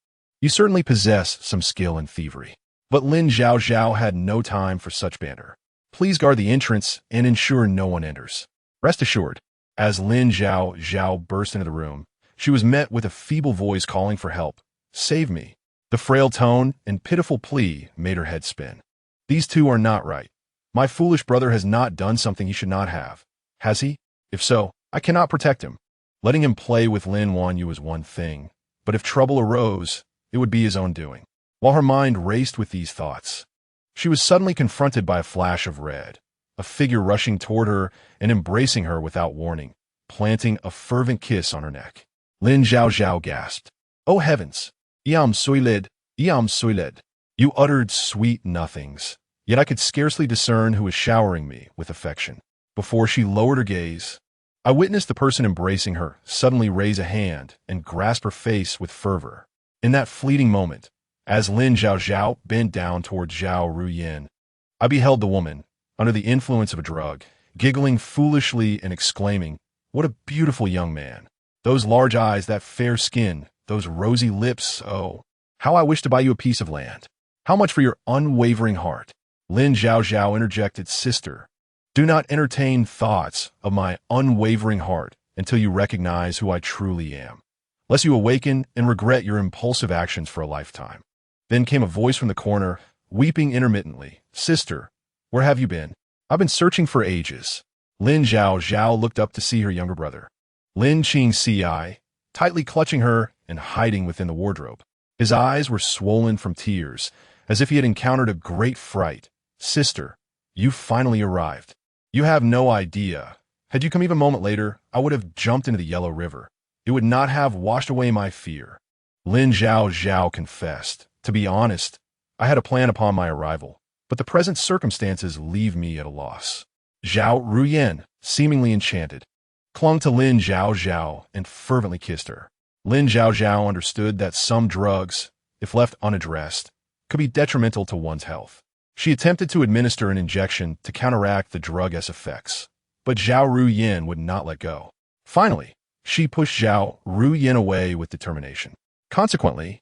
You certainly possess some skill in thievery." But Lin Zhaozhao had no time for such banter. "Please guard the entrance and ensure no one enters." Rest assured, as Lin Zhaozhao burst into the room, she was met with a feeble voice calling for help. "Save me." The frail tone and pitiful plea made her head spin. "These two are not right. My foolish brother has not done something he should not have. Has he? If so, I cannot protect him. Letting him play with Lin Wanyu is one thing, but if trouble arose, it would be his own doing." While her mind raced with these thoughts, she was suddenly confronted by a flash of red, a figure rushing toward her and embracing her without warning, planting a fervent kiss on her neck. Lin Zhaozhao gasped, "Oh heavens! Iam soiled, iam soiled." You uttered sweet nothings, yet I could scarcely discern who was showering me with affection. Before she lowered her gaze, I witnessed the person embracing her suddenly raise a hand and grasp her face with fervor. In that fleeting moment, as Lin Zhaozhao bent down toward Zhao Ruyin, I beheld the woman, under the influence of a drug, giggling foolishly and exclaiming, "What a beautiful young man! Those large eyes, that fair skin, those rosy lips, oh, how I wish to buy you a piece of land. How much for your unwavering heart?" Lin Zhaozhao interjected, "Sister, do not entertain thoughts of my unwavering heart until you recognize who I truly am, lest you awaken and regret your impulsive actions for a lifetime." Then came a voice from the corner, weeping intermittently, "Sister, where have you been? I've been searching for ages." Lin Zhaozhao looked up to see her younger brother, Lin Qingci, tightly clutching her and hiding within the wardrobe. His eyes were swollen from tears, as if he had encountered a great fright. "Sister, you finally arrived. You have no idea. Had you come even a moment later, I would have jumped into the Yellow River. It would not have washed away my fear." Lin Zhaozhao confessed, "To be honest, I had a plan upon my arrival, but the present circumstances leave me at a loss." Zhao Ruyin, seemingly enchanted, clung to Lin Zhaozhao and fervently kissed her. Lin Zhaozhao understood that some drugs, if left unaddressed, could be detrimental to one's health. She attempted to administer an injection to counteract the drug's effects, but Zhao Ruyin would not let go. Finally, she pushed Zhao Ruyin away with determination. Consequently,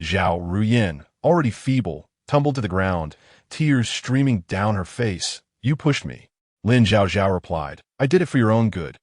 Zhao Ruyin, already feeble, tumbled to the ground, tears streaming down her face. "You pushed me." Lin Zhaozhao replied, "I did it for your own good.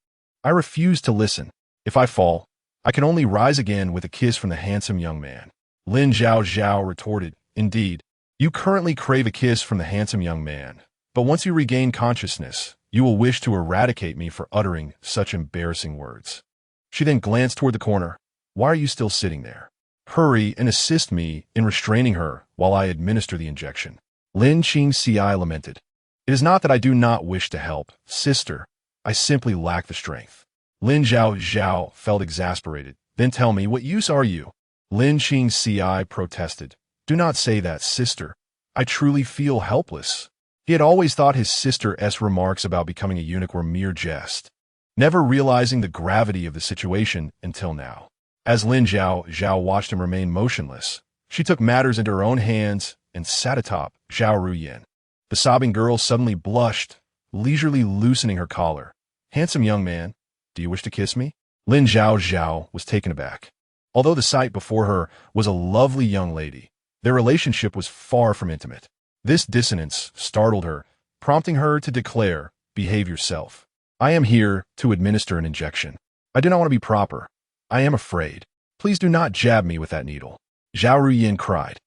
I refuse to listen. If I fall, I can only rise again with a kiss from the handsome young man." Lin Zhaozhao retorted, "Indeed, you currently crave a kiss from the handsome young man, but once you regain consciousness, you will wish to eradicate me for uttering such embarrassing words." She then glanced toward the corner. "Why are you still sitting there? Hurry and assist me in restraining her while I administer the injection." Lin Qingci lamented, "It is not that I do not wish to help, sister. I simply lack the strength." Lin Zhaozhao felt exasperated. "Then tell me, what use are you?" Lin Qingci protested, "Do not say that, sister. I truly feel helpless." He had always thought his sister's remarks about becoming a eunuch were mere jest, never realizing the gravity of the situation until now. As Lin Zhaozhao watched him remain motionless, she took matters into her own hands and sat atop Zhao Ruyin. The sobbing girl suddenly blushed, leisurely loosening her collar. "Handsome young man, do you wish to kiss me?" Lin Zhaozhao was taken aback. Although the sight before her was a lovely young lady, their relationship was far from intimate. This dissonance startled her, prompting her to declare, "Behave yourself. I am here to administer an injection. I do not want to be proper. I am afraid. Please do not jab me with that needle." Zhao Ruyin cried,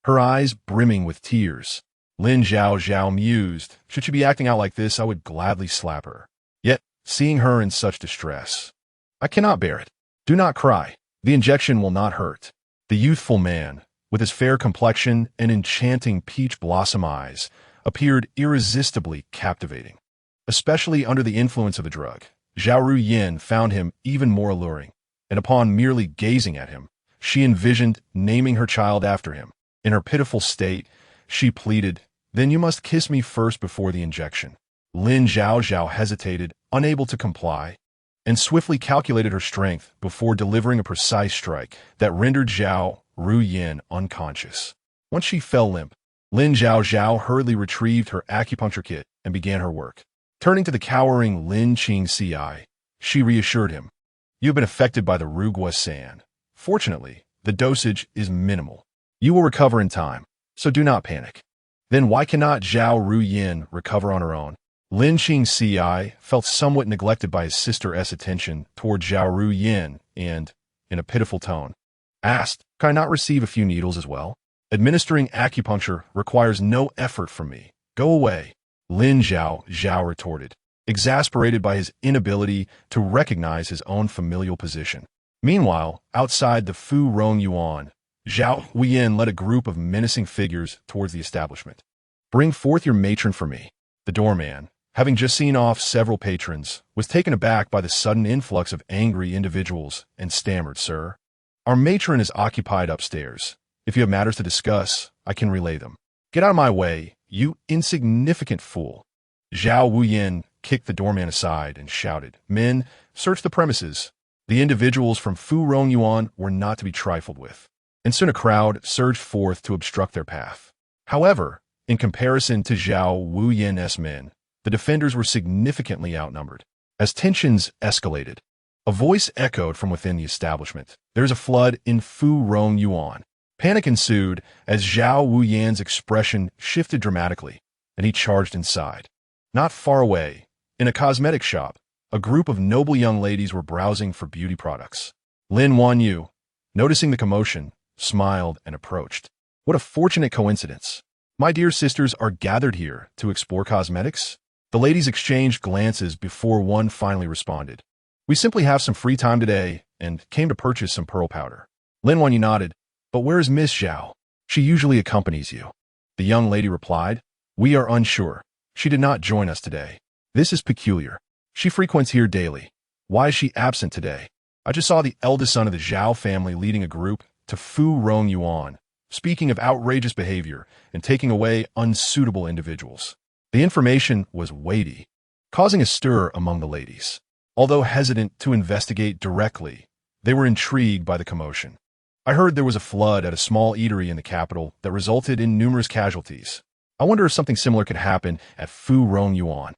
her eyes brimming with tears. Lin Zhaozhao mused, "Should she be acting out like this, I would gladly slap her. Yet, seeing her in such distress, I cannot bear it. Do not cry. The injection will not hurt." The youthful man, with his fair complexion and enchanting peach blossom eyes, appeared irresistibly captivating. Especially under the influence of the drug, Zhao Ruyin found him even more alluring, and upon merely gazing at him, she envisioned naming her child after him. In her pitiful state, she pleaded, "Then you must kiss me first before the injection." Lin Zhaozhao hesitated, unable to comply, and swiftly calculated her strength before delivering a precise strike that rendered Zhao Ruyin unconscious. Once she fell limp, Lin Zhaozhao hurriedly retrieved her acupuncture kit and began her work. Turning to the cowering Lin Qingci, she reassured him, "You have been affected by the Rugua sand. Fortunately, the dosage is minimal. You will recover in time, so do not panic." Then why cannot Zhao Ruyin recover on her own? Lin Qingci felt somewhat neglected by his sister's attention toward Zhao Ruyin and, in a pitiful tone, asked, "Can I not receive a few needles as well? Administering acupuncture requires no effort from me. Go away." Lin Zhaozhao retorted, exasperated by his inability to recognize his own familial position. Meanwhile, outside the Fu Rong Yuan, Zhao Ruyin led a group of menacing figures towards the establishment. "Bring forth your matron for me." The doorman, having just seen off several patrons, was taken aback by the sudden influx of angry individuals and stammered, "Sir, our matron is occupied upstairs. If you have matters to discuss, I can relay them." "Get out of my way, you insignificant fool." Zhao Ruyin kicked the doorman aside and shouted, "Men, search the premises." The individuals from Fu Rong Yuan were not to be trifled with, and soon a crowd surged forth to obstruct their path. However, in comparison to Zhao Ruyin's men, the defenders were significantly outnumbered. As tensions escalated, a voice echoed from within the establishment, "There's a flood in Fu Rong Yuan." Panic ensued as Zhao Ruyin's expression shifted dramatically, and he charged inside. Not far away, in a cosmetic shop, a group of noble young ladies were browsing for beauty products. Lin Wanyu, noticing the commotion, smiled and approached. "What a fortunate coincidence. My dear sisters are gathered here to explore cosmetics?" The ladies exchanged glances before one finally responded, "We simply have some free time today and came to purchase some pearl powder." Lin Wanyu nodded, "But where is Miss Zhao? She usually accompanies you." The young lady replied, "We are unsure. She did not join us today. This is peculiar. She frequents here daily. Why is she absent today? I just saw the eldest son of the Zhao family leading a group to Fu Rong Yuan, speaking of outrageous behavior and taking away unsuitable individuals." The information was weighty, causing a stir among the ladies. Although hesitant to investigate directly, they were intrigued by the commotion. "I heard there was a flood at a small eatery in the capital that resulted in numerous casualties. I wonder if something similar could happen at Fu Rong Yuan."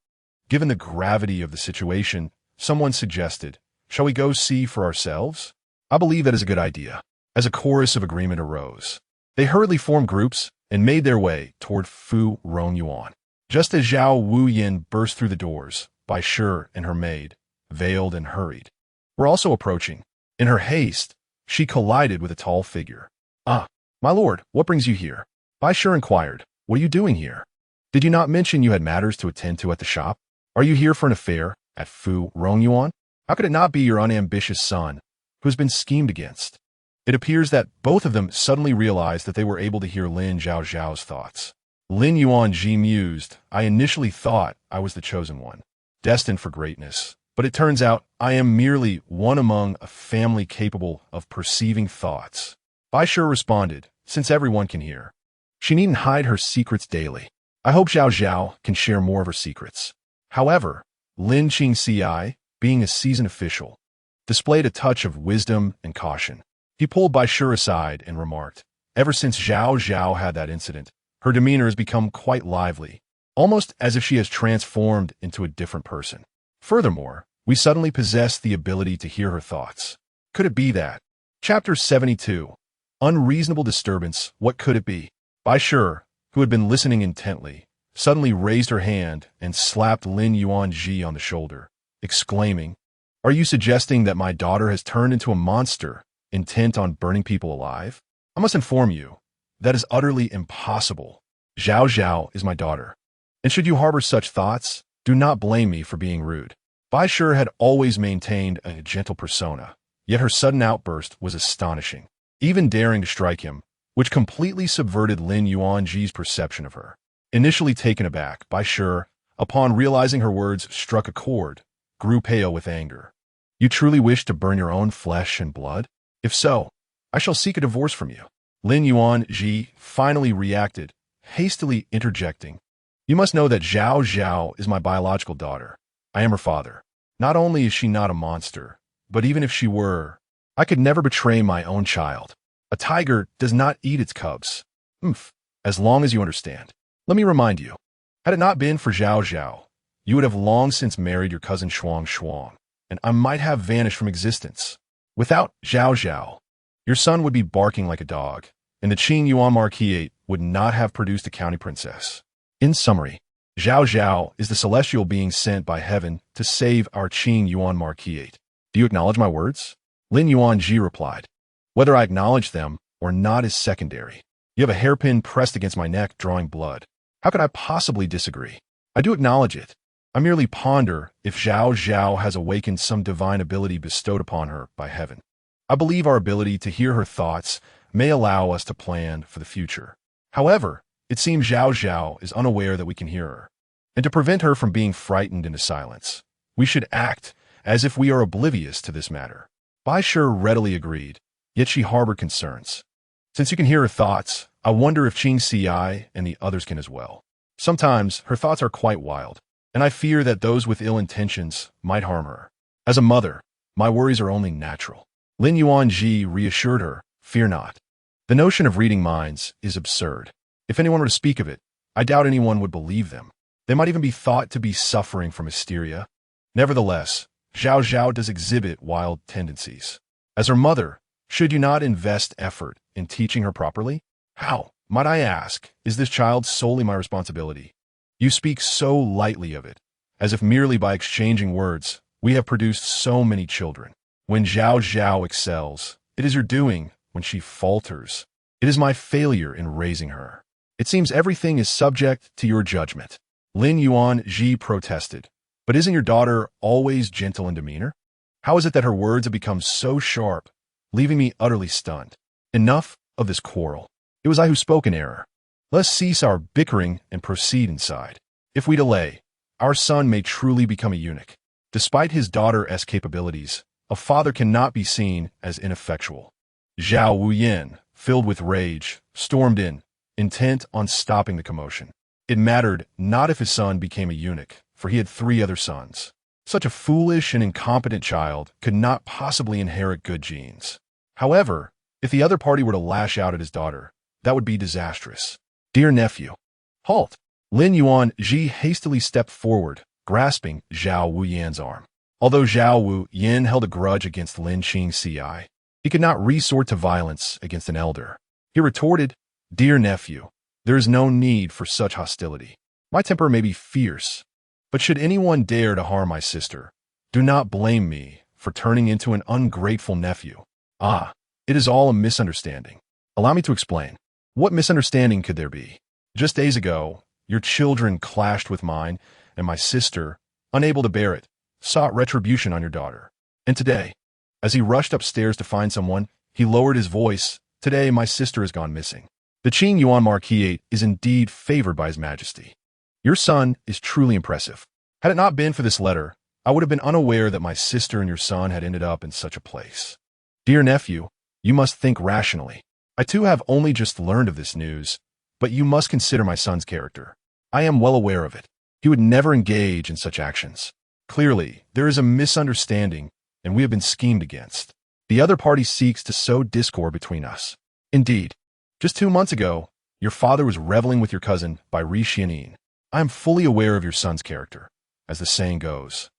Given the gravity of the situation, someone suggested, "Shall we go see for ourselves?" "I believe that is a good idea." As a chorus of agreement arose, they hurriedly formed groups and made their way toward Fu Rong Yuan. Just as Zhao Ruyin burst through the doors, Bai Shi and her maid, veiled and hurried, were also approaching. In her haste, she collided with a tall figure. "Ah, my lord, what brings you here?" Bai Shi inquired, "What are you doing here? Did you not mention you had matters to attend to at the shop? Are you here for an affair at Fu Rong Yuan? How could it not be your unambitious son, who has been schemed against?" It appears that both of them suddenly realized that they were able to hear Lin Zhaozhao's thoughts. Lin Yuanji mused, "I initially thought I was the chosen one, destined for greatness, but it turns out I am merely one among a family capable of perceiving thoughts." Bai Shi responded, "Since everyone can hear, she needn't hide her secrets daily. I hope Zhao can share more of her secrets." However, Lin Qingci, being a seasoned official, displayed a touch of wisdom and caution. He pulled Bai Shi aside and remarked, "Ever since Zhaozhao had that incident, her demeanor has become quite lively, almost as if she has transformed into a different person. Furthermore, we suddenly possess the ability to hear her thoughts. Could it be that?" Chapter 72. Unreasonable disturbance. What could it be? Bai Shi, who had been listening intently, suddenly raised her hand and slapped Lin Zhaozhao on the shoulder, exclaiming, "Are you suggesting that my daughter has turned into a monster, intent on burning people alive? I must inform you, that is utterly impossible. Zhaozhao is my daughter, and should you harbor such thoughts, do not blame me for being rude." Bai Shi had always maintained a gentle persona, yet her sudden outburst was astonishing, even daring to strike him, which completely subverted Lin Zhaozhao's perception of her. Initially taken aback, Bai Shi, upon realizing her words struck a chord, grew pale with anger. "You truly wish to burn your own flesh and blood? If so, I shall seek a divorce from you." Lin Zhaozhao finally reacted, hastily interjecting, "You must know that Zhaozhao is my biological daughter. I am her father. Not only is she not a monster, but even if she were, I could never betray my own child. A tiger does not eat its cubs. As long as you understand. Let me remind you, had it not been for Zhaozhao, you would have long since married your cousin Shuang, and I might have vanished from existence. Without Zhaozhao, your son would be barking like a dog, and the Qing Yuan Marquisate would not have produced a county princess. In summary, Zhaozhao is the celestial being sent by heaven to save our Qing Yuan Marquisate. Do you acknowledge my words?" Lin Zhaozhao replied, "Whether I acknowledge them or not is secondary. You have a hairpin pressed against my neck, drawing blood. How could I possibly disagree? I do acknowledge it. I merely ponder if Zhaozhao has awakened some divine ability bestowed upon her by heaven. I believe our ability to hear her thoughts may allow us to plan for the future. However, it seems Zhaozhao is unaware that we can hear her, and to prevent her from being frightened into silence, we should act as if we are oblivious to this matter." Bai Shi readily agreed, yet she harbored concerns. "Since you can hear her thoughts, I wonder if Qing Ci and the others can as well. Sometimes her thoughts are quite wild, and I fear that those with ill intentions might harm her. As a mother, my worries are only natural." Lin Zhaozhao reassured her, "Fear not. The notion of reading minds is absurd. If anyone were to speak of it, I doubt anyone would believe them. They might even be thought to be suffering from hysteria. Nevertheless, Zhaozhao does exhibit wild tendencies. As her mother, should you not invest effort in teaching her properly? How, might I ask, is this child solely my responsibility? You speak so lightly of it, as if merely by exchanging words we have produced so many children. When Zhaozhao excels, it is your doing. When she falters, it is my failure in raising her. It seems everything is subject to your judgment." Lin Zhaozhao protested, "But isn't your daughter always gentle in demeanor? How is it that her words have become so sharp, leaving me utterly stunned? Enough of this quarrel. It was I who spoke in error. Let's cease our bickering and proceed inside. If we delay, our son may truly become a eunuch. Despite his daughter's capabilities, a father cannot be seen as ineffectual." Zhao Wuyan, filled with rage, stormed in, intent on stopping the commotion. It mattered not if his son became a eunuch, for he had 3 other sons. Such a foolish and incompetent child could not possibly inherit good genes. However, if the other party were to lash out at his daughter, that would be disastrous. "Dear nephew." "Halt!" Lin Zhaozhao hastily stepped forward, grasping Zhao Wuyan's arm. Although Zhao Wuyan held a grudge against Lin Qing Ci, he could not resort to violence against an elder. He retorted, "Dear nephew, there is no need for such hostility. My temper may be fierce, but should anyone dare to harm my sister, do not blame me for turning into an ungrateful nephew. Ah, it is all a misunderstanding. Allow me to explain. What misunderstanding could there be? Just days ago, your children clashed with mine, and my sister, unable to bear it, sought retribution on your daughter. And today, as he rushed upstairs to find someone, he lowered his voice. Today, my sister has gone missing. The Qing Yuan Marquisate is indeed favored by His Majesty. Your son is truly impressive. Had it not been for this letter, I would have been unaware that my sister and your son had ended up in such a place. Dear nephew, you must think rationally. I too have only just learned of this news, but you must consider my son's character. I am well aware of it. He would never engage in such actions. Clearly, there is a misunderstanding, and we have been schemed against. The other party seeks to sow discord between us. Indeed, just 2 months ago, your father was reveling with your cousin by Xianin. I am fully aware of your son's character. As the saying goes,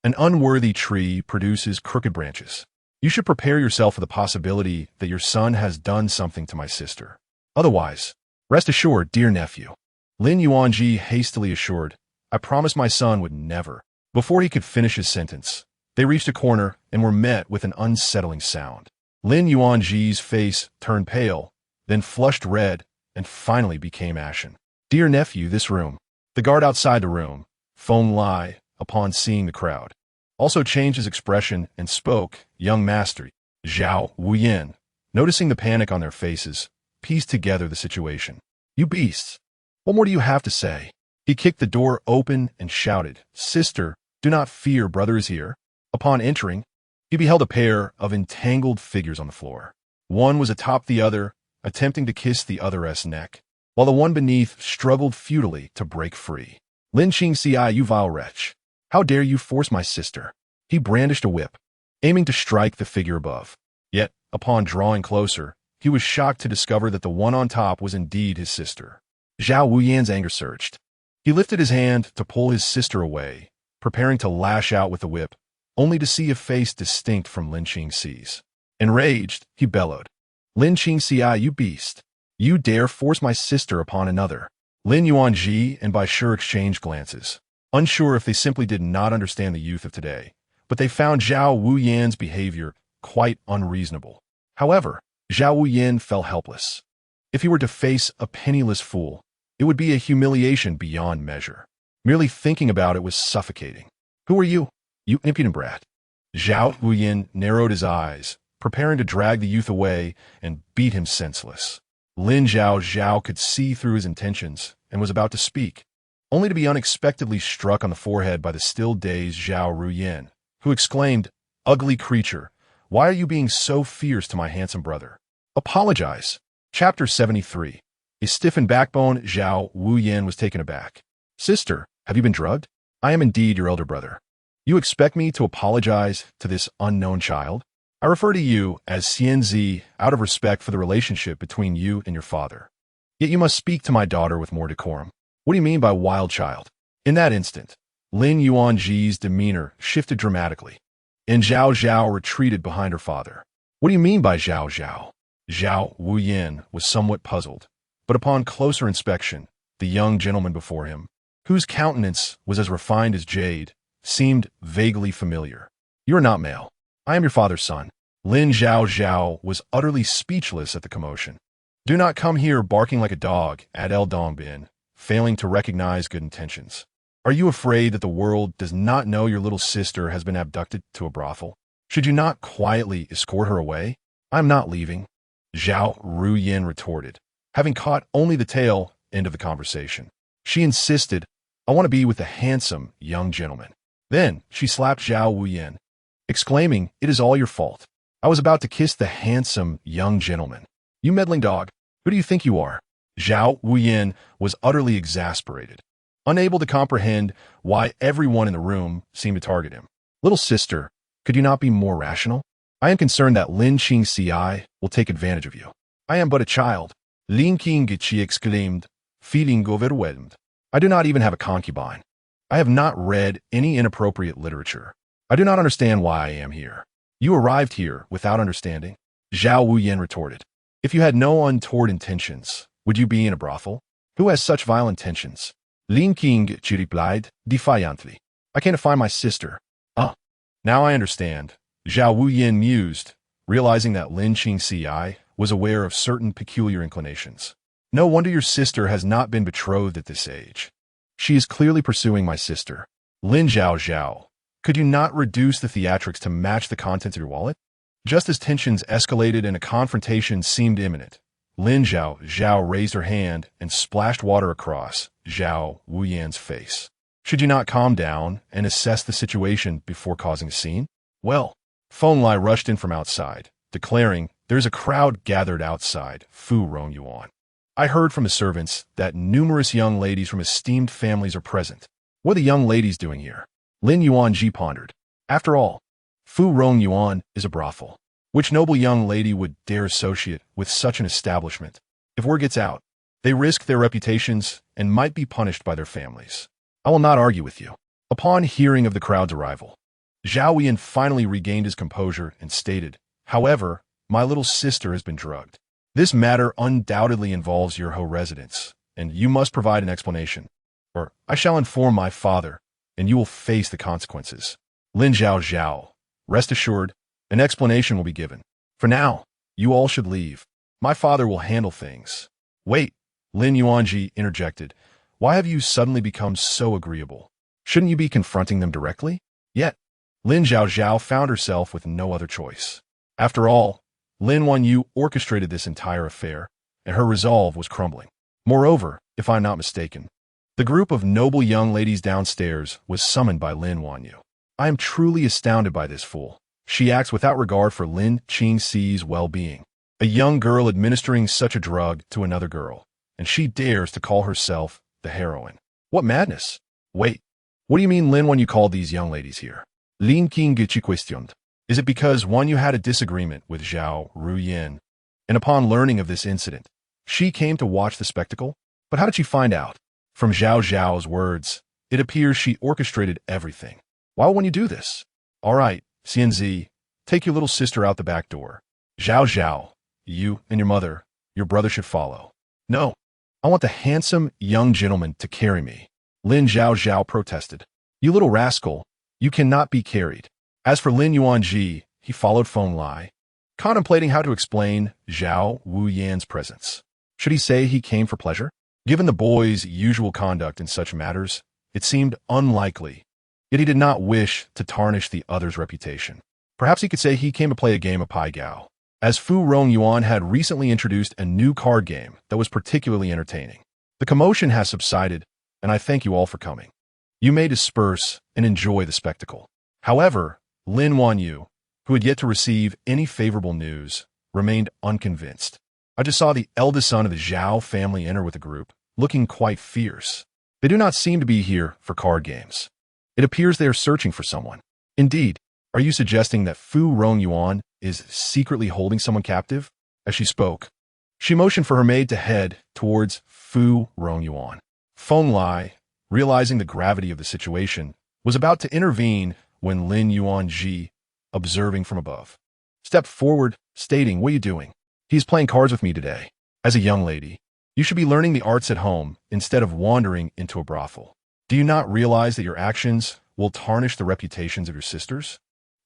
an unworthy tree produces crooked branches. You should prepare yourself for the possibility that your son has done something to my sister. Otherwise, rest assured, dear nephew, Lin Yuanji hastily assured, I promised my son would never. Before he could finish his sentence, they reached a corner and were met with an unsettling sound. Lin Yuanji's face turned pale, then flushed red, and finally became ashen. Dear nephew, this room. The guard outside the room, Feng Lai, upon seeing the crowd, also changed his expression and spoke. Young master, Zhao Wuyin, noticing the panic on their faces, pieced together the situation. You beasts! What more do you have to say? He kicked the door open and shouted, Sister, do not fear, brother is here. Upon entering, he beheld a pair of entangled figures on the floor. One was atop the other, attempting to kiss the other's neck, while the one beneath struggled futilely to break free. Lin Zhaozhao, you vile wretch! How dare you force my sister? He brandished a whip, aiming to strike the figure above. Yet, upon drawing closer, he was shocked to discover that the one on top was indeed his sister. Zhao Wuyan's anger surged. He lifted his hand to pull his sister away, preparing to lash out with the whip, only to see a face distinct from Lin Zhaozhao's. Enraged, he bellowed, Lin Zhaozhao, you beast! You dare force my sister upon another. Lin Yuanji and Bai Shi exchanged glances, unsure if they simply did not understand the youth of today, but they found Zhao Wuyan's behavior quite unreasonable. However, Zhao Wuyan felt helpless. If he were to face a penniless fool, it would be a humiliation beyond measure. Merely thinking about it was suffocating. Who are you, you impudent brat? Zhao Wuyan narrowed his eyes, preparing to drag the youth away and beat him senseless. Lin Zhaozhao could see through his intentions and was about to speak, only to be unexpectedly struck on the forehead by the still-dazed Zhao Ruyin, who exclaimed, Ugly creature, why are you being so fierce to my handsome brother? Apologize. Chapter 73. A stiffened backbone, Zhao Wuyin was taken aback. Sister, have you been drugged? I am indeed your elder brother. You expect me to apologize to this unknown child? I refer to you as Xianzi out of respect for the relationship between you and your father. Yet you must speak to my daughter with more decorum. What do you mean by wild child? In that instant, Lin Yuanji's demeanor shifted dramatically, and Zhao Zhao retreated behind her father. What do you mean by Zhao Zhao? Zhao Wuyin was somewhat puzzled, but upon closer inspection, the young gentleman before him, whose countenance was as refined as jade, seemed vaguely familiar. You are not male. I am your father's son. Lin Zhaozhao was utterly speechless at the commotion. Do not come here barking like a dog at El Dongbin, failing to recognize good intentions. Are you afraid that the world does not know your little sister has been abducted to a brothel? Should you not quietly escort her away? I am not leaving, Zhao Ruyin retorted, having caught only the tail end of the conversation. She insisted, I want to be with the handsome young gentleman. Then she slapped Zhao Wuyin, exclaiming, It is all your fault. I was about to kiss the handsome young gentleman. You meddling dog, who do you think you are? Zhao Wuyin was utterly exasperated, unable to comprehend why everyone in the room seemed to target him. Little sister, could you not be more rational? I am concerned that Lin Zhaozhao will take advantage of you. I am but a child, Lin Qingqi exclaimed, feeling overwhelmed. I do not even have a concubine. I have not read any inappropriate literature. I do not understand why I am here. You arrived here without understanding, Zhao Wuyin retorted. If you had no untoward intentions, would you be in a brothel? Who has such vile intentions? Lin Qingqi replied, defiantly. I can't find my sister. Now I understand, Zhao Wuyin mused, realizing that Lin Zhaozhao was aware of certain peculiar inclinations. No wonder your sister has not been betrothed at this age. She is clearly pursuing my sister. Lin Zhaozhao, could you not reduce the theatrics to match the contents of your wallet? Just as tensions escalated and a confrontation seemed imminent, Lin Zhaozhao raised her hand and splashed water across Zhao Wuyan's face. Should you not calm down and assess the situation before causing a scene? Well, Feng Lai rushed in from outside, declaring, There's a crowd gathered outside, Fu Rongyuan. I heard from the servants that numerous young ladies from esteemed families are present. What are the young ladies doing here? Lin Yuanji pondered. After all, Fu Rongyuan is a brothel. Which noble young lady would dare associate with such an establishment? If word gets out, they risk their reputations and might be punished by their families. I will not argue with you. Upon hearing of the crowd's arrival, Zhao Yian finally regained his composure and stated, "However, my little sister has been drugged. This matter undoubtedly involves your residence, and you must provide an explanation, or I shall inform my father, and you will face the consequences." Lin Zhaozhao, rest assured, an explanation will be given. For now, you all should leave. My father will handle things. Wait, Lin Yuanji interjected. Why have you suddenly become so agreeable? Shouldn't you be confronting them directly? Yet, Lin Zhaozhao found herself with no other choice. After all, Lin Wanyu orchestrated this entire affair, and her resolve was crumbling. Moreover, if I'm not mistaken, the group of noble young ladies downstairs was summoned by Lin Wanyu. I am truly astounded by this fool. She acts without regard for Lin Qingxi's well-being. A young girl administering such a drug to another girl, and she dares to call herself the heroine. What madness! Wait, what do you mean Lin Wanyu called these young ladies here? Lin Qingxi questioned. Is it because Wanyu had a disagreement with Zhao Ruyin, and upon learning of this incident, she came to watch the spectacle? But how did she find out? From Zhao Zhao's words, it appears she orchestrated everything. Why would Wanyu do this? All right, Xianzi, take your little sister out the back door. Zhao Zhao, you and your brother should follow. No, I want the handsome young gentleman to carry me. Lin Zhaozhao protested. You little rascal, you cannot be carried. As for Lin Yuanji, he followed Feng Lai, contemplating how to explain Zhao Wuyan's presence. Should he say he came for pleasure? Given the boy's usual conduct in such matters, it seemed unlikely, yet he did not wish to tarnish the other's reputation. Perhaps he could say he came to play a game of Pai Gao, as Fu Rongyuan had recently introduced a new card game that was particularly entertaining. The commotion has subsided, and I thank you all for coming. You may disperse and enjoy the spectacle. However, Lin Wanyu, who had yet to receive any favorable news, remained unconvinced. I just saw the eldest son of the Zhao family enter with the group, looking quite fierce. They do not seem to be here for card games. It appears they are searching for someone. Indeed, are you suggesting that Fu Rongyuan is secretly holding someone captive? As she spoke, she motioned for her maid to head towards Fu Rongyuan. Feng Lai, realizing the gravity of the situation, was about to intervene when Lin Yuanji, observing from above, stepped forward, stating, "What are you doing? He's playing cards with me today. As a young lady, you should be learning the arts at home instead of wandering into a brothel. Do you not realize that your actions will tarnish the reputations of your sisters?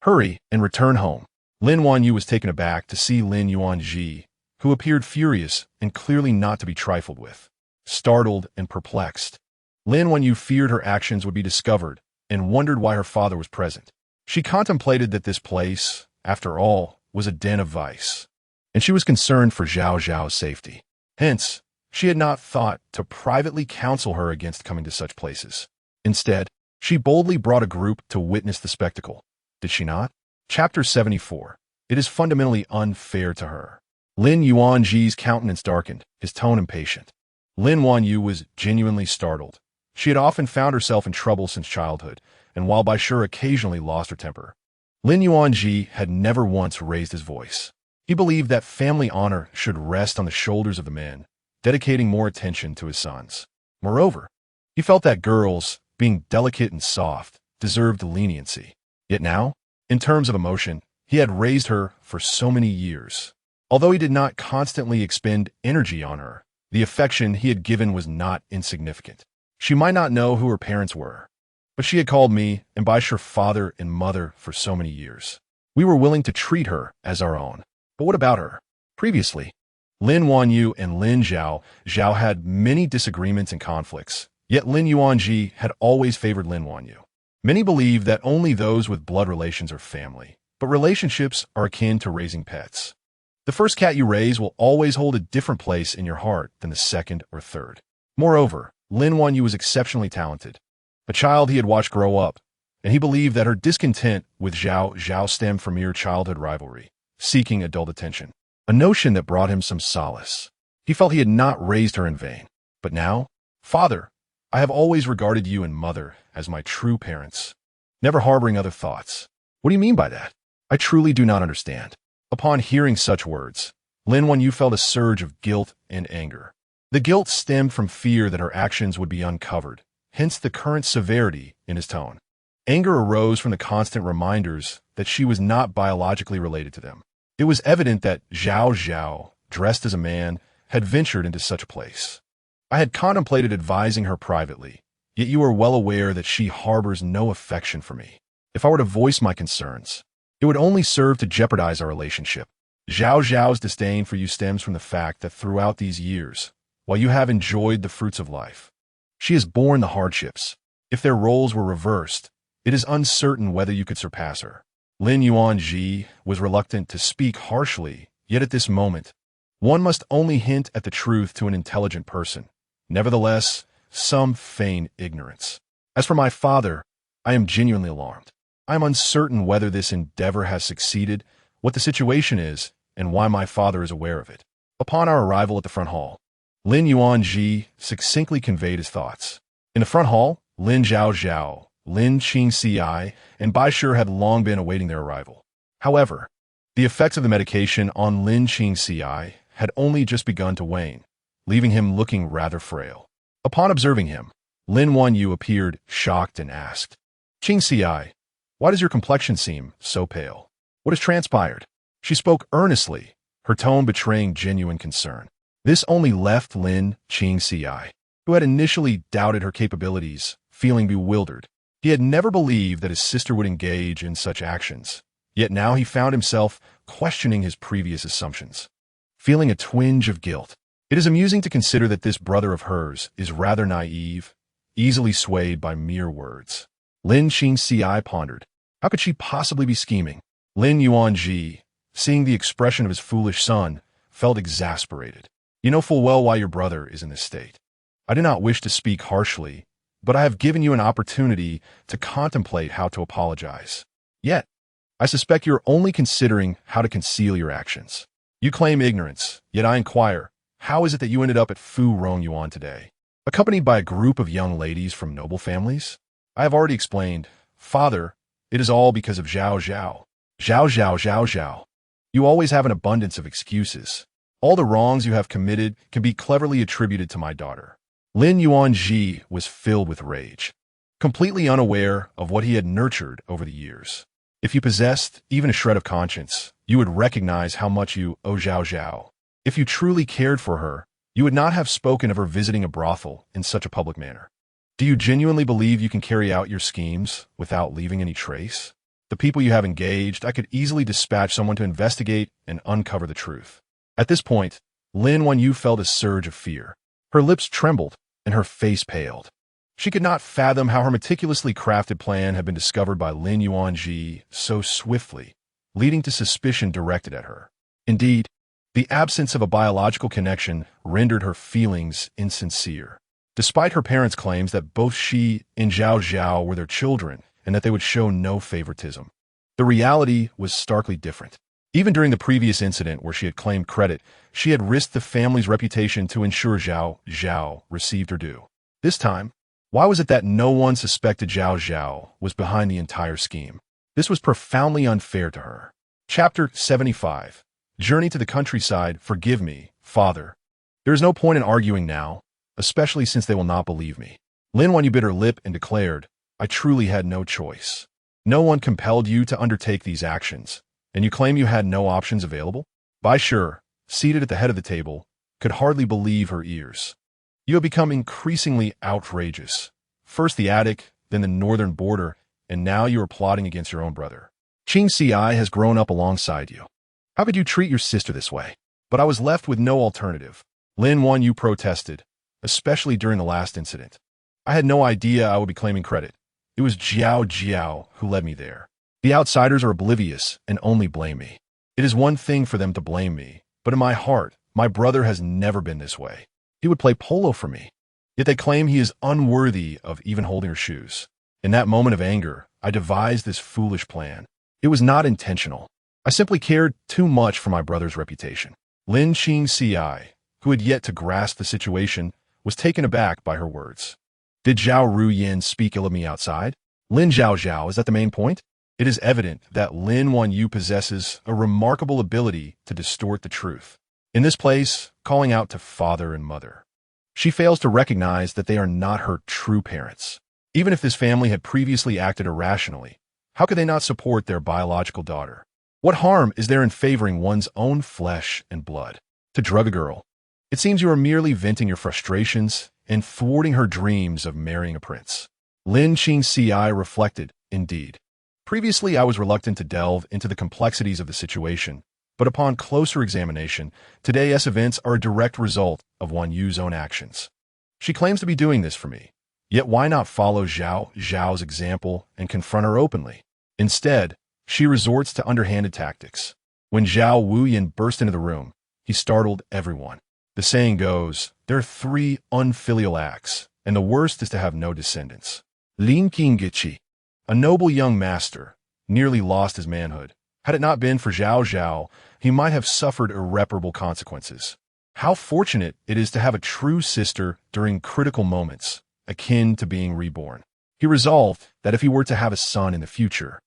Hurry and return home." Lin Wanyu was taken aback to see Lin Yuanji, who appeared furious and clearly not to be trifled with. Startled and perplexed, Lin Wanyu feared her actions would be discovered and wondered why her father was present. She contemplated that this place, after all, was a den of vice, and she was concerned for Zhao Zhao's safety. Hence, she had not thought to privately counsel her against coming to such places. Instead, she boldly brought a group to witness the spectacle. Did she not? Chapter 74. It is fundamentally unfair to her. Lin Yuanji's countenance darkened, his tone impatient. Lin Wanyu was genuinely startled. She had often found herself in trouble since childhood, and while by sure occasionally lost her temper, Lin Yuanji had never once raised his voice. He believed that family honor should rest on the shoulders of the man, dedicating more attention to his sons. Moreover, he felt that girls, being delicate and soft, deserved leniency. Yet now, in terms of emotion, he had raised her for so many years. Although he did not constantly expend energy on her, the affection he had given was not insignificant. She might not know who her parents were, but she had called me and by sure father and mother for so many years. We were willing to treat her as our own. But what about her? Previously, Lin Wanyu and Lin Zhaozhao had many disagreements and conflicts, yet Lin Yuanji had always favored Lin Wanyu. Many believe that only those with blood relations are family, but relationships are akin to raising pets. The first cat you raise will always hold a different place in your heart than the second or third. Moreover, Lin Wanyu was exceptionally talented, a child he had watched grow up, and he believed that her discontent with Zhao Zhao stemmed from mere childhood rivalry, seeking adult attention, a notion that brought him some solace. He felt he had not raised her in vain. But now, "Father, I have always regarded you and Mother as my true parents, never harboring other thoughts. What do you mean by that? I truly do not understand. Upon hearing such words, Lin Wanyu felt a surge of guilt and anger. The guilt stemmed from fear that her actions would be uncovered, hence the current severity in his tone. Anger arose from the constant reminders that she was not biologically related to them. It was evident that Zhaozhao, dressed as a man, had ventured into such a place. I had contemplated advising her privately, yet you are well aware that she harbors no affection for me. If I were to voice my concerns, it would only serve to jeopardize our relationship. Zhaozhao's disdain for you stems from the fact that throughout these years, while you have enjoyed the fruits of life, she has borne the hardships. If their roles were reversed, it is uncertain whether you could surpass her. Lin Yuanji was reluctant to speak harshly, yet at this moment, one must only hint at the truth to an intelligent person. Nevertheless, some feign ignorance. As for my father, I am genuinely alarmed. I am uncertain whether this endeavor has succeeded, what the situation is, and why my father is aware of it. Upon our arrival at the front hall, Lin Yuanji succinctly conveyed his thoughts. In the front hall, Lin Zhaozhao, Lin Qingxi, and Bai Shi had long been awaiting their arrival. However, the effects of the medication on Lin Qingxi had only just begun to wane, leaving him looking rather frail. Upon observing him, Lin Wanyu appeared shocked and asked, "Qingxi, why does your complexion seem so pale? What has transpired?" She spoke earnestly, her tone betraying genuine concern. This only left Lin Qingxi, who had initially doubted her capabilities, feeling bewildered. He had never believed that his sister would engage in such actions, yet now he found himself questioning his previous assumptions. Feeling a twinge of guilt, it is amusing to consider that this brother of hers is rather naive, easily swayed by mere words. Lin Qingxi pondered. How could she possibly be scheming? Lin Yuanji, seeing the expression of his foolish son, felt exasperated. You know full well why your brother is in this state. I do not wish to speak harshly, but I have given you an opportunity to contemplate how to apologize. Yet, I suspect you're only considering how to conceal your actions. You claim ignorance, yet I inquire, how is it that you ended up at Fu Rongyuan today, accompanied by a group of young ladies from noble families? I have already explained, Father, it is all because of Zhaozhao. Zhaozhao. You always have an abundance of excuses. All the wrongs you have committed can be cleverly attributed to my daughter. Lin Yuanji was filled with rage, completely unaware of what he had nurtured over the years. If you possessed even a shred of conscience, you would recognize how much you owe Zhaozhao. If you truly cared for her, you would not have spoken of her visiting a brothel in such a public manner. Do you genuinely believe you can carry out your schemes without leaving any trace? The people you have engaged, I could easily dispatch someone to investigate and uncover the truth. At this point, Lin Wanyu felt a surge of fear. Her lips trembled, and her face paled. She could not fathom how her meticulously crafted plan had been discovered by Lin Yuanji so swiftly, leading to suspicion directed at her. Indeed, the absence of a biological connection rendered her feelings insincere. Despite her parents' claims that both she and Zhaozhao were their children and that they would show no favoritism, the reality was starkly different. Even during the previous incident where she had claimed credit, she had risked the family's reputation to ensure Zhaozhao received her due. This time, why was it that no one suspected Zhaozhao was behind the entire scheme? This was profoundly unfair to her. Chapter 75. Journey to the countryside. Forgive me, Father. There is no point in arguing now, especially since they will not believe me. Lin Wanyu bit her lip and declared, I truly had no choice. No one compelled you to undertake these actions, and you claim you had no options available? Bai Shi, seated at the head of the table, could hardly believe her ears. You have become increasingly outrageous. First the attic, then the northern border, and now you are plotting against your own brother. Qingxi has grown up alongside you. How could you treat your sister this way? But I was left with no alternative. Lin Wanyu protested, especially during the last incident. I had no idea I would be claiming credit. It was Zhaozhao who led me there. The outsiders are oblivious and only blame me. It is one thing for them to blame me, but in my heart, my brother has never been this way. He would play polo for me. Yet they claim he is unworthy of even holding her shoes. In that moment of anger, I devised this foolish plan. It was not intentional. I simply cared too much for my brother's reputation. Lin Qingxi, who had yet to grasp the situation, was taken aback by her words. Did Zhao Ruyin speak ill of me outside? Lin Zhaozhao, is that the main point? It is evident that Lin Zhaozhao possesses a remarkable ability to distort the truth. In this place, calling out to father and mother. She fails to recognize that they are not her true parents. Even if this family had previously acted irrationally, how could they not support their biological daughter? What harm is there in favoring one's own flesh and blood? To drug a girl. It seems you are merely venting your frustrations and thwarting her dreams of marrying a prince. Lin Zhaozhao reflected, indeed. Previously, I was reluctant to delve into the complexities of the situation, but upon closer examination, today's events are a direct result of Wan Yu's own actions. She claims to be doing this for me. Yet why not follow Zhao's example and confront her openly? Instead, she resorts to underhanded tactics. When Zhao Wuyan burst into the room, he startled everyone. The saying goes, there are 3 unfilial acts, and the worst is to have no descendants. Lin Qingqiqi, a noble young master, nearly lost his manhood. Had it not been for Zhaozhao, he might have suffered irreparable consequences. How fortunate it is to have a true sister during critical moments, akin to being reborn. He resolved that if he were to have a son in the future,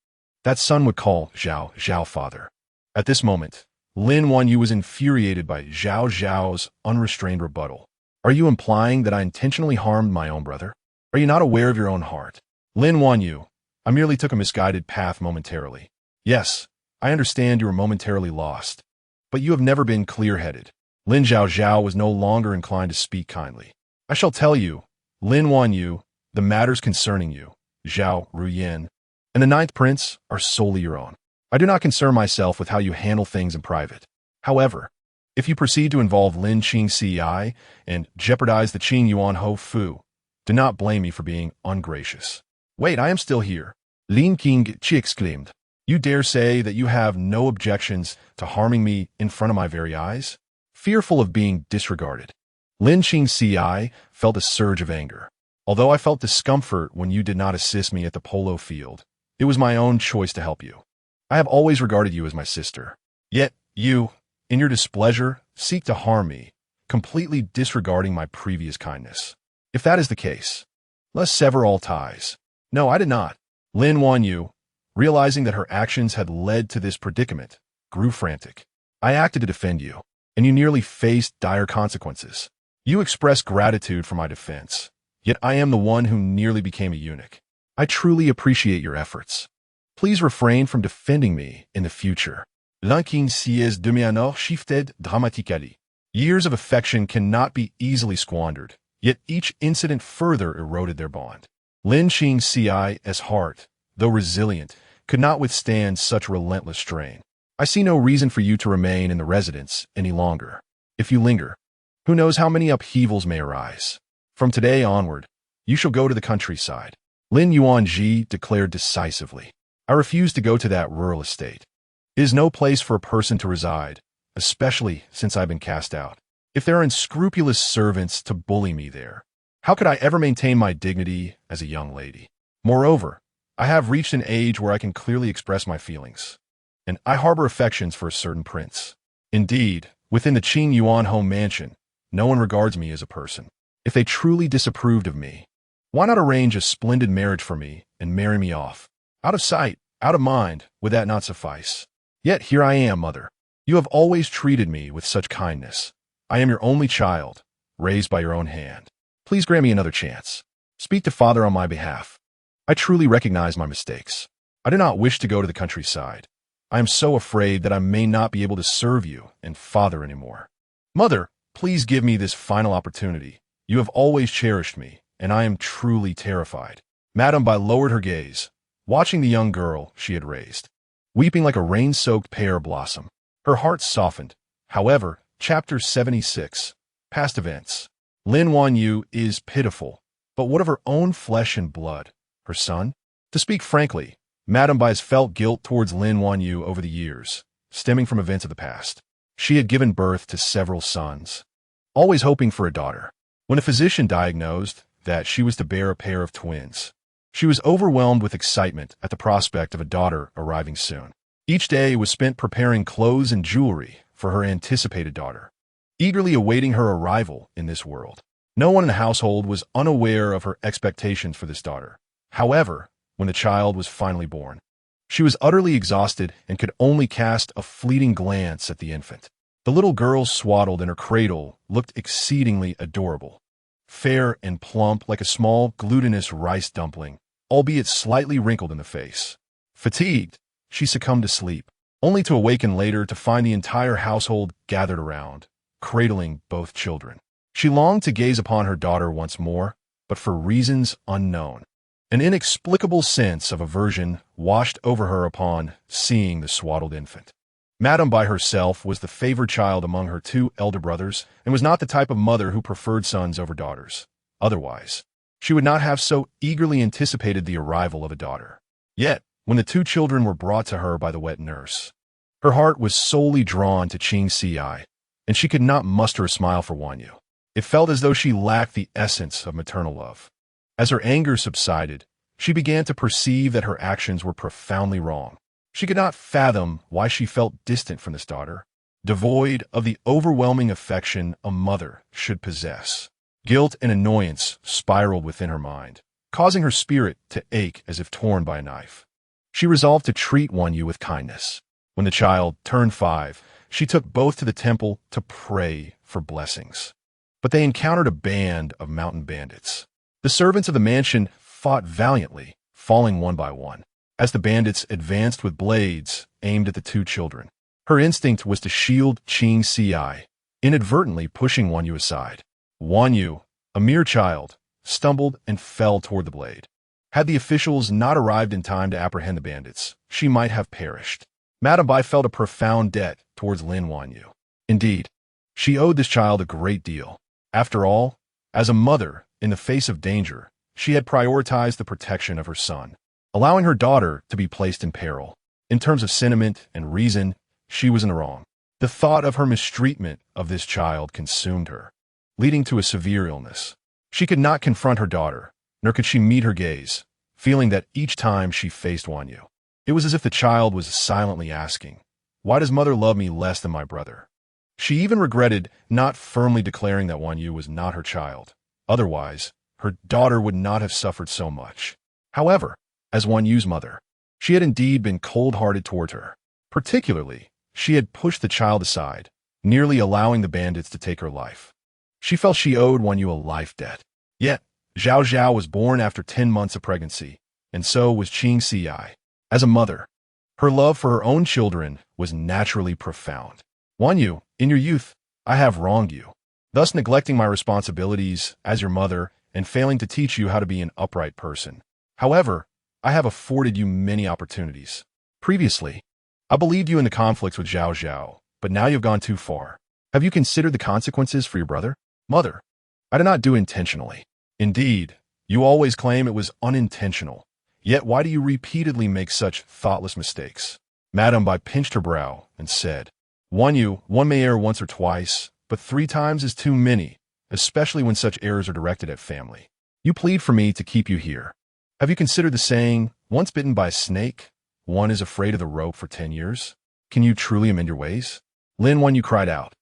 that son would call Zhao father. At this moment, Lin Zhaozhao was infuriated by Zhao's unrestrained rebuttal. Are you implying that I intentionally harmed my own brother? Are you not aware of your own heart? Lin Zhaozhao, I merely took a misguided path momentarily. Yes, I understand you were momentarily lost, but you have never been clear-headed. Lin Zhaozhao was no longer inclined to speak kindly. I shall tell you, Lin Zhaozhao, the matters concerning you, Zhao Ruyan, and the 9th prince are solely your own. I do not concern myself with how you handle things in private. However, if you proceed to involve Lin Zhaozhao and jeopardize the Qing Yuan Ho Fu, do not blame me for being ungracious. Wait, I am still here. Lin Qingqiqi exclaimed. You dare say that you have no objections to harming me in front of my very eyes? Fearful of being disregarded. Lin Zhaozhao felt a surge of anger. Although I felt discomfort when you did not assist me at the polo field, it was my own choice to help you. I have always regarded you as my sister. Yet you, in your displeasure, seek to harm me, completely disregarding my previous kindness. If that is the case, let's sever all ties. No, I did not. Lin Zhaozhao, realizing that her actions had led to this predicament, grew frantic. I acted to defend you, and you nearly faced dire consequences. You expressed gratitude for my defense, yet I am the one who nearly became a eunuch. I truly appreciate your efforts. Please refrain from defending me in the future. L'inquiétude de mon amour shifted dramatically. Years of affection cannot be easily squandered, yet each incident further eroded their bond. Lin Zhaozhao's heart, though resilient, could not withstand such relentless strain. I see no reason for you to remain in the residence any longer. If you linger, who knows how many upheavals may arise. From today onward, you shall go to the countryside. Lin Zhaozhao declared decisively. I refuse to go to that rural estate. It is no place for a person to reside, especially since I've been cast out. If there are unscrupulous servants to bully me there, how could I ever maintain my dignity as a young lady? Moreover, I have reached an age where I can clearly express my feelings, and I harbor affections for a certain prince. Indeed, within the Qing Yuan home mansion, no one regards me as a person. If they truly disapproved of me, why not arrange a splendid marriage for me and marry me off? Out of sight, out of mind, would that not suffice? Yet here I am, mother. You have always treated me with such kindness. I am your only child, raised by your own hand. Please grant me another chance. Speak to father on my behalf. I truly recognize my mistakes. I do not wish to go to the countryside. I am so afraid that I may not be able to serve you and father anymore. Mother, please give me this final opportunity. You have always cherished me, and I am truly terrified. Madame Bai lowered her gaze, watching the young girl she had raised, weeping like a rain-soaked pear blossom. Her heart softened. However, Chapter 76, Past Events. Lin Zhaozhao is pitiful, but what of her own flesh and blood? Her son? To speak frankly, Madame Bai has felt guilt towards Lin Zhaozhao over the years, stemming from events of the past. She had given birth to several sons, always hoping for a daughter. When a physician diagnosed that she was to bear a pair of twins, she was overwhelmed with excitement at the prospect of a daughter arriving soon. Each day was spent preparing clothes and jewelry for her anticipated daughter, eagerly awaiting her arrival in this world. No one in the household was unaware of her expectations for this daughter. However, when the child was finally born, She was utterly exhausted and could only cast a fleeting glance at the infant. The little girl swaddled in her cradle looked exceedingly adorable, fair and plump like a small glutinous rice dumpling, albeit slightly wrinkled in the face. Fatigued, she succumbed to sleep, only to awaken later to find the entire household gathered around, cradling both children. She longed to gaze upon her daughter once more, but for reasons unknown. An inexplicable sense of aversion washed over her upon seeing the swaddled infant. Madame by herself was the favored child among her two elder brothers and was not the type of mother who preferred sons over daughters. Otherwise, she would not have so eagerly anticipated the arrival of a daughter. Yet, when the two children were brought to her by the wet nurse, her heart was solely drawn to Qing Si, and she could not muster a smile for Wanyu. It felt as though she lacked the essence of maternal love. As her anger subsided, she began to perceive that her actions were profoundly wrong. She could not fathom why she felt distant from this daughter, devoid of the overwhelming affection a mother should possess. Guilt and annoyance spiraled within her mind, causing her spirit to ache as if torn by a knife. She resolved to treat Wanyu with kindness. When the child turned 5, she took both to the temple to pray for blessings. But they encountered a band of mountain bandits. The servants of the mansion fought valiantly, falling one by one, as the bandits advanced with blades aimed at the two children. Her instinct was to shield Qing Si, inadvertently pushing Wanyu aside. Wanyu, a mere child, stumbled and fell toward the blade. Had the officials not arrived in time to apprehend the bandits, she might have perished. Madame Bai felt a profound debt towards Lin Wanyu. Indeed, she owed this child a great deal. After all, as a mother, in the face of danger, she had prioritized the protection of her son, allowing her daughter to be placed in peril. In terms of sentiment and reason, she was in the wrong. The thought of her mistreatment of this child consumed her, leading to a severe illness. She could not confront her daughter, nor could she meet her gaze, feeling that each time she faced Wanyu, it was as if the child was silently asking, "Why does mother love me less than my brother?" She even regretted not firmly declaring that Wanyu was not her child. Otherwise, her daughter would not have suffered so much. However, as Wanyu's mother, she had indeed been cold-hearted toward her. Particularly, she had pushed the child aside, nearly allowing the bandits to take her life. She felt she owed Wanyu a life debt. Yet, Zhaozhao was born after 10 months of pregnancy, and so was Qing Si. As a mother, her love for her own children was naturally profound. Wanyu, in your youth, I have wronged you, thus neglecting my responsibilities as your mother and failing to teach you how to be an upright person. However, I have afforded you many opportunities. Previously, I believed you in the conflicts with Zhaozhao, but now you've gone too far. Have you considered the consequences for your brother? Mother, I did not do it intentionally. Indeed, you always claim it was unintentional. Yet why do you repeatedly make such thoughtless mistakes? Madame Bai pinched her brow and said, Wanyu, one may err once or twice, but 3 times is too many, especially when such errors are directed at family. You plead for me to keep you here. Have you considered the saying, once bitten by a snake, one is afraid of the rope for 10 years? Can you truly amend your ways? Lin Wanyu cried out,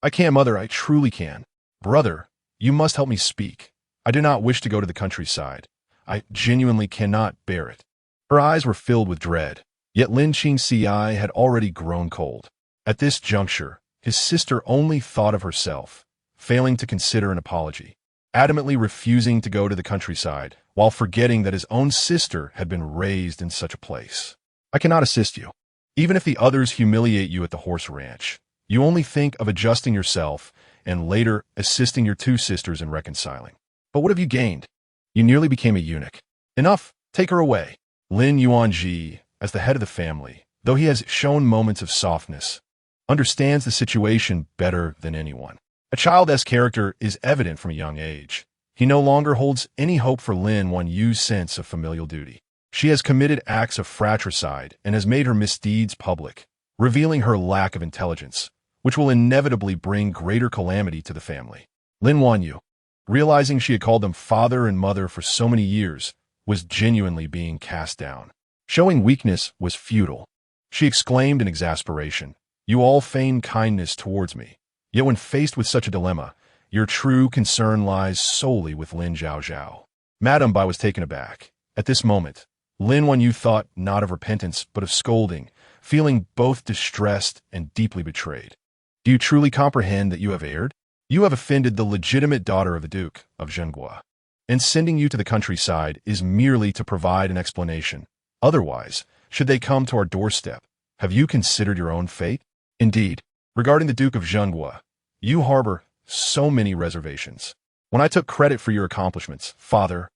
I can, mother, I truly can. Brother, you must help me speak. I do not wish to go to the countryside. I genuinely cannot bear it. Her eyes were filled with dread, yet Lin Qing Si had already grown cold. At this juncture, his sister only thought of herself, failing to consider an apology, adamantly refusing to go to the countryside, while forgetting that his own sister had been raised in such a place. I cannot assist you. Even if the others humiliate you at the horse ranch, you only think of adjusting yourself and later assisting your 2 sisters in reconciling. But what have you gained? You nearly became a eunuch. Enough, take her away. Lin Yuanji, as the head of the family, though he has shown moments of softness, understands the situation better than anyone. A child's character is evident from a young age. He no longer holds any hope for Lin Wanyu's sense of familial duty. She has committed acts of fratricide and has made her misdeeds public, revealing her lack of intelligence, which will inevitably bring greater calamity to the family. Lin Wanyu, realizing she had called them father and mother for so many years, was genuinely being cast down. Showing weakness was futile. She exclaimed in exasperation, You all feign kindness towards me. Yet when faced with such a dilemma, your true concern lies solely with Lin Zhaozhao. Madame Bai was taken aback. At this moment, Lin Wanyu thought not of repentance, but of scolding, feeling both distressed and deeply betrayed. Do you truly comprehend that you have erred? You have offended the legitimate daughter of the Duke of Zhenghua, and sending you to the countryside is merely to provide an explanation. Otherwise, should they come to our doorstep, have you considered your own fate? Indeed, regarding the Duke of Zhenghua, you harbor so many reservations. When I took credit for your accomplishments, father,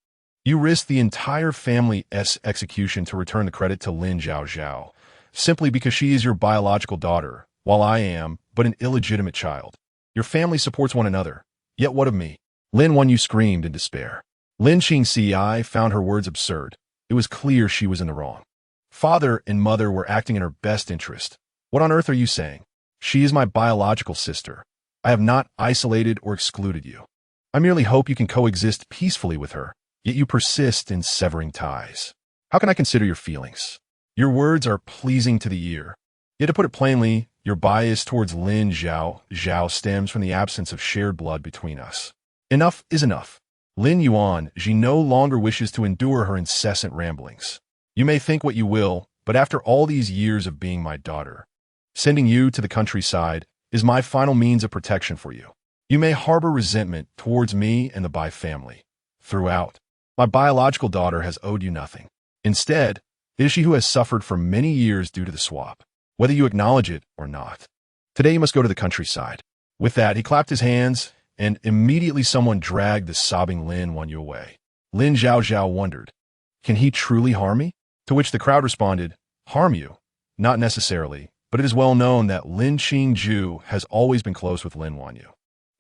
you risked the entire family's execution to return the credit to Lin Zhaozhao, simply because she is your biological daughter, while I am but an illegitimate child. Your family supports one another. Yet what of me? Lin Wanyu screamed in despair. Lin Qingci found her words absurd. It was clear she was in the wrong. Father and mother were acting in her best interest. What on earth are you saying? She is my biological sister. I have not isolated or excluded you. I merely hope you can coexist peacefully with her, yet you persist in severing ties. How can I consider your feelings? Your words are pleasing to the ear. Yet to put it plainly, your bias towards Lin Zhaozhao stems from the absence of shared blood between us. Enough is enough. Lin Yuan, she no longer wishes to endure her incessant ramblings. You may think what you will, but after all these years of being my daughter, sending you to the countryside is my final means of protection for you. You may harbor resentment towards me and the Bai family. Throughout, my biological daughter has owed you nothing. Instead, it is she who has suffered for many years due to the swap, whether you acknowledge it or not. Today you must go to the countryside. With that, he clapped his hands, and immediately someone dragged the sobbing Lin Wanyu away. Lin Zhaozhao wondered, can he truly harm me? To which the crowd responded, harm you? Not necessarily, but it is well known that Lin Qingju has always been close with Lin Wanyu.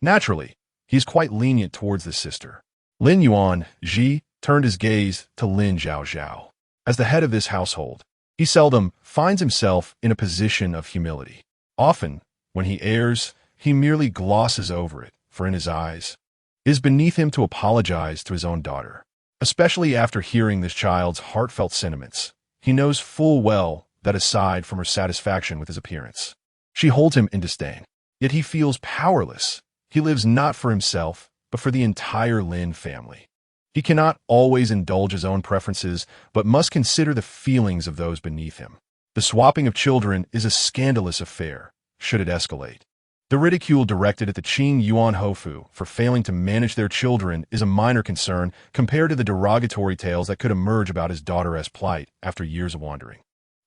Naturally, he is quite lenient towards this sister. Lin Yuan, Ji, turned his gaze to Lin Zhaozhao. As the head of this household, he seldom finds himself in a position of humility. Often, when he errs, he merely glosses over it, for in his eyes, it is beneath him to apologize to his own daughter. Especially after hearing this child's heartfelt sentiments, he knows full well that aside from her satisfaction with his appearance, she holds him in disdain. Yet he feels powerless. He lives not for himself, but for the entire Lin family. He cannot always indulge his own preferences, but must consider the feelings of those beneath him. The swapping of children is a scandalous affair, should it escalate. The ridicule directed at the Qing Yuan Hofu for failing to manage their children is a minor concern compared to the derogatory tales that could emerge about his daughter's plight after years of wandering.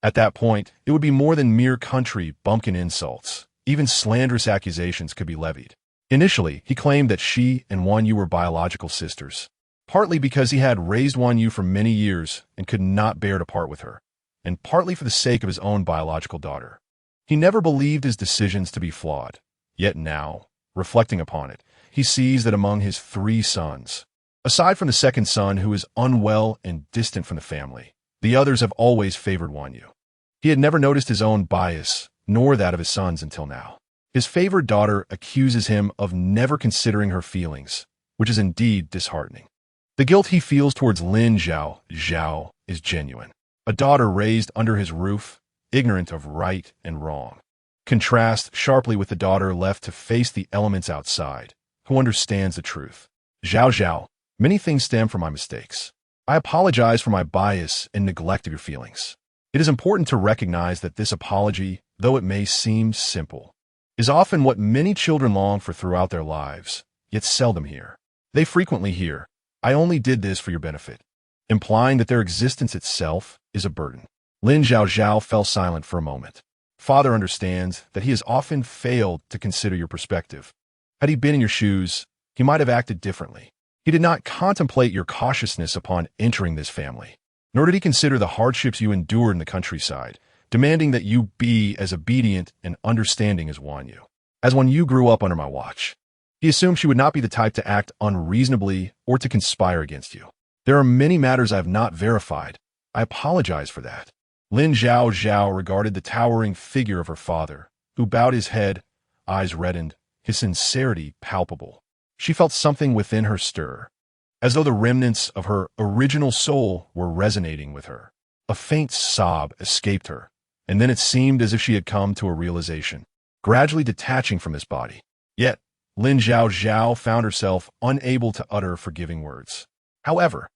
At that point, it would be more than mere country bumpkin insults. Even slanderous accusations could be levied. Initially, he claimed that she and Wanyu were biological sisters, partly because he had raised Wanyu for many years and could not bear to part with her, and partly for the sake of his own biological daughter. He never believed his decisions to be flawed. Yet now, reflecting upon it, he sees that among his 3 sons, aside from the second son who is unwell and distant from the family, the others have always favored Wanyu. He had never noticed his own bias, nor that of his sons until now. His favored daughter accuses him of never considering her feelings, which is indeed disheartening. The guilt he feels towards Lin Zhaozhao is genuine. A daughter raised under his roof, ignorant of right and wrong. Contrast sharply with the daughter left to face the elements outside, who understands the truth. Zhaozhao, many things stem from my mistakes. I apologize for my bias and neglect of your feelings. It is important to recognize that this apology, though it may seem simple, is often what many children long for throughout their lives, yet seldom hear. They frequently hear, I only did this for your benefit, implying that their existence itself is a burden. Lin Zhaozhao fell silent for a moment. Father understands that he has often failed to consider your perspective. Had he been in your shoes, he might have acted differently. He did not contemplate your cautiousness upon entering this family, nor did he consider the hardships you endured in the countryside, demanding that you be as obedient and understanding as Wanyu. As when you grew up under my watch, he assumed she would not be the type to act unreasonably or to conspire against you. There are many matters I have not verified. I apologize for that. Lin Zhaozhao regarded the towering figure of her father, who bowed his head, eyes reddened, his sincerity palpable. She felt something within her stir, as though the remnants of her original soul were resonating with her. A faint sob escaped her, and then it seemed as if she had come to a realization, gradually detaching from this body. Yet, Lin Zhaozhao found herself unable to utter forgiving words. However,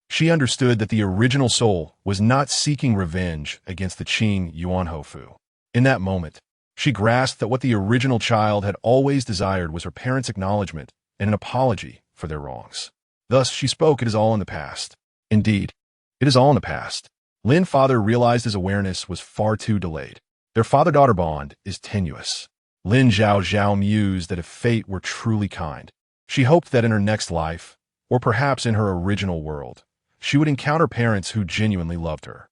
She understood that the original soul was not seeking revenge against the Qing Yuanhofu. In that moment, she grasped that what the original child had always desired was her parents' acknowledgement and an apology for their wrongs. Thus, she spoke, "It is all in the past." Indeed, it is all in the past. Lin father realized his awareness was far too delayed. Their father-daughter bond is tenuous. Lin Zhaozhao mused that if fate were truly kind, she hoped that in her next life, or perhaps in her original world, she would encounter parents who genuinely loved her.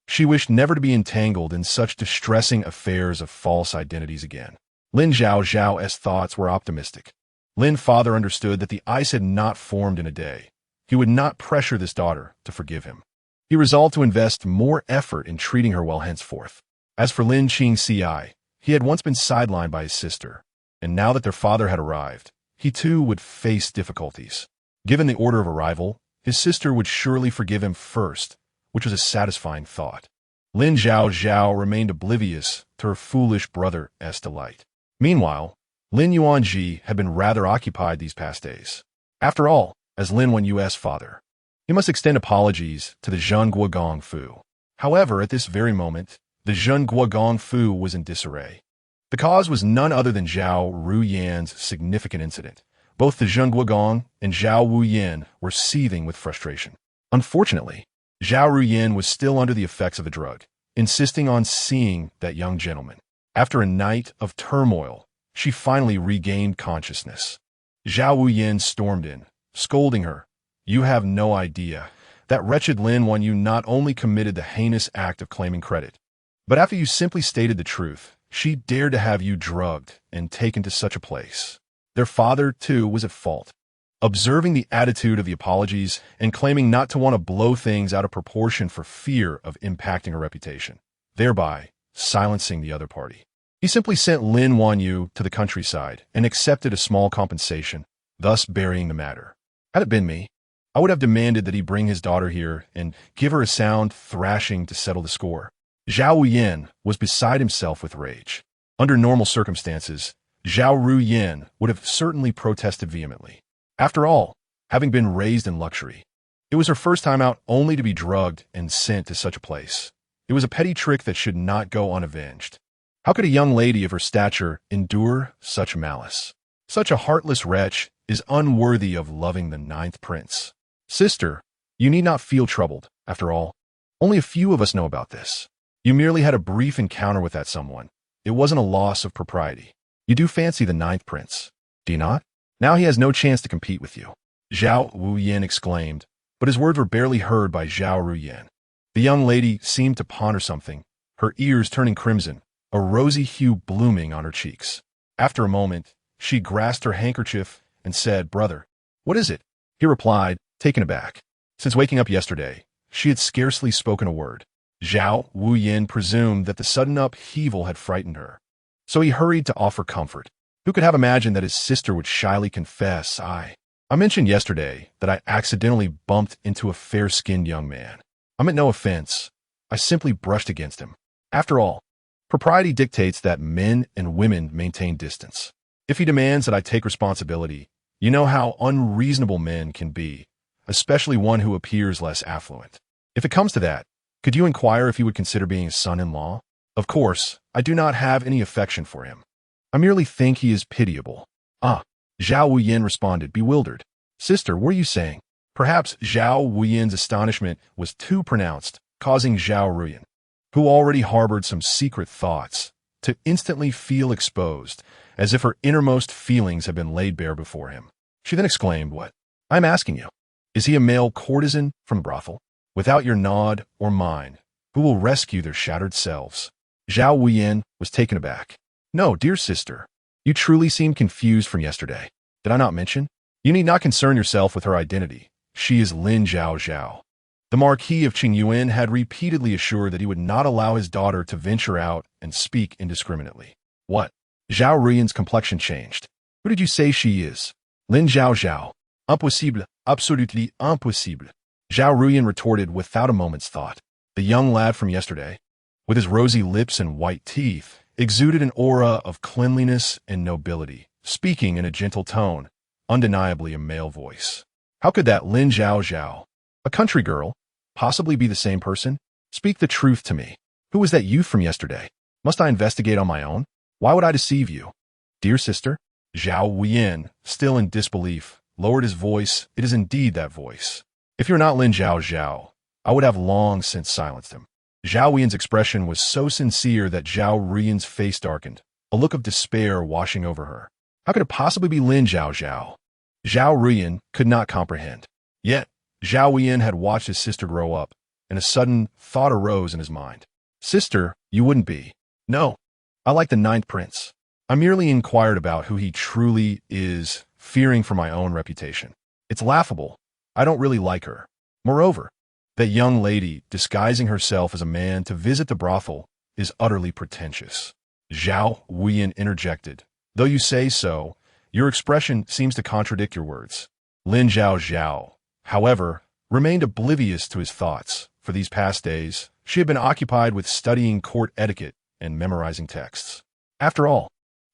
She wished never to be entangled in such distressing affairs of false identities again. Lin Zhaozhao's thoughts were optimistic. Lin father understood that the ice had not formed in a day. He would not pressure this daughter to forgive him. He resolved to invest more effort in treating her well henceforth. As for Lin Qingci, he had once been sidelined by his sister, and now that their father had arrived, he too would face difficulties. Given the order of arrival, his sister would surely forgive him first, which was a satisfying thought. Lin Zhaozhao remained oblivious to her foolish brother's delight. Meanwhile, Lin Yuanji had been rather occupied these past days. After all, as Lin Wenyu's father, he must extend apologies to the Zhenghua Gongfu. However, at this very moment, the Zhenghua Gongfu was in disarray. The cause was none other than Zhao Ruyan's significant incident. Both the Zhenghua Gong and Zhao Wuyan were seething with frustration. Unfortunately, Zhao Ruyan was still under the effects of a drug, insisting on seeing that young gentleman. After a night of turmoil, she finally regained consciousness. Zhao Wuyan stormed in, scolding her. "You have no idea. That wretched Lin Wanyu not only committed the heinous act of claiming credit, but after you simply stated the truth, she dared to have you drugged and taken to such a place." Their father, too, was at fault. Observing the attitude of the apologies and claiming not to want to blow things out of proportion for fear of impacting her reputation, thereby silencing the other party. He simply sent Lin Wanyu to the countryside and accepted a small compensation, thus burying the matter. Had it been me, I would have demanded that he bring his daughter here and give her a sound thrashing to settle the score. Zhao Wuyan was beside himself with rage. Under normal circumstances, Zhao Ruyan would have certainly protested vehemently. After all, having been raised in luxury, it was her first time out only to be drugged and sent to such a place. It was a petty trick that should not go unavenged. How could a young lady of her stature endure such malice? Such a heartless wretch is unworthy of loving the ninth prince. Sister, you need not feel troubled. After all, only a few of us know about this. You merely had a brief encounter with that someone. It wasn't a loss of propriety. You do fancy the ninth prince, do you not? Now he has no chance to compete with you." Zhao Wuyan exclaimed, but his words were barely heard by Zhao Ruyan. The young lady seemed to ponder something, her ears turning crimson, a rosy hue blooming on her cheeks. After a moment, she grasped her handkerchief and said, "Brother, what is it?" He replied, taken aback. Since waking up yesterday, she had scarcely spoken a word. Zhao Wuyan presumed that the sudden upheaval had frightened her, so he hurried to offer comfort. Who could have imagined that his sister would shyly confess, I mentioned yesterday that I accidentally bumped into a fair-skinned young man. I meant no offense. I simply brushed against him. After all, propriety dictates that men and women maintain distance. If he demands that I take responsibility, you know how unreasonable men can be, especially one who appears less affluent. If it comes to that, could you inquire if he would consider being a son-in-law? Of course, I do not have any affection for him. I merely think he is pitiable. Ah, Zhao Wuyan responded, bewildered. Sister, what are you saying? Perhaps Zhao Wuyan's astonishment was too pronounced, causing Zhao Ruyan, who already harbored some secret thoughts, to instantly feel exposed, as if her innermost feelings had been laid bare before him. She then exclaimed, "What? I'm asking you. Is he a male courtesan from a brothel? Without your nod or mine, who will rescue their shattered selves?" Zhao Wuyan was taken aback. "No, dear sister. You truly seem confused from yesterday. Did I not mention? You need not concern yourself with her identity. She is Lin Zhaozhao." The Marquis of Qingyuan had repeatedly assured that he would not allow his daughter to venture out and speak indiscriminately. What? Zhao Ruyan's complexion changed. Who did you say she is? Lin Zhaozhao. Impossible, absolutely impossible. Zhao Ruyan retorted without a moment's thought. The young lad from yesterday, with his rosy lips and white teeth, exuded an aura of cleanliness and nobility, speaking in a gentle tone, undeniably a male voice. How could that Lin Zhaozhao, A country girl? Possibly be the same person? Speak the truth to me. Who was that youth from yesterday? Must I investigate on my own? Why would I deceive you? Dear sister, Zhao Wuyin, still in disbelief, lowered his voice. It is indeed that voice. If you're not Lin Zhaozhao, I would have long since silenced him. Zhao Wuyin's expression was so sincere that Zhao Ruyin's face darkened, a look of despair washing over her. How could it possibly be Lin Zhaozhao? Zhao Ruyin could not comprehend. Yet, Zhao Wuyin had watched his sister grow up, and a sudden thought arose in his mind. Sister, you wouldn't be. No, I like the ninth prince. I merely inquired about who he truly is, fearing for my own reputation. It's laughable. I don't really like her. Moreover, that young lady disguising herself as a man to visit the brothel is utterly pretentious. Zhao Wuyin interjected. Though you say so, your expression seems to contradict your words. Lin Zhaozhao, however, remained oblivious to his thoughts. For these past days, she had been occupied with studying court etiquette and memorizing texts. After all,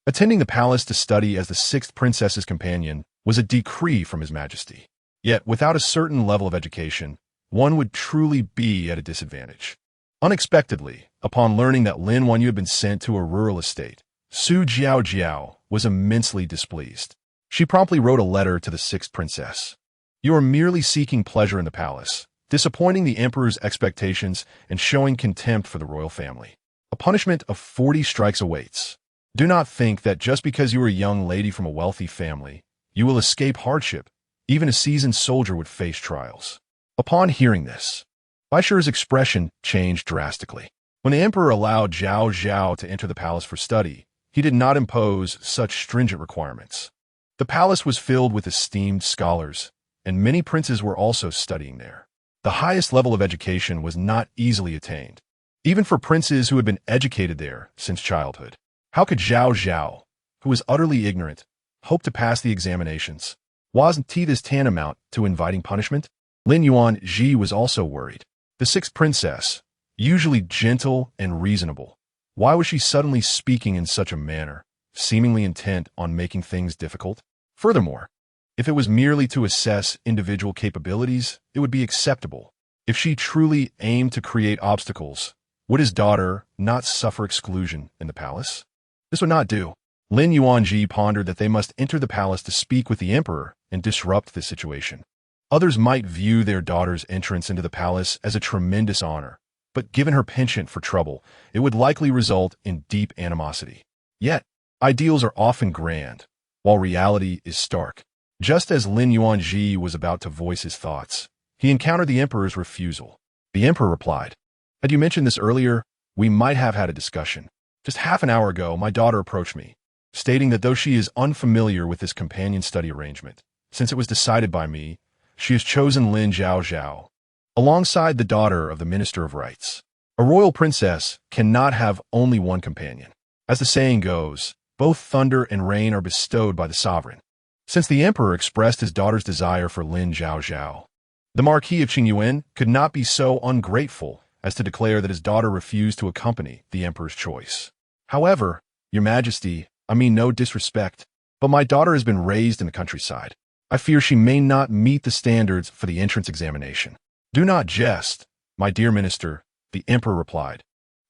attending the palace to study as the sixth princess's companion was a decree from His Majesty. Yet, without a certain level of education, one would truly be at a disadvantage. Unexpectedly, upon learning that Lin Wanyu had been sent to a rural estate, Su Jiaojiao was immensely displeased. She promptly wrote a letter to the sixth princess. You are merely seeking pleasure in the palace, disappointing the emperor's expectations and showing contempt for the royal family. A punishment of 40 strikes awaits. Do not think that just because you are a young lady from a wealthy family, you will escape hardship. Even a seasoned soldier would face trials. Upon hearing this, Baishi's expression changed drastically. When the emperor allowed Zhao Zhao to enter the palace for study, he did not impose such stringent requirements. The palace was filled with esteemed scholars, and many princes were also studying there. The highest level of education was not easily attained, even for princes who had been educated there since childhood. How could Zhao Zhao, who was utterly ignorant, hope to pass the examinations? Wasn't this tantamount to inviting punishment? Lin Yuanji was also worried. The sixth princess, usually gentle and reasonable, why was she suddenly speaking in such a manner, seemingly intent on making things difficult? Furthermore, if it was merely to assess individual capabilities, it would be acceptable. If she truly aimed to create obstacles, would his daughter not suffer exclusion in the palace? This would not do. Lin Yuanji pondered that they must enter the palace to speak with the emperor and disrupt the situation. Others might view their daughter's entrance into the palace as a tremendous honor, but given her penchant for trouble, it would likely result in deep animosity. Yet, ideals are often grand, while reality is stark. Just as Lin Yuanji was about to voice his thoughts, he encountered the emperor's refusal. The emperor replied, "Had you mentioned this earlier, we might have had a discussion. Just half an hour ago, my daughter approached me, stating that though she is unfamiliar with this companion study arrangement, since it was decided by me, she has chosen Lin Zhaozhao, alongside the daughter of the Minister of Rights. A royal princess cannot have only one companion. As the saying goes, both thunder and rain are bestowed by the sovereign." Since the emperor expressed his daughter's desire for Lin Zhaozhao, the Marquis of Qingyuan could not be so ungrateful as to declare that his daughter refused to accompany the emperor's choice. "However, Your Majesty, I mean no disrespect, but my daughter has been raised in the countryside. I fear she may not meet the standards for the entrance examination." "Do not jest, my dear minister," the emperor replied,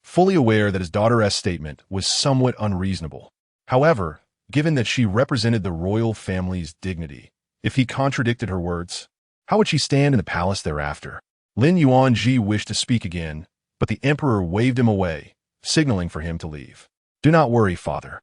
fully aware that his daughter's statement was somewhat unreasonable. However, given that she represented the royal family's dignity, if he contradicted her words, how would she stand in the palace thereafter? Lin Yuanji wished to speak again, but the emperor waved him away, signaling for him to leave. "Do not worry, father.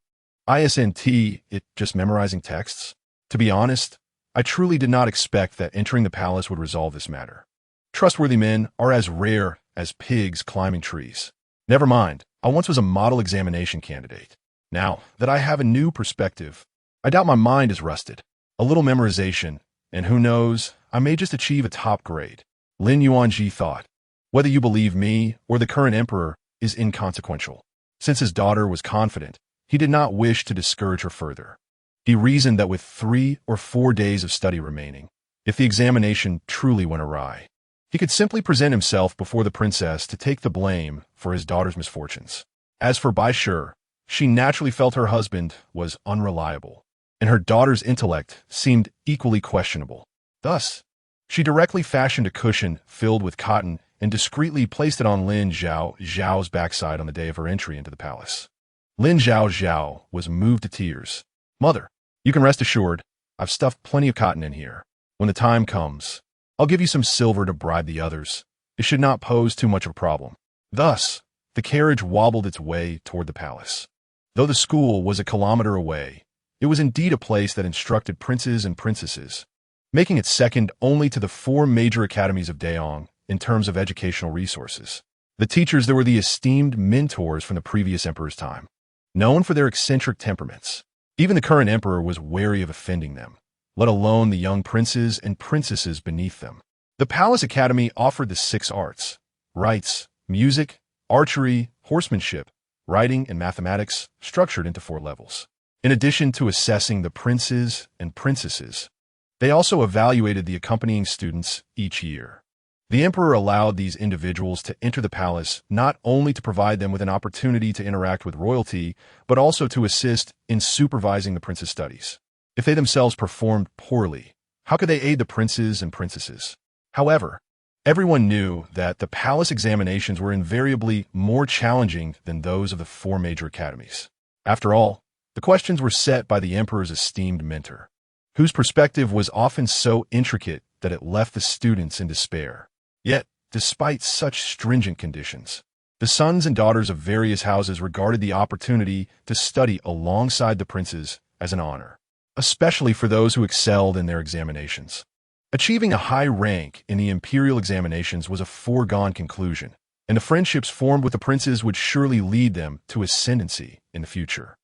Isn't it just memorizing texts? To be honest, I truly did not expect that entering the palace would resolve this matter. Trustworthy men are as rare as pigs climbing trees. Never mind, I once was a model examination candidate. Now that I have a new perspective, I doubt my mind is rusted. A little memorization, and who knows, I may just achieve a top grade." Lin Yuanji thought, "Whether you believe me or the current emperor is inconsequential." Since his daughter was confident, he did not wish to discourage her further. He reasoned that with 3 or 4 days of study remaining, if the examination truly went awry, he could simply present himself before the princess to take the blame for his daughter's misfortunes. As for Baishi, she naturally felt her husband was unreliable, and her daughter's intellect seemed equally questionable. Thus, She directly fashioned a cushion filled with cotton and discreetly placed it on Lin Zhaozhao's backside on the day of her entry into the palace. Lin Zhaozhao was moved to tears. "Mother, you can rest assured, I've stuffed plenty of cotton in here. When the time comes, I'll give you some silver to bribe the others. It should not pose too much of a problem." Thus, the carriage wobbled its way toward the palace. Though the school was a kilometer away, it was indeed a place that instructed princes and princesses, making it second only to the four major academies of Daong in terms of educational resources. The teachers there were the esteemed mentors from the previous emperor's time, known for their eccentric temperaments. Even the current emperor was wary of offending them, let alone the young princes and princesses beneath them. The Palace Academy offered the 6 arts: rites, music, archery, horsemanship, writing, and mathematics, structured into 4 levels. In addition to assessing the princes and princesses, they also evaluated the accompanying students each year. The emperor allowed these individuals to enter the palace not only to provide them with an opportunity to interact with royalty, but also to assist in supervising the prince's studies. If they themselves performed poorly, how could they aid the princes and princesses? However, everyone knew that the palace examinations were invariably more challenging than those of the 4 major academies. After all, the questions were set by the emperor's esteemed mentor, whose perspective was often so intricate that it left the students in despair. Yet, despite such stringent conditions, the sons and daughters of various houses regarded the opportunity to study alongside the princes as an honor, especially for those who excelled in their examinations. Achieving a high rank in the imperial examinations was a foregone conclusion, and the friendships formed with the princes would surely lead them to ascendancy in the future.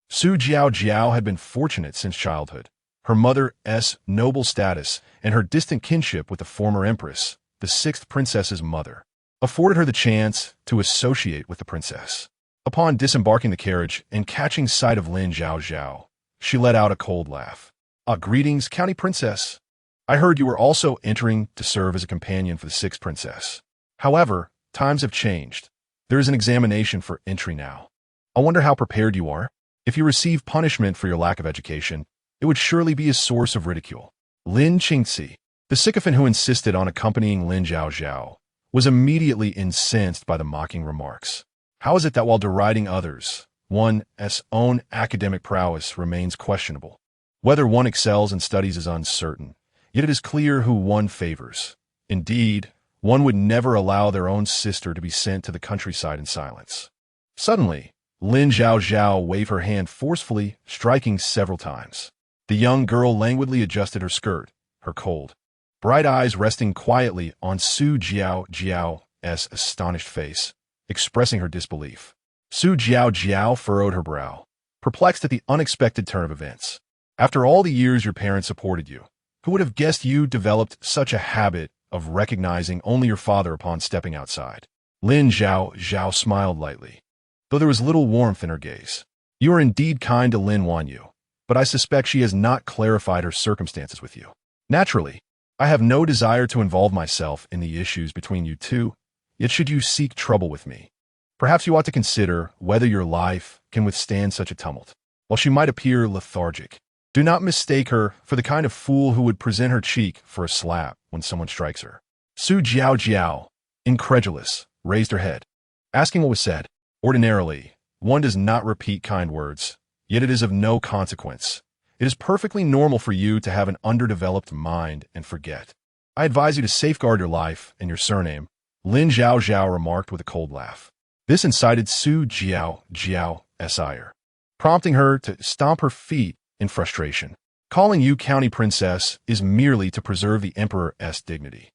Su Zhaozhao had been fortunate since childhood. Her mother's noble status and her distant kinship with the former empress, the 6th princess's mother, afforded her the chance to associate with the princess. Upon disembarking the carriage and catching sight of Lin Zhaozhao, she let out a cold laugh. "Ah, greetings, County Princess. I heard you were also entering to serve as a companion for the 6th princess. However, times have changed. There is an examination for entry now. I wonder how prepared you are. If you receive punishment for your lack of education, it would surely be a source of ridicule." Lin Qingzi, the sycophant who insisted on accompanying Lin Zhaozhao, was immediately incensed by the mocking remarks. How is it that while deriding others, one's own academic prowess remains questionable? Whether one excels in studies is uncertain, yet it is clear who one favors. Indeed, one would never allow their own sister to be sent to the countryside in silence. Suddenly, Lin Zhaozhao waved her hand forcefully, striking several times. The young girl languidly adjusted her skirt, her cold, bright eyes resting quietly on Su Zhaozhao's astonished face, expressing her disbelief. Su Zhaozhao furrowed her brow, perplexed at the unexpected turn of events. "After all the years your parents supported you, who would have guessed you developed such a habit of recognizing only your father upon stepping outside?" Lin Zhaozhao smiled lightly, though there was little warmth in her gaze. "You are indeed kind to Lin Wanyu, but I suspect she has not clarified her circumstances with you. Naturally, I have no desire to involve myself in the issues between you two, yet should you seek trouble with me, perhaps you ought to consider whether your life can withstand such a tumult. While she might appear lethargic, do not mistake her for the kind of fool who would present her cheek for a slap when someone strikes her." Su Zhaozhao, incredulous, raised her head, asking what was said. Ordinarily, one does not repeat kind words, yet it is of no consequence. It is perfectly normal for you to have an underdeveloped mind and forget. I advise you to safeguard your life and your surname, Lin Zhaozhao remarked with a cold laugh. This incited Su Zhaozhao's ire, prompting her to stomp her feet in frustration. Calling you county princess is merely to preserve the emperor's dignity.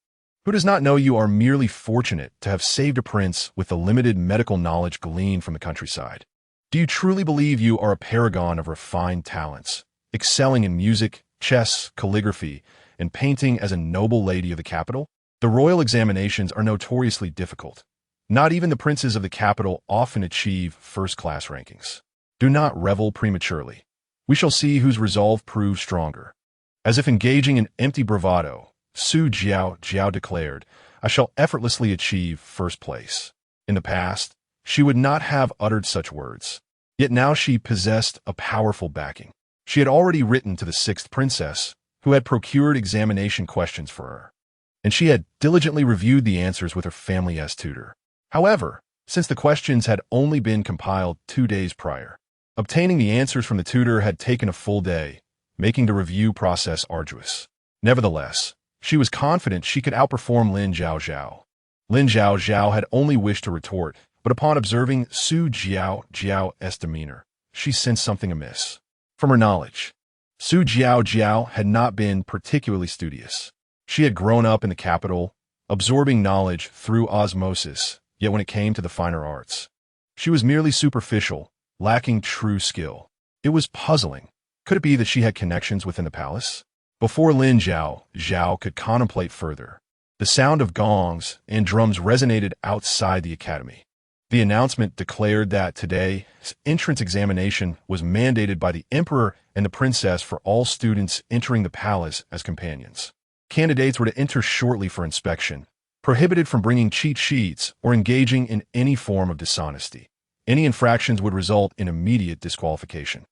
Who does not know you are merely fortunate to have saved a prince with the limited medical knowledge gleaned from the countryside? Do you truly believe you are a paragon of refined talents, excelling in music, chess, calligraphy, and painting as a noble lady of the capital? The royal examinations are notoriously difficult. Not even the princes of the capital often achieve first-class rankings. Do not revel prematurely. We shall see whose resolve proves stronger. As if engaging in empty bravado, Su Zhaozhao declared, "I shall effortlessly achieve first place." In the past, she would not have uttered such words. Yet now she possessed a powerful backing. She had already written to the 6th princess, who had procured examination questions for her. and she had diligently reviewed the answers with her family's tutor. However, since the questions had only been compiled 2 days prior, obtaining the answers from the tutor had taken a full day, making the review process arduous. Nevertheless, she was confident she could outperform Lin Zhaozhao. Lin Zhaozhao had only wished to retort, but upon observing Su Zhao's demeanor, she sensed something amiss. From her knowledge, Su Zhao had not been particularly studious. She had grown up in the capital, absorbing knowledge through osmosis, yet when it came to the finer arts, she was merely superficial, lacking true skill. It was puzzling. Could it be that she had connections within the palace? Before Lin Zhaozhao could contemplate further, the sound of gongs and drums resonated outside the academy. The announcement declared that today's entrance examination was mandated by the emperor and the princess for all students entering the palace as companions. Candidates were to enter shortly for inspection, prohibited from bringing cheat sheets or engaging in any form of dishonesty. Any infractions would result in immediate disqualification.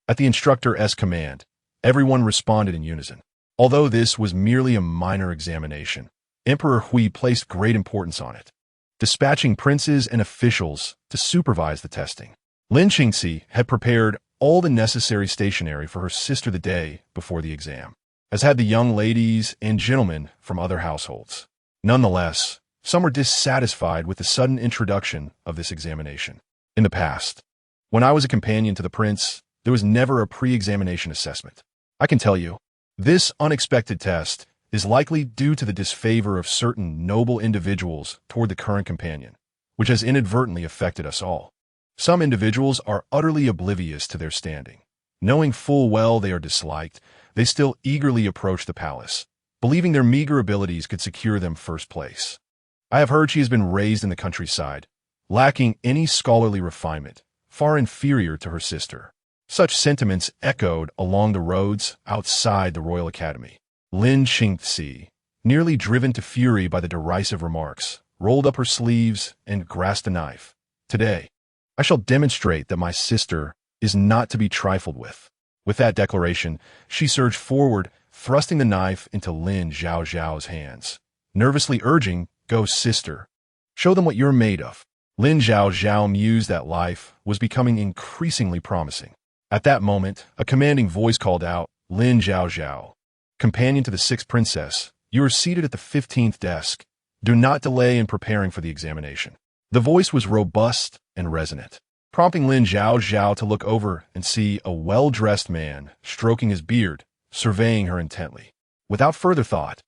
At the instructor's command, everyone responded in unison. Although this was merely a minor examination, Emperor Hui placed great importance on it, dispatching princes and officials to supervise the testing. Lin Qingxi had prepared all the necessary stationery for her sister the day before the exam, as had the young ladies and gentlemen from other households. Nonetheless, some were dissatisfied with the sudden introduction of this examination. In the past, when I was a companion to the prince, there was never a pre-examination assessment. I can tell you, this unexpected test is likely due to the disfavor of certain noble individuals toward the current companion, which has inadvertently affected us all. Some individuals are utterly oblivious to their standing. Knowing full well they are disliked, they still eagerly approach the palace, believing their meager abilities could secure them first place. I have heard she has been raised in the countryside, lacking any scholarly refinement, far inferior to her sister. Such sentiments echoed along the roads outside the Royal Academy. Lin Qingxi, nearly driven to fury by the derisive remarks, rolled up her sleeves and grasped a knife. Today, I shall demonstrate that my sister is not to be trifled with. With that declaration, she surged forward, thrusting the knife into Lin Zhaozhao's hands, nervously urging, "Go, sister. Show them what you're made of." Lin Zhaozhao mused that life was becoming increasingly promising. At that moment, a commanding voice called out, "Lin Zhaozhao, companion to the 6th princess, you are seated at the 15th desk. Do not delay in preparing for the examination." The voice was robust and resonant, prompting Lin Zhaozhao to look over and see a well-dressed man stroking his beard, surveying her intently. Without further thought,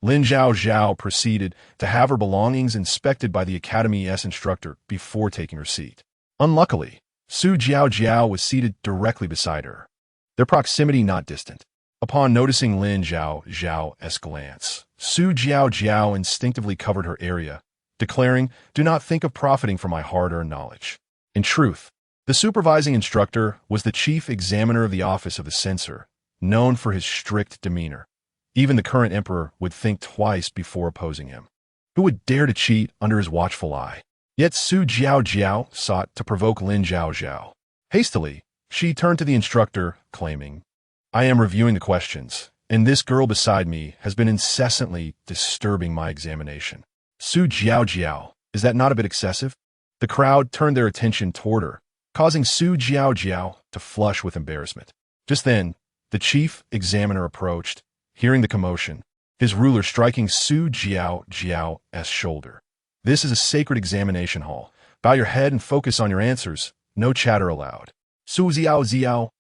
Lin Zhaozhao proceeded to have her belongings inspected by the academy's instructor before taking her seat. Unluckily, Su Zhaozhao was seated directly beside her, their proximity not distant. Upon noticing Lin Zhaozhao's glance, Su Zhaozhao instinctively covered her area, declaring, "Do not think of profiting from my hard-earned knowledge." In truth, the supervising instructor was the chief examiner of the office of the censor, known for his strict demeanor. Even the current emperor would think twice before opposing him. Who would dare to cheat under his watchful eye? Yet Su Zhaozhao sought to provoke Lin Zhaozhao. Hastily, she turned to the instructor, claiming, "I am reviewing the questions, and this girl beside me has been incessantly disturbing my examination." Su Zhaozhao, is that not a bit excessive? The crowd turned their attention toward her, causing Su Zhaozhao to flush with embarrassment. Just then, the chief examiner approached, hearing the commotion, his ruler striking Su Zhaozhao's shoulder. "This is a sacred examination hall. Bow your head and focus on your answers. No chatter allowed." Su Zhaozhao,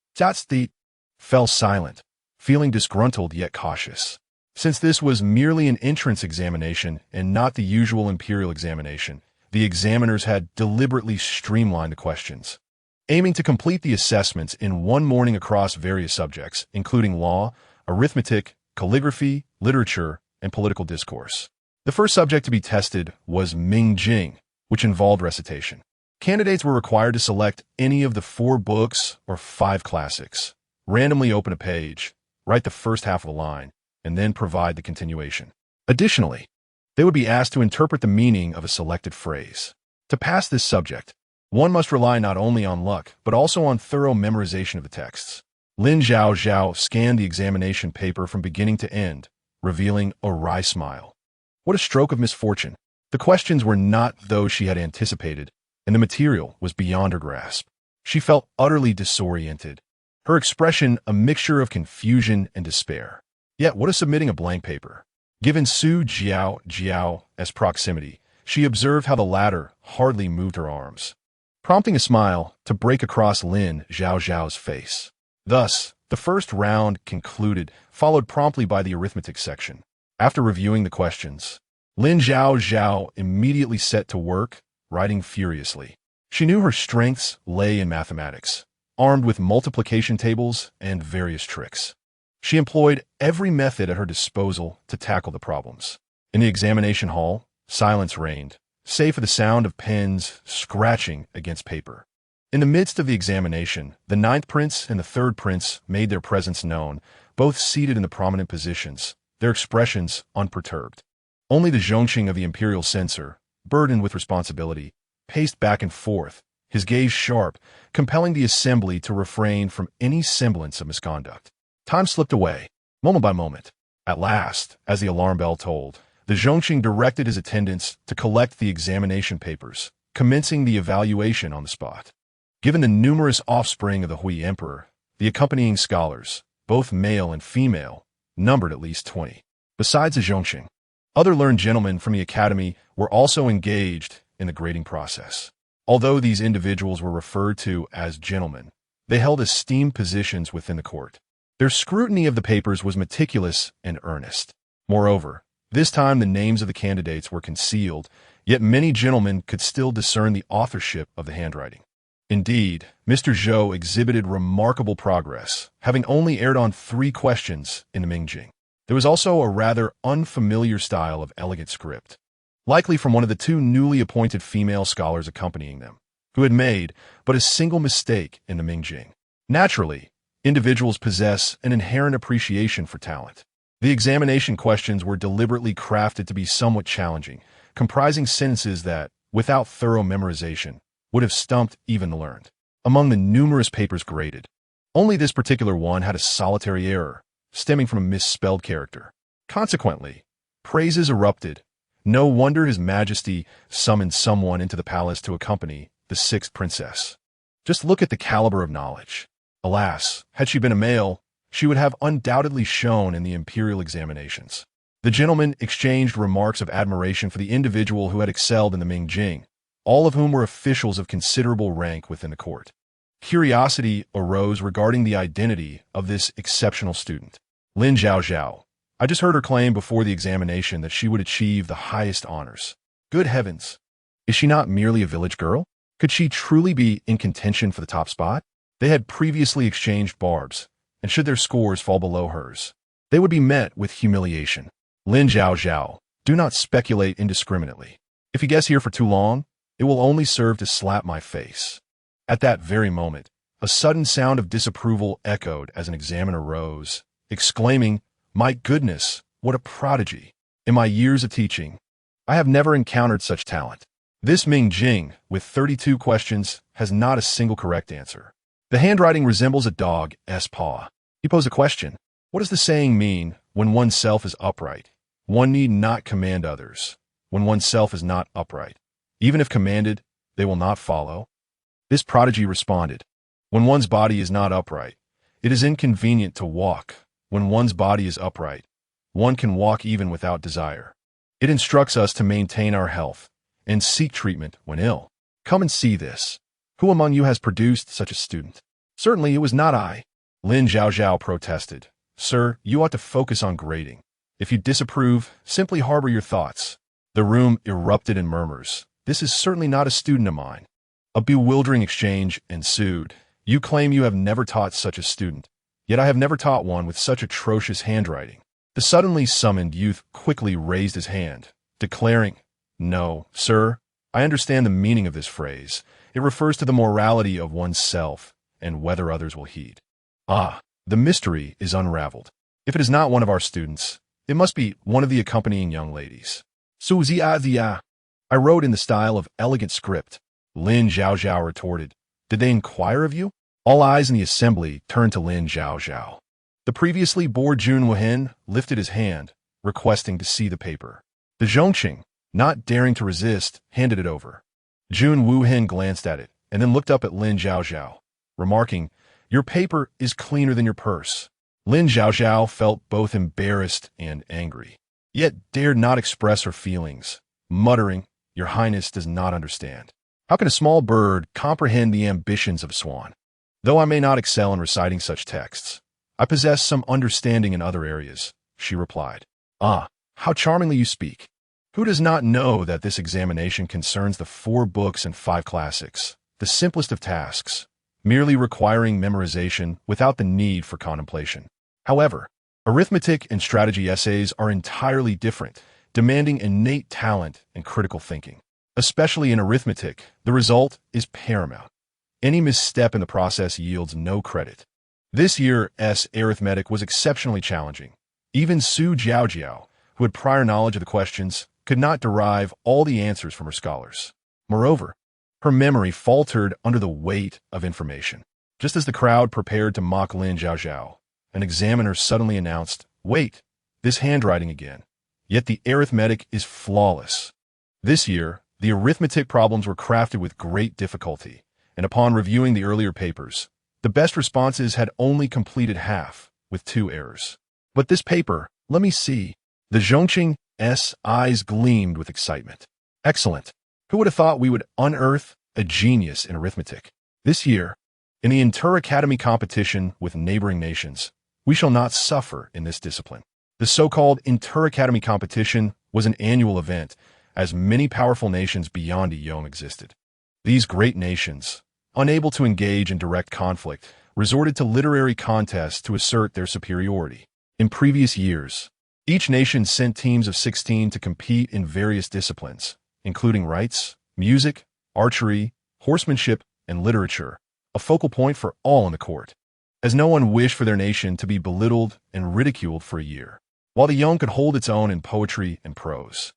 fell silent, feeling disgruntled yet cautious. Since this was merely an entrance examination and not the usual imperial examination, the examiners had deliberately streamlined the questions, aiming to complete the assessments in one morning across various subjects, including law, arithmetic, calligraphy, literature, and political discourse. The first subject to be tested was Mingjing, which involved recitation. Candidates were required to select any of the 4 books or 5 classics, randomly open a page, write the first half of a line, and then provide the continuation. Additionally, they would be asked to interpret the meaning of a selected phrase. To pass this subject, one must rely not only on luck, but also on thorough memorization of the texts. Lin Zhaozhao scanned the examination paper from beginning to end, revealing a wry smile. What a stroke of misfortune. The questions were not those she had anticipated, and the material was beyond her grasp. She felt utterly disoriented, her expression a mixture of confusion and despair. Yet what a submitting a blank paper. Given Su Zhaozhao as proximity, she observed how the latter hardly moved her arms, prompting a smile to break across Lin Zhaozhao's face. Thus, the first round concluded, followed promptly by the arithmetic section. After reviewing the questions, Lin Zhaozhao immediately set to work, writing furiously. She knew her strengths lay in mathematics, armed with multiplication tables and various tricks. She employed every method at her disposal to tackle the problems. In the examination hall, silence reigned, save for the sound of pens scratching against paper. In the midst of the examination, the 9th prince and the 3rd prince made their presence known, both seated in the prominent positions, their expressions unperturbed. Only the Zhongqing of the imperial censor, burdened with responsibility, paced back and forth, his gaze sharp, compelling the assembly to refrain from any semblance of misconduct. Time slipped away, moment by moment. At last, as the alarm bell tolled, the Zhongqing directed his attendants to collect the examination papers, commencing the evaluation on the spot. Given the numerous offspring of the Hui Emperor, the accompanying scholars, both male and female, numbered at least 20. Besides the Zhongqing, other learned gentlemen from the academy were also engaged in the grading process. Although these individuals were referred to as gentlemen, they held esteemed positions within the court. Their scrutiny of the papers was meticulous and earnest. Moreover, this time the names of the candidates were concealed, yet many gentlemen could still discern the authorship of the handwriting. Indeed, Mr. Zhou exhibited remarkable progress, having only erred on 3 questions in the Mingjing. There was also a rather unfamiliar style of elegant script, likely from one of the 2 newly appointed female scholars accompanying them, who had made but a single mistake in the Mingjing. Naturally, individuals possess an inherent appreciation for talent. The examination questions were deliberately crafted to be somewhat challenging, comprising sentences that, without thorough memorization, would have stumped even the learned. Among the numerous papers graded, only this particular one had a solitary error, stemming from a misspelled character. Consequently, praises erupted. No wonder His Majesty summoned someone into the palace to accompany the 6th princess. Just look at the caliber of knowledge. Alas, had she been a male, she would have undoubtedly shone in the imperial examinations. The gentlemen exchanged remarks of admiration for the individual who had excelled in the Mingjing, all of whom were officials of considerable rank within the court. Curiosity arose regarding the identity of this exceptional student. Lin Zhaozhao. I just heard her claim before the examination that she would achieve the highest honors. Good heavens! Is she not merely a village girl? Could she truly be in contention for the top spot? They had previously exchanged barbs, and should their scores fall below hers, they would be met with humiliation. Lin Zhaozhao, do not speculate indiscriminately. If you guess here for too long, it will only serve to slap my face. At that very moment, a sudden sound of disapproval echoed as an examiner rose, exclaiming, "My goodness, what a prodigy! In my years of teaching, I have never encountered such talent. This Mingjing, with 32 questions, has not a single correct answer. The handwriting resembles a dog's paw." He posed a question. What does the saying mean, when oneself is upright? One need not command others. When oneself is not upright, even if commanded, they will not follow. This prodigy responded, when one's body is not upright, it is inconvenient to walk. When one's body is upright, one can walk even without desire. It instructs us to maintain our health and seek treatment when ill. Come and see this. Who among you has produced such a student? Certainly it was not I. Lin Zhaozhao protested. Sir, you ought to focus on grading. If you disapprove, simply harbor your thoughts. The room erupted in murmurs. This is certainly not a student of mine. A bewildering exchange ensued. You claim you have never taught such a student, yet I have never taught one with such atrocious handwriting. The suddenly summoned youth quickly raised his hand, declaring, No, sir, I understand the meaning of this phrase. It refers to the morality of oneself and whether others will heed. Ah, the mystery is unraveled. If it is not one of our students, it must be one of the accompanying young ladies. Suzia. I wrote in the style of elegant script. Lin Zhaozhao retorted. Did they inquire of you? All eyes in the assembly turned to Lin Zhaozhao. The previously bored Jun Wuhen lifted his hand, requesting to see the paper. The Zhongqing, not daring to resist, handed it over. Jun Wuhen glanced at it and then looked up at Lin Zhaozhao, remarking, "Your paper is cleaner than your purse." Lin Zhaozhao felt both embarrassed and angry, yet dared not express her feelings, muttering, "Your Highness does not understand. How can a small bird comprehend the ambitions of a swan? Though I may not excel in reciting such texts, I possess some understanding in other areas," she replied. "Ah, how charmingly you speak. Who does not know that this examination concerns the 4 books and 5 classics, the simplest of tasks, merely requiring memorization without the need for contemplation? However, arithmetic and strategy essays are entirely different, demanding innate talent and critical thinking. Especially in arithmetic, the result is paramount. Any misstep in the process yields no credit. This year's arithmetic was exceptionally challenging. Even Su Zhaozhao, who had prior knowledge of the questions, could not derive all the answers from her scholars. Moreover, her memory faltered under the weight of information. Just as the crowd prepared to mock Lin Zhaozhao, an examiner suddenly announced, "Wait, this handwriting again. Yet the arithmetic is flawless." This year, the arithmetic problems were crafted with great difficulty, and upon reviewing the earlier papers, the best responses had only completed half, with 2 errors. "But this paper, let me see." The Zhongqing's eyes gleamed with excitement. "Excellent. Who would have thought we would unearth a genius in arithmetic? This year, in the inter-academy competition with neighboring nations, we shall not suffer in this discipline." The so-called inter-academy competition was an annual event, as many powerful nations beyond Yong existed. These great nations, unable to engage in direct conflict, resorted to literary contests to assert their superiority. In previous years, each nation sent teams of 16 to compete in various disciplines, including rites, music, archery, horsemanship, and literature, a focal point for all in the court, as no one wished for their nation to be belittled and ridiculed for a year. While the Yong could hold its own in poetry and prose,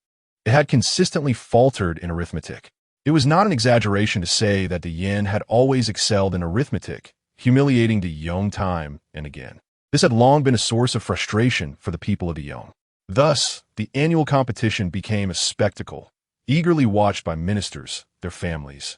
it had consistently faltered in arithmetic. It was not an exaggeration to say that the Yin had always excelled in arithmetic, humiliating the Yong time and again. This had long been a source of frustration for the people of the Yong. Thus, the annual competition became a spectacle, eagerly watched by ministers, their families,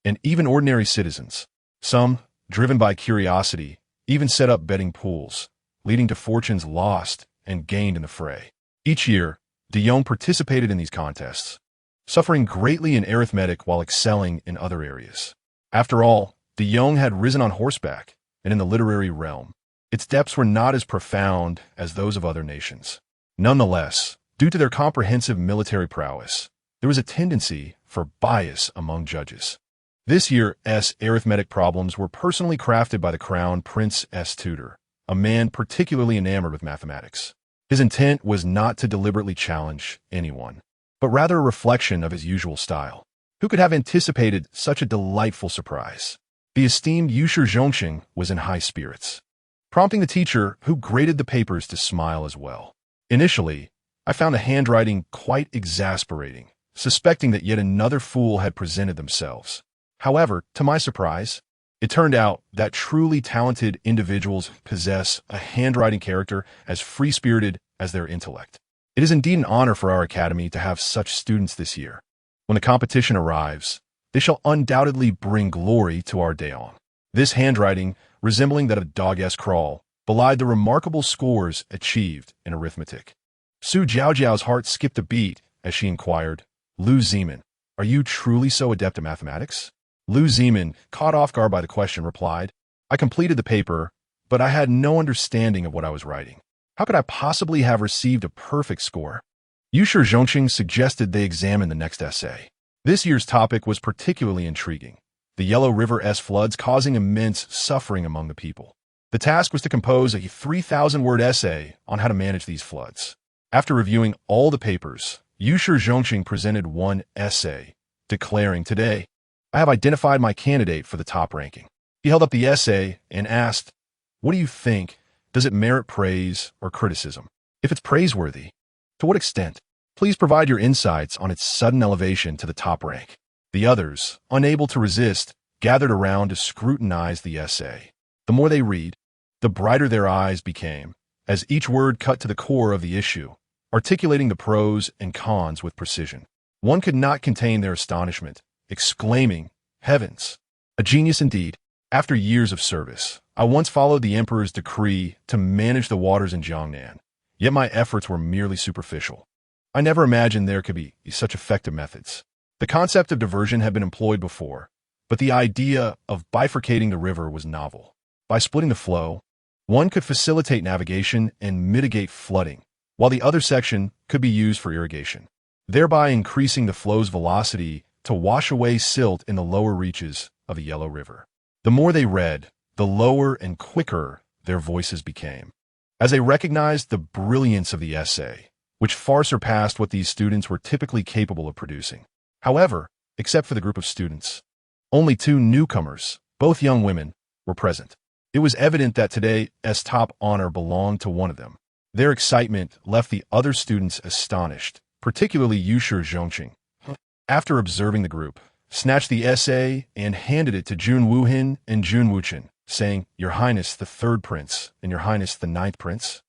and even ordinary citizens. Some, driven by curiosity, even set up betting pools, leading to fortunes lost and gained in the fray. Each year, de Jong participated in these contests, suffering greatly in arithmetic while excelling in other areas. After all, de Jong had risen on horseback, and in the literary realm, its depths were not as profound as those of other nations. Nonetheless, due to their comprehensive military prowess, there was a tendency for bias among judges. This year's arithmetic problems were personally crafted by the Crown Prince's tutor, a man particularly enamored with mathematics. His intent was not to deliberately challenge anyone, but rather a reflection of his usual style. Who could have anticipated such a delightful surprise? The esteemed Yusher Zhongqing was in high spirits, prompting the teacher, who graded the papers, to smile as well. Initially, I found the handwriting quite exasperating, suspecting that yet another fool had presented themselves. However, to my surprise, it turned out that truly talented individuals possess a handwriting character as free-spirited as their intellect. It is indeed an honor for our academy to have such students this year. When the competition arrives, they shall undoubtedly bring glory to our Daeong. This handwriting, resembling that of dog-s crawl, belied the remarkable scores achieved in arithmetic. Su Zhaozhao's heart skipped a beat as she inquired, "Lu Zeman, are you truly so adept at mathematics?" Lu Zeman, caught off guard by the question, replied, "I completed the paper, but I had no understanding of what I was writing. How could I possibly have received a perfect score?" Yusher Zhongqing suggested they examine the next essay. This year's topic was particularly intriguing, the Yellow River's floods causing immense suffering among the people. The task was to compose a 3,000-word essay on how to manage these floods. After reviewing all the papers, Yusher Zhongqing presented one essay, declaring, "Today, I have identified my candidate for the top ranking." He held up the essay and asked, "What do you think? Does it merit praise or criticism? If it's praiseworthy, to what extent? Please provide your insights on its sudden elevation to the top rank." The others, unable to resist, gathered around to scrutinize the essay. The more they read, the brighter their eyes became, as each word cut to the core of the issue, articulating the pros and cons with precision. One could not contain their astonishment, exclaiming, "Heavens! A genius indeed." After years of service, I once followed the emperor's decree to manage the waters in Jiangnan, yet my efforts were merely superficial. I never imagined there could be such effective methods. The concept of diversion had been employed before, but the idea of bifurcating the river was novel. By splitting the flow, one could facilitate navigation and mitigate flooding, while the other section could be used for irrigation, thereby increasing the flow's velocity to wash away silt in the lower reaches of the Yellow River. The more they read, the lower and quicker their voices became, as they recognized the brilliance of the essay, which far surpassed what these students were typically capable of producing. However, except for the group of students, only two newcomers, both young women, were present. It was evident that today's top honor belonged to one of them. Their excitement left the other students astonished, particularly Eldest Brother. After observing the group, snatched the essay and handed it to Jun Wuhin and Jun Wuchen, saying, "Your Highness the third prince, and Your Highness the ninth prince.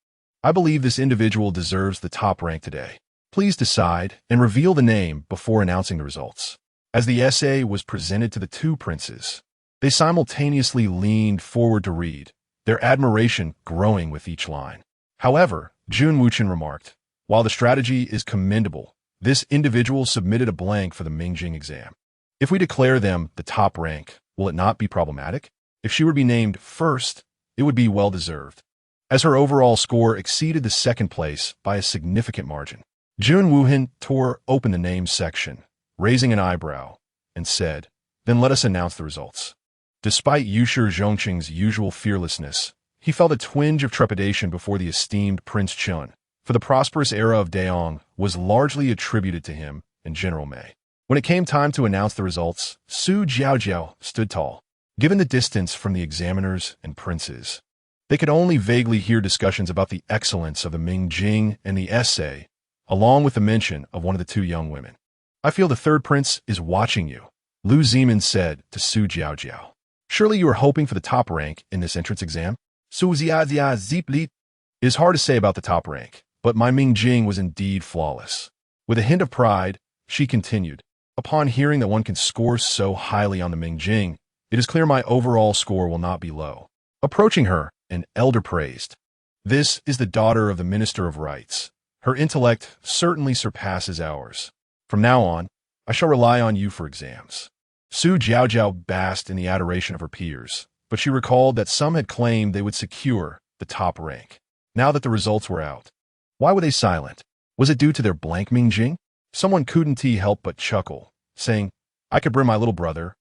I believe this individual deserves the top rank today. Please decide and reveal the name before announcing the results." As the essay was presented to the two princes, they simultaneously leaned forward to read, their admiration growing with each line. However, Jun Wuchen remarked, "While the strategy is commendable, this individual submitted a blank for the Mingjing exam. If we declare them the top rank, will it not be problematic? If she were to be named first, it would be well-deserved, as her overall score exceeded the second place by a significant margin." Jun Wuhin tore open the names section, raising an eyebrow, and said, "Then let us announce the results." Despite Eldest Zhongqing's usual fearlessness, he felt a twinge of trepidation before the esteemed Prince Chun, for the prosperous era of Daong was largely attributed to him and General Mei. When it came time to announce the results, Su Zhaozhao stood tall. Given the distance from the examiners and princes, they could only vaguely hear discussions about the excellence of the Mingjing and the essay, along with the mention of one of the two young women. "I feel the third prince is watching you," Lu Zimin said to Su Zhaozhao. "Surely you are hoping for the top rank in this entrance exam?" Su Zhaozhao Zipli. "It is hard to say about the top rank, but my Mingjing was indeed flawless." With a hint of pride, she continued, "Upon hearing that one can score so highly on the Mingjing, it is clear my overall score will not be low." Approaching her, an elder praised, "This is the daughter of the Minister of Rights. Her intellect certainly surpasses ours. From now on, I shall rely on you for exams." Su Zhaozhao basked in the adoration of her peers, but she recalled that some had claimed they would secure the top rank. Now that the results were out, why were they silent? Was it due to their blank Mingjing? Someone couldn't help but chuckle, saying, "I could bring my little brother,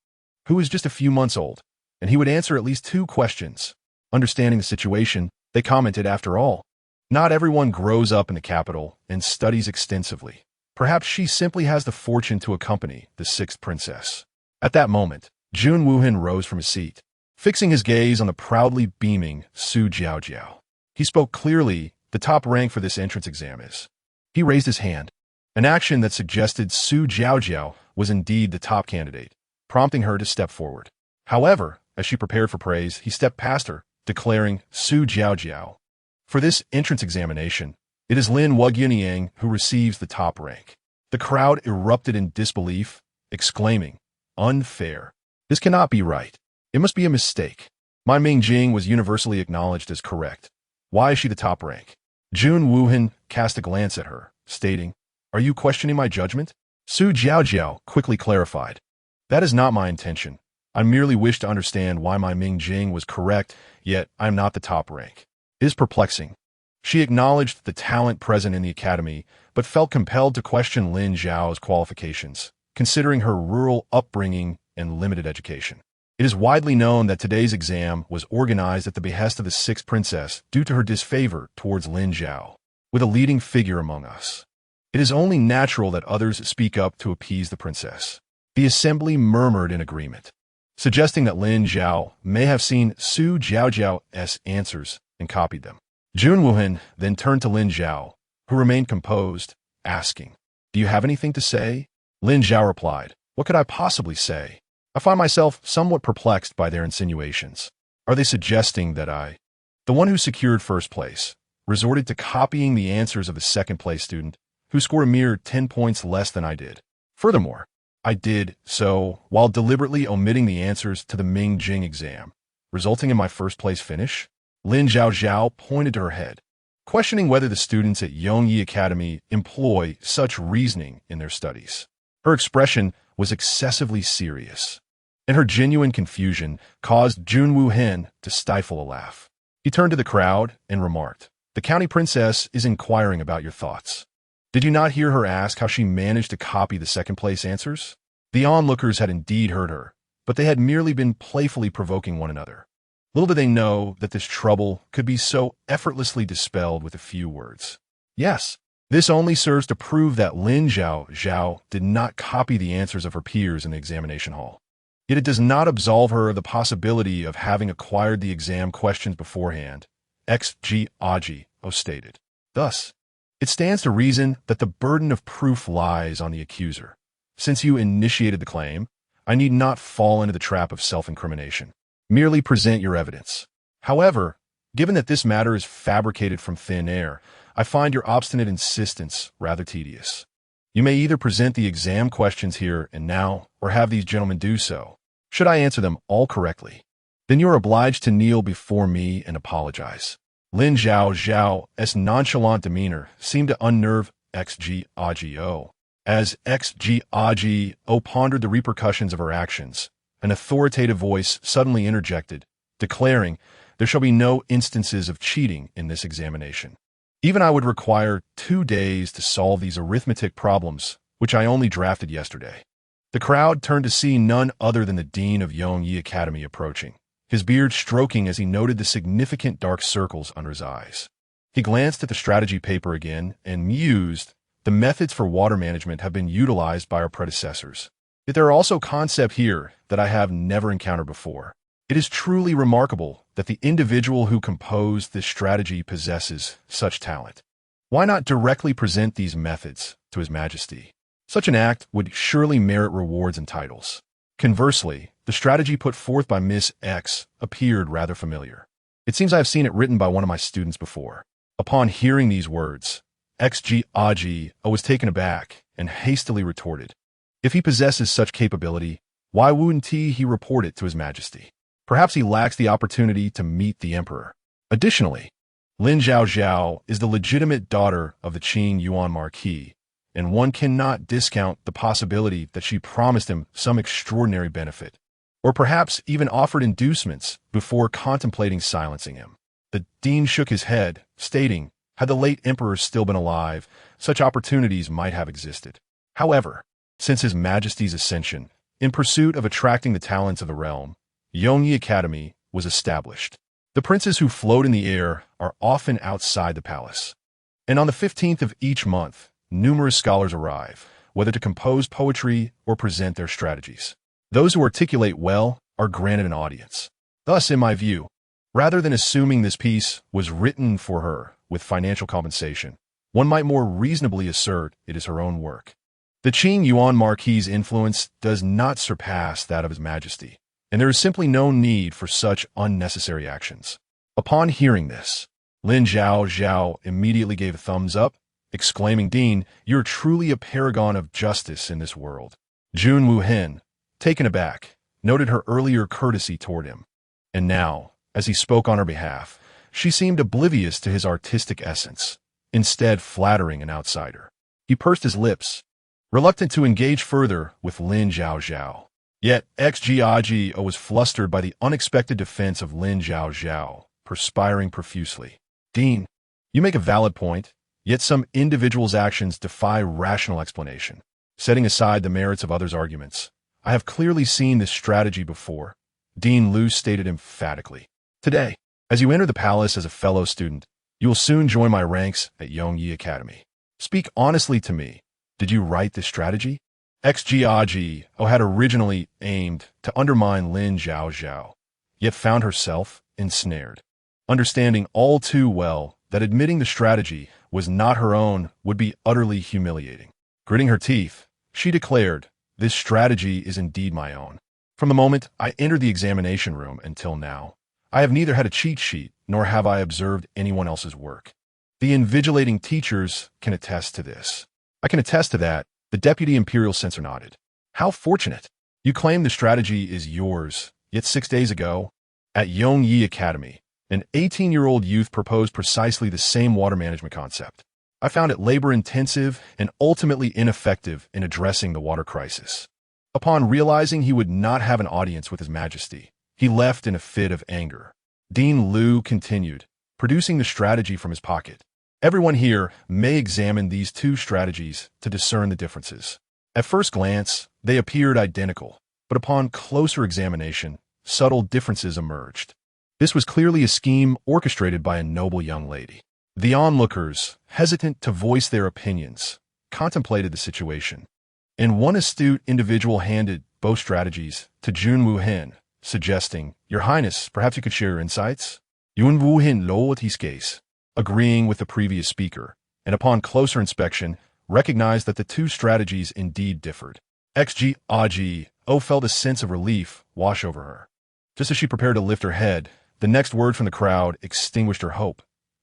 who is just a few months old, and he would answer at least 2 questions." Understanding the situation, they commented, "After all, not everyone grows up in the capital and studies extensively. Perhaps she simply has the fortune to accompany the 6th princess." At that moment, Jun Wuhin rose from his seat, fixing his gaze on the proudly beaming Su Zhaozhao. He spoke clearly. "The top rank for this entrance exam is." He raised his hand, an action that suggested Su Zhaozhao was indeed the top candidate, prompting her to step forward. However, as she prepared for praise, he stepped past her, declaring, "Su Zhaozhao, for this entrance examination, it is Lin Zhaozhao who receives the top rank." The crowd erupted in disbelief, exclaiming, "Unfair. This cannot be right. It must be a mistake. My Mingjing was universally acknowledged as correct. Why is she the top rank?" Jun Wuhin cast a glance at her, stating, "Are you questioning my judgment?" Su Zhaozhao quickly clarified, "That is not my intention. I merely wish to understand why my Mingjing was correct, yet I am not the top rank. It is perplexing." She acknowledged the talent present in the academy, but felt compelled to question Lin Zhao's qualifications, considering her rural upbringing and limited education. It is widely known that today's exam was organized at the behest of the 6th princess due to her disfavor towards Lin Zhao, with a leading figure among us. It is only natural that others speak up to appease the princess. The assembly murmured in agreement, suggesting that Lin Zhao may have seen Su Zhaozhao's answers and copied them. Jun Wuhin then turned to Lin Zhao, who remained composed, asking, "Do you have anything to say?" Lin Zhao replied, "What could I possibly say? I find myself somewhat perplexed by their insinuations. Are they suggesting that I, the one who secured first place, resorted to copying the answers of a second-place student who scored a mere 10 points less than I did. Furthermore, I did so while deliberately omitting the answers to the Ming-Jing exam, resulting in my first-place finish. Lin Zhaozhao pointed to her head, questioning whether the students at Yongyi Academy employ such reasoning in their studies. Her expression was excessively serious, and her genuine confusion caused Jun Wuhen to stifle a laugh. He turned to the crowd and remarked, "The county princess is inquiring about your thoughts. Did you not hear her ask how she managed to copy the second-place answers?" The onlookers had indeed heard her, but they had merely been playfully provoking one another. Little did they know that this trouble could be so effortlessly dispelled with a few words. Yes, this only serves to prove that Lin Zhaozhao did not copy the answers of her peers in the examination hall. Yet it does not absolve her of the possibility of having acquired the exam questions beforehand, Zhaozhao stated. Thus, it stands to reason that the burden of proof lies on the accuser. Since you initiated the claim, I need not fall into the trap of self-incrimination. Merely present your evidence. However, given that this matter is fabricated from thin air, I find your obstinate insistence rather tedious. You may either present the exam questions here and now, or have these gentlemen do so. Should I answer them all correctly, then you are obliged to kneel before me and apologize. Lin Zhaozhao's nonchalant demeanor seemed to unnerve Zhaozhao. As Zhaozhao pondered the repercussions of her actions, an authoritative voice suddenly interjected, declaring, "There shall be no instances of cheating in this examination. Even I would require 2 days to solve these arithmetic problems, which I only drafted yesterday." The crowd turned to see none other than the dean of Yongyi Academy approaching, his beard stroking as he noted the significant dark circles under his eyes. He glanced at the strategy paper again and mused, "The methods for water management have been utilized by our predecessors. Yet there are also concepts here that I have never encountered before. It is truly remarkable that the individual who composed this strategy possesses such talent. Why not directly present these methods to His Majesty? Such an act would surely merit rewards and titles." Conversely, the strategy put forth by Miss X appeared rather familiar. "It seems I have seen it written by one of my students before." Upon hearing these words, Zhaozhao was taken aback and hastily retorted, "If he possesses such capability, why wouldn't he report it to His Majesty? Perhaps he lacks the opportunity to meet the emperor." Additionally, Lin Zhaozhao is the legitimate daughter of the Qing Yuan Marquis, and one cannot discount the possibility that she promised him some extraordinary benefit, or perhaps even offered inducements before contemplating silencing him. The dean shook his head, stating, had the late emperor still been alive, such opportunities might have existed. However, since His Majesty's ascension, in pursuit of attracting the talents of the realm, Yongyi Academy was established. The princes who float in the air are often outside the palace, and on the 15th of each month, numerous scholars arrive, whether to compose poetry or present their strategies. Those who articulate well are granted an audience. Thus, in my view, rather than assuming this piece was written for her with financial compensation, one might more reasonably assert it is her own work. The Qing Yuan Marquis' influence does not surpass that of His Majesty, and there is simply no need for such unnecessary actions. Upon hearing this, Lin Zhaozhao immediately gave a thumbs up, exclaiming, "Dean, you're truly a paragon of justice in this world." Jun Wuhen, taken aback, noted her earlier courtesy toward him, and now, as he spoke on her behalf, she seemed oblivious to his artistic essence, instead flattering an outsider. He pursed his lips, reluctant to engage further with Lin Zhaozhao. Yet Zhaozhao was flustered by the unexpected defense of Lin Zhaozhao, perspiring profusely. "Dean, you make a valid point, yet some individuals' actions defy rational explanation. Setting aside the merits of others' arguments, I have clearly seen this strategy before," Dean Liu stated emphatically. "Today, as you enter the palace as a fellow student, you will soon join my ranks at Yongyi Academy. Speak honestly to me. Did you write this strategy?" Zhaozhao had originally aimed to undermine Lin Zhaozhao, yet found herself ensnared. Understanding all too well that admitting the strategy was not her own would be utterly humiliating. Gritting her teeth, she declared, "This strategy is indeed my own. From the moment I entered the examination room until now, I have neither had a cheat sheet nor have I observed anyone else's work. The invigilating teachers can attest to this. I can attest to that, the deputy imperial censor nodded. How fortunate. You claim the strategy is yours, yet 6 days ago, at Yongyi Academy, an 18-year-old youth proposed precisely the same water management concept. I found it labor-intensive and ultimately ineffective in addressing the water crisis. Upon realizing he would not have an audience with His Majesty, he left in a fit of anger. Dean Liu continued, producing the strategy from his pocket. Everyone here may examine these two strategies to discern the differences. At first glance, they appeared identical, but upon closer examination, subtle differences emerged. This was clearly a scheme orchestrated by a noble young lady. The onlookers, hesitant to voice their opinions, contemplated the situation, and one astute individual handed both strategies to Jun Wu-hin, suggesting, "Your Highness, perhaps you could share your insights?" Yun Wu-hin lowered his gaze, agreeing with the previous speaker, and upon closer inspection, recognized that the two strategies indeed differed. XG Aji O felt a sense of relief wash over her. Just as she prepared to lift her head, the next word from the crowd extinguished her hope.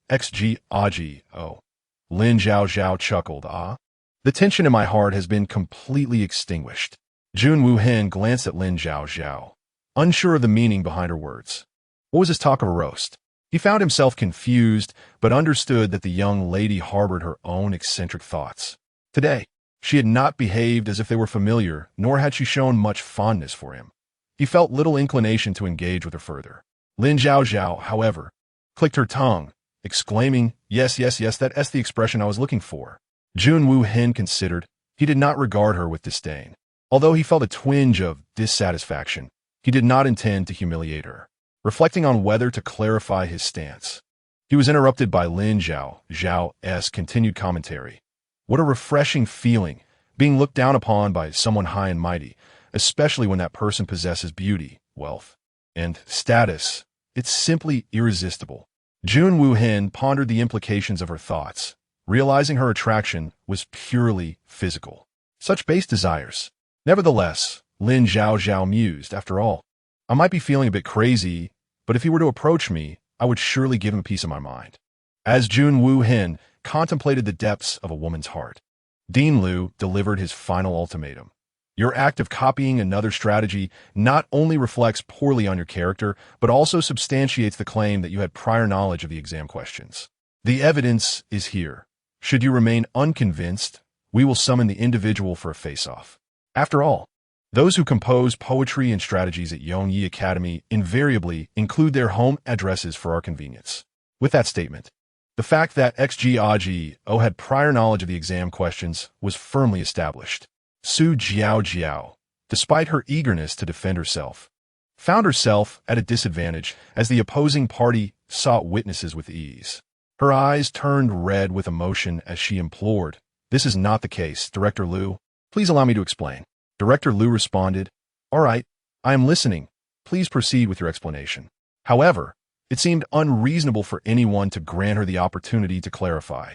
XG Aji O. Lin Zhaozhao chuckled, "Ah? The tension in my heart has been completely extinguished." Jun Wu-hin glanced at Lin Zhaozhao, unsure of the meaning behind her words. What was this talk of a roast? He found himself confused, but understood that the young lady harbored her own eccentric thoughts. Today, she had not behaved as if they were familiar, nor had she shown much fondness for him. He felt little inclination to engage with her further. Lin Zhaozhao, however, clicked her tongue, exclaiming, yes, that's the expression I was looking for." Jun Wu-hin considered. He did not regard her with disdain. Although he felt a twinge of dissatisfaction, he did not intend to humiliate her. Reflecting on whether to clarify his stance, he was interrupted by Lin Zhao's continued commentary. What a refreshing feeling, being looked down upon by someone high and mighty, especially when that person possesses beauty, wealth, and status. It's simply irresistible. Jun Wu-hin pondered the implications of her thoughts, realizing her attraction was purely physical. Such base desires. Nevertheless, Lin Zhaozhao mused, after all, I might be feeling a bit crazy, but if he were to approach me, I would surely give him a piece of my mind. As Jun Wu-hin contemplated the depths of a woman's heart, Dean Liu delivered his final ultimatum. Your act of copying another strategy not only reflects poorly on your character, but also substantiates the claim that you had prior knowledge of the exam questions. The evidence is here. Should you remain unconvinced, we will summon the individual for a face-off. After all, those who compose poetry and strategies at Yongyi Academy invariably include their home addresses for our convenience. With that statement, the fact that XGAGO had prior knowledge of the exam questions was firmly established. Su Jiao, despite her eagerness to defend herself, found herself at a disadvantage as the opposing party sought witnesses with ease. Her eyes turned red with emotion as she implored, "This is not the case, Director Liu. Please allow me to explain." Director Liu responded, "All right, I am listening. Please proceed with your explanation." However, it seemed unreasonable for anyone to grant her the opportunity to clarify,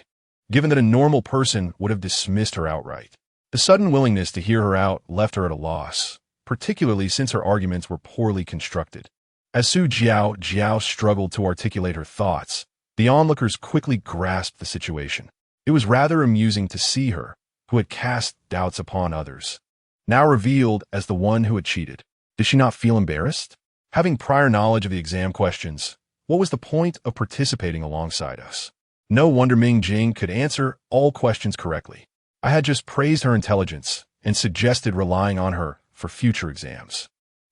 given that a normal person would have dismissed her outright. The sudden willingness to hear her out left her at a loss, particularly since her arguments were poorly constructed. As Su Jiao struggled to articulate her thoughts, the onlookers quickly grasped the situation. It was rather amusing to see her, who had cast doubts upon others, now revealed as the one who had cheated. Did she not feel embarrassed? Having prior knowledge of the exam questions, what was the point of participating alongside us? No wonder Ming Jing could answer all questions correctly. I had just praised her intelligence and suggested relying on her for future exams.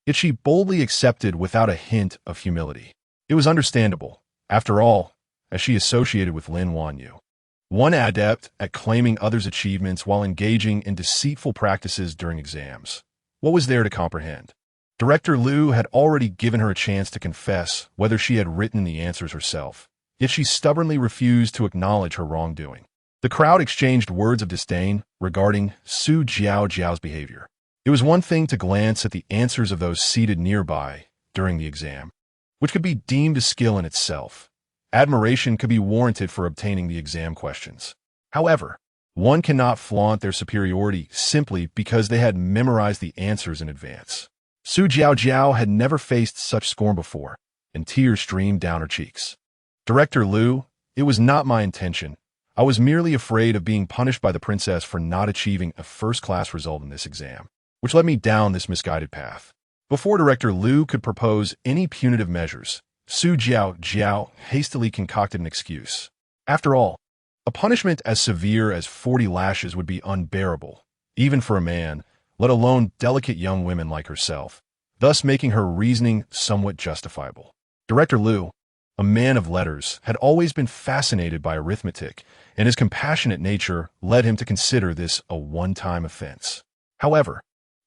Yet she boldly accepted without a hint of humility. It was understandable, after all, as she associated with Lin Wanyu, one adept at claiming others' achievements while engaging in deceitful practices during exams. What was there to comprehend? Director Liu had already given her a chance to confess whether she had written the answers herself, yet she stubbornly refused to acknowledge her wrongdoing. The crowd exchanged words of disdain regarding Su Jiao's behavior. It was one thing to glance at the answers of those seated nearby during the exam, which could be deemed a skill in itself. Admiration could be warranted for obtaining the exam questions. However, one cannot flaunt their superiority simply because they had memorized the answers in advance. Su Jiao had never faced such scorn before, and tears streamed down her cheeks. Director Liu, It was not my intention. I was merely afraid of being punished by the princess for not achieving a first-class result in this exam, which led me down this misguided path. Before Director Liu could propose any punitive measures, Su Zhaozhao hastily concocted an excuse. After all, a punishment as severe as 40 lashes would be unbearable, even for a man, let alone delicate young women like herself, thus making her reasoning somewhat justifiable. Director Liu, a man of letters, had always been fascinated by arithmetic, and his compassionate nature led him to consider this a one-time offense. However,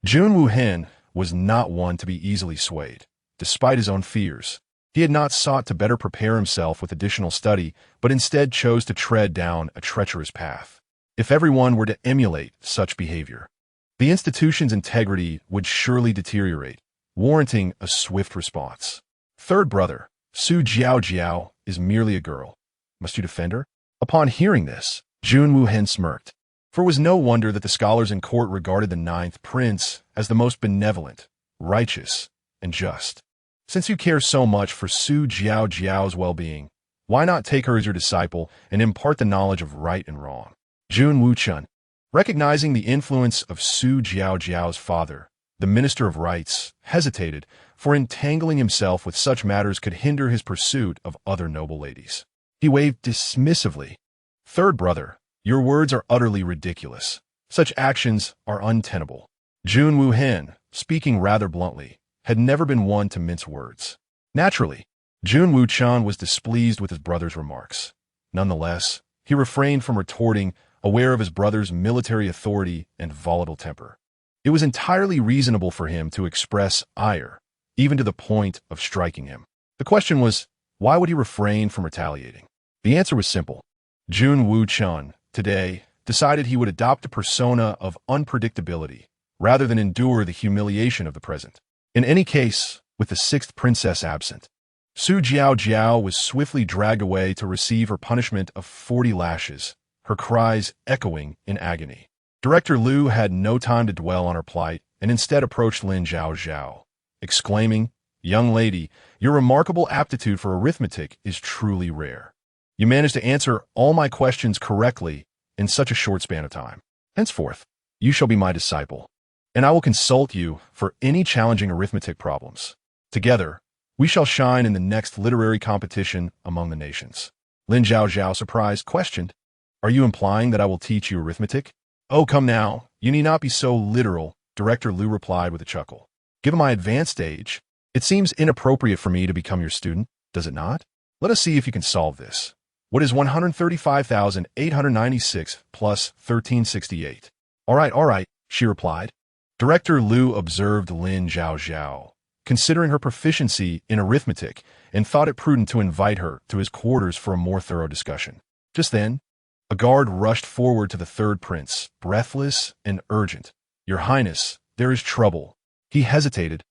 Jun Wuhen was not one to be easily swayed. Despite his own fears, he had not sought to better prepare himself with additional study, but instead chose to tread down a treacherous path. If everyone were to emulate such behavior, the institution's integrity would surely deteriorate, warranting a swift response. Third brother, Su Zhaozhao, is merely a girl. Must you defend her? Upon hearing this, Jun Wuhen smirked, for it was no wonder that the scholars in court regarded the ninth prince as the most benevolent, righteous, and just. Since you care so much for Su Zhaozhao's well-being, why not take her as your disciple and impart the knowledge of right and wrong? Jun Wuchun, recognizing the influence of Su Zhaozhao's father, the Minister of Rights, hesitated, for entangling himself with such matters could hinder his pursuit of other noble ladies. He waved dismissively. Third brother, your words are utterly ridiculous. Such actions are untenable. Jun Wuhen, speaking rather bluntly, had never been one to mince words. Naturally, Jun Wuchun was displeased with his brother's remarks. Nonetheless, he refrained from retorting, aware of his brother's military authority and volatile temper. It was entirely reasonable for him to express ire, even to the point of striking him. The question was, why would he refrain from retaliating? The answer was simple. Jun Wuchun, today, decided he would adopt a persona of unpredictability, rather than endure the humiliation of the present. In any case, with the sixth princess absent, Su Zhaozhao was swiftly dragged away to receive her punishment of 40 lashes, her cries echoing in agony. Director Liu had no time to dwell on her plight and instead approached Lin Zhaozhao, exclaiming, "Young lady, your remarkable aptitude for arithmetic is truly rare. You managed to answer all my questions correctly in such a short span of time. Henceforth, you shall be my disciple, and I will consult you for any challenging arithmetic problems. Together, we shall shine in the next literary competition among the nations." Lin Zhaozhao, surprised, questioned, "Are you implying that I will teach you arithmetic?" "Oh, come now, you need not be so literal," Director Liu replied with a chuckle. "Given my advanced age, it seems inappropriate for me to become your student, does it not? Let us see if you can solve this. What is 135,896 plus 1368? All right, she replied. Director Liu observed Lin Zhaozhao, considering her proficiency in arithmetic, and thought it prudent to invite her to his quarters for a more thorough discussion. Just then, a guard rushed forward to the third prince, breathless and urgent. "Your Highness, there is trouble." He hesitated,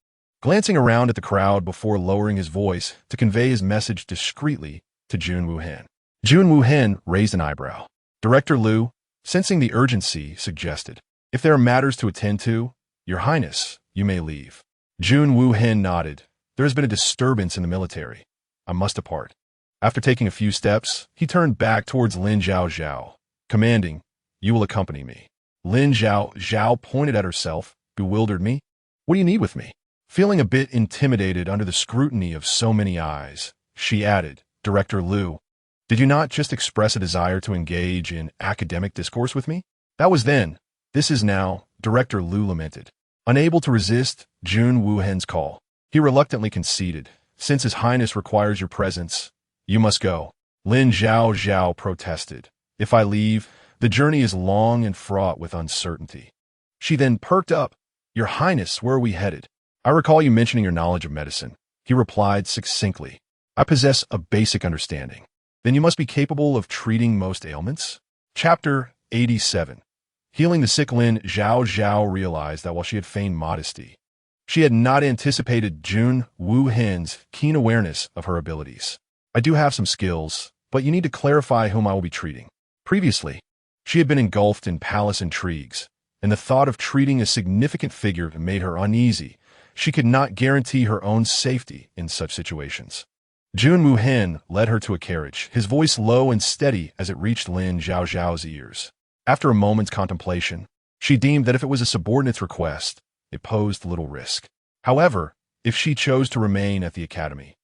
glancing around at the crowd before lowering his voice to convey his message discreetly to Jun Wuhen. Jun Wuhen raised an eyebrow. Director Liu, sensing the urgency, suggested, "If there are matters to attend to, Your Highness, you may leave." Jun Wuhen nodded. "There has been a disturbance in the military. I must depart." After taking a few steps, he turned back towards Lin Zhaozhao, commanding, "You will accompany me." Lin Zhaozhao pointed at herself, bewildered. "Me? What do you need with me?" Feeling a bit intimidated under the scrutiny of so many eyes, she added, "Director Liu, did you not just express a desire to engage in academic discourse with me?" "That was then. This is now," Director Liu lamented. Unable to resist Jun Wuhen's call, he reluctantly conceded, "Since His Highness requires your presence, you must go." Lin Zhaozhao protested, "If I leave, the journey is long and fraught with uncertainty." She then perked up. "Your Highness, where are we headed?" "I recall you mentioning your knowledge of medicine," he replied succinctly. "I possess a basic understanding." "Then you must be capable of treating most ailments?" Chapter 87. Healing the sick. Lin Zhaozhao realized that while she had feigned modesty, she had not anticipated Jun Wuhen's keen awareness of her abilities. "I do have some skills, but you need to clarify whom I will be treating." Previously, she had been engulfed in palace intrigues, and the thought of treating a significant figure made her uneasy. She could not guarantee her own safety in such situations. Jun Woo-hin led her to a carriage, his voice low and steady as it reached Lin Zhaozhao's ears. After a moment's contemplation, she deemed that if it was a subordinate's request, it posed little risk. However, if she chose to remain at the academy,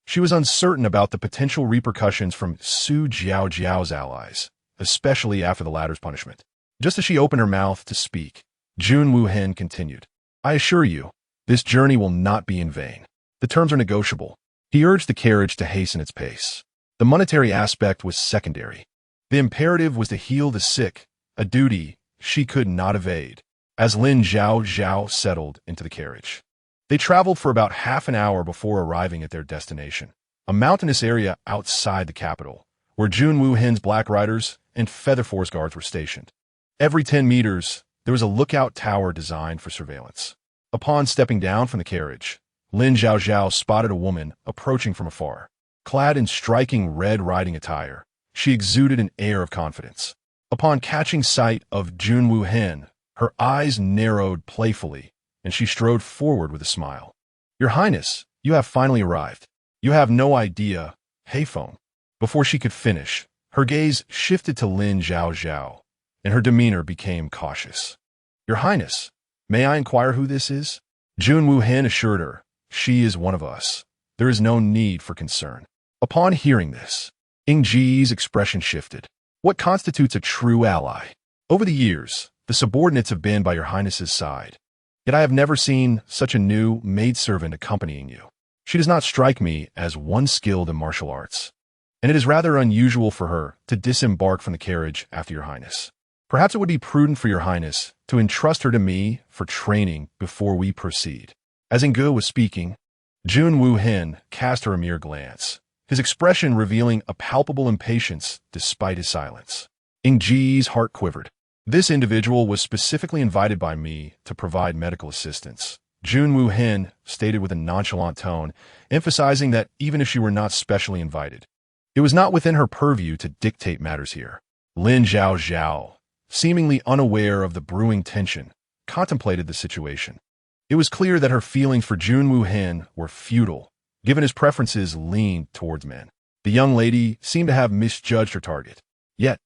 she was uncertain about the potential repercussions from Su Jiaojiao's allies, especially after the latter's punishment. Just as she opened her mouth to speak, Jun Woo-hin continued, "I assure you, this journey will not be in vain. The terms are negotiable." He urged the carriage to hasten its pace. The monetary aspect was secondary. The imperative was to heal the sick, a duty she could not evade. As Lin Zhaozhao settled into the carriage, they traveled for about half an hour before arriving at their destination, a mountainous area outside the capital, where Jun Woo-hin's black riders and feather force guards were stationed. Every 10 meters, there was a lookout tower designed for surveillance. Upon stepping down from the carriage, Lin Zhaozhao spotted a woman approaching from afar. Clad in striking red riding attire, she exuded an air of confidence. Upon catching sight of Jun Woo-hin, her eyes narrowed playfully, and she strode forward with a smile. "Your Highness, you have finally arrived. You have no idea, Heifeng." Before she could finish, her gaze shifted to Lin Zhaozhao, and her demeanor became cautious. "Your Highness, may I inquire who this is?" Jun Woo-hin assured her, "She is one of us. There is no need for concern." Upon hearing this, Ing Ji's expression shifted. "What constitutes a true ally? Over the years, the subordinates have been by your Highness's side. Yet I have never seen such a new maidservant accompanying you. She does not strike me as one skilled in martial arts, and it is rather unusual for her to disembark from the carriage after your Highness. Perhaps it would be prudent for your Highness to entrust her to me for training before we proceed." As Inge was speaking, Jun Woo-hin cast her a mere glance, his expression revealing a palpable impatience despite his silence. Ing Ji's heart quivered. This individual was specifically invited by me to provide medical assistance, Jun Woo-hin stated with a nonchalant tone, emphasizing that even if she were not specially invited, it was not within her purview to dictate matters here. Lin Zhaozhao, seemingly unaware of the brewing tension, contemplated the situation. It was clear that her feelings for Jun Woo-hin were futile, given his preferences leaned towards men. The young lady seemed to have misjudged her target. Yet,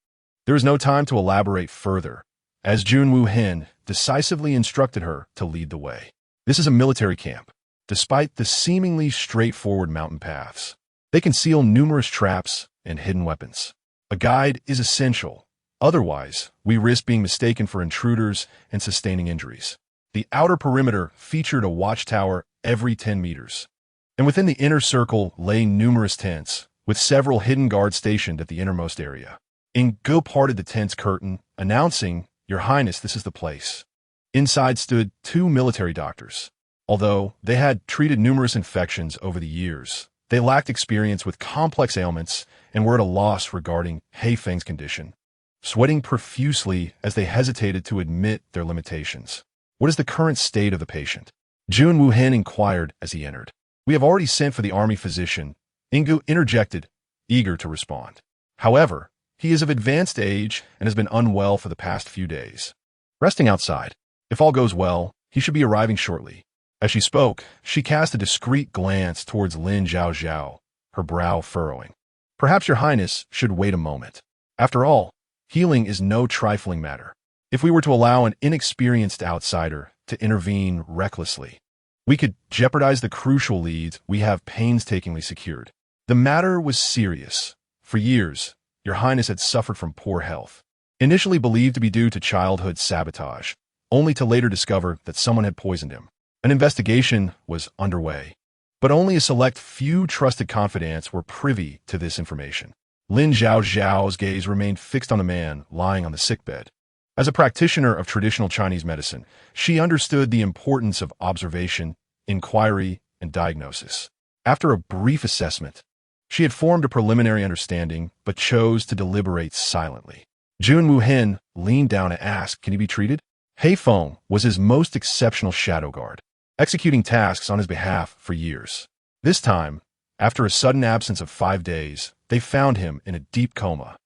there was no time to elaborate further, as Jun Woo-hin decisively instructed her to lead the way. This is a military camp. Despite the seemingly straightforward mountain paths, they conceal numerous traps and hidden weapons. A guide is essential. Otherwise, we risk being mistaken for intruders and sustaining injuries. The outer perimeter featured a watchtower every 10 meters, and within the inner circle lay numerous tents, with several hidden guards stationed at the innermost area. Inge parted the tent's curtain, announcing, "Your Highness, this is the place." Inside stood 2 military doctors. Although they had treated numerous infections over the years, they lacked experience with complex ailments and were at a loss regarding Heifeng's condition, sweating profusely as they hesitated to admit their limitations. "What is the current state of the patient?" Jun Woo-hin inquired as he entered. "We have already sent for the army physician," Inge interjected, eager to respond. "However, he is of advanced age and has been unwell for the past few days. Resting outside. If all goes well, he should be arriving shortly." As she spoke, she cast a discreet glance towards Lin Zhaozhao, her brow furrowing. "Perhaps your Highness should wait a moment. After all, healing is no trifling matter. If we were to allow an inexperienced outsider to intervene recklessly, we could jeopardize the crucial leads we have painstakingly secured." The matter was serious. For years, your Highness had suffered from poor health, initially believed to be due to childhood sabotage, only to later discover that someone had poisoned him. An investigation was underway, but only a select few trusted confidants were privy to this information. Lin Zhaozhao's gaze remained fixed on the man lying on the sickbed. As a practitioner of traditional Chinese medicine, she understood the importance of observation, inquiry, and diagnosis. After a brief assessment, she had formed a preliminary understanding, but chose to deliberate silently. Jun Woo-hin leaned down and asked, "Can he be treated?" Heifeng was his most exceptional shadow guard, executing tasks on his behalf for years. This time, after a sudden absence of 5 days, they found him in a deep coma,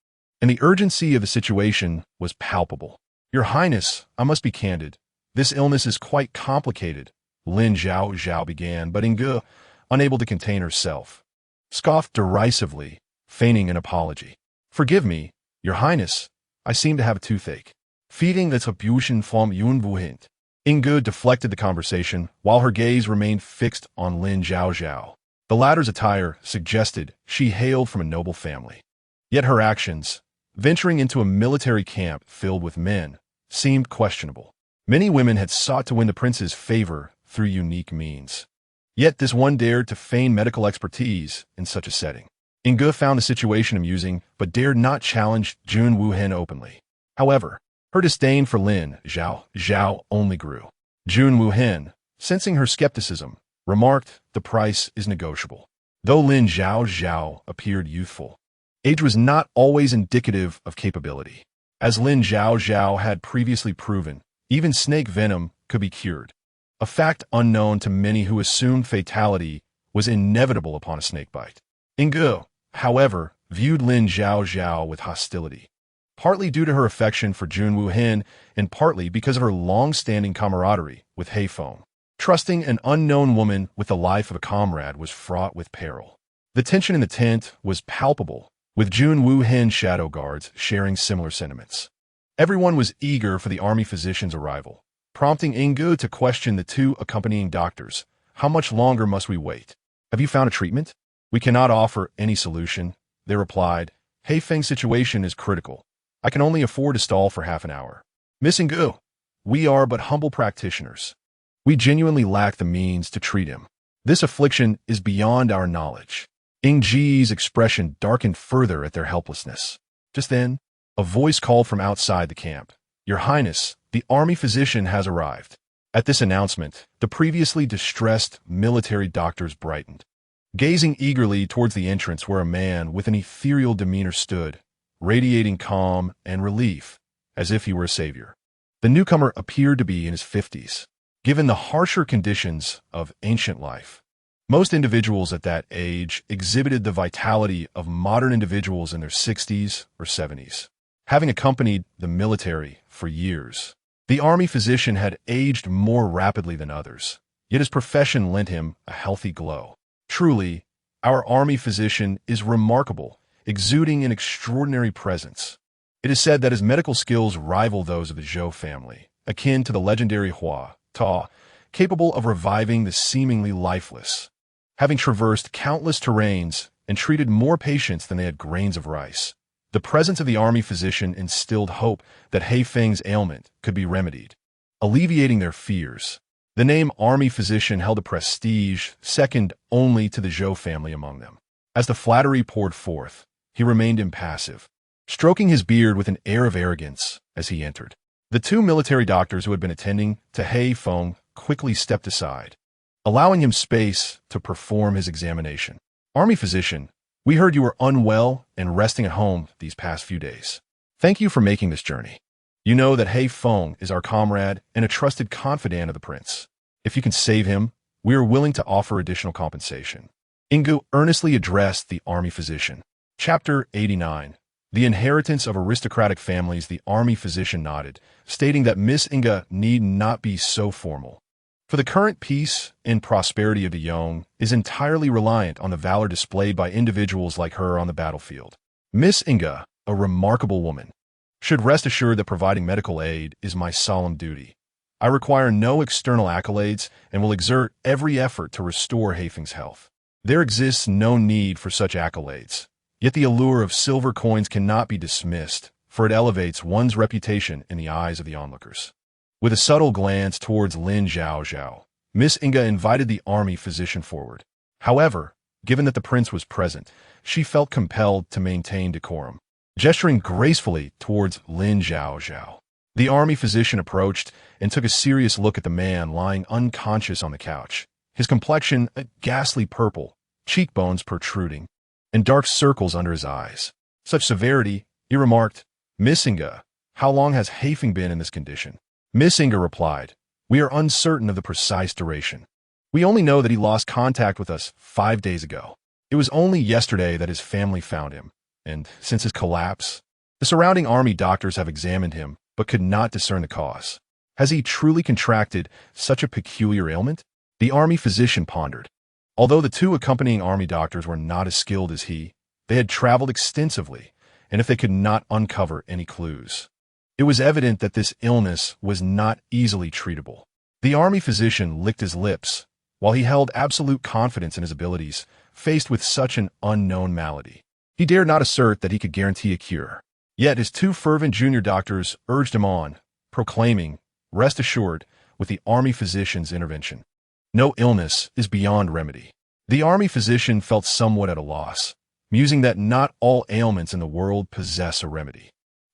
and the urgency of the situation was palpable. "Your Highness, I must be candid. This illness is quite complicated," Lin Zhaozhao began, but Inge, unable to contain herself, scoffed derisively, feigning an apology. "Forgive me, Your Highness, I seem to have a toothache." Feeding that's a Buchen vom Unwuhint. Inge deflected the conversation while her gaze remained fixed on Lin Zhaozhao. The latter's attire suggested she hailed from a noble family. Yet her actions, venturing into a military camp filled with men, seemed questionable. Many women had sought to win the prince's favor through unique means. Yet this one dared to feign medical expertise in such a setting. Inge found the situation amusing, but dared not challenge Jun Wuhen openly. However, her disdain for Lin Zhaozhao only grew. Jun Wuhen, sensing her skepticism, remarked, "The price is negotiable." Though Lin Zhaozhao appeared youthful, age was not always indicative of capability. As Lin Zhaozhao had previously proven, even snake venom could be cured. A fact unknown to many who assumed fatality was inevitable upon a snakebite. Inge, however, viewed Lin Zhaozhao with hostility, partly due to her affection for Jun Wuhen and partly because of her long-standing camaraderie with Heifeng. Trusting an unknown woman with the life of a comrade was fraught with peril. The tension in the tent was palpable, with Jun Wuhen shadow guards sharing similar sentiments. Everyone was eager for the army physician's arrival, prompting Inge to question the two accompanying doctors. "How much longer must we wait? Have you found a treatment?" "We cannot offer any solution," they replied. "Heifeng's situation is critical. I can only afford to stall for half an hour." "Miss Inge, we are but humble practitioners. We genuinely lack the means to treat him. This affliction is beyond our knowledge." Ingji's expression darkened further at their helplessness. Just then, a voice called from outside the camp, "Your Highness, the army physician has arrived." At this announcement, the previously distressed military doctors brightened, gazing eagerly towards the entrance where a man with an ethereal demeanor stood, radiating calm and relief, as if he were a savior. The newcomer appeared to be in his 50s. Given the harsher conditions of ancient life, most individuals at that age exhibited the vitality of modern individuals in their 60s or 70s. Having accompanied the military for years, the army physician had aged more rapidly than others, yet his profession lent him a healthy glow. Truly, our army physician is remarkable, exuding an extraordinary presence. It is said that his medical skills rival those of the Zhou family, akin to the legendary Hua Ta, capable of reviving the seemingly lifeless. Having traversed countless terrains and treated more patients than they had grains of rice, the presence of the army physician instilled hope that Heifeng's ailment could be remedied, alleviating their fears. The name army physician held a prestige second only to the Zhou family among them. As the flattery poured forth, he remained impassive, stroking his beard with an air of arrogance as he entered. The two military doctors who had been attending to Heifeng quickly stepped aside, allowing him space to perform his examination. "Army physician, we heard you were unwell and resting at home these past few days. Thank you for making this journey. You know that Heifeng is our comrade and a trusted confidant of the prince. If you can save him, we are willing to offer additional compensation." Inge earnestly addressed the army physician. Chapter 89. The inheritance of aristocratic families. The army physician nodded, stating that Miss Inge need not be so formal. For the current peace and prosperity of the Yong is entirely reliant on the valor displayed by individuals like her on the battlefield. Miss Inge, a remarkable woman, should rest assured that providing medical aid is my solemn duty. I require no external accolades and will exert every effort to restore Heifeng's health. There exists no need for such accolades. Yet the allure of silver coins cannot be dismissed, for it elevates one's reputation in the eyes of the onlookers. With a subtle glance towards Lin Zhaozhao, Miss Inge invited the army physician forward. However, given that the prince was present, she felt compelled to maintain decorum. Gesturing gracefully towards Lin Zhaozhao, the army physician approached and took a serious look at the man lying unconscious on the couch, his complexion a ghastly purple, cheekbones protruding, and dark circles under his eyes. "Such severity," he remarked. "Miss Inge, how long has Heifeng been in this condition?" Miss Inge replied, "We are uncertain of the precise duration. We only know that he lost contact with us 5 days ago. It was only yesterday that his family found him, and since his collapse, the surrounding army doctors have examined him but could not discern the cause. Has he truly contracted such a peculiar ailment?" The army physician pondered. Although the two accompanying army doctors were not as skilled as he, they had traveled extensively, and if they could not uncover any clues, it was evident that this illness was not easily treatable. The army physician licked his lips, while he held absolute confidence in his abilities, faced with such an unknown malady. He dared not assert that he could guarantee a cure. Yet his two fervent junior doctors urged him on, proclaiming, "Rest assured, with the army physician's intervention, no illness is beyond remedy." The army physician felt somewhat at a loss, musing that not all ailments in the world possess a remedy.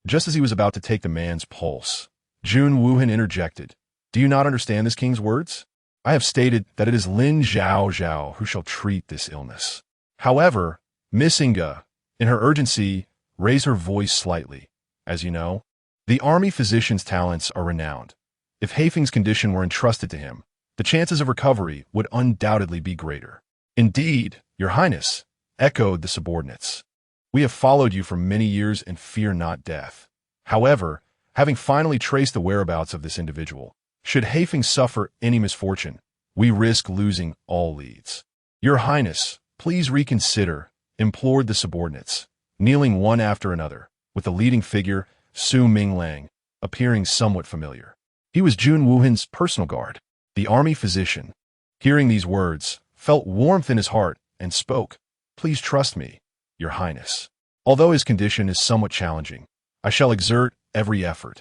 Just as he was about to take the man's pulse, Jun Wuhan interjected, "Do you not understand this king's words? I have stated that it is Lin Zhaozhao who shall treat this illness." However, Miss Inga, in her urgency, raised her voice slightly. "As you know, the army physician's talents are renowned. If Haifeng's condition were entrusted to him, the chances of recovery would undoubtedly be greater." "Indeed, Your Highness," echoed the subordinates. "We have followed you for many years and fear not death. However, having finally traced the whereabouts of this individual, should Haifeng suffer any misfortune, we risk losing all leads. Your Highness, please reconsider," implored the subordinates, kneeling one after another, with the leading figure, Su Minglang, appearing somewhat familiar. He was Jun Wuhan's personal guard. The army physician, hearing these words, felt warmth in his heart and spoke, "Please trust me, Your Highness. Although his condition is somewhat challenging, I shall exert every effort.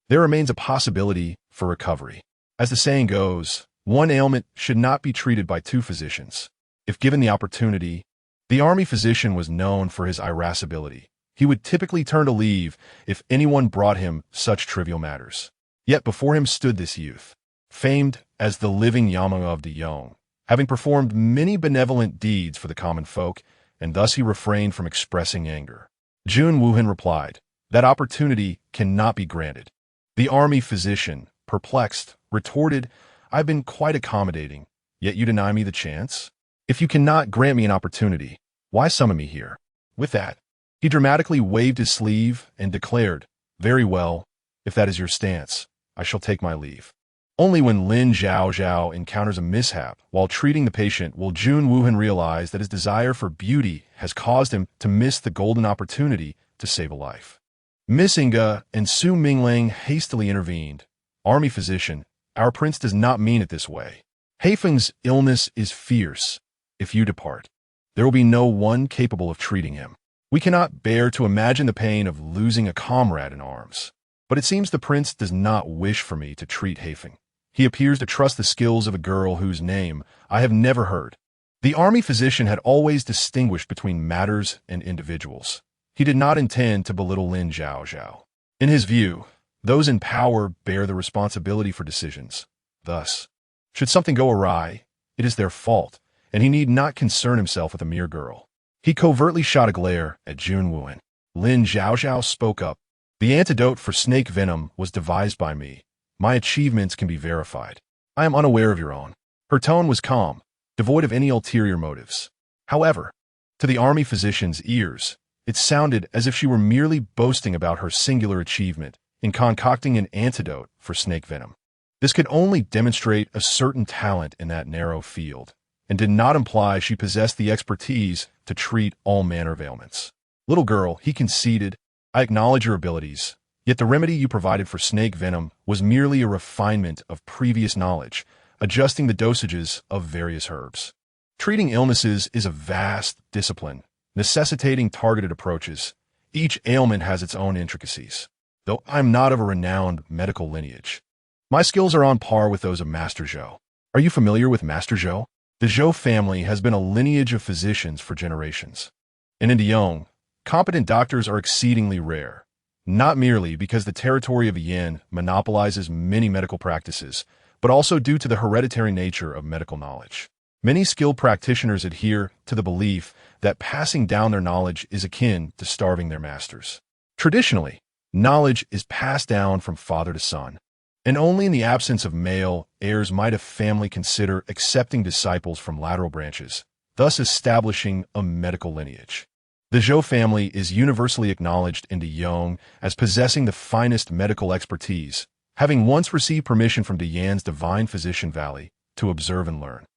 There remains a possibility for recovery. As the saying goes, one ailment should not be treated by two physicians. If given the opportunity," the army physician was known for his irascibility. He would typically turn to leave if anyone brought him such trivial matters. Yet before him stood this youth, famed as the living Yama of De Yong, having performed many benevolent deeds for the common folk, and thus he refrained from expressing anger. Jun Wuhan replied, "That opportunity cannot be granted." The army physician, perplexed, retorted, "I've been quite accommodating, yet you deny me the chance? If you cannot grant me an opportunity, why summon me here?" With that, he dramatically waved his sleeve and declared, "Very well, if that is your stance, I shall take my leave." Only when Lin Zhaozhao encounters a mishap while treating the patient will Jun Wuhan realize that his desire for beauty has caused him to miss the golden opportunity to save a life. Miss Inga and Su Minglang hastily intervened. "Army physician, our prince does not mean it this way. Haifeng's illness is fierce. If you depart, there will be no one capable of treating him. We cannot bear to imagine the pain of losing a comrade in arms. But it seems the prince does not wish for me to treat Haifeng. He appears to trust the skills of a girl whose name I have never heard." The army physician had always distinguished between matters and individuals. He did not intend to belittle Lin Zhaozhao. In his view, those in power bear the responsibility for decisions. Thus, should something go awry, it is their fault, and he need not concern himself with a mere girl. He covertly shot a glare at Jun Wuhan. Lin Zhaozhao spoke up. "The antidote for snake venom was devised by me. My achievements can be verified. I am unaware of your own." Her tone was calm, devoid of any ulterior motives. However, to the army physician's ears, it sounded as if she were merely boasting about her singular achievement in concocting an antidote for snake venom. This could only demonstrate a certain talent in that narrow field, and did not imply she possessed the expertise to treat all manner of ailments. "Little girl," he conceded, "I acknowledge your abilities, yet the remedy you provided for snake venom was merely a refinement of previous knowledge, adjusting the dosages of various herbs. Treating illnesses is a vast discipline, necessitating targeted approaches. Each ailment has its own intricacies. Though I'm not of a renowned medical lineage, my skills are on par with those of Master Zhou." Are you familiar with Master Zhou? The Zhou family has been a lineage of physicians for generations. And in De Yong, competent doctors are exceedingly rare, not merely because the territory of Yan monopolizes many medical practices, but also due to the hereditary nature of medical knowledge. Many skilled practitioners adhere to the belief that passing down their knowledge is akin to starving their masters. Traditionally, knowledge is passed down from father to son, and only in the absence of male heirs might a family consider accepting disciples from lateral branches, thus establishing a medical lineage. The Zhou family is universally acknowledged in De Yong as possessing the finest medical expertise, having once received permission from De Yan's divine physician Valley to observe and learn.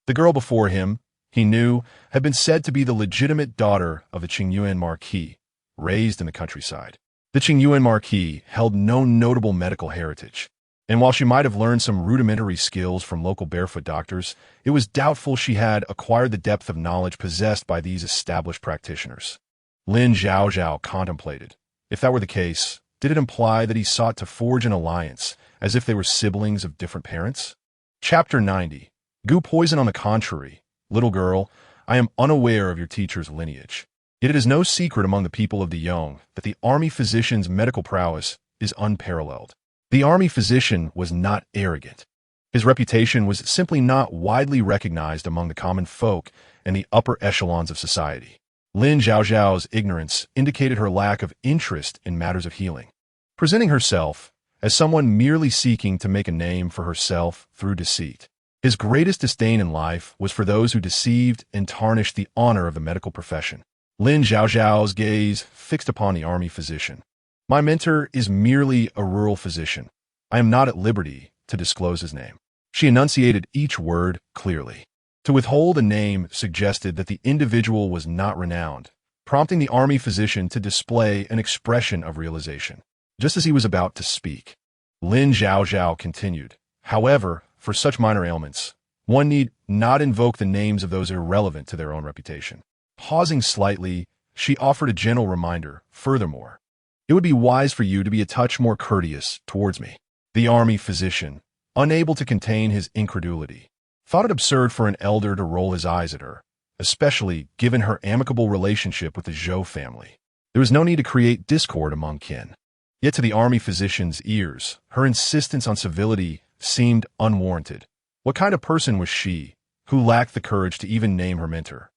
The girl before him, he knew, had been said to be the legitimate daughter of the Qingyuan Marquis, raised in the countryside. The Qingyuan Marquis held no notable medical heritage, and while she might have learned some rudimentary skills from local barefoot doctors, it was doubtful she had acquired the depth of knowledge possessed by these established practitioners. Lin Zhaozhao contemplated. If that were the case, did it imply that he sought to forge an alliance, as if they were siblings of different parents? Chapter 90. Goo poison on the contrary. Little girl, I am unaware of your teacher's lineage. Yet it is no secret among the people of the Yong that the army physician's medical prowess is unparalleled. The army physician was not arrogant. His reputation was simply not widely recognized among the common folk and the upper echelons of society. Lin Zhaozhao's ignorance indicated her lack of interest in matters of healing, presenting herself as someone merely seeking to make a name for herself through deceit. His greatest disdain in life was for those who deceived and tarnished the honor of the medical profession. Lin Zhaozhao's gaze fixed upon the army physician. My mentor is merely a rural physician. I am not at liberty to disclose his name. She enunciated each word clearly. To withhold a name suggested that the individual was not renowned, prompting the army physician to display an expression of realization. Just as he was about to speak, Lin Zhaozhao continued, however, for such minor ailments, one need not invoke the names of those irrelevant to their own reputation. Pausing slightly, she offered a gentle reminder. Furthermore, it would be wise for you to be a touch more courteous towards me. The army physician, unable to contain his incredulity, thought it absurd for an elder to roll his eyes at her, especially given her amicable relationship with the Zhou family. There was no need to create discord among kin. Yet to the army physician's ears, her insistence on civility seemed unwarranted. What kind of person was she, who lacked the courage to even name her mentor?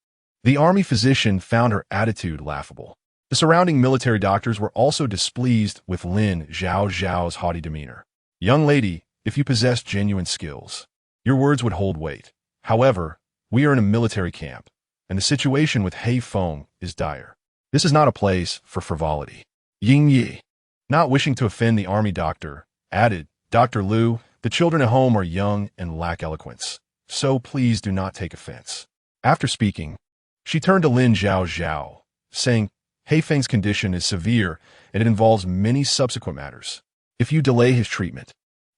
The army physician found her attitude laughable. The surrounding military doctors were also displeased with Lin Zhaozhao's haughty demeanor. Young lady, if you possess genuine skills, your words would hold weight. However, we are in a military camp, and the situation with Hei Feng is dire. This is not a place for frivolity. Ying Yi, not wishing to offend the army doctor, added, Dr. Liu, the children at home are young and lack eloquence, so please do not take offense. After speaking, she turned to Lin Zhaozhao, saying, Hei Feng's condition is severe and it involves many subsequent matters. If you delay his treatment,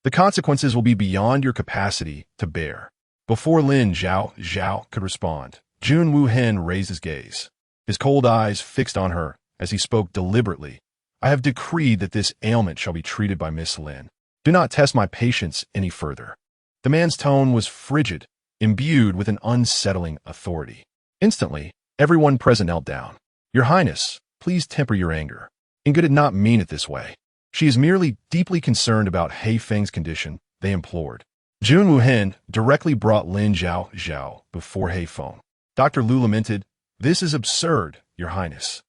the consequences will be beyond your capacity to bear. Before Lin Zhaozhao could respond, Jun Wuhen raised his gaze, his cold eyes fixed on her as he spoke deliberately. I have decreed that this ailment shall be treated by Miss Lin. Do not test my patience any further. The man's tone was frigid, imbued with an unsettling authority. Instantly, everyone present knelt down. Your Highness, please temper your anger. Inga did not mean it this way. She is merely deeply concerned about Hei Feng's condition, they implored. Jun Wuhen directly brought Lin Zhaozhao before Hei Feng. Dr. Liu lamented, This is absurd, Your Highness.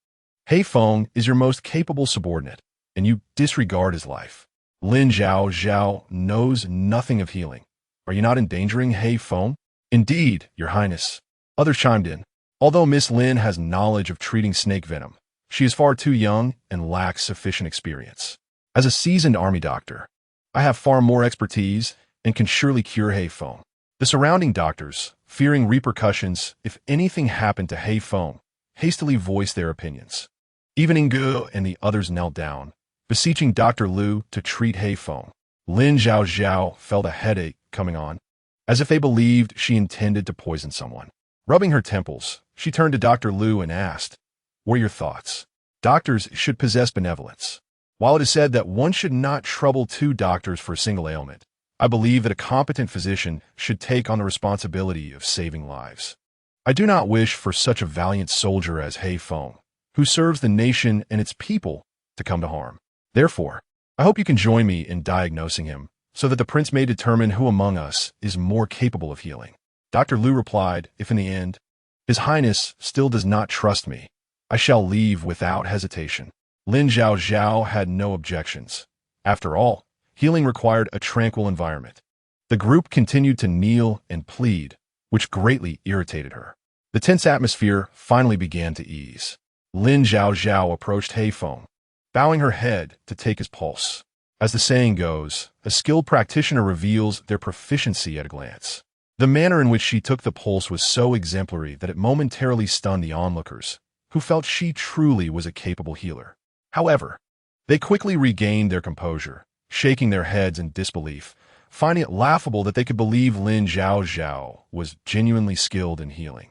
Hei Feng is your most capable subordinate, and you disregard his life. Lin Zhaozhao knows nothing of healing. Are you not endangering Hei Feng? Indeed, Your Highness. Others chimed in. Although Miss Lin has knowledge of treating snake venom, she is far too young and lacks sufficient experience. As a seasoned army doctor, I have far more expertise and can surely cure Hei Feng. The surrounding doctors, fearing repercussions if anything happened to Hei Feng, hastily voiced their opinions. Even Ingu and the others knelt down, beseeching Dr. Liu to treat Hei Feng. Lin Zhaozhao felt a headache coming on, as if they believed she intended to poison someone. Rubbing her temples, she turned to Dr. Liu and asked, What are your thoughts? Doctors should possess benevolence. While it is said that one should not trouble two doctors for a single ailment, I believe that a competent physician should take on the responsibility of saving lives. I do not wish for such a valiant soldier as Hei Feng, who serves the nation and its people, to come to harm. Therefore, I hope you can join me in diagnosing him, so that the prince may determine who among us is more capable of healing. Dr. Liu replied, If in the end, His Highness still does not trust me, I shall leave without hesitation. Lin Zhaozhao had no objections. After all, healing required a tranquil environment. The group continued to kneel and plead, which greatly irritated her. The tense atmosphere finally began to ease. Lin Zhaozhao approached Hei Feng, bowing her head to take his pulse. As the saying goes, a skilled practitioner reveals their proficiency at a glance. The manner in which she took the pulse was so exemplary that it momentarily stunned the onlookers, who felt she truly was a capable healer. However, they quickly regained their composure, shaking their heads in disbelief, finding it laughable that they could believe Lin Zhaozhao was genuinely skilled in healing.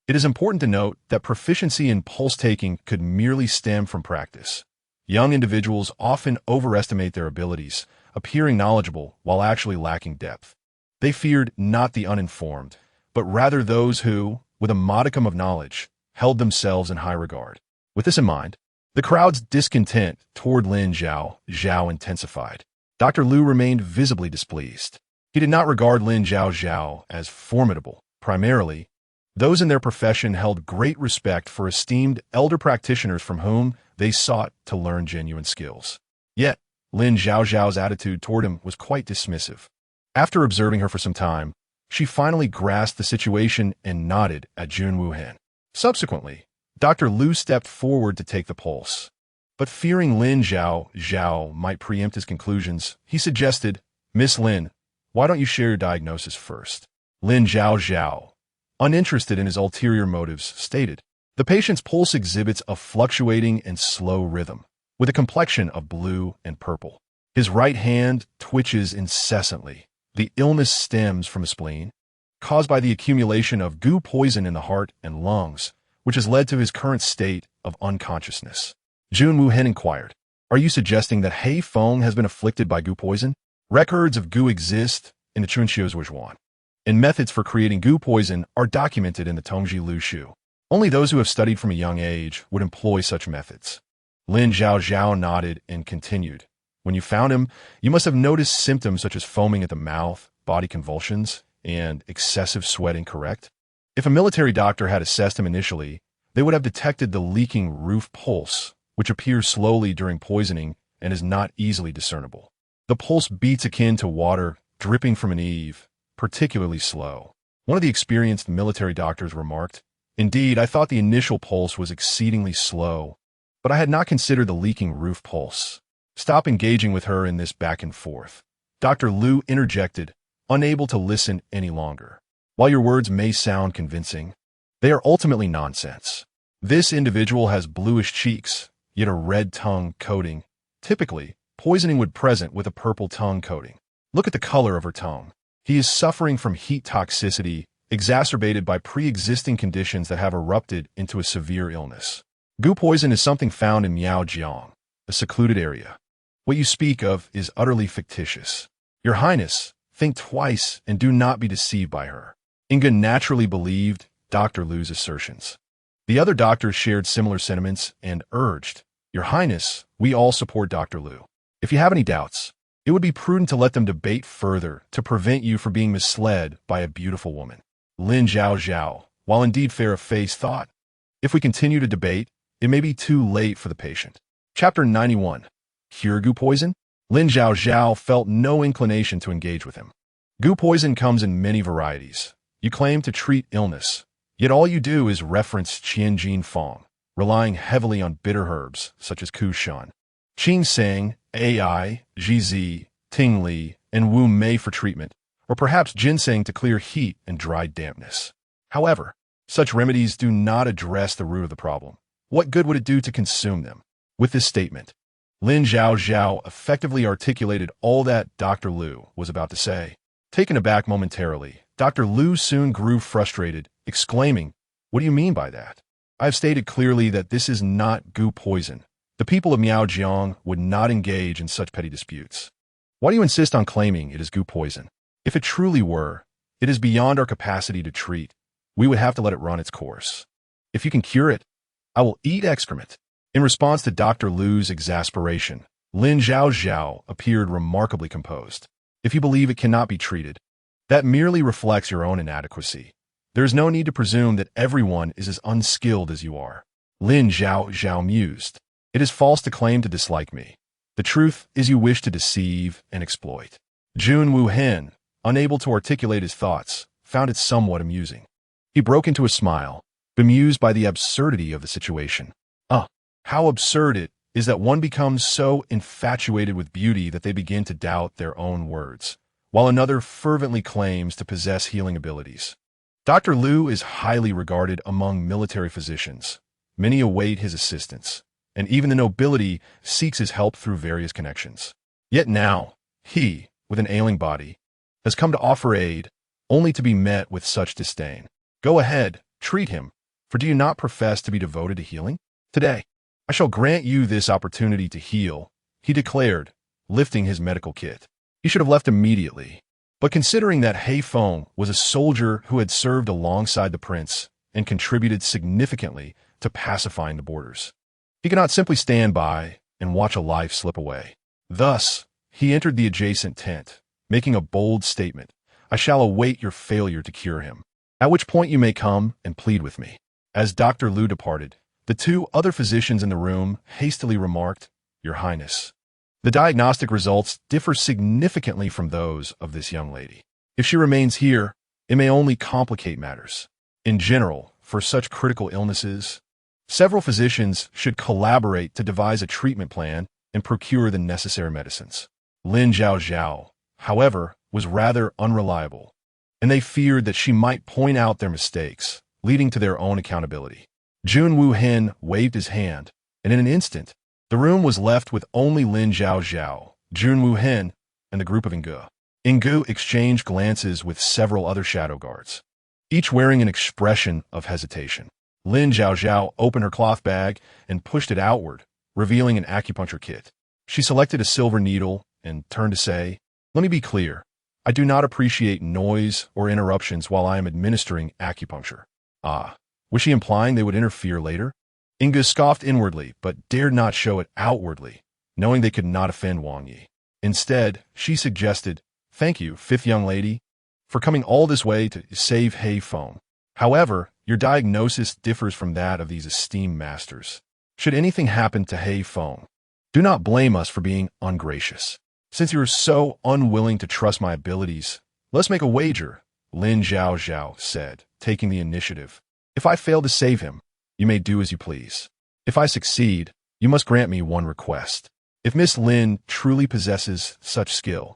It is important to note that proficiency in pulse-taking could merely stem from practice. Young individuals often overestimate their abilities, appearing knowledgeable while actually lacking depth. They feared not the uninformed, but rather those who, with a modicum of knowledge, held themselves in high regard. With this in mind, the crowd's discontent toward Lin Zhaozhao intensified. Dr. Lu remained visibly displeased. He did not regard Lin Zhaozhao as formidable. Primarily, those in their profession held great respect for esteemed elder practitioners from whom they sought to learn genuine skills. Yet, Lin Zhaozhao's attitude toward him was quite dismissive. After observing her for some time, she finally grasped the situation and nodded at Jun Wuhan. Subsequently, Dr. Lu stepped forward to take the pulse. But fearing Lin Zhaozhao might preempt his conclusions, he suggested, "Miss Lin, why don't you share your diagnosis first?" Lin Zhaozhao, uninterested in his ulterior motives, stated, "The patient's pulse exhibits a fluctuating and slow rhythm, with a complexion of blue and purple. His right hand twitches incessantly. The illness stems from a spleen, caused by the accumulation of goo poison in the heart and lungs, which has led to his current state of unconsciousness." Jun Wuhen inquired, "Are you suggesting that Hei Feng has been afflicted by goo poison?" Records of goo exist in the Chunxiu Zhuan, and methods for creating goo poison are documented in the Tongji Lu Shu. Only those who have studied from a young age would employ such methods. Lin Zhaozhao nodded and continued, "When you found him, you must have noticed symptoms such as foaming at the mouth, body convulsions, and excessive sweating, correct? If a military doctor had assessed him initially, they would have detected the leaking roof pulse, which appears slowly during poisoning and is not easily discernible. The pulse beats akin to water dripping from an eave, particularly slow." One of the experienced military doctors remarked, "Indeed, I thought the initial pulse was exceedingly slow, but I had not considered the leaking roof pulse." Stop engaging with her in this back and forth. Dr. Lu interjected, unable to listen any longer. "While your words may sound convincing, they are ultimately nonsense. This individual has bluish cheeks, yet a red tongue coating. Typically, poisoning would present with a purple tongue coating. Look at the color of her tongue. He is suffering from heat toxicity, exacerbated by pre-existing conditions that have erupted into a severe illness. Goo poison is something found in Miaojiang, a secluded area. What you speak of is utterly fictitious. Your Highness, think twice and do not be deceived by her." Inga naturally believed Dr. Lu's assertions. The other doctors shared similar sentiments and urged, "Your Highness, we all support Dr. Lu. If you have any doubts, it would be prudent to let them debate further to prevent you from being misled by a beautiful woman." Lin Zhaozhao, while indeed fair of face, thought, "If we continue to debate, it may be too late for the patient." Chapter 91. Cure goo poison? Lin Zhaozhao felt no inclination to engage with him. Goo poison comes in many varieties. You claim to treat illness, yet all you do is reference Qianjin Fong, relying heavily on bitter herbs such as Kushan, Qingseng, Ai, Jizi, Tingli, and Wu Mei for treatment, or perhaps ginseng to clear heat and dry dampness. However, such remedies do not address the root of the problem. What good would it do to consume them? With this statement, Lin Zhaozhao effectively articulated all that Dr. Lu was about to say. Taken aback momentarily, Dr. Lu soon grew frustrated, exclaiming, "What do you mean by that? I have stated clearly that this is not goo poison. The people of Miaojiang would not engage in such petty disputes. Why do you insist on claiming it is goo poison? If it truly were, it is beyond our capacity to treat. We would have to let it run its course. If you can cure it, I will eat excrement." In response to Dr. Lu's exasperation, Lin Zhaozhao appeared remarkably composed. "If you believe it cannot be treated, that merely reflects your own inadequacy. There is no need to presume that everyone is as unskilled as you are." Lin Zhaozhao mused, "It is false to claim to dislike me. The truth is you wish to deceive and exploit." Jun Wuhen, unable to articulate his thoughts, found it somewhat amusing. He broke into a smile, bemused by the absurdity of the situation. How absurd it is that one becomes so infatuated with beauty that they begin to doubt their own words. while another fervently claims to possess healing abilities. Dr. Liu is highly regarded among military physicians. Many await his assistance, and even the nobility seeks his help through various connections. Yet now, he, with an ailing body, has come to offer aid, only to be met with such disdain. Go ahead, treat him, for do you not profess to be devoted to healing? Today, I shall grant you this opportunity to heal, he declared, lifting his medical kit. He should have left immediately. But considering that He Feng was a soldier who had served alongside the prince and contributed significantly to pacifying the borders, he could not simply stand by and watch a life slip away. Thus, he entered the adjacent tent, making a bold statement. I shall await your failure to cure him, at which point you may come and plead with me. As Dr. Liu departed, the two other physicians in the room hastily remarked, Your Highness, the diagnostic results differ significantly from those of this young lady. If she remains here, it may only complicate matters. In general, for such critical illnesses, several physicians should collaborate to devise a treatment plan and procure the necessary medicines. Lin Zhaozhao, however, was rather unreliable, and they feared that she might point out their mistakes, leading to their own accountability. Jun Wuhen waved his hand, and in an instant, the room was left with only Lin Zhaozhao, Jun Wuhen, and the group of Ingu. Ingu exchanged glances with several other shadow guards, each wearing an expression of hesitation. Lin Zhaozhao opened her cloth bag and pushed it outward, revealing an acupuncture kit. She selected a silver needle and turned to say, Let me be clear. I do not appreciate noise or interruptions while I am administering acupuncture. Ah, was she implying they would interfere later? Inga scoffed inwardly, but dared not show it outwardly, knowing they could not offend Wang Yi. Instead, she suggested, Thank you, fifth young lady, for coming all this way to save He Feng. However, your diagnosis differs from that of these esteemed masters. Should anything happen to He Feng, do not blame us for being ungracious. Since you are so unwilling to trust my abilities, let's make a wager, Lin Zhaozhao said, taking the initiative. If I fail to save him, you may do as you please. If I succeed, you must grant me one request. If Miss Lin truly possesses such skill,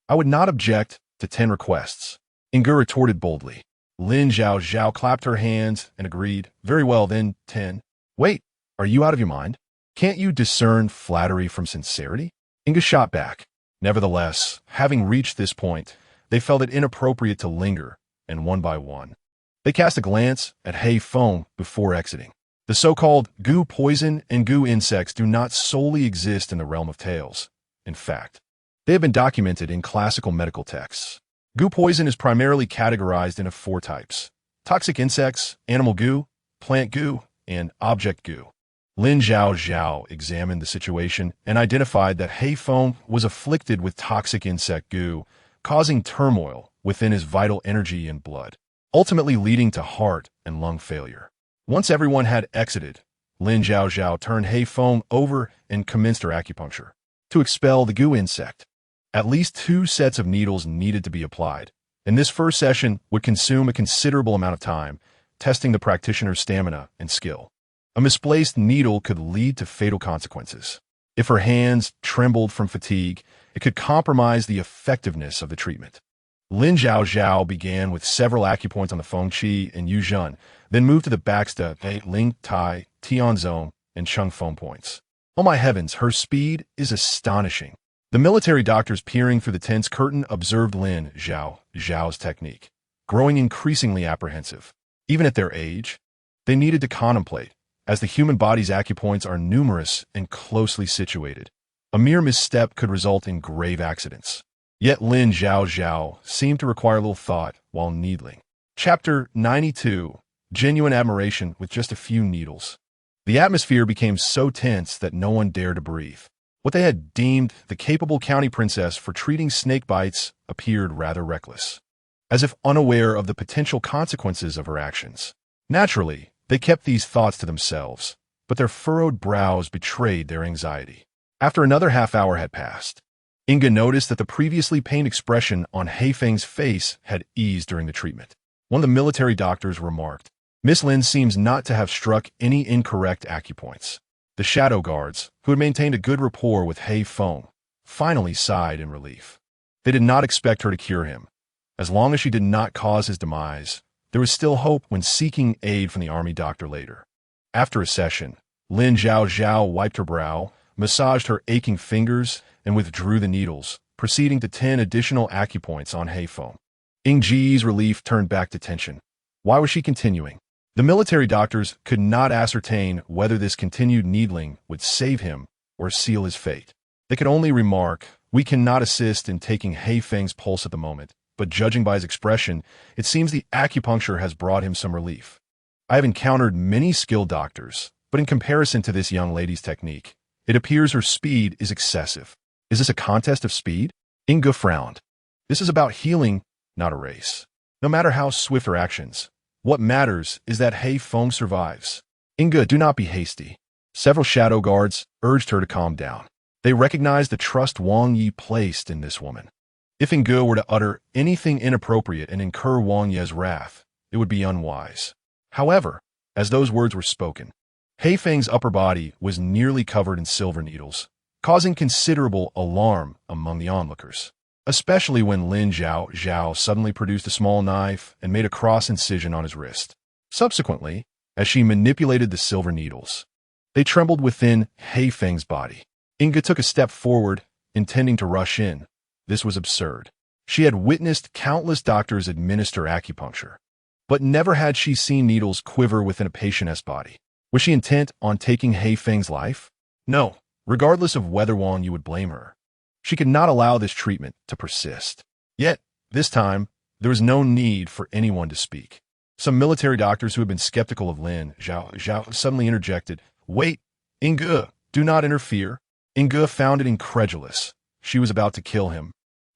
I would not object to 10 requests. Ingu retorted boldly. Lin Zhaozhao clapped her hands and agreed. Very well then, 10. Wait, are you out of your mind? Can't you discern flattery from sincerity? Ingu shot back. Nevertheless, having reached this point, they felt it inappropriate to linger, and one by one, they cast a glance at He Feng before exiting. The so-called goo poison and goo insects do not solely exist in the realm of tales. In fact, they have been documented in classical medical texts. Goo poison is primarily categorized into 4 types: toxic insects, animal goo, plant goo, and object goo. Lin Zhaozhao examined the situation and identified that He Feng was afflicted with toxic insect goo, causing turmoil within his vital energy and blood, ultimately leading to heart and lung failure. Once everyone had exited, Lin Zhaozhao turned He Feng over and commenced her acupuncture to expel the goo insect. At least 2 sets of needles needed to be applied, and this first session would consume a considerable amount of time, testing the practitioner's stamina and skill. A misplaced needle could lead to fatal consequences. If her hands trembled from fatigue, it could compromise the effectiveness of the treatment. Lin Zhaozhao began with several acupoints on the Feng Qi and Yu Zhen, then moved to the Baxta, Ling Tai, Tianzong, and Cheng Feng points. Oh my heavens, her speed is astonishing. The military doctors peering through the tent's curtain observed Lin Zhao's technique, growing increasingly apprehensive. Even at their age, they needed to contemplate, as the human body's acupoints are numerous and closely situated. A mere misstep could result in grave accidents. Yet Lin Zhaozhao seemed to require little thought while needling. Chapter 92. Genuine admiration with just a few needles. The atmosphere became so tense that no one dared to breathe. What they had deemed the capable county princess for treating snake bites appeared rather reckless, as if unaware of the potential consequences of her actions. Naturally, they kept these thoughts to themselves, but their furrowed brows betrayed their anxiety. After another half hour had passed, Inga noticed that the previously pained expression on He Feng's face had eased during the treatment. One of the military doctors remarked, Miss Lin seems not to have struck any incorrect acupoints. The shadow guards, who had maintained a good rapport with He Feng, finally sighed in relief. They did not expect her to cure him. As long as she did not cause his demise, there was still hope when seeking aid from the army doctor later. After a session, Lin Zhaozhao wiped her brow, massaged her aching fingers, and withdrew the needles, proceeding to 10 additional acupoints on hay foam. Ying Ji's relief turned back to tension. Why was she continuing? The military doctors could not ascertain whether this continued needling would save him or seal his fate. They could only remark, "We cannot assist in taking Hei Feng's pulse at the moment, but judging by his expression, it seems the acupuncture has brought him some relief." I have encountered many skilled doctors, but in comparison to this young lady's technique, it appears her speed is excessive. Is this a contest of speed? Inga frowned. This is about healing, not a race. No matter how swift her actions, what matters is that Hei Feng survives. Inga, do not be hasty. Several shadow guards urged her to calm down. They recognized the trust Wang Yi placed in this woman. If Inga were to utter anything inappropriate and incur Wang Ye's wrath, it would be unwise. However, as those words were spoken, Hei Feng's upper body was nearly covered in silver needles, causing considerable alarm among the onlookers, especially when Lin Zhaozhao suddenly produced a small knife and made a cross incision on his wrist. Subsequently, as she manipulated the silver needles, they trembled within Hei Feng's body. Inga took a step forward, intending to rush in. This was absurd. She had witnessed countless doctors administer acupuncture, but never had she seen needles quiver within a patient's body. Was she intent on taking Hei Feng's life? No, regardless of whether Wang Yi would blame her. She could not allow this treatment to persist. Yet, this time, there was no need for anyone to speak. Some military doctors who had been skeptical of Lin Zhaozhao suddenly interjected, "Wait, Inga, do not interfere." Inga found it incredulous. She was about to kill him,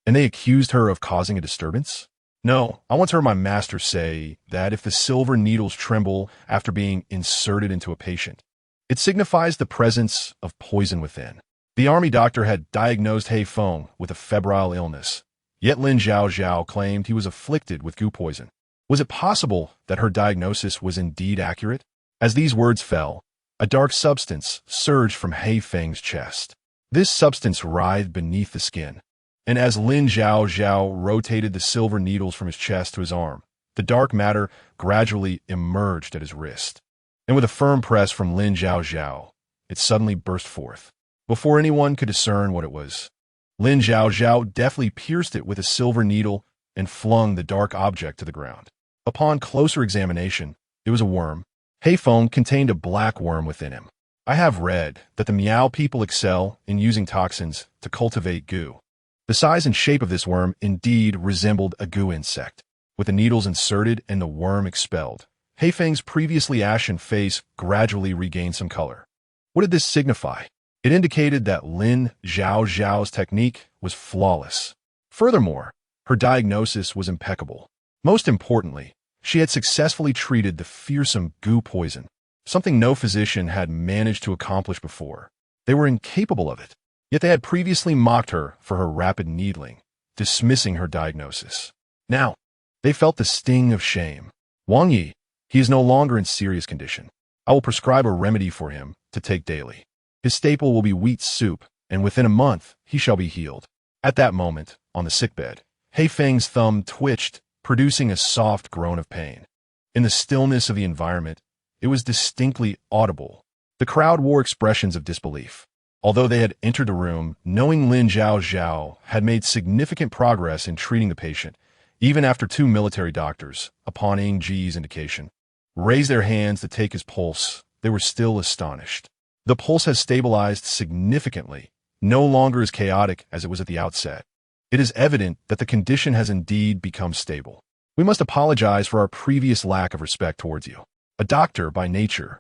and they accused her of causing a disturbance? No, I once heard my master say that if the silver needles tremble after being inserted into a patient, it signifies the presence of poison within. The army doctor had diagnosed Hei Feng with a febrile illness, yet Lin Zhaozhao claimed he was afflicted with goo poison. Was it possible that her diagnosis was indeed accurate? As these words fell, a dark substance surged from Hei Feng's chest. This substance writhed beneath the skin, and as Lin Zhaozhao rotated the silver needles from his chest to his arm, the dark matter gradually emerged at his wrist. And with a firm press from Lin Zhaozhao, it suddenly burst forth. Before anyone could discern what it was, Lin Zhaozhao deftly pierced it with a silver needle and flung the dark object to the ground. Upon closer examination, it was a worm. Hei Feng contained a black worm within him. I have read that the Miao people excel in using toxins to cultivate goo. The size and shape of this worm indeed resembled a goo insect. With the needles inserted and the worm expelled, Hei Feng's previously ashen face gradually regained some color. What did this signify? It indicated that Lin Zhaozhao's technique was flawless. Furthermore, her diagnosis was impeccable. Most importantly, she had successfully treated the fearsome goo poison, something no physician had managed to accomplish before. They were incapable of it, yet they had previously mocked her for her rapid needling, dismissing her diagnosis. Now, they felt the sting of shame. Wang Yi, he is no longer in serious condition. I will prescribe a remedy for him to take daily. His staple will be wheat soup, and within a month he shall be healed. At that moment, on the sickbed, Hei Feng's thumb twitched, producing a soft groan of pain. In the stillness of the environment, it was distinctly audible. The crowd wore expressions of disbelief. Although they had entered the room, knowing Lin Zhaozhao had made significant progress in treating the patient, even after 2 military doctors, upon Ying Ji's indication, raised their hands to take his pulse, they were still astonished. The pulse has stabilized significantly, no longer as chaotic as it was at the outset. It is evident that the condition has indeed become stable. We must apologize for our previous lack of respect towards you. A doctor, by nature,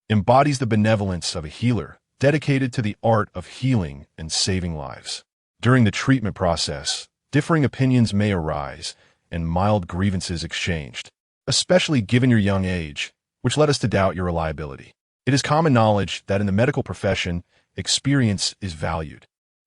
embodies the benevolence of a healer, dedicated to the art of healing and saving lives. During the treatment process, differing opinions may arise and mild grievances exchanged, especially given your young age, which led us to doubt your reliability. It is common knowledge that in the medical profession, experience is valued,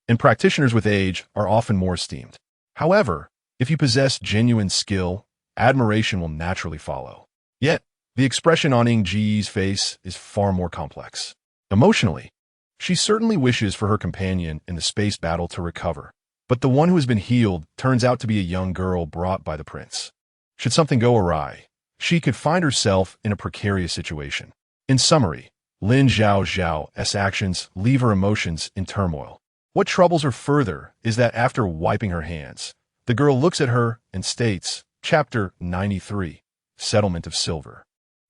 and practitioners with age are often more esteemed. However, if you possess genuine skill, admiration will naturally follow. Yet, the expression on Ying Ji's face is far more complex. Emotionally, she certainly wishes for her companion in the space battle to recover, But the one who has been healed turns out to be a young girl brought by the prince. Should something go awry, she could find herself in a precarious situation. In summary, Lin Zhaozhao's actions leave her emotions in turmoil. What troubles her further is that after wiping her hands, the girl looks at her and states, Chapter 93, Settlement of Silver.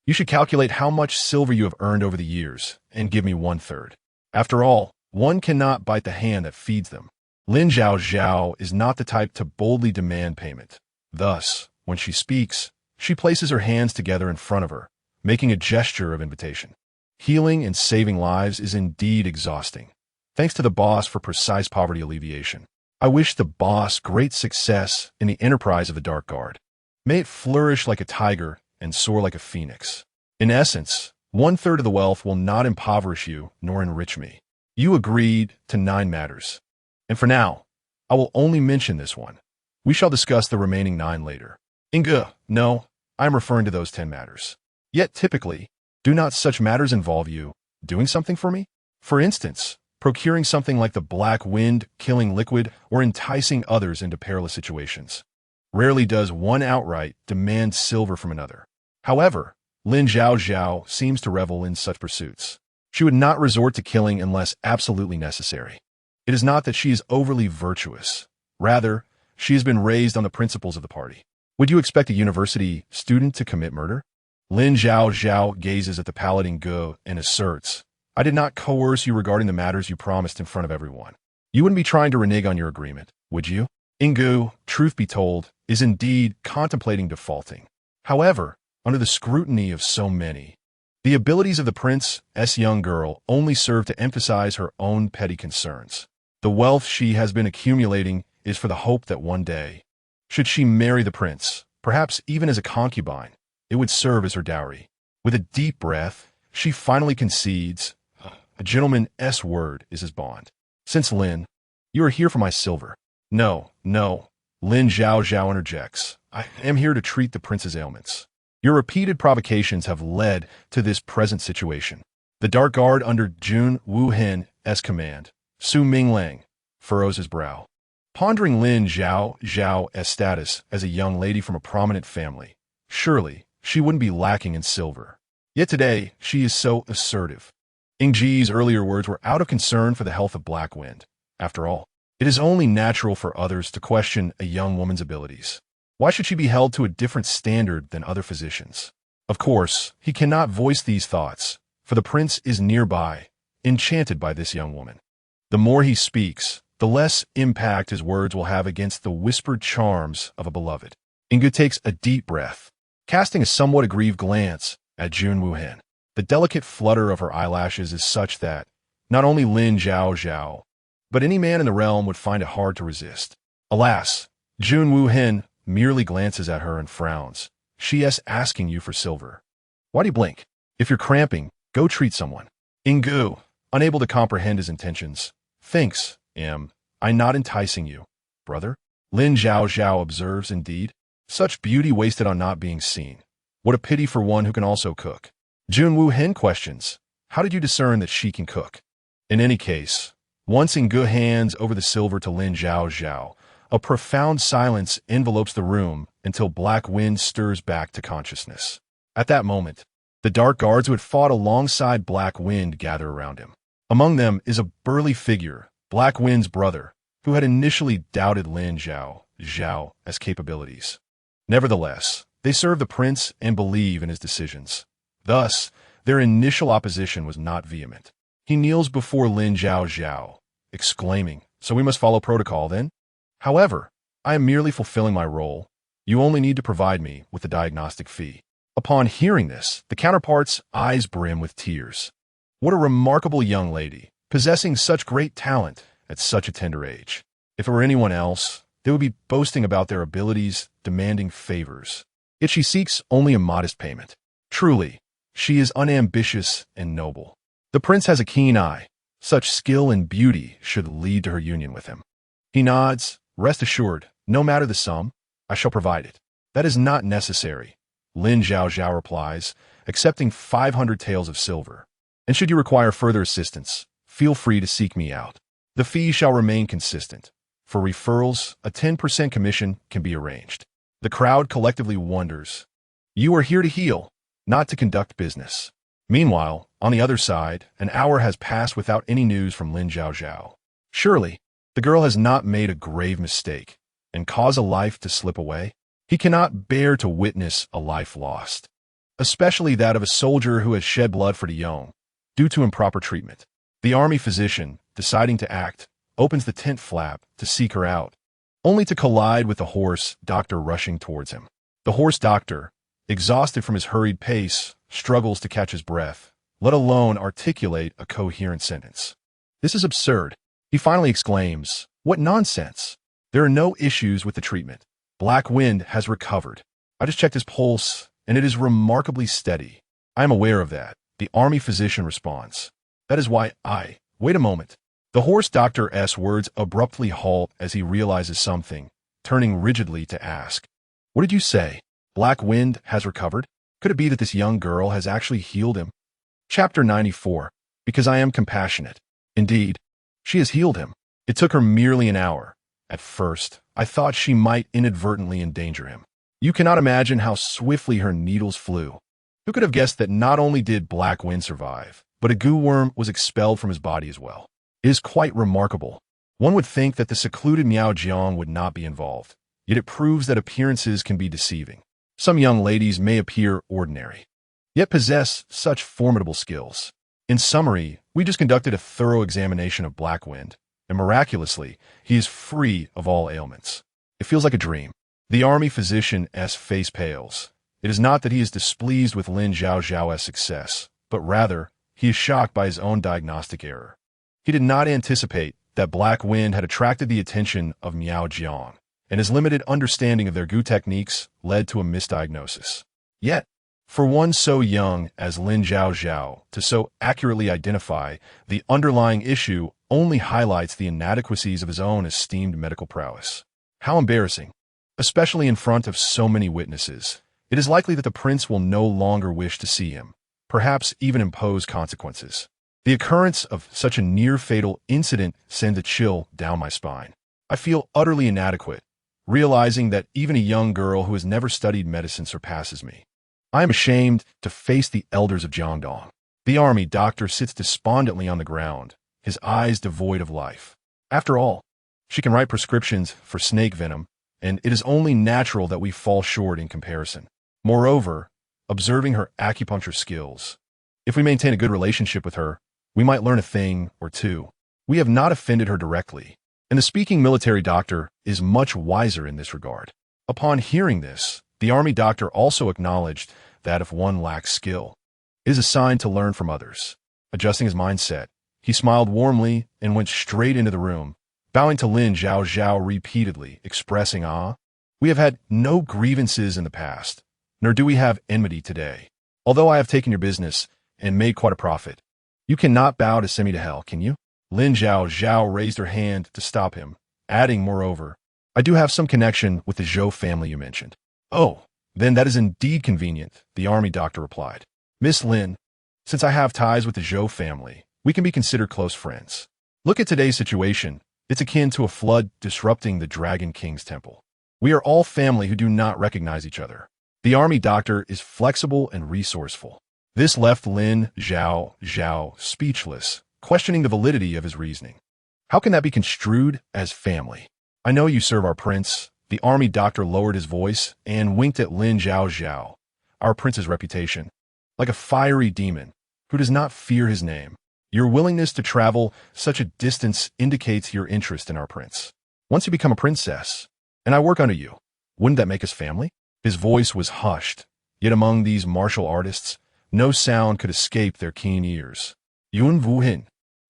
You should calculate how much silver you have earned over the years and give me 1/3. After all, one cannot bite the hand that feeds them. Lin Zhaozhao is not the type to boldly demand payment. Thus, when she speaks, she places her hands together in front of her, making a gesture of invitation. Healing and saving lives is indeed exhausting. Thanks to the boss for precise poverty alleviation. I wish the boss great success in the enterprise of the Dark Guard. May it flourish like a tiger and soar like a phoenix. In essence, 1/3 of the wealth will not impoverish you nor enrich me. You agreed to 9 matters. And for now, I will only mention this one. We shall discuss the remaining 9 later. No, I am referring to those 10 matters. Yet typically, do not such matters involve you doing something for me? For instance, procuring something like the black wind, killing liquid, or enticing others into perilous situations. Rarely does one outright demand silver from another. However, Lin Zhaozhao seems to revel in such pursuits. She would not resort to killing unless absolutely necessary. It is not that she is overly virtuous. Rather, she has been raised on the principles of the party. Would you expect a university student to commit murder? Lin Zhaozhao gazes at the paladin Gu and asserts, I did not coerce you regarding the matters you promised in front of everyone. You wouldn't be trying to renege on your agreement, would you? Ingu, truth be told, is indeed contemplating defaulting. However, under the scrutiny of so many, the abilities of the prince's young girl only serve to emphasize her own petty concerns. The wealth she has been accumulating is for the hope that one day, should she marry the prince, perhaps even as a concubine, it would serve as her dowry. With a deep breath, she finally concedes, a gentleman's word is his bond. Since Lin, you are here for my silver. No, Lin Zhaozhao interjects. I am here to treat the prince's ailments. Your repeated provocations have led to this present situation. The Dark Guard under Jun Wuhen's command, Su Minglang, furrows his brow. Pondering Lin Zhaozhao's status as a young lady from a prominent family, surely she wouldn't be lacking in silver. Yet today, she is so assertive. Ingji's earlier words were out of concern for the health of Black Wind. After all, it is only natural for others to question a young woman's abilities. Why should she be held to a different standard than other physicians? Of course, he cannot voice these thoughts, for the prince is nearby, enchanted by this young woman. The more he speaks, the less impact his words will have against the whispered charms of a beloved. Ingu takes a deep breath, casting a somewhat aggrieved glance at Jun Wuhen. The delicate flutter of her eyelashes is such that not only Lin Zhaozhao, but any man in the realm would find it hard to resist. Alas, Jun Wuhen merely glances at her and frowns. She is asking you for silver. Why do you blink? If you're cramping, go treat someone. Ingu, unable to comprehend his intentions, thinks, am I not enticing you, brother? Lin Zhaozhao observes, indeed, such beauty wasted on not being seen. What a pity for one who can also cook. Jun Wuhen questions, how did you discern that she can cook? In any case, once Ingu hands over the silver to Lin Zhaozhao, a profound silence envelopes the room until Black Wind stirs back to consciousness. At that moment, the Dark Guards who had fought alongside Black Wind gather around him. Among them is a burly figure, Black Wind's brother, who had initially doubted Lin Zhaozhao's capabilities. Nevertheless, they serve the prince and believe in his decisions. Thus, their initial opposition was not vehement. He kneels before Lin Zhaozhao, exclaiming, so we must follow protocol then? However, I am merely fulfilling my role. You only need to provide me with the diagnostic fee. Upon hearing this, the counterpart's eyes brim with tears. What a remarkable young lady, possessing such great talent at such a tender age. If it were anyone else, they would be boasting about their abilities, demanding favors. Yet she seeks only a modest payment. Truly, she is unambitious and noble. The prince has a keen eye. Such skill and beauty should lead to her union with him. He nods. Rest assured, no matter the sum, I shall provide it. That is not necessary, Lin Zhaozhao replies, accepting 500 taels of silver. And should you require further assistance, feel free to seek me out. The fee shall remain consistent. For referrals, a 10% commission can be arranged. The crowd collectively wonders. You are here to heal, not to conduct business. Meanwhile, on the other side, an hour has passed without any news from Lin Zhaozhao. Surely, the girl has not made a grave mistake and caused a life to slip away. He cannot bear to witness a life lost, especially that of a soldier who has shed blood for the young, due to improper treatment. The army physician, deciding to act, opens the tent flap to seek her out, only to collide with the horse doctor rushing towards him. The horse doctor, exhausted from his hurried pace, struggles to catch his breath, let alone articulate a coherent sentence. This is absurd. He finally exclaims, "What nonsense! There are no issues with the treatment. Black Wind has recovered. I just checked his pulse, and it is remarkably steady. I am aware of that," the army physician responds. "That is why Wait a moment." The horse doctor's words abruptly halt as he realizes something, turning rigidly to ask, "What did you say? Black Wind has recovered? Could it be that this young girl has actually healed him?" Chapter 94. Because I am compassionate. Indeed, she has healed him. It took her merely an hour. At first, I thought she might inadvertently endanger him. You cannot imagine how swiftly her needles flew. Who could have guessed that not only did Black Wind survive, but a goo worm was expelled from his body as well? It is quite remarkable. One would think that the secluded Miao Jiang would not be involved, yet it proves that appearances can be deceiving. Some young ladies may appear ordinary, yet possess such formidable skills. In summary, we just conducted a thorough examination of Black Wind, and miraculously, he is free of all ailments. It feels like a dream. The army physician's face pales. It is not that he is displeased with Lin Zhaozhao's success, but rather, he is shocked by his own diagnostic error. He did not anticipate that Black Wind had attracted the attention of Miao Jiang, and his limited understanding of their goo techniques led to a misdiagnosis. Yet, for one so young as Lin Zhaozhao to so accurately identify the underlying issue only highlights the inadequacies of his own esteemed medical prowess. How embarrassing, especially in front of so many witnesses. It is likely that the prince will no longer wish to see him, perhaps even impose consequences. The occurrence of such a near-fatal incident sends a chill down my spine. I feel utterly inadequate, realizing that even a young girl who has never studied medicine surpasses me. I am ashamed to face the elders of Jiangdong. The army doctor sits despondently on the ground, his eyes devoid of life. After all, she can write prescriptions for snake venom, and it is only natural that we fall short in comparison. Moreover, observing her acupuncture skills, if we maintain a good relationship with her, we might learn a thing or two. We have not offended her directly, and the speaking military doctor is much wiser in this regard. Upon hearing this, the army doctor also acknowledged that if one lacks skill, it is a sign to learn from others. Adjusting his mindset, he smiled warmly and went straight into the room, bowing to Lin Zhaozhao repeatedly, expressing awe. "We have had no grievances in the past, nor do we have enmity today. Although I have taken your business and made quite a profit, you cannot bow to send me to hell, can you?" Lin Zhaozhao raised her hand to stop him, adding, moreover, "I do have some connection with the Zhou family you mentioned." "Oh, then that is indeed convenient," the army doctor replied. "Miss Lin, since I have ties with the Zhou family, we can be considered close friends. Look at today's situation. It's akin to a flood disrupting the Dragon King's temple. We are all family who do not recognize each other." The army doctor is flexible and resourceful. This left Lin Zhaozhao speechless, questioning the validity of his reasoning. How can that be construed as family? "I know you serve our prince." The army doctor lowered his voice and winked at Lin Zhaozhao, our prince's reputation, like a fiery demon who does not fear his name. Your willingness to travel such a distance indicates your interest in our prince. Once you become a princess, and I work under you, wouldn't that make us family? His voice was hushed, yet among these martial artists, no sound could escape their keen ears. Yun Wuhin,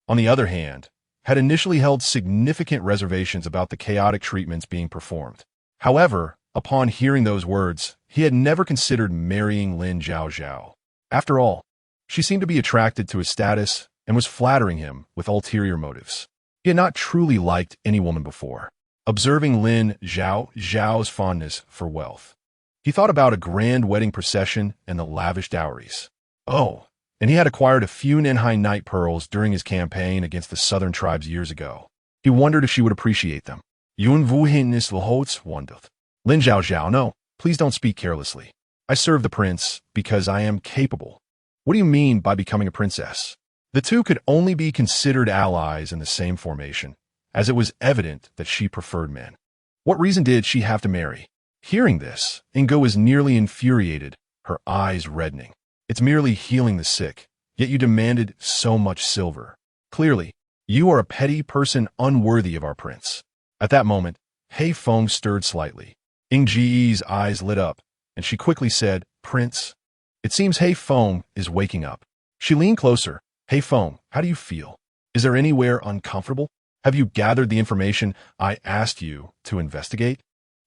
on the other hand, had initially held significant reservations about the chaotic treatments being performed. However, upon hearing those words, he had never considered marrying Lin Zhaozhao. After all, she seemed to be attracted to his status and was flattering him with ulterior motives. He had not truly liked any woman before. Observing Lin Zhaozhao's fondness for wealth, he thought about a grand wedding procession and the lavish dowries. Oh, and he had acquired a few Nanhai night pearls during his campaign against the southern tribes years ago. He wondered if she would appreciate them. Yun Wu Hin is Lahots wandeth. Lin Zhaozhao, no, please don't speak carelessly. I serve the prince because I am capable. What do you mean by becoming a princess? The two could only be considered allies in the same formation, as it was evident that she preferred men. What reason did she have to marry? Hearing this, Ingo was nearly infuriated, her eyes reddening. It's merely healing the sick, yet you demanded so much silver. Clearly, you are a petty person unworthy of our prince. At that moment, Hei Feng stirred slightly. Ing Ji's eyes lit up, and she quickly said, Prince. It seems Hei Feng is waking up. She leaned closer. Hei Feng, how do you feel? Is there anywhere uncomfortable? Have you gathered the information I asked you to investigate?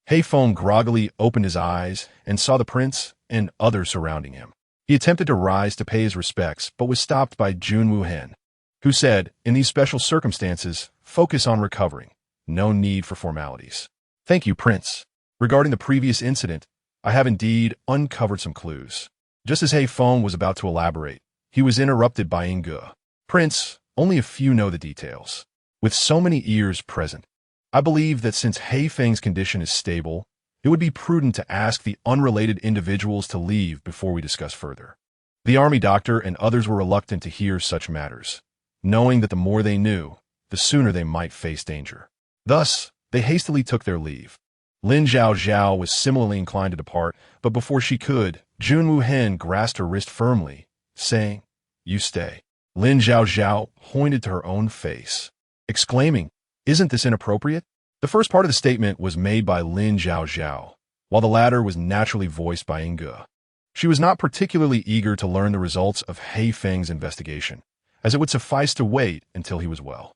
Hei Feng groggily opened his eyes and saw the prince and others surrounding him. He attempted to rise to pay his respects, but was stopped by Jun Wuhen, who said, in these special circumstances, focus on recovering. No need for formalities. Thank you, Prince. Regarding the previous incident, I have indeed uncovered some clues. Just as Hei Feng was about to elaborate, he was interrupted by Inge. Prince, only a few know the details. With so many ears present, I believe that since Hei Feng's condition is stable, it would be prudent to ask the unrelated individuals to leave before we discuss further. The army doctor and others were reluctant to hear such matters, knowing that the more they knew, the sooner they might face danger. Thus, they hastily took their leave. Lin Zhaozhao was similarly inclined to depart, but before she could, Jun Wuhen grasped her wrist firmly, saying, You stay. Lin Zhaozhao pointed to her own face, exclaiming, Isn't this inappropriate? The first part of the statement was made by Lin Zhaozhao, while the latter was naturally voiced by Inge. She was not particularly eager to learn the results of Hei Feng's investigation, as it would suffice to wait until he was well.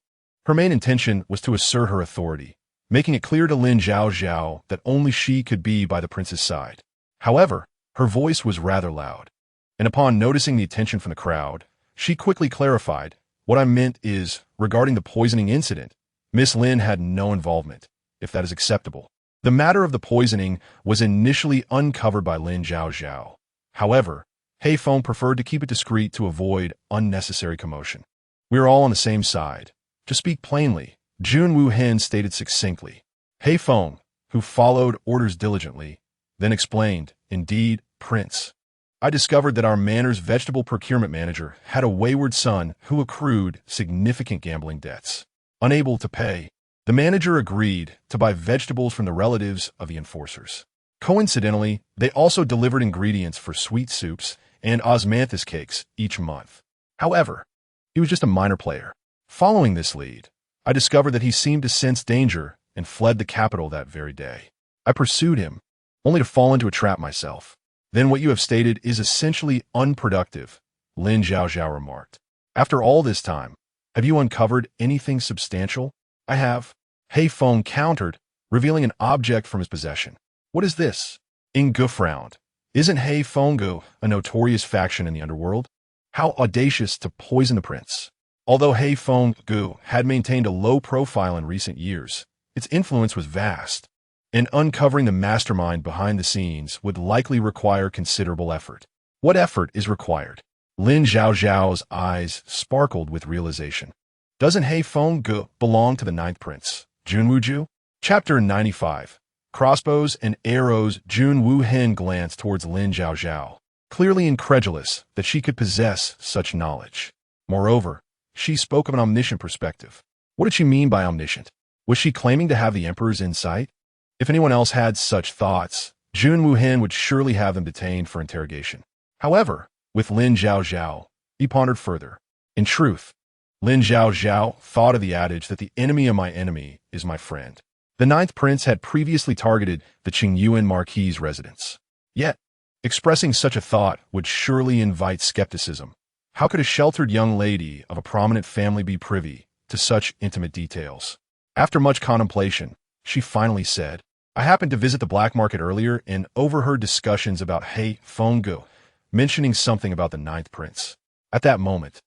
Her main intention was to assert her authority, making it clear to Lin Zhaozhao that only she could be by the prince's side. However, her voice was rather loud, and upon noticing the attention from the crowd, she quickly clarified, What I meant is, regarding the poisoning incident, Miss Lin had no involvement, if that is acceptable. The matter of the poisoning was initially uncovered by Lin Zhaozhao. However, Hei Feng preferred to keep it discreet to avoid unnecessary commotion. We are all on the same side. To speak plainly, Jun Wuhen stated succinctly. Hei Feng, who followed orders diligently, then explained, Indeed, Prince. I discovered that our manor's vegetable procurement manager had a wayward son who accrued significant gambling debts. Unable to pay, the manager agreed to buy vegetables from the relatives of the enforcers. Coincidentally, they also delivered ingredients for sweet soups and osmanthus cakes each month. However, he was just a minor player. Following this lead, I discovered that he seemed to sense danger and fled the capital that very day. I pursued him, only to fall into a trap myself. Then what you have stated is essentially unproductive, Lin Zhaozhao remarked. After all this time, have you uncovered anything substantial? I have. Hei Feng countered, revealing an object from his possession. What is this? Inge frowned. Isn't Hei Feng a notorious faction in the underworld? How audacious to poison the prince. Although Hei Feng had maintained a low profile in recent years, its influence was vast, and uncovering the mastermind behind the scenes would likely require considerable effort. What effort is required? Lin Zhaozhao's eyes sparkled with realization. Doesn't Hei Feng belong to the ninth prince, Jun Wuju? Chapter 95. Crossbows and arrows. Jun Wuhen glanced towards Lin Zhaozhao, clearly incredulous that she could possess such knowledge. Moreover, she spoke of an omniscient perspective. What did she mean by omniscient? Was she claiming to have the emperor's insight? If anyone else had such thoughts, Jun Wuhen would surely have them detained for interrogation. However, with Lin Zhaozhao, he pondered further. In truth, Lin Zhaozhao thought of the adage that the enemy of my enemy is my friend. The ninth prince had previously targeted the Qingyuan Marquis's residence. Yet, expressing such a thought would surely invite skepticism. How could a sheltered young lady of a prominent family be privy to such intimate details? After much contemplation, she finally said, I happened to visit the black market earlier and overheard discussions about Hei Feng mentioning something about the ninth prince. At that moment,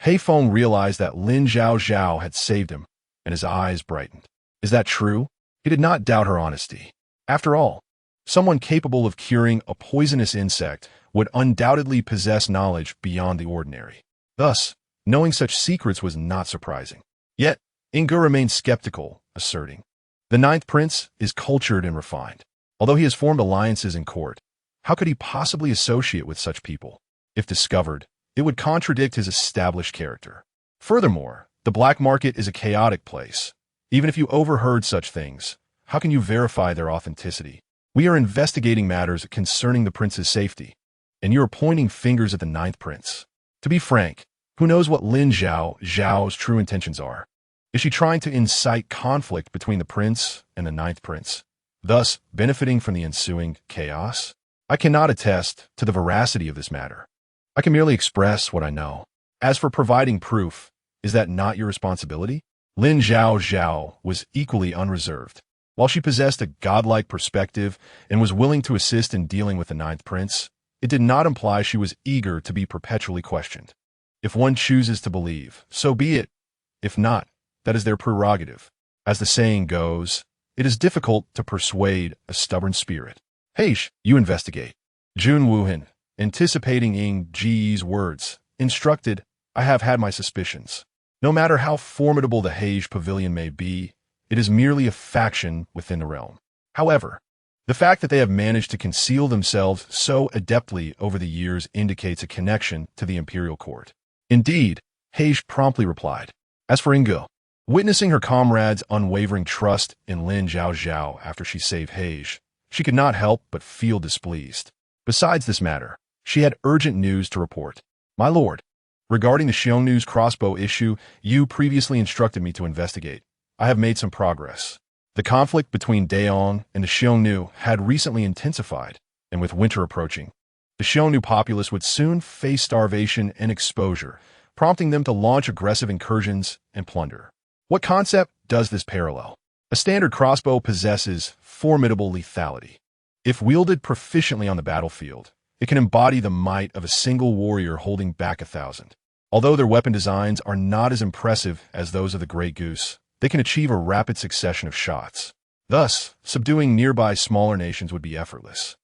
Hei Feng realized that Lin Zhaozhao had saved him, and his eyes brightened. Is that true? He did not doubt her honesty. After all, someone capable of curing a poisonous insect would undoubtedly possess knowledge beyond the ordinary. Thus, knowing such secrets was not surprising. Yet, Inge remained skeptical, asserting, The ninth prince is cultured and refined. Although he has formed alliances in court, how could he possibly associate with such people? If discovered, it would contradict his established character. Furthermore, the black market is a chaotic place. Even if you overheard such things, how can you verify their authenticity? We are investigating matters concerning the prince's safety, and you are pointing fingers at the ninth prince. To be frank, who knows what Lin Zhaozhao's true intentions are? Is she trying to incite conflict between the prince and the ninth prince, thus benefiting from the ensuing chaos? I cannot attest to the veracity of this matter. I can merely express what I know. As for providing proof, is that not your responsibility? Lin Zhaozhao was equally unreserved. While she possessed a godlike perspective and was willing to assist in dealing with the ninth prince, it did not imply she was eager to be perpetually questioned. If one chooses to believe, so be it. If not, that is their prerogative. As the saying goes, it is difficult to persuade a stubborn spirit. Heish, you investigate. Jun Wuhan, anticipating Ying Ji's words, instructed, I have had my suspicions. No matter how formidable the Heish pavilion may be, it is merely a faction within the realm. However, the fact that they have managed to conceal themselves so adeptly over the years indicates a connection to the imperial court. Indeed, Heish promptly replied. As for Ingo, witnessing her comrade's unwavering trust in Lin Zhaozhao after she saved Heish, she could not help but feel displeased. Besides this matter, she had urgent news to report. My lord, regarding the Xiongnu's crossbow issue you previously instructed me to investigate, I have made some progress. The conflict between Daong and the Xiongnu had recently intensified, and with winter approaching, the Xiongnu populace would soon face starvation and exposure, prompting them to launch aggressive incursions and plunder. What concept does this parallel? A standard crossbow possesses formidable lethality. If wielded proficiently on the battlefield, it can embody the might of a single warrior holding back 1,000. Although their weapon designs are not as impressive as those of the Great Goose, they can achieve a rapid succession of shots. Thus, subduing nearby smaller nations would be effortless.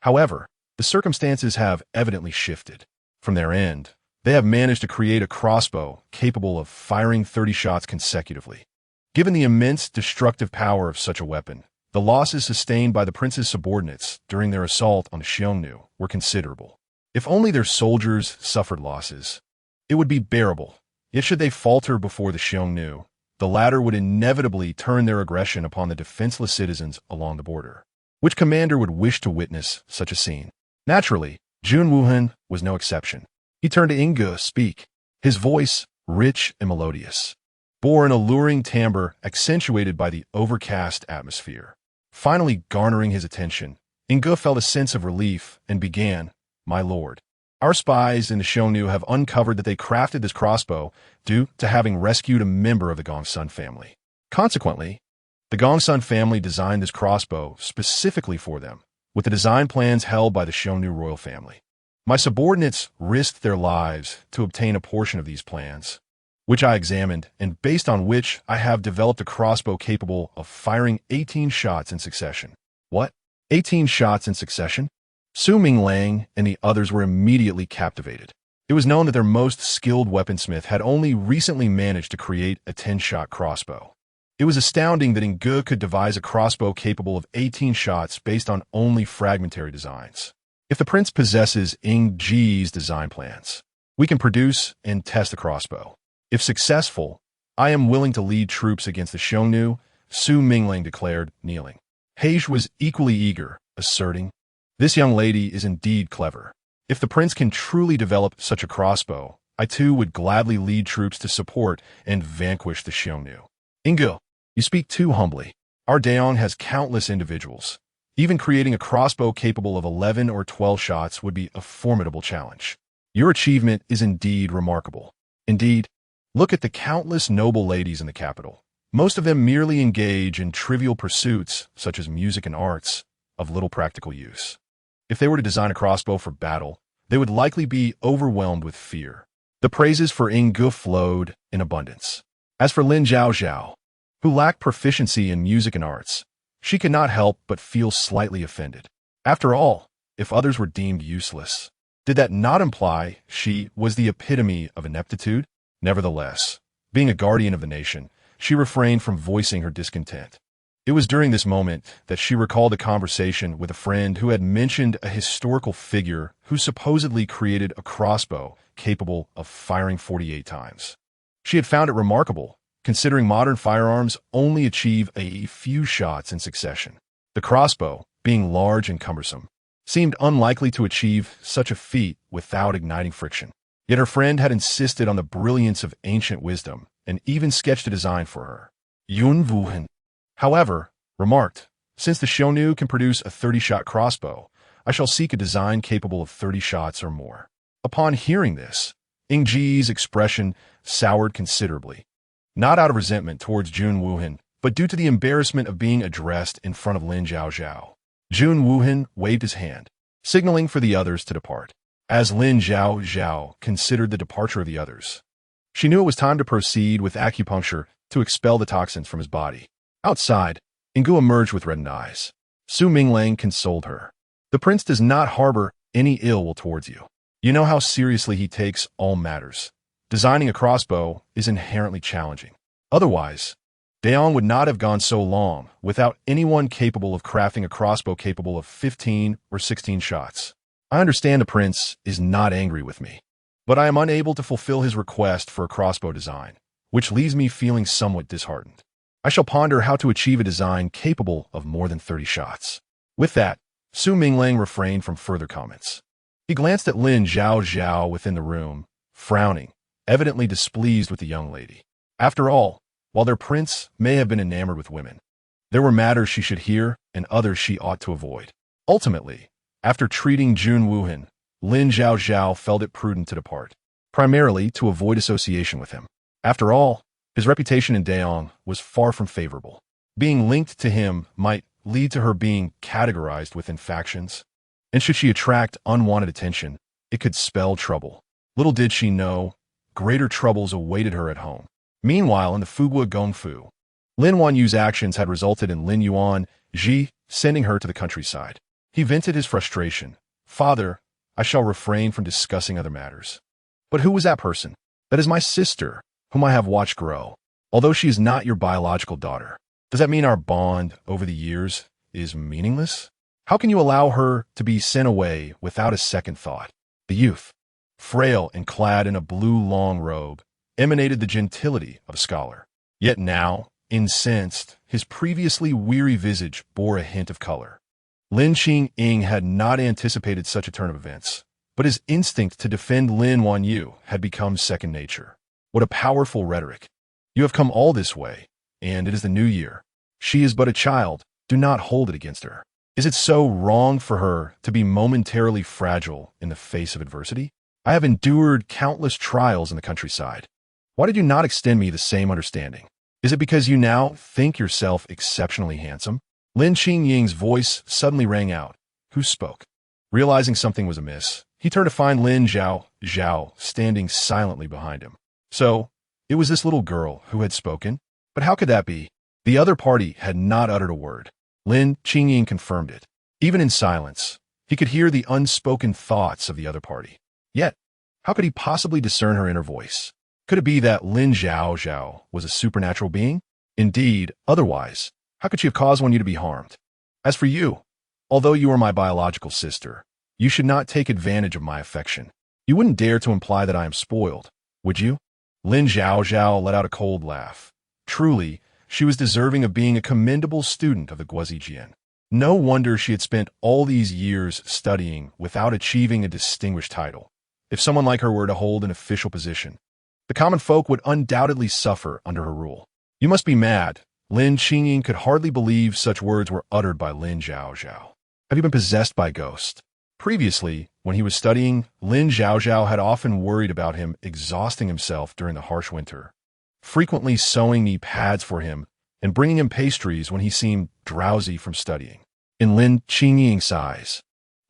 However, the circumstances have evidently shifted. From their end, they have managed to create a crossbow capable of firing 30 shots consecutively. Given the immense destructive power of such a weapon, the losses sustained by the prince's subordinates during their assault on the Xiongnu were considerable. If only their soldiers suffered losses, it would be bearable. Yet should they falter before the Xiongnu, the latter would inevitably turn their aggression upon the defenseless citizens along the border. Which commander would wish to witness such a scene? Naturally, Jun Wuhan was no exception. He turned to Inge to speak. His voice, rich and melodious, bore an alluring timbre accentuated by the overcast atmosphere. Finally garnering his attention, Inge felt a sense of relief and began, My lord, our spies in the Xiongnu have uncovered that they crafted this crossbow due to having rescued a member of the Gongsun family. Consequently, the Gongsun family designed this crossbow specifically for them, with the design plans held by the Xiongnu royal family. My subordinates risked their lives to obtain a portion of these plans, which I examined and based on which I have developed a crossbow capable of firing 18 shots in succession. What? 18 shots in succession? Su Minglang and the others were immediately captivated. It was known that their most skilled weaponsmith had only recently managed to create a 10-shot crossbow. It was astounding that Inge could devise a crossbow capable of 18 shots based on only fragmentary designs. If the prince possesses Ying Ji's design plans, we can produce and test the crossbow. If successful, I am willing to lead troops against the Xiongnu, Su Minglang declared, kneeling. Heish was equally eager, asserting, This young lady is indeed clever. If the prince can truly develop such a crossbow, I too would gladly lead troops to support and vanquish the Xiongnu. Inge, you speak too humbly. Our Daong has countless individuals. Even creating a crossbow capable of 11 or 12 shots would be a formidable challenge. Your achievement is indeed remarkable. Indeed, look at the countless noble ladies in the capital. Most of them merely engage in trivial pursuits, such as music and arts, of little practical use. If they were to design a crossbow for battle, they would likely be overwhelmed with fear. The praises for Inge flowed in abundance. As for Lin Zhaozhao, who lacked proficiency in music and arts, she could not help but feel slightly offended. After all, if others were deemed useless, did that not imply she was the epitome of ineptitude? Nevertheless, being a guardian of the nation, she refrained from voicing her discontent. It was during this moment that she recalled a conversation with a friend who had mentioned a historical figure who supposedly created a crossbow capable of firing 48 times. She had found it remarkable, considering modern firearms only achieve a few shots in succession. The crossbow, being large and cumbersome, seemed unlikely to achieve such a feat without igniting friction. Yet her friend had insisted on the brilliance of ancient wisdom and even sketched a design for her. Yun Wuhan, however, remarked, "Since the Xiongnu can produce a 30-shot crossbow, I shall seek a design capable of 30 shots or more." Upon hearing this, Ingji's expression soured considerably, not out of resentment towards Jun Wuhan, but due to the embarrassment of being addressed in front of Lin Zhaozhao. Jun Wuhan waved his hand, signaling for the others to depart. As Lin Zhaozhao considered the departure of the others, she knew it was time to proceed with acupuncture to expel the toxins from his body. Outside, Ingu emerged with reddened eyes. Su Minglang consoled her. "The prince does not harbor any ill will towards you. You know how seriously he takes all matters. Designing a crossbow is inherently challenging. Otherwise, Daong would not have gone so long without anyone capable of crafting a crossbow capable of 15 or 16 shots. I understand the prince is not angry with me, but I am unable to fulfill his request for a crossbow design, which leaves me feeling somewhat disheartened. I shall ponder how to achieve a design capable of more than 30 shots." With that, Su Minglang refrained from further comments. He glanced at Lin Zhaozhao within the room, frowning, evidently displeased with the young lady. After all, while their prince may have been enamored with women, there were matters she should hear and others she ought to avoid. Ultimately, after treating Jun Wuhan, Lin Zhaozhao felt it prudent to depart, primarily to avoid association with him. After all, his reputation in Daong was far from favorable. Being linked to him might lead to her being categorized within factions, and should she attract unwanted attention, it could spell trouble. Little did she know, greater troubles awaited her at home. Meanwhile, in the Fugua Gongfu, Lin Wanyu's actions had resulted in Lin Yuan Ji sending her to the countryside. He vented his frustration. "Father, I shall refrain from discussing other matters. But who was that person?" "That is my sister, whom I have watched grow. Although she is not your biological daughter, does that mean our bond over the years is meaningless? How can you allow her to be sent away without a second thought?" The youth, frail and clad in a blue long robe, emanated the gentility of a scholar. Yet now, incensed, his previously weary visage bore a hint of color. Lin Qing had not anticipated such a turn of events, but his instinct to defend Lin Wanyu had become second nature. What a powerful rhetoric. "You have come all this way, and it is the new year. She is but a child. Do not hold it against her. Is it so wrong for her to be momentarily fragile in the face of adversity? I have endured countless trials in the countryside. Why did you not extend me the same understanding? Is it because you now think yourself exceptionally handsome?" Lin Qingying's voice suddenly rang out. Who spoke? Realizing something was amiss, he turned to find Lin Zhaozhao standing silently behind him. So, it was this little girl who had spoken? But how could that be? The other party had not uttered a word. Lin Qingying confirmed it. Even in silence, he could hear the unspoken thoughts of the other party. Yet, how could he possibly discern her inner voice? Could it be that Lin Zhaozhao was a supernatural being? Indeed, otherwise, how could she have caused Wanyu to be harmed? As for you, although you are my biological sister, you should not take advantage of my affection. You wouldn't dare to imply that I am spoiled, would you? Lin Zhaozhao let out a cold laugh. Truly, she was deserving of being a commendable student of the Guozijian. No wonder she had spent all these years studying without achieving a distinguished title. If someone like her were to hold an official position, the common folk would undoubtedly suffer under her rule. You must be mad. Lin Qingying could hardly believe such words were uttered by Lin Zhaozhao. Have you been possessed by a ghost? Previously, when he was studying, Lin Zhaozhao had often worried about him exhausting himself during the harsh winter, frequently sewing knee pads for him and bringing him pastries when he seemed drowsy from studying. In Lin Qingying's eyes,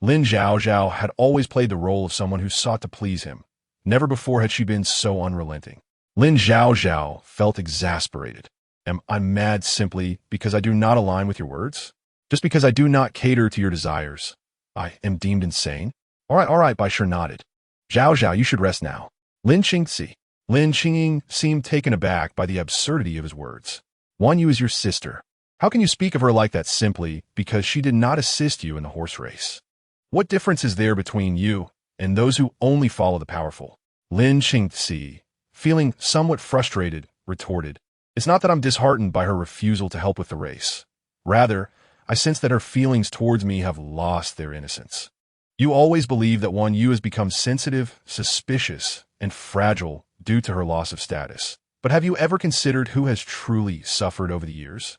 Lin Zhaozhao had always played the role of someone who sought to please him. Never before had she been so unrelenting. Lin Zhaozhao felt exasperated. Am I mad simply because I do not align with your words? Just because I do not cater to your desires, I am deemed insane? All right, Bai Shi nodded. Zhaozhao, you should rest now. Lin Qingying seemed taken aback by the absurdity of his words. Wanyu is your sister. How can you speak of her like that simply because she did not assist you in the horse race? What difference is there between you and those who only follow the powerful? Lin Zhaozhao, feeling somewhat frustrated, retorted, "It's not that I'm disheartened by her refusal to help with the race. Rather, I sense that her feelings towards me have lost their innocence. You always believe that Wan Yu has become sensitive, suspicious, and fragile due to her loss of status. But have you ever considered who has truly suffered over the years?"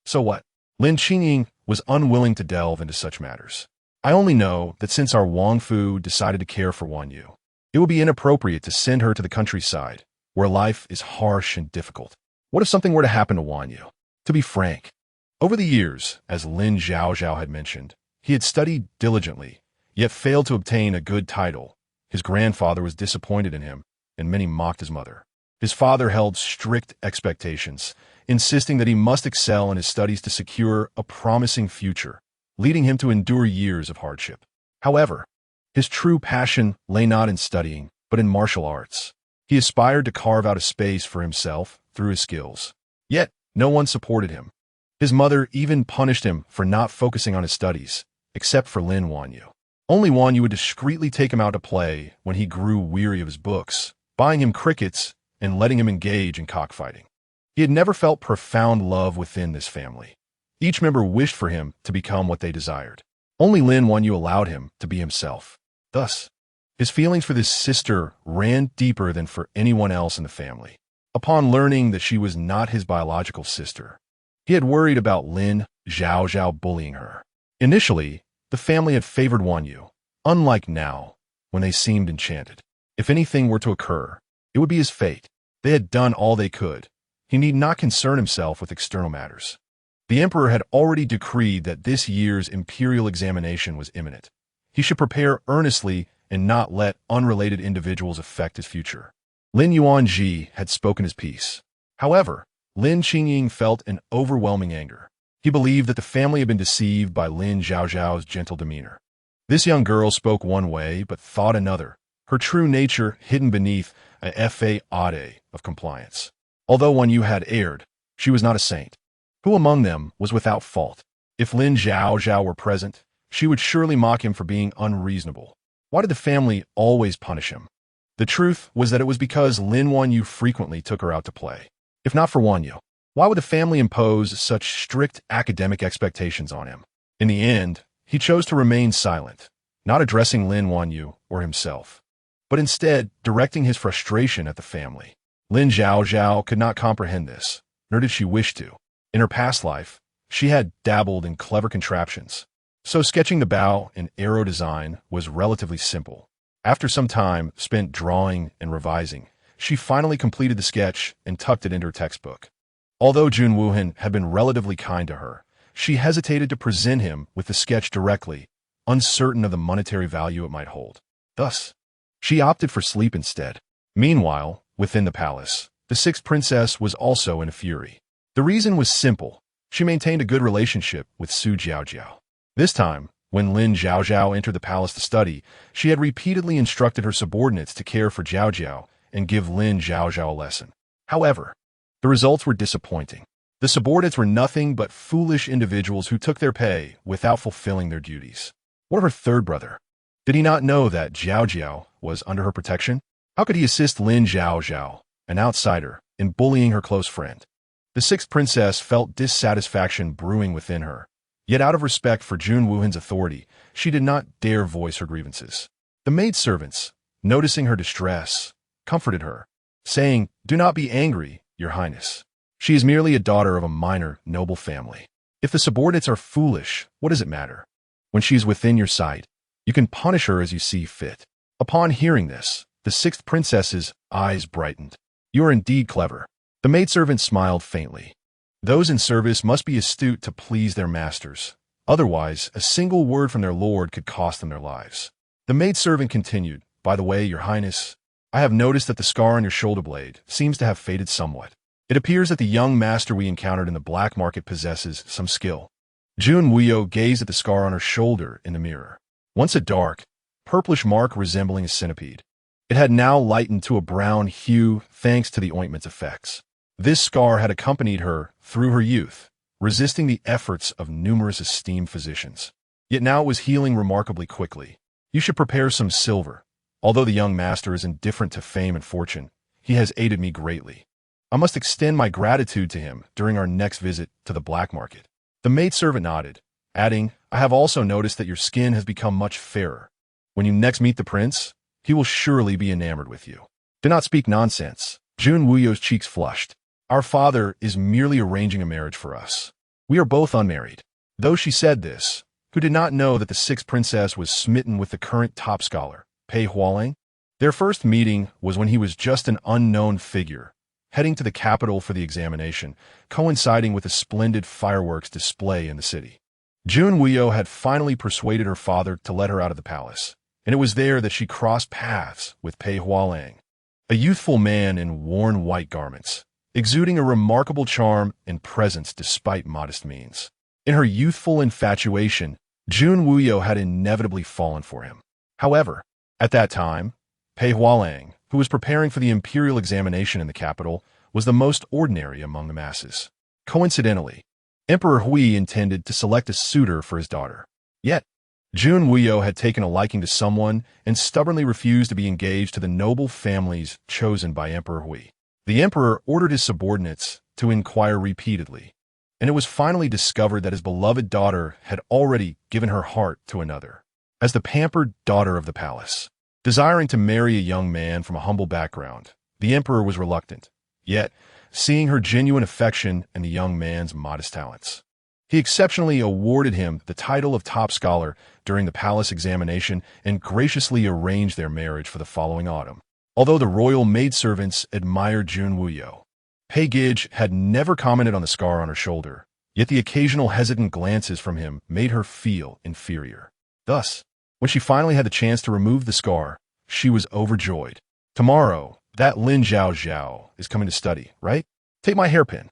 So what? Lin Qingying was unwilling to delve into such matters. "I only know that since our Wang Fu decided to care for Wan Yu, it would be inappropriate to send her to the countryside, where life is harsh and difficult. What if something were to happen to Wan Yu?" To be frank, over the years, as Lin Zhaozhao had mentioned, he had studied diligently, yet failed to obtain a good title. His grandfather was disappointed in him, and many mocked his mother. His father held strict expectations, insisting that he must excel in his studies to secure a promising future, leading him to endure years of hardship. However, his true passion lay not in studying, but in martial arts. He aspired to carve out a space for himself through his skills. Yet, no one supported him. His mother even punished him for not focusing on his studies, except for Lin Wanyu. Only Wanyu would discreetly take him out to play when he grew weary of his books, buying him crickets and letting him engage in cockfighting. He had never felt profound love within this family. Each member wished for him to become what they desired. Only Lin Wanyu allowed him to be himself. Thus, his feelings for this sister ran deeper than for anyone else in the family. Upon learning that she was not his biological sister, he had worried about Lin Zhaozhao bullying her. Initially, the family had favored Wanyu, unlike now, when they seemed enchanted. If anything were to occur, it would be his fate. They had done all they could. He need not concern himself with external matters. The emperor had already decreed that this year's imperial examination was imminent. He should prepare earnestly and not let unrelated individuals affect his future. Lin Yuanji had spoken his piece. However, Lin Qingying felt an overwhelming anger. He believed that the family had been deceived by Lin Zhaozhao's gentle demeanor. This young girl spoke one way but thought another, her true nature hidden beneath a fade of compliance. Although Wanyu had erred, she was not a saint. Who among them was without fault? If Lin Zhaozhao were present, she would surely mock him for being unreasonable. Why did the family always punish him? The truth was that it was because Lin Wanyu frequently took her out to play. If not for Wanyu, why would the family impose such strict academic expectations on him? In the end, he chose to remain silent, not addressing Lin Wanyu or himself, but instead directing his frustration at the family. Lin Zhaozhao could not comprehend this, nor did she wish to. In her past life, she had dabbled in clever contraptions, so sketching the bow and arrow design was relatively simple. After some time spent drawing and revising, she finally completed the sketch and tucked it into her textbook. Although Jun Wuhan had been relatively kind to her, she hesitated to present him with the sketch directly, uncertain of the monetary value it might hold. Thus, she opted for sleep instead. Meanwhile, within the palace, the sixth princess was also in a fury. The reason was simple. She maintained a good relationship with Su Jiaojiao. This time, when Lin Zhaozhao entered the palace to study, she had repeatedly instructed her subordinates to care for Jiaojiao and give Lin Zhaozhao a lesson. However, the results were disappointing. The subordinates were nothing but foolish individuals who took their pay without fulfilling their duties. What of her third brother? Did he not know that Jiaojiao was under her protection? How could he assist Lin Zhaozhao, an outsider, in bullying her close friend? The sixth princess felt dissatisfaction brewing within her. Yet out of respect for Jun Wuhan's authority, she did not dare voice her grievances. The maidservants, noticing her distress, comforted her, saying, "Do not be angry, Your Highness. She is merely a daughter of a minor, noble family. If the subordinates are foolish, what does it matter? When she is within your sight, you can punish her as you see fit." Upon hearing this, the sixth princess's eyes brightened. "You are indeed clever." The maidservant smiled faintly. Those in service must be astute to please their masters. Otherwise, a single word from their lord could cost them their lives. The maidservant continued, "By the way, Your Highness, I have noticed that the scar on your shoulder blade seems to have faded somewhat. It appears that the young master we encountered in the black market possesses some skill." Jun Wuyo gazed at the scar on her shoulder in the mirror. Once a dark, purplish mark resembling a centipede, it had now lightened to a brown hue thanks to the ointment's effects. This scar had accompanied her through her youth, resisting the efforts of numerous esteemed physicians. Yet now it was healing remarkably quickly. You should prepare some silver. Although the young master is indifferent to fame and fortune, he has aided me greatly. I must extend my gratitude to him during our next visit to the black market. The maidservant nodded, adding, I have also noticed that your skin has become much fairer. When you next meet the prince, he will surely be enamored with you. Do not speak nonsense. Jun Wuyo's cheeks flushed. Our father is merely arranging a marriage for us. We are both unmarried. Though she said this, who did not know that the sixth princess was smitten with the current top scholar, Pei Hualing? Their first meeting was when he was just an unknown figure, heading to the capital for the examination, coinciding with a splendid fireworks display in the city. Jun Wuyo had finally persuaded her father to let her out of the palace, and it was there that she crossed paths with Pei Hualing, a youthful man in worn white garments, exuding a remarkable charm and presence despite modest means. In her youthful infatuation, Jun Wuyo had inevitably fallen for him. However, at that time, Pei Hualing, who was preparing for the imperial examination in the capital, was the most ordinary among the masses. Coincidentally, Emperor Hui intended to select a suitor for his daughter. Yet, Jun Wuyo had taken a liking to someone and stubbornly refused to be engaged to the noble families chosen by Emperor Hui. The emperor ordered his subordinates to inquire repeatedly, and it was finally discovered that his beloved daughter had already given her heart to another. As the pampered daughter of the palace, desiring to marry a young man from a humble background, the emperor was reluctant, yet, seeing her genuine affection and the young man's modest talents, he exceptionally awarded him the title of top scholar during the palace examination and graciously arranged their marriage for the following autumn. Although the royal maidservants admired Jun Wuyo, Pei Gige had never commented on the scar on her shoulder, yet the occasional hesitant glances from him made her feel inferior. Thus, when she finally had the chance to remove the scar, she was overjoyed. Tomorrow, that Lin Zhaozhao is coming to study, right? Take my hairpin.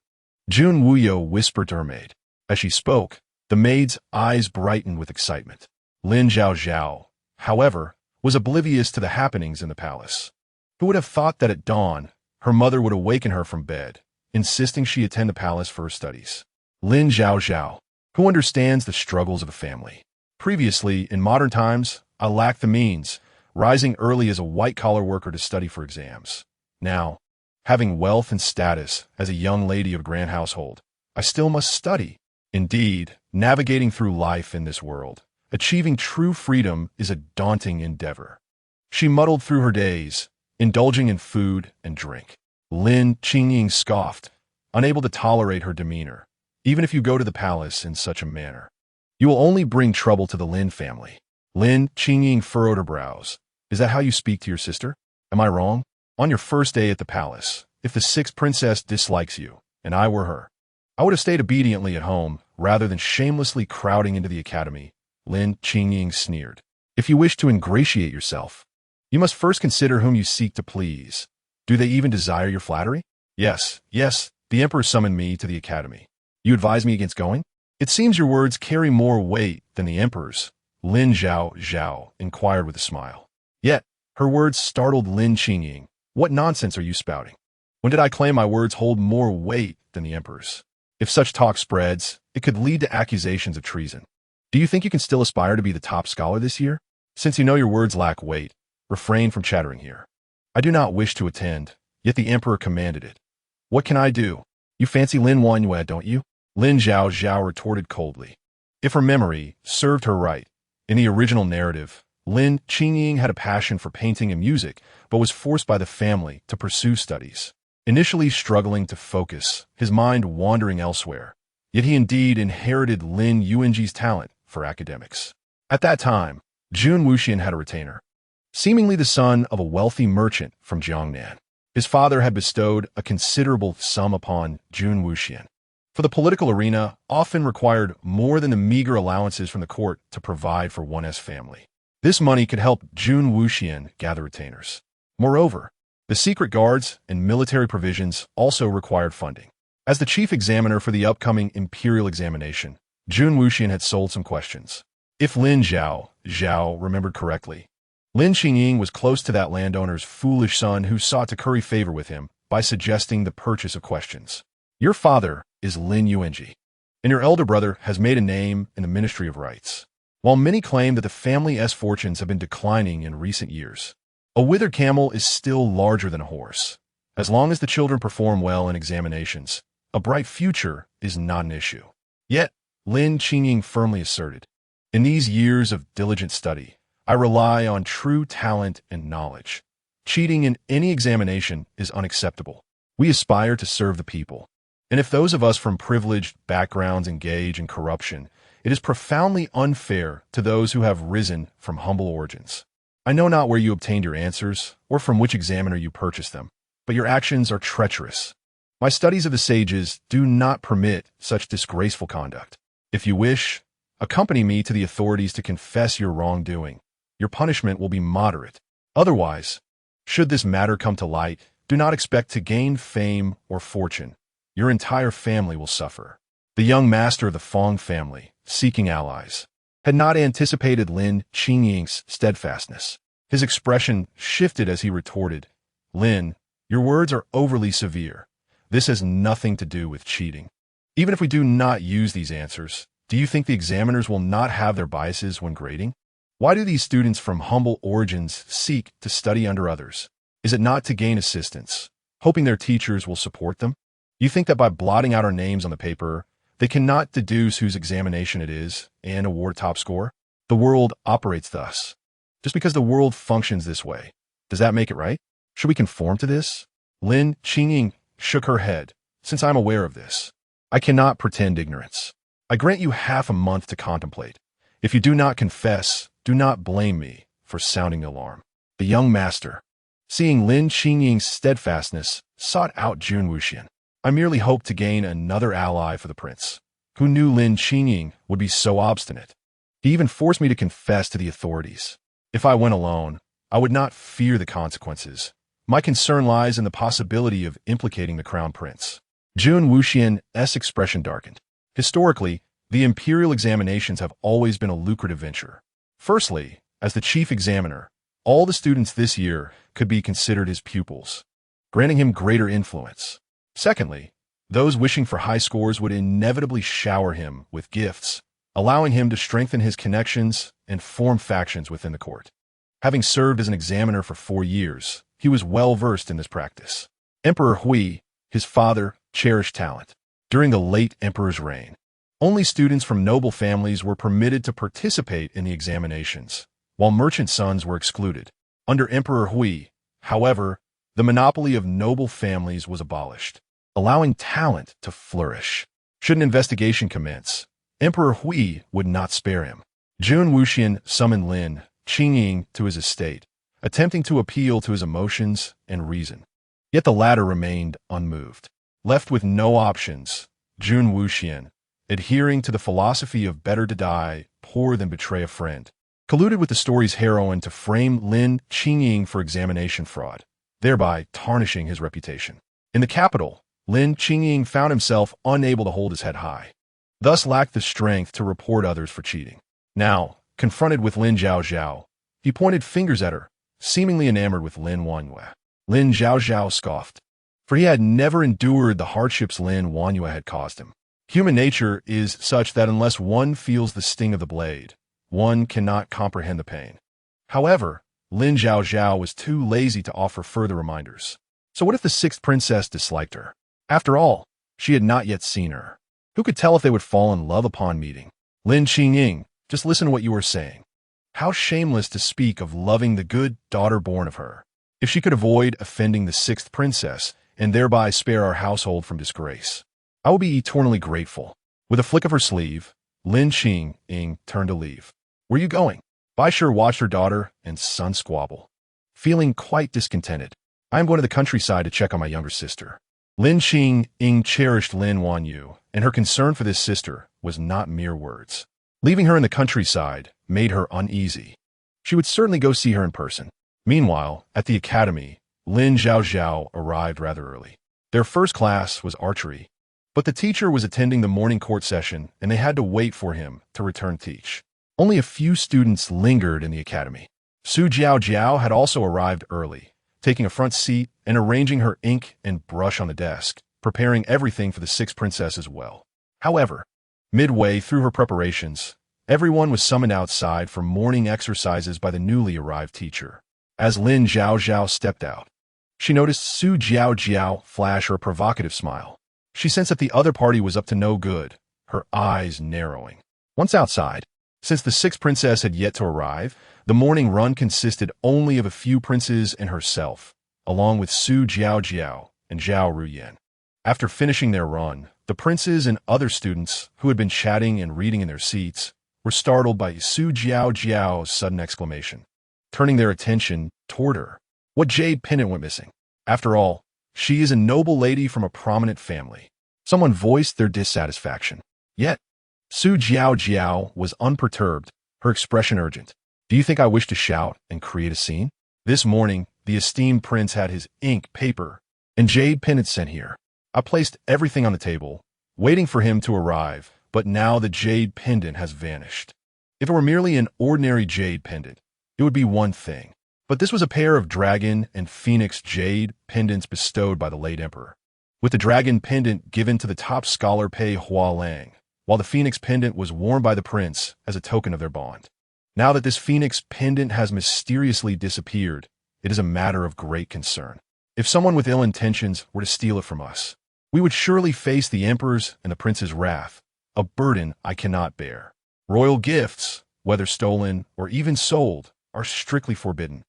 Jun Wuyo whispered to her maid. As she spoke, the maid's eyes brightened with excitement. Lin Zhaozhao, however, was oblivious to the happenings in the palace. Who would have thought that at dawn, her mother would awaken her from bed, insisting she attend the palace for her studies? Lin Zhaozhao, who understands the struggles of a family. Previously, in modern times, I lacked the means, rising early as a white-collar worker to study for exams. Now, having wealth and status as a young lady of a grand household, I still must study. Indeed, navigating through life in this world, achieving true freedom is a daunting endeavor. She muddled through her days, indulging in food and drink. Lin Qingying scoffed, unable to tolerate her demeanor. Even if you go to the palace in such a manner, you will only bring trouble to the Lin family. Lin Qingying furrowed her brows. Is that how you speak to your sister? Am I wrong? On your first day at the palace, if the sixth princess dislikes you, and I were her, I would have stayed obediently at home rather than shamelessly crowding into the academy. Lin Qingying sneered. If you wish to ingratiate yourself, you must first consider whom you seek to please. Do they even desire your flattery? Yes, the emperor summoned me to the academy. You advise me against going? It seems your words carry more weight than the emperor's. Lin Zhaozhao inquired with a smile. Yet, her words startled Lin Qingying. What nonsense are you spouting? When did I claim my words hold more weight than the emperor's? If such talk spreads, it could lead to accusations of treason. Do you think you can still aspire to be the top scholar this year? Since you know your words lack weight, refrain from chattering here. I do not wish to attend, yet the emperor commanded it. What can I do? You fancy Lin Wanyue, don't you? Lin Zhaozhao retorted coldly. If her memory served her right, in the original narrative, Lin Qingying had a passion for painting and music, but was forced by the family to pursue studies. Initially struggling to focus, his mind wandering elsewhere, yet he indeed inherited Lin Yuanji's talent for academics. At that time, Jun Wuxian had a retainer, seemingly the son of a wealthy merchant from Jiangnan. His father had bestowed a considerable sum upon Jun Wuxian, for the political arena often required more than the meager allowances from the court to provide for one's family. This money could help Jun Wuxian gather retainers. Moreover, the secret guards and military provisions also required funding. As the chief examiner for the upcoming imperial examination, Jun Wuxian had sold some questions. If Lin Zhaozhao remembered correctly, Lin Qingying was close to that landowner's foolish son who sought to curry favor with him by suggesting the purchase of questions. Your father is Lin Yuanji. and your elder brother has made a name in the Ministry of Rights. While many claim that the family's fortunes have been declining in recent years, a withered camel is still larger than a horse. As long as the children perform well in examinations, a bright future is not an issue. Yet, Lin Qingying firmly asserted, in these years of diligent study, I rely on true talent and knowledge. Cheating in any examination is unacceptable. We aspire to serve the people. And if those of us from privileged backgrounds engage in corruption, it is profoundly unfair to those who have risen from humble origins. I know not where you obtained your answers, or from which examiner you purchased them, but your actions are treacherous. My studies of the sages do not permit such disgraceful conduct. If you wish, accompany me to the authorities to confess your wrongdoing. Your punishment will be moderate. Otherwise, should this matter come to light, do not expect to gain fame or fortune. Your entire family will suffer. The young master of the Fong family, seeking allies, had not anticipated Lin Qingying's steadfastness. His expression shifted as he retorted, Lin, your words are overly severe. This has nothing to do with cheating. Even if we do not use these answers, do you think the examiners will not have their biases when grading? Why do these students from humble origins seek to study under others? Is it not to gain assistance, hoping their teachers will support them? You think that by blotting out our names on the paper, they cannot deduce whose examination it is and award top score? The world operates thus. Just because the world functions this way, does that make it right? Should we conform to this? Lin Qingying shook her head. Since I'm aware of this, I cannot pretend ignorance. I grant you half a month to contemplate. If you do not confess, do not blame me for sounding the alarm. The young master, seeing Lin Qingying's steadfastness, sought out Jun Wuxian. I merely hoped to gain another ally for the prince. Who knew Lin Qingying would be so obstinate? He even forced me to confess to the authorities. If I went alone, I would not fear the consequences. My concern lies in the possibility of implicating the crown prince. Jun Wuxian's expression darkened. Historically, the imperial examinations have always been a lucrative venture. Firstly, as the chief examiner, all the students this year could be considered his pupils, granting him greater influence. Secondly, those wishing for high scores would inevitably shower him with gifts, allowing him to strengthen his connections and form factions within the court. Having served as an examiner for 4 years, he was well versed in this practice. Emperor Hui, his father, cherished talent. During the late emperor's reign, only students from noble families were permitted to participate in the examinations, while merchant sons were excluded. Under Emperor Hui, however, the monopoly of noble families was abolished, allowing talent to flourish. Should an investigation commence, Emperor Hui would not spare him. Jun Wuxian summoned Lin Qingying to his estate, attempting to appeal to his emotions and reason. Yet the latter remained unmoved. Left with no options, Jun Wuxian, adhering to the philosophy of better to die poor than betray a friend, colluded with the story's heroine to frame Lin Qingying for examination fraud, thereby tarnishing his reputation. In the capital, Lin Qingying found himself unable to hold his head high, thus lacked the strength to report others for cheating. Now, confronted with Lin Zhaozhao, he pointed fingers at her, seemingly enamored with Lin Wanyue. Lin Zhaozhao scoffed, for he had never endured the hardships Lin Wanyue had caused him. Human nature is such that unless one feels the sting of the blade, one cannot comprehend the pain. However, Lin Zhaozhao was too lazy to offer further reminders. So what if the 6th princess disliked her? After all, she had not yet seen her. Who could tell if they would fall in love upon meeting? Lin Qingying, just listen to what you are saying. How shameless to speak of loving the good daughter born of her. If she could avoid offending the 6th princess and thereby spare our household from disgrace, I will be eternally grateful. With a flick of her sleeve, Lin Qingying turned to leave. Where are you going? Bai Shi watched her daughter and son squabble. Feeling quite discontented, I am going to the countryside to check on my younger sister. Lin Qingying cherished Lin Wanyue, and her concern for this sister was not mere words. Leaving her in the countryside made her uneasy. She would certainly go see her in person. Meanwhile, at the academy, Lin Zhaozhao arrived rather early. Their first class was archery, but the teacher was attending the morning court session and they had to wait for him to return teach. Only a few students lingered in the academy. Su Jiao had also arrived early, taking a front seat and arranging her ink and brush on the desk, preparing everything for the 6th princess as well. However, Midway through her preparations, everyone was summoned outside for morning exercises by the newly arrived teacher. As Lin Zhaozhao stepped out, she noticed Su Zhaozhao flash her provocative smile. She sensed that the other party was up to no good, her eyes narrowing. Once outside, since the sixth princess had yet to arrive, the morning run consisted only of a few princes and herself, along with Su Zhaozhao and Zhao Ruyan. After finishing their run, the princes and other students who had been chatting and reading in their seats were startled by Su Zhaozhao's sudden exclamation, turning their attention toward her. What jade pendant went missing? After all, she is a noble lady from a prominent family. Someone voiced their dissatisfaction. Yet, Su Zhaozhao was unperturbed, her expression urgent. Do you think I wish to shout and create a scene? This morning, the esteemed prince had his ink, paper, and jade pendant sent here. I placed everything on the table, waiting for him to arrive, but now the jade pendant has vanished. If it were merely an ordinary jade pendant, it would be one thing. But this was a pair of dragon and phoenix jade pendants bestowed by the late emperor, with the dragon pendant given to the top scholar Pei Hualang, while the phoenix pendant was worn by the prince as a token of their bond. Now that this phoenix pendant has mysteriously disappeared, it is a matter of great concern. If someone with ill intentions were to steal it from us, we would surely face the emperor's and the prince's wrath, a burden I cannot bear. Royal gifts, whether stolen or even sold, are strictly forbidden,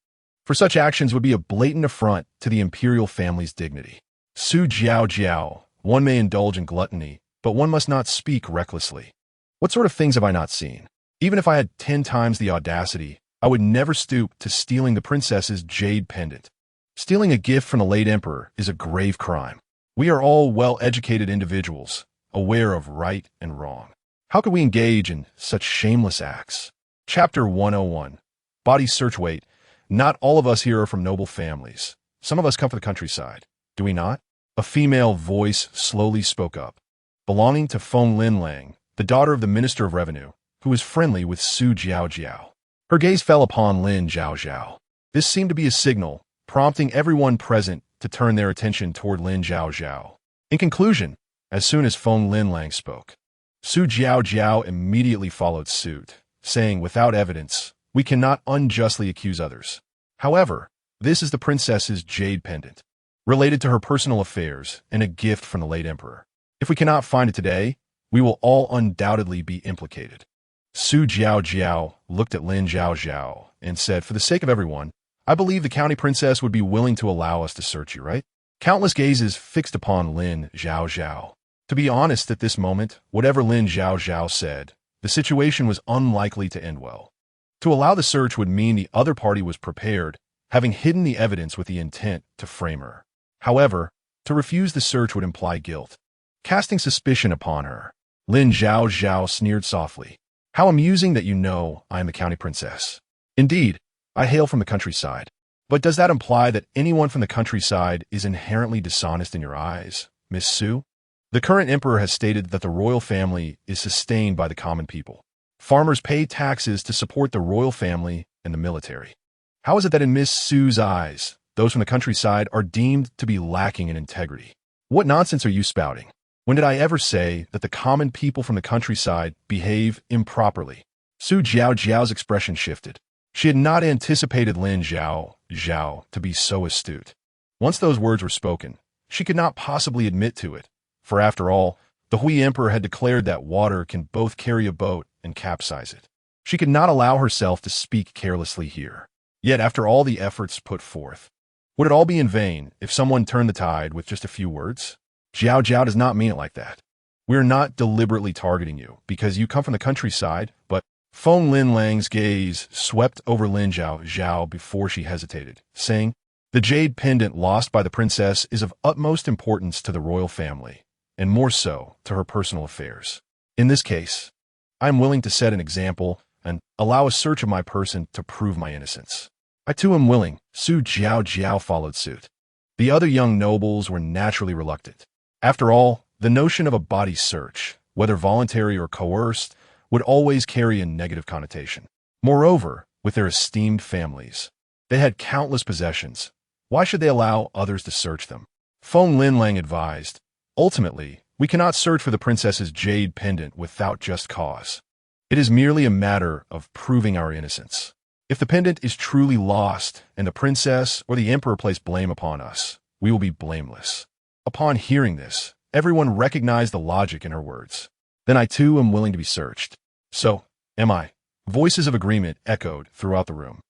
for such actions would be a blatant affront to the imperial family's dignity. Su Zhaozhao, one may indulge in gluttony, but one must not speak recklessly. What sort of things have I not seen? Even if I had 10 times the audacity, I would never stoop to stealing the princess's jade pendant. Stealing a gift from the late emperor is a grave crime. We are all well-educated individuals, aware of right and wrong. How could we engage in such shameless acts? Chapter 101. Body search. Wait, not all of us here are from noble families. Some of us come from the countryside. Do we not? A female voice slowly spoke up, belonging to Feng Linlang, the daughter of the Minister of Revenue, who was friendly with Su Zhaozhao. Her gaze fell upon Lin Zhaozhao. This seemed to be a signal, prompting everyone present to turn their attention toward Lin Zhaozhao. In conclusion, as soon as Feng Linlang spoke, Su Zhaozhao immediately followed suit, saying, without evidence, we cannot unjustly accuse others. However, this is the princess's jade pendant, related to her personal affairs and a gift from the late emperor. If we cannot find it today, we will all undoubtedly be implicated. Su Zhaozhao looked at Lin Zhaozhao and said, for the sake of everyone, I believe the county princess would be willing to allow us to search you, right? Countless gazes fixed upon Lin Zhaozhao. To be honest, at this moment, whatever Lin Zhaozhao said, the situation was unlikely to end well. To allow the search would mean the other party was prepared, having hidden the evidence with the intent to frame her. However, to refuse the search would imply guilt, casting suspicion upon her. Lin Zhaozhao sneered softly. How amusing that you know I am the county princess. Indeed, I hail from the countryside. But does that imply that anyone from the countryside is inherently dishonest in your eyes, Miss Su? The current emperor has stated that the royal family is sustained by the common people. Farmers pay taxes to support the royal family and the military. How is it that in Miss Su's eyes, those from the countryside are deemed to be lacking in integrity? What nonsense are you spouting? When did I ever say that the common people from the countryside behave improperly? Su Zhaozhao's expression shifted. She had not anticipated Lin Zhaozhao to be so astute. Once those words were spoken, she could not possibly admit to it, for after all, the Hui Emperor had declared that water can both carry a boat and capsize it. She could not allow herself to speak carelessly here. Yet after all the efforts put forth, would it all be in vain if someone turned the tide with just a few words? Zhaozhao does not mean it like that. We are not deliberately targeting you because you come from the countryside, but Feng Linlang's gaze swept over Lin Zhaozhao before she hesitated, saying, the jade pendant lost by the princess is of utmost importance to the royal family, and more so to her personal affairs. In this case, I am willing to set an example and allow a search of my person to prove my innocence. I too am willing. Su Zhaozhao followed suit. The other young nobles were naturally reluctant. After all, the notion of a body search, whether voluntary or coerced, would always carry a negative connotation. Moreover, with their esteemed families, they had countless possessions. Why should they allow others to search them? Feng Linlang advised, ultimately, We cannot search for the princess's jade pendant without just cause. It is merely a matter of proving our innocence. If the pendant is truly lost and the princess or the emperor place blame upon us, we will be blameless. Upon hearing this, everyone recognized the logic in her words. Then I too am willing to be searched. So, am I. Voices of agreement echoed throughout the room.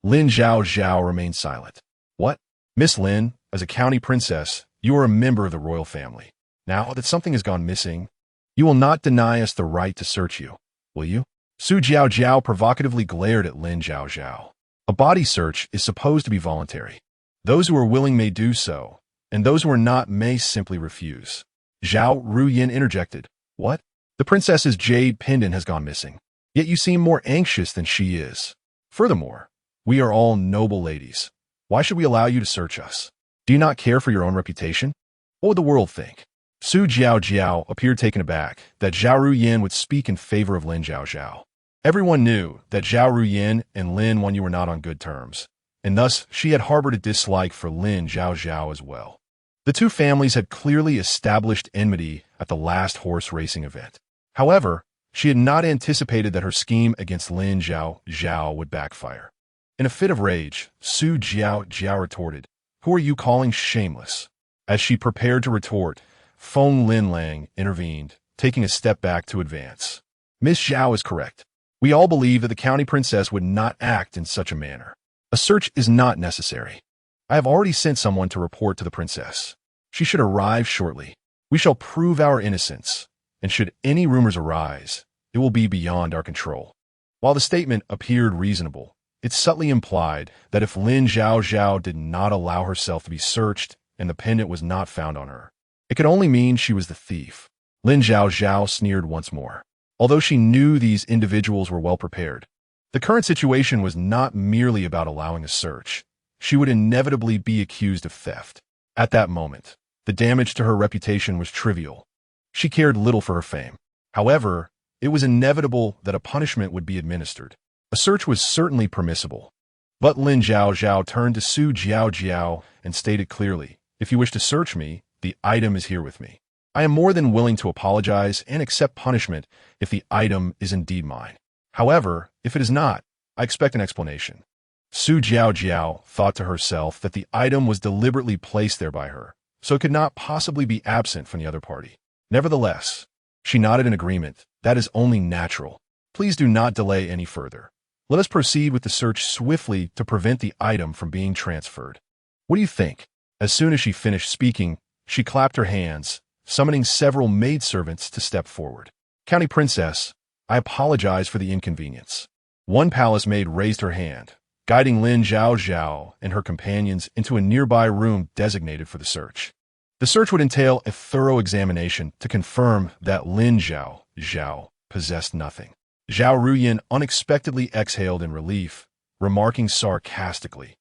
Lin Zhaozhao remained silent. What? Miss Lin, as a county princess, you are a member of the royal family. Now that something has gone missing, you will not deny us the right to search you, will you? Su Zhaozhao provocatively glared at Lin Zhaozhao. A body search is supposed to be voluntary. Those who are willing may do so, and those who are not may simply refuse. Zhao Ruyin interjected. What? The princess's jade pendant has gone missing. Yet you seem more anxious than she is. Furthermore, we are all noble ladies. Why should we allow you to search us? Do you not care for your own reputation? What would the world think? Su Zhaozhao appeared taken aback that Zhao Ruyin would speak in favor of Lin Zhaozhao. Everyone knew that Zhao Ruyin and Lin Wanyu were not on good terms, and thus she had harbored a dislike for Lin Zhaozhao as well. The two families had clearly established enmity at the last horse racing event. However, she had not anticipated that her scheme against Lin Zhaozhao would backfire. In a fit of rage, Su Zhaozhao retorted, "Who are you calling shameless?" As she prepared to retort, Feng Linlang intervened, taking a step back to advance. Miss Zhao is correct. We all believe that the county princess would not act in such a manner. A search is not necessary. I have already sent someone to report to the princess. She should arrive shortly. We shall prove our innocence, and should any rumors arise, it will be beyond our control. While the statement appeared reasonable, it subtly implied that if Lin Zhaozhao did not allow herself to be searched and the pendant was not found on her, it could only mean she was the thief. Lin Zhaozhao sneered once more. Although she knew these individuals were well prepared, the current situation was not merely about allowing a search. She would inevitably be accused of theft. At that moment, the damage to her reputation was trivial. She cared little for her fame. However, it was inevitable that a punishment would be administered. A search was certainly permissible. But Lin Zhaozhao turned to Su Zhaozhao and stated clearly, "If you wish to search me, the item is here with me. I am more than willing to apologize and accept punishment if the item is indeed mine. However, if it is not, I expect an explanation." Su Zhaozhao thought to herself that the item was deliberately placed there by her, so it could not possibly be absent from the other party. Nevertheless, she nodded in agreement. That is only natural. Please do not delay any further. Let us proceed with the search swiftly to prevent the item from being transferred. What do you think? As soon as she finished speaking, she clapped her hands, summoning several maidservants to step forward. "County Princess, I apologize for the inconvenience." One palace maid raised her hand, guiding Lin Zhaozhao and her companions into a nearby room designated for the search. The search would entail a thorough examination to confirm that Lin Zhaozhao possessed nothing. Zhao Ruyin unexpectedly exhaled in relief, remarking sarcastically,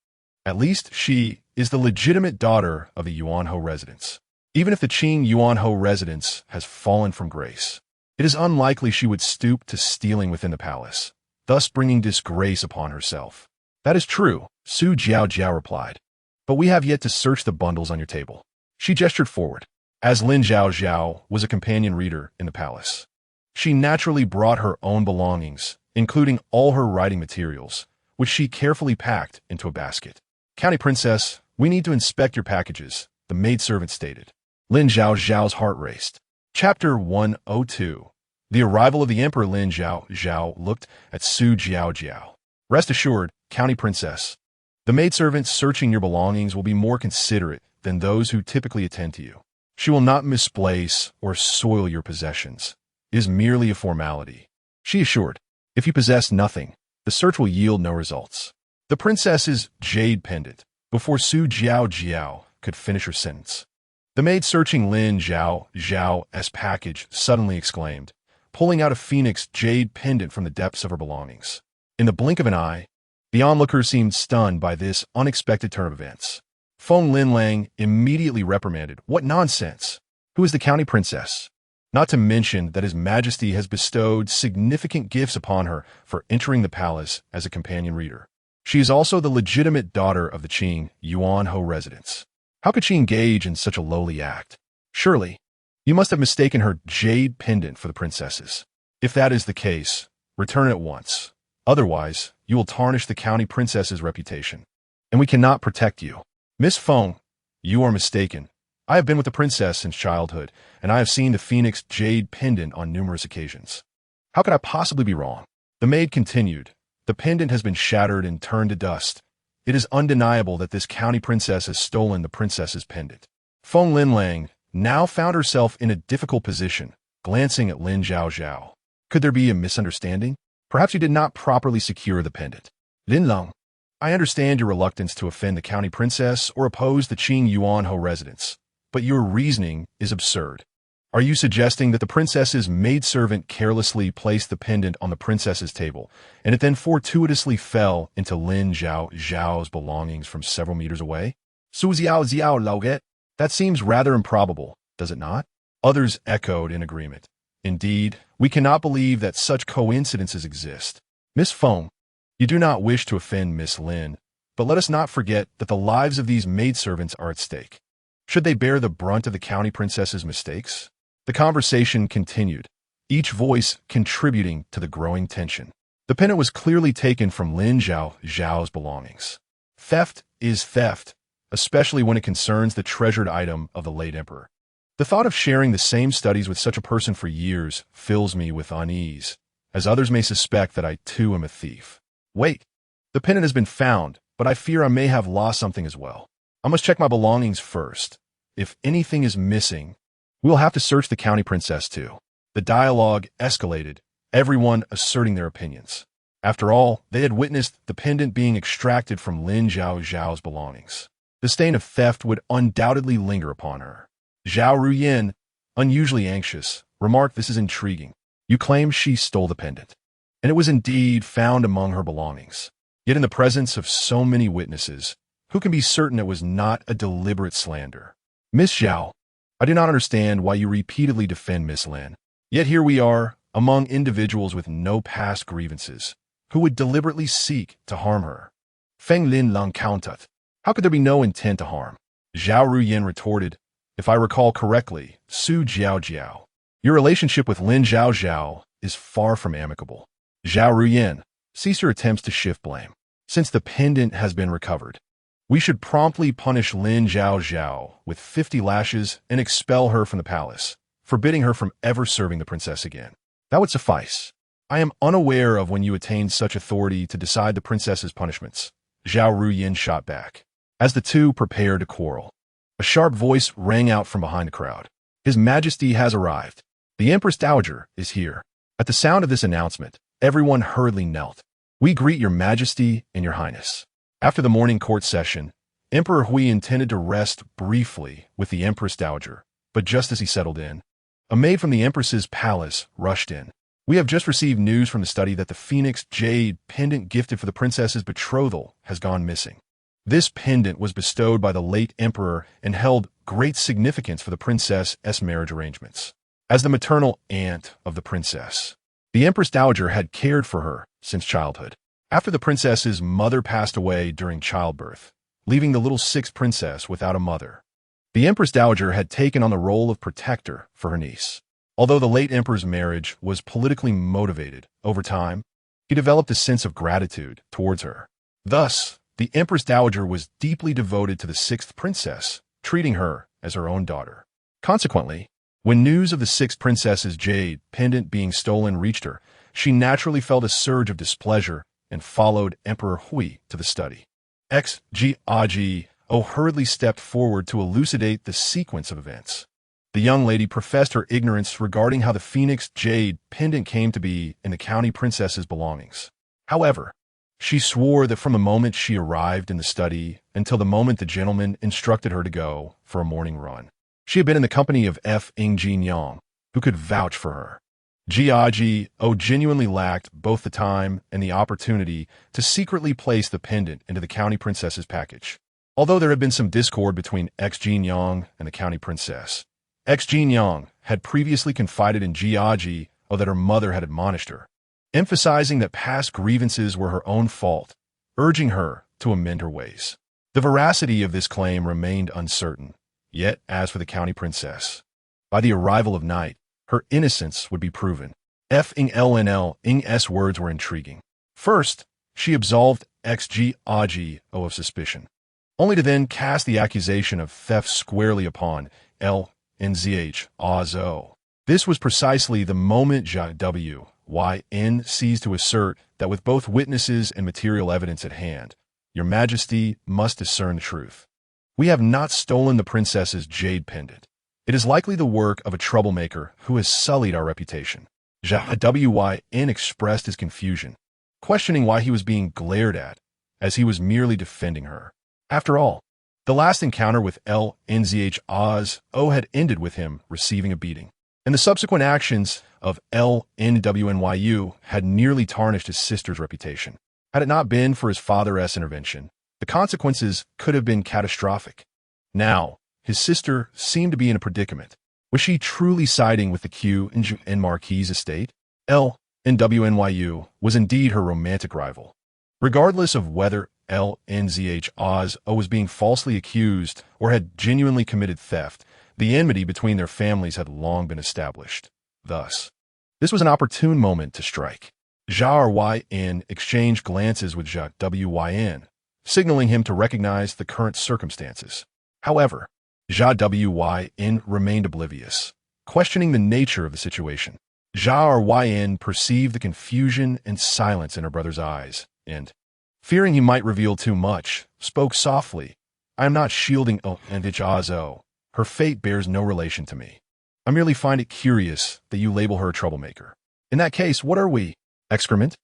"At least she is the legitimate daughter of the Yuanhou residence. Even if the Qing Yuanhou residence has fallen from grace, it is unlikely she would stoop to stealing within the palace, thus bringing disgrace upon herself." "That is true," Su Zhaozhao replied, "but we have yet to search the bundles on your table." She gestured forward. As Lin Zhaozhao was a companion reader in the palace, she naturally brought her own belongings, including all her writing materials, which she carefully packed into a basket. "County Princess, we need to inspect your packages," the maidservant stated. Lin Zhaozhao's heart raced. Chapter 102. The arrival of the Emperor. Lin Zhaozhao looked at Su Zhaozhao. "Rest assured, County Princess, the maidservant searching your belongings will be more considerate than those who typically attend to you. She will not misplace or soil your possessions. It is merely a formality," she assured. "If you possess nothing, the search will yield no results." The princess's jade pendant, before Su Zhaozhao could finish her sentence. The maid searching Lin Zhaozhao's package suddenly exclaimed, pulling out a phoenix jade pendant from the depths of her belongings. In the blink of an eye, the onlookers seemed stunned by this unexpected turn of events. Feng Linlang immediately reprimanded, "What nonsense! Who is the county princess? Not to mention that His Majesty has bestowed significant gifts upon her for entering the palace as a companion reader. She is also the legitimate daughter of the Qing Yuanhou residence. How could she engage in such a lowly act? Surely, You must have mistaken her jade pendant for the princess's. If that is the case, return it at once. Otherwise, you will tarnish the county princess's reputation, and we cannot protect you. Miss Feng, you are mistaken. I have been with the princess since childhood, and I have seen the phoenix jade pendant on numerous occasions. How could I possibly be wrong? The maid continued. The pendant has been shattered and turned to dust. It is undeniable that this county princess has stolen the princess's pendant. Feng Linlang now found herself in a difficult position, glancing at Lin Zhaozhao. Could there be a misunderstanding? Perhaps you did not properly secure the pendant. Lin Lang, I understand your reluctance to offend the county princess or oppose the Qing Yuanhou residents, but your reasoning is absurd. Are you suggesting that the princess's maidservant carelessly placed the pendant on the princess's table, and it then fortuitously fell into Lin Zhaozhao's belongings from several meters away? Su Xiao Xiao Lauget? That seems rather improbable, does it not? Others echoed in agreement. Indeed, we cannot believe that such coincidences exist. Miss Feng, you do not wish to offend Miss Lin, but let us not forget that the lives of these maidservants are at stake. Should they bear the brunt of the county princess's mistakes? The conversation continued, each voice contributing to the growing tension. The pendant was clearly taken from Lin Zhaozhao's belongings. Theft is theft, especially when it concerns the treasured item of the late emperor. The thought of sharing the same studies with such a person for years fills me with unease, as others may suspect that I too am a thief. Wait, the pendant has been found, but I fear I may have lost something as well. I must check my belongings first. If anything is missing, we'll have to search the county princess too. The dialogue escalated, everyone asserting their opinions. After all, they had witnessed the pendant being extracted from Lin Zhaozhao's belongings. The stain of theft would undoubtedly linger upon her. Zhao Ruyin, unusually anxious, remarked, "This is intriguing. You claim she stole the pendant, and it was indeed found among her belongings. Yet in the presence of so many witnesses, who can be certain it was not a deliberate slander? Miss Zhao, I do not understand why you repeatedly defend Miss Lin. Yet here we are, among individuals with no past grievances, who would deliberately seek to harm her. Feng Lin Lang counteth. How could there be no intent to harm?" Zhao Ruyin retorted, "If I recall correctly, Su Jiao, your relationship with Lin Zhaozhao is far from amicable. Zhao Ruyin, cease your attempts to shift blame. Since the pendant has been recovered, we should promptly punish Lin Zhaozhao with 50 lashes and expel her from the palace, forbidding her from ever serving the princess again. That would suffice. I am unaware of when you attained such authority to decide the princess's punishments." Zhao Ruyin shot back. As the two prepared to quarrel, a sharp voice rang out from behind the crowd. "His Majesty has arrived. The Empress Dowager is here." At the sound of this announcement, everyone hurriedly knelt. "We greet your Majesty and your Highness." After the morning court session, Emperor Hui intended to rest briefly with the Empress Dowager, but just as he settled in, a maid from the Empress's palace rushed in. "We have just received news from the study that the phoenix jade pendant gifted for the princess's betrothal has gone missing. This pendant was bestowed by the late emperor and held great significance for the princess's marriage arrangements. As the maternal aunt of the princess, the Empress Dowager had cared for her since childhood. After the princess's mother passed away during childbirth, leaving the little sixth princess without a mother, the Empress Dowager had taken on the role of protector for her niece. Although the late emperor's marriage was politically motivated, over time, he developed a sense of gratitude towards her. Thus, the Empress Dowager was deeply devoted to the sixth princess, treating her as her own daughter. Consequently, when news of the sixth princess's jade pendant being stolen reached her, she naturally felt a surge of displeasure and followed Emperor Hui to the study. Zhao hurriedly stepped forward to elucidate the sequence of events. The young lady professed her ignorance regarding how the phoenix jade pendant came to be in the county princess's belongings. However, she swore that from the moment she arrived in the study until the moment the gentleman instructed her to go for a morning run, she had been in the company of Jingyang, who could vouch for her. Zhao genuinely lacked both the time and the opportunity to secretly place the pendant into the county princess's package. Although there had been some discord between Jingyang and the county princess, Jingyang had previously confided in Zhao that her mother had admonished her, emphasizing that past grievances were her own fault, urging her to amend her ways. The veracity of this claim remained uncertain. Yet, as for the county princess, By the arrival of night, her innocence would be proven. F-ing-L-N-L-ing-S words were intriguing. First, she absolved XG of suspicion, only to then cast the accusation of theft squarely upon Lin Zhaozhao. This was precisely the moment Zhaozhao seized to assert that with both witnesses and material evidence at hand, Your Majesty must discern the truth. We have not stolen the princess's jade pendant. It is likely the work of a troublemaker who has sullied our reputation. Zhaozhao expressed his confusion, questioning why he was being glared at, as he was merely defending her. After all, the last encounter with Lin Zhaozhao had ended with him receiving a beating, and the subsequent actions of Lin had nearly tarnished his sister's reputation. Had it not been for his father's intervention, the consequences could have been catastrophic. Now, his sister seemed to be in a predicament. Was she truly siding with the Q and Marquis's estate? Lin was indeed her romantic rival. Regardless of whether Lin Zhaozhao was being falsely accused or had genuinely committed theft, the enmity between their families had long been established. Thus, this was an opportune moment to strike. Zhao exchanged glances with Zhaozhao, signaling him to recognize the current circumstances. However, Zhaozhao remained oblivious, questioning the nature of the situation. Zhao perceived the confusion and silence in her brother's eyes, and, fearing he might reveal too much, spoke softly. I am not shielding Lin Zhaozhao. Her fate bears no relation to me. I merely find it curious that you label her a troublemaker. In that case, what are we? Excrement?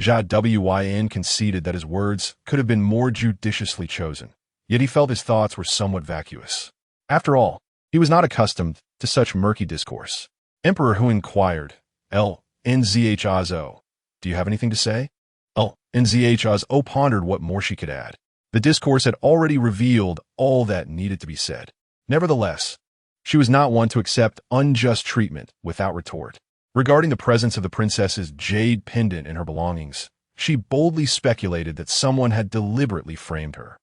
Zhaozhao conceded that his words could have been more judiciously chosen, yet he felt his thoughts were somewhat vacuous. After all, he was not accustomed to such murky discourse. Emperor Hu inquired, Lin Zhaozhao, do you have anything to say? Lin Zhaozhao pondered what more she could add. The discourse had already revealed all that needed to be said. Nevertheless, she was not one to accept unjust treatment without retort. Regarding the presence of the princess's jade pendant in her belongings, she boldly speculated that someone had deliberately framed her.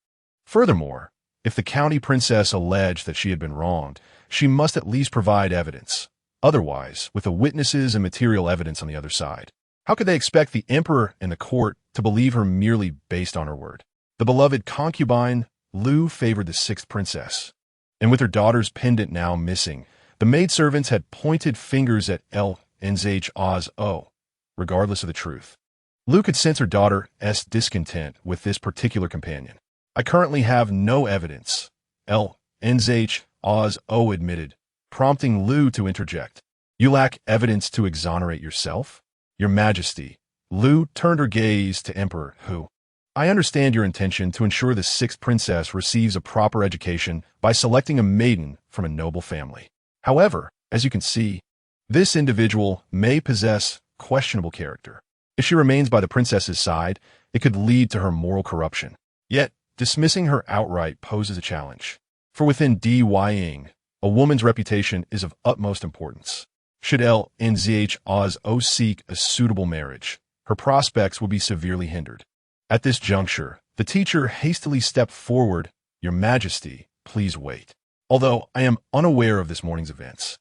Furthermore, if the county princess alleged that she had been wronged, she must at least provide evidence. Otherwise, with the witnesses and material evidence on the other side, how could they expect the emperor and the court to believe her merely based on her word? The beloved concubine, Lu, favored the sixth princess, and with her daughter's pendant now missing, the maidservants had pointed fingers at Lin Zhaozhao, regardless of the truth. Lu could sense her daughter's discontent with this particular companion. I currently have no evidence, Lin Zhaozhao admitted, prompting Lu to interject. You lack evidence to exonerate yourself? Your Majesty. Lu turned her gaze to Emperor Hu. I understand your intention to ensure the sixth princess receives a proper education by selecting a maiden from a noble family. However, as you can see, this individual may possess questionable character. If she remains by the princess's side, it could lead to her moral corruption. Yet, dismissing her outright poses a challenge. For within Dying, a woman's reputation is of utmost importance. Should Lin Zhaozhao seek a suitable marriage, her prospects will be severely hindered. At this juncture, the teacher hastily stepped forward. Your Majesty, please wait. Although I am unaware of this morning's events,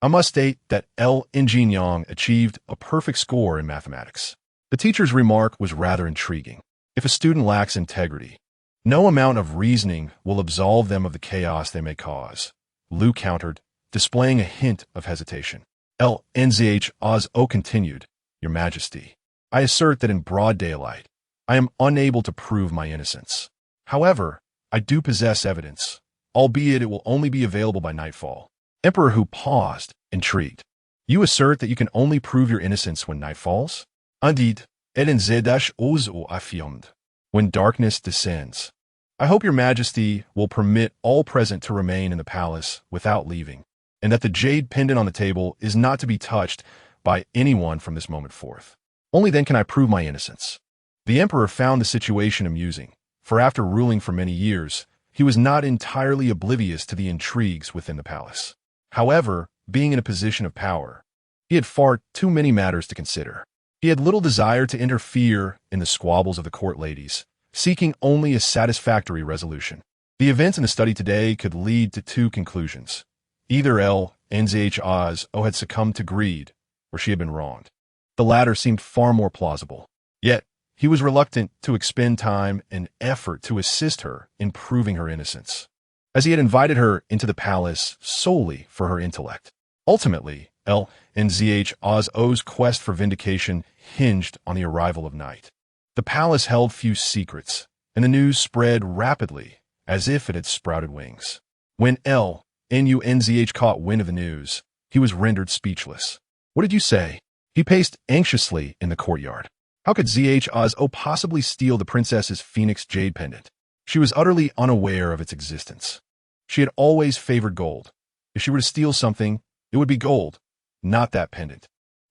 I must state that Lin Zhaozhao achieved a perfect score in mathematics. The teacher's remark was rather intriguing. If a student lacks integrity, no amount of reasoning will absolve them of the chaos they may cause. Lu countered, displaying a hint of hesitation. Lin Zhaozhao continued, Your Majesty, I assert that in broad daylight, I am unable to prove my innocence. However, I do possess evidence, albeit it will only be available by nightfall. Emperor Hu paused, intrigued. You assert that you can only prove your innocence when night falls? Indeed, Lin Zhaozhao affirmed. When darkness descends. I hope your Majesty will permit all present to remain in the palace without leaving, and that the jade pendant on the table is not to be touched by anyone from this moment forth. Only then can I prove my innocence. The emperor found the situation amusing, for after ruling for many years, he was not entirely oblivious to the intrigues within the palace. However, being in a position of power, he had far too many matters to consider. He had little desire to interfere in the squabbles of the court ladies, seeking only a satisfactory resolution. The events in the study today could lead to two conclusions. Either Lin Zhaozhao had succumbed to greed, or she had been wronged. The latter seemed far more plausible. Yet, he was reluctant to expend time and effort to assist her in proving her innocence, as he had invited her into the palace solely for her intellect. Ultimately, Lin Zhaozhao's quest for vindication hinged on the arrival of night. The palace held few secrets, and the news spread rapidly, as if it had sprouted wings. When Lin Zhaozhao caught wind of the news, he was rendered speechless. "What did you say?" He paced anxiously in the courtyard. How could Zhaozhao possibly steal the princess's phoenix jade pendant? She was utterly unaware of its existence. She had always favored gold. If she were to steal something, it would be gold, not that pendant.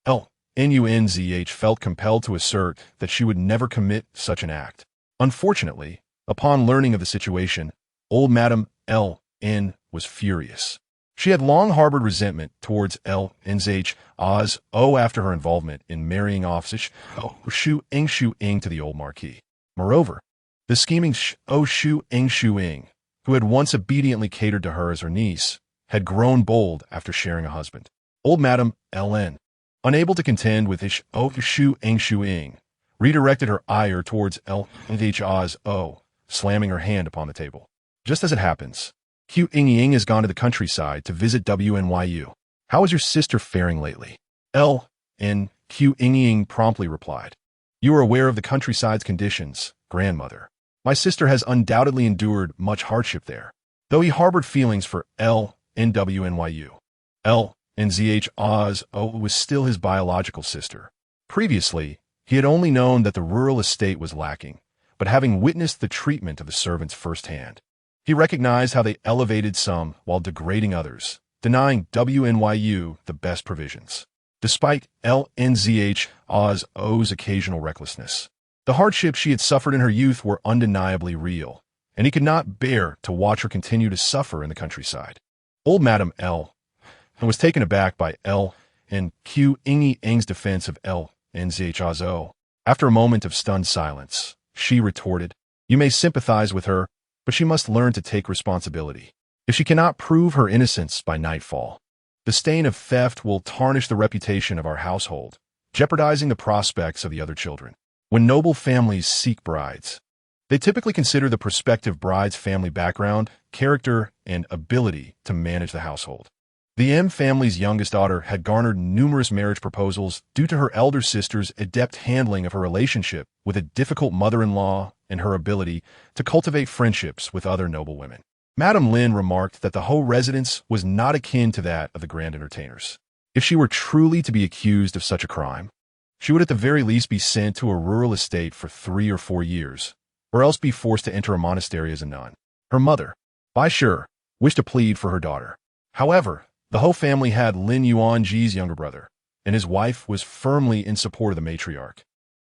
Lin Zhaozhao felt compelled to assert that she would never commit such an act. Unfortunately, upon learning of the situation, old Madame Lin was furious. She had long harbored resentment towards Lin Zhaozhao after her involvement in marrying off Shu Ing to the old marquis. Moreover, the scheming Shu Ing, who had once obediently catered to her as her niece, had grown bold after sharing a husband. Old Madame Lin, unable to contend with Shu Ing, redirected her ire towards Lin Zhaozhao, slamming her hand upon the table. "Just as it happens, Q Ying has gone to the countryside to visit WNYU. How is your sister faring lately?" Q Ying promptly replied. "You are aware of the countryside's conditions, grandmother. My sister has undoubtedly endured much hardship there." Though he harbored feelings for WNYU, Lin Zhaozhao was still his biological sister. Previously, he had only known that the rural estate was lacking, but having witnessed the treatment of the servants firsthand, he recognized how they elevated some while degrading others, denying WNYU the best provisions. Despite Lin Zhaozhao's occasional recklessness, the hardships she had suffered in her youth were undeniably real, and he could not bear to watch her continue to suffer in the countryside. Old Madame Lin was taken aback by Lin Q Ying's defense of Lin Zhaozhao. After a moment of stunned silence, she retorted, "You may sympathize with her, but she must learn to take responsibility. If she cannot prove her innocence by nightfall, the stain of theft will tarnish the reputation of our household, jeopardizing the prospects of the other children." When noble families seek brides, they typically consider the prospective bride's family background, character, and ability to manage the household. The M family's youngest daughter had garnered numerous marriage proposals due to her elder sister's adept handling of her relationship with a difficult mother-in-law and her ability to cultivate friendships with other noble women. Madame Lin remarked that the whole residence was not akin to that of the grand entertainers. If she were truly to be accused of such a crime, she would at the very least be sent to a rural estate for 3 or 4 years, or else be forced to enter a monastery as a nun. Her mother, by sure, wished to plead for her daughter. However, the whole family had Lin Zhaozhao's younger brother, and his wife was firmly in support of the matriarch,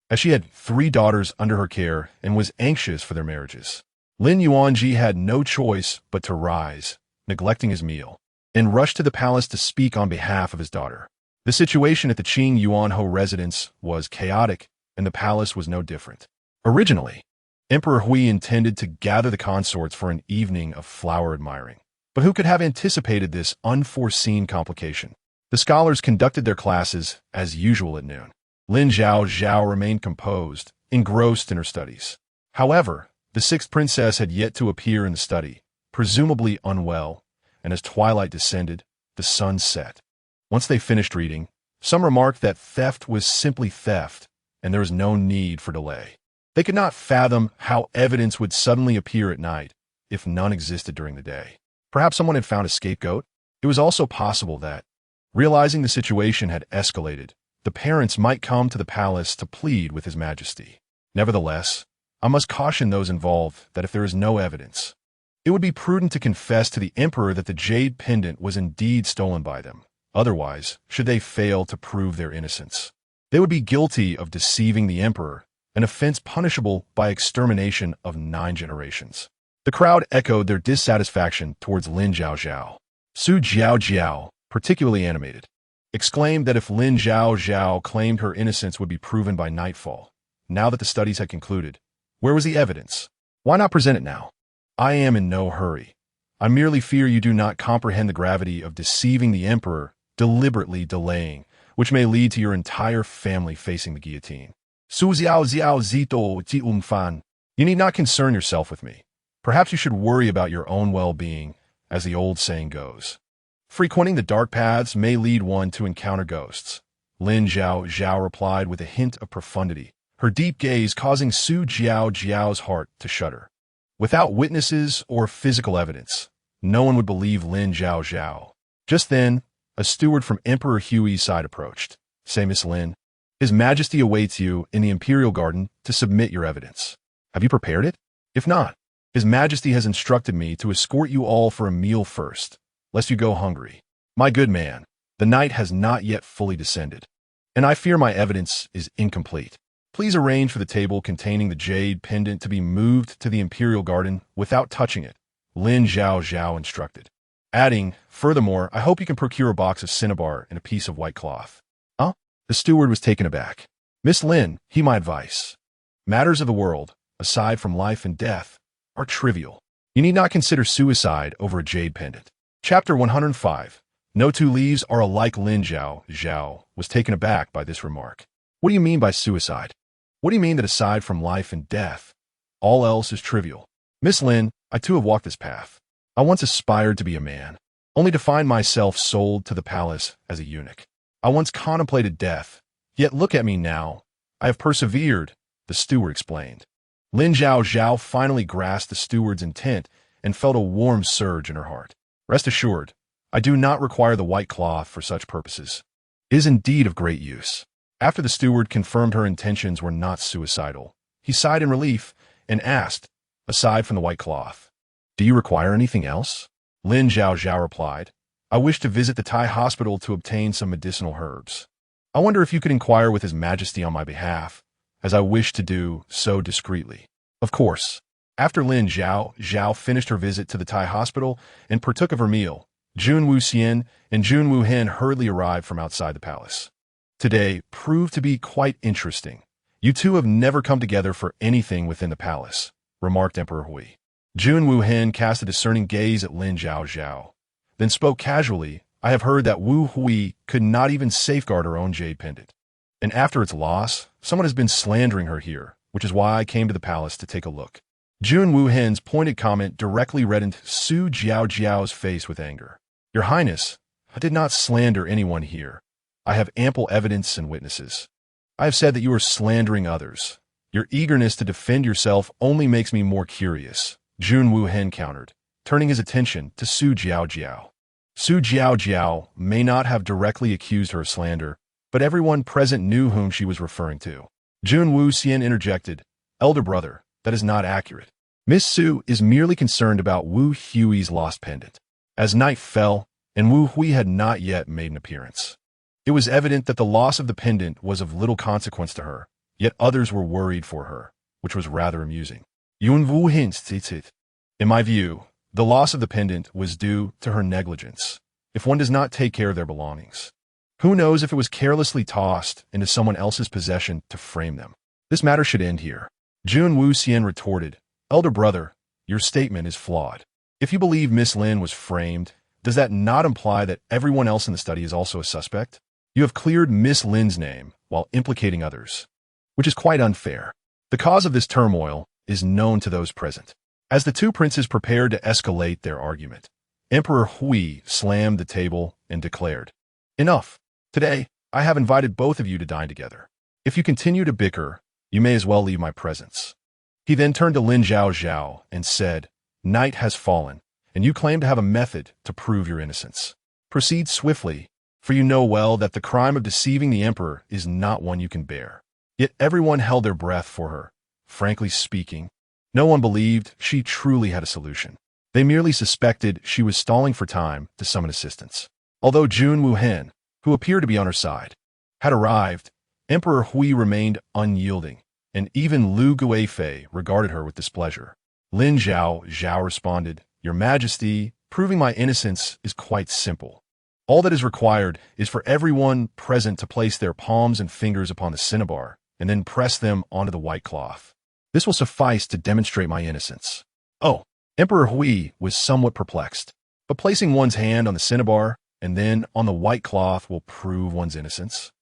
as she had 3 daughters under her care and was anxious for their marriages. Lin Zhaozhao had no choice but to rise, neglecting his meal, and rush to the palace to speak on behalf of his daughter. The situation at the Qing Yuanhou residence was chaotic, and the palace was no different. Originally, Emperor Hui intended to gather the consorts for an evening of flower admiring. But who could have anticipated this unforeseen complication? The scholars conducted their classes as usual at noon. Lin Zhaozhao remained composed, engrossed in her studies. However, the 6th princess had yet to appear in the study, presumably unwell, and as twilight descended, the sun set. Once they finished reading, some remarked that theft was simply theft, and there was no need for delay. They could not fathom how evidence would suddenly appear at night, if none existed during the day. Perhaps someone had found a scapegoat. It was also possible that, realizing the situation had escalated, the parents might come to the palace to plead with His Majesty. Nevertheless, I must caution those involved that if there is no evidence, it would be prudent to confess to the emperor that the jade pendant was indeed stolen by them. Otherwise, should they fail to prove their innocence, they would be guilty of deceiving the emperor, an offense punishable by extermination of 9 generations. The crowd echoed their dissatisfaction towards Lin Zhaozhao. Su Jiaojiao, particularly animated, exclaimed that if Lin Zhaozhao claimed her innocence would be proven by nightfall, now that the studies had concluded, where was the evidence? Why not present it now? I am in no hurry. I merely fear you do not comprehend the gravity of deceiving the emperor, deliberately delaying, which may lead to your entire family facing the guillotine. Su xiao xiao zito ji fan. You need not concern yourself with me. Perhaps you should worry about your own well-being, as the old saying goes. Frequenting the dark paths may lead one to encounter ghosts. Lin Zhaozhao replied with a hint of profundity, her deep gaze causing Su Zhao's heart to shudder. Without witnesses or physical evidence, no one would believe Lin Zhaozhao. Just then, a steward from Emperor Hui's side approached. Say, Miss Lin, His Majesty awaits you in the Imperial Garden to submit your evidence. Have you prepared it? If not, His Majesty has instructed me to escort you all for a meal first, lest you go hungry. My good man, the night has not yet fully descended, and I fear my evidence is incomplete. Please arrange for the table containing the jade pendant to be moved to the Imperial Garden without touching it, Lin Zhaozhao instructed, adding, furthermore, I hope you can procure a box of cinnabar and a piece of white cloth. Huh? The steward was taken aback. Miss Lin, heed my advice. Matters of the world, aside from life and death, are trivial. You need not consider suicide over a jade pendant. Chapter 105. No two leaves are alike. Lin Zhaozhao was taken aback by this remark. What do you mean by suicide? What do you mean that aside from life and death, all else is trivial? Miss Lin, I too have walked this path. I once aspired to be a man, only to find myself sold to the palace as a eunuch. I once contemplated death, yet look at me now. I have persevered, the steward explained. Lin Zhaozhao finally grasped the steward's intent and felt a warm surge in her heart. Rest assured, I do not require the white cloth for such purposes. It is indeed of great use. After the steward confirmed her intentions were not suicidal, he sighed in relief and asked, aside from the white cloth, do you require anything else? Lin Zhaozhao replied, I wish to visit the Thai hospital to obtain some medicinal herbs. I wonder if you could inquire with His Majesty on my behalf, as I wish to do so discreetly. Of course. After Lin Zhaozhao finished her visit to the Thai hospital and partook of her meal, Jun Wuxian and Jun Wuhen hurriedly arrived from outside the palace. Today proved to be quite interesting. You two have never come together for anything within the palace, remarked Emperor Hui. Jun Wuhen cast a discerning gaze at Lin Zhaozhao, then spoke casually, I have heard that Wu Hui could not even safeguard her own jade pendant. And after its loss, someone has been slandering her here, which is why I came to the palace to take a look. Jun Wuhen's pointed comment directly reddened Su Zhao's face with anger. Your Highness, I did not slander anyone here. I have ample evidence and witnesses. I have said that you are slandering others. Your eagerness to defend yourself only makes me more curious, Jun Wuhen countered, turning his attention to Su Zhaozhao. Su Zhaozhao may not have directly accused her of slander, but everyone present knew whom she was referring to. Jun Wuxian interjected, Elder Brother, that is not accurate. Miss Su is merely concerned about Wu Hui's lost pendant. As night fell, and Wu Hui had not yet made an appearance, it was evident that the loss of the pendant was of little consequence to her, yet others were worried for her, which was rather amusing. Yun Wu hinted. In my view, the loss of the pendant was due to her negligence, if one does not take care of their belongings. Who knows if it was carelessly tossed into someone else's possession to frame them? This matter should end here. Jun Wuxian retorted, Elder Brother, your statement is flawed. If you believe Miss Lin was framed, does that not imply that everyone else in the study is also a suspect? You have cleared Miss Lin's name while implicating others, which is quite unfair. The cause of this turmoil is known to those present. As the two princes prepared to escalate their argument, Emperor Hui slammed the table and declared, Enough. Today, I have invited both of you to dine together. If you continue to bicker, you may as well leave my presence. He then turned to Lin Zhaozhao and said, Night has fallen, and you claim to have a method to prove your innocence. Proceed swiftly, for you know well that the crime of deceiving the emperor is not one you can bear. Yet everyone held their breath for her. Frankly speaking, no one believed she truly had a solution. They merely suspected she was stalling for time to summon assistance. Although Jun Wuhen, who appeared to be on her side, had arrived, Emperor Hui remained unyielding, and even Lu Guifei regarded her with displeasure. Lin Zhaozhao responded, Your Majesty, proving my innocence is quite simple. All that is required is for everyone present to place their palms and fingers upon the cinnabar and then press them onto the white cloth. This will suffice to demonstrate my innocence. Oh, Emperor Hui was somewhat perplexed, but placing one's hand on the cinnabar and then on the white cloth will prove one's innocence.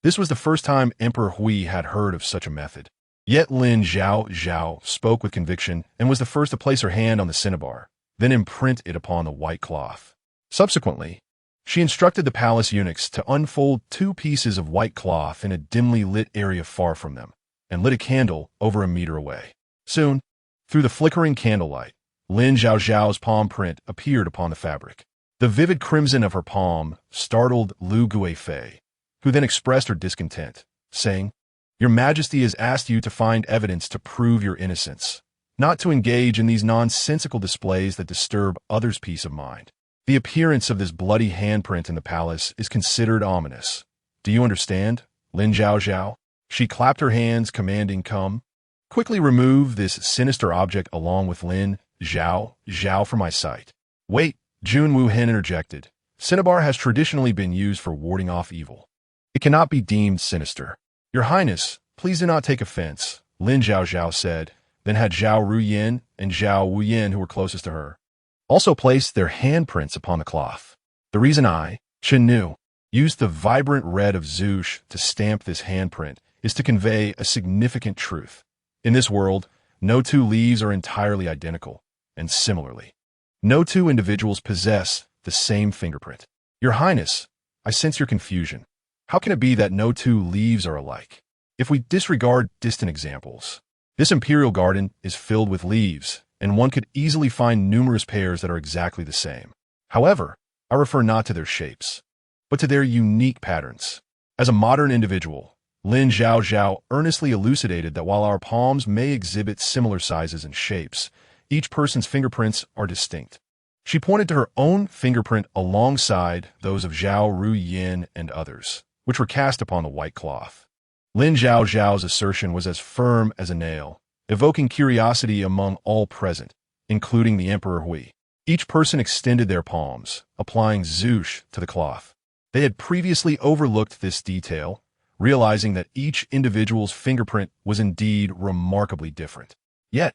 This was the first time Emperor Hui had heard of such a method. Yet Lin Zhaozhao spoke with conviction and was the first to place her hand on the cinnabar, then imprint it upon the white cloth. Subsequently, she instructed the palace eunuchs to unfold 2 pieces of white cloth in a dimly lit area far from them, and lit a candle over a meter away. Soon, through the flickering candlelight, Lin Zhaozhao's palm print appeared upon the fabric. The vivid crimson of her palm startled Lu Guifei, who then expressed her discontent, saying, "Your Majesty has asked you to find evidence to prove your innocence, not to engage in these nonsensical displays that disturb others' peace of mind. The appearance of this bloody handprint in the palace is considered ominous. Do you understand, Lin Zhaozhao?" She clapped her hands, commanding, "Come. Quickly remove this sinister object along with Lin Zhaozhao from my sight." "Wait," Jun Wuhen interjected. "Cinnabar has traditionally been used for warding off evil. It cannot be deemed sinister." "Your Highness, please do not take offense," Lin Zhaozhao said, then had Zhao Ruyin and Zhao Wuyin, who were closest to her, also placed their handprints upon the cloth. "The reason I, Chen Nu, used the vibrant red of Zhush to stamp this handprint is to convey a significant truth. In this world, no 2 leaves are entirely identical, and similarly, no 2 individuals possess the same fingerprint." "Your Highness, I sense your confusion. How can it be that no 2 leaves are alike? If we disregard distant examples, this imperial garden is filled with leaves, and one could easily find numerous pairs that are exactly the same. However, I refer not to their shapes, but to their unique patterns." As a modern individual, Lin Zhaozhao earnestly elucidated that while our palms may exhibit similar sizes and shapes, each person's fingerprints are distinct. She pointed to her own fingerprint alongside those of Zhao Ruyin and others, which were cast upon the white cloth. Lin Zhaozhao's assertion was as firm as a nail, evoking curiosity among all present, including the Emperor Hui. Each person extended their palms, applying Zhush to the cloth. They had previously overlooked this detail, realizing that each individual's fingerprint was indeed remarkably different. Yet,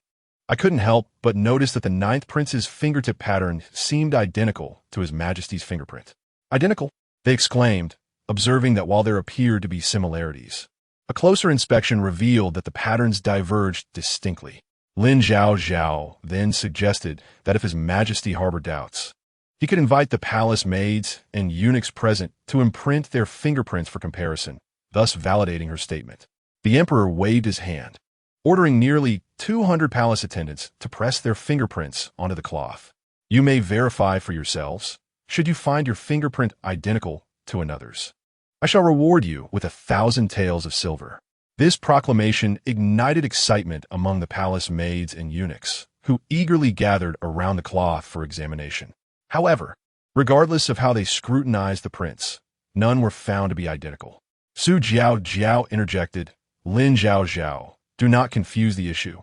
I couldn't help but notice that the 9th prince's fingertip pattern seemed identical to His Majesty's fingerprint. "Identical?" they exclaimed, observing that while there appeared to be similarities, a closer inspection revealed that the patterns diverged distinctly. Lin Zhaozhao then suggested that if His Majesty harbored doubts, he could invite the palace maids and eunuchs present to imprint their fingerprints for comparison, thus validating her statement. The emperor waved his hand, ordering nearly 200 palace attendants to press their fingerprints onto the cloth. "You may verify for yourselves, should you find your fingerprint identical to another's. I shall reward you with 1,000 taels of silver." This proclamation ignited excitement among the palace maids and eunuchs, who eagerly gathered around the cloth for examination. However, regardless of how they scrutinized the prints, none were found to be identical. Su Jiao interjected, "Lin Zhaozhao, do not confuse the issue.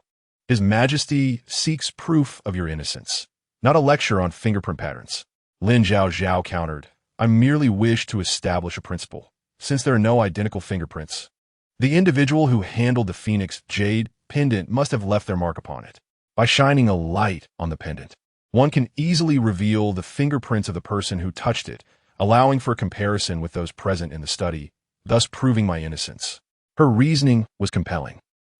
His Majesty seeks proof of your innocence, not a lecture on fingerprint patterns." Lin Zhaozhao countered, "I merely wish to establish a principle. Since there are no identical fingerprints, the individual who handled the phoenix jade pendant must have left their mark upon it. By shining a light on the pendant, one can easily reveal the fingerprints of the person who touched it, allowing for comparison with those present in the study, thus proving my innocence." Her reasoning was compelling,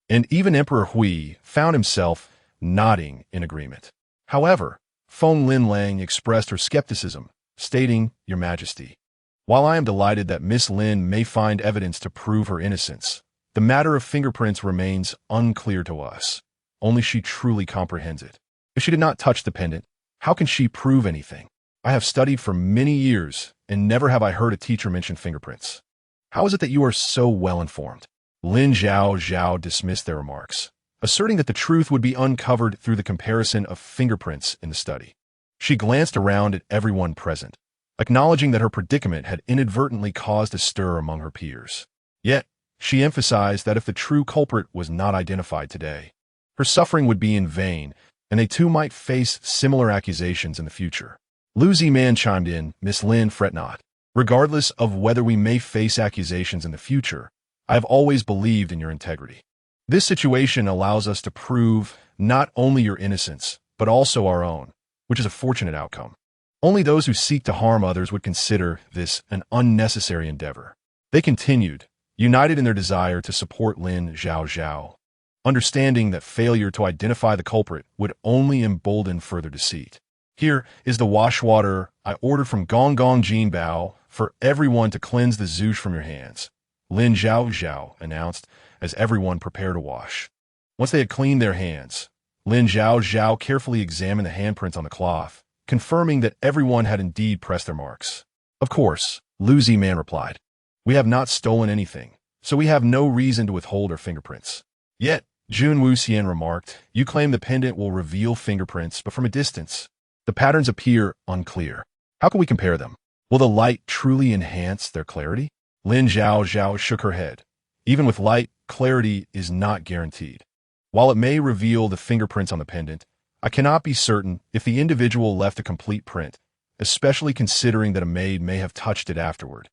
and even Emperor Hui found himself nodding in agreement. However, Feng Linlang expressed her skepticism, stating, "Your Majesty, while I am delighted that Miss Lin may find evidence to prove her innocence, the matter of fingerprints remains unclear to us. Only she truly comprehends it. If she did not touch the pendant, how can she prove anything? I have studied for many years, and never have I heard a teacher mention fingerprints. How is it that you are so well informed?" Lin Zhaozhao dismissed their remarks, asserting that the truth would be uncovered through the comparison of fingerprints in the study. She glanced around at everyone present, acknowledging that her predicament had inadvertently caused a stir among her peers. Yet, she emphasized that if the true culprit was not identified today, her suffering would be in vain, and they too might face similar accusations in the future. Lu Ziman chimed in, "Miss Lin, fret not. Regardless of whether we may face accusations in the future, I have always believed in your integrity. This situation allows us to prove not only your innocence, but also our own, which is a fortunate outcome. Only those who seek to harm others would consider this an unnecessary endeavor. They continued, united in their desire to support Lin Zhaozhao, understanding that failure to identify the culprit would only embolden further deceit. Here is the wash water I ordered from Gong Gong Jinbao for everyone to cleanse the zhoosh from your hands, Lin Zhaozhao announced as everyone prepared to wash. Once they had cleaned their hands, Lin Zhaozhao carefully examined the handprints on the cloth, confirming that everyone had indeed pressed their marks. Of course, Lu Ziman replied, "We have not stolen anything, so we have no reason to withhold our fingerprints." Yet, Jun Wuxian remarked, "You claim the pendant will reveal fingerprints, but from a distance. The patterns appear unclear. How can we compare them? Will the light truly enhance their clarity?" Lin Zhaozhao shook her head. Even with light, clarity is not guaranteed. While it may reveal the fingerprints on the pendant, I cannot be certain if the individual left a complete print, especially considering that a maid may have touched it afterward,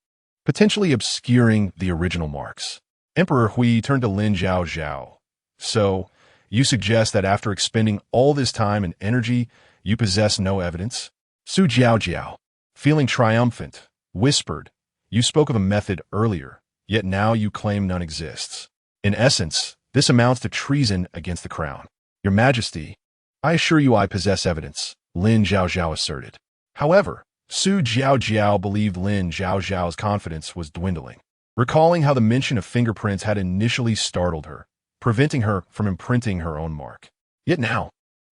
potentially obscuring the original marks. Emperor Hui turned to Lin Zhaozhao. "So, you suggest that after expending all this time and energy, you possess no evidence?" Su Jiaojiao, feeling triumphant, whispered, "You spoke of a method earlier, yet now you claim none exists. In essence, this amounts to treason against the crown." "Your Majesty, I assure you I possess evidence," Lin Zhaozhao asserted. However, Su Jiaojiao believed Lin Zhaozhao's confidence was dwindling, recalling how the mention of fingerprints had initially startled her, preventing her from imprinting her own mark. Yet now,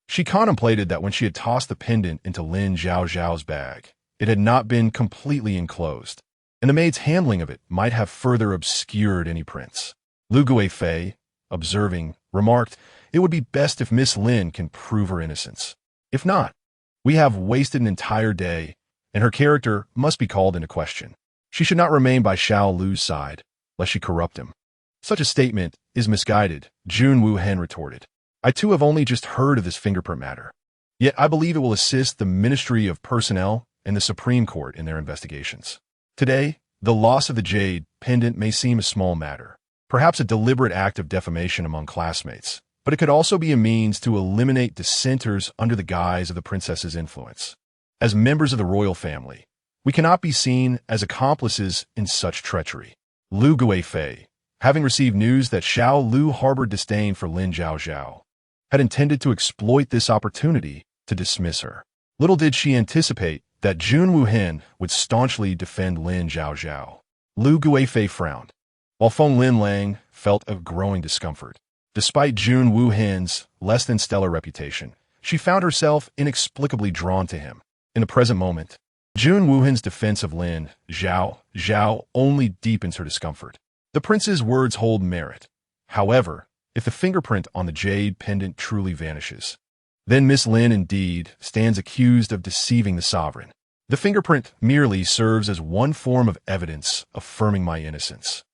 she contemplated that when she had tossed the pendant into Lin Zhaozhao's bag, it had not been completely enclosed, and the maid's handling of it might have further obscured any prints. Lu Guifei, observing, remarked, "It would be best if Miss Lin can prove her innocence. If not, we have wasted an entire day, and her character must be called into question. She should not remain by Xiao Lu's side, lest she corrupt him." "Such a statement is misguided," Jun Wuhen retorted. "I too have only just heard of this fingerprint matter. Yet I believe it will assist the Ministry of Personnel and the Supreme Court in their investigations. Today, the loss of the jade pendant may seem a small matter, perhaps a deliberate act of defamation among classmates, but it could also be a means to eliminate dissenters under the guise of the princess's influence. As members of the royal family, we cannot be seen as accomplices in such treachery." Lu Guifei, having received news that Xiao Lu harbored disdain for Lin Zhaozhao, had intended to exploit this opportunity to dismiss her. Little did she anticipate that Jun Wuhen would staunchly defend Lin Zhaozhao. Lu Guifei frowned, while Feng Linlang felt a growing discomfort. Despite Jun Wuhen's less-than-stellar reputation, she found herself inexplicably drawn to him. In the present moment, Jun Wuhen's defense of Lin Zhaozhao only deepens her discomfort. The prince's words hold merit. However, if the fingerprint on the jade pendant truly vanishes, then Miss Lin indeed stands accused of deceiving the sovereign. The fingerprint merely serves as one form of evidence affirming my innocence.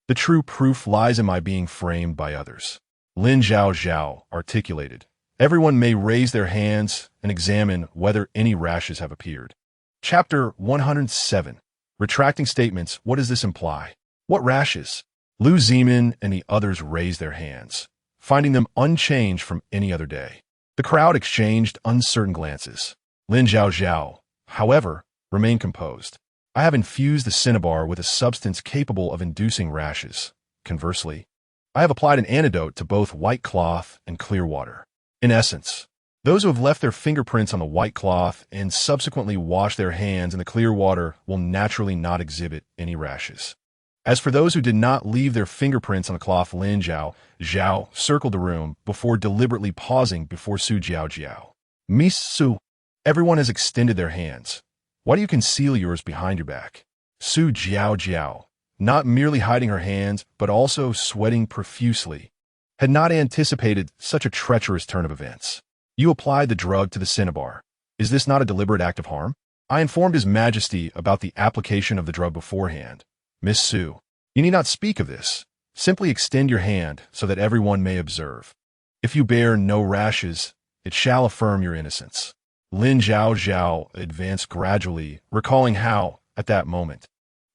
The true proof lies in my being framed by others. Lin Zhaozhao articulated, "Everyone may raise their hands and examine whether any rashes have appeared." Chapter 107. Retracting statements. What does this imply? What rashes? Lu Ziman and the others raised their hands, finding them unchanged from any other day. The crowd exchanged uncertain glances. Lin Zhaozhao, however, remained composed. "I have infused the cinnabar with a substance capable of inducing rashes. Conversely, I have applied an antidote to both white cloth and clear water. In essence, those who have left their fingerprints on the white cloth and subsequently washed their hands in the clear water will naturally not exhibit any rashes. As for those who did not leave their fingerprints on the cloth," Lin Zhaozhao circled the room before deliberately pausing before Su Jiaojiao. "Miss Su, everyone has extended their hands. Why do you conceal yours behind your back?" Su Jiaojiao, not merely hiding her hands, but also sweating profusely, had not anticipated such a treacherous turn of events. "You applied the drug to the cinnabar. Is this not a deliberate act of harm?" "I informed His Majesty about the application of the drug beforehand. Miss Su, you need not speak of this. Simply extend your hand so that everyone may observe. If you bear no rashes, it shall affirm your innocence." Lin Zhaozhao advanced gradually, recalling how, at that moment,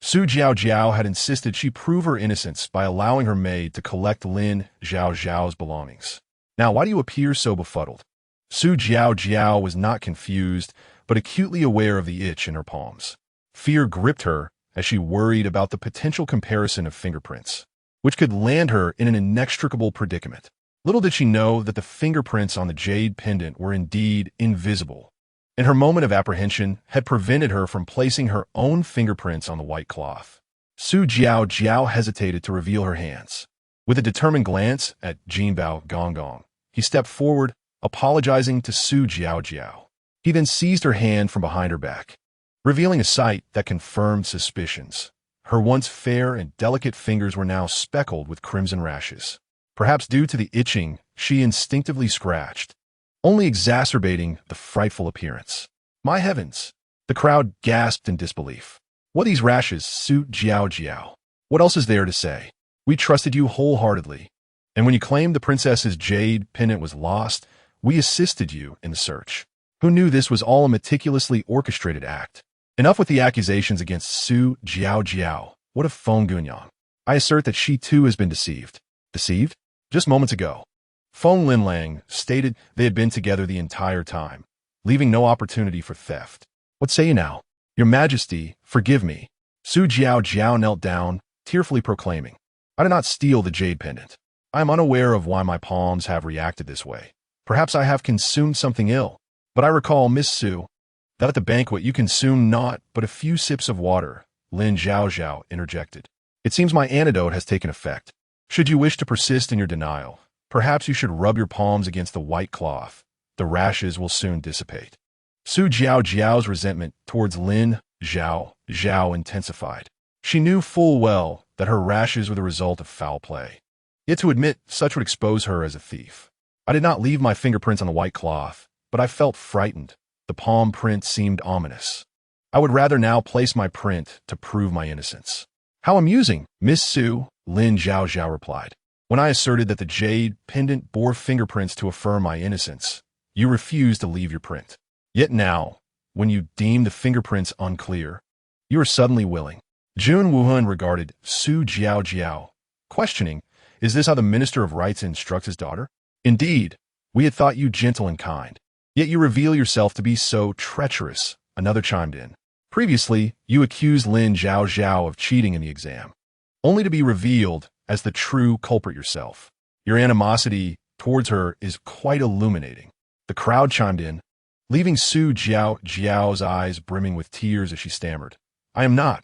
Su Jiaojiao had insisted she prove her innocence by allowing her maid to collect Lin Zhaozhao's belongings. "Now why do you appear so befuddled?" Zhaozhao was not confused, but acutely aware of the itch in her palms. Fear gripped her as she worried about the potential comparison of fingerprints, which could land her in an inextricable predicament. Little did she know that the fingerprints on the jade pendant were indeed invisible, and her moment of apprehension had prevented her from placing her own fingerprints on the white cloth. Zhaozhao hesitated to reveal her hands. With a determined glance at Jinbao Gonggong, he stepped forward, apologizing to Zhaozhao. He then seized her hand from behind her back, revealing a sight that confirmed suspicions. Her once fair and delicate fingers were now speckled with crimson rashes. Perhaps due to the itching she instinctively scratched, only exacerbating the frightful appearance. My heavens! The crowd gasped in disbelief. What these rashes, Zhaozhao? What else is there to say? We trusted you wholeheartedly, and when you claimed the princess's jade pendant was lost, we assisted you in the search. Who knew this was all a meticulously orchestrated act? Enough with the accusations against Zhaozhao. What of Feng Gunyang? I assert that she too has been deceived. Deceived? Just moments ago, Feng Linlang stated they had been together the entire time, leaving no opportunity for theft. What say you now? Your Majesty, forgive me. Zhaozhao knelt down, tearfully proclaiming, I did not steal the jade pendant. I am unaware of why my palms have reacted this way. Perhaps I have consumed something ill. But I recall, Miss Su, that at the banquet you consumed naught but a few sips of water, Lin Zhaozhao interjected. It seems my antidote has taken effect. Should you wish to persist in your denial, perhaps you should rub your palms against the white cloth. The rashes will soon dissipate. Zhaozhao's resentment towards Lin Zhaozhao intensified. She knew full well that her rashes were the result of foul play. Yet to admit such would expose her as a thief. I did not leave my fingerprints on the white cloth, but I felt frightened. The palm print seemed ominous. I would rather now place my print to prove my innocence. How amusing, Miss Su, Lin Zhaozhao replied. When I asserted that the jade pendant bore fingerprints to affirm my innocence, you refused to leave your print. Yet now, when you deem the fingerprints unclear, you are suddenly willing. Jun Wuhan regarded Zhaozhao, questioning, is this how the Minister of Rights instructs his daughter? Indeed, we had thought you gentle and kind. Yet you reveal yourself to be so treacherous, another chimed in. Previously, you accused Lin Zhaozhao of cheating in the exam, only to be revealed as the true culprit yourself. Your animosity towards her is quite illuminating. The crowd chimed in, leaving Zhaozhao's eyes brimming with tears as she stammered. I am not.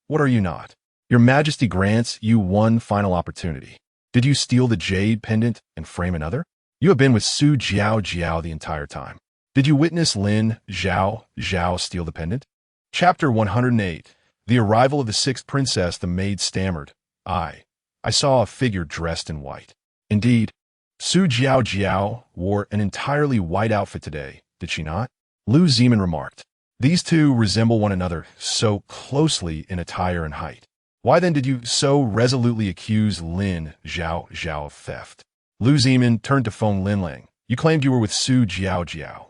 What are you not? Your Majesty grants you one final opportunity. Did you steal the jade pendant and frame another? You have been with Zhaozhao the entire time. Did you witness Lin Zhaozhao steal the pendant? Chapter 108. The arrival of the sixth princess, the maid stammered. I saw a figure dressed in white. Indeed, Zhaozhao wore an entirely white outfit today, did she not? Lu Zimin remarked. These two resemble one another so closely in attire and height. Why then did you so resolutely accuse Lin Zhaozhao of theft? Lu Zimin turned to Feng Linlang. You claimed you were with Zhaozhao.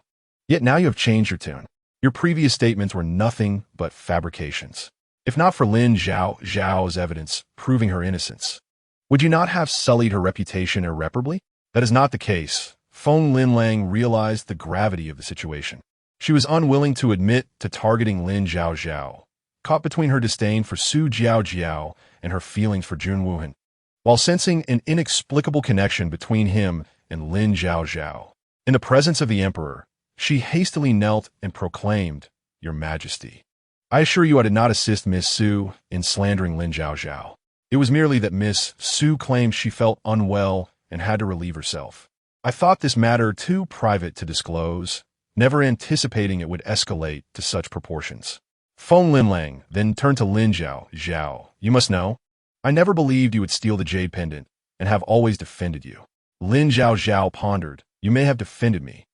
Yet now you have changed your tune. Your previous statements were nothing but fabrications. If not for Lin Zhaozhao's evidence proving her innocence, would you not have sullied her reputation irreparably? That is not the case. Feng Linlang realized the gravity of the situation. She was unwilling to admit to targeting Lin Zhaozhao, caught between her disdain for Zhaozhao and her feelings for Jun Wuhan, while sensing an inexplicable connection between him and Lin Zhaozhao. In the presence of the emperor, she hastily knelt and proclaimed, Your Majesty. I assure you I did not assist Miss Su in slandering Lin Zhaozhao. It was merely that Miss Su claimed she felt unwell and had to relieve herself. I thought this matter too private to disclose, never anticipating it would escalate to such proportions. Feng Linlang then turned to Lin Zhaozhao. You must know, I never believed you would steal the jade pendant and have always defended you. Lin Zhaozhao pondered. You may have defended me,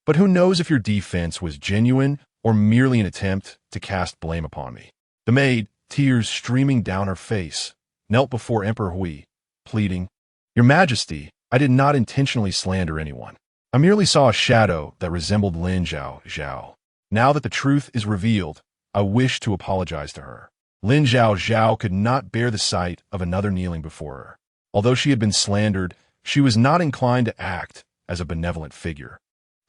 but who knows if your defense was genuine or merely an attempt to cast blame upon me. The maid, tears streaming down her face, knelt before Emperor Hui, pleading, Your Majesty, I did not intentionally slander anyone. I merely saw a shadow that resembled Lin Zhaozhao. Now that the truth is revealed, I wish to apologize to her. Lin Zhaozhao could not bear the sight of another kneeling before her. Although she had been slandered, she was not inclined to act as a benevolent figure.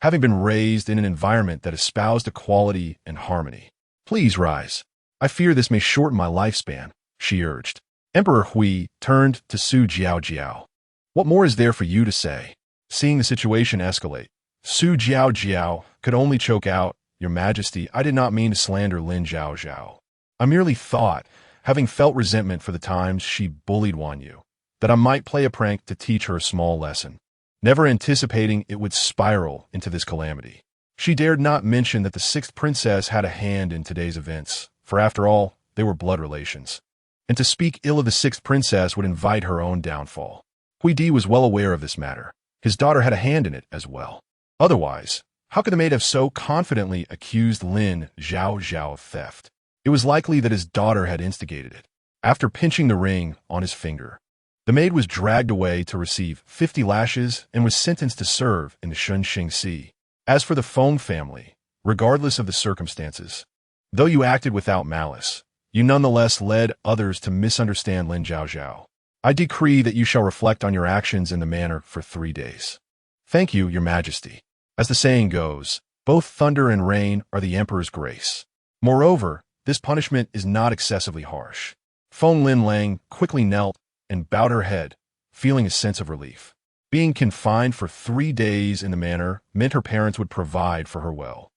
having been raised in an environment that espoused equality and harmony. Please rise. I fear this may shorten my lifespan, she urged. Emperor Hui turned to Su Zhaozhao. What more is there for you to say? Seeing the situation escalate, Su Zhaozhao could only choke out, Your Majesty, I did not mean to slander Lin Zhaozhao. I merely thought, having felt resentment for the times she bullied Wan Yu, that I might play a prank to teach her a small lesson, never anticipating it would spiral into this calamity. She dared not mention that the sixth princess had a hand in today's events, for after all, they were blood relations. And to speak ill of the sixth princess would invite her own downfall. Hui Di was well aware of this matter. His daughter had a hand in it as well. Otherwise, how could the maid have so confidently accused Lin Zhaozhao of theft? It was likely that his daughter had instigated it. After pinching the ring on his finger, the maid was dragged away to receive 50 lashes and was sentenced to serve in the Shunxing Sea. As for the Feng family, regardless of the circumstances, though you acted without malice, you nonetheless led others to misunderstand Lin Zhaozhao. I decree that you shall reflect on your actions in the manner for 3 days. Thank you, Your Majesty. As the saying goes, both thunder and rain are the Emperor's grace. Moreover, this punishment is not excessively harsh. Feng Lin Lang quickly knelt and bowed her head, feeling a sense of relief. Being confined for 3 days in the manor meant her parents would provide for her well,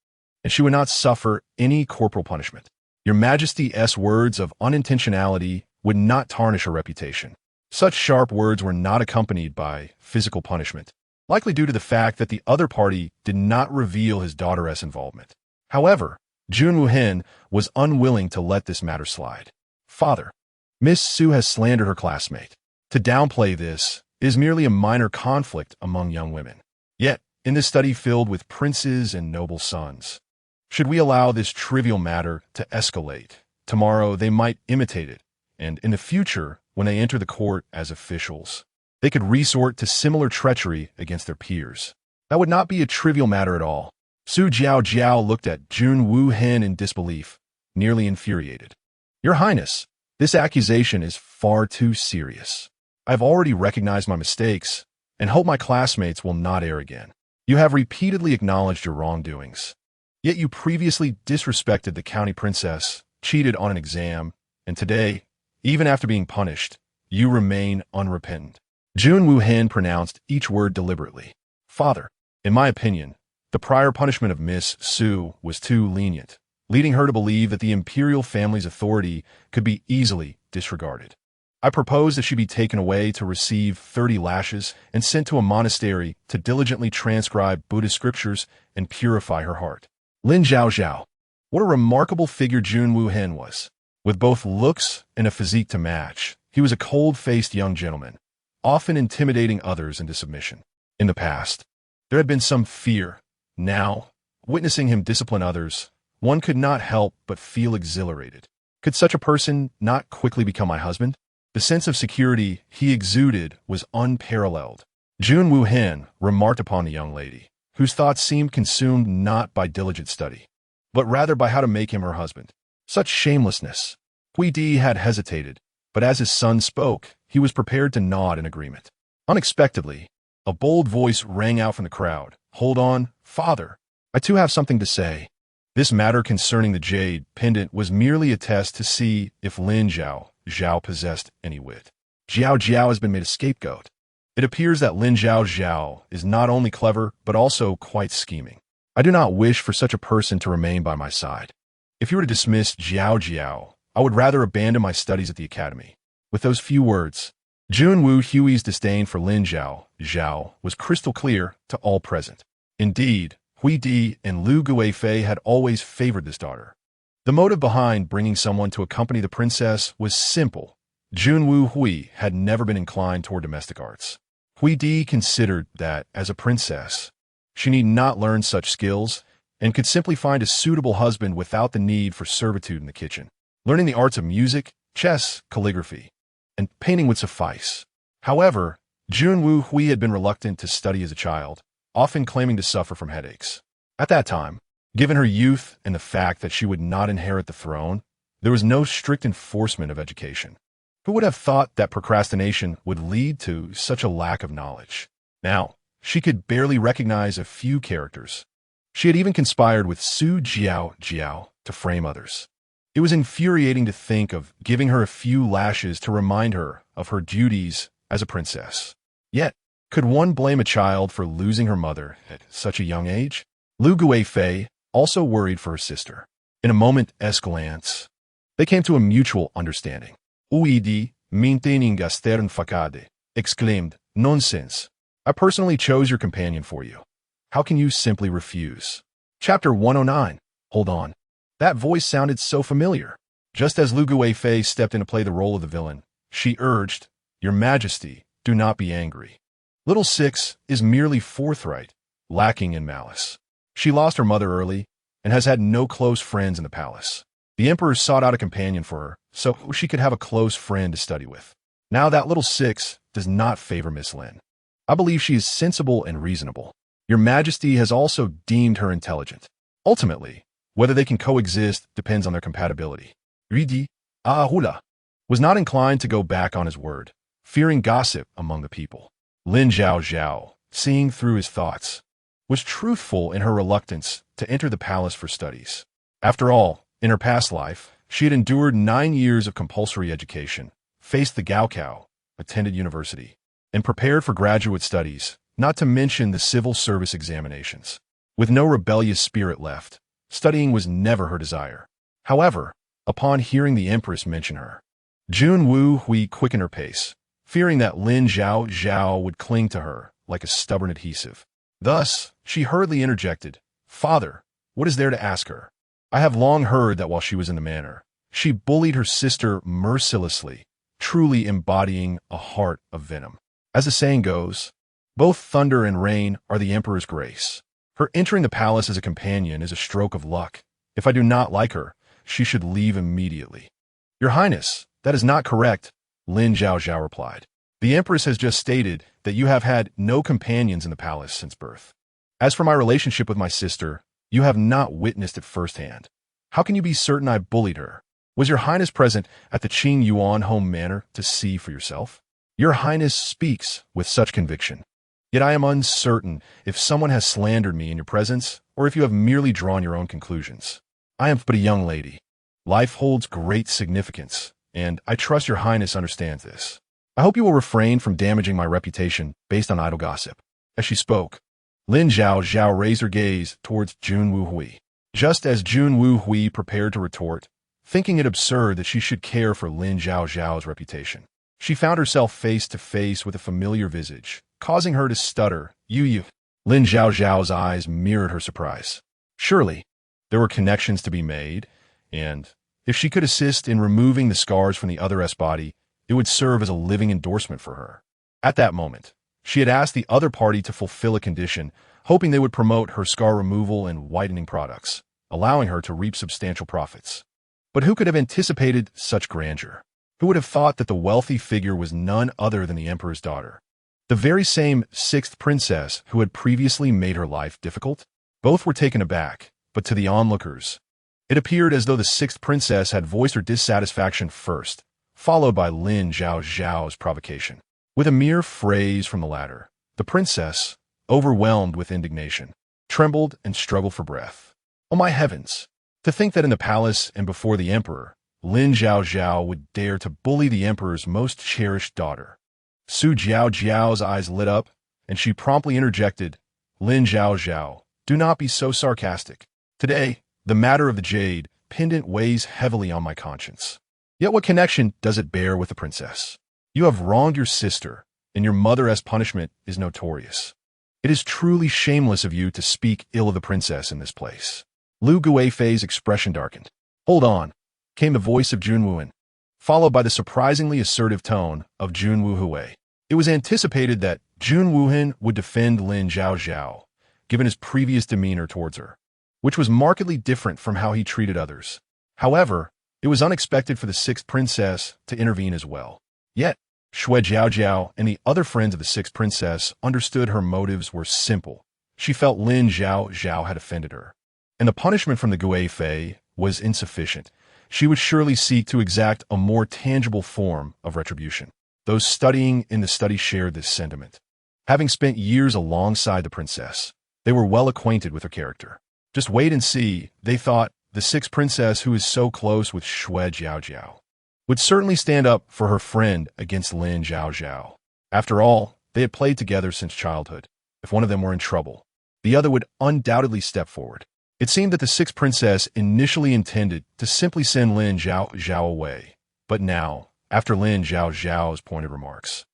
and she would not suffer any corporal punishment. Your Majesty's words of unintentionality would not tarnish her reputation. Such sharp words were not accompanied by physical punishment, likely due to the fact that the other party did not reveal his daughter's involvement. However, Jun Wuhen was unwilling to let this matter slide. Father, Miss Su has slandered her classmate. To downplay this is merely a minor conflict among young women. Yet, in this study filled with princes and noble sons, should we allow this trivial matter to escalate, tomorrow they might imitate it, and in the future, when they enter the court as officials, they could resort to similar treachery against their peers. That would not be a trivial matter at all. Su Zhaozhao looked at Jun Wuhen in disbelief, nearly infuriated. Your Highness, this accusation is far too serious. I have already recognized my mistakes and hope my classmates will not err again. You have repeatedly acknowledged your wrongdoings. Yet you previously disrespected the county princess, cheated on an exam, and today, even after being punished, you remain unrepentant. Jun Wuhen pronounced each word deliberately. Father, in my opinion, the prior punishment of Miss Su was too lenient, leading her to believe that the imperial family's authority could be easily disregarded. I propose that she be taken away to receive 30 lashes and sent to a monastery to diligently transcribe Buddhist scriptures and purify her heart. Lin Zhaozhao. What a remarkable figure Jun Wuhen was. With both looks and a physique to match, he was a cold-faced young gentleman, often intimidating others into submission. In the past, there had been some fear. Now, witnessing him discipline others, one could not help but feel exhilarated. Could such a person not quickly become my husband? The sense of security he exuded was unparalleled. Jun Wuhen remarked upon the young lady, whose thoughts seemed consumed not by diligent study, but rather by how to make him her husband. Such shamelessness. Hui Di had hesitated, but as his son spoke, he was prepared to nod in agreement. Unexpectedly, a bold voice rang out from the crowd. Hold on, father. I too have something to say. This matter concerning the jade pendant was merely a test to see if Lin Zhaozhao possessed any wit. Zhaozhao has been made a scapegoat. It appears that Lin Zhaozhao is not only clever, but also quite scheming. I do not wish for such a person to remain by my side. If you were to dismiss Zhaozhao, I would rather abandon my studies at the academy. With those few words, Jun Wu Hui's disdain for Lin Zhaozhao was crystal clear to all present. Indeed, Hui Di and Lu Guifei had always favored this daughter. The motive behind bringing someone to accompany the princess was simple. Jun Wu Hui had never been inclined toward domestic arts. Hui Di considered that, as a princess, she need not learn such skills and could simply find a suitable husband without the need for servitude in the kitchen. Learning the arts of music, chess, calligraphy, and painting would suffice. However, Jun Wu Hui had been reluctant to study as a child, often claiming to suffer from headaches. At that time, given her youth and the fact that she would not inherit the throne, there was no strict enforcement of education. Who would have thought that procrastination would lead to such a lack of knowledge? Now, she could barely recognize a few characters. She had even conspired with Su Zhaozhao to frame others. It was infuriating to think of giving her a few lashes to remind her of her duties as a princess. Yet, could one blame a child for losing her mother at such a young age? Lu Guifei also worried for her sister. In a moment's glance, they came to a mutual understanding. Uidi, maintaining a stern facade, exclaimed, "Nonsense. I personally chose your companion for you. How can you simply refuse?" Chapter 109. Hold on. That voice sounded so familiar. Just as Lu Guifei stepped in to play the role of the villain, she urged, "Your Majesty, do not be angry. Little Six is merely forthright, lacking in malice. She lost her mother early and has had no close friends in the palace. The Emperor sought out a companion for her so she could have a close friend to study with. Now that Little Six does not favor Miss Lin. I believe she is sensible and reasonable. Your Majesty has also deemed her intelligent. Ultimately, whether they can coexist depends on their compatibility." Ridi, Ahula, was not inclined to go back on his word, fearing gossip among the people. Lin Zhaozhao, seeing through his thoughts, was truthful in her reluctance to enter the palace for studies. After all, in her past life, she had endured 9 years of compulsory education, faced the Gaokao, attended university, and prepared for graduate studies, not to mention the civil service examinations. With no rebellious spirit left, studying was never her desire. However, upon hearing the Empress mention her, Jun Wu Hui quickened her pace, fearing that Lin Zhaozhao would cling to her like a stubborn adhesive. Thus, she hurriedly interjected, "Father, what is there to ask her? I have long heard that while she was in the manor, she bullied her sister mercilessly, truly embodying a heart of venom. As the saying goes, both thunder and rain are the Emperor's grace. Her entering the palace as a companion is a stroke of luck. If I do not like her, she should leave immediately." "Your Highness, that is not correct," Lin Zhaozhao replied. "The Empress has just stated that you have had no companions in the palace since birth. As for my relationship with my sister, you have not witnessed it firsthand. How can you be certain I bullied her? Was your Highness present at the Qing Yuan home manor to see for yourself? Your Highness speaks with such conviction. Yet I am uncertain if someone has slandered me in your presence or if you have merely drawn your own conclusions. I am but a young lady. Life holds great significance, and I trust your Highness understands this. I hope you will refrain from damaging my reputation based on idle gossip." As she spoke, Lin Zhaozhao raised her gaze towards Jun Wu Hui. Just as Jun Wu Hui prepared to retort, thinking it absurd that she should care for Lin Zhaozhao's reputation, she found herself face to face with a familiar visage, causing her to stutter, "You." Lin Zhaozhao's eyes mirrored her surprise. Surely, there were connections to be made, and if she could assist in removing the scars from the other's body, it would serve as a living endorsement for her. At that moment, she had asked the other party to fulfill a condition, hoping they would promote her scar removal and whitening products, allowing her to reap substantial profits. But who could have anticipated such grandeur? Who would have thought that the wealthy figure was none other than the Emperor's daughter? The very same sixth princess who had previously made her life difficult? Both were taken aback, but to the onlookers, it appeared as though the sixth princess had voiced her dissatisfaction first, followed by Lin Zhaozhao's provocation. With a mere phrase from the latter, the princess, overwhelmed with indignation, trembled and struggled for breath. Oh my heavens! To think that in the palace and before the Emperor, Lin Zhaozhao would dare to bully the Emperor's most cherished daughter. Su Zhaozhao's eyes lit up, and she promptly interjected, "Lin Zhaozhao, do not be so sarcastic. Today, the matter of the jade pendant weighs heavily on my conscience. Yet what connection does it bear with the princess? You have wronged your sister, and your mother as punishment is notorious. It is truly shameless of you to speak ill of the princess in this place." Lu Guifei's expression darkened. "Hold on," came the voice of Jun Wuhan, followed by the surprisingly assertive tone of Jun Wu Hui. It was anticipated that Jun Wuhan would defend Lin Zhaozhao, given his previous demeanor towards her, which was markedly different from how he treated others. However, it was unexpected for the sixth princess to intervene as well. Yet, Shui Zhaozhao and the other friends of the sixth princess understood her motives were simple. She felt Lin Zhaozhao had offended her, and the punishment from the Guifei was insufficient. She would surely seek to exact a more tangible form of retribution. Those studying in the study shared this sentiment. Having spent years alongside the princess, they were well acquainted with her character. Just wait and see, they thought, the sixth princess who is so close with Shui Zhaozhao would certainly stand up for her friend against Lin Zhaozhao. After all, they had played together since childhood. If one of them were in trouble, the other would undoubtedly step forward. It seemed that the sixth princess initially intended to simply send Lin Zhaozhao away, but now, after Lin Zhaozhao's pointed remarks,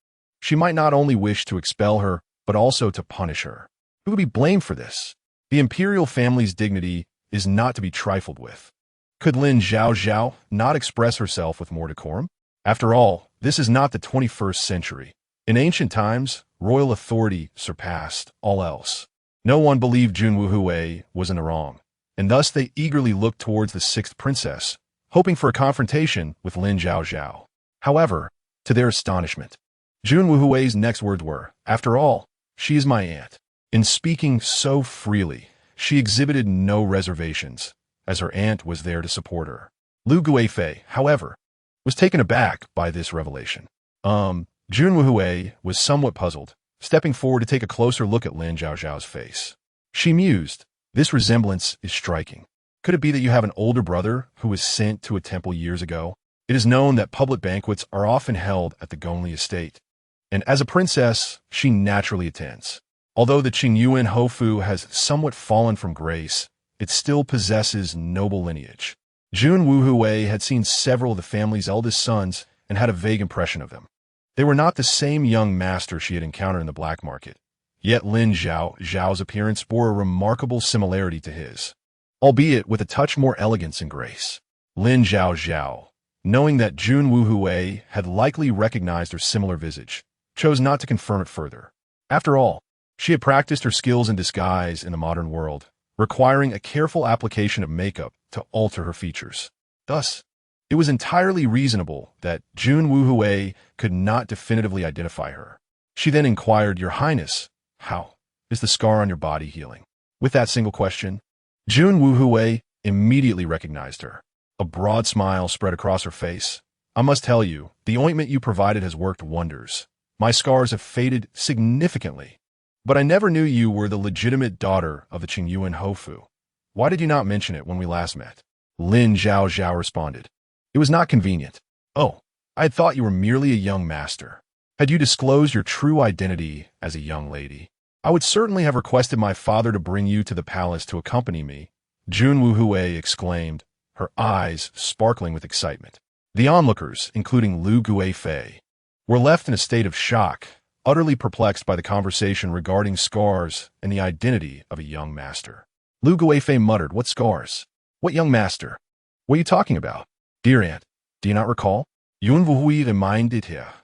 she might not only wish to expel her, but also to punish her. Who would be blamed for this? The imperial family's dignity is not to be trifled with. Could Lin Zhaozhao not express herself with more decorum? After all, this is not the 21st century. In ancient times, royal authority surpassed all else. No one believed Jun Wuhui was in the wrong, and thus they eagerly looked towards the sixth princess, hoping for a confrontation with Lin Zhaozhao. However, to their astonishment, Jun Wuhui's next words were, "After all, she is my aunt." In speaking so freely, she exhibited no reservations, as her aunt was there to support her. Lu Guifei, however, was taken aback by this revelation. Jun Wuhui was somewhat puzzled, stepping forward to take a closer look at Lin Zhaozhao's face. She mused, "This resemblance is striking. Could it be that you have an older brother who was sent to a temple years ago? It is known that public banquets are often held at the Gongli estate, and as a princess, she naturally attends. Although the Qingyuan Hofu has somewhat fallen from grace, it still possesses noble lineage." Jun Wuhui had seen several of the family's eldest sons and had a vague impression of them. They were not the same young master she had encountered in the black market, yet Lin Zhaozhao's appearance bore a remarkable similarity to his, albeit with a touch more elegance and grace. Lin Zhaozhao, knowing that Jun Wuhui had likely recognized her similar visage, chose not to confirm it further. After all, she had practiced her skills in disguise in the modern world, requiring a careful application of makeup to alter her features. Thus, it was entirely reasonable that Jun Wuhui could not definitively identify her. She then inquired, "Your Highness, how is the scar on your body healing?" With that single question, Jun Wuhui immediately recognized her. A broad smile spread across her face. "I must tell you, the ointment you provided has worked wonders. My scars have faded significantly. But I never knew you were the legitimate daughter of the Qingyuan Hofu. Why did you not mention it when we last met?" Lin Zhaozhao responded, "It was not convenient. Oh, I had thought you were merely a young master. Had you disclosed your true identity as a young lady, I would certainly have requested my father to bring you to the palace to accompany me," Jun Wuhui exclaimed, her eyes sparkling with excitement. The onlookers, including Lu Guifei, were left in a state of shock, utterly perplexed by the conversation regarding scars and the identity of a young master. Lu Guifei muttered, "What scars? What young master? What are you talking about?" "Dear aunt, do you not recall?" Yun Wuhui reminded her.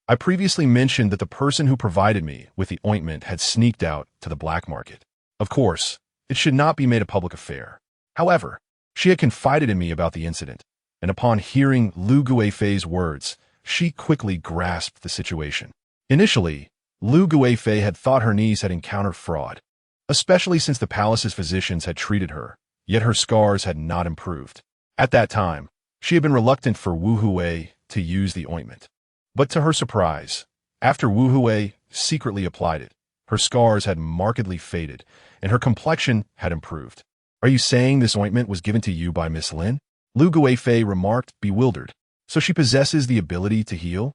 "I previously mentioned that the person who provided me with the ointment had sneaked out to the black market. Of course, it should not be made a public affair. However, she had confided in me about the incident, and upon hearing Lu Guifei's words, she quickly grasped the situation. Initially, Lu Guifei had thought her niece had encountered fraud, especially since the palace's physicians had treated her, yet her scars had not improved. At that time, she had been reluctant for Wu Hui to use the ointment. But to her surprise, after Wu Hui secretly applied it, her scars had markedly faded, and her complexion had improved. "Are you saying this ointment was given to you by Miss Lin?" Lu Guifei remarked, bewildered. "So she possesses the ability to heal?"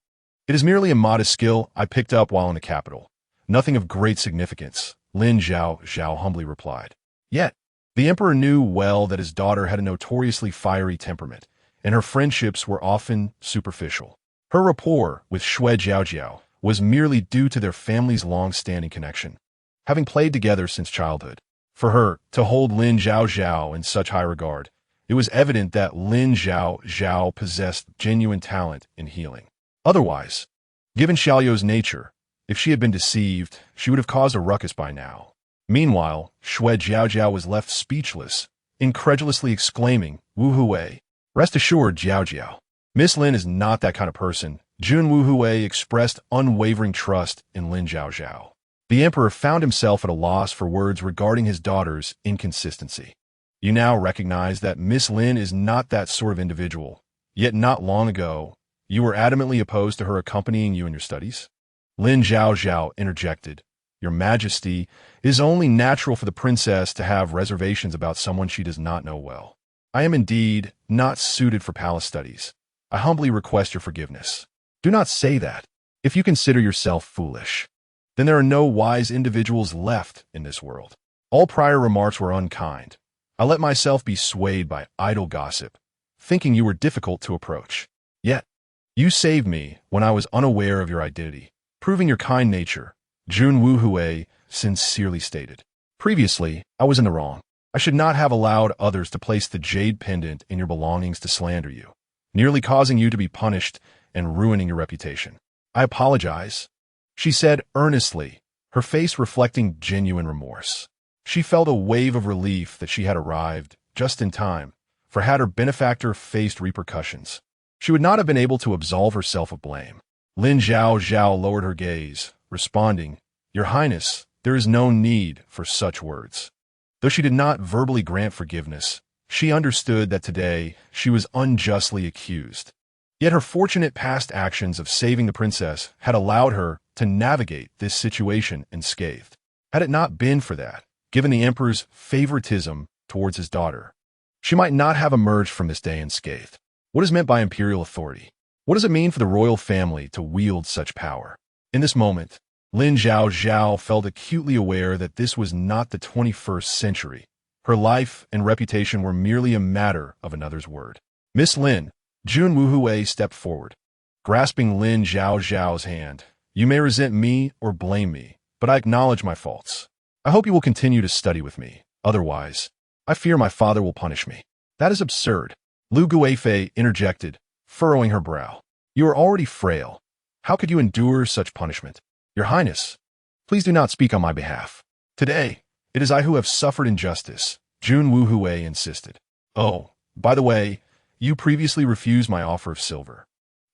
"It is merely a modest skill I picked up while in the capital. Nothing of great significance," Lin Zhaozhao humbly replied. Yet, the emperor knew well that his daughter had a notoriously fiery temperament, and her friendships were often superficial. Her rapport with Shui Zhaozhao was merely due to their family's long-standing connection, having played together since childhood. For her to hold Lin Zhaozhao in such high regard, it was evident that Lin Zhaozhao possessed genuine talent in healing. Otherwise, given Xiaoyou's nature, if she had been deceived, she would have caused a ruckus by now. Meanwhile, Shui Zhaozhao was left speechless, incredulously exclaiming, "Wu Hui, rest assured, Zhaozhao, Miss Lin is not that kind of person." Jun Wu Hui expressed unwavering trust in Lin Zhaozhao. The emperor found himself at a loss for words regarding his daughter's inconsistency. "You now recognize that Miss Lin is not that sort of individual, yet not long ago, you were adamantly opposed to her accompanying you in your studies?" Lin Zhaozhao interjected, Your Majesty, it is only natural for the princess to have reservations about someone she does not know well. I am indeed not suited for palace studies. I humbly request your forgiveness. Do not say that. If you consider yourself foolish, then there are no wise individuals left in this world. All prior remarks were unkind. I let myself be swayed by idle gossip, thinking you were difficult to approach. Yet, you saved me when I was unaware of your identity, proving your kind nature, Jun Wuhui sincerely stated. Previously, I was in the wrong. I should not have allowed others to place the jade pendant in your belongings to slander you, nearly causing you to be punished and ruining your reputation. I apologize, she said earnestly, her face reflecting genuine remorse. She felt a wave of relief that she had arrived just in time, for had her benefactor faced repercussions, she would not have been able to absolve herself of blame. Lin Zhaozhao lowered her gaze, responding, Your Highness, there is no need for such words. Though she did not verbally grant forgiveness, she understood that today she was unjustly accused. Yet her fortunate past actions of saving the princess had allowed her to navigate this situation unscathed. Had it not been for that, given the emperor's favoritism towards his daughter, she might not have emerged from this day unscathed. What is meant by imperial authority? What does it mean for the royal family to wield such power? In this moment, Lin Zhaozhao felt acutely aware that this was not the 21st century. Her life and reputation were merely a matter of another's word. Miss Lin, Jun Wuhui stepped forward, grasping Lin Zhaozhao's hand. You may resent me or blame me, but I acknowledge my faults. I hope you will continue to study with me. Otherwise, I fear my father will punish me. That is absurd, Lu Guifei interjected, furrowing her brow. You are already frail. How could you endure such punishment? Your Highness, please do not speak on my behalf. Today, it is I who have suffered injustice, Jun Wuhui insisted. Oh, by the way, you previously refused my offer of silver.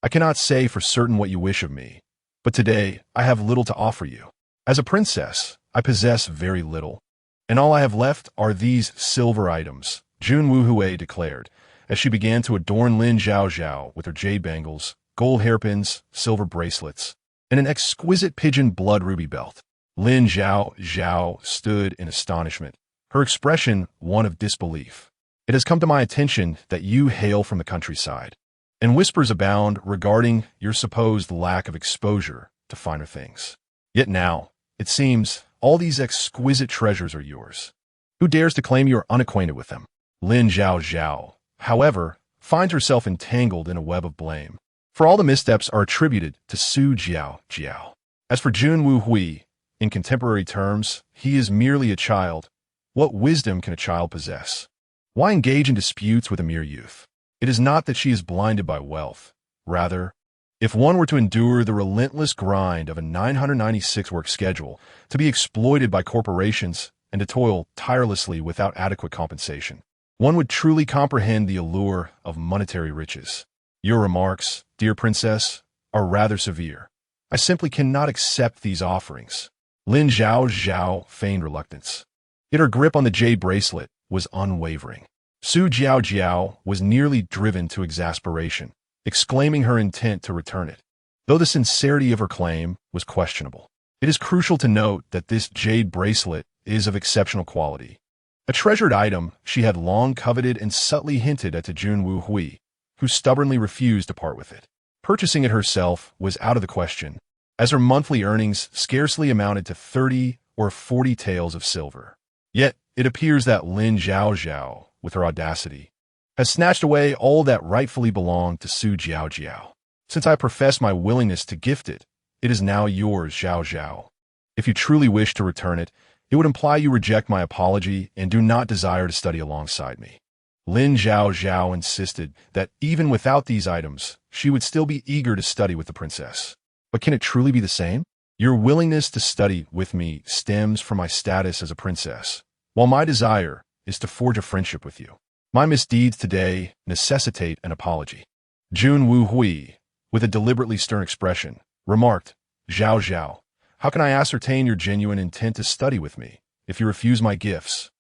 I cannot say for certain what you wish of me, but today I have little to offer you. As a princess, I possess very little, and all I have left are these silver items, Jun Wuhui declared, as she began to adorn Lin Zhaozhao with her jade bangles, gold hairpins, silver bracelets, and an exquisite pigeon blood ruby belt. Lin Zhaozhao stood in astonishment, her expression one of disbelief. It has come to my attention that you hail from the countryside, and whispers abound regarding your supposed lack of exposure to finer things. Yet now, it seems, all these exquisite treasures are yours. Who dares to claim you are unacquainted with them? Lin Zhaozhao, however, finds herself entangled in a web of blame, for all the missteps are attributed to Su Zhaozhao. As for Jun Wuhui, in contemporary terms, he is merely a child. What wisdom can a child possess? Why engage in disputes with a mere youth? It is not that she is blinded by wealth. Rather, if one were to endure the relentless grind of a 996-work schedule, to be exploited by corporations, and to toil tirelessly without adequate compensation, one would truly comprehend the allure of monetary riches. Your remarks, dear princess, are rather severe. I simply cannot accept these offerings. Lin Zhaozhao feigned reluctance. Yet her grip on the jade bracelet was unwavering. Su Zhaozhao was nearly driven to exasperation, exclaiming her intent to return it, though the sincerity of her claim was questionable. It is crucial to note that this jade bracelet is of exceptional quality. A treasured item she had long coveted and subtly hinted at to Jun Wuhui, who stubbornly refused to part with it. Purchasing it herself was out of the question, as her monthly earnings scarcely amounted to 30 or 40 taels of silver. Yet, it appears that Lin Zhaozhao, with her audacity, has snatched away all that rightfully belonged to Su Zhaozhao. Since I profess my willingness to gift it, it is now yours, Zhaozhao. If you truly wish to return it, it would imply you reject my apology and do not desire to study alongside me. Lin Zhaozhao insisted that even without these items, she would still be eager to study with the princess. But can it truly be the same? Your willingness to study with me stems from my status as a princess, while my desire is to forge a friendship with you. My misdeeds today necessitate an apology. Jun Wuhui, with a deliberately stern expression, remarked, Zhaozhao, how can I ascertain your genuine intent to study with me if you refuse my gifts?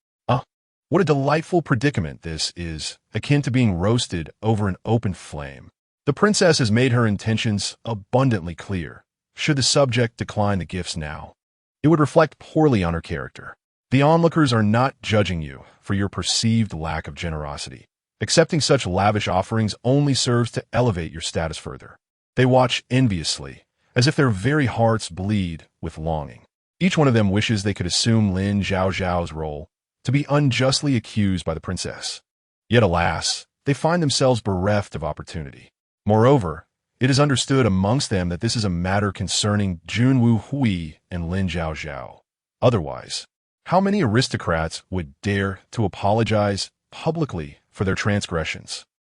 What a delightful predicament this is, akin to being roasted over an open flame. The princess has made her intentions abundantly clear, should the subject decline the gifts now. It would reflect poorly on her character. The onlookers are not judging you for your perceived lack of generosity. Accepting such lavish offerings only serves to elevate your status further. They watch enviously, as if their very hearts bleed with longing. Each one of them wishes they could assume Lin Zhaozhao's role, to be unjustly accused by the princess. Yet alas, they find themselves bereft of opportunity. Moreover, it is understood amongst them that this is a matter concerning Junwu Hui and Lin Zhaozhao. Otherwise, how many aristocrats would dare to apologize publicly for their transgressions?